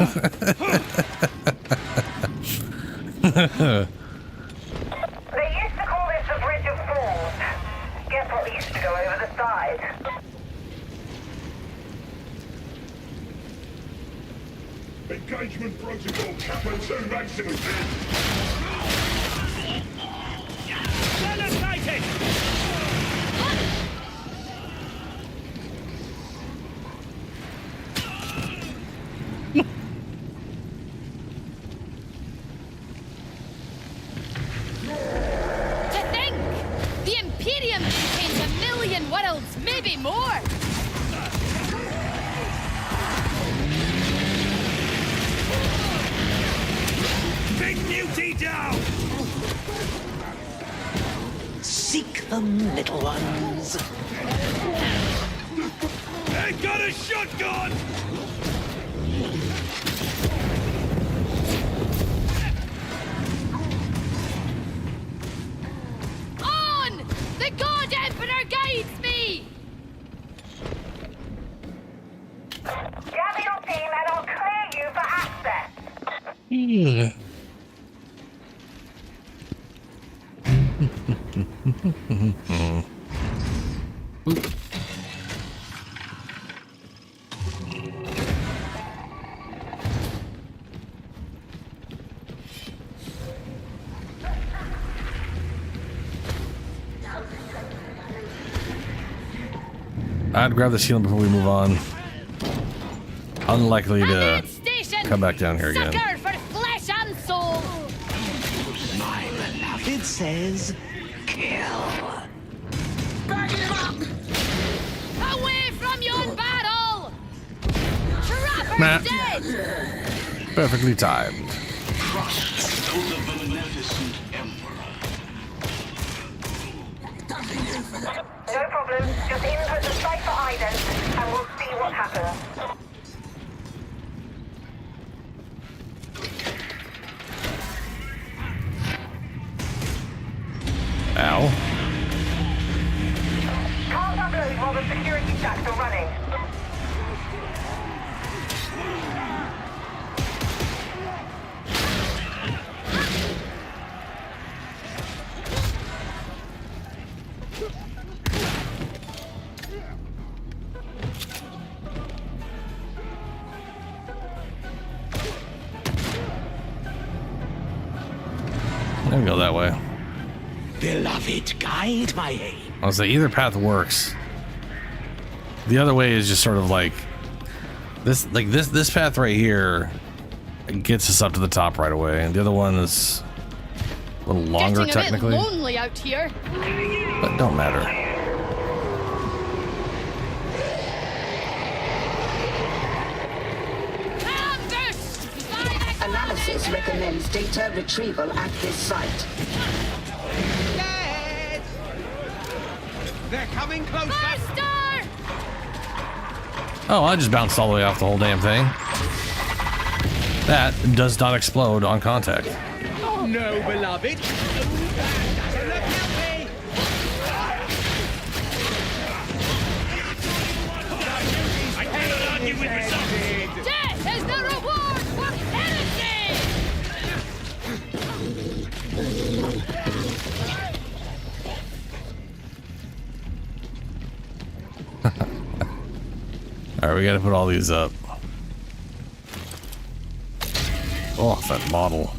Speaker 12: to call this the Bridge of Fools. Guess what used to go over the side?
Speaker 7: Engagement protocol, Kappa 2 maximum.
Speaker 19: Penetrated!
Speaker 18: To think! The Imperium contains 1 million worlds, maybe more!
Speaker 19: Big beauty down!
Speaker 13: Seek them, little ones.
Speaker 19: I got a shotgun!
Speaker 18: On! The God Emperor guides me!
Speaker 12: Gather your team and I'll clear you for access.
Speaker 1: I'd grab the ceiling before we move on. Unlikely to
Speaker 18: Station!
Speaker 1: come back down here again.
Speaker 18: Sucker for flesh and soul!
Speaker 13: My beloved says, kill.
Speaker 18: Away from your battle! Trapper's
Speaker 1: Nah.
Speaker 18: dead!
Speaker 1: Perfectly timed.
Speaker 12: No problem. Just input the cipher ident and we'll see what happens.
Speaker 1: Ow.
Speaker 12: Can't upload while the security stacks are running.
Speaker 1: Let me go that way.
Speaker 13: Beloved, guide my aim.
Speaker 1: I was like, either path works. The other way is just sort of like this path right here gets us up to the top right away, and the other one is a little longer
Speaker 18: Getting a
Speaker 1: technically,
Speaker 18: bit lonely out here.
Speaker 1: but don't matter.
Speaker 6: Analysis recommends data retrieval at this site.
Speaker 13: Dead! They're coming closer.
Speaker 18: Faster!
Speaker 1: Oh, I just bounced all the way off the whole damn thing. That does not explode on contact.
Speaker 13: Oh no, beloved. Doesn't look healthy.
Speaker 19: I cannot argue with results!
Speaker 18: Death is the reward for heresy!
Speaker 1: All right, we got to put all these up. Oh, that model.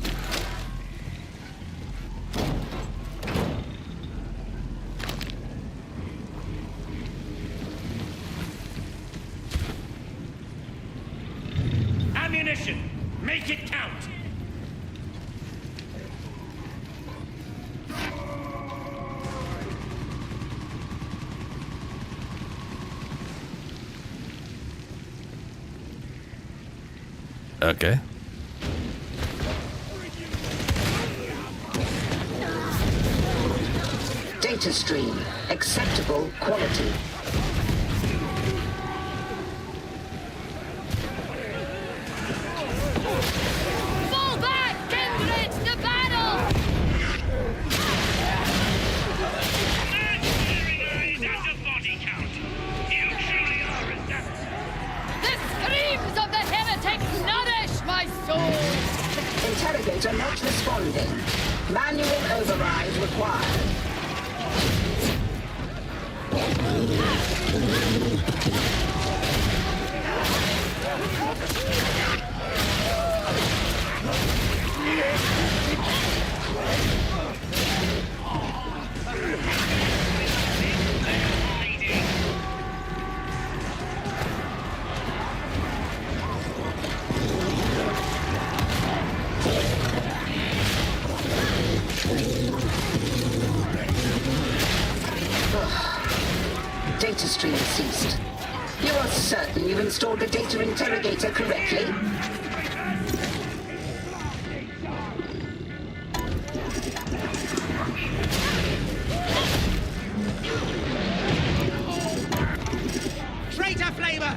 Speaker 19: Ammunition! Make it count!
Speaker 1: Okay.
Speaker 6: Data stream. Acceptable quality. required. Data stream ceased. You are certain you installed the data interrogator correctly?
Speaker 13: Traitor flavor!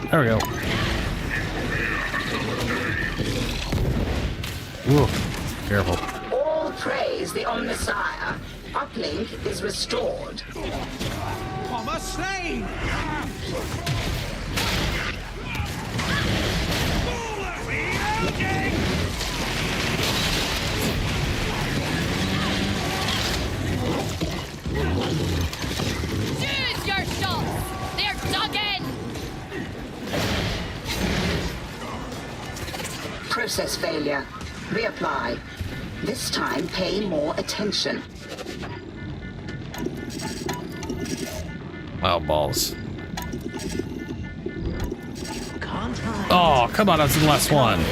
Speaker 1: There we go. Ooh, careful.
Speaker 6: All praise the Omnissiah. Uplink is restored.
Speaker 13: Bomber slain!
Speaker 18: Choose your shots! They're dug in!
Speaker 6: Process failure. Reapply. This time, pay more attention.
Speaker 1: Wow, balls. Oh, come on, that's the last one.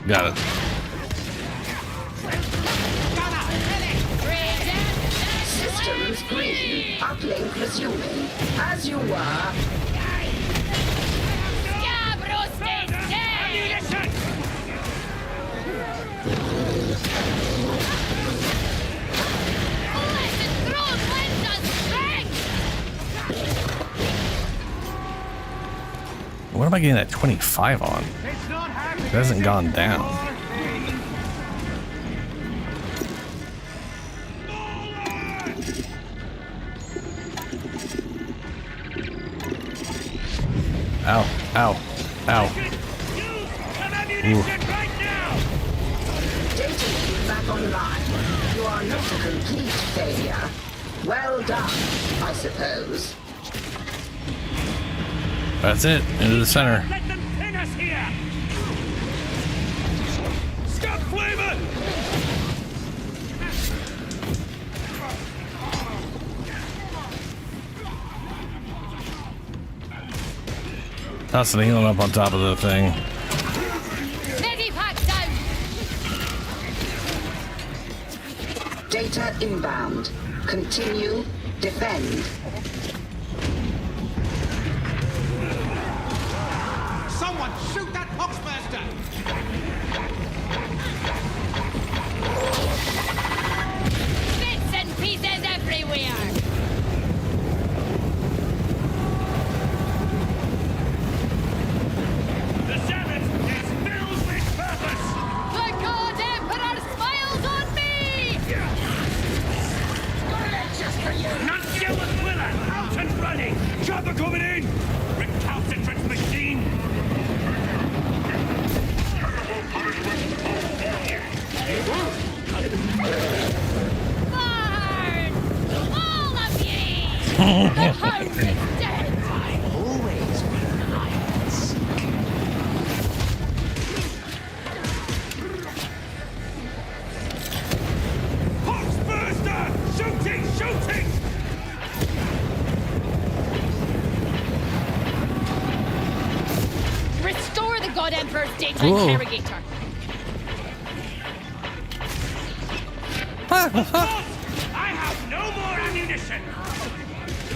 Speaker 1: Got it.
Speaker 6: Systems green. Uplink resuming. As you were.
Speaker 1: What am I getting at 25 on? It hasn't gone down. Ow, ow, ow. Ooh.
Speaker 6: Data back online. You are not a complete failure. Well done, I suppose.
Speaker 1: That's it. Into the center.
Speaker 19: Let them pin us here! Scott Flavor!
Speaker 1: Tossing the healing up on top of the thing.
Speaker 18: Medipack down!
Speaker 6: Data inbound. Continue. Defend.
Speaker 13: Someone shoot that Poxmaster!
Speaker 18: Bits and pieces everywhere!
Speaker 19: The Sabbath is filled with purpose!
Speaker 18: The God Emperor smiles on me!
Speaker 19: Nuncio Aquila, out and running! Chopper coming in! Recalcitrant machine!
Speaker 18: Burn! All of ye! The hound is dead!
Speaker 13: I've always been irons.
Speaker 19: Poxmaster! Shooting! Shooting!
Speaker 18: Restore the God Emperor's data
Speaker 1: Whoa.
Speaker 18: interrogator!
Speaker 19: I have no more ammunition!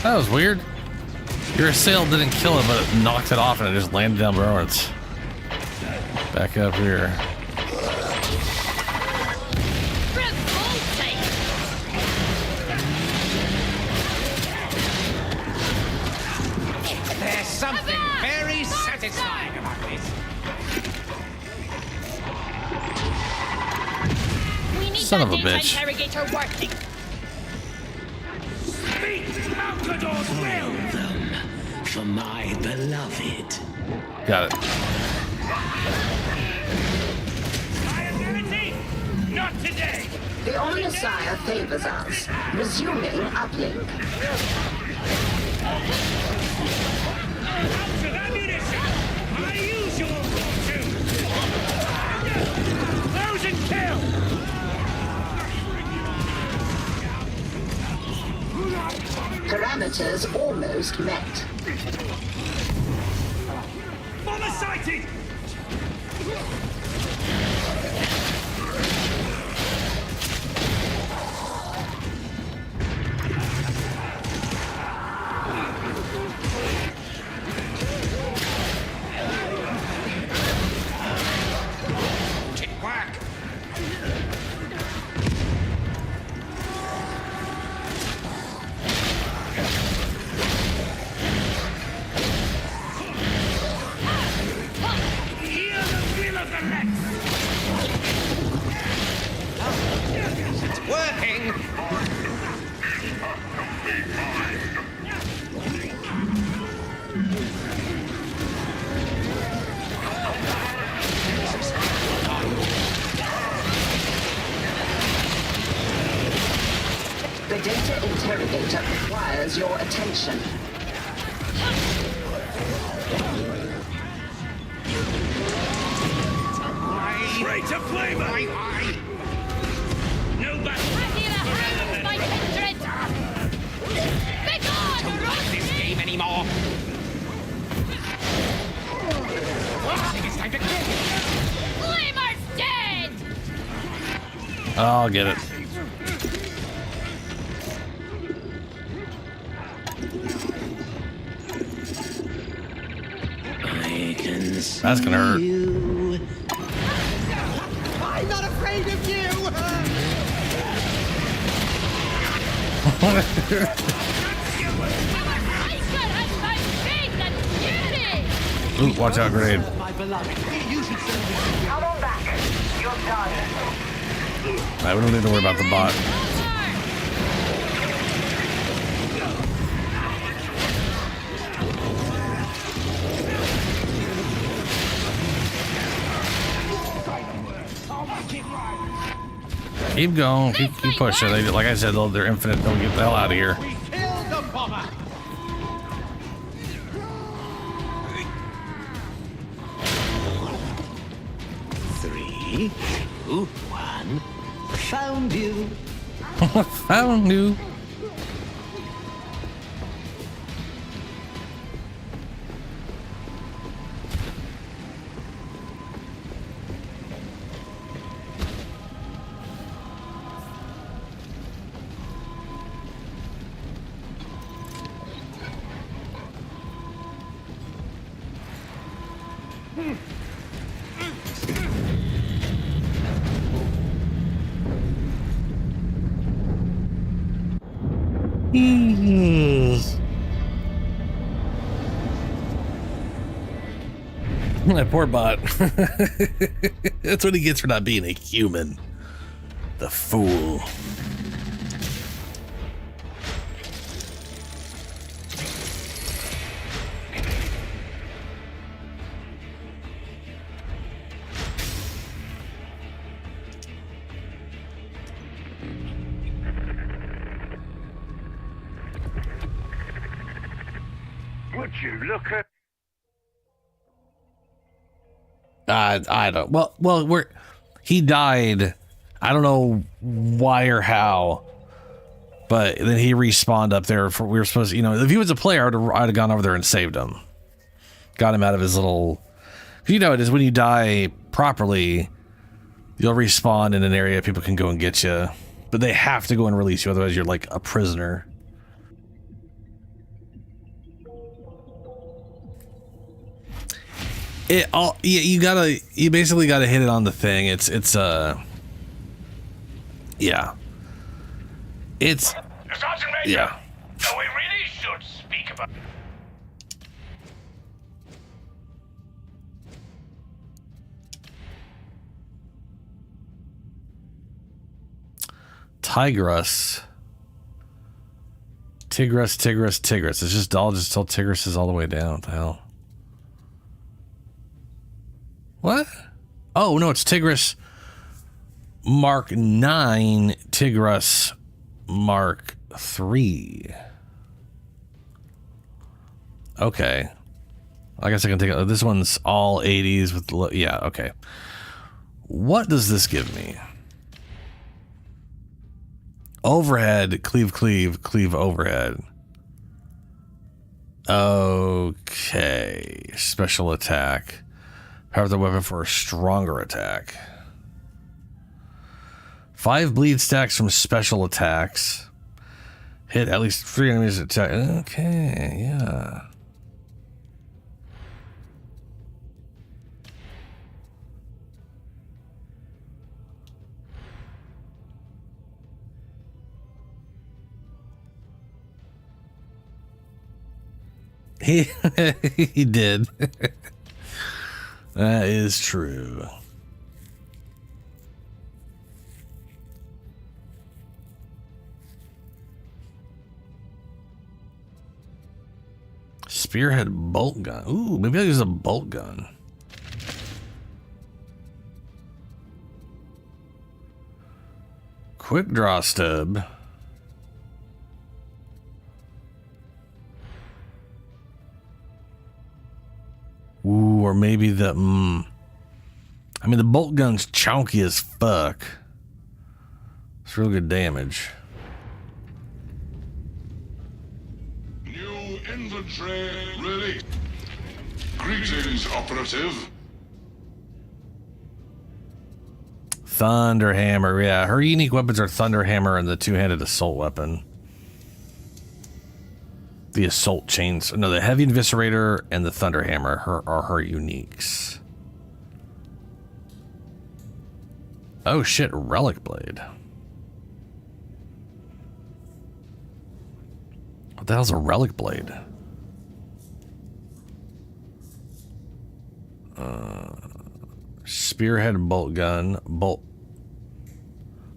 Speaker 1: That was weird. Your assail didn't kill it, but it knocked it off and it just landed down below. It's back up here.
Speaker 18: Revolting!
Speaker 13: There's something very satisfying about this.
Speaker 18: We need
Speaker 1: Son
Speaker 18: that
Speaker 1: of a
Speaker 18: data
Speaker 1: bitch.
Speaker 18: interrogator working!
Speaker 19: Speak! Malcador Spoil them for my beloved.
Speaker 1: Got it.
Speaker 19: Not today!
Speaker 6: The Omnissiah favors us. Resuming uplink.
Speaker 19: Out of ammunition! My usual fortune! Thousand kill!
Speaker 6: Parameters almost met.
Speaker 19: Bomber sighted!
Speaker 4: Whack!
Speaker 19: Hear the will of the Rex!
Speaker 4: It's working!
Speaker 6: The data interrogator requires your attention.
Speaker 19: Traitor flavor! No battle!
Speaker 18: My kindred! Begone!
Speaker 4: Don't like this game anymore! I think it's time to kill!
Speaker 18: Glimmer's dead!
Speaker 1: I'll get it.
Speaker 19: I can see
Speaker 1: That's gonna hurt.
Speaker 19: you.
Speaker 13: I'm not afraid of you!
Speaker 1: Ooh, watch out, grenade.
Speaker 13: My beloved, you should serve me.
Speaker 12: Come on back. You're done.
Speaker 1: Alright, we don't need to worry about the bot. Keep going, keep pushing. Like I said, they're infinite. They'll get the hell out of here.
Speaker 13: We killed the bomber!
Speaker 19: Three, two, one. Found you.
Speaker 1: Found you. That poor bot. That's what he gets for not being a human. The fool.
Speaker 16: Would you look at...
Speaker 1: I don't. Well, he died. I don't know why or how, but then he respawned up there. We were supposed to, if he was a player, I'd have gone over there and saved him, got him out of his little. You know, it is when you die properly, you'll respawn in an area people can go and get you, but they have to go and release you, otherwise you're like a prisoner. You basically gotta hit it on the thing. Yeah.
Speaker 7: Sergeant Major,
Speaker 1: yeah.
Speaker 7: we really should speak about...
Speaker 1: Tigress. Tigris, Tigris, Tigris. It's just all just till Tigris is all the way down. What the hell? What? Oh, no, it's Tigris Mark 9, Tigris Mark 3. Okay. I guess I can take it. This one's all 80s with, yeah, okay. What does this give me? Overhead, cleave, cleave, cleave, overhead. Okay. Special attack. Power of the weapon for a stronger attack. 5 bleed stacks from special attacks. Hit at least 3 enemies attack. Okay, yeah. He did. That is true. Spearhead bolt gun. Ooh, maybe I'll use a bolt gun. Quick draw stub. Ooh, or maybe the, I mean, the bolt gun's chunky as fuck. It's real good damage.
Speaker 7: New inventory ready. Greetings, operative.
Speaker 1: Thunderhammer, yeah. Her unique weapons are Thunderhammer and the two-handed assault weapon. The assault chains. No, the heavy eviscerator and the Thunderhammer are her uniques. Oh shit, relic blade. What the hell's a relic blade? Spearhead bolt gun. Bolt.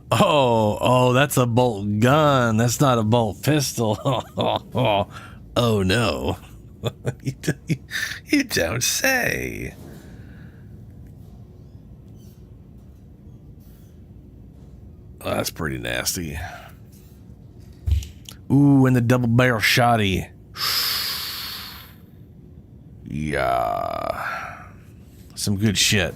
Speaker 1: Oh, that's a bolt gun. That's not a bolt pistol. Oh no. You don't say. Oh, that's pretty nasty. Ooh, and the double barrel shotty. Yeah. Some good shit.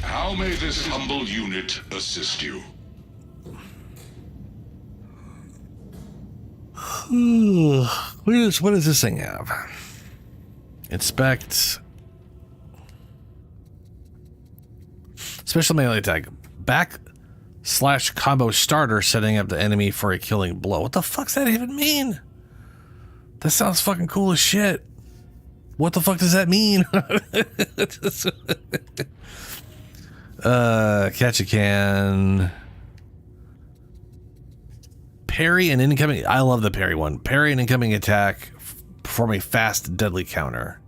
Speaker 7: How may this humble unit assist you?
Speaker 1: What does this thing have? Inspect. Special melee attack. /combo starter, setting up the enemy for a killing blow. What the fuck's that even mean? That sounds fucking cool as shit. What the fuck does that mean? Catch a can. Parry an incoming. I love the parry one. Parry an incoming attack. Perform a fast, deadly counter.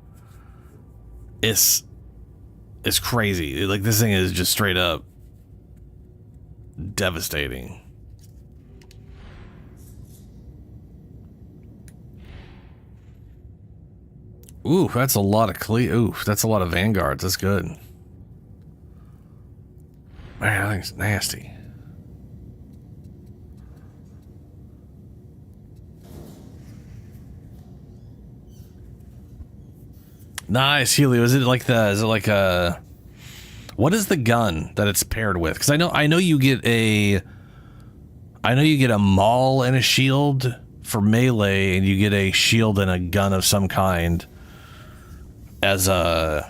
Speaker 1: It's crazy. Like, this thing is just straight up devastating. Ooh, that's a lot of that's a lot of vanguards. That's good. Man, I think it's nasty. Nice, Helio. Is it like a? What is the gun that it's paired with? Because I know you get a maul and a shield for melee, and you get a shield and a gun of some kind as a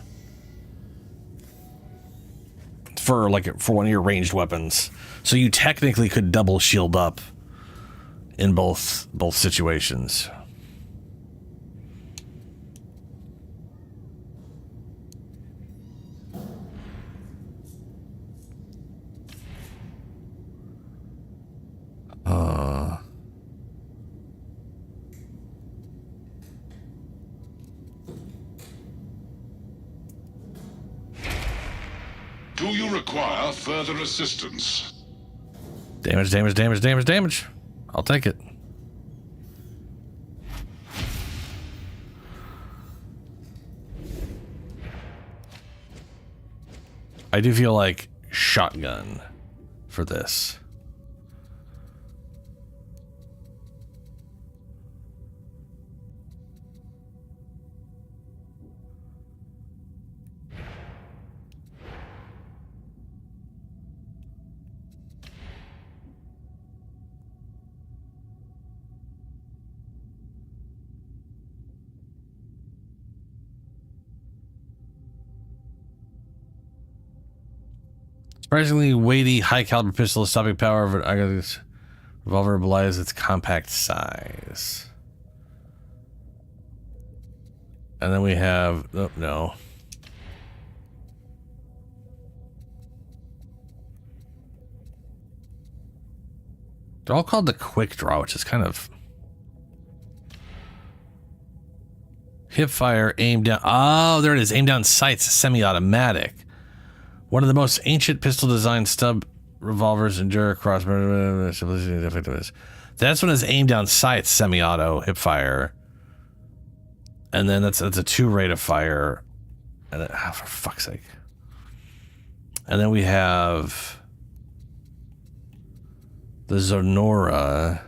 Speaker 1: for one of your ranged weapons. So you technically could double shield up in both situations.
Speaker 7: Do you require further assistance?
Speaker 1: Damage, damage, damage, damage, damage. I'll take it. I do feel like shotgun for this. Surprisingly weighty, high caliber pistol, stopping power of an revolver belies its compact size. And then we have, oh, no. They're all called the quick draw, which is kind of hip fire, aim down. Oh, there it is. Aim down sights, semi-automatic. One of the most ancient pistol design stub revolvers endure across effectiveness. That's one is aim down sights, semi-auto, hip fire. And then that's a 2 rate of fire. And then, for fuck's sake. And then we have the Zonora.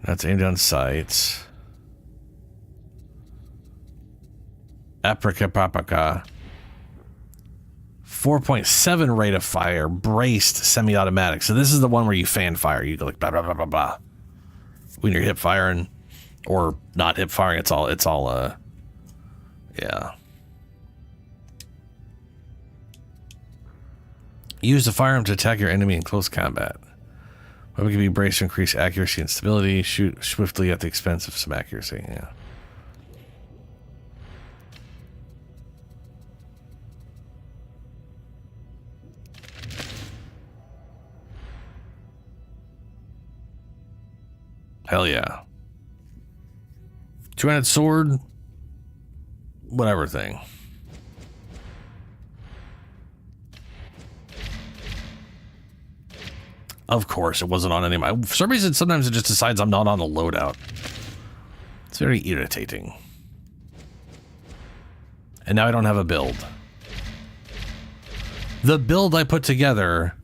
Speaker 1: That's aim down sights. Aprika Papaka. 4.7 rate of fire, braced semi-automatic. So this is the one where you fan fire. You go like blah blah blah blah blah. When you're hip firing, or not hip firing, it's all yeah. Use the firearm to attack your enemy in close combat. Weapon can be braced to increase accuracy and stability. Shoot swiftly at the expense of some accuracy. Yeah. Hell yeah. Two-handed sword, whatever thing. Of course, it wasn't on any of my... For some reason, sometimes it just decides I'm not on the loadout. It's very irritating. And now I don't have a build. The build I put together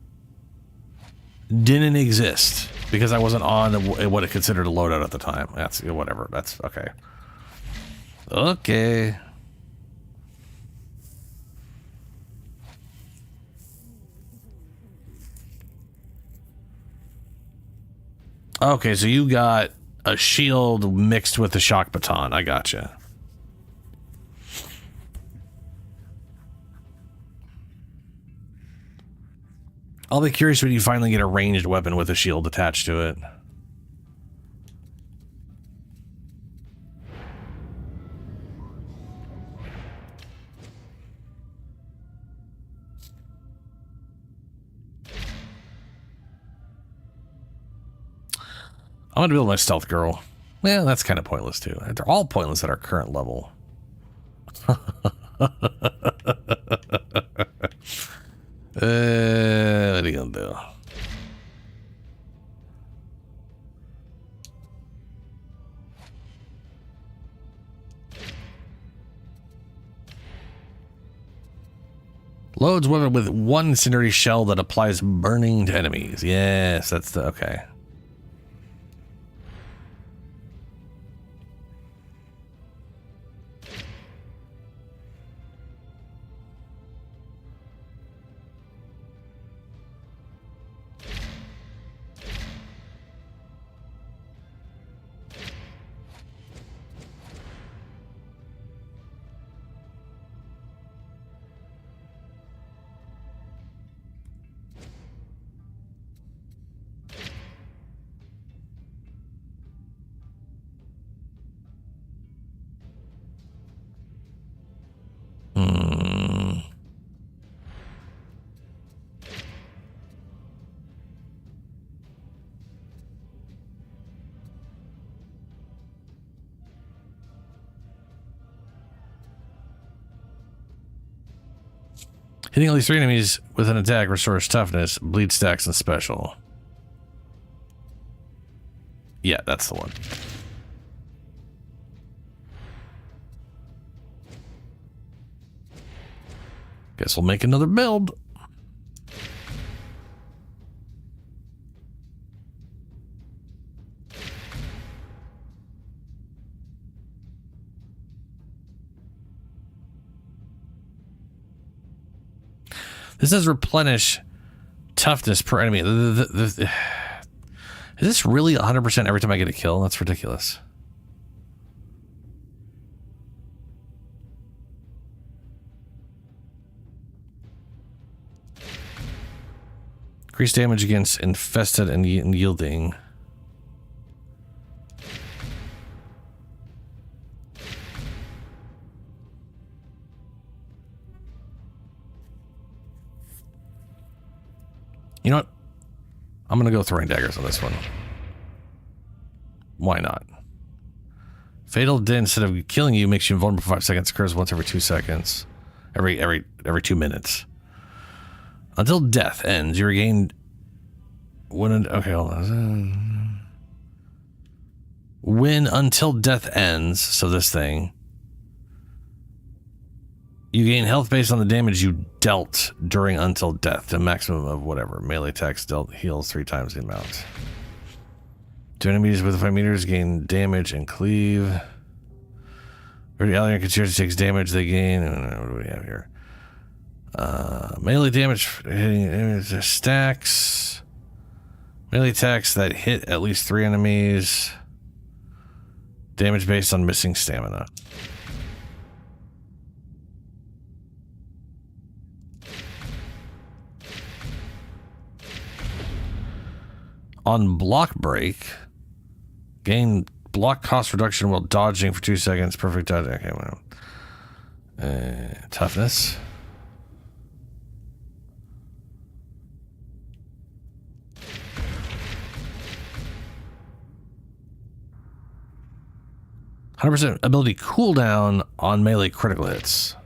Speaker 1: didn't exist because I wasn't on what it considered a loadout at the time. That's whatever. That's okay. Okay. Okay, so you got a shield mixed with a shock baton. I gotcha. I'll be curious when you finally get a ranged weapon with a shield attached to it. I want to build my stealth girl. Well, that's kind of pointless too. They're all pointless at our current level. What are you gonna do? Loads weapon with one incendiary shell that applies burning to enemies. Yes, that's the okay. Hitting at least 3 enemies with an attack restores toughness, bleed stacks, and special. Yeah, that's the one. Guess we'll make another build. This says replenish toughness per enemy. Is this really 100% every time I get a kill? That's ridiculous. Increase damage against infested and yielding. You know what? I'm going to go throwing daggers on this one. Why not? Fatal Din, instead of killing you, makes you invulnerable for 5 seconds. Occurs once every 2 seconds. Every 2 minutes. Until death ends, you regain... Okay, hold on. When until death ends, so this thing... You gain health based on the damage you dealt during until death, to a maximum of whatever. Melee attacks dealt heals 3 times the amount. 2 enemies with 5 meters gain damage and cleave. Every ally considers takes damage they gain. What do we have here? Melee damage hitting stacks. Melee attacks that hit at least 3 enemies. Damage based on missing stamina. On block break, gain block cost reduction while dodging for 2 seconds. Perfect dodge. Okay, well. Toughness. %, ability cooldown on melee critical hits.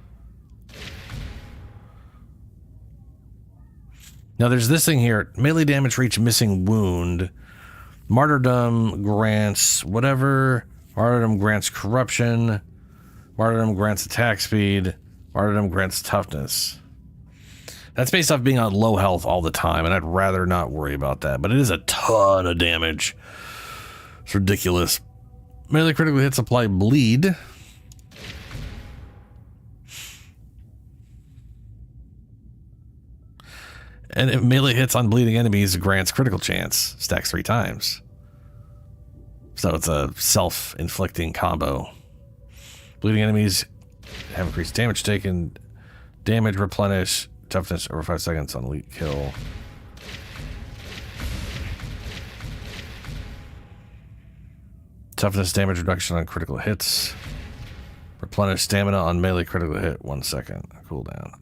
Speaker 1: Now there's this thing here. Melee damage for each missing wound. Martyrdom grants whatever. Martyrdom grants corruption. Martyrdom grants attack speed. Martyrdom grants toughness. That's based off being on low health all the time, and I'd rather not worry about that. But it is a ton of damage. It's ridiculous. Melee critical hits apply bleed. And if melee hits on bleeding enemies grants critical chance. Stacks 3 times. So it's a self-inflicting combo. Bleeding enemies have increased damage taken. Damage replenish. Toughness over 5 seconds on elite kill. Toughness damage reduction on critical hits. Replenish stamina on melee critical hit 1 second. Cooldown.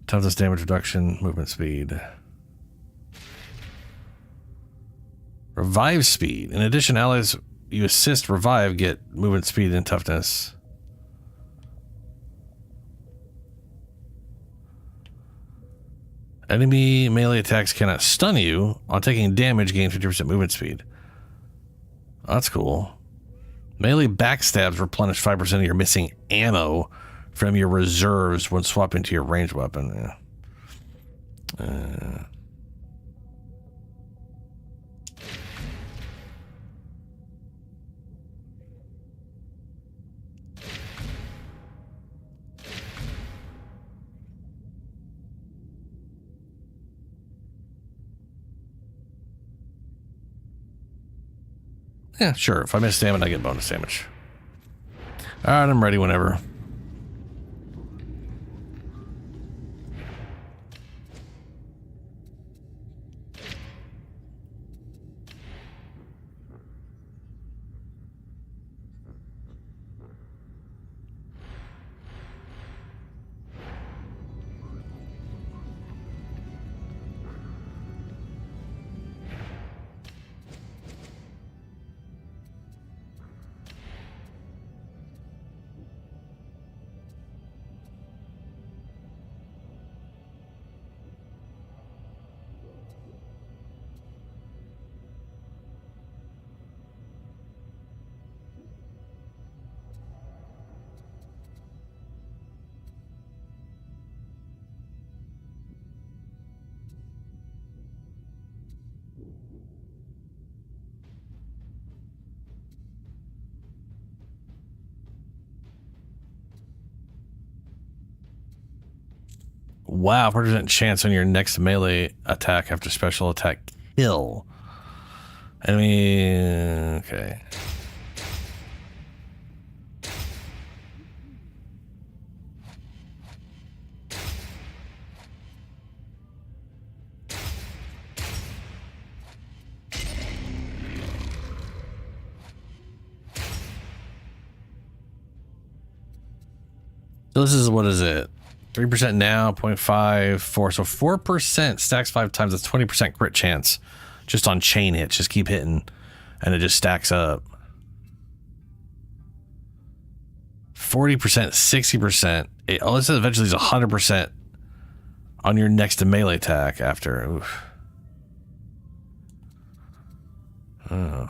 Speaker 1: Toughness damage reduction, movement speed. Revive speed. In addition, allies you assist revive get movement speed and toughness. Enemy melee attacks cannot stun you. On taking damage, gain 50% movement speed. Oh, that's cool. Melee backstabs replenish 5% of your missing ammo from your reserves when swapping to your ranged weapon. Yeah, sure. If I miss stamina, I get bonus damage. Alright, I'm ready whenever. Wow, 40% chance on your next melee attack after special attack kill. Enemy. Okay. So this is, what is it? 3% now, 0.5, 4. So 4% stacks 5 times. That's 20% crit chance just on chain hits. Just keep hitting and it just stacks up. 40%, 60%. Oh, this eventually is 100% on your next melee attack after. Oof. Oh.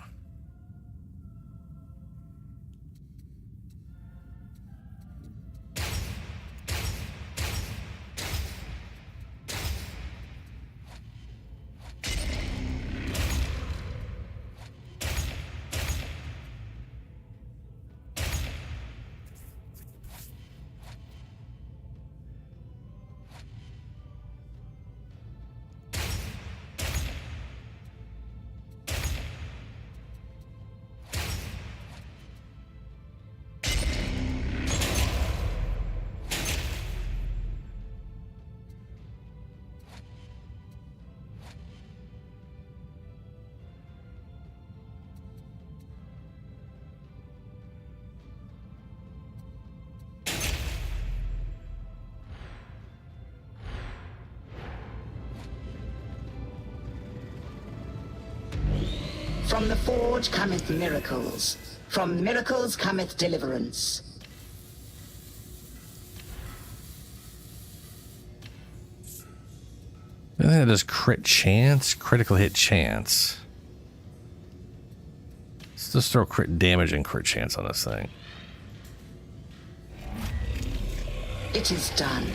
Speaker 6: From the forge cometh miracles. From miracles cometh deliverance.
Speaker 1: I think that does crit chance, critical hit chance. Let's just throw crit damage and crit chance on this thing.
Speaker 6: It is done.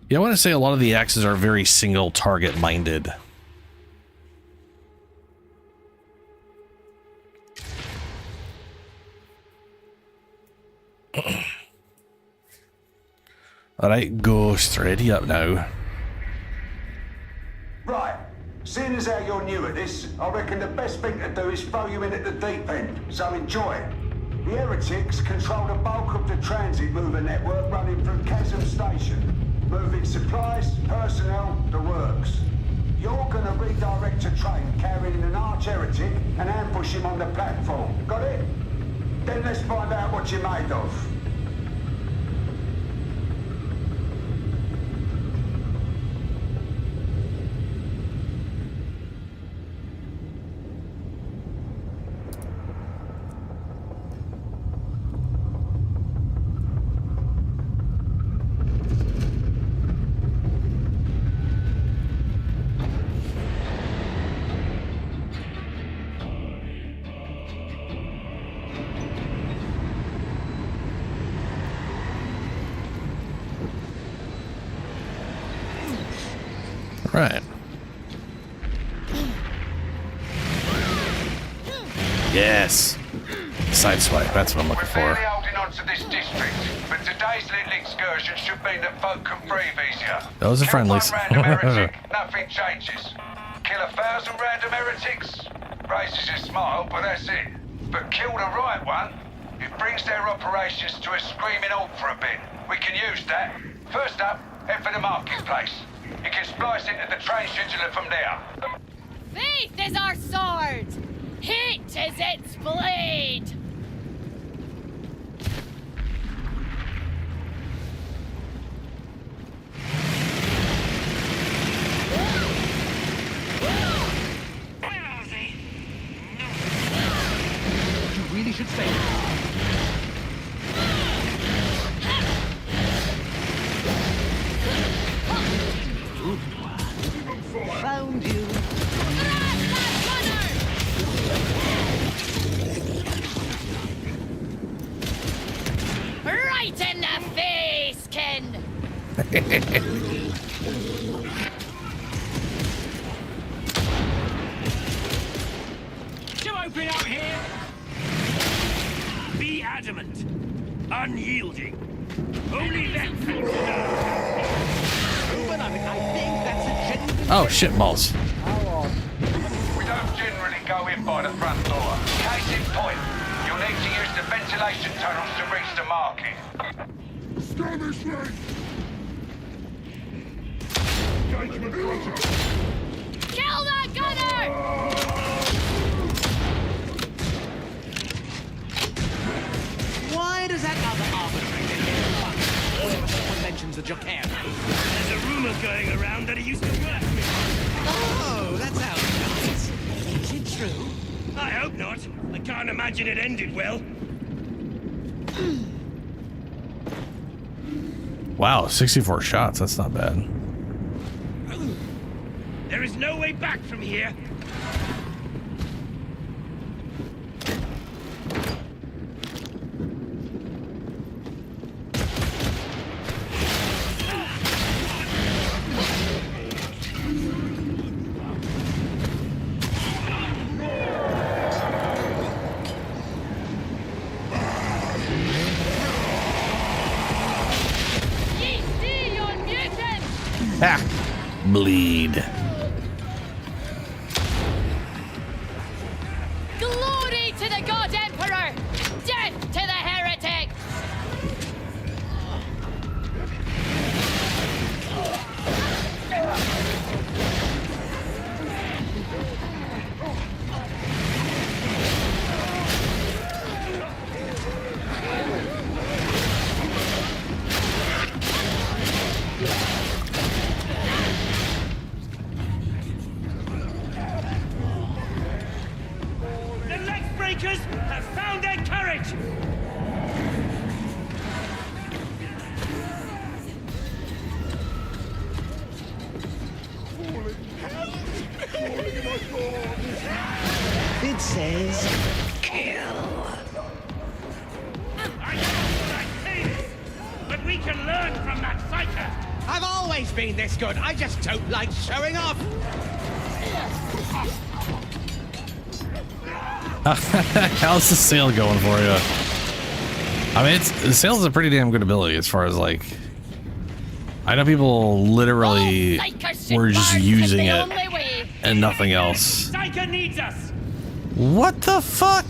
Speaker 1: Yeah, I want to say a lot of the axes are very single target minded. Alright, Ghost, ready up now.
Speaker 20: Right. Seeing as how you're new at this, I reckon the best thing to do is throw you in at the deep end, so enjoy it. The heretics control the bulk of the transit mover network running through Chasm Station. Moving supplies, personnel, the works. You're gonna redirect a train carrying an arch-heretic and ambush him on the platform. Got it? Then let's find out what you're made of.
Speaker 1: Right. Yes. Sideswipe, that's what I'm looking for.
Speaker 9: We're holding on to this district, but today's little excursion should mean that folk can breathe easier.
Speaker 1: Those are friendlies.
Speaker 9: Kill one random heretic, nothing changes. Kill 1,000 random heretics, raises your smile, but that's it. But kill the right one, it brings their operations to a screaming halt for a bit. We can use that. First up, head for the marketplace. You can splice into the train scheduler from there.
Speaker 18: Faith is our sword! Hate is its blade!
Speaker 13: You really should stay. Found you.
Speaker 18: Right in the face, Ken!
Speaker 19: To open up here! Be adamant. Unyielding. Only then can
Speaker 13: I think that's a genuine...
Speaker 1: Oh, shit balls.
Speaker 9: We don't generally go in by the front door. Case in point, you'll need to use the ventilation tunnels to reach the market.
Speaker 7: Skirmish right! Engagement project!
Speaker 18: Kill that gunner!
Speaker 13: Why does that other arbitrator here whenever someone mentions the Joker?
Speaker 19: There's a rumor going around that he used to work with.
Speaker 13: Oh, that's how it goes. Is it true?
Speaker 19: I hope not. I can't imagine it ended well.
Speaker 1: Wow, 64 shots. That's not bad.
Speaker 19: There is no way back from here.
Speaker 1: Ah, bleed.
Speaker 18: Glory to the God Emperor! Death to the heretics!
Speaker 19: The leg breakers have found their courage!
Speaker 13: It says kill.
Speaker 19: I know I say this, but we can learn from that psycho!
Speaker 13: I've always been this good. I just don't like showing off.
Speaker 1: How's the sail going for you? I mean, the sail's a pretty damn good ability as far as like. I know people literally were just using it and nothing else.
Speaker 19: Psycho needs us!
Speaker 1: What the fuck?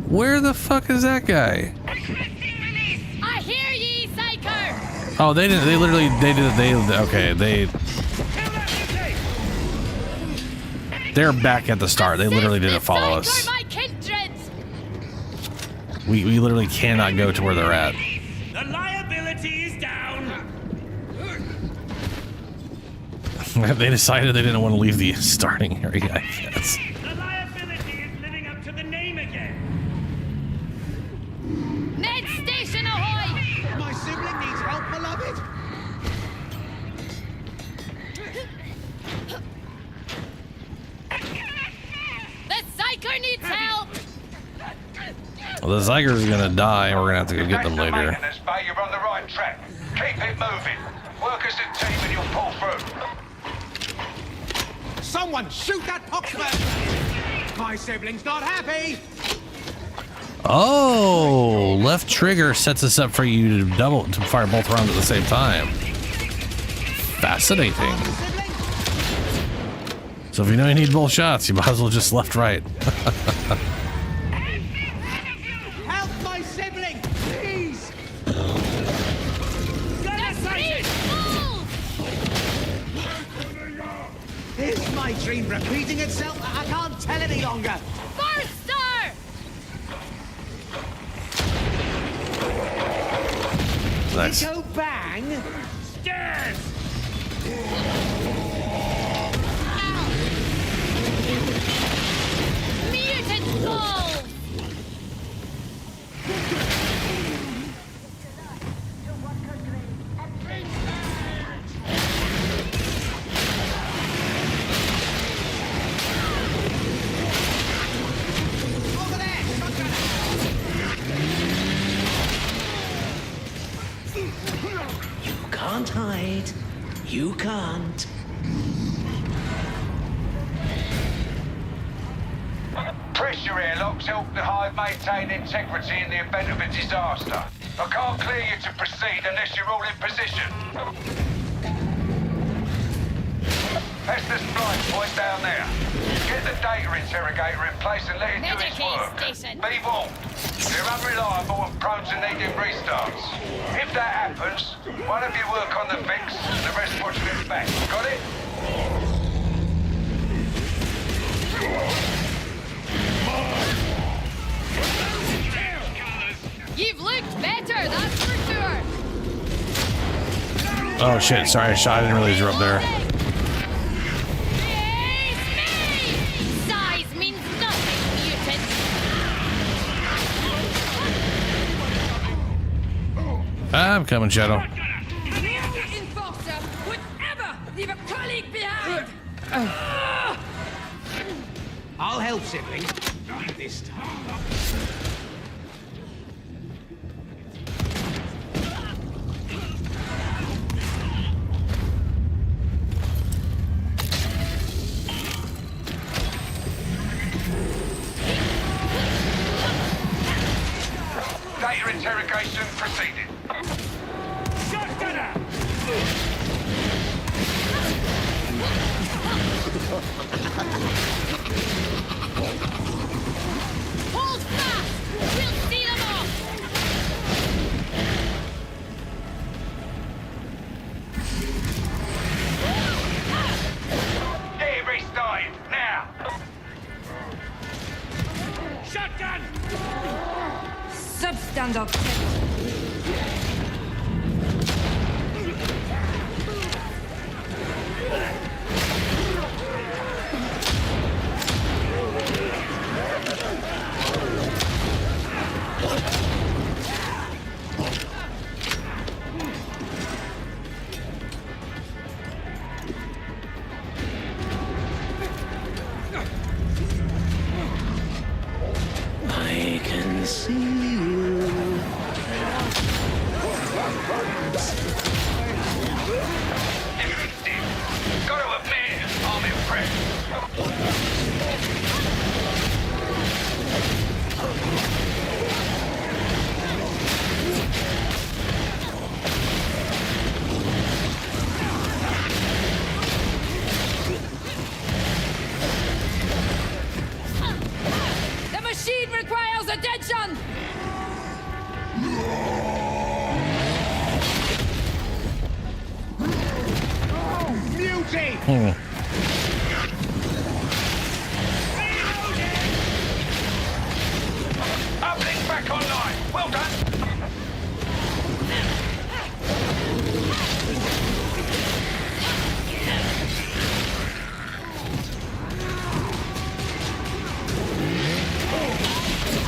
Speaker 1: Where the fuck is that guy?
Speaker 18: I hear ye, Psycho!
Speaker 1: Oh, they didn't. They literally. They did. They okay. They're back at the start. They literally didn't follow us.
Speaker 18: My kindred!
Speaker 1: We literally cannot go to where they're at.
Speaker 19: The liability is down!
Speaker 1: They decided they didn't want to leave the starting area, I guess.
Speaker 19: The liability is living up to the name again!
Speaker 18: Med station ahoy!
Speaker 13: My sibling needs help, beloved.
Speaker 18: The Psycho needs help!
Speaker 1: Well, the Zyger's gonna die, and we're gonna have to go get them later.
Speaker 9: Maintenance bay, you're on the right track. Keep it moving. Work as a team and you'll pull through.
Speaker 13: Someone shoot that poxman! My sibling's not happy.
Speaker 1: Oh, left trigger sets us up for you to fire both rounds at the same time. Fascinating. So if you know you need both shots, you might as well just left right.
Speaker 13: Help my sibling, please! Is my dream repeating itself? I can't tell any longer.
Speaker 18: Burster!
Speaker 1: Nice.
Speaker 13: Go bang.
Speaker 19: Stairs!
Speaker 18: Mutant soul!
Speaker 13: You can't.
Speaker 9: Pressure airlocks help the hive maintain integrity in the event of a disaster. I can't clear you to proceed unless you're all in position. That's the splice point down there. Get the data interrogator in place and let it do its work. Be warned, they're unreliable and prone to needing restarts. If that happens, one of you work on the fix, and the rest watch them back. Got it?
Speaker 2: You've looked better, that's for sure.
Speaker 1: Oh shit, sorry, I didn't realize you were up there.
Speaker 18: Size means nothing, mutant.
Speaker 1: I'm coming, Shadow.
Speaker 2: Enforcer would ever leave a colleague behind.
Speaker 13: I'll help, sibling. Not this time.
Speaker 9: Data interrogation proceeding.
Speaker 19: Shotgunner!
Speaker 18: Hold fast! We'll see them off!
Speaker 9: Get it restarted, now!
Speaker 19: Shotgun!
Speaker 2: Substandard.
Speaker 13: I can see you.
Speaker 9: Got to admit, I'm impressed.
Speaker 2: The machine requires attention.
Speaker 19: Mutie!
Speaker 9: Uplink back online. Well done.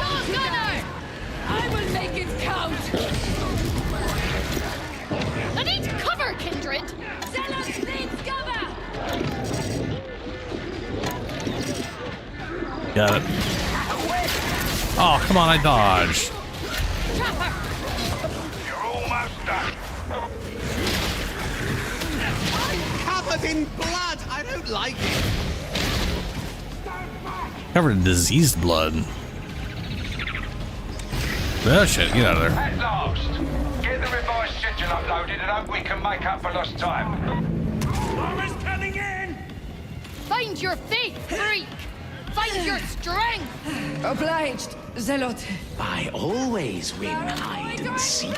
Speaker 2: Oh, Gunner! I will make it count.
Speaker 18: I need cover, Kindred!
Speaker 2: Zealot needs cover.
Speaker 1: Got it. Oh, come on, I dodged.
Speaker 9: You're almost done.
Speaker 13: Covered in blood. I don't like it.
Speaker 1: Covered in diseased blood. Oh shit, get out of there.
Speaker 9: At last. Get the revised schedule uploaded and hope we can make up for lost time.
Speaker 19: Armor's coming in!
Speaker 18: Find your faith, freak! Find your strength!
Speaker 2: Obliged, Zealot.
Speaker 13: I always win hide and seek.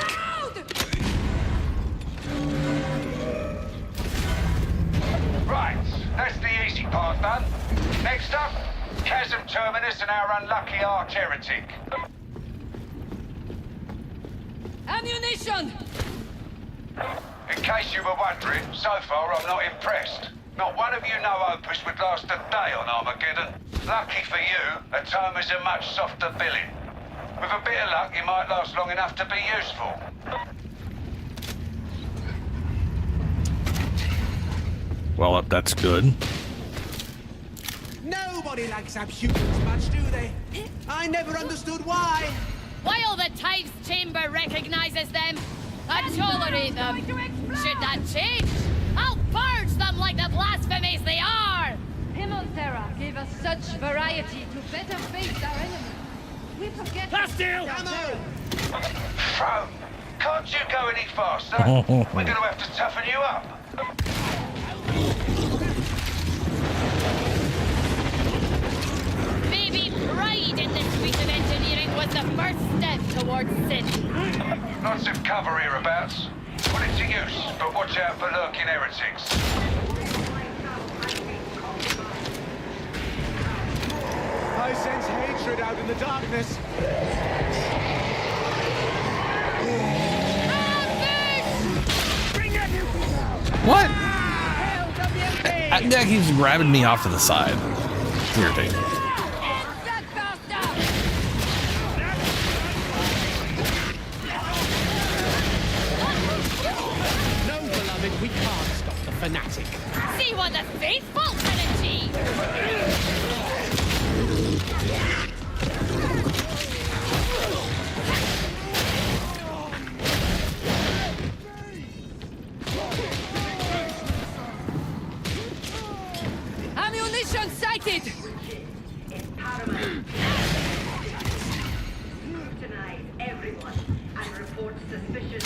Speaker 9: Right, that's the easy part done. Next up, Chasm Terminus and our unlucky arch heretic.
Speaker 2: Ammunition!
Speaker 9: In case you were wondering, so far I'm not impressed. Not one of you know Opus would last a day on Armageddon. Lucky for you, a term is a much softer billing. With a bit of luck, you might last long enough to be useful.
Speaker 1: Well, that's good.
Speaker 13: Nobody likes abhumans much, do they? I never understood why.
Speaker 18: While the Tide's chamber recognizes them, I tolerate them. Should that change, I'll purge them like the blasphemies they are!
Speaker 2: Himmelterra gave us such variety to better face our enemies. We forget.
Speaker 19: Hostile!
Speaker 9: Fro, can't you go any faster? We're going to have to toughen you up.
Speaker 18: Maybe pride in this feat of engineering was the first step towards sin.
Speaker 9: Lots of cover hereabouts. Put it to use, but watch out for lurking heretics.
Speaker 13: I sense hatred out in the darkness.
Speaker 1: What? That guy keeps grabbing me off to the side. It's irritating.
Speaker 13: No, beloved, we can't stop the fanatic.
Speaker 18: See what the faithful can achieve!
Speaker 2: Ammunition sighted!
Speaker 12: Scrutinize everyone and report suspicious.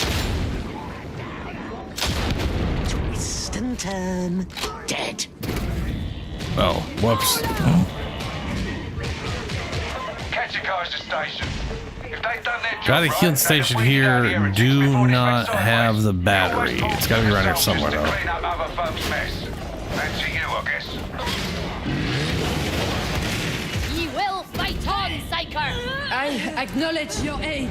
Speaker 13: Twist and turn. Dead.
Speaker 1: Oh, whoops.
Speaker 9: Catch a guys to station. If they've done their job
Speaker 1: Got a
Speaker 9: right,
Speaker 1: healing station here. Do not have the battery. It's got to be around here somewhere, though.
Speaker 9: clean up other folks' mess. That's to you, I guess.
Speaker 18: Ye will fight on, Psyker!
Speaker 2: I acknowledge your aid.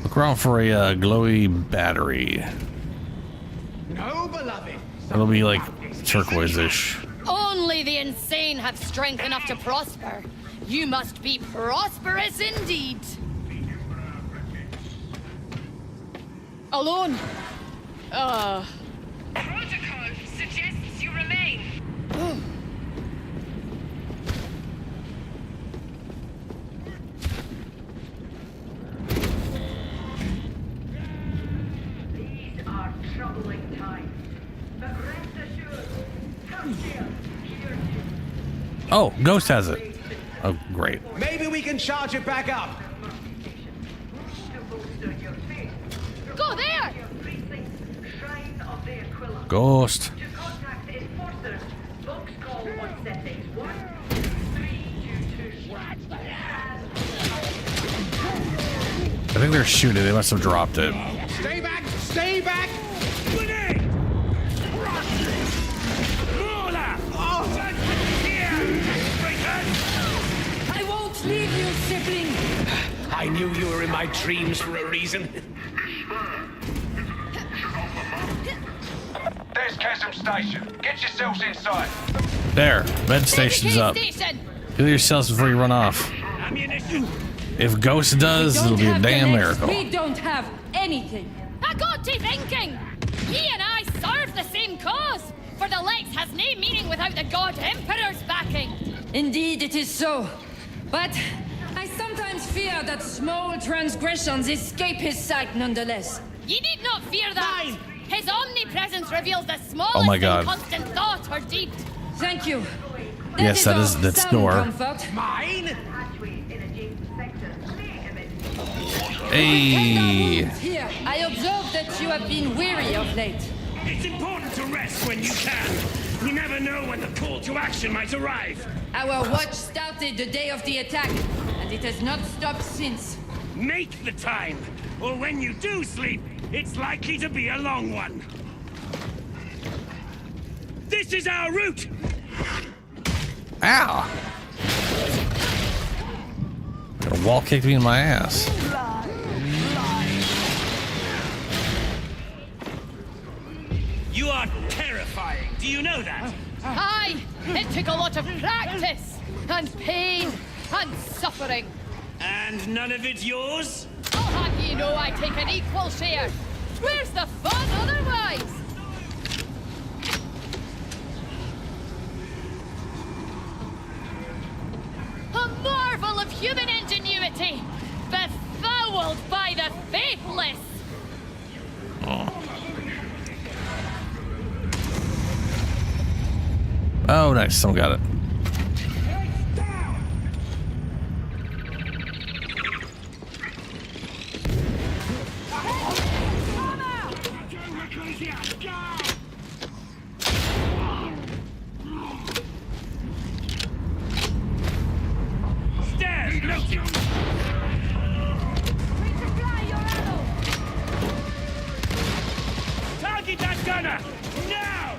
Speaker 1: Look around for a glowy battery.
Speaker 13: No, beloved.
Speaker 1: It'll be like turquoise-ish.
Speaker 18: Only the insane have strength enough to prosper. You must be prosperous indeed. Alone?
Speaker 17: Protocol suggests you remain.
Speaker 12: These are troubling times. But rest assured, Calcium, here
Speaker 1: Oh, Ghost has it. Oh, great.
Speaker 13: Maybe we can charge it back up.
Speaker 18: Go there!
Speaker 12: Shrine of the Aquila.
Speaker 1: Ghost.
Speaker 12: To contact enforcers, box call 171 322.
Speaker 1: I think they're shooting. They must have dropped it.
Speaker 13: Stay back! Stay back!
Speaker 2: I won't leave you, sibling.
Speaker 13: I knew you were in my dreams for a reason.
Speaker 9: There's Chasm Station. Get yourselves inside.
Speaker 1: There. Med station's up.
Speaker 18: Station.
Speaker 1: Heal yourselves before you run off. If Ghost does, it'll be a damn miracle.
Speaker 2: We don't have anything.
Speaker 18: I got to thinking. Ye and I serve the same cause. For the Lex has no meaning without the God Emperor's backing.
Speaker 2: Indeed, it is so. But I sometimes fear that small transgressions escape his sight nonetheless.
Speaker 18: Ye need not fear that. His omnipresence reveals the smallest
Speaker 1: Oh my God.
Speaker 18: inconstant thought or deed.
Speaker 2: Thank you.
Speaker 1: Yes, that is that's door.
Speaker 2: Comfort.
Speaker 13: Mine?
Speaker 1: Hey.
Speaker 2: Here, I observe that you have been weary of late.
Speaker 19: It's important to rest when you can. You never know when the call to action might arrive.
Speaker 2: Our watch started the day of the attack, and it has not stopped since.
Speaker 19: Make the time, or when you do sleep, it's likely to be a long one. This is our route.
Speaker 1: Ow. A wall kicked me in my ass.
Speaker 19: You are terrifying. Do you know that?
Speaker 18: Aye, it took a lot of practice, and pain, and suffering.
Speaker 19: And none of it yours?
Speaker 18: I'll have you know I take an equal share. Where's the fun otherwise? A marvel of human ingenuity, befouled by the faithless.
Speaker 1: Oh, nice. Someone got it.
Speaker 19: Stairs, noted. Target that gunner! Now!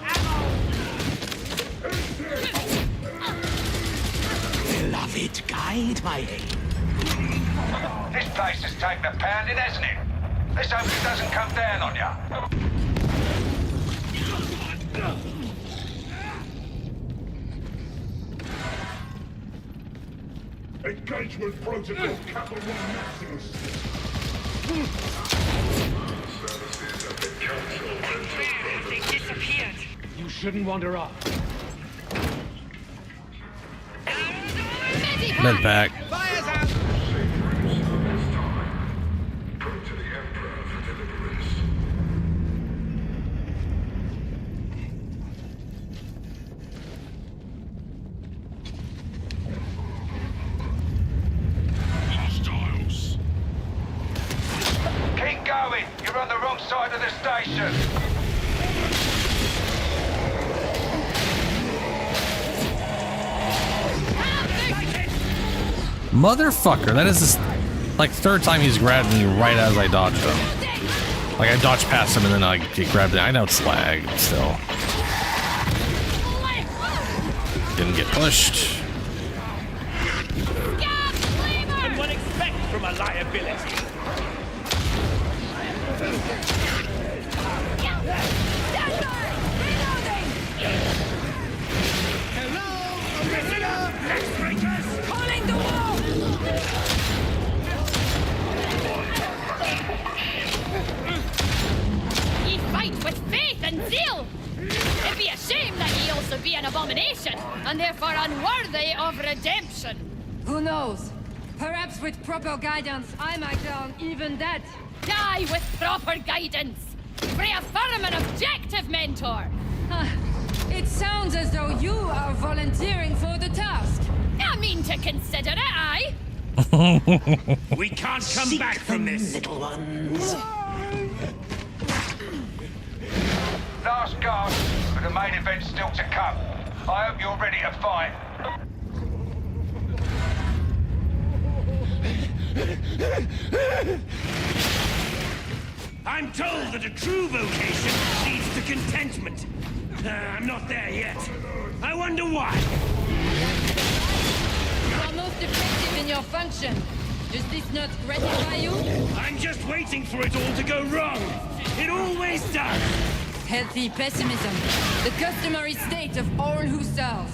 Speaker 13: Beloved, guide my aim.
Speaker 9: This place has taken a pounding, hasn't it? Let's hope it doesn't come down on ya.
Speaker 7: Engagement protocol Kappa 1 Maximus.
Speaker 12: They disappeared.
Speaker 19: You shouldn't wander off.
Speaker 1: Med pack.
Speaker 13: Fire's out!
Speaker 7: Hostiles.
Speaker 9: Keep going. You're on the wrong side of the station.
Speaker 1: Motherfucker, that is like third time he's grabbed me right as I dodged him. Like I dodged past him and then I get grabbed it. I know it's lag, but still. Didn't get pushed.
Speaker 19: And what expect from a liability?
Speaker 2: Calling the wall!
Speaker 18: Ye fight with faith and zeal. It'd be a shame that ye also be an abomination, and therefore unworthy of redemption.
Speaker 2: Who knows? Perhaps with proper guidance, I might learn even that.
Speaker 18: Die with proper guidance. Reaffirm an objective, mentor.
Speaker 2: It sounds as though you are volunteering for the task.
Speaker 18: I mean to consider it, aye?
Speaker 19: We can't come back from this.
Speaker 13: Little ones.
Speaker 9: Last gasp, but the main event's still to come. I hope you're ready to fight.
Speaker 19: I'm told that a true vocation leads to contentment. I'm not there yet. I wonder why.
Speaker 2: You are most effective in your function. Does this not gratify you?
Speaker 19: I'm just waiting for it all to go wrong. It always does.
Speaker 2: Healthy pessimism. The customary state of all who serve.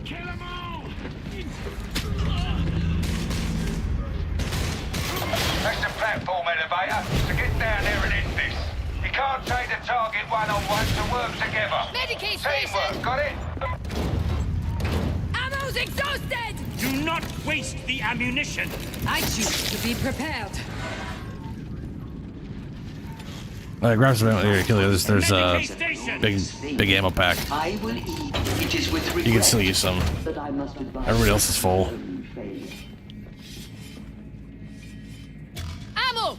Speaker 7: Kill them all!
Speaker 9: That's the platform elevator. So get down there and end this. You can't take the target one-on-one to work together.
Speaker 18: Medicate
Speaker 9: Teamwork,
Speaker 18: station.
Speaker 9: got it?
Speaker 2: Ammo's exhausted!
Speaker 19: Do not waste the ammunition.
Speaker 2: I choose to be prepared.
Speaker 1: Grab some ammo here, kill you. There's big ammo pack.
Speaker 11: I will eat. It is with regret,
Speaker 1: You can still use some.
Speaker 11: but I must advise
Speaker 1: Everybody else is full.
Speaker 18: Ammo!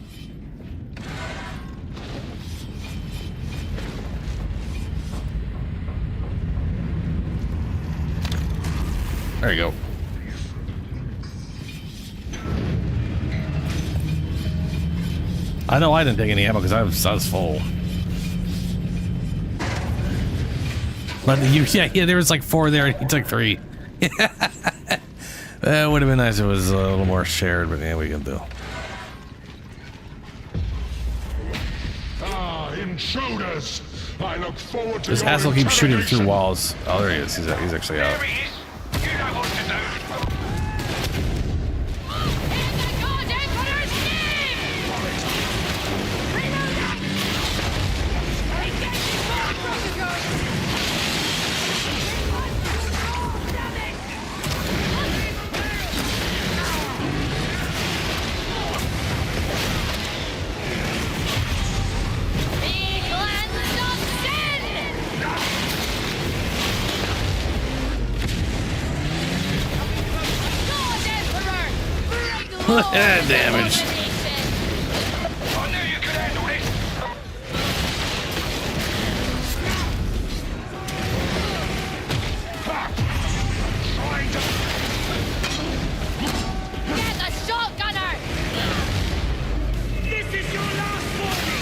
Speaker 1: There you go. I know I didn't take any ammo because I was full. But yeah, there was like 4 there and he took 3. That would have been nice if it was a little more shared, but yeah, we can do.
Speaker 7: Ah, intruders! I look forward to
Speaker 1: This
Speaker 7: your
Speaker 1: asshole keeps shooting through
Speaker 7: interrogation.
Speaker 1: walls. Oh, there he is. He's actually out.
Speaker 9: There he is. You know what to do.
Speaker 18: God Emperor's name! Be
Speaker 1: Damage.
Speaker 9: I knew you could handle it.
Speaker 18: Get the shotgunner!
Speaker 19: This is your last warning!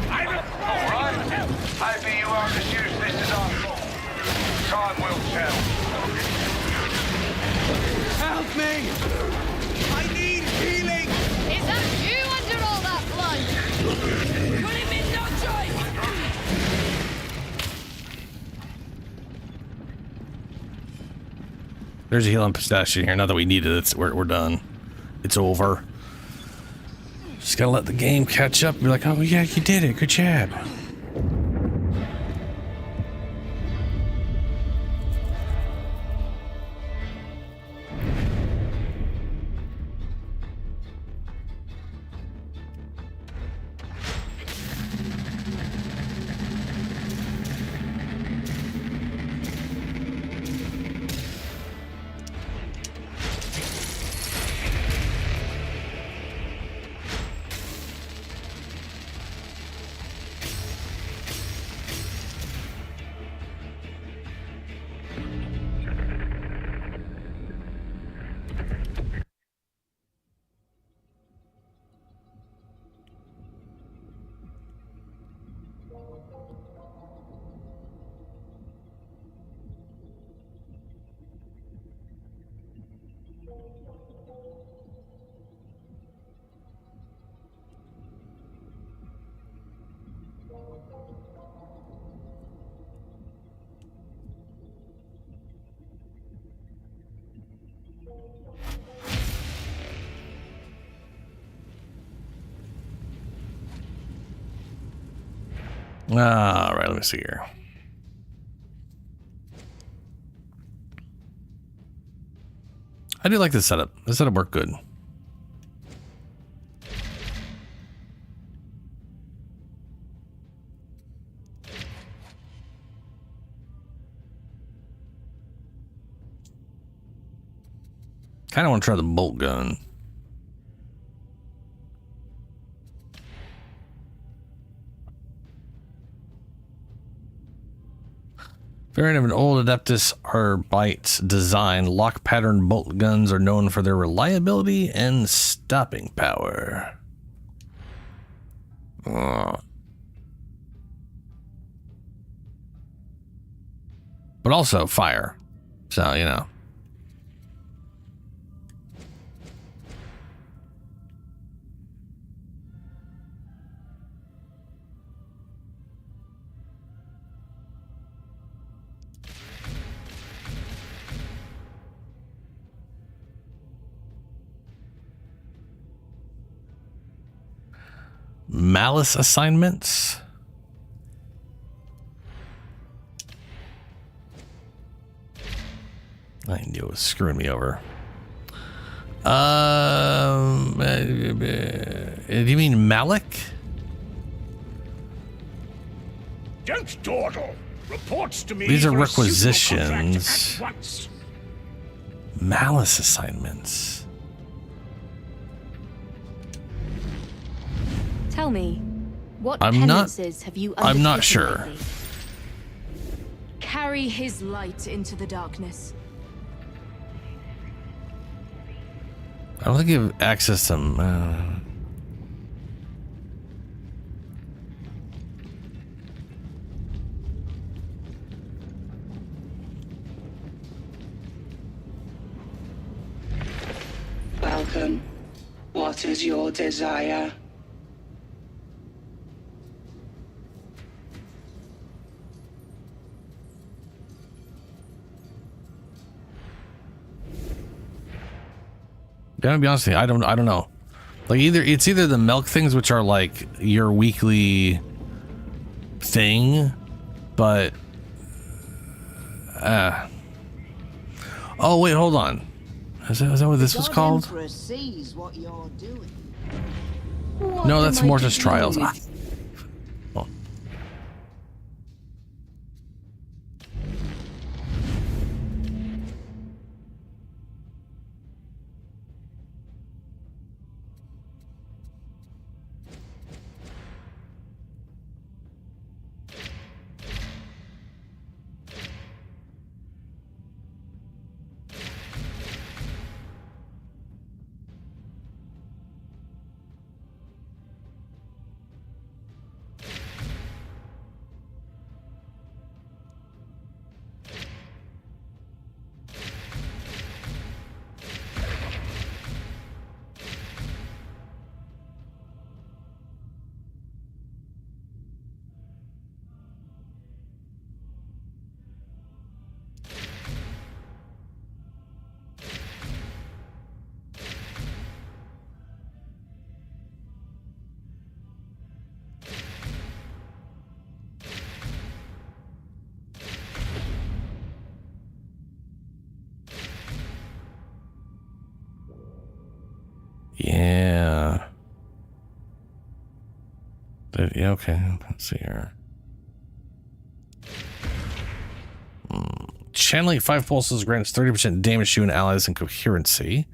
Speaker 19: I require
Speaker 9: All right.
Speaker 19: your help!
Speaker 9: Maybe you won't just use this as our fault. Time will tell.
Speaker 13: Help me! I need healing!
Speaker 18: Is that you under all that blood?
Speaker 2: Put him in no choice!
Speaker 1: There's a healing pistachio here. Not that we need it. We're done. It's over. Just gotta let the game catch up and be like, oh yeah, you did it. Good job. All right, let me see here. I do like this setup. This setup worked good. Kind of want to try the bolt gun. Variant of an old Adeptus Arbite's design, lock pattern bolt guns are known for their reliability and stopping power. But also fire. So, you know. Malice assignments. I knew it was screwing me over. Do you mean Malik?
Speaker 19: Don't dawdle. Reports to me.
Speaker 1: These are
Speaker 19: for a suitable
Speaker 1: requisitions.
Speaker 19: contract at once.
Speaker 1: Malice assignments.
Speaker 17: Tell me, what
Speaker 1: I'm not-
Speaker 17: penances have you
Speaker 1: I'm not
Speaker 17: undertaken
Speaker 1: sure.
Speaker 17: lately?
Speaker 21: Carry his light into the darkness.
Speaker 1: I don't think you have access to.
Speaker 11: Falcon, what is your desire?
Speaker 1: Gotta be honest with you, I don't know. Like it's either the milk things, which are like your weekly thing, but oh wait, hold on. Is that what this was called?
Speaker 11: What you're doing.
Speaker 1: No, that's Mortis Trials. Ah. Oh. Yeah. Yeah, okay. Let's see here. Channeling 5 pulses grants 30% damage to you and allies and coherency.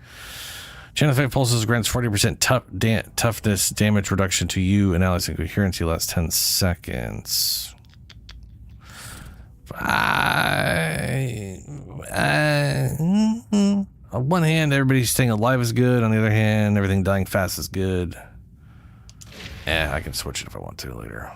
Speaker 1: Channeling 5 pulses grants 40% toughness damage reduction to you and allies and coherency lasts 10 seconds. On one hand, everybody staying alive is good. On the other hand, everything dying fast is good. Yeah, I can switch it if I want to later.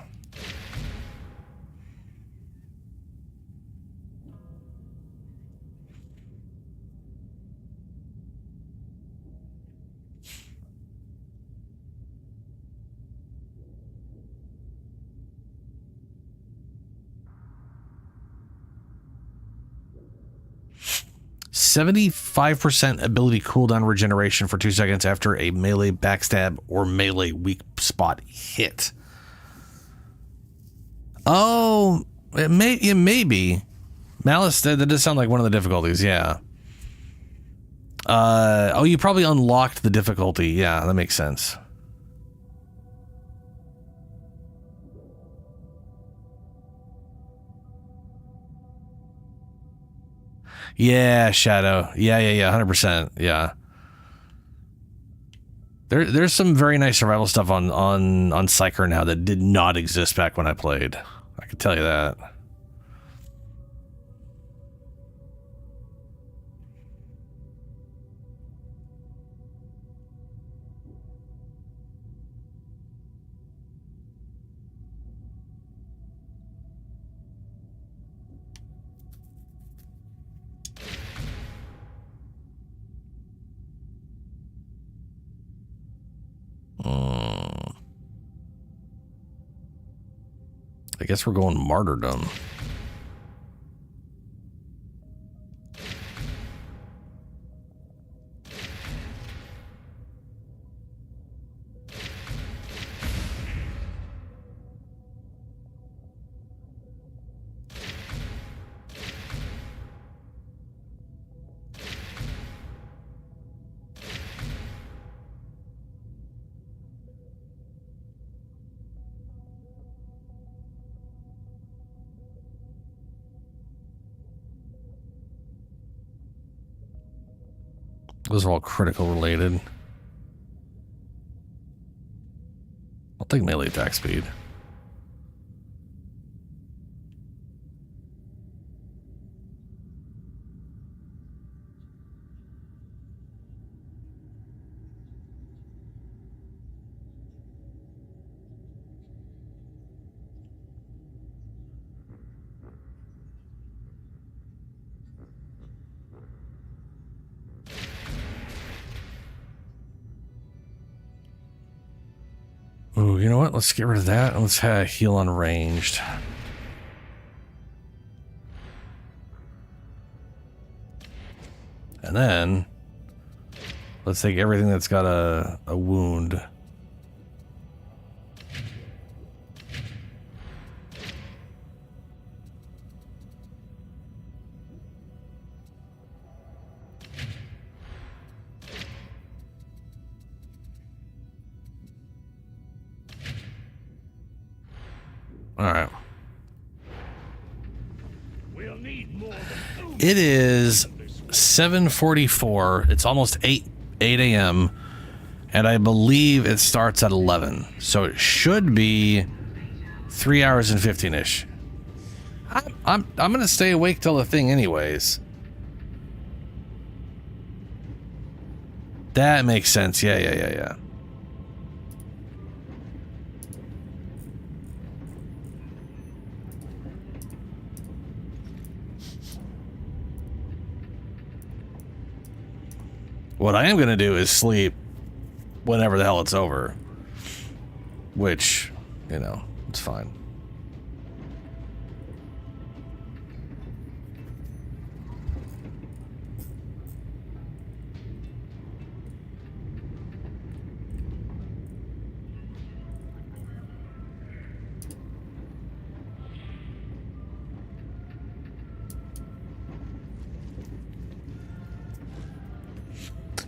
Speaker 1: %75% ability cooldown regeneration for 2 seconds after a melee backstab or melee weak spot hit. Oh, it may be. Malice, that does sound like one of the difficulties, yeah. Oh, you probably unlocked the difficulty. Yeah, that makes sense. Yeah, Shadow. Yeah, 100%. Yeah. There's some very nice survival stuff on Psyker now that did not exist back when I played. I can tell you that. I guess we're going martyrdom. Those are all critical related. I'll take melee attack speed. Ooh, you know what? Let's get rid of that and let's heal on ranged. And then let's take everything that's got a wound. All right.
Speaker 19: We'll need more than
Speaker 1: it is 7:44. It's almost 8 a.m. and I believe it starts at 11. So it should be 3 hours and 15-ish. I'm gonna stay awake till the thing anyways. That makes sense. Yeah. What I am going to do is sleep whenever the hell it's over. Which, you know, it's fine.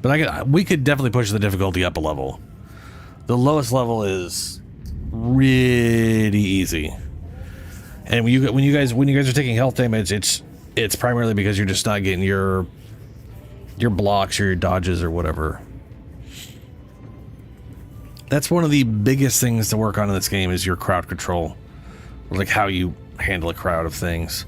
Speaker 1: But we could definitely push the difficulty up a level. The lowest level is really easy. And when you guys are taking health damage, it's primarily because you're just not getting your blocks or your dodges or whatever. That's one of the biggest things to work on in this game is your crowd control. Like how you handle a crowd of things.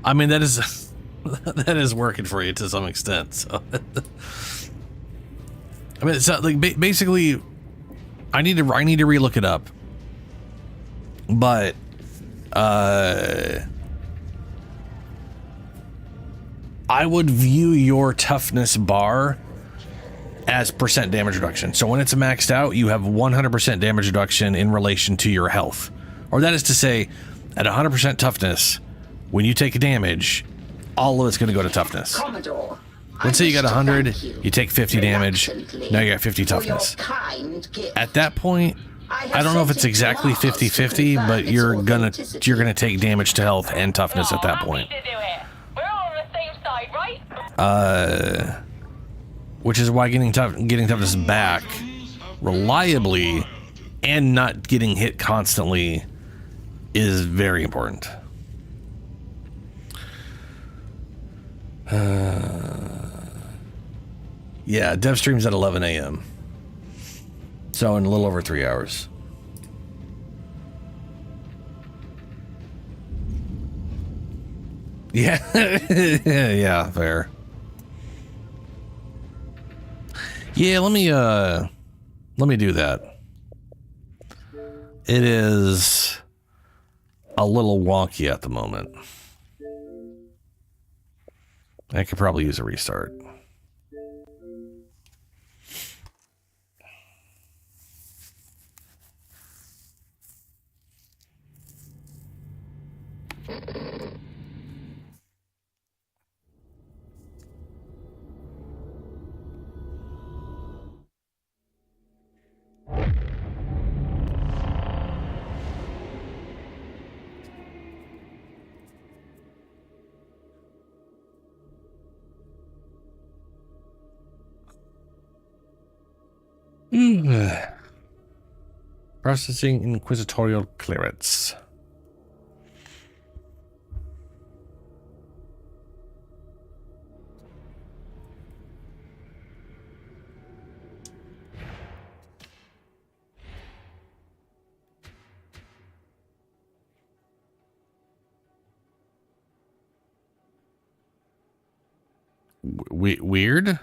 Speaker 1: I mean, that is that is working for you to some extent. So, I mean, it's not, like basically, I need to relook it up, but I would view your toughness bar as percent damage reduction. So when it's maxed out, you have 100% damage reduction in relation to your health, or that is to say, at 100% toughness. When you take damage, all of it's going to go to toughness.
Speaker 6: Commodore,
Speaker 1: let's say you got 100, you take 50 damage, now you got 50 toughness. At that point, I don't know if it's exactly 50-50, but you're gonna take damage to health and toughness at that point. Which is why getting toughness back reliably and not getting hit constantly is very important. Yeah, dev streams at 11 a.m. So in a little over 3 hours. Yeah, yeah, fair. Yeah, let me do that. It is a little wonky at the moment. I could probably use a restart. Processing inquisitorial clearance. Weird?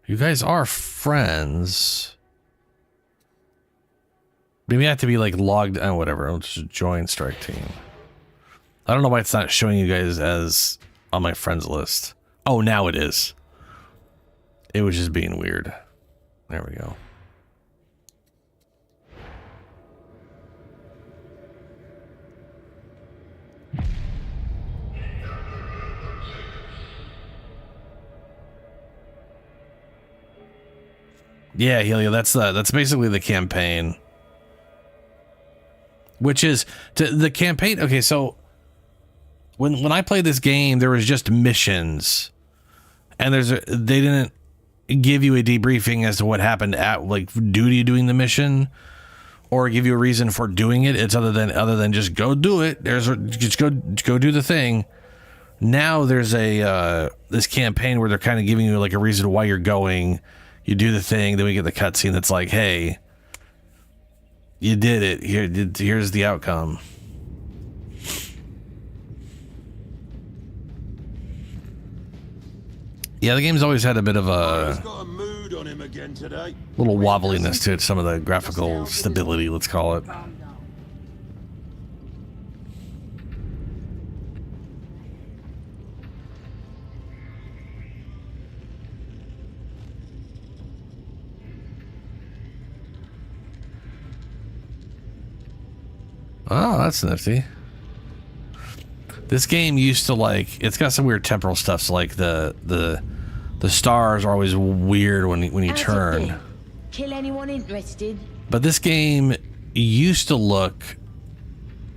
Speaker 1: You guys are friends. Maybe I have to be like logged. Oh, whatever. I'll just join strike team. I don't know why it's not showing you guys as on my friends list. Oh, now it is. It was just being weird. There we go. Yeah, Helio, that's basically the campaign. Which is the campaign. Okay, so when I played this game, there was just missions, and they didn't give you a debriefing as to what happened at like due to you doing the mission, or give you a reason for doing it. It's other than just go do it. Just go do the thing. Now there's this campaign where they're kind of giving you like a reason why you're going. You do the thing, then we get the cutscene that's like, hey, You did it. Here's the outcome. Yeah, the game's always had a bit of a little wobbliness to it, some of the graphical stability, let's call it. Oh, that's nifty. This game used to, like, it's got some weird temporal stuff, so like the stars are always weird when you turn.
Speaker 18: Kill anyone interested?
Speaker 1: But this game used to look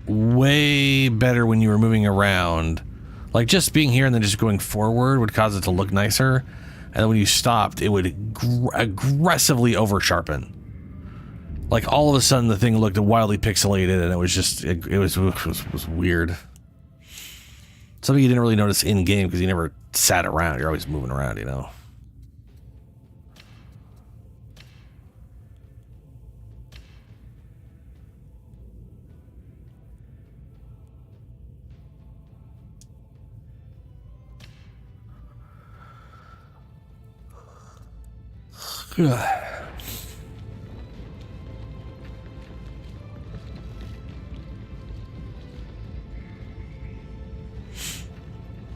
Speaker 1: way better when you were moving around. Like, just being here and then just going forward would cause it to look nicer. And then when you stopped, it would aggressively over sharpen. Like, all of a sudden the thing looked wildly pixelated, and it was just, it was weird. Something you didn't really notice in game because you never sat around. You're always moving around, you know.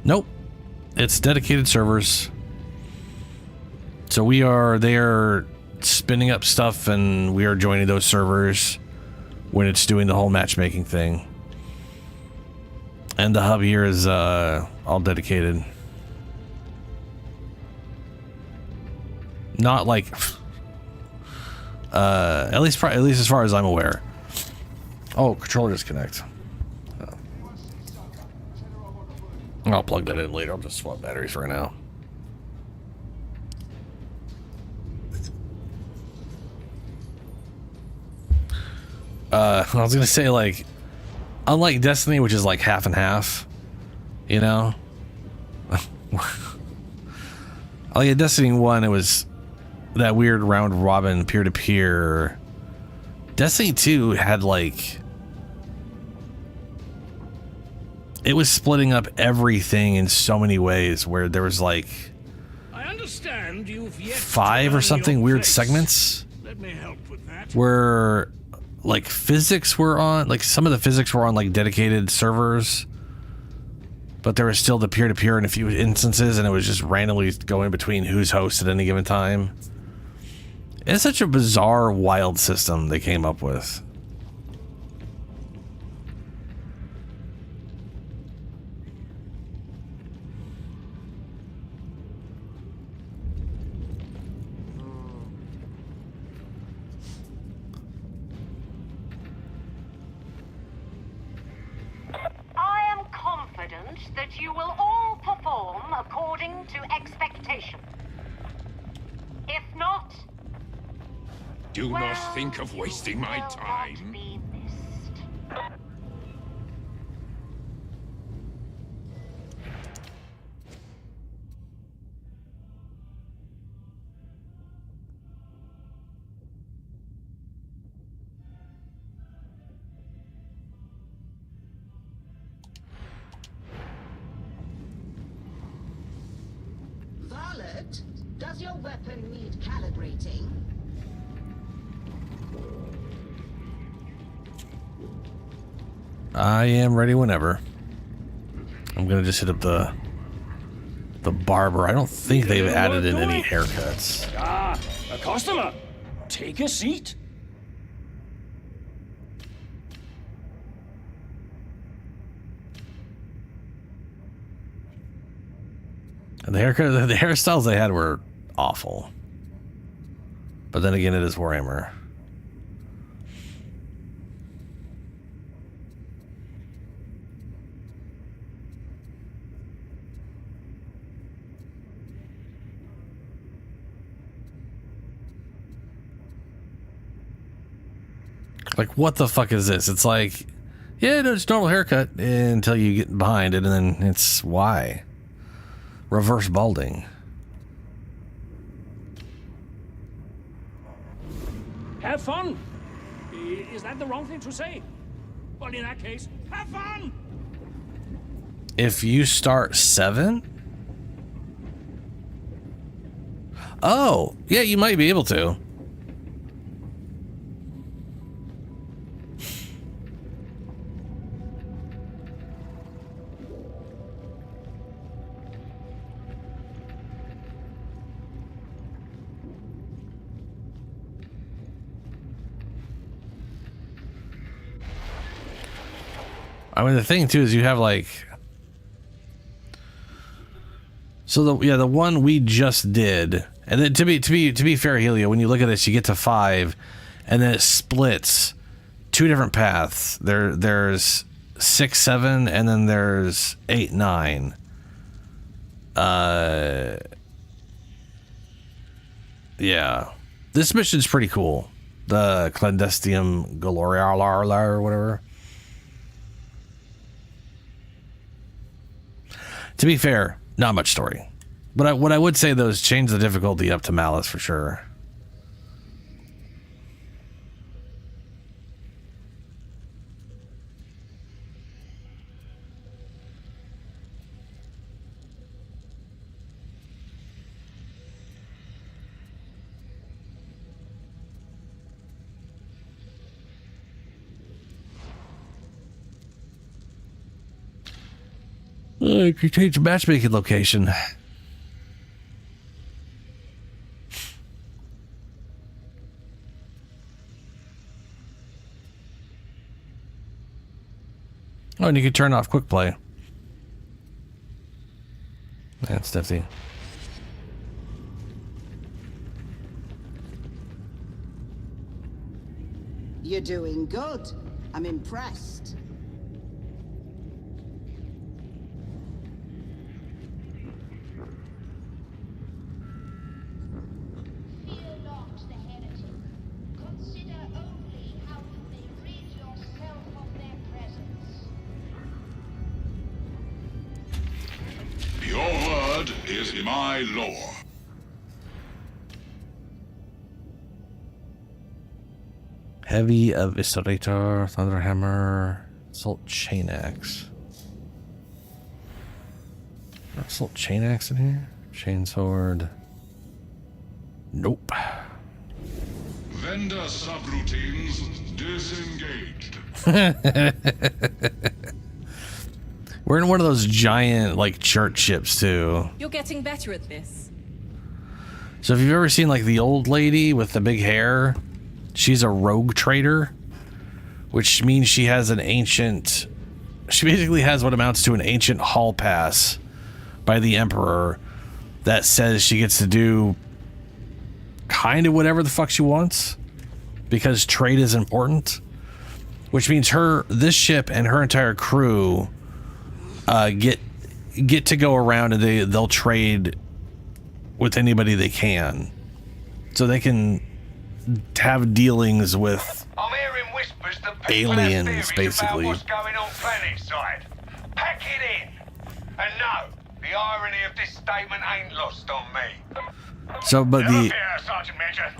Speaker 1: Nope. It's dedicated servers. So they are spinning up stuff, and we are joining those servers when it's doing the whole matchmaking thing. And the hub here is all dedicated. Not like at least as far as I'm aware. Oh, controller disconnect. I'll plug that in later. I'll just swap batteries right now. I was gonna say, like, unlike Destiny, which is like half and half, you know. Like at Destiny 1, it was that weird round robin peer-to-peer. Destiny 2 had like, it was splitting up everything in so many ways where there was like
Speaker 19: I understand you've yet
Speaker 1: 5 or something weird segments.
Speaker 19: Let me help with that.
Speaker 1: Where like physics were on, like some of the physics were on like dedicated servers, but there was still the peer-to-peer in a few instances, and it was just randomly going between who's host at any given time. It's such a bizarre, wild system they came up with.
Speaker 12: That you will all perform according to expectation. If not,
Speaker 7: do not think of wasting my time.
Speaker 6: Does your weapon need calibrating?
Speaker 1: I am ready whenever. I'm gonna just hit up the barber. I don't think they've added in any haircuts.
Speaker 19: Ah, a customer. Take a seat.
Speaker 1: And the hairstyles they had were awful. But then again, it is Warhammer. Like, what the fuck is this? It's like, yeah, no, it's normal haircut until you get behind it, and then it's why? Reverse balding.
Speaker 19: Have fun. Is that the wrong thing to say? Well, in that case, have fun!
Speaker 1: If you start 7? Oh, yeah, you might be able to. I mean, the thing too is you have like, so the one we just did, and then to be fair, Helio, when you look at this, you get to 5, and then it splits 2 different paths. There's 6, 7, and then there's 8, 9. Yeah, this mission's pretty cool. The Clandestium Gloria or whatever. To be fair, not much story. But what I would say, though, is change the difficulty up to Malice for sure. You can change the matchmaking location. Oh, and you can turn off quick play. That's nifty.
Speaker 11: You're doing good. I'm impressed.
Speaker 7: Your word is my law.
Speaker 1: Heavy Eviscerator, Thunderhammer, Assault Chain Axe. Assault Chain Axe in here? Chainsword. Nope.
Speaker 7: Vendor subroutines disengaged.
Speaker 1: We're in one of those giant, like, church ships, too.
Speaker 17: You're getting better at this.
Speaker 1: So if you've ever seen, like, the old lady with the big hair, she's a rogue trader, which means she has an ancient... She basically has what amounts to an ancient hall pass by the Emperor that says she gets to do kind of whatever the fuck she wants because trade is important, which means this ship and her entire crew get to go around and they'll trade with anybody they can, so they can have dealings with
Speaker 9: I'm hearing whispers that people
Speaker 1: aliens,
Speaker 9: have theories
Speaker 1: basically.
Speaker 9: about what's going on planet side. Pack it in. And no, the irony of this statement ain't lost on me.
Speaker 1: So, but
Speaker 7: Never
Speaker 1: the
Speaker 7: fear, Sergeant Major.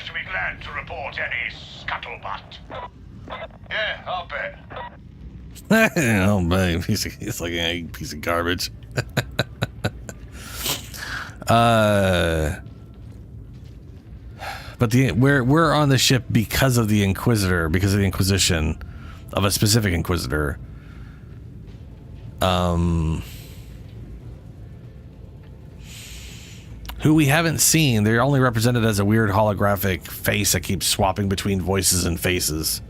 Speaker 7: Shall be glad to report any scuttlebutt.
Speaker 9: Yeah, I'll bet.
Speaker 1: oh man, he's like a piece of garbage. But we're on the ship because of the Inquisitor, because of the Inquisition of a specific Inquisitor. Who we haven't seen. They're only represented as a weird holographic face that keeps swapping between voices and faces.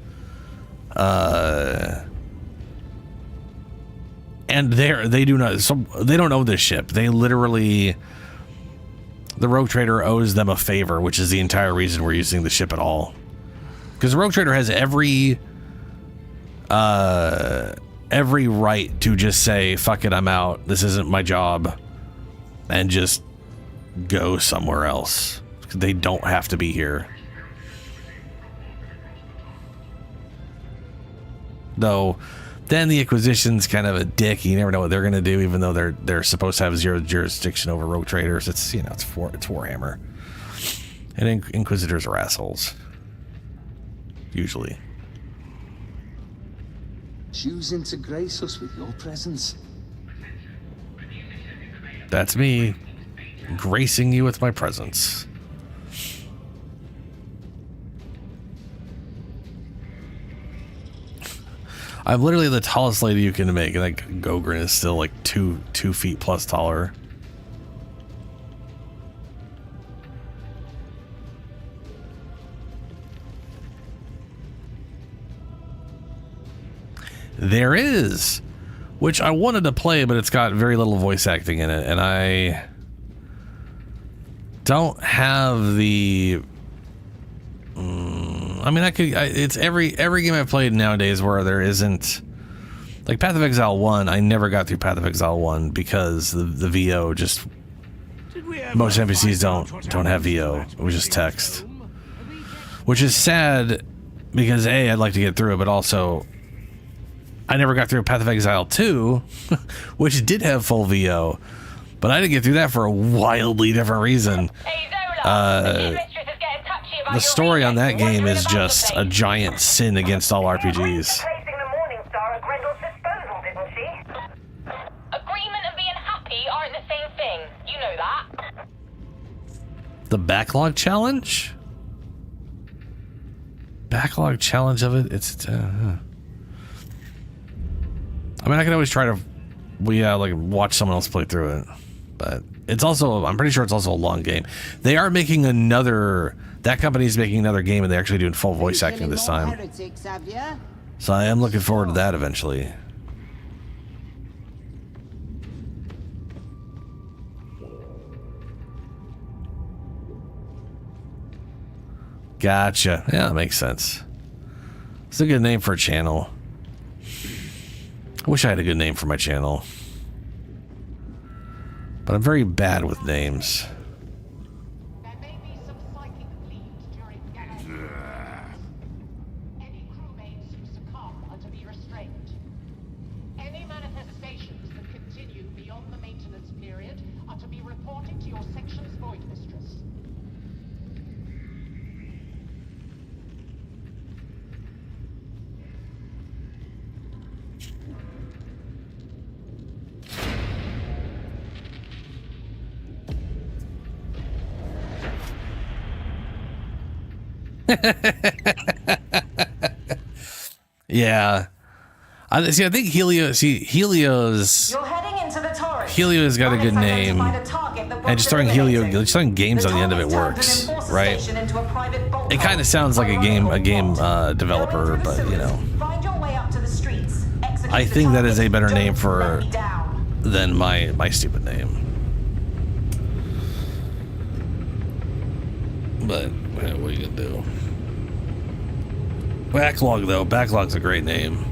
Speaker 1: And they do not, so they don't own this ship. They literally, the Rogue Trader owes them a favor, which is the entire reason we're using the ship at all. Because the Rogue Trader has every right to just say, fuck it, I'm out. This isn't my job. And just go somewhere else. They don't have to be here. Though, then the Inquisition's kind of a dick. You never know what they're going to do, even though they're supposed to have zero jurisdiction over Rogue Traders. It's, you know, it's Warhammer. And Inquisitors are assholes. usually.
Speaker 5: Choosing to grace us with your presence.
Speaker 1: That's me, gracing you with my presence. I'm literally the tallest lady you can make, and like Gogrin is still like 2 feet plus taller. There is, which I wanted to play, but it's got very little voice acting in it, and I don't have the. I mean, it's every game I've played nowadays where there isn't, like Path of Exile 1. I never got through Path of Exile 1 because the VO just, most NPCs don't have VO. It was just text, which is sad because A, I'd like to get through it, but also I never got through Path of Exile 2, which did have full VO, but I didn't get through that for a wildly different reason. The story on that game is just a giant sin against all RPGs.
Speaker 12: Placing the Morning Star at Grendel's disposal, didn't she?
Speaker 8: Agreement and being happy aren't the same thing. You know that.
Speaker 1: The backlog challenge? Backlog challenge of it? It's I mean, I can always try to, like watch someone else play through it, but it's also, I'm pretty sure it's also a long game. They are making another, that company's making another game, and they're actually doing full voice acting this time.
Speaker 11: Heretics, have ya?
Speaker 1: So I am looking forward to that eventually. Gotcha. Yeah, that makes sense. It's a good name for a channel. I wish I had a good name for my channel. But I'm very bad with names.
Speaker 22: There may be some psychic bleed during any crewmates who succumb are to be restrained. Any manifestations that continue beyond the maintenance period are to be reported to your section's void mistress.
Speaker 1: Yeah. I think Helios
Speaker 12: You're heading into the torrent.
Speaker 1: Helio's got a good name. And just throwing games on the end of it works, right? It kind of sounds like a game developer, but you know.
Speaker 12: Find your way up to the streets.
Speaker 1: I think that is a better name than my stupid name. But what are you gonna do? Backlog, though. Backlog's a great name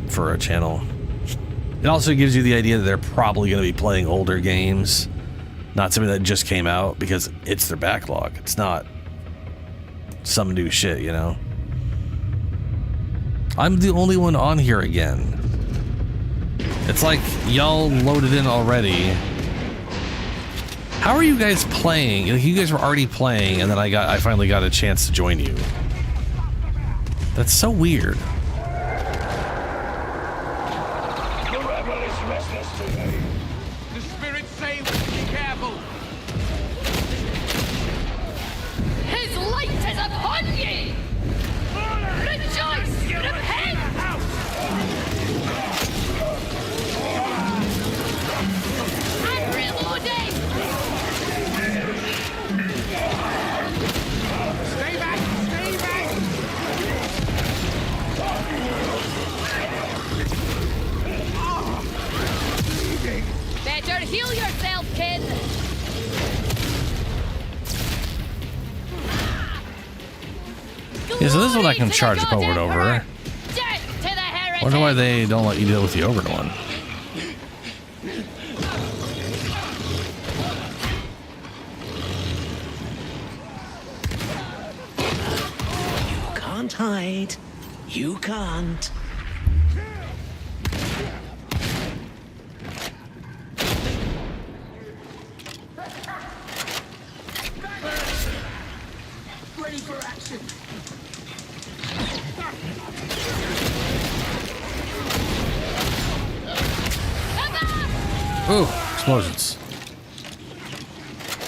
Speaker 1: for a channel. It also gives you the idea that they're probably going to be playing older games, not something that just came out, because it's their backlog. It's not some new shit, you know? I'm the only one on here again. It's like y'all loaded in already. How are you guys playing? Like, you guys were already playing, and then I finally got a chance to join you. That's so weird.
Speaker 7: The rebel is restless today.
Speaker 13: The spirits say we should be careful.
Speaker 2: His light is upon ye! Rejoice! Repent! And reloading!
Speaker 13: Stay back! Stay back!
Speaker 2: Better heal yourself, kid!
Speaker 1: Yeah, so this one I can charge up over and over. Wonder why they don't let you deal with the Ogre one.
Speaker 13: You can't hide. You can't.
Speaker 11: Ready for action.
Speaker 1: Ooh, explosions.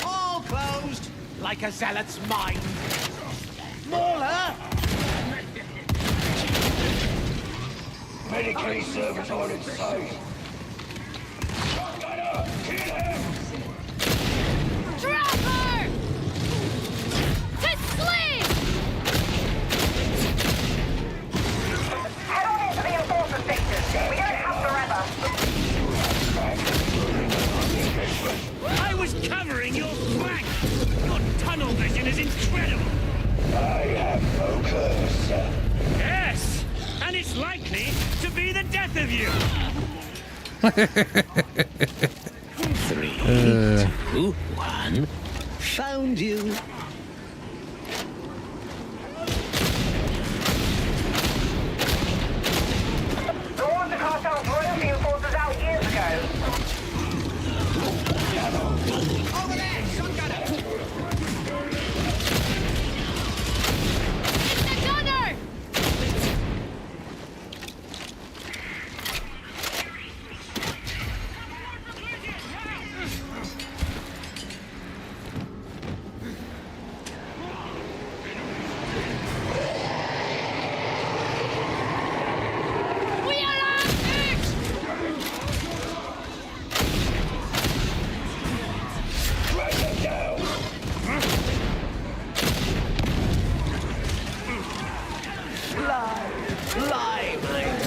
Speaker 13: All closed, like a zealot's mind. Smaller.
Speaker 7: Medicaid service on its side. Shotgunner, kill him!
Speaker 18: Dropper! To sleep!
Speaker 12: Head on into the enforcer station. We don't have forever.
Speaker 19: I was covering your flank! Your tunnel vision is incredible!
Speaker 7: I have focus.
Speaker 19: Yes! And it's likely to be the death of you!
Speaker 13: 3, 2, 1. Found you.
Speaker 12: The water cartel drove the enforcers out years ago.
Speaker 13: Over there, shotgunner.
Speaker 18: It's the gunner! We are ambushed!
Speaker 7: Drag him down.
Speaker 13: Lie, mate.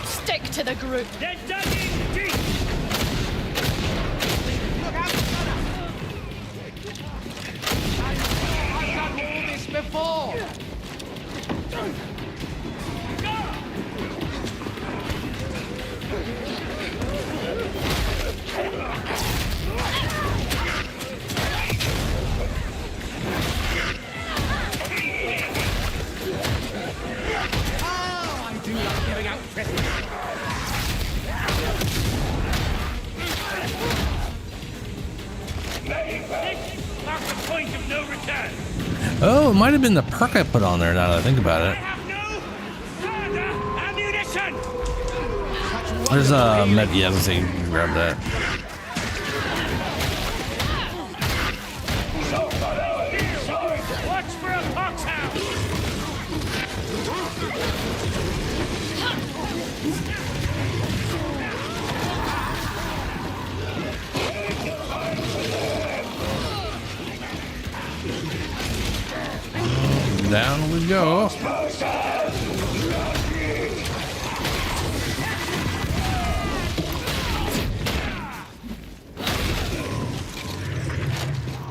Speaker 18: Stick to the group.
Speaker 19: They're dug in deep!
Speaker 13: Look out, gunner. I've done all this before. Oh, I do love giving out presents.
Speaker 19: This marks the point of no return!
Speaker 1: Oh, it might have been the perk I put on there now that I think about
Speaker 19: I
Speaker 1: it.
Speaker 19: have no further ammunition!
Speaker 1: There's a med. Yeah, let's see. Grab that.
Speaker 19: Watch for a foxhound!
Speaker 1: Down we go.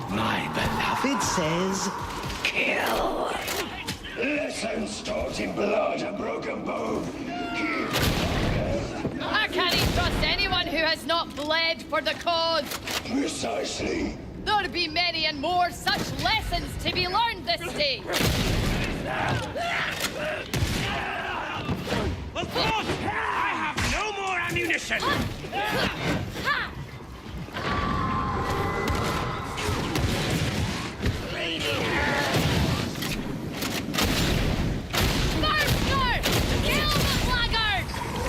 Speaker 13: My beloved says, kill.
Speaker 7: Listen, starts in blood and broken bone.
Speaker 18: I can't trust anyone who has not bled for the cause.
Speaker 7: Precisely.
Speaker 18: There'll be many and more such lessons to be learned this day.
Speaker 19: Of course! I have no more ammunition!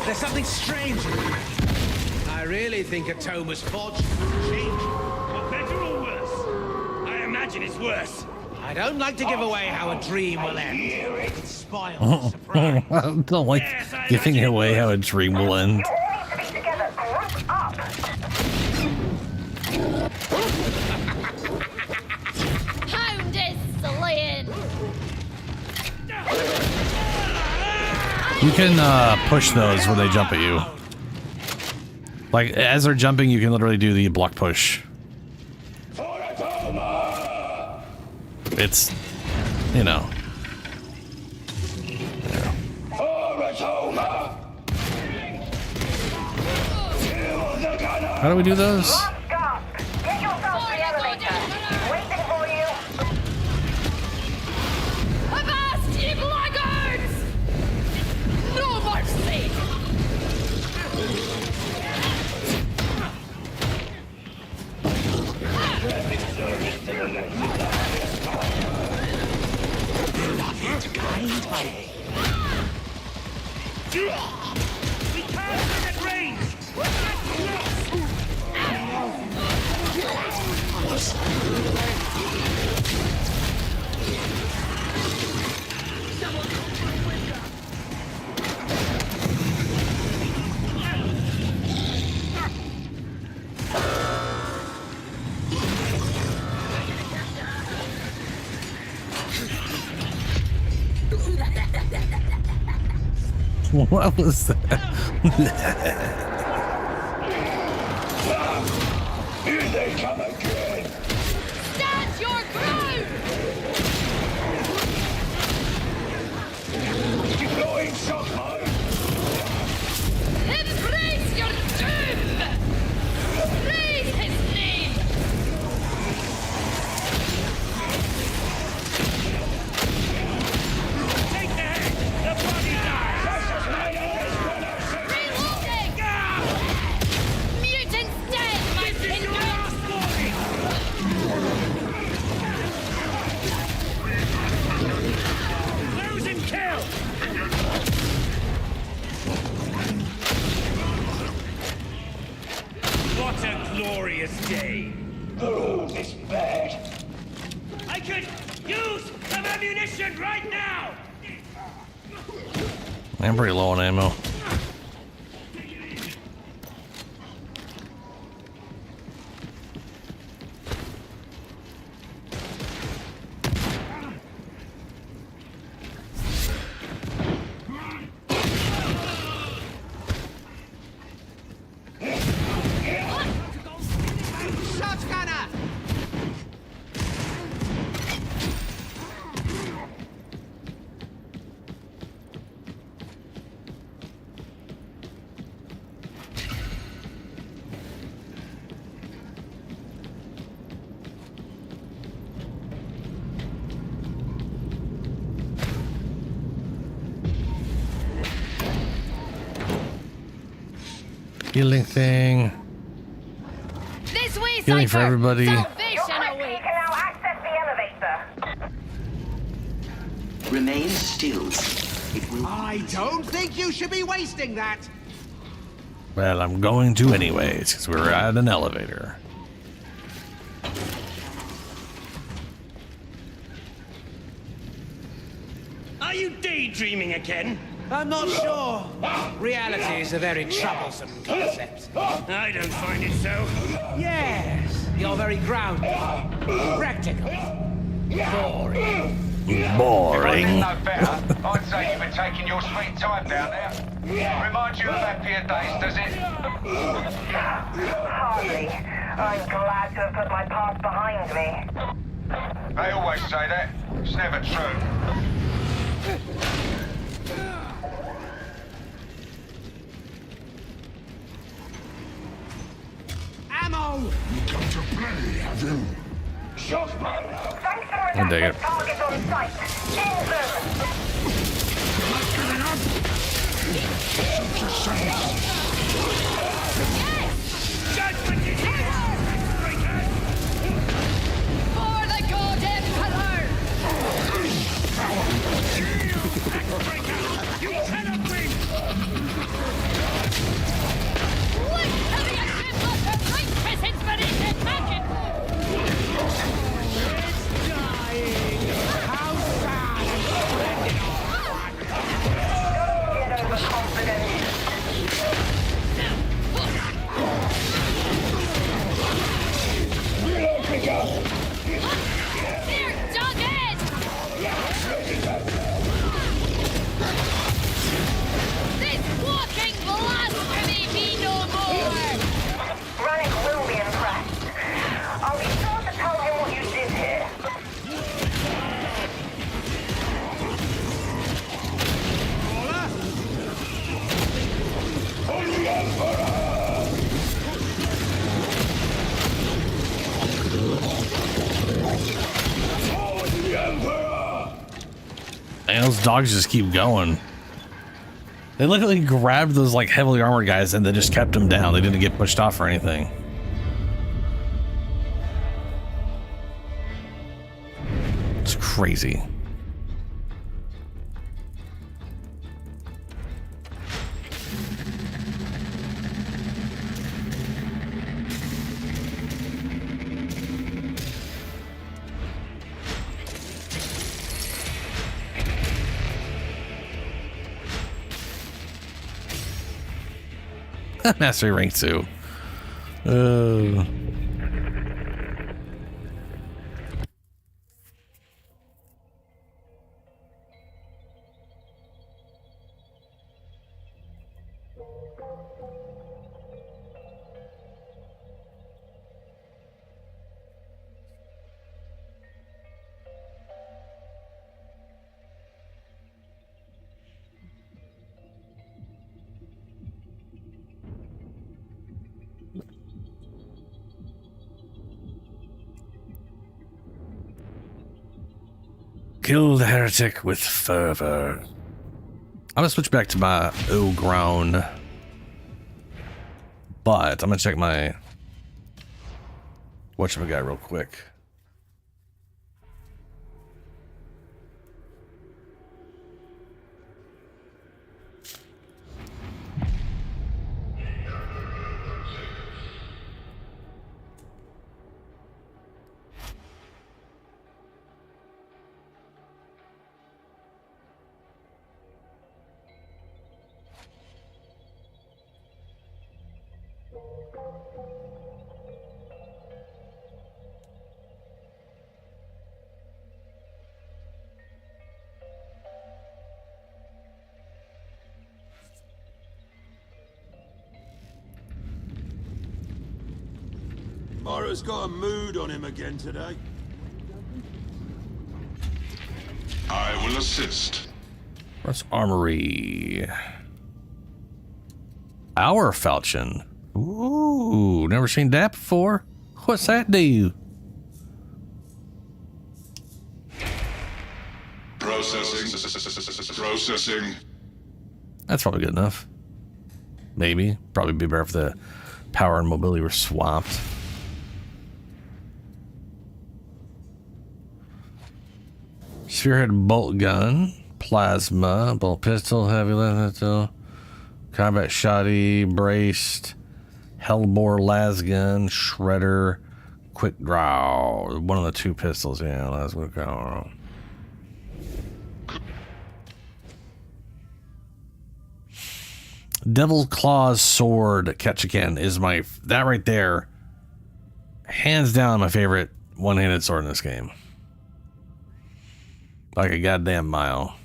Speaker 13: There's something strange. I really think a tome was forged for change.
Speaker 19: For better or worse? I imagine it's worse.
Speaker 13: I don't like to give away how a dream will end. It spoils the surprise.
Speaker 1: I don't like giving away how a dream will end.
Speaker 12: Together, group up.
Speaker 18: Hound is slain.
Speaker 1: You can push those when they jump at you. Like, as they're jumping, you can literally do the block push. It's, you know. How do we do those?
Speaker 12: Get yourself to the elevator. Waiting for you.
Speaker 18: Avast, ye blackguards! No mercy!
Speaker 13: To guide my aim.
Speaker 19: We can't win at range!
Speaker 1: What was that?
Speaker 7: Here they come again.
Speaker 18: Stand your ground!
Speaker 7: Deploying shock mode.
Speaker 18: Embrace your doom! Praise his name!
Speaker 19: Take the head! The body dies!
Speaker 18: Reloading! Mutants dead, my kindred!
Speaker 19: Losing kill! What a glorious day!
Speaker 7: Oh, this bad.
Speaker 19: I could use some ammunition right now!
Speaker 1: I'm pretty low on ammo.
Speaker 13: Shotgunner!
Speaker 1: Healing thing.
Speaker 18: This way,
Speaker 1: Healing for
Speaker 18: Cypher!
Speaker 1: everybody.
Speaker 18: Salvation
Speaker 12: You
Speaker 18: awaits!
Speaker 12: can now access the elevator.
Speaker 5: Remain still. It will.
Speaker 13: I don't think you should be wasting that.
Speaker 1: Well, I'm going to anyways, because we're at an elevator.
Speaker 19: Are you daydreaming again?
Speaker 13: I'm not sure. Reality is a very troublesome concept.
Speaker 19: I don't find it so.
Speaker 13: Yes, you're very grounded, practical, boring.
Speaker 9: If I
Speaker 1: Boring.
Speaker 9: didn't know better, I'd say you've been taking your sweet time down there. Remind you of happier days, does it?
Speaker 12: Hardly. I'm glad to have put my past behind me.
Speaker 9: They always say that. It's never true.
Speaker 13: Ammo!
Speaker 7: You come to play, have you?
Speaker 12: Thanks for
Speaker 1: I dig it.
Speaker 12: attacking targets on sight. Kill them!
Speaker 7: Not giving up. Such a sense.
Speaker 19: Judgment is here!
Speaker 18: For the God Emperor!
Speaker 19: You cannot win!
Speaker 18: What have you symbol for righteous inspiration magic?
Speaker 13: It's dying! How sad and splendid!
Speaker 12: Get overconfident.
Speaker 18: They're dug in! This walking blasphemy be no more!
Speaker 12: Rannick will be impressed. I'll be sure to tell him what you did here.
Speaker 1: And those dogs just keep going. They literally grabbed those like heavily armored guys and they just kept them down. They didn't get pushed off or anything. It's crazy. Mastery rank 2. Kill the heretic with fervor. I'm gonna switch back to my ground, but I'm gonna check my whatchamacallit real quick.
Speaker 14: Mora's got a mood on him again today.
Speaker 7: I will assist.
Speaker 1: What's armory? Our falchion. Ooh, never seen that before. What's that do?
Speaker 7: Processing.
Speaker 1: That's probably good enough. Maybe. Probably be better if the power and mobility were swapped. Spearhead bolt gun, plasma, bolt pistol, heavy pistol, combat shoddy, braced, hellbore las gun, shredder, quick draw. One of the two pistols, yeah, that's what go. Devil Claw's sword, Ketchikan, is that right there, hands down my favorite one-handed sword in this game. Like a goddamn mile.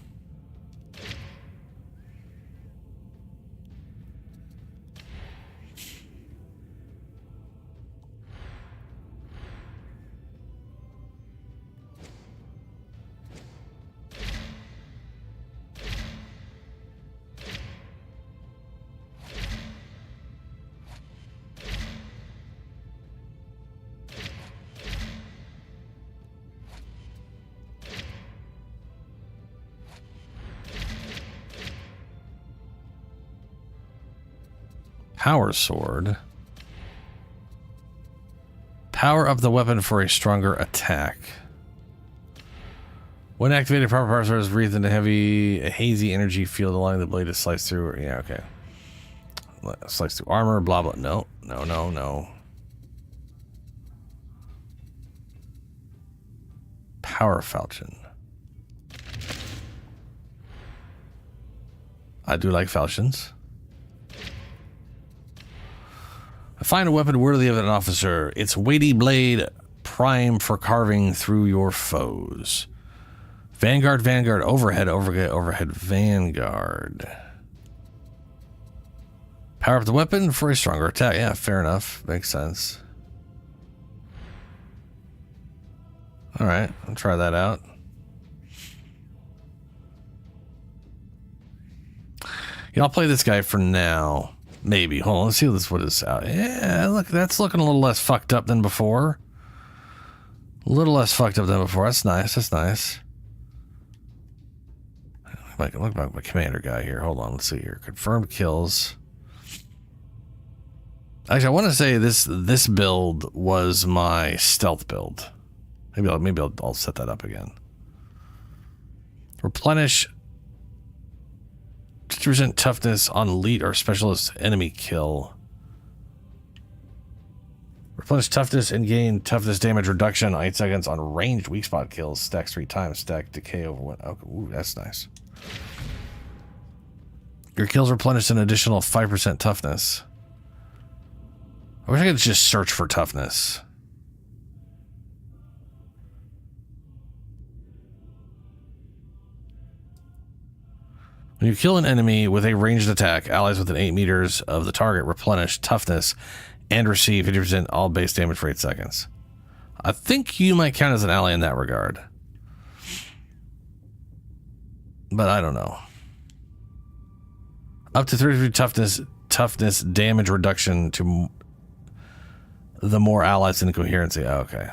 Speaker 1: Power sword. Power up the weapon for a stronger attack. When activated, power sword is breathed into a hazy energy field, allowing the blade to slice through. Yeah, okay. Slice through armor, blah blah. No, no, no, no. Power falchion. I do like falchions. Find a weapon worthy of an officer. Its weighty blade, prime for carving through your foes. Vanguard, vanguard, overhead, overhead, overhead, vanguard. Power up the weapon for a stronger attack. Yeah, fair enough. Makes sense. Alright, I'll try that out. Yeah, I'll play this guy for now. Maybe. Hold on, let's see what is out. Yeah, look, that's looking a little less fucked up than before. A little less fucked up than before. That's nice. That's nice. Look at my commander guy here. Hold on, let's see here. Confirmed kills. Actually, I want to say this build was my stealth build. Maybe I'll set that up again. Replenish 50% toughness on elite or specialist enemy kill. Replenish toughness and gain toughness damage reduction on 8 seconds on ranged weak spot kills. Stacks 3 times. Stack decay over 1. Okay, ooh, that's nice. Your kills replenish an additional 5% toughness. wish I could just search for toughness. When you kill an enemy with a ranged attack, allies within 8 meters of the target replenish toughness and receive 50% all base damage for 8 seconds. I think you might count as an ally in that regard. But I don't know. Up to 33 toughness damage reduction to the more allies in coherency. Oh, okay.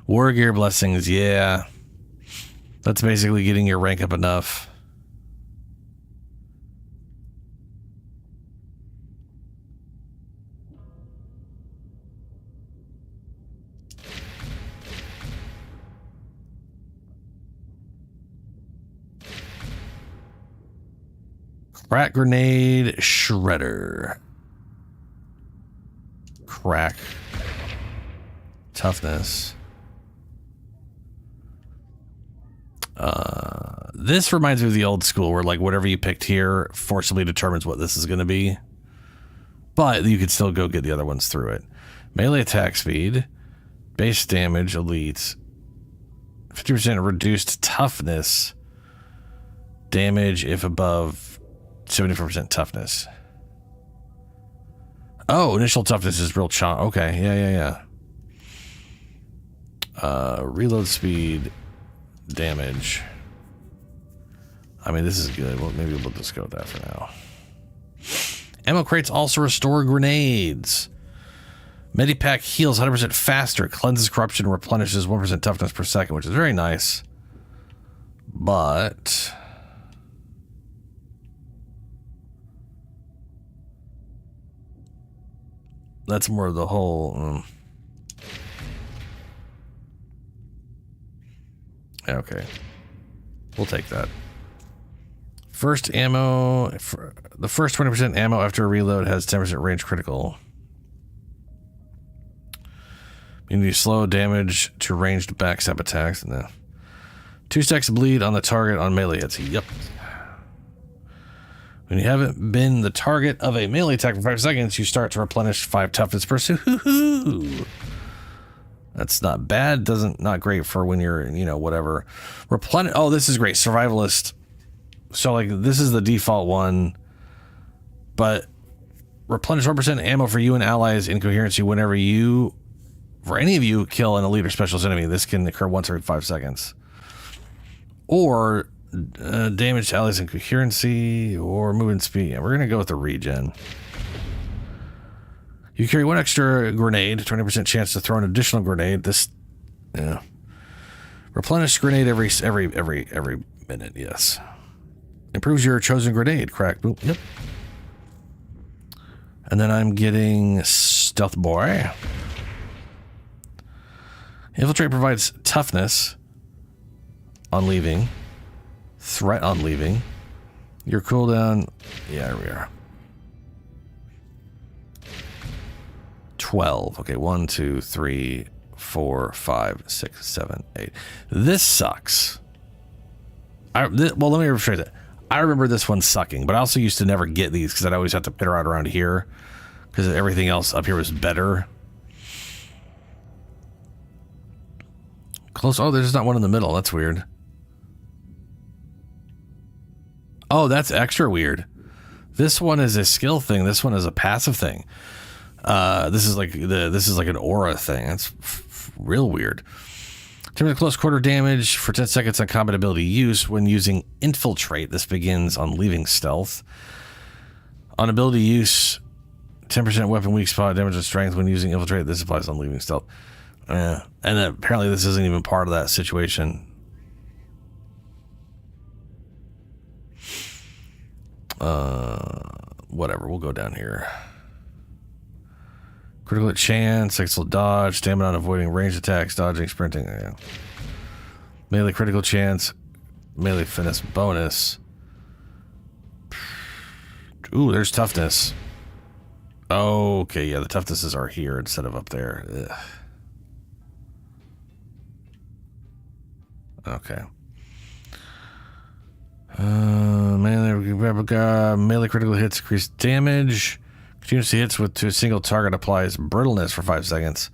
Speaker 1: War gear blessings, yeah. That's basically getting your rank up enough. Crack grenade shredder. Crack. Toughness. This reminds me of the old school where like whatever you picked here forcibly determines what this is going to be. But you could still go get the other ones through it. Melee attack speed, base damage, elite, 50% reduced toughness, damage if above 74% toughness. Oh, initial toughness is real chomp. Okay, yeah. Reload speed, damage. I mean, this is good. Well, maybe we'll just go with that for now. Ammo crates also restore grenades. Medipack heals 100% faster, cleanses corruption, replenishes 1% toughness per second, which is very nice. But that's more of the whole. Okay, we'll take that. First ammo, the first 20% ammo after a reload has 10% range critical. Meaning you slow damage to ranged backstab attacks. No. 2 stacks of bleed on the target on melee hits. Yep. When you haven't been the target of a melee attack for 5 seconds, you start to replenish 5 toughness per suit. That's not bad. Not great for when you're, whatever. Oh, this is great. Survivalist. So, like, this is the default one. But replenish 1% ammo for you and allies in coherency whenever for any of you, kill an elite or specialist enemy. This can occur once every 5 seconds. Or damage to allies in coherency or movement speed. Yeah, we're going to go with the regen. You carry 1 extra grenade, 20% chance to throw an additional grenade. Replenish grenade every minute, yes. Improves your chosen grenade. Crack. Boop. Yep. And then I'm getting Stealth Boy. Infiltrate provides toughness on leaving. Threat on leaving. Your cooldown. Yeah, here we are. 12. Okay, 1, 2, 3, 4, 5, 6, 7, 8. This sucks. Well, let me rephrase it. I remember this one sucking, but I also used to never get these because I'd always have to pitter out around here because everything else up here was better. Close. Oh, there's not one in the middle. That's weird. Oh, that's extra weird. This one is a skill thing. This one is a passive thing. This is like an aura thing. That's real weird. Terms of close quarter damage for 10 seconds on combat ability use. When using infiltrate, this begins on leaving stealth. On ability use, 10% weapon weak spot damage and strength. When using infiltrate, this applies on leaving stealth. And apparently this isn't even part of that situation. Whatever, we'll go down here. Critical hit chance, excellent dodge, stamina on avoiding ranged attacks, dodging, sprinting. Yeah. Melee critical chance, Melee fitness bonus. Ooh, there's toughness. Okay, yeah, the toughnesses are here instead of up there. Ugh. Okay. Melee critical hits increase damage. Continuously hits to a single target applies brittleness for 5 seconds.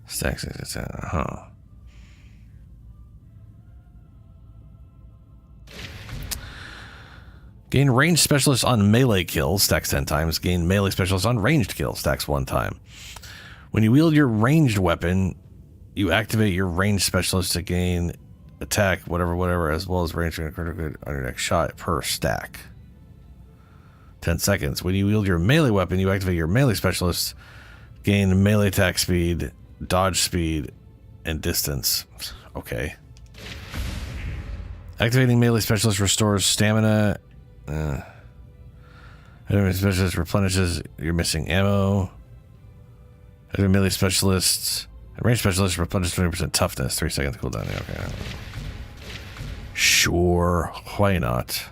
Speaker 1: Stacks. Gain range specialist on melee kills, stacks 10 times. Gain melee specialist on ranged kills, stacks 1 time. When you wield your ranged weapon, you activate your ranged specialist to gain attack, whatever, as well as range and critical on your next shot per stack. 10 seconds. When you wield your melee weapon, you activate your melee specialist, gain melee attack speed, dodge speed, and distance. Okay. Activating melee specialist restores stamina. Activating specialist replenishes your missing ammo. Activating melee specialists. Range specialist replenishes 20% toughness. 3 seconds cooldown. Okay. Sure. Why not?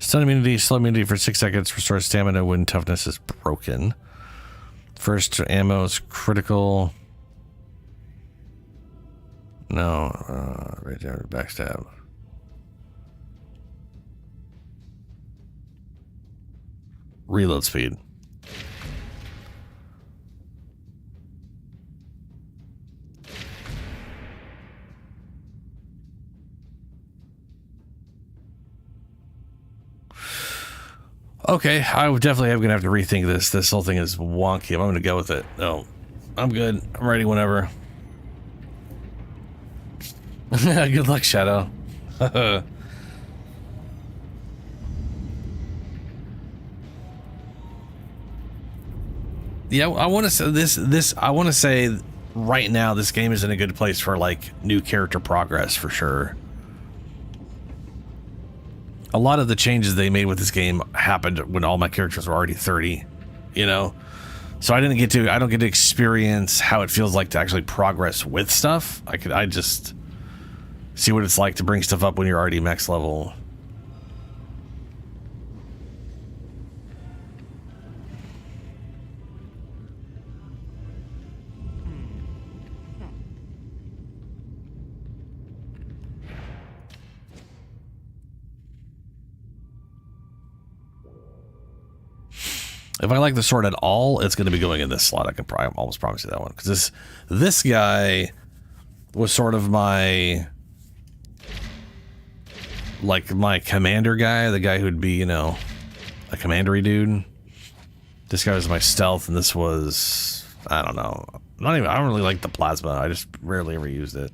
Speaker 1: Stun immunity, slow immunity for 6 seconds, restores stamina when toughness is broken. First ammo is critical. No, right there, backstab. Reload speed. Okay, I definitely am going to have to rethink this. This whole thing is wonky. I'm going to go with it. No, I'm good. I'm ready whenever. Good luck, Shadow. Yeah, I want to say this. I want to say right now, this game is in a good place for like new character progress for sure. A lot of the changes they made with this game happened when all my characters were already 30, you know? So I don't get to experience how it feels like to actually progress with stuff. I just see what it's like to bring stuff up when you're already max level. If I like the sword at all, it's going to be going in this slot. I can probably almost promise you that one, because this guy was sort of my commander guy, the guy who'd be, you know, a commandery dude. This guy was my stealth, and this was, I don't know, I don't really like the plasma. I just rarely ever used it.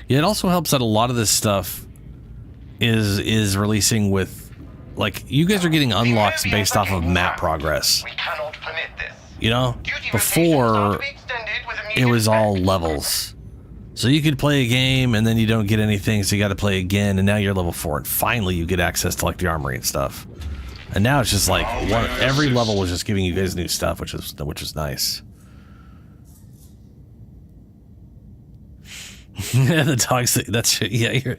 Speaker 1: Yeah, it also helps that a lot of this stuff is releasing with, like, you guys are getting unlocks based off of map progress.
Speaker 10: We cannot permit this.
Speaker 1: You know, before it was all levels. So you could play a game and then you don't get anything, so you got to play again, and now you're level 4, and finally you get access to like the armory and stuff. And now it's just like every level was just giving you guys new stuff, which is nice. The dogs. That's yeah. You're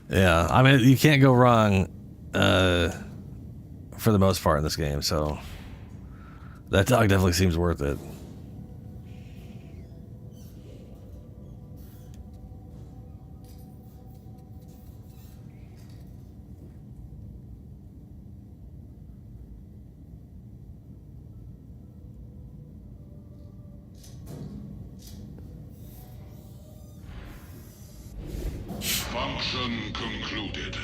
Speaker 1: yeah. I mean, you can't go wrong for the most part in this game. So that dog definitely seems worth it.
Speaker 7: shielded.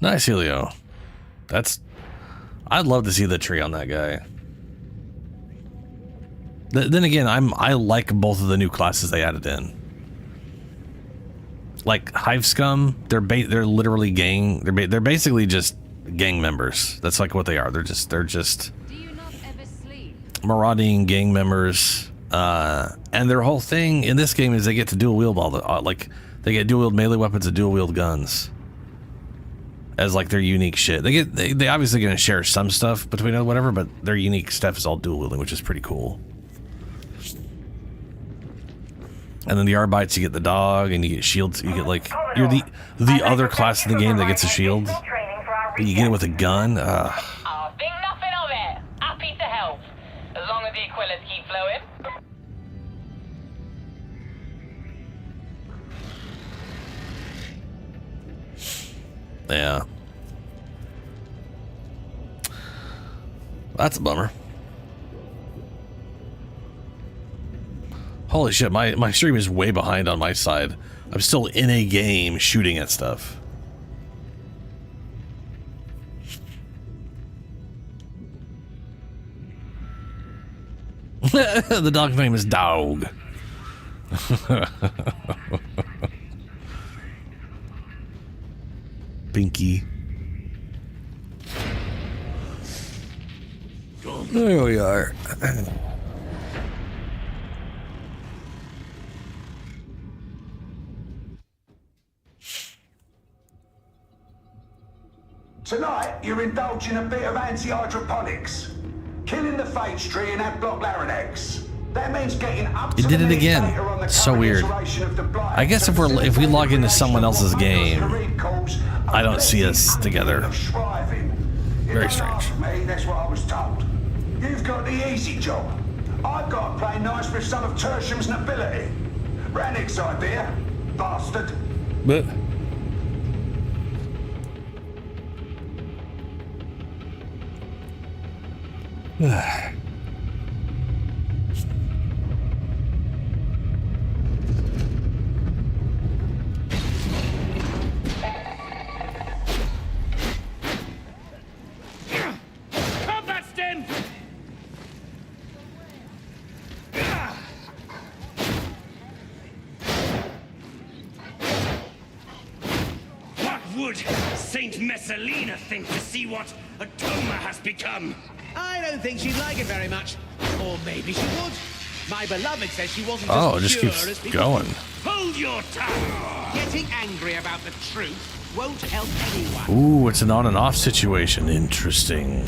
Speaker 1: Nice, Helio. I'd love to see the tree on that guy. Then again, I like both of the new classes they added in. Like Hive Scum, they're literally gang. They're basically just gang members. That's like what they are. They're just marauding gang members. And their whole thing in this game is they get to dual wield they get dual wield melee weapons and dual wield guns as like their unique shit. They obviously gonna share some stuff between them, whatever, but their unique stuff is all dual wielding, which is pretty cool. And then the Arbites, you get the dog, and you get shields. You get like you're the other class in the game that gets a shield, but you get it with a gun.
Speaker 8: Think nothing of it. Happy to help, as long as the Aquillas keep flowing.
Speaker 1: Yeah. That's a bummer. Holy shit, my stream is way behind on my side. I'm still in a game shooting at stuff. The dog's name is Dog. Pinky. There we are.
Speaker 20: Tonight, you're indulging a bit of anti-hydroponics. Killing the phage tree and that-block Larinax. That means getting up to
Speaker 1: You did it again.
Speaker 20: data on the
Speaker 1: It's so weird.
Speaker 20: iteration of the blight.
Speaker 1: I guess if we log into someone else's game, I don't see us together. Very strange.
Speaker 20: Me, that's what I was told. You've got the easy job. I've got to play nice with some of Tertium's nobility. Rannick's idea, bastard.
Speaker 1: But
Speaker 19: Combat stem! What would Saint Messalina think to see what Atoma has become?
Speaker 13: I don't think she'd like it very much. Or maybe she would. My beloved says she wasn't
Speaker 1: oh,
Speaker 13: as
Speaker 1: it just
Speaker 13: pure
Speaker 1: keeps
Speaker 13: as people
Speaker 1: going.
Speaker 19: Hold your tongue!
Speaker 13: Getting angry about the truth won't help anyone.
Speaker 1: Ooh, it's an on and off situation. Interesting.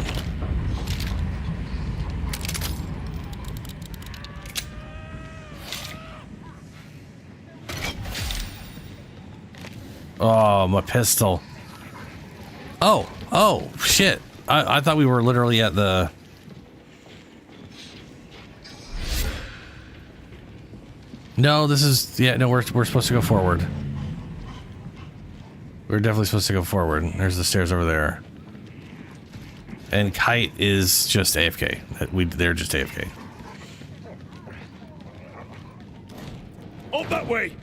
Speaker 1: Oh, my pistol. Oh, shit. I thought we were literally at the... No, this is... Yeah, no, we're supposed to go forward. We're definitely supposed to go forward. There's the stairs over there. And Kite is just AFK. They're just AFK.
Speaker 19: Up that way!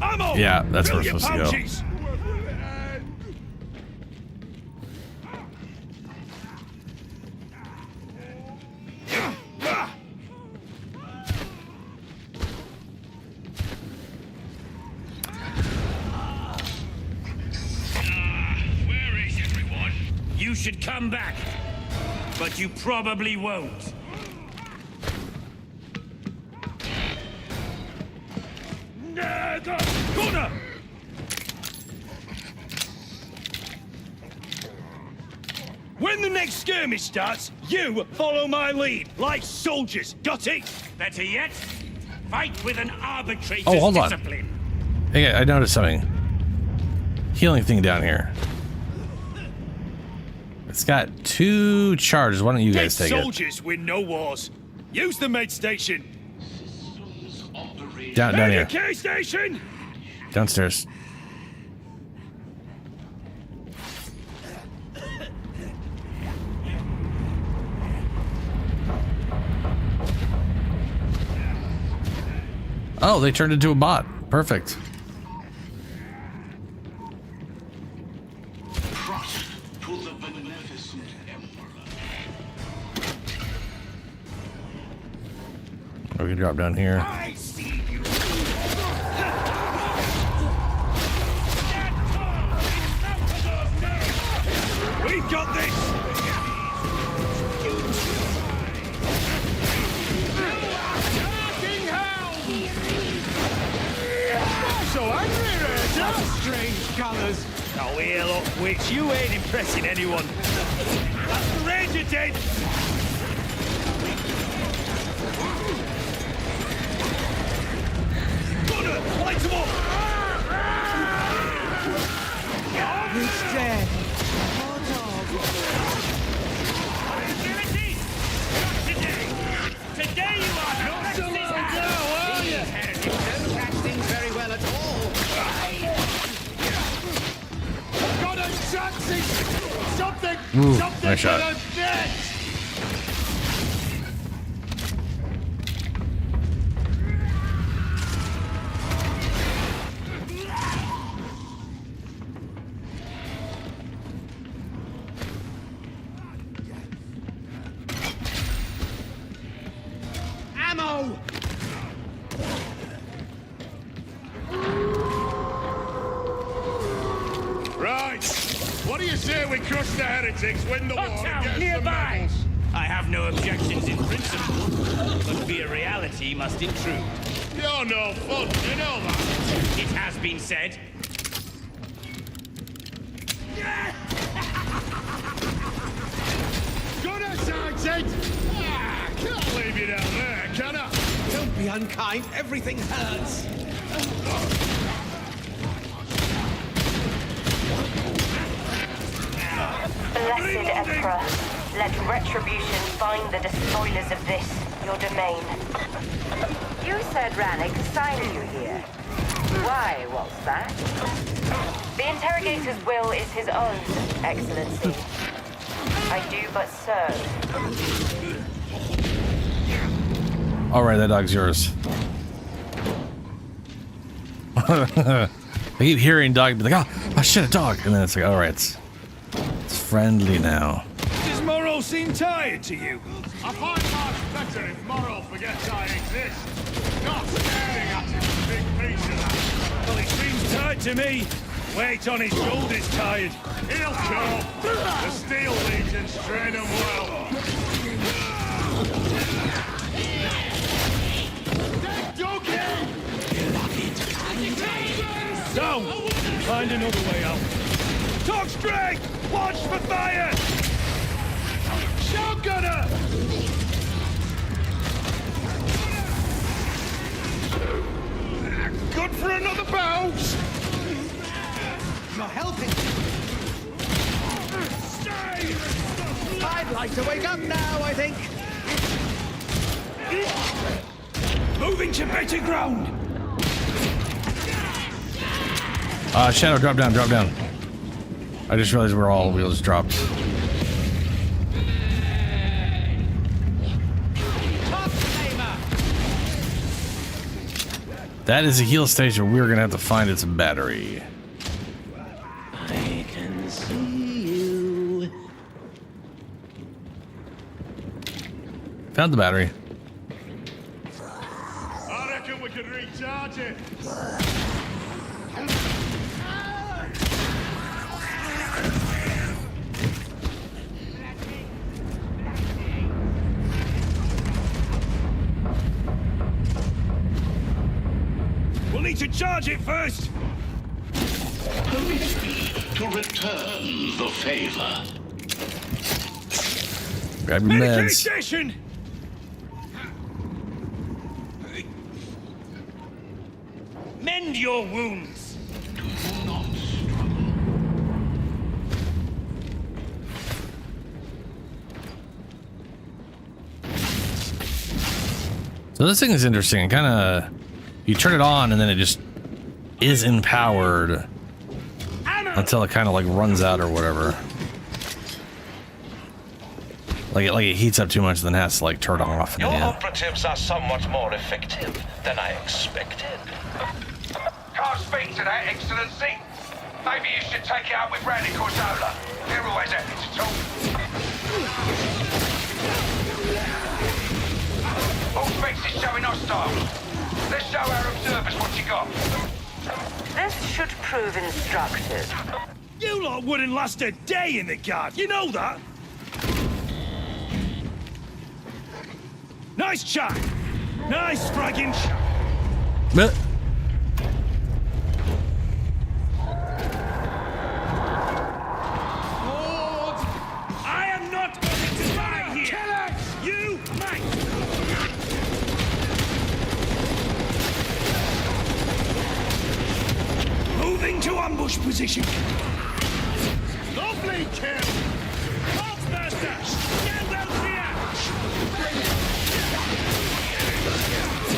Speaker 19: Ammo!
Speaker 1: Yeah, that's where
Speaker 19: Fill
Speaker 1: we're
Speaker 19: your
Speaker 1: supposed to go.
Speaker 19: pouches. should come back. But you probably won't. Gunner! When the next skirmish starts, you follow my lead, like soldiers. Got it? Better yet, fight with an arbitrator's
Speaker 1: hold on.
Speaker 19: discipline.
Speaker 1: Hey, I noticed something. Healing thing down here. It's got 2 charges. Why don't you guys take it?
Speaker 19: Soldiers win no wars. Use the med station.
Speaker 1: Down here.
Speaker 19: K station.
Speaker 1: Downstairs. Oh, they turned into a bot. Perfect. We can drop down here.
Speaker 19: We've got this. So angry, Ranger. Strange colours. Oh, here, look, witch, you ain't impressing anyone. That's the Ranger dead. Gunner, light him up. He's dead. Poor dog. Today you are not so long now, are you? Don't catch things very well at all. Got a chance. Something.
Speaker 1: Ooh,
Speaker 19: Something
Speaker 1: nice shot.
Speaker 19: for the dead. Ammo!
Speaker 7: Right. What do you say we crush the heretics, win the war, and get us the
Speaker 19: Nearby!
Speaker 7: medals?
Speaker 19: I have no objections in principle, but via reality must intrude.
Speaker 7: You're no fun, you know that.
Speaker 19: It has been said.
Speaker 7: Gunner, Sergeant! Ah, can't leave you down there, can I?
Speaker 13: Don't be unkind. Everything hurts.
Speaker 17: Blessed Emperor, let retribution find the despoilers of this, your domain. You said Rannick assigned you here. Why was that? The interrogator's will is his own, Excellency. I do but serve.
Speaker 1: All right, that dog's yours. I keep hearing dog be like, oh shit, a dog, and then it's like, all right, it's friendly now.
Speaker 19: Does Morrow seem tired to you?
Speaker 7: I find life better if Morrow forgets I exist. Not staring at him with a big piece of that.
Speaker 19: Well, he seems tired to me. Weight on his shoulders tired.
Speaker 7: He'll go. The Steel Legions train him well.
Speaker 19: Down! Find another way out. Talk straight! Watch for fire! Shout, Gunner! Good for another bounce!
Speaker 13: You're helping. I'd like to wake up now, I think.
Speaker 19: Moving to better ground!
Speaker 1: Shadow, drop down, drop down. I just realized we're all wheels dropped. That is a heal station. We're gonna have to find its battery.
Speaker 13: I can see you.
Speaker 1: Found the battery.
Speaker 7: I reckon we could recharge it.
Speaker 19: should charge it first.
Speaker 3: Permit me to return the favor.
Speaker 1: Grab your
Speaker 19: Medicaid
Speaker 1: meds.
Speaker 19: station! Mend your wounds.
Speaker 3: Do not
Speaker 1: So this thing is interesting. Kind of, you turn it on and then it just is empowered until it kind of like runs out or whatever. Like it heats up too much, then has to like turn off.
Speaker 9: Your
Speaker 1: Yeah.
Speaker 9: operatives are somewhat more effective than I expected. Can't speak to that, Excellency. Maybe you should take it up with Rannick or Zola. They're always happy to talk. All specs is showing hostile. Let's show our observers what you got.
Speaker 12: This should prove instructive.
Speaker 19: You lot wouldn't last a day in the guard. You know that? Nice shot. Nice fragging shot.
Speaker 1: But
Speaker 19: I am not going to die here. Killers! You might. Moving to ambush position. Lovely kill. Boltmaster, stand well clear.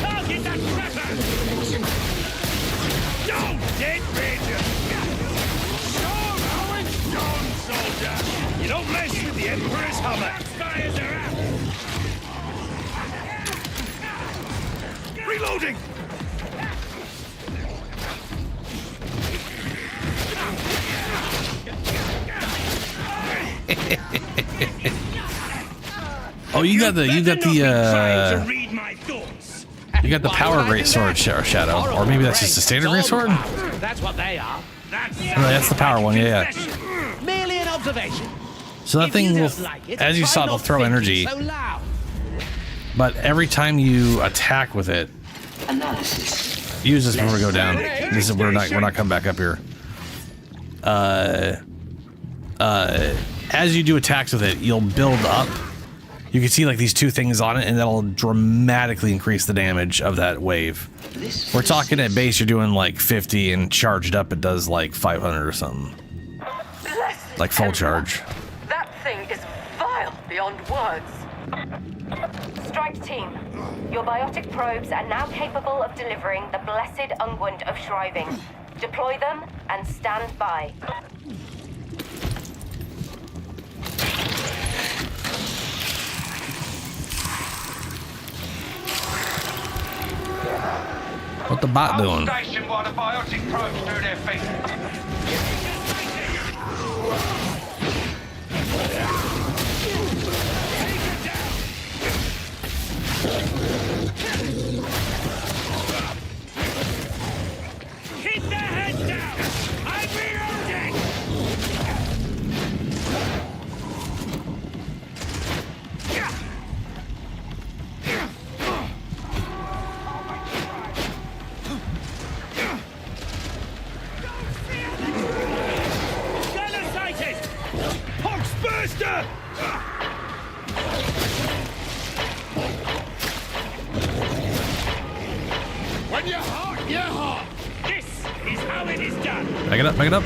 Speaker 19: Target that trapper. Don't dead ranger. Show 'em how it's done, soldier. You don't mess with the Emperor's hammer. Fires are out. Reloading.
Speaker 1: oh, you got the power great sword, Shadow, or maybe that's just a standard great sword.
Speaker 13: That's what they are.
Speaker 1: No, that's the power one. Yeah.
Speaker 13: Merely an observation.
Speaker 1: So that thing will, as you saw, it'll throw energy. But every time you attack with it, use this before we go down. This is we're not coming back up here. As you do attacks with it, you'll build up. You can see like these two things on it, and that'll dramatically increase the damage of that wave. We're talking at base, you're doing like 50, and charged up, it does like 500 or something. Like full charge.
Speaker 12: That thing is vile beyond words.
Speaker 17: Strike team, your biotic probes are now capable of delivering the blessed unguent of shriving. Deploy them and stand by.
Speaker 1: What the bot doing?
Speaker 9: Station while the biotic probes do their thing.
Speaker 19: Hit their heads down. I'm reloading. Gunner sighted. Pox burster.
Speaker 7: When you're hot, you're hot.
Speaker 19: This is how it is done.
Speaker 1: Back it up, back it up.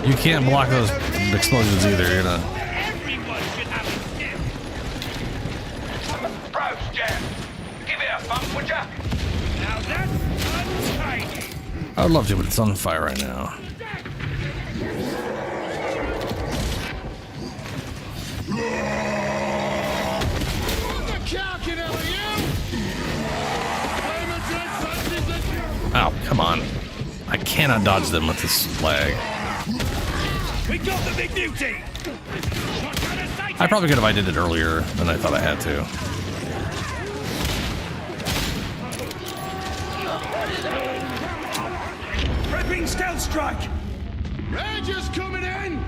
Speaker 1: You can't block those explosions either, you're gonna.
Speaker 19: Everyone should have a skill.
Speaker 9: Probes jam. Give it a bump, would ya?
Speaker 19: Now that's untidy.
Speaker 1: I would love to, but it's on fire right now. Oh, come on. I cannot dodge them with this lag.
Speaker 19: We got the big beauty.
Speaker 1: I probably could have I did it earlier than I thought I had to.
Speaker 19: Prepping stealth strike.
Speaker 7: Rangers coming in.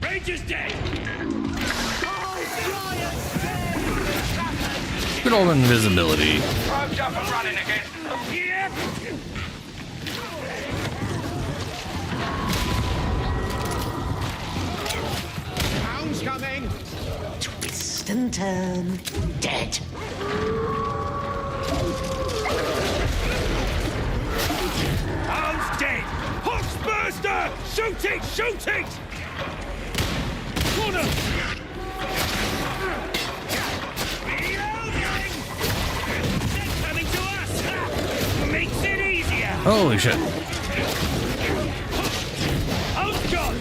Speaker 19: Rangers dead.
Speaker 1: Good old invisibility.
Speaker 9: Probes up and running again.
Speaker 19: Yep.
Speaker 13: Hound's coming. Twist and turn. Dead.
Speaker 19: Hound's dead. Hawk's burster. Shoot it. Shoot it. Corner. Reloading. They're coming to us. Makes it easier.
Speaker 1: Holy shit.
Speaker 19: Hound's gone.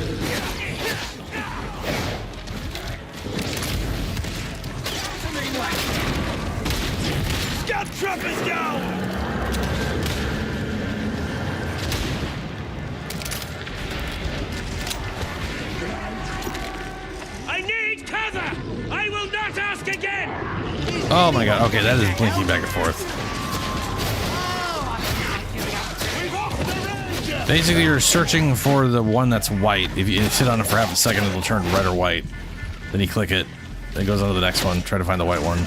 Speaker 19: Scout trappers down! I need cover! I will not ask again!
Speaker 1: Oh my god. Okay, that is blinking back and forth. Basically, you're searching for the one that's white. If you sit on it for half a second, it'll turn red or white. Then you click it. Then it goes on to the next one. Try to find the white one.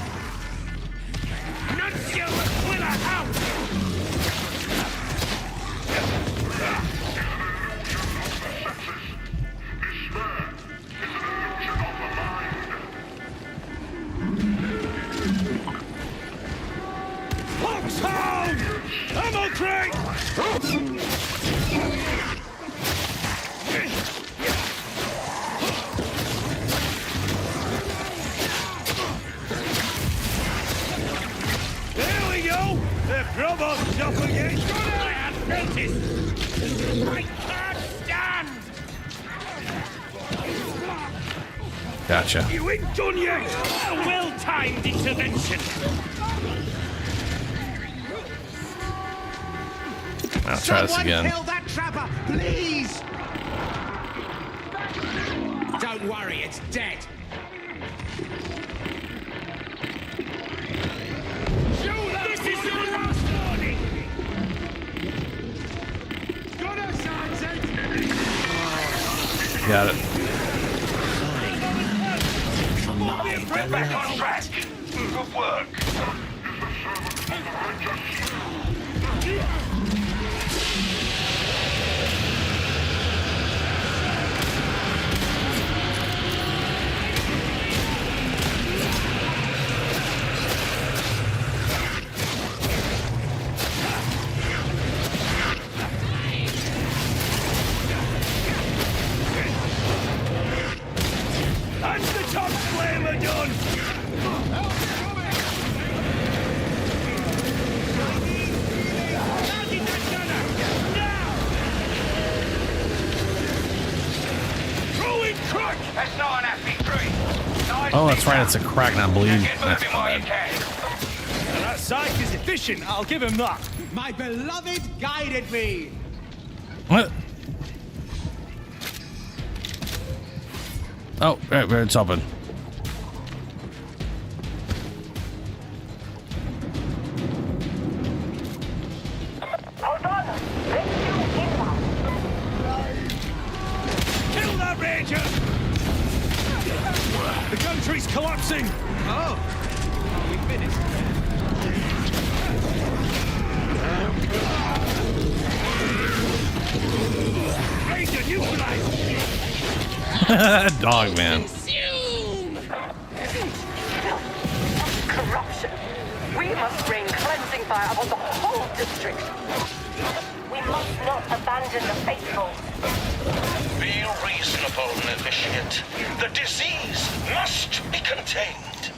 Speaker 19: Ammo crate! There we go! The Provo's up again! I have noticed! I can't stand!
Speaker 1: Gotcha.
Speaker 19: You ain't done yet! A well-timed intervention!
Speaker 1: I'll try this again.
Speaker 13: Kill that trapper, please! Don't worry, it's dead.
Speaker 19: This is your last warning!
Speaker 1: Got it.
Speaker 9: We're back on track. Good work.
Speaker 19: That's the top flamer done!
Speaker 9: That's not an happy tree. Nice
Speaker 1: Oh, that's right. It's a crack, not bleed.
Speaker 9: Get moving while you can.
Speaker 19: That psych is efficient, I'll give him that.
Speaker 13: My beloved guided me.
Speaker 1: What? Oh, right, it's open.
Speaker 19: Kill that ranger! The country's collapsing!
Speaker 13: Oh, we finished.
Speaker 19: Ranger neutralized!
Speaker 1: Dog man.
Speaker 12: Corruption. We must rain cleansing fire upon the whole district. We must not abandon the faithful.
Speaker 3: Be reasonable, novitiate. The disease must be contained.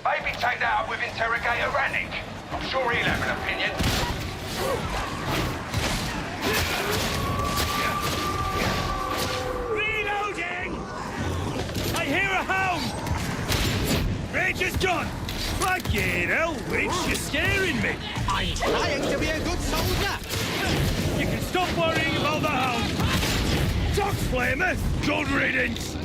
Speaker 9: Maybe take that up with Interrogator Rannick. I'm sure he'll have an opinion.
Speaker 19: Reloading! I hear a hound! Ranger's gone! Fucking hell, Witch, you're scaring me!
Speaker 13: I'm trying to be a good soldier.
Speaker 19: You can stop worrying about the hound! Tox Flamer, good riddance!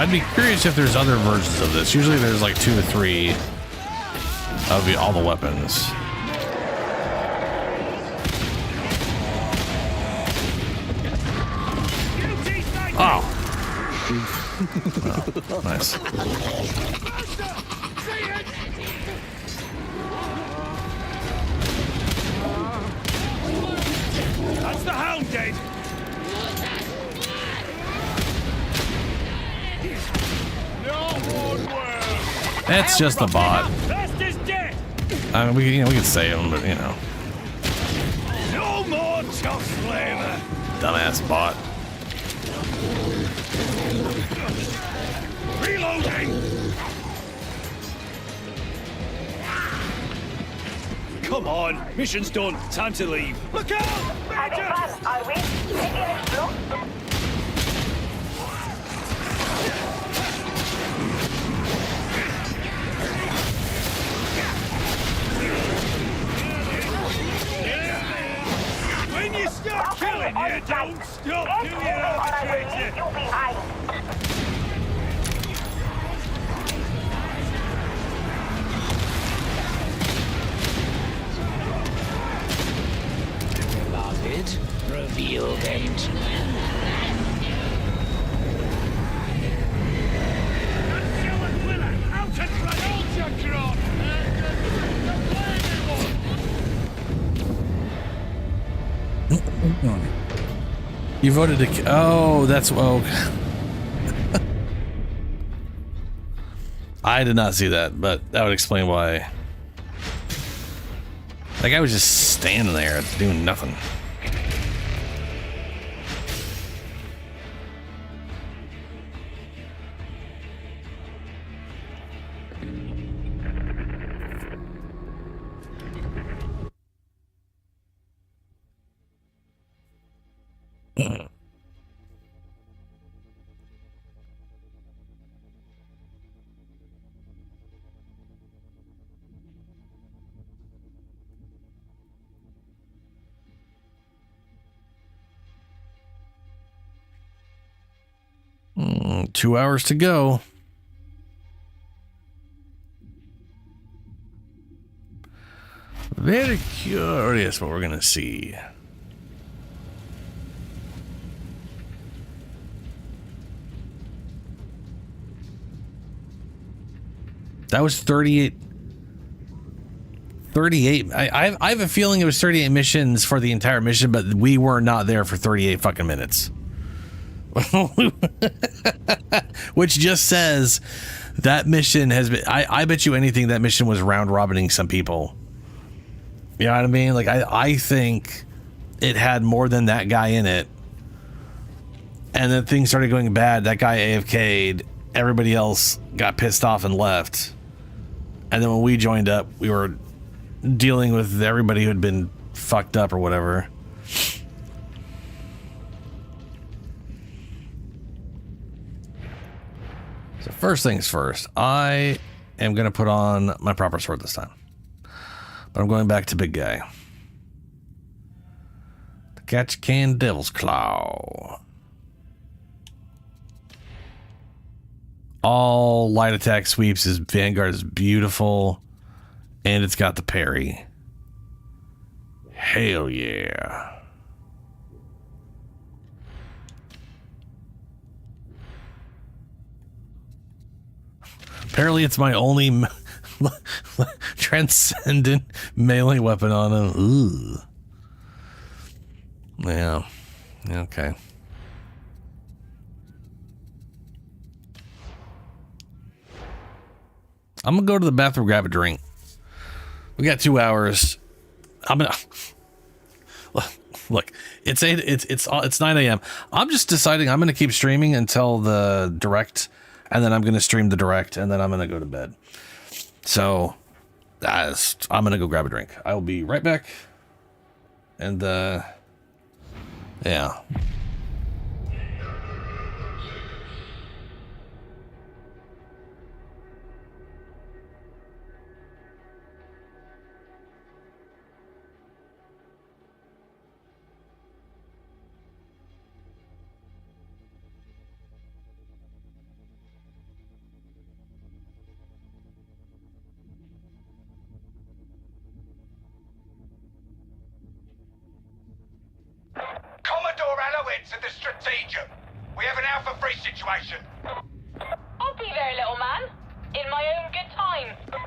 Speaker 1: I'd be curious if there's other versions of this. Usually there's like 2 or 3 of all the weapons. Oh. Oh, nice.
Speaker 19: That's the hound dead.
Speaker 1: It's just a bot.
Speaker 19: Best is dead.
Speaker 1: I mean, we can save him, but you know.
Speaker 19: No more chuff flavor.
Speaker 1: Dumbass bot.
Speaker 19: Reloading. Come on, mission's done. Time to leave. Look out! Major!
Speaker 12: Are we?
Speaker 19: When you start killing, you don't stop, do you, arbitrator?
Speaker 12: You'll be high.
Speaker 19: Reveal them to me.
Speaker 1: You voted to. Oh, that's. Oh. I did not see that, but that would explain why. That guy was just standing there doing nothing. Two hours to go. Very curious what we're gonna see. That was 38. 38. I have a feeling it was 38 missions for the entire mission, but we were not there for 38 fucking minutes. Which just says that mission has been. I bet you anything that mission was round robining some people. You know what I mean? Like I think it had more than that guy in it, and then things started going bad. That guy AFK'd. Everybody else got pissed off and left. And then when we joined up, we were dealing with everybody who had been fucked up or whatever. So first things first, I am going to put on my proper sword this time. But I'm going back to big guy. The Catch Can Devil's Claw. All light attack sweeps. His Vanguard is beautiful. And it's got the parry. Hell yeah. Apparently it's my only transcendent melee weapon on him. Ugh. Yeah. Okay. I'm gonna go to the bathroom, grab a drink. We got 2 hours. I'm gonna look. It's 9 a.m. I'm just deciding I'm gonna keep streaming until the direct, and then I'm gonna stream the direct, and then I'm gonna go to bed. So, I'm gonna go grab a drink. I will be right back. And yeah.
Speaker 9: coordinates of the Strategium. We have an Alpha 3 situation.
Speaker 8: I'll be there, little man. In my own good time.